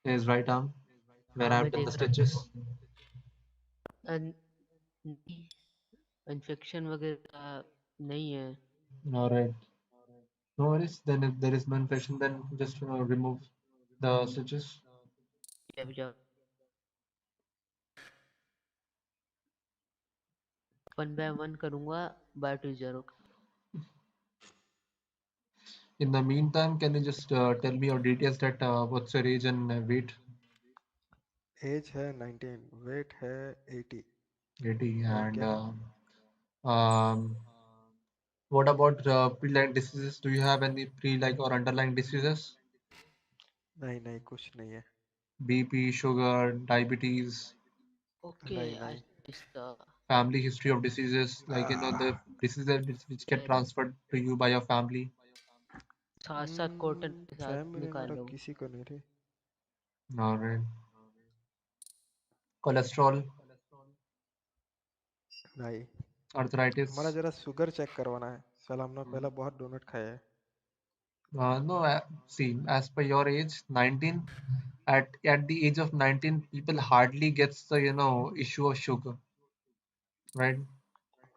S1: in his right arm where
S3: हाँ
S1: I
S3: मैं
S1: have done the
S3: देख रहा
S1: stitches.
S3: नहीं, infection वगैरह नहीं है।
S1: All right, no worries. Then if there is no infection, then just remove the stitches.
S3: जब जब 1 by 1 करूँगा by 2 0।
S1: In the meantime, can you just tell me your details that what's your age and weight?
S13: Age है 19, wait है 80।
S1: 80
S13: और
S1: and
S13: क्या?
S1: what about pre-lying diseases? Do you have any pre-like or underlying diseases?
S13: नहीं नहीं कुछ नहीं है।
S1: BP, sugar, diabetes,
S3: okay
S13: नहीं
S3: आज
S13: नहीं
S3: इसका
S1: family history of diseases, like the diseases which get transferred to you by your family.
S3: 7 cotton के साथ
S13: फैमिली मेरा
S3: निकालो।
S13: किसी को नहीं थी।
S1: All right. Cholesterol,
S13: नहीं हमारा
S1: arthritis.
S13: जरा शुगर चेक करवाना है। साला हमने पहले बहुत डोनट खाए हैं।
S1: No, see, as per your age, 19, at the age of 19, people hardly gets the issue of sugar, right?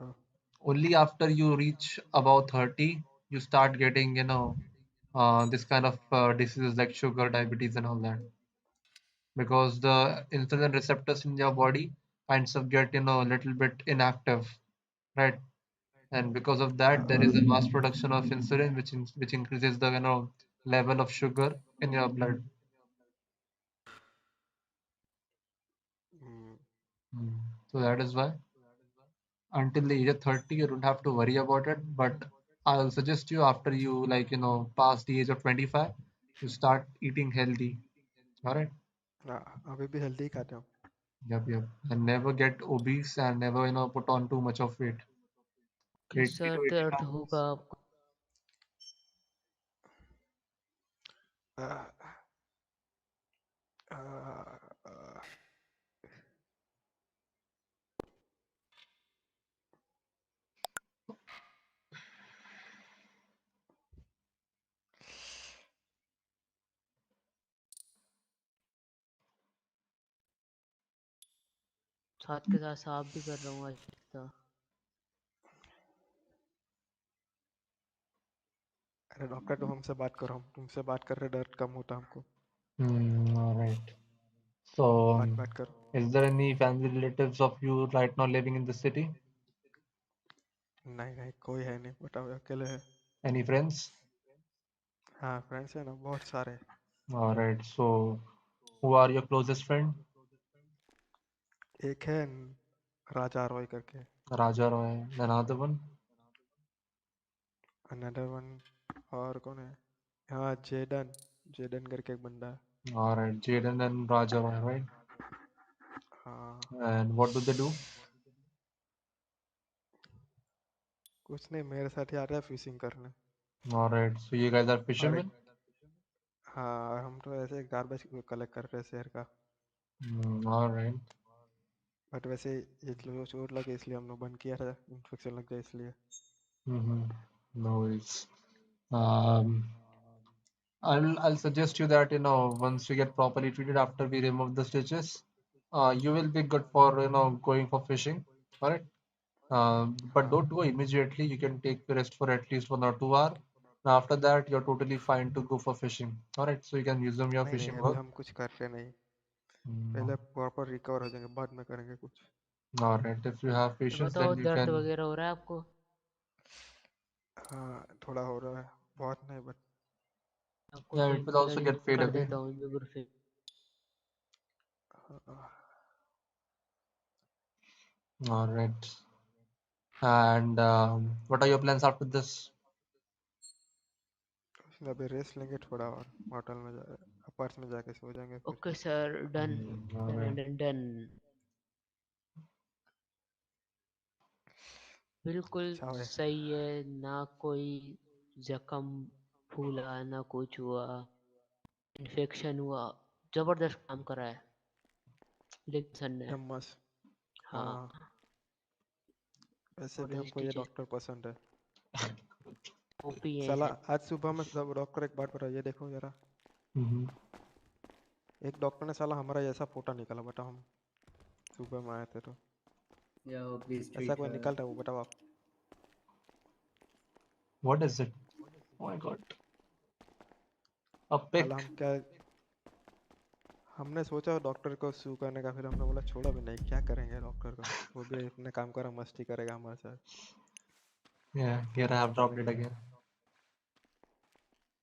S13: हाँ,
S1: Only after you reach about 30, you start getting this kind of diseases like sugar, diabetes, and all that, because the insulin receptors in your body kinds of get a little bit inactive, right? And because of that, there is a mass production of insulin, which increases the level of sugar in your blood.
S13: Hmm,
S1: Mm. So that is why until the age of 30, you don't have to worry about it. But I'll suggest you after you pass the age of 25, you start eating healthy. All right.
S13: अभी भी healthy खाते हो।
S1: Yep, yep. And never get obese and never put on too much of weight.
S3: किस
S1: 80
S3: sir
S1: to 80
S3: दर्द
S1: pounds.
S3: होगा आपको?
S13: आ, आ, आ,
S3: साथ के साथ साफ भी कर रहा हूँ आज इसका।
S13: अरे डॉक्टर तुम हमसे बात करो, हम तुमसे बात कर रहे दर्द कम होता हमको।
S1: All right. So,
S13: बात बात करो।
S1: is there any family relatives of you right now living in the city?
S13: नहीं नहीं कोई है नहीं, बताओ अकेले है।
S1: Any friends?
S13: हाँ फ्रेंड्स है ना बहुत सारे।
S1: All right. So, who are your closest friend?
S13: एक है राजा रॉय करके।
S1: Raja Roy. Another one?
S13: Another one और कौन है? हाँ जेडन, जेडन करके एक बंदा है।
S1: All right. Jaden and Raja Roy, right?
S13: हाँ
S1: And what do they do?
S13: कुछ नहीं, मेरे साथ ही आ रहा है फिशिंग करने।
S1: All right. So, you guys are
S13: और एक
S1: fishermen?
S13: हाँ और हम तो ऐसे गार्बेज कलेक्ट कर रहे हैं शहर का।
S1: All right.
S13: बट वैसे ये चोट लगे इसलिए हम लोग बंद किया था, इन्फेक्शन लग गया इसलिए।
S1: Mm-hmm. No worries. Um, I'll suggest you that once you get properly treated after we remove the stitches, you will be good for going for fishing. All right. But
S13: हाँ
S1: don't go immediately. You can take rest for at least 1 or 2 hours. After that, you're totally fine to go for fishing. All right. So you can resume your
S13: नहीं नहीं
S1: fishing
S13: अभी
S1: work.
S13: हम कुछ कर रहे नहीं,
S1: Mm,
S13: पहले proper recover हो जाएंगे बाद में करेंगे कुछ।
S1: all right. If you have
S3: और
S1: patience,
S3: बताओ
S1: then you
S3: दर्द
S1: can.
S3: वगैरह हो रहा है आपको?
S13: हाँ थोड़ा हो रहा है, बहुत नहीं बट।
S3: आपको
S1: Yeah, it
S3: pain
S1: will also
S3: killer
S1: get
S3: use
S1: fade
S3: कर
S1: away.
S3: देता हूँ ibuprofen.
S1: All right. And what are your plans after this?
S13: अभी रेस्ट लेंगे थोड़ा और होटल में जा अपार्ट्स में जाके सो जाएंगे फिर।
S3: Okay sir done
S1: All
S3: done
S1: right.
S3: Done done. बिल्कुल
S13: चाहे
S3: सही है, ना कोई जख्म फूला ना कुछ हुआ, इन्फेक्शन हुआ, जबरदस्त काम करा है लेकिन सर ने।
S13: एमएस।
S3: हाँ
S13: हाँ वैसे भी
S3: और
S13: हमको ये
S3: स्टिचेस
S13: डॉक्टर पसंद है।
S3: ओपी है
S13: साला
S3: शायद।
S13: आज सुबह में सब डॉक्टर एक बात बता, ये देखो जरा, एक डॉक्टर ने साला हमारा जैसा फोटो निकाला, बताओ हम सुबह में आए थे तो
S4: Yo, please
S13: ऐसा
S4: treat
S13: कोई
S4: her.
S13: निकालता है वो, बताओ आप।
S1: What is it? Oh my god. A pic.
S13: साला हम क्या, हमने सोचा डॉक्टर को सू करने का, फिर हमने बोला छोड़ा भी नहीं, क्या करेंगे डॉक्टर को, वो भी अपने काम करा, मस्ती करेगा हमारे साथ।
S1: Yeah, here I have dropped it again.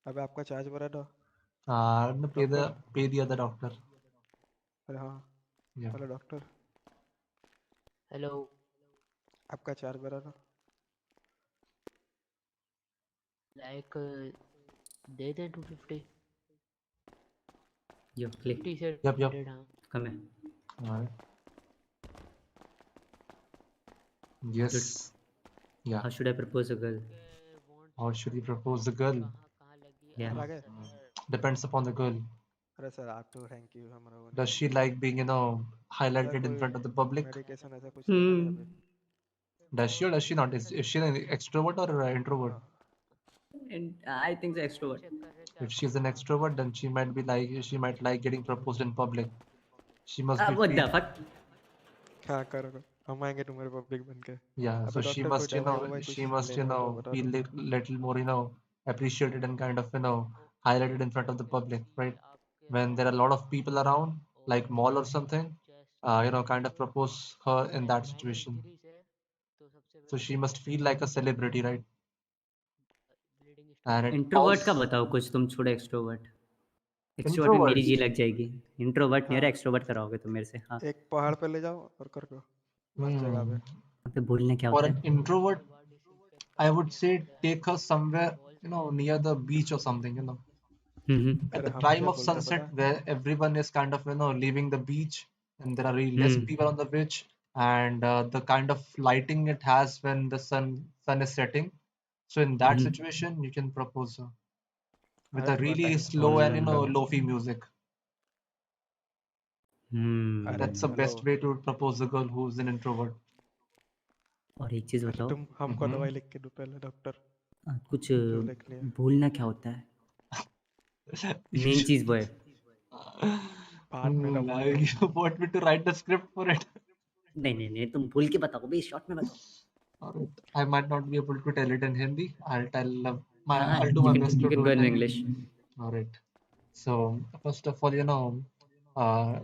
S13: अबे आपका चार्ज भरा था
S1: No,
S13: doctor?
S1: pay the other doctor.
S13: अरे हाँ,
S1: Yeah.
S13: Hello doctor,
S3: hello.
S13: आपका चार्ज भरा था?
S3: Like they they 250।
S4: Yo, click.
S3: 50 से
S1: Yep.
S3: 100, हाँ।
S4: Come here.
S1: Alright. Yes. Yeah.
S4: How should I propose a girl?
S1: How should you propose a girl?
S4: Yeah.
S13: आ गए?
S1: Depends upon the girl.
S13: अरे sir आप तो thank you, हमारा वो
S1: Does
S13: नहीं
S1: she like being,
S13: sir,
S1: highlighted in
S13: कोई
S1: front of the public?
S13: Medication ऐसा कुछ लेना नहीं अभी।
S1: Does she or does she not? Is she an extrovert or an introvert?
S4: And I think the extrovert.
S1: If she's an extrovert, then she might like getting proposed in public. She must be
S4: What
S1: feel,
S4: the fuck?
S13: क्या करोगे, हम आएंगे तुम्हारे public बन के।
S1: yeah.
S13: अबे
S1: So she
S13: doctor कोई
S1: must,
S13: दवाई ववाई कुछ
S1: she must,
S13: लेना हो तो बता
S1: feel
S13: दो।
S1: little more, appreciated and kind of, highlighted in front of the public, right? When there are a lot of people around, like mall or something, kind of propose her in that situation. So she must feel like a celebrity, right? And it
S4: introvert का
S1: also
S4: बताओ कुछ, तुम छोड़ो extrovert. Extrovert में मेरी
S1: introvert.
S4: जी लग जाएगी। Introvert नहीं हो
S13: हाँ,
S4: रहा, एक्सट्रोवर्ट कराओगे तुम मेरे से। हाँ।
S13: एक पहाड़ पे ले जाओ और कर दो, मस्त जगह पे।
S4: वहाँ पे बोलना क्या
S1: For
S4: होता
S1: an
S4: है?
S1: introvert, I would say take her somewhere, near the beach or something, at
S13: अरे
S1: the
S13: हम
S1: time
S13: क्या
S1: of
S13: बोलते हैं
S1: sunset
S13: पता है?
S1: where everyone is kind of, leaving the beach and there are really less
S4: hmm
S1: people on the beach and the kind of lighting it has when the sun is setting. So in that
S4: hmm
S1: situation, you can propose her with
S13: अरे
S1: a
S13: थोड़ा
S1: really
S13: time
S1: slow
S13: hold
S1: and,
S13: कर लो।
S1: lofi music.
S13: अरे
S1: That's the
S4: hmm.
S13: Hello,
S1: best way to propose a girl who's an introvert.
S4: और एक चीज
S13: अरे
S4: बताओ,
S13: तुम हमको दवाई लिख के दो पहले डॉक्टर,
S4: कुछ
S13: जो लिखनी है।
S4: बोलना क्या होता है?
S1: You
S4: मेन
S1: should-
S4: चीज वो है।
S13: बाद में दबाऊंगा।
S1: you want me to write the script for it?
S4: नहीं नहीं नहीं, तुम बोल के बताओ भाई, शॉर्ट में बताओ।
S1: Alright. I might not be able to tell it in Hindi.
S4: हाँ,
S1: I'll do my best
S4: you
S1: to
S4: can
S1: do
S4: go
S1: it
S4: in
S1: in
S4: English.
S1: English. All right. So first of all, uh,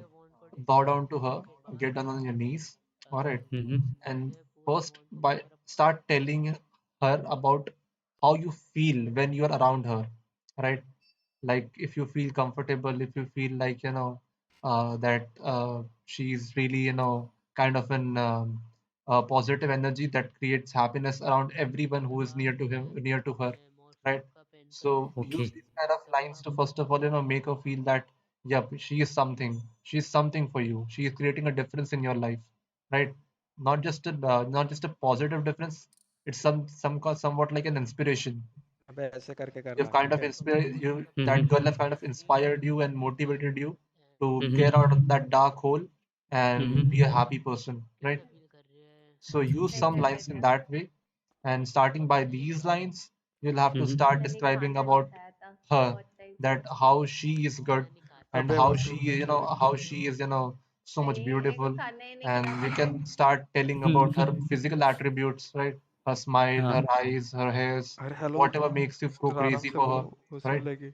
S1: bow down to her, get down on your knees. All right.
S4: Hmm
S1: And first, by start telling her about how you feel when you are around her. Right. Like if you feel comfortable, if you feel like that she's really kind of an positive energy that creates happiness around everyone who is near to him, near to her, right? So
S4: okay.
S1: use these kind of lines to first of all make her feel that yep, she's something for you, she is creating a difference in your life, right? Not just a positive difference, it's somewhat like an inspiration.
S13: अबे ऐसे करके करना
S1: You've
S13: है,
S1: kind
S13: ठीक
S1: of
S13: है?
S1: inspired you, that
S4: hmm
S1: girl has kind of inspired you and motivated you to
S4: hmm
S1: get out of that dark hole and be a
S4: hmm
S1: happy person, right? So use some lines in that way, and starting by these lines, you'll have to start describing about her, that how she is good and
S13: अबे
S1: how
S13: उस
S1: she, how she is, so much beautiful. And you can start telling about her physical attributes, right? Her smile, her
S4: हाँ
S1: eyes, her hairs,
S13: अरे hello,
S1: whatever makes you go
S13: थोड़ा आराम
S1: crazy
S13: से
S1: for
S13: बोलो,
S1: her,
S13: वो सुन
S1: right?
S13: लेगी।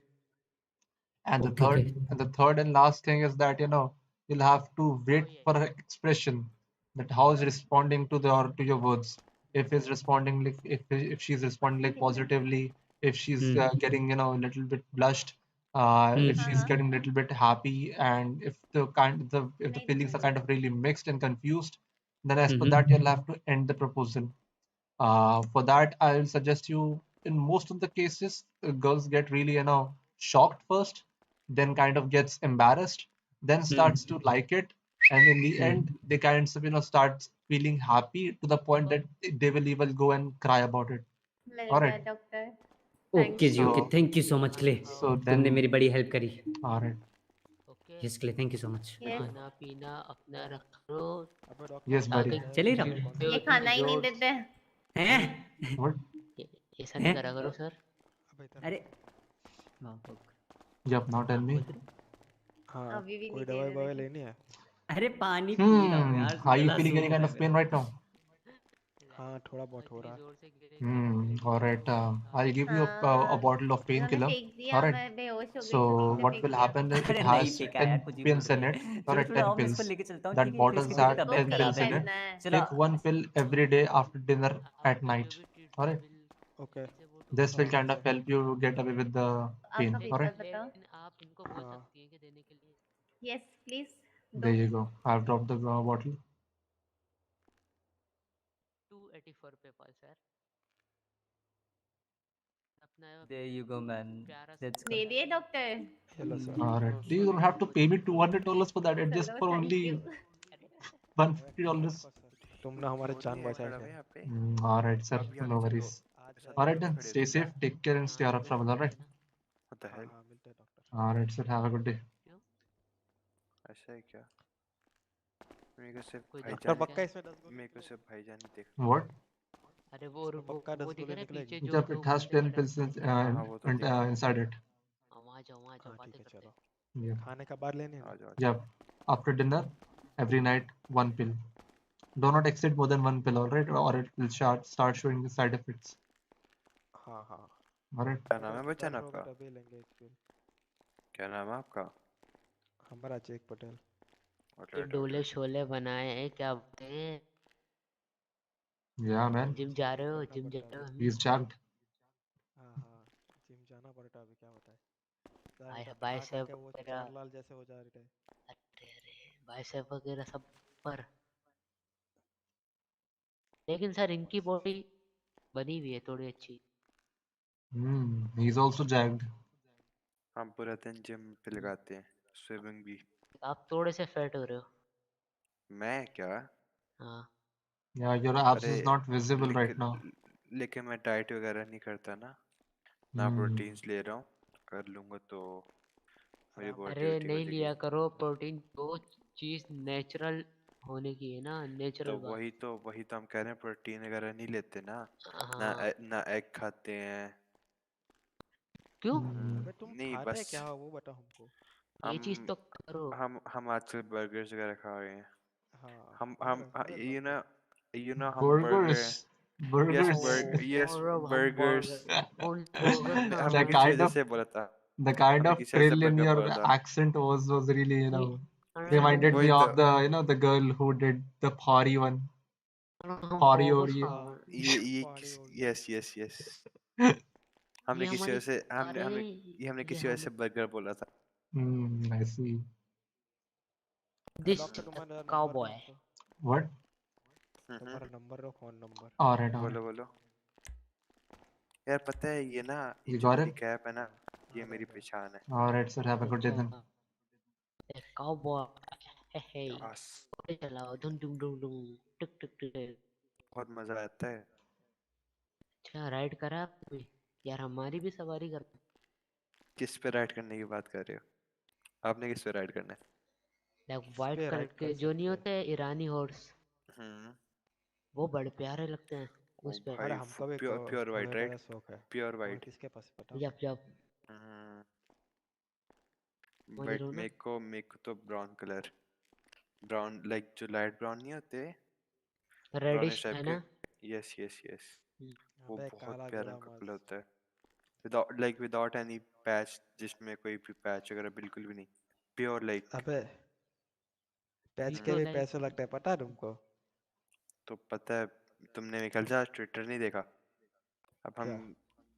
S1: And the
S4: okay okay.
S1: third and last thing is that you'll have to wait for her expression, that how is responding to your words. If it's responding like if she's responding like positively, if she's getting a little bit blushed, if she's getting a little bit happy, and if the feelings are kind of really mixed and confused, then as per that you'll have to end the proposal. For that, I'll suggest you, in most of the cases, girls get really, shocked first, then kind of gets embarrassed, then starts to like it, and in the end, they kind of, start feeling happy to the point that they will even go and cry about it.
S14: मिल
S1: All
S14: गया
S1: right.
S14: Doctor,
S4: okay
S14: thank
S4: जी,
S14: you.
S4: Okay, thank you so much Clay.
S1: So
S4: तुमने
S1: then,
S4: मेरी बड़ी help करी।
S1: all right.
S3: Okay.
S4: Yes Clay, thank you so much.
S14: Yes,
S3: खाना पीना अपना रखो,
S13: अबे डॉक्टर
S1: Yes,
S13: हम
S1: buddy.
S3: ताकि
S13: जाते हैं।
S4: चले
S3: चिढ़
S4: रहा
S14: ये
S3: पे
S14: खाना ही नहीं
S3: रोड
S14: देते।
S4: हैं?
S1: What?
S3: ऐसा नहीं करा करो सर।
S13: अबे इधर
S4: अरे
S1: Yep, now tell me.
S13: हाँ
S6: अभी भी
S13: कोई
S6: नहीं दे
S13: दवाई
S6: रहे
S13: ववाई
S6: लेकिन
S13: लेनी है?
S4: अरे पानी पी रहा हूँ यार,
S1: Are you
S4: गला
S1: feeling any
S4: सूख
S1: kind
S4: रहा है
S1: of
S4: मेरा।
S1: pain right now?
S13: हाँ थोड़ा बहुत हो रहा है।
S1: All right. I'll give you a
S6: हाँ
S1: bottle of
S6: इन्होंने
S1: painkiller.
S6: फेंक
S1: All
S6: दिया,
S1: right.
S6: मैं बेहोश हो गई तो
S1: So
S6: नीचे
S1: what
S6: फेंक
S1: will
S6: दिया।
S1: happen is it
S4: अरे नहीं
S1: has
S4: फेंका यार,
S1: 10
S4: कुछ भी बोल
S1: pins
S4: रही
S1: in it.
S4: है।
S1: All
S4: चलो
S1: right,
S4: चलो
S1: 10
S4: आओ, मैं इसको
S1: pills.
S4: लेके चलता हूँ, ठीक
S1: That
S4: है, तो
S1: bottles
S4: इसको
S1: have
S4: लेके
S6: इसको
S1: 10
S4: करा
S1: pills
S6: क्यों
S1: in
S4: देंगे।
S1: it.
S6: करना है?
S4: चलो
S1: Take one pill every day after dinner at night. All right.
S13: Okay
S1: This will
S13: हाँ
S1: kind
S13: ठीक
S1: of
S13: है।
S1: help you get away with the
S6: आपका
S1: pain. All right.
S6: पिंपल बताओ।
S3: लेकिन आप इनको बोल
S13: हाँ
S3: सकती हैं कि देने के लिए।
S6: यस प्लीज
S1: There
S6: दो।
S1: you go. I've dropped the bottle.
S3: 284 पे पाल सर। अपना
S4: There you go man,
S3: प्यारा
S4: let's
S3: सा
S4: go।
S6: दे दिए doctor?
S13: Hello sir.
S1: All right. You don't have to pay me $200 for that. It's just
S6: चलो
S1: for
S6: thank you.
S1: only
S13: अबे खैर
S1: $150.
S13: आपका sir, तुमने हमारे जान बचाए थे।
S1: All right, sir. No
S13: तो
S1: worries.
S13: आज
S1: All right
S13: जाएंगे
S1: then.
S13: Doctor.
S1: Stay safe. Take care and stay out of trouble. All right.
S13: हाँ हाँ मिलते हैं doctor.
S1: All right, sir. Have a good day.
S14: ऐसा है क्या? मेरे को सिर्फ
S3: कोई
S13: डॉक्टर
S3: दिक्कत
S14: भाईजान
S13: पक्का
S3: क्या?
S13: इसमें 10 गोली
S14: मेरे को
S13: निकलेगी?
S14: सिर्फ भाईजान ही देख रहा
S1: What?
S3: अरे वो
S13: इसमें पक्का 10
S3: दिख
S13: गोली
S3: रहा है
S13: निकलेगी?
S3: पीछे जो
S1: Yep,
S3: दो
S1: it has
S3: गोलियां
S1: 10
S3: मैडम
S1: pills
S3: को देने
S14: हाँ हाँ वो तो दिख रहा है।
S1: inside it.
S3: वहाँ जाओ
S13: हाँ
S3: बातें
S13: ठीक है
S3: करते हैं।
S13: चलो।
S1: Yep.
S13: खाने का बाद लेनी है
S14: आ
S13: ना?
S14: जाओ
S1: Yep. After dinner, every night, one pill. Do not exceed more than one pill, all right? Or it will start showing the side effects.
S13: हाँ हाँ।
S1: All right.
S14: क्या
S13: अबे
S14: नाम है
S13: तो
S14: बच्चन
S13: दर्द
S14: आपका?
S13: होगा तभी लेंगे एक पिल।
S14: क्या नाम है आपका?
S13: हमारा जैक पटेल।
S3: ये डोले शोले बनाए हैं क्या बोलते हैं?
S1: Yeah, man.
S3: जिम जा रहे हो?
S13: करना
S3: जिम जा
S13: पड़ता है
S3: रहे हो?
S13: अभी।
S1: He's jacked.
S13: हाँ हाँ जिम जाना पड़ता है अभी, क्या बताए। दर्द खा खा
S3: बाइसेप
S13: के वो
S3: वगैरह।
S13: चार लाल जैसे हो जा रहे थे।
S3: बाइसेप वगैरह सब पर। लेकिन सर इनकी बॉडी बनी हुई है थोड़ी अच्छी।
S1: He's also jacked.
S14: हम पूरा दिन जिम पे लगाते हैं, स्विमिंग भी।
S3: आप थोड़े से फैट हो रहे हो।
S14: मैं क्या?
S3: हाँ।
S1: Yeah, your abs
S14: अरे
S1: is not visible right now.
S14: लेकिन मैं डाइट वगैरह नहीं करता ना, ना
S1: Hmm.
S14: प्रोटीन्स ले रहा हूँ। कर लूंगा तो मेरी बॉडी
S3: अरे
S14: ठीक हो
S3: नहीं
S14: जाएगी।
S3: लिया करो प्रोटीन, जो चीज नेचुरल होने की है ना, नेचुरल बात।
S14: वही तो हम कह रहे हैं, प्रोटीन वगैरह नहीं लेते ना।
S3: हाँ।
S14: ना एग खाते हैं।
S3: क्यों?
S13: अबे तुम
S14: नहीं
S13: खाते
S14: बस
S13: क्या हो वो बताओ हमको।
S3: ये चीज
S14: हम
S3: तो करो।
S14: हम आजकल बर्गर्स वगैरह खा रहे हैं।
S13: हाँ
S14: हम
S13: बर्गर
S14: you know हम बर्गर
S1: Burgers. Burgers.
S14: yes
S3: और हम
S14: burgers
S3: बर्गर ना
S14: हमने
S1: The
S14: किसी
S1: kind
S14: वजह
S1: of
S14: से बोला था।
S1: the kind
S14: हमने
S1: of
S14: किसी वजह से
S1: trill in
S14: बर्गर
S1: your
S14: बोला था।
S1: accent was really, you know,
S3: हम
S1: reminded me
S14: वही तो
S1: of the girl who did the Pari one. Pari
S3: burger
S1: Ori.
S3: खा
S14: ये
S13: पहाड़ी हो गई।
S14: यस यस यस
S3: ये हमारी अरे
S14: हमने
S3: ये
S14: किसी वजह
S3: हम
S14: से बर्गर बोला था।
S1: I see.
S3: दिस
S13: डॉक्टर तुम्हारा नंबर दो
S3: काउबॉय।
S13: हमको।
S1: What?
S13: तुम्हारा नंबर दो, phone number.
S1: All right, all right.
S14: बोलो बोलो यार, पता है ये ना, ये
S1: You
S14: जो
S1: got
S14: मेरी
S1: it?
S14: कैप है ना, ये
S13: हाँ
S14: मेरी
S13: गए।
S14: पहचान है।
S1: All right, sir. Have a good day then.
S3: Cowboy. Hey
S14: yes
S3: चलाओ धुन डुम डुम डुम टिक टिक टिक।
S14: बहुत मजा आता है।
S3: अच्छा राइड करा आपने? यार हमारी भी सवारी कर।
S14: किस पे राइड करने की बात कर रहे हो? आपने किस पे राइड करना है?
S3: लाइक
S13: इस
S3: वाइट
S13: पे
S3: कलर
S13: राइड
S3: के
S13: कर
S3: जो नहीं
S13: सकते हैं।
S3: होते ईरानी हॉर्स, वो बड़े प्यारे लगते हैं
S14: ओ
S3: उस पे।
S13: अरे
S14: भाई
S13: हमको भी
S14: प्योर वाइट
S13: घोड़े का
S14: राइट,
S13: शौक है।
S14: प्योर
S13: और
S14: वाइट।
S13: किसके पास बताओ।
S3: जब जब समझ रहे
S14: बट
S3: हो ना?
S14: मेरे को तो ब्राउन कलर, ब्राउन लाइक जो लाइट ब्राउन नहीं होते, ब्राउनिश
S3: रेडिश
S14: टाइप
S3: है
S14: के।
S3: ना?
S14: यस यस यस वो
S13: अबे
S14: बहुत
S13: काला
S14: प्यारा
S13: गोरा
S14: उनका कलर
S13: मस्त।
S14: होता है। विदाउट एनी पैच, जिसमें कोई भी पैच वगैरह बिल्कुल भी नहीं, प्योर लाइक।
S13: अबे पैच
S3: ये
S13: के
S3: तो
S13: भी
S3: लाइक
S13: पैसे लगते हैं पता है तुमको?
S14: तो पता है, तुमने निकल जा ट्विटर नहीं देखा? अब हम
S13: क्या?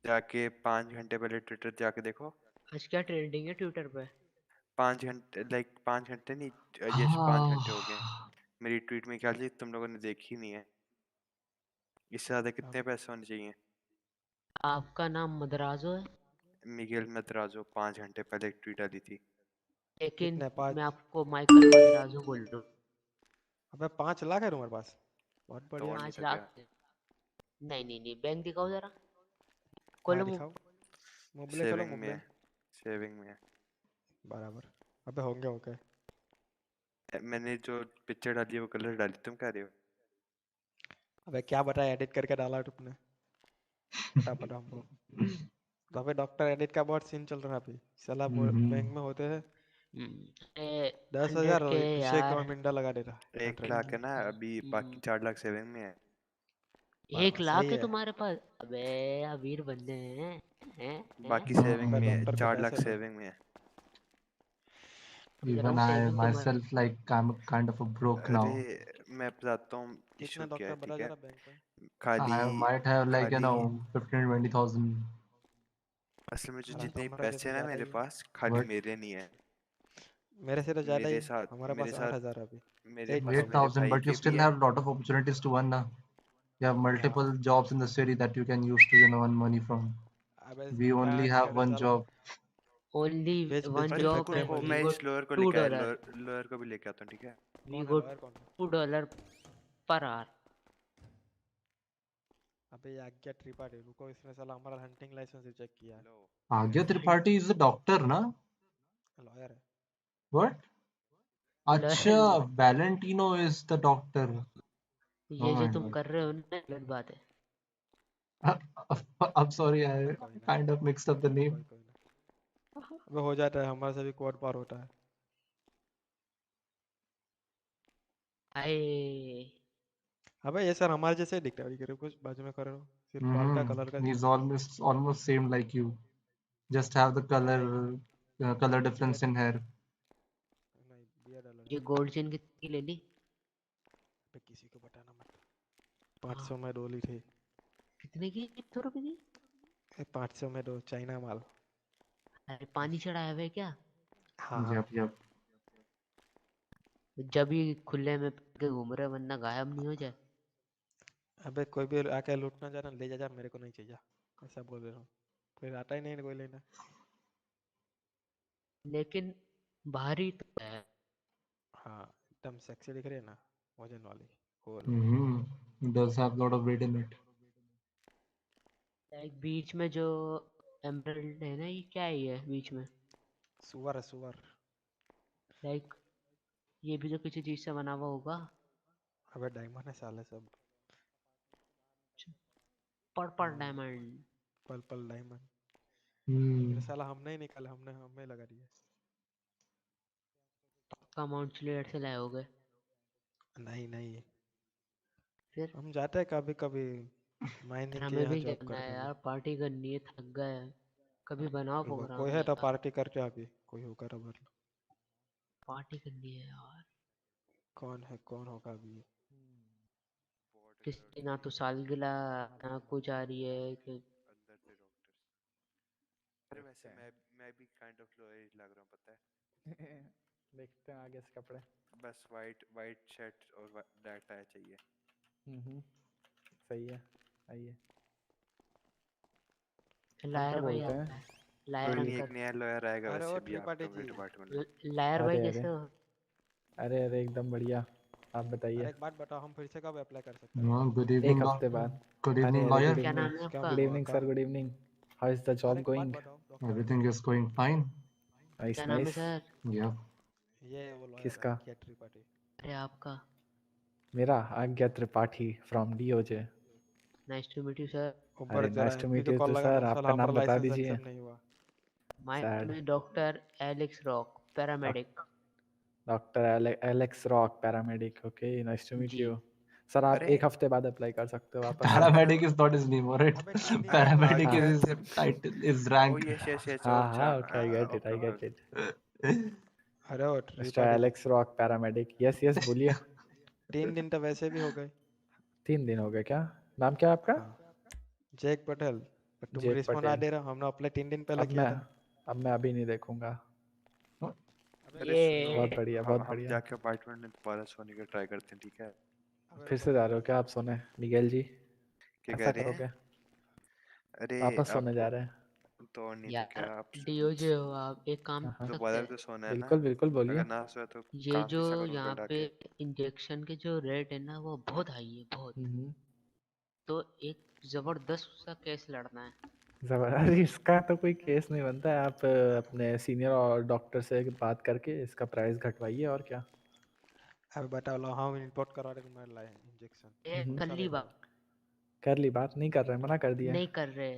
S14: जाके 5 घंटे पहले ट्विटर जाके देखो।
S3: आज क्या ट्रेंडिंग है ट्विटर पे?
S14: 5 घंटे लाइक 5 घंटे नहीं, यस 5 घंटे हो गए।
S1: Ah,
S14: मेरी ट्वीट में ख्याल से तुम लोगों ने देखी नहीं है। इससे ज्यादा
S13: अब
S14: कितने पैसे होने चाहिए?
S3: आपका नाम मदराजो है,
S14: मिगेल मेद्राजो 5 घंटे पहले एक ट्वीट डाली थी।
S3: लेकिन
S13: कितने
S3: मैं
S13: 5?
S3: आपको माइकल मदराजो बोल रहा हूँ।
S13: अबे 5 लाख है तुम्हारे पास? बहुत
S14: तो
S13: बढ़िया।
S14: और नहीं
S3: पाँच
S14: तो क्या।
S3: लाख नहीं नहीं नहीं, बैंक दिखाओ जरा।
S13: हाँ
S3: खोलो
S13: दिखाओ। मोबाइल खोलो
S14: सेविंग में
S13: मोबाइल।
S14: है, सेविंग में है।
S13: बराबर। अबे होंगे होंगे।
S14: मैंने जो पिक्चर डाली है वो कलर डाली, तुम कह रहे हो?
S13: अबे क्या बताया, एडिट करके डाला तुमने? फटाफट हमको। तो अबे डॉक्टर एडिट का बहुत सीन चल रहा है अभी साला बैंक में होते हैं 10,000
S3: 100K
S13: शेख
S3: यार।
S13: और मिंडा लगा दे रहा
S14: 1 लाख है ना अभी, बाकी 4 लाख सेविंग में है।
S3: 1 लाख
S13: सही
S3: है
S13: है।
S3: तुम्हारे पास? अबे अमीर बंदे हैं?
S14: बाकी
S3: हैं?
S14: सेविंग में है,
S13: डॉक्टर के
S14: 4 लाख
S13: पैसे लो।
S14: सेविंग में है।
S3: कह रहा
S1: Even
S3: हूँ
S1: I
S3: सेविंग तुम्हारे।
S1: myself like I'm kind of a broke
S14: अरे
S1: now.
S14: मैं बताता हूँ
S13: कितना
S14: इशू क्या
S13: डॉक्टर
S14: है,
S13: बता
S14: ठीक है।
S13: जरा बैंक में?
S14: खाली
S1: I might have like
S14: खाली
S1: 15-20,000.
S14: असल में जो
S13: यार
S14: जितने
S13: तुम्हारा
S14: पैसे
S13: जैसे
S14: हैं ना
S13: ज्यादा
S14: मेरे
S13: ही है।
S14: पास, खाली
S1: But
S14: मेरे नहीं है।
S13: मेरे से तो ज्यादा
S14: मेरे
S13: ही
S14: साथ
S13: हमारे
S14: मेरे
S13: पास
S14: साथ
S13: 8,000 अभी
S14: मेरे
S13: 8
S14: पास
S13: थाउजेंड
S14: मेरे
S1: 8,000,
S14: भाई
S1: but you
S14: के भी
S1: still
S14: है।
S1: have a lot of opportunities to earn now. You have
S13: हाँ
S1: multiple jobs in the city that you can use to earn money from.
S13: अबे
S1: We
S13: क्या
S1: only have
S13: करे
S1: one
S13: साला
S1: job.
S3: ओनली
S13: बेच बेच
S3: वन
S13: के
S14: अरे
S13: थक
S3: जॉब
S13: गए
S14: रुको
S3: एंड
S14: रुको,
S13: भाई।
S3: वी
S14: मैं इस
S3: गोट
S14: लॉयर को
S3: टू
S14: लेके आया,
S3: डॉलर
S14: लॉयर को भी लेके आता हूँ, ठीक है।
S3: वी
S13: कौन है
S3: गोट
S13: लॉयर कौन है?
S3: $2 पर आवर।
S13: अबे ये आज्ञा त्रिपाठी रुको इसने साला हमारा हंटिंग लाइसेंस भी चेक किया है।
S1: Agya Tripathi is the doctor, na?
S13: Lawyer है।
S1: What?
S3: Lawyer.
S1: Acha, Valentino is the doctor. Oh
S3: ये जो
S1: my
S3: तुम
S1: god.
S3: कर रहे हो ना गलत बात है।
S1: I'm sorry, I
S13: कोई ना
S1: kind of mixed up the name.
S13: कोई ना अबे हो जाता है हमारे से भी कोड पार होता है।
S3: आए
S13: अबे ये सर हमारे जैसे ही दिखता है अभी कुछ बाजू में कर रहे हो सिर्फ बाल का कलर का
S1: He's
S13: difference है।
S1: almost same like you. Just have the
S13: नहीं
S1: color difference
S13: beard
S1: in hair.
S13: नहीं बियर्ड अलग
S3: ये
S13: है।
S3: गोल्ड चेन कितनी ले ली?
S13: अबे किसी को बताना मत।
S3: हाँ
S13: 500 में डोली थी।
S3: कितने की? 100 रुपए की?
S13: 500 में दो चाइना माल।
S3: अरे पानी चढ़ाया हुआ है क्या?
S13: हाँ हाँ।
S1: Yep.
S3: जब ही खुले में पहन के घूम रहे वरना गायब नहीं हो जाए।
S13: अबे कोई भी आके लूटना चाह रहा ले जा मेरे को नहीं चाहिए ऐसा बोल रहा हूँ। कोई आता ही नहीं कोई लेना।
S3: लेकिन भारी तो है।
S13: हाँ एकदम सेक्सी दिख रही है ना वजन वाली वो लो।
S1: It does have a lot of weight in it.
S3: Like बीच में जो एमरल्ड है ना, ये क्या है ये बीच में?
S13: सुअर है सुअर।
S3: लाइक ये भी तो किसी चीज से बना हुआ होगा।
S13: अबे डायमंड है साले सब।
S3: Purple diamond.
S13: Purple diamond.
S1: Hmm.
S13: ये साला हमने ही निकाला हमने हमें लगा दिया।
S3: पक्का माउंट चिलियड से लाए होगे।
S13: नहीं नहीं
S3: फिर
S13: हम जाते हैं कभी कभी
S3: यार
S13: माइनिंग के
S3: हमें
S13: यहाँ
S3: भी
S13: जॉब
S3: जाना है
S13: करने
S3: यार, पार्टी करनी है, थक गए हैं। कभी बनाओ
S13: कोई
S3: प्रोग्राम
S13: है तो
S3: यार।
S13: पार्टी करते हैं अभी कोई होगा तो बोल।
S3: पार्टी करनी है यार।
S13: कौन है कौन होगा अभी।
S3: किसकी ना तो सालगिरह ना कुछ आ रही है कि
S14: अंदर थे डॉक्टर्स। अरे वैसे मैं भी काइंड ऑफ लॉयर लग रहा हूँ, पता है।
S20: देखते हैं आगे से कपड़े।
S14: बस वाइट वाइट शर्ट और ब्लैक टाई चाहिए।
S20: सही है। आइए तुम क्या
S3: लायर भाई
S20: बोलते
S3: आता
S20: हैं?
S3: है। लायर
S14: कोई नहीं, एक
S3: अंकल।
S14: नया लॉयर आएगा
S13: अरे
S14: वैसे
S13: वो
S14: भी
S13: त्रिपाठी
S14: आपके
S13: जी।
S14: डिपार्टमेंट में।
S3: लायर भाई
S20: अरे
S3: कैसे हो?
S20: अरे एकदम बढ़िया। आप बताइए।
S13: अरे एक बात बताओ हम फिर से कब अप्लाई कर सकते हैं।
S1: Well, good
S20: एक
S1: evening,
S20: हफ्ते
S1: doctor.
S20: बाद।
S1: Good
S20: अरे
S1: evening,
S20: अरे
S1: lawyer.
S20: गुड
S3: क्या
S20: इवनिंग।
S3: नाम है
S13: क्या
S3: आपका?
S20: गुड इवनिंग
S13: का
S20: sir, good evening. How is the
S13: अरे
S20: जॉब
S13: एक बात
S20: गोइंग?
S13: बताओ doctor.
S1: Everything is going fine.
S20: Nice
S3: क्या नाम है
S20: नाइस।
S3: सर?
S1: Yeah.
S13: ये वो लॉयर
S20: किसका?
S13: आज्ञा त्रिपाठी।
S3: अरे आपका?
S20: मेरा Agya Tripathi from DOJ.
S3: Nice to meet you sir.
S13: ऊपर
S20: अरे
S13: जरा
S20: नाइस टू
S13: एफपी
S20: मीट
S13: को
S20: यू
S13: कॉल
S20: टू
S13: लगाना
S20: सर।
S13: साला
S20: आपका
S13: हमारा
S20: नाम बता
S13: लाइसेंस
S20: दीजिए।
S13: एक्सेप्ट नहीं हुआ।
S3: My
S20: sad.
S3: Name is doctor Alex Rock, paramedic.
S20: Doctor Alex Rock paramedic. Okay nice to meet
S3: जी।
S20: यू। सर आप
S14: अरे
S20: एक हफ्ते बाद अप्लाई कर सकते हो वापस से।
S14: अरे
S1: Paramedic is not his name, alright?
S13: अबे 3 दिन
S14: आ,
S13: का कोर्स
S1: Paramedic
S13: है।
S20: हाँ
S1: is
S14: आज्ञा
S1: his
S14: तिर
S1: title, his
S14: ओ
S1: rank.
S14: यस यस यस,
S20: हाँ
S14: अच्छा
S20: हाँ okay I get it I
S14: okay
S20: get
S14: okay.
S20: It.
S13: अरे वो
S20: mister
S13: Tripathi ji.
S20: Alex Rock paramedic. Yes yes बोलिए।
S13: 3 दिन तो वैसे भी हो गए।
S20: 3 दिन हो गए क्या? नाम क्या है आपका?
S13: हाँ जैक पटेल। पर तुम
S20: जेक
S13: रिस्पॉन्ड आ
S20: पटेल।
S13: दे रहा हमने अप्लाई 3 दिन पहले
S20: अब
S13: किया
S20: मैं
S13: था।
S20: अब मैं अभी नहीं देखूंगा।
S13: अबे
S14: अरे सुनो,
S20: बहुत बढ़िया बहुत
S14: हम
S20: बढ़िया।
S14: जाके अपार्टमेंट में दोबारा सोने का ट्राई करते हैं, ठीक है।
S13: अबे
S20: फिर
S13: रुको
S20: से जा
S13: मेरी
S20: रहे हो
S13: बात
S20: क्या आप
S13: सुनो।
S20: सोने? मिगेल जी
S14: क्या कह
S20: ऐसा
S14: रहे हैं?
S20: करोगे?
S14: अरे
S20: वापस सोने जा
S14: आपको
S20: रहे हैं?
S14: तो नहीं तो क्या
S3: यार
S14: आप
S3: डीओजे हो आप, एक काम
S20: हाँ
S3: कर
S20: हाँ
S3: सकते
S14: दोबारा
S3: हैं?
S14: तो सोना है ना।
S20: बिल्कुल बिल्कुल बोलिए।
S14: अगर ना सोया तो
S3: ये
S14: काम
S3: जो
S14: कैसा करूँ
S3: यहाँ
S14: बेड
S3: पे
S14: आके।
S3: इंजेक्शन के जो रेट है ना वो बहुत हाई है, बहुत।
S20: हम्म।
S3: तो एक जबरदस्त सा केस लड़ना है।
S20: अरे इसका तो कोई केस नहीं बनता है। आप अपने सीनियर और डॉक्टर से बात करके इसका प्राइस घटवाइए और क्या।
S13: अबे बताओ लो हम इंपोर्ट करवा रहे तुम्हारे लाए इंजेक्शन।
S3: ये
S13: कौन सा
S3: कल्ली
S13: लेगा वो।
S3: बात
S20: कर ली बात, नहीं कर रहे, मना कर दिया,
S3: नहीं कर रहे।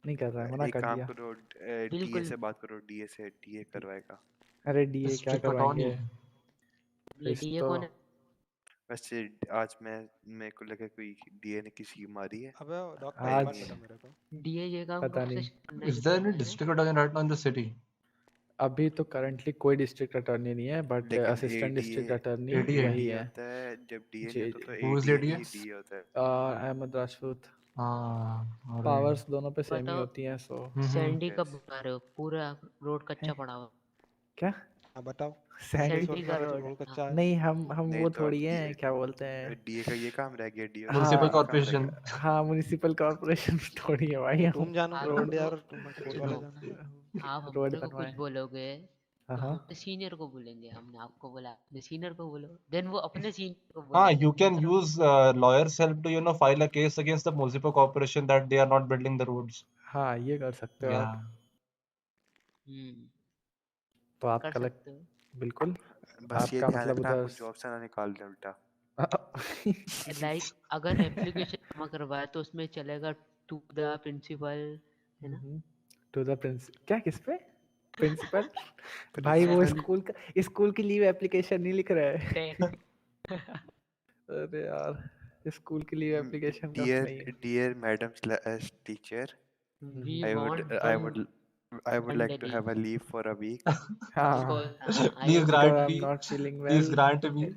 S20: नहीं कर रहा है, मना
S14: एक
S20: कर
S14: काम
S20: दिया।
S14: करो, डीए
S3: बिल्कुल
S14: से बात करो, डीए से, डीए करवाएगा।
S20: अरे डीए क्या
S1: डिस्ट्रिक्ट
S20: करवाएंगे?
S3: ये
S20: इस
S3: डीए
S20: तो
S3: कौन है?
S14: वैसे आज मेरे को लगा कोई डीए ने किसी की मारी है।
S13: अबे डॉक्टर
S14: भाई
S13: एक
S20: आज
S13: बात
S14: नहीं
S13: बता
S14: है।
S13: मेरे को,
S3: डीए ये काम
S20: पता
S3: कब से
S20: नहीं।
S3: करना
S1: Is
S3: शुरू
S1: there
S3: कर
S1: any
S3: रहे हैं?
S1: district attorney right now in the city?
S20: अभी तो करंटली कोई डिस्ट्रिक्ट अटॉर्नी नहीं है, बट
S14: लेकिन
S20: असिस्टेंट डिस्ट्रिक्ट अटॉर्नी
S1: ADA.
S20: वही
S14: एडीए
S20: है।
S14: होता है, जब डीए नहीं
S20: जी
S14: होता
S20: जी।
S14: तो
S1: Who is
S14: एडीए ही
S1: ADA?
S14: डीए होता है।
S20: Ahmad Rajput.
S1: Ah, alright.
S20: Powers दोनों पे सेम ही
S3: बताओ,
S20: होती हैं, सो
S3: सैंडी कब
S14: यस।
S3: बना रहे हो? पूरा रोड
S20: है
S3: कच्चा पड़ा हुआ।
S20: क्या?
S13: हाँ बताओ,
S20: सैंडी?
S13: केस
S3: सैंडी
S13: वर्क
S3: का
S13: में
S3: रोड।
S13: रोल
S3: हाँ।
S13: कच्चा है।
S20: नहीं, हम
S14: नहीं
S20: वो
S14: तो
S20: थोड़ी हैं, क्या बोलते हैं।
S14: डीए का ये काम रह गया, डीए और
S1: Municipal
S14: सैंडी का
S20: हाँ
S14: काम रह
S1: corporation.
S14: गया।
S20: हाँ, म्युनिसिपल कॉर्पोरेशन थोड़ी है भाई
S13: वो
S20: हम।
S13: तुम जानो
S3: आप
S13: रोड
S3: हमको
S13: यार, तुम्हें कोर्ट वाले
S3: सुनो,
S13: जाना है।
S3: आप
S20: रोड
S3: हमारे को कुछ
S20: बनवाए।
S3: बोलोगे
S20: हाँ
S3: तो
S20: हाँ।
S3: हम अपने सीनियर को बोलेंगे। हमने आपको बोला, अपने सीनियर को बोलो, देन वो अपने सीनियर को
S1: Ah,
S3: बोलेंगे।
S1: you can
S3: मतलब
S1: use lawyers' help to file a case against the municipal corporation that they are not building the roads.
S20: हाँ, ये कर सकते हो आप।
S1: Yeah.
S3: हम्म,
S20: तो
S3: कर
S20: आपका
S3: सकते हो।
S20: बिल्कुल।
S14: बस ये
S20: आपका
S14: ध्यान
S20: मतलब
S14: रखना,
S20: उधर
S14: आपको जॉब से ना निकाल दे उल्टा।
S3: लाइक अगर एप्लीकेशन जमा करवाए तो उसमें चलेगा टू द प्रिंसिपल, है ना?
S20: टू द क्या, किस पे? प्रिंसिपल? भाई वो
S14: प्रिंसिपल।
S20: स्कूल की लीव एप्लीकेशन नहीं लिख रहा है।
S3: टेन।
S20: अरे यार, स्कूल की लीव एप्लीकेशन का नहीं है।
S14: Dear madam slash teacher,
S3: we
S14: I would
S3: want
S14: I
S3: one
S14: would I would
S3: one
S14: like
S3: day
S14: to
S3: leave
S14: have a leave for a week.
S20: हाँ,
S3: because I
S1: Please
S3: am
S20: because
S1: grant
S20: I am
S1: me.
S20: Not feeling
S1: Please
S20: well.
S1: grant me.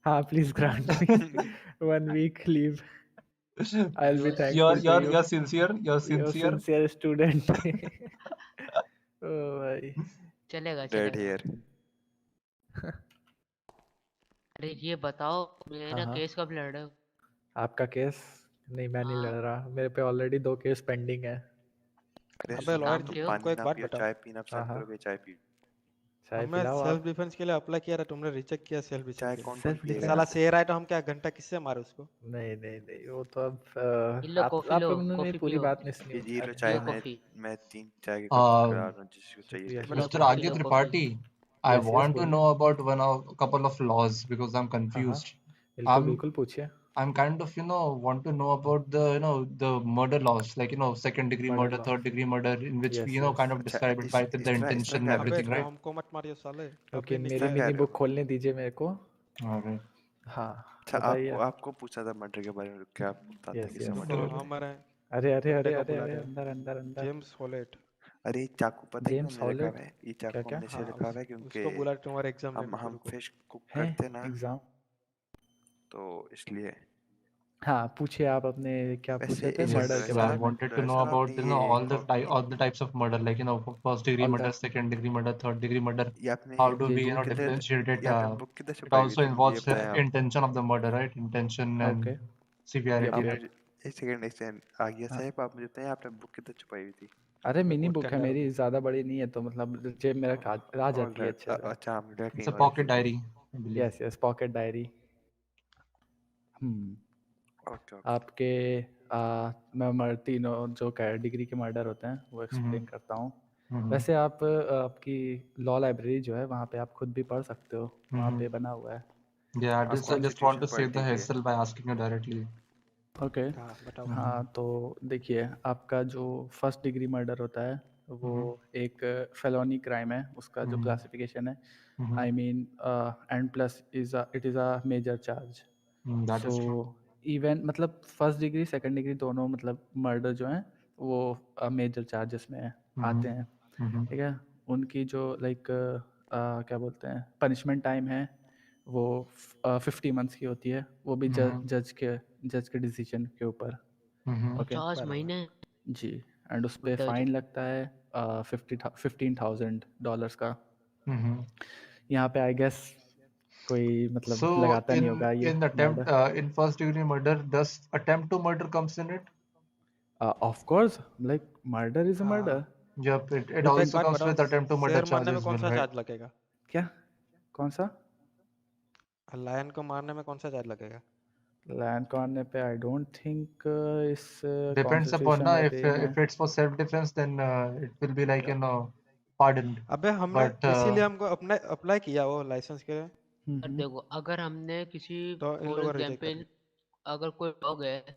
S20: हाँ, please grant me 1 week leave. I will be
S3: because
S20: thankful to you,
S1: You're sincere. You're
S20: your
S1: sincere.
S20: Sincere student. ओ भाई।
S3: चलेगा
S14: Dead
S3: चलेगा।
S14: here.
S3: अरे ये बताओ,
S20: हाँ
S3: मेरा
S20: हाँ।
S3: केस कब लड़ रहे हो?
S20: आपका केस? नहीं, मैं नहीं लड़
S3: हाँ,
S20: रहा, मेरे पे ऑलरेडी 2 केस पेंडिंग है।
S14: अरे
S13: अबे
S14: सुनो,
S13: लॉयर
S3: नाम
S14: तुम
S3: क्यों?
S13: हमको
S14: पानी
S13: एक
S14: ना
S13: बात
S14: पियो,
S13: बताओ,
S14: चाय पीना
S20: हाँ
S14: पसंद
S20: हाँ।
S14: करोगे, चाय पियो।
S20: चाय
S13: हमें
S20: पिलाओ
S13: सेल्फ
S20: आप।
S13: डिफेंस के लिए अप्लाई किया था, तुमने रिजेक्ट किया सेल्फ डिफेंस
S14: चाय
S13: के
S14: कौन
S13: लिए।
S14: कौन
S20: सेल्फ
S14: पिएगा
S13: साला
S14: यार?
S20: डिफेंस?
S13: शेर आए तो हम क्या घंटा किससे मारे उसको?
S20: नहीं नहीं नहीं, वो तो अब
S3: ये लो कॉफी, लो
S20: आप लोगों ने मेरी
S3: कॉफी
S20: पूरी
S3: पियो,
S20: बात नहीं सुनी
S14: ये
S20: होगी।
S14: लो
S20: अरे
S14: चाय,
S3: पियो
S20: हाँ,
S3: कॉफी।
S14: मैं 3 चाय के कप करा
S1: Um,
S14: रहा हूँ, जिसको चाहिए
S20: शुक्रिया
S14: चाहिए।
S3: बोलो
S1: Mr.
S20: शुक्रिया।
S3: Coffee,
S1: Agya
S3: low coffee.
S1: Tripathi, I
S20: yes yes,
S1: want to
S20: बोलिए।
S1: know about a couple of laws because I'm
S20: हाँ हाँ,
S1: confused.
S20: बिल्कुल
S1: I'm
S20: बिल्कुल पूछिए।
S1: I'm kind of want to know about the the murder laws, like second degree
S20: murder
S1: murder,
S20: law.
S1: third degree murder, in which we
S20: yes yes.
S1: kind of
S14: अच्छा,
S1: describe it by the
S14: इस तरह
S1: intention and
S14: कह रहे
S13: अबे
S14: हो,
S1: everything,
S13: तो
S1: right?
S13: हमको मत मारियो साले,
S20: ओके,
S13: अभी
S14: इस
S20: मेरी
S14: तरह
S13: निकाल।
S14: कह
S20: मिनी
S14: रहे
S20: बुक
S14: हो।
S20: खोलने दीजिए मेरे को।
S1: Alright.
S20: हाँ,
S14: अच्छा, आपको
S20: बताइए।
S14: आपको पूछा था मर्डर के बारे में, क्या आपको बताते हैं
S20: यस
S14: किसका
S20: यस,
S13: रुको
S14: मर्डर हुआ?
S13: हमारे
S20: अरे अरे
S13: बंदे
S20: अरे
S13: को
S20: अरे अरे,
S13: बुलाते हैं,
S20: अंदर अंदर अंदर।
S13: जेम्स हॉलेट।
S14: अरे चाकू पता क्यों
S20: जेम्स
S14: हमने रखा
S20: हॉलेट?
S14: हुआ है? ये
S20: क्या
S14: चाकू
S20: क्या?
S14: हमने
S13: हाँ
S14: इसलिए रखा हुआ है क्योंकि
S13: उसको बुला तुम्हारे एग्जाम
S14: हम
S13: लेने को,
S14: हम
S13: रुको।
S14: फिश कुक
S20: है
S14: करते हैं ना,
S20: एग्जाम?
S14: तो इसलिए।
S20: हाँ, पूछिए आप, अपने क्या पूछ
S14: वैसे
S20: रहे थे मर्डर के
S1: Yes, I
S20: बारे में?
S1: wanted to
S14: लॉयर
S1: know
S14: साहब
S1: about
S14: आपने ये
S1: all the types of murder, like first degree
S20: all the
S1: murder, second degree murder, third degree murder.
S14: ये आपने
S1: How do
S20: जी
S1: we
S20: जी।
S14: बुक किधर
S1: differentiate it?
S14: ये आपने बुक किधर
S1: It
S14: छुपाई हुई
S1: also
S14: थी, ये
S1: involves
S14: बताएं आप।
S1: intention of the murder, right? Intention
S20: okay.
S1: and
S20: yup
S1: severity,
S14: आपने
S20: यप।
S1: right?
S14: एक सेकंड आगिया
S20: हाँ,
S14: साहब, आप मुझे बताएं आपने बुक किधर छुपाई हुई थी?
S20: अरे
S13: अबे
S20: मिनी
S13: कोर्ट के
S20: बुक है
S13: अंदर
S20: मेरी,
S13: होगी।
S20: ज्यादा बड़ी नहीं है, तो मतलब जेब में आ
S14: ऑल
S20: जाती है
S14: राइट,
S20: अच्छे से।
S14: अच्छा हमने
S1: It's
S14: कहीं
S1: a
S14: और रखी
S1: pocket
S14: थी।
S1: diary, I believe.
S20: Yes yes, pocket diary. Hmm.
S14: Okay okay.
S20: आपके मैं तीनों जो डिग्री के मर्डर होते हैं वो
S1: Mm-hmm.
S20: एक्सप्लेन करता हूँ।
S1: Mm-hmm.
S20: वैसे आप आपकी लॉ लाइब्रेरी जो है वहाँ पे आप खुद भी पढ़ सकते हो, वहाँ
S1: Mm-hmm.
S20: पे बना हुआ है।
S1: Yeah,
S14: आप
S1: I just want
S14: constitution
S1: to
S14: पढ़
S1: save the
S14: लीजिए।
S1: hassle by asking you directly.
S20: Okay.
S13: हाँ बताओ।
S20: हाँ, तो देखिए, आपका जो फर्स्ट डिग्री मर्डर होता है वो
S1: Mm-hmm.
S20: एक फेलोनी क्राइम है, उसका जो
S1: Mm-hmm.
S20: क्लासिफिकेशन है,
S1: Mm-hmm.
S20: I mean and plus it is a major charge.
S1: That
S20: so
S1: is true.
S20: Even मतलब फर्स्ट डिग्री सेकंड डिग्री दोनों मतलब मर्डर जो हैं वो मेजर चार्जेस में
S1: Mm-hmm.
S20: आते हैं।
S1: Mm-hmm.
S20: ठीक है, उनकी जो लाइक क्या बोलते हैं पनिशमेंट टाइम है वो 50 मंथ्स की होती है, वो भी
S1: Mm-hmm.
S20: जज के डिसीजन के ऊपर।
S1: Mm-hmm.
S20: ओके
S3: 50
S13: बराबर।
S3: महीने।
S20: जी। एंड उस पे
S3: बताओ
S20: फाइन लगता है $15,000 का।
S1: Mm-hmm.
S20: यहाँ पे आई गेस कोई मतलब
S1: So
S20: लगाता नहीं होगा ये
S1: attempt
S20: murder.
S1: in first degree murder, does attempt to murder comes in it?
S20: Of course, like murder is a murder.
S13: हाँ
S1: Yep, it
S13: अबे एक
S1: also
S13: बात
S1: comes
S13: बताओ,
S1: with attempt to murder
S13: शेर
S1: charge
S13: मारने में
S1: as
S13: कौन
S1: well,
S13: सा
S1: right?
S13: चार्ज लगेगा?
S20: क्या? कौन सा?
S13: लायन को मारने में कौन सा चार्ज लगेगा?
S20: लैंड कॉर्नर पे आई डोंट थिंक इस
S1: Depends upon
S20: कॉन्स्टिट्यूशन
S1: na
S20: में
S1: if
S20: भी है।
S1: if it's for self defense, then it will be like pardoned.
S13: अबे हमने
S1: But
S13: इसीलिए हमको अपने अप्लाई किया वो लाइसेंस के लिए,
S3: और देखो, अगर हमने किसी
S13: तो इन
S3: फॉर
S13: लोगों ने रिजेक्ट कर
S3: एग्जाम्पल
S13: दिया।
S3: अगर कोई डॉग है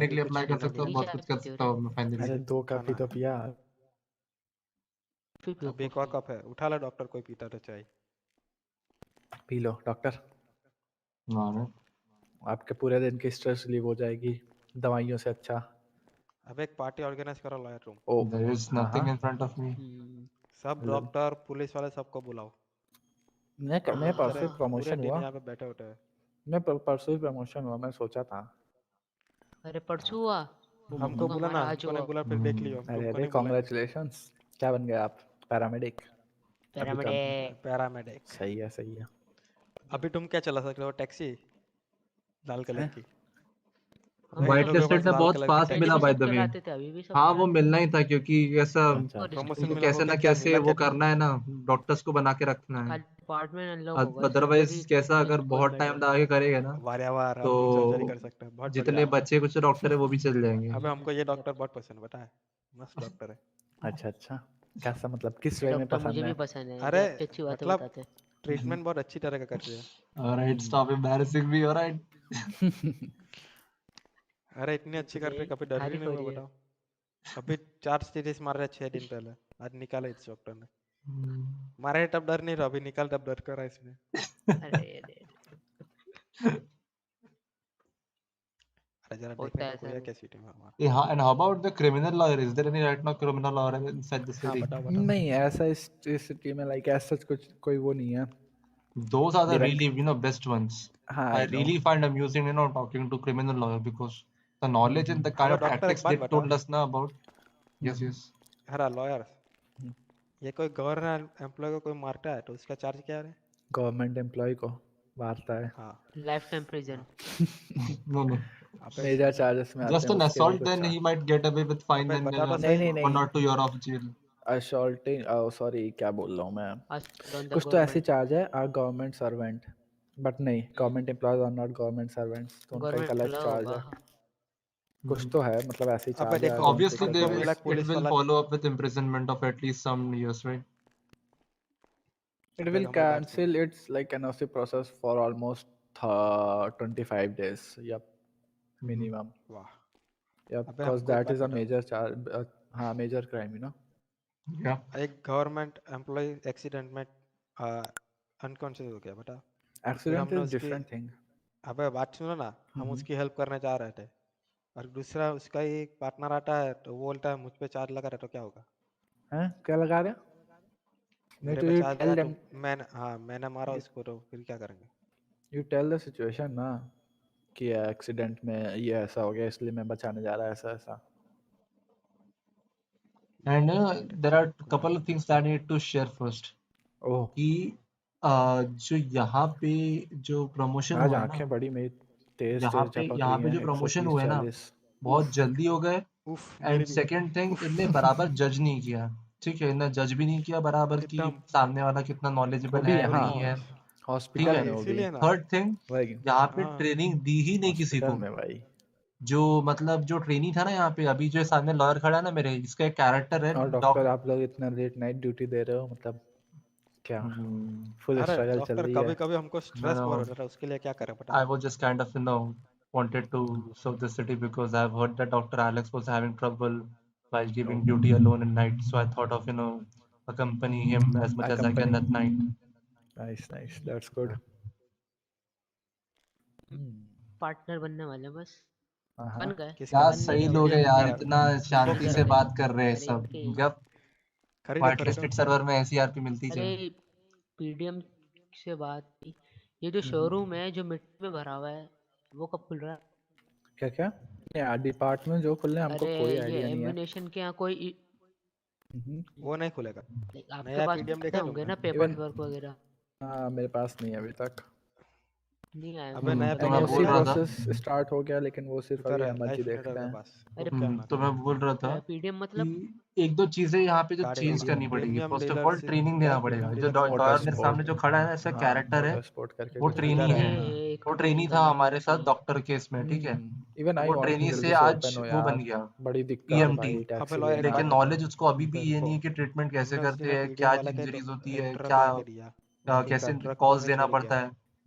S1: करने के लिए
S13: कुछ
S1: अप्लाई कर
S13: पीना
S1: सकता हूँ,
S13: नहीं
S1: बहुत
S13: है।
S1: कुछ कर सकता हूँ मैं फाइनली।
S20: अरे 2 कॉफी
S13: खाना
S20: तो पिया।
S13: अभी एक और कप है, उठा लो डॉक्टर, कोई पीता तो चाय।
S20: पी लो डॉक्टर,
S1: हाँ
S20: आपके पूरे दिन की स्ट्रेस रिलीव हो जाएगी दवाइयों से अच्छा।
S13: अब एक पार्टी ऑर्गेनाइज करो lawyer room.
S20: Oh
S1: There is nothing in front of me.
S13: सब डॉक्टर पुलिस वाले सबको बुलाओ।
S20: मैं
S13: बेचारे
S20: परसों
S13: पूरे
S20: प्रमोशन
S13: दिन
S20: हुआ,
S13: यहाँ पे बैठे उठे हैं।
S20: मैं परसों ही प्रमोशन हुआ, मैं सोचा था।
S3: अरे परसों हुआ,
S13: हमको
S3: तो
S13: बोला ना,
S3: हमारा आज
S13: हमको
S3: हुआ।
S13: नहीं बोला, फिर देख लियो,
S20: अरे
S13: तुमको
S20: अरे
S13: नहीं बुलाएंगे।
S20: कॉन्ग्रेचुलेशंस, क्या बन गए आप? पैरामेडिक? अभी कब?
S13: पैरामेडिक।
S20: सही है सही है।
S13: अभी तुम क्या चला सकते हो? टैक्सी लाल कलर
S20: हैं?
S13: की।
S1: वाइट
S13: लोगों के
S1: लिस्टेड
S13: पास
S1: तो
S13: लाल
S1: बहुत
S13: कलर की
S1: फास्ट
S3: पहले
S1: मिला
S3: भी
S13: टैक्सी
S1: बाय
S3: सब
S1: द वे।
S3: चलाते थे, अभी भी सब
S1: हाँ वो
S3: चलाते
S1: मिलना ही था क्योंकि ऐसा
S20: अच्छा अच्छा।
S13: प्रमोशन
S1: उनको
S13: मिला
S1: कैसे
S13: होगा
S1: ना
S13: क्या?
S1: कैसे
S13: मिला
S1: वो
S13: क्या तुमको?
S1: करना है ना, डॉक्टर्स को बना के रखना है।
S3: खाली डिपार्टमेंट अनलॉक होगा इसमें,
S1: अदरवाइज
S3: तभी
S1: कैसा अगर बहुत
S3: गवर्नमेंट
S1: टाइम
S3: है।
S1: लगा के करेगा ना
S13: वाह वाह,
S1: तो
S13: हम भी सर्जरी कर सकते हैं, बहुत
S1: जितने
S13: बढ़िया।
S1: बच्चे कुछ डॉक्टर है वो भी चल जाएंगे।
S13: अबे हमको ये डॉक्टर बहुत पसंद है, पता है, मस्त डॉक्टर है।
S20: अच्छा अच्छा, कैसा मतलब किस
S3: ये
S20: वे में
S3: डॉक्टर मुझे
S20: पसंद
S3: भी
S20: है?
S3: पसंद है, ये
S13: अरे
S3: अच्छी अच्छी बातें
S13: मतलब
S3: बताते हैं।
S13: ट्रीटमेंट बहुत अच्छी तरह का कर रही है।
S1: ऑलराइट स्टॉप एम्बैरेसिंग मी, ऑलराइट।
S13: अरे इतनी अच्छी कर रही है, कभी डर ही
S3: तारीफ
S13: नहीं
S3: हो
S13: हुआ
S3: रही है।
S13: बताओ। अभी 4 सीरीज मार रहे 6 दिन पहले, आज निकाला इस डॉक्टर ने। मारे तब डर नहीं रहा, अभी निकाल तब डर कर रहा है इसमें।
S3: अरे
S13: अरे जरा देखने
S3: होता है
S13: का कोई
S3: ऐसा
S13: है
S3: भी।
S13: क्या सिटी में हमारा?
S1: Yeah, and how about the criminal lawyer? Is there any right now criminal lawyer inside the
S13: हाँ
S1: city?
S13: बताओ बताओ।
S20: नहीं ऐसा इस सिटी में लाइक ऐसा कुछ कोई वो नहीं है।
S1: Those are the
S20: even
S1: really best ones.
S20: हाँ
S1: I
S20: I know.
S1: really find amusing talking to criminal lawyer because the knowledge and the kind
S13: अबे
S1: of
S13: डॉक्टर एक
S1: tactics
S13: बात
S1: they
S13: बता।
S1: told us now about. Yes, yes.
S13: अरे lawyer, ये कोई government employ को कोई मारता है तो उसका चार्ज क्या है?
S20: गवर्नमेंट एम्प्लॉय को मारता है,
S13: हाँ
S3: life time prison.
S1: No, no.
S13: अबे
S20: मेजर चार्जेस में आते
S1: Just
S20: हैं
S1: an
S20: उसके लिए
S1: assault,
S20: कुछ
S1: then
S20: charge.
S1: he might get away with fine
S13: अबे
S1: and
S13: बता तो
S20: नहीं
S13: सही।
S20: नहीं
S1: 1 or 2 year
S20: नहीं,
S1: of jail.
S20: असॉल्टिंग सॉरी क्या बोल रहा हूँ मैं,
S3: assault on the
S20: कुछ तो ऐसी
S3: government।
S20: चार्ज है आर गवर्नमेंट सर्वेंट, बट नहीं government employees are not government servants, तो उनका एक
S3: गवर्नमेंट
S20: अलग
S3: लॉ
S20: चार्ज
S3: होगा।
S20: है। कुछ तो है मतलब ऐसी
S13: अबे
S20: चार्ज है, आई
S13: देखो,
S20: डोंट
S1: Obviously, they
S13: हमको
S1: will.
S20: रिकॉल।
S13: मिला
S1: It
S13: पुलिस
S1: will
S13: वाला।
S1: follow up with imprisonment of at least some years, right?
S20: It
S13: अबे
S20: will
S13: हमारी बात सुन।
S20: cancel its like NOC process for almost 25 days. Yep, minimum.
S13: वाह।
S20: Yep,
S13: अबे
S20: because
S13: हमको एक
S20: that
S13: बात
S20: is a
S13: बताओ,
S20: major charge. हाँ major crime, you know.
S1: Yeah.
S13: एक गवर्नमेंट एम्प्लॉय एक्सीडेंट में अनकॉन्शियस हो गया बता, फिर
S20: Accident
S13: हमने
S20: is
S13: उसकी।
S20: different thing.
S13: अबे बात सुनो ना, हम उसकी हेल्प करने जा रहे थे और दूसरा उसका ही पार्टनर आता है तो वो बोलता है मुझ पे चार्ज लगा रहा है, तो क्या होगा?
S20: हैं क्या लगा रहे? नहीं
S13: मेरे
S20: तो
S13: पे
S20: you
S13: चार्ज
S20: tell
S13: लगा तो
S20: them,
S13: मैंने मारा उसको, तो फिर क्या करेंगे?
S20: you tell the situation ना कि एक्सीडेंट में ये ऐसा हो गया इसलिए मैं बचाने जा रहा है ऐसा ऐसा।
S1: And there are a couple of things that I need to share first.
S20: ओह
S1: कि जो यहाँ पे जो प्रमोशन
S20: आज
S1: हुआ है ना,
S20: आंखें बड़ी मेरी तेज तेज झपक
S1: यहाँ
S20: रही
S1: पे
S20: हैं,
S1: जो प्रमोशन
S20: 130
S1: हुए ना
S20: 40।
S1: बहुत जल्दी हो गए।
S13: उफ
S1: एंड
S13: मेरी भी।
S1: सेकंड थिंग,
S13: उफ
S1: इनने बराबर जज नहीं किया। ठीक है, इन्हें जज भी नहीं किया बराबर कि
S13: एकदम।
S1: सामने वाला कितना
S20: वो
S1: नॉलेजेबल
S20: भी
S1: है
S20: यहाँ
S1: नहीं है। ठीक
S20: हॉस्पिटल
S1: है।
S20: में, वो भी
S13: इसीलिए ना।
S1: थर्ड थिंग,
S20: वही
S1: यहाँ पे
S13: हाँ
S1: ट्रेनिंग दी ही नहीं किसी
S20: हॉस्पिटल
S1: को।
S20: में भाई।
S1: जो मतलब जो ट्रेनी था ना यहाँ पे, अभी जो सामने लॉयर खड़ा है ना मेरे, इसका एक कैरेक्टर है
S20: और डॉक्टर आप लोग इतना लेट नाइट ड्यूटी दे रहे हो, मतलब क्या फुल
S13: अरे
S20: स्ट्रगल चल
S13: डॉक्टर,
S20: रही
S13: कभी
S20: है।
S13: कभी हमको स्ट्रेस बहुत होता है, उसके लिए क्या करें पता
S1: I
S13: है?
S1: was just kind of, wanted to serve the city because I've heard that Dr. Alex was having trouble while giving duty alone at night. So I thought of, accompany him as much as I can
S20: Accompanying.
S1: at night.
S20: Nice, that's good.
S3: Partner बनने वाले बस,
S20: हाँ
S3: बन गए।
S13: किसका?
S1: क्या
S3: बन नहीं
S1: सही
S3: रहे
S1: लोग
S3: अभी,
S1: हैं यार,
S13: क्या?
S1: इतना
S13: किसको
S1: शांति से
S13: किसको?
S1: बात कर रहे हैं सब।
S3: खरीद के।
S1: जब
S13: खरीदो
S1: व्हाइट
S13: खरीदो।
S1: लिस्टेड सर्वर में HTRP मिलती
S3: अरे
S1: चाहिए।
S3: पीडीएम से बात थी, ये जो शोरूम है जो मिट्टी में भरा हुआ है वो कब खुल रहा है?
S20: क्या क्या यार डिपार्टमेंट जो खुलने हमको
S3: अरे
S20: कोई
S3: ये
S20: आइडिया नहीं है।
S3: एम्यूनेशन के यहाँ कोई
S13: वो नहीं खुलेगा।
S3: आपके
S13: नया
S3: पास
S13: पीडीएम
S3: पते
S13: देखा
S3: होंगे
S13: तुमने?
S3: ना पेपर
S20: इवन
S3: वर्क वगैरह।
S20: हाँ मेरे पास नहीं है अभी तक।
S3: नहीं आया
S13: अबे
S3: मेरे
S13: नया
S3: पास
S1: तो
S3: अभी
S1: मैं
S3: तक।
S1: बोल
S20: एनओसी
S1: रहा था
S20: प्रोसेस स्टार्ट हो गया, लेकिन वो सिर्फ
S13: उधर
S20: अभी
S13: है
S20: एमएच ही
S13: लाइफ
S20: देख
S13: मिनटर
S20: रहे
S13: के
S20: हैं।
S13: पास,
S3: अरे
S13: रुक क्या ना
S1: तो मैं
S13: करो।
S1: बोल रहा था
S3: पीडीएम
S1: कि
S3: मतलब
S1: एक दो चीजें यहाँ पे जो
S13: कार्ड
S1: चेंज
S13: एरिया
S1: करनी पड़ेगी।
S13: Premium
S1: first of all
S13: dealership,
S1: training
S13: क्या
S1: देना पड़ेगा।
S13: प्रीमियम
S1: जो
S13: डीलरशिप
S20: मोटर
S1: लॉयर
S13: क्या?
S1: मेरे सामने जो
S20: स्पोर्ट,
S1: खड़ा है ना, ऐसा
S20: हाँ
S1: कैरेक्टर है,
S20: मोटर स्पोर्ट करके
S1: वो
S20: कुछ है।
S1: ट्रेनी
S13: उधर
S1: है।
S13: है हाँ।
S3: एक
S1: वो
S3: ट्रेनिंग
S1: ट्रेनी था
S3: करना
S1: हमारे साथ
S3: चाहिए।
S1: डॉक्टर केस में, ठीक है।
S20: इवन
S1: तो
S20: आई
S1: वो
S20: वांट कि
S1: ट्रेनी से
S20: जल्दी से
S1: आज
S20: ओपन हो
S1: वो बन
S20: यार,
S1: गया
S20: बड़ी दिक्कत है
S1: EMT।
S20: भाई
S13: अबे
S20: टैक्सी
S13: लॉयर एक
S20: लेना।
S1: लेकिन
S13: बात बता,
S1: नॉलेज उसको अभी भी ये
S13: देखो
S1: नहीं है कि ट्रीटमेंट कैसे
S13: हमने उसकी
S1: करते
S13: ना
S1: हैं,
S13: पीडीएम
S1: क्या
S13: वाला का
S1: इंजरीज होती
S13: एक
S1: है,
S13: ट्रक
S1: क्या
S13: ला के दिया, उसके
S1: कैसे
S13: ट्रक में
S1: कॉज
S13: हमें
S1: देना
S13: छोड़
S1: पड़ता
S13: गया।
S1: है।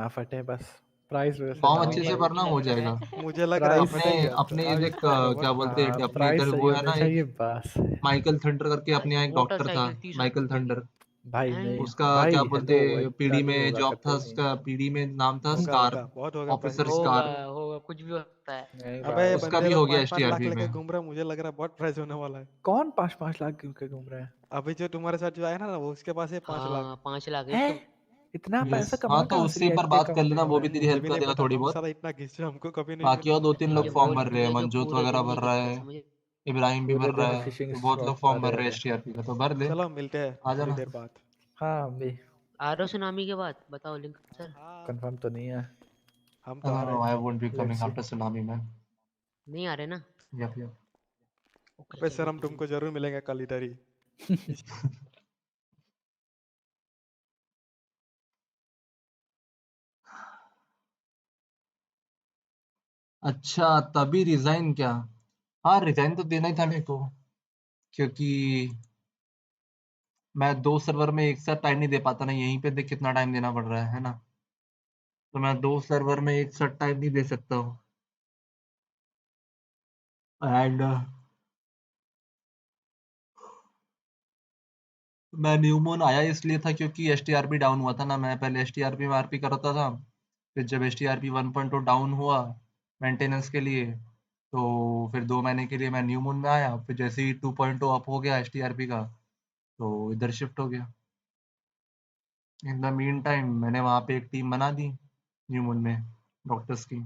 S20: ना फटे बस प्राइस वजह से
S1: फॉर्म
S20: डाउन
S1: अच्छे से
S20: है
S1: भरना हो जाएगा।
S13: मुझे लग रहा है
S20: प्राइस
S1: अपने
S13: फटेगा तो
S1: अपने
S13: आज
S1: एक
S13: तो
S1: क्या बोलते हैं अपने
S20: प्राइस
S1: इधर
S20: सही
S1: वो है
S20: होने
S1: ना एक
S20: चाहिए बस
S1: माइकल थंडर करके अपने यहाँ एक डॉक्टर था,
S3: मोटरसाइकिल 30 रुपए
S1: माइकल
S3: की।
S1: थंडर।
S20: भाई
S3: हैं?
S20: नहीं
S1: उसका
S20: भाई,
S1: क्या
S20: हेलो
S1: बोलते,
S20: इतना
S1: पीडी
S20: नहीं
S1: में
S20: होगा,
S1: जॉब था
S20: कतई नहीं।
S1: उसका, पीडी में नाम था
S13: होगा
S1: स्कार,
S13: होगा बहुत होगा
S1: ऑफिसर
S13: प्राइस।
S3: होगा
S1: स्कार।
S3: होगा, कुछ भी हो सकता है।
S20: नहीं
S13: अबे
S20: भाई,
S1: उसका
S13: बंदे
S1: भी
S13: लोग
S1: हो गया
S13: 5-5 लाख
S1: एसटीआरपी
S13: लेके
S1: में।
S13: घूम रहा है, मुझे लग रहा है बहुत प्राइस होने वाला है।
S20: कौन 5-5 लाख क्यों के घूम रहे हैं?
S13: अभी जो तुम्हारे साथ जो आया ना वो उसके पास है 5 लाख।
S3: हाँ 5 लाख है
S20: है
S3: इसके।
S20: इतना
S1: यस,
S20: पैसा
S1: हाँ
S20: कमा
S1: तो
S20: कहाँ से
S1: उससे
S20: लिया
S1: एक बार
S20: इतने
S1: बात कर
S20: कम
S1: लेना,
S20: दिनों
S1: वो
S20: में?
S1: भी तेरी
S13: मुझे
S1: हेल्प
S13: भी
S1: कर
S13: नहीं
S1: देगा
S13: पता,
S1: थोड़ी
S13: हम
S1: बहुत।
S13: साला इतना घिसे हमको कभी नहीं
S1: बाकी
S13: मिला।
S1: और 2-3 लोग
S3: ये
S1: फॉर्म
S3: बोल
S1: भर रहे हैं,
S3: दिया कि
S1: मंजूत
S3: पूरे
S1: वगैरह
S3: दिन
S1: भर
S3: नहीं
S1: रहा
S3: दिखता,
S1: है,
S3: समझे?
S1: इब्राहिम भी
S20: पूरे
S1: भर रहा
S20: दिन
S1: है,
S20: फिशिंग
S1: तो बहुत लोग
S20: स्पॉट
S1: फॉर्म
S20: पर
S1: भर
S20: रह
S1: रहे हैं
S20: रहे।
S1: एसटीआरपी का, तो भर ले।
S13: चलो मिलते हैं
S1: आ
S13: थोड़ी
S1: जाना।
S13: देर बाद।
S20: हाँ भी
S3: आ रहे हो सुनामी के बाद? बताओ लिंक सर।
S13: हाँ
S20: कंफर्म तो नहीं है।
S13: हम तो आ रहे हैं।
S1: I won't be
S20: let's
S1: coming
S20: see.
S1: After tsunami man.
S3: नहीं आ रहे ना?
S1: Yup yup.
S3: ओके
S13: अबे सर
S3: चलो
S13: हम
S3: ठीक है।
S13: तुमको जरूर मिलेंगे कल इधर ही।
S1: अच्छा, तभी रिजाइन क्या? हाँ, रिजाइन तो देना ही था मेरे को, क्योंकि मैं 2 सर्वर में एक साथ टाइम नहीं दे पाता ना, यहीं पे देख कितना टाइम देना पड़ रहा है ना। तो मैं 2 सर्वर में एक साथ टाइम नहीं दे सकता हूँ। एंड मैं न्यू मून आया इसलिए था क्योंकि एसटीआरपी डाउन हुआ था ना, मैं पहले एसटीआरपी में आरपी करता था, फिर जब एसटीआरपी 1.2 डाउन हुआ मेंटेनेंस के लिए, तो फिर 2 महीने के लिए मैं न्यू मून में आया, फिर जैसे ही 2.0 अप हो गया एसटीआरपी का, तो इधर शिफ्ट हो गया। इन द मीन टाइम मैंने वहाँ पे एक टीम बना दी न्यू मून में, डॉक्टर्स की।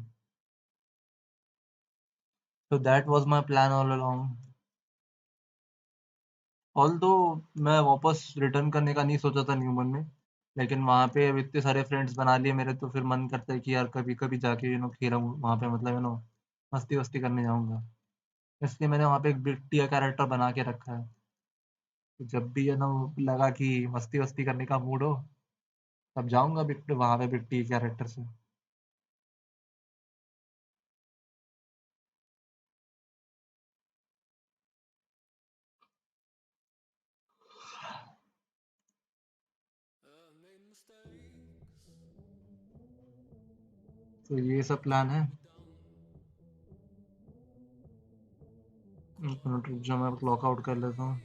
S1: तो that was my plan all along. Although मैं वापस रिटर्न करने का नहीं सोचा था न्यू मून में, लेकिन वहाँ पे अब इतने सारे फ्रेंड्स बना लिए मेरे, तो फिर मन करता है कि यार कभी कभी जाके खेलूँ वहाँ पे, मतलब मस्ती वस्ती करने जाऊँगा। इसलिए मैंने वहाँ पे एक बिग टी कैरेक्टर बना के रखा है, तो जब भी वो लगा कि मस्ती वस्ती करने का मूड हो, तब जाऊँगा बिग वहाँ पे बिग टी कैरेक्टर से। तो ये सब प्लान है। एक मिनट रुक जाओ, मैं लॉक आउट कर लेता हूँ।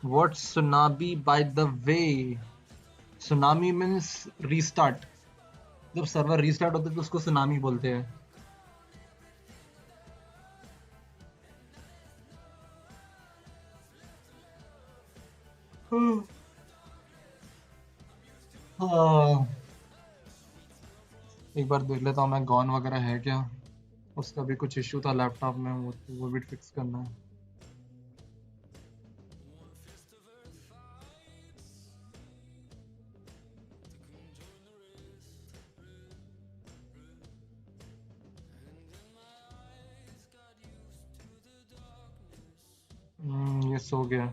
S1: What's tsunami by the way? Tsunami means restart. जब सर्वर रीस्टार्ट होता है तो उसको सुनामी बोलते हैं। हाँ, एक बार देख लेता हूँ मैं गॉन वगैरह है क्या, उसका भी कुछ इश्यू था लैपटॉप में, वो भी फिक्स करना है। ये सो गया।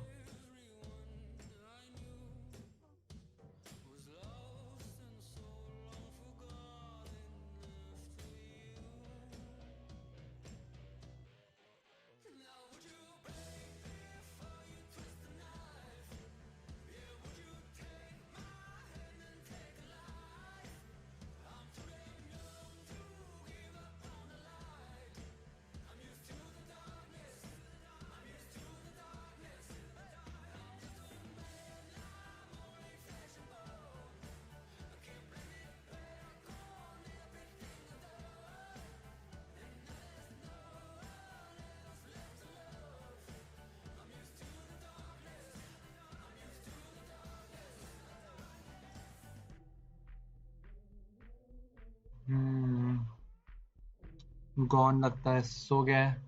S1: गॉन लगता है, सो गया है।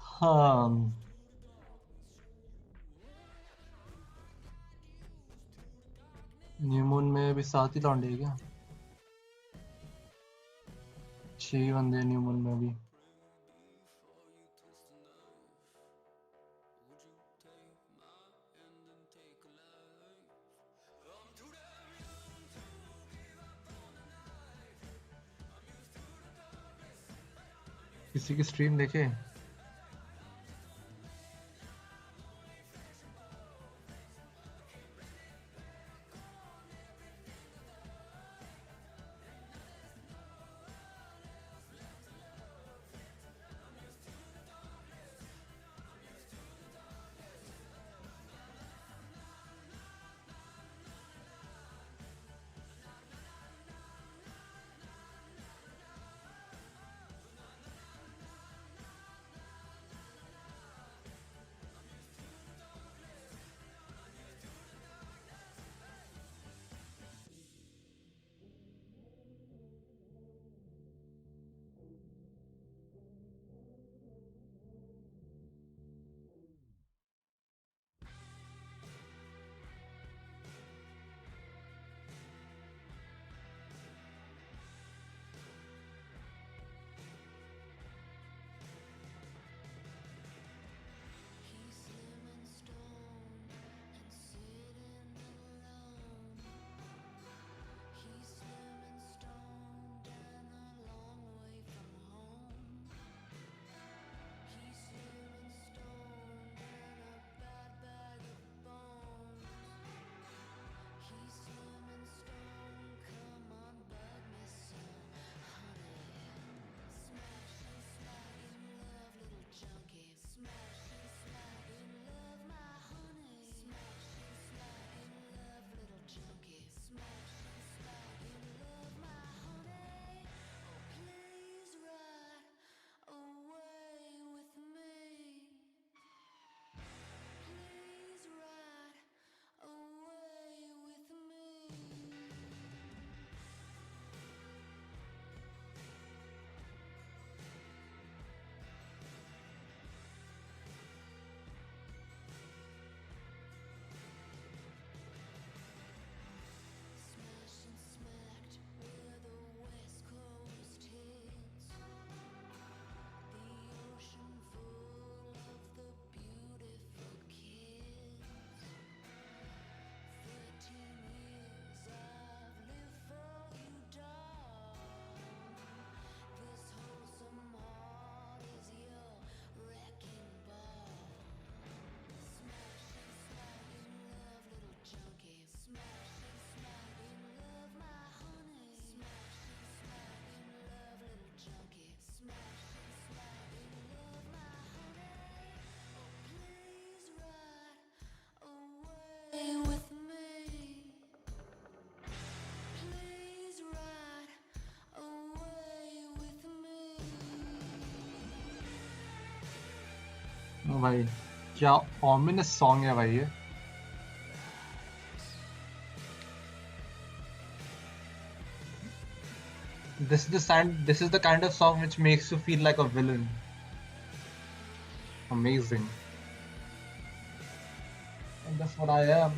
S1: हाँ, न्यू मून में भी 7 ही लौंडे हैं क्या? 6 बंदे न्यू मून में भी। किसी की स्ट्रीम देखे? ओ भाई, क्या ominous song है भाई ये। This is the kind of song which makes you feel like a villain. Amazing. And that's what I am.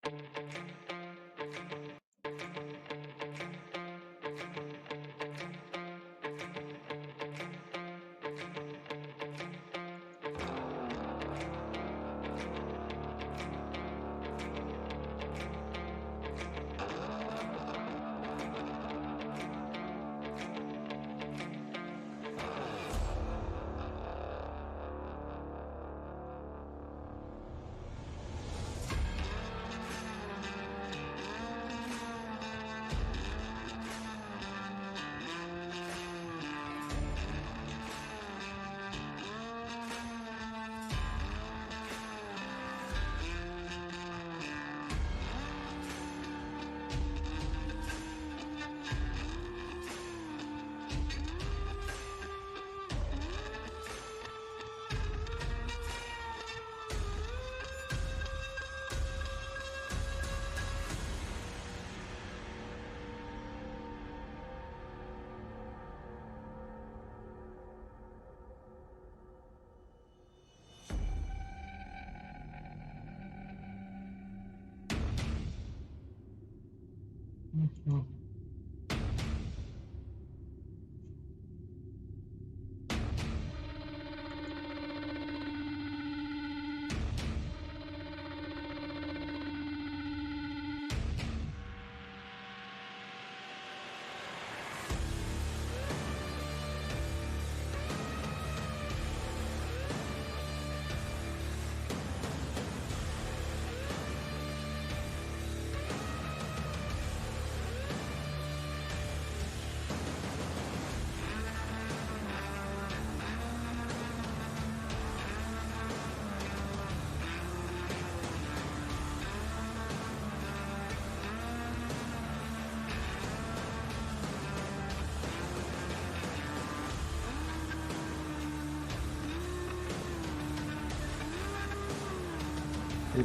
S1: ये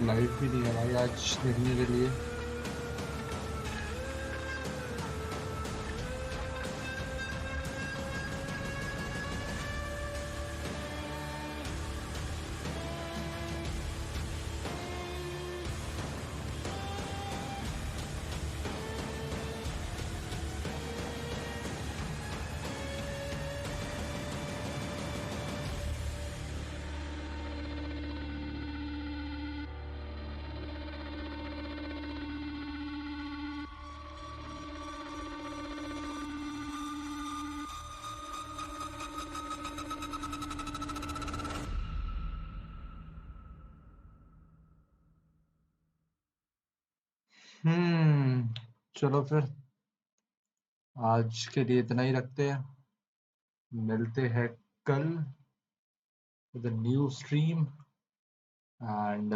S1: लाइट भी नहीं है भाई आज देखने के लिए। चलो फिर आज के लिए इतना ही रखते हैं। मिलते हैं कल with new stream and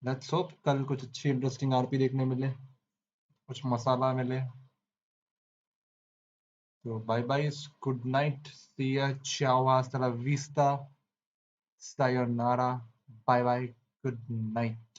S1: let's hope कल कुछ अच्छी इंटरेस्टिंग आरपी देखने मिले, कुछ मसाला मिले। तो bye bye, good night, see ya, ciao, hasta la vista, sayonara, bye bye, good night.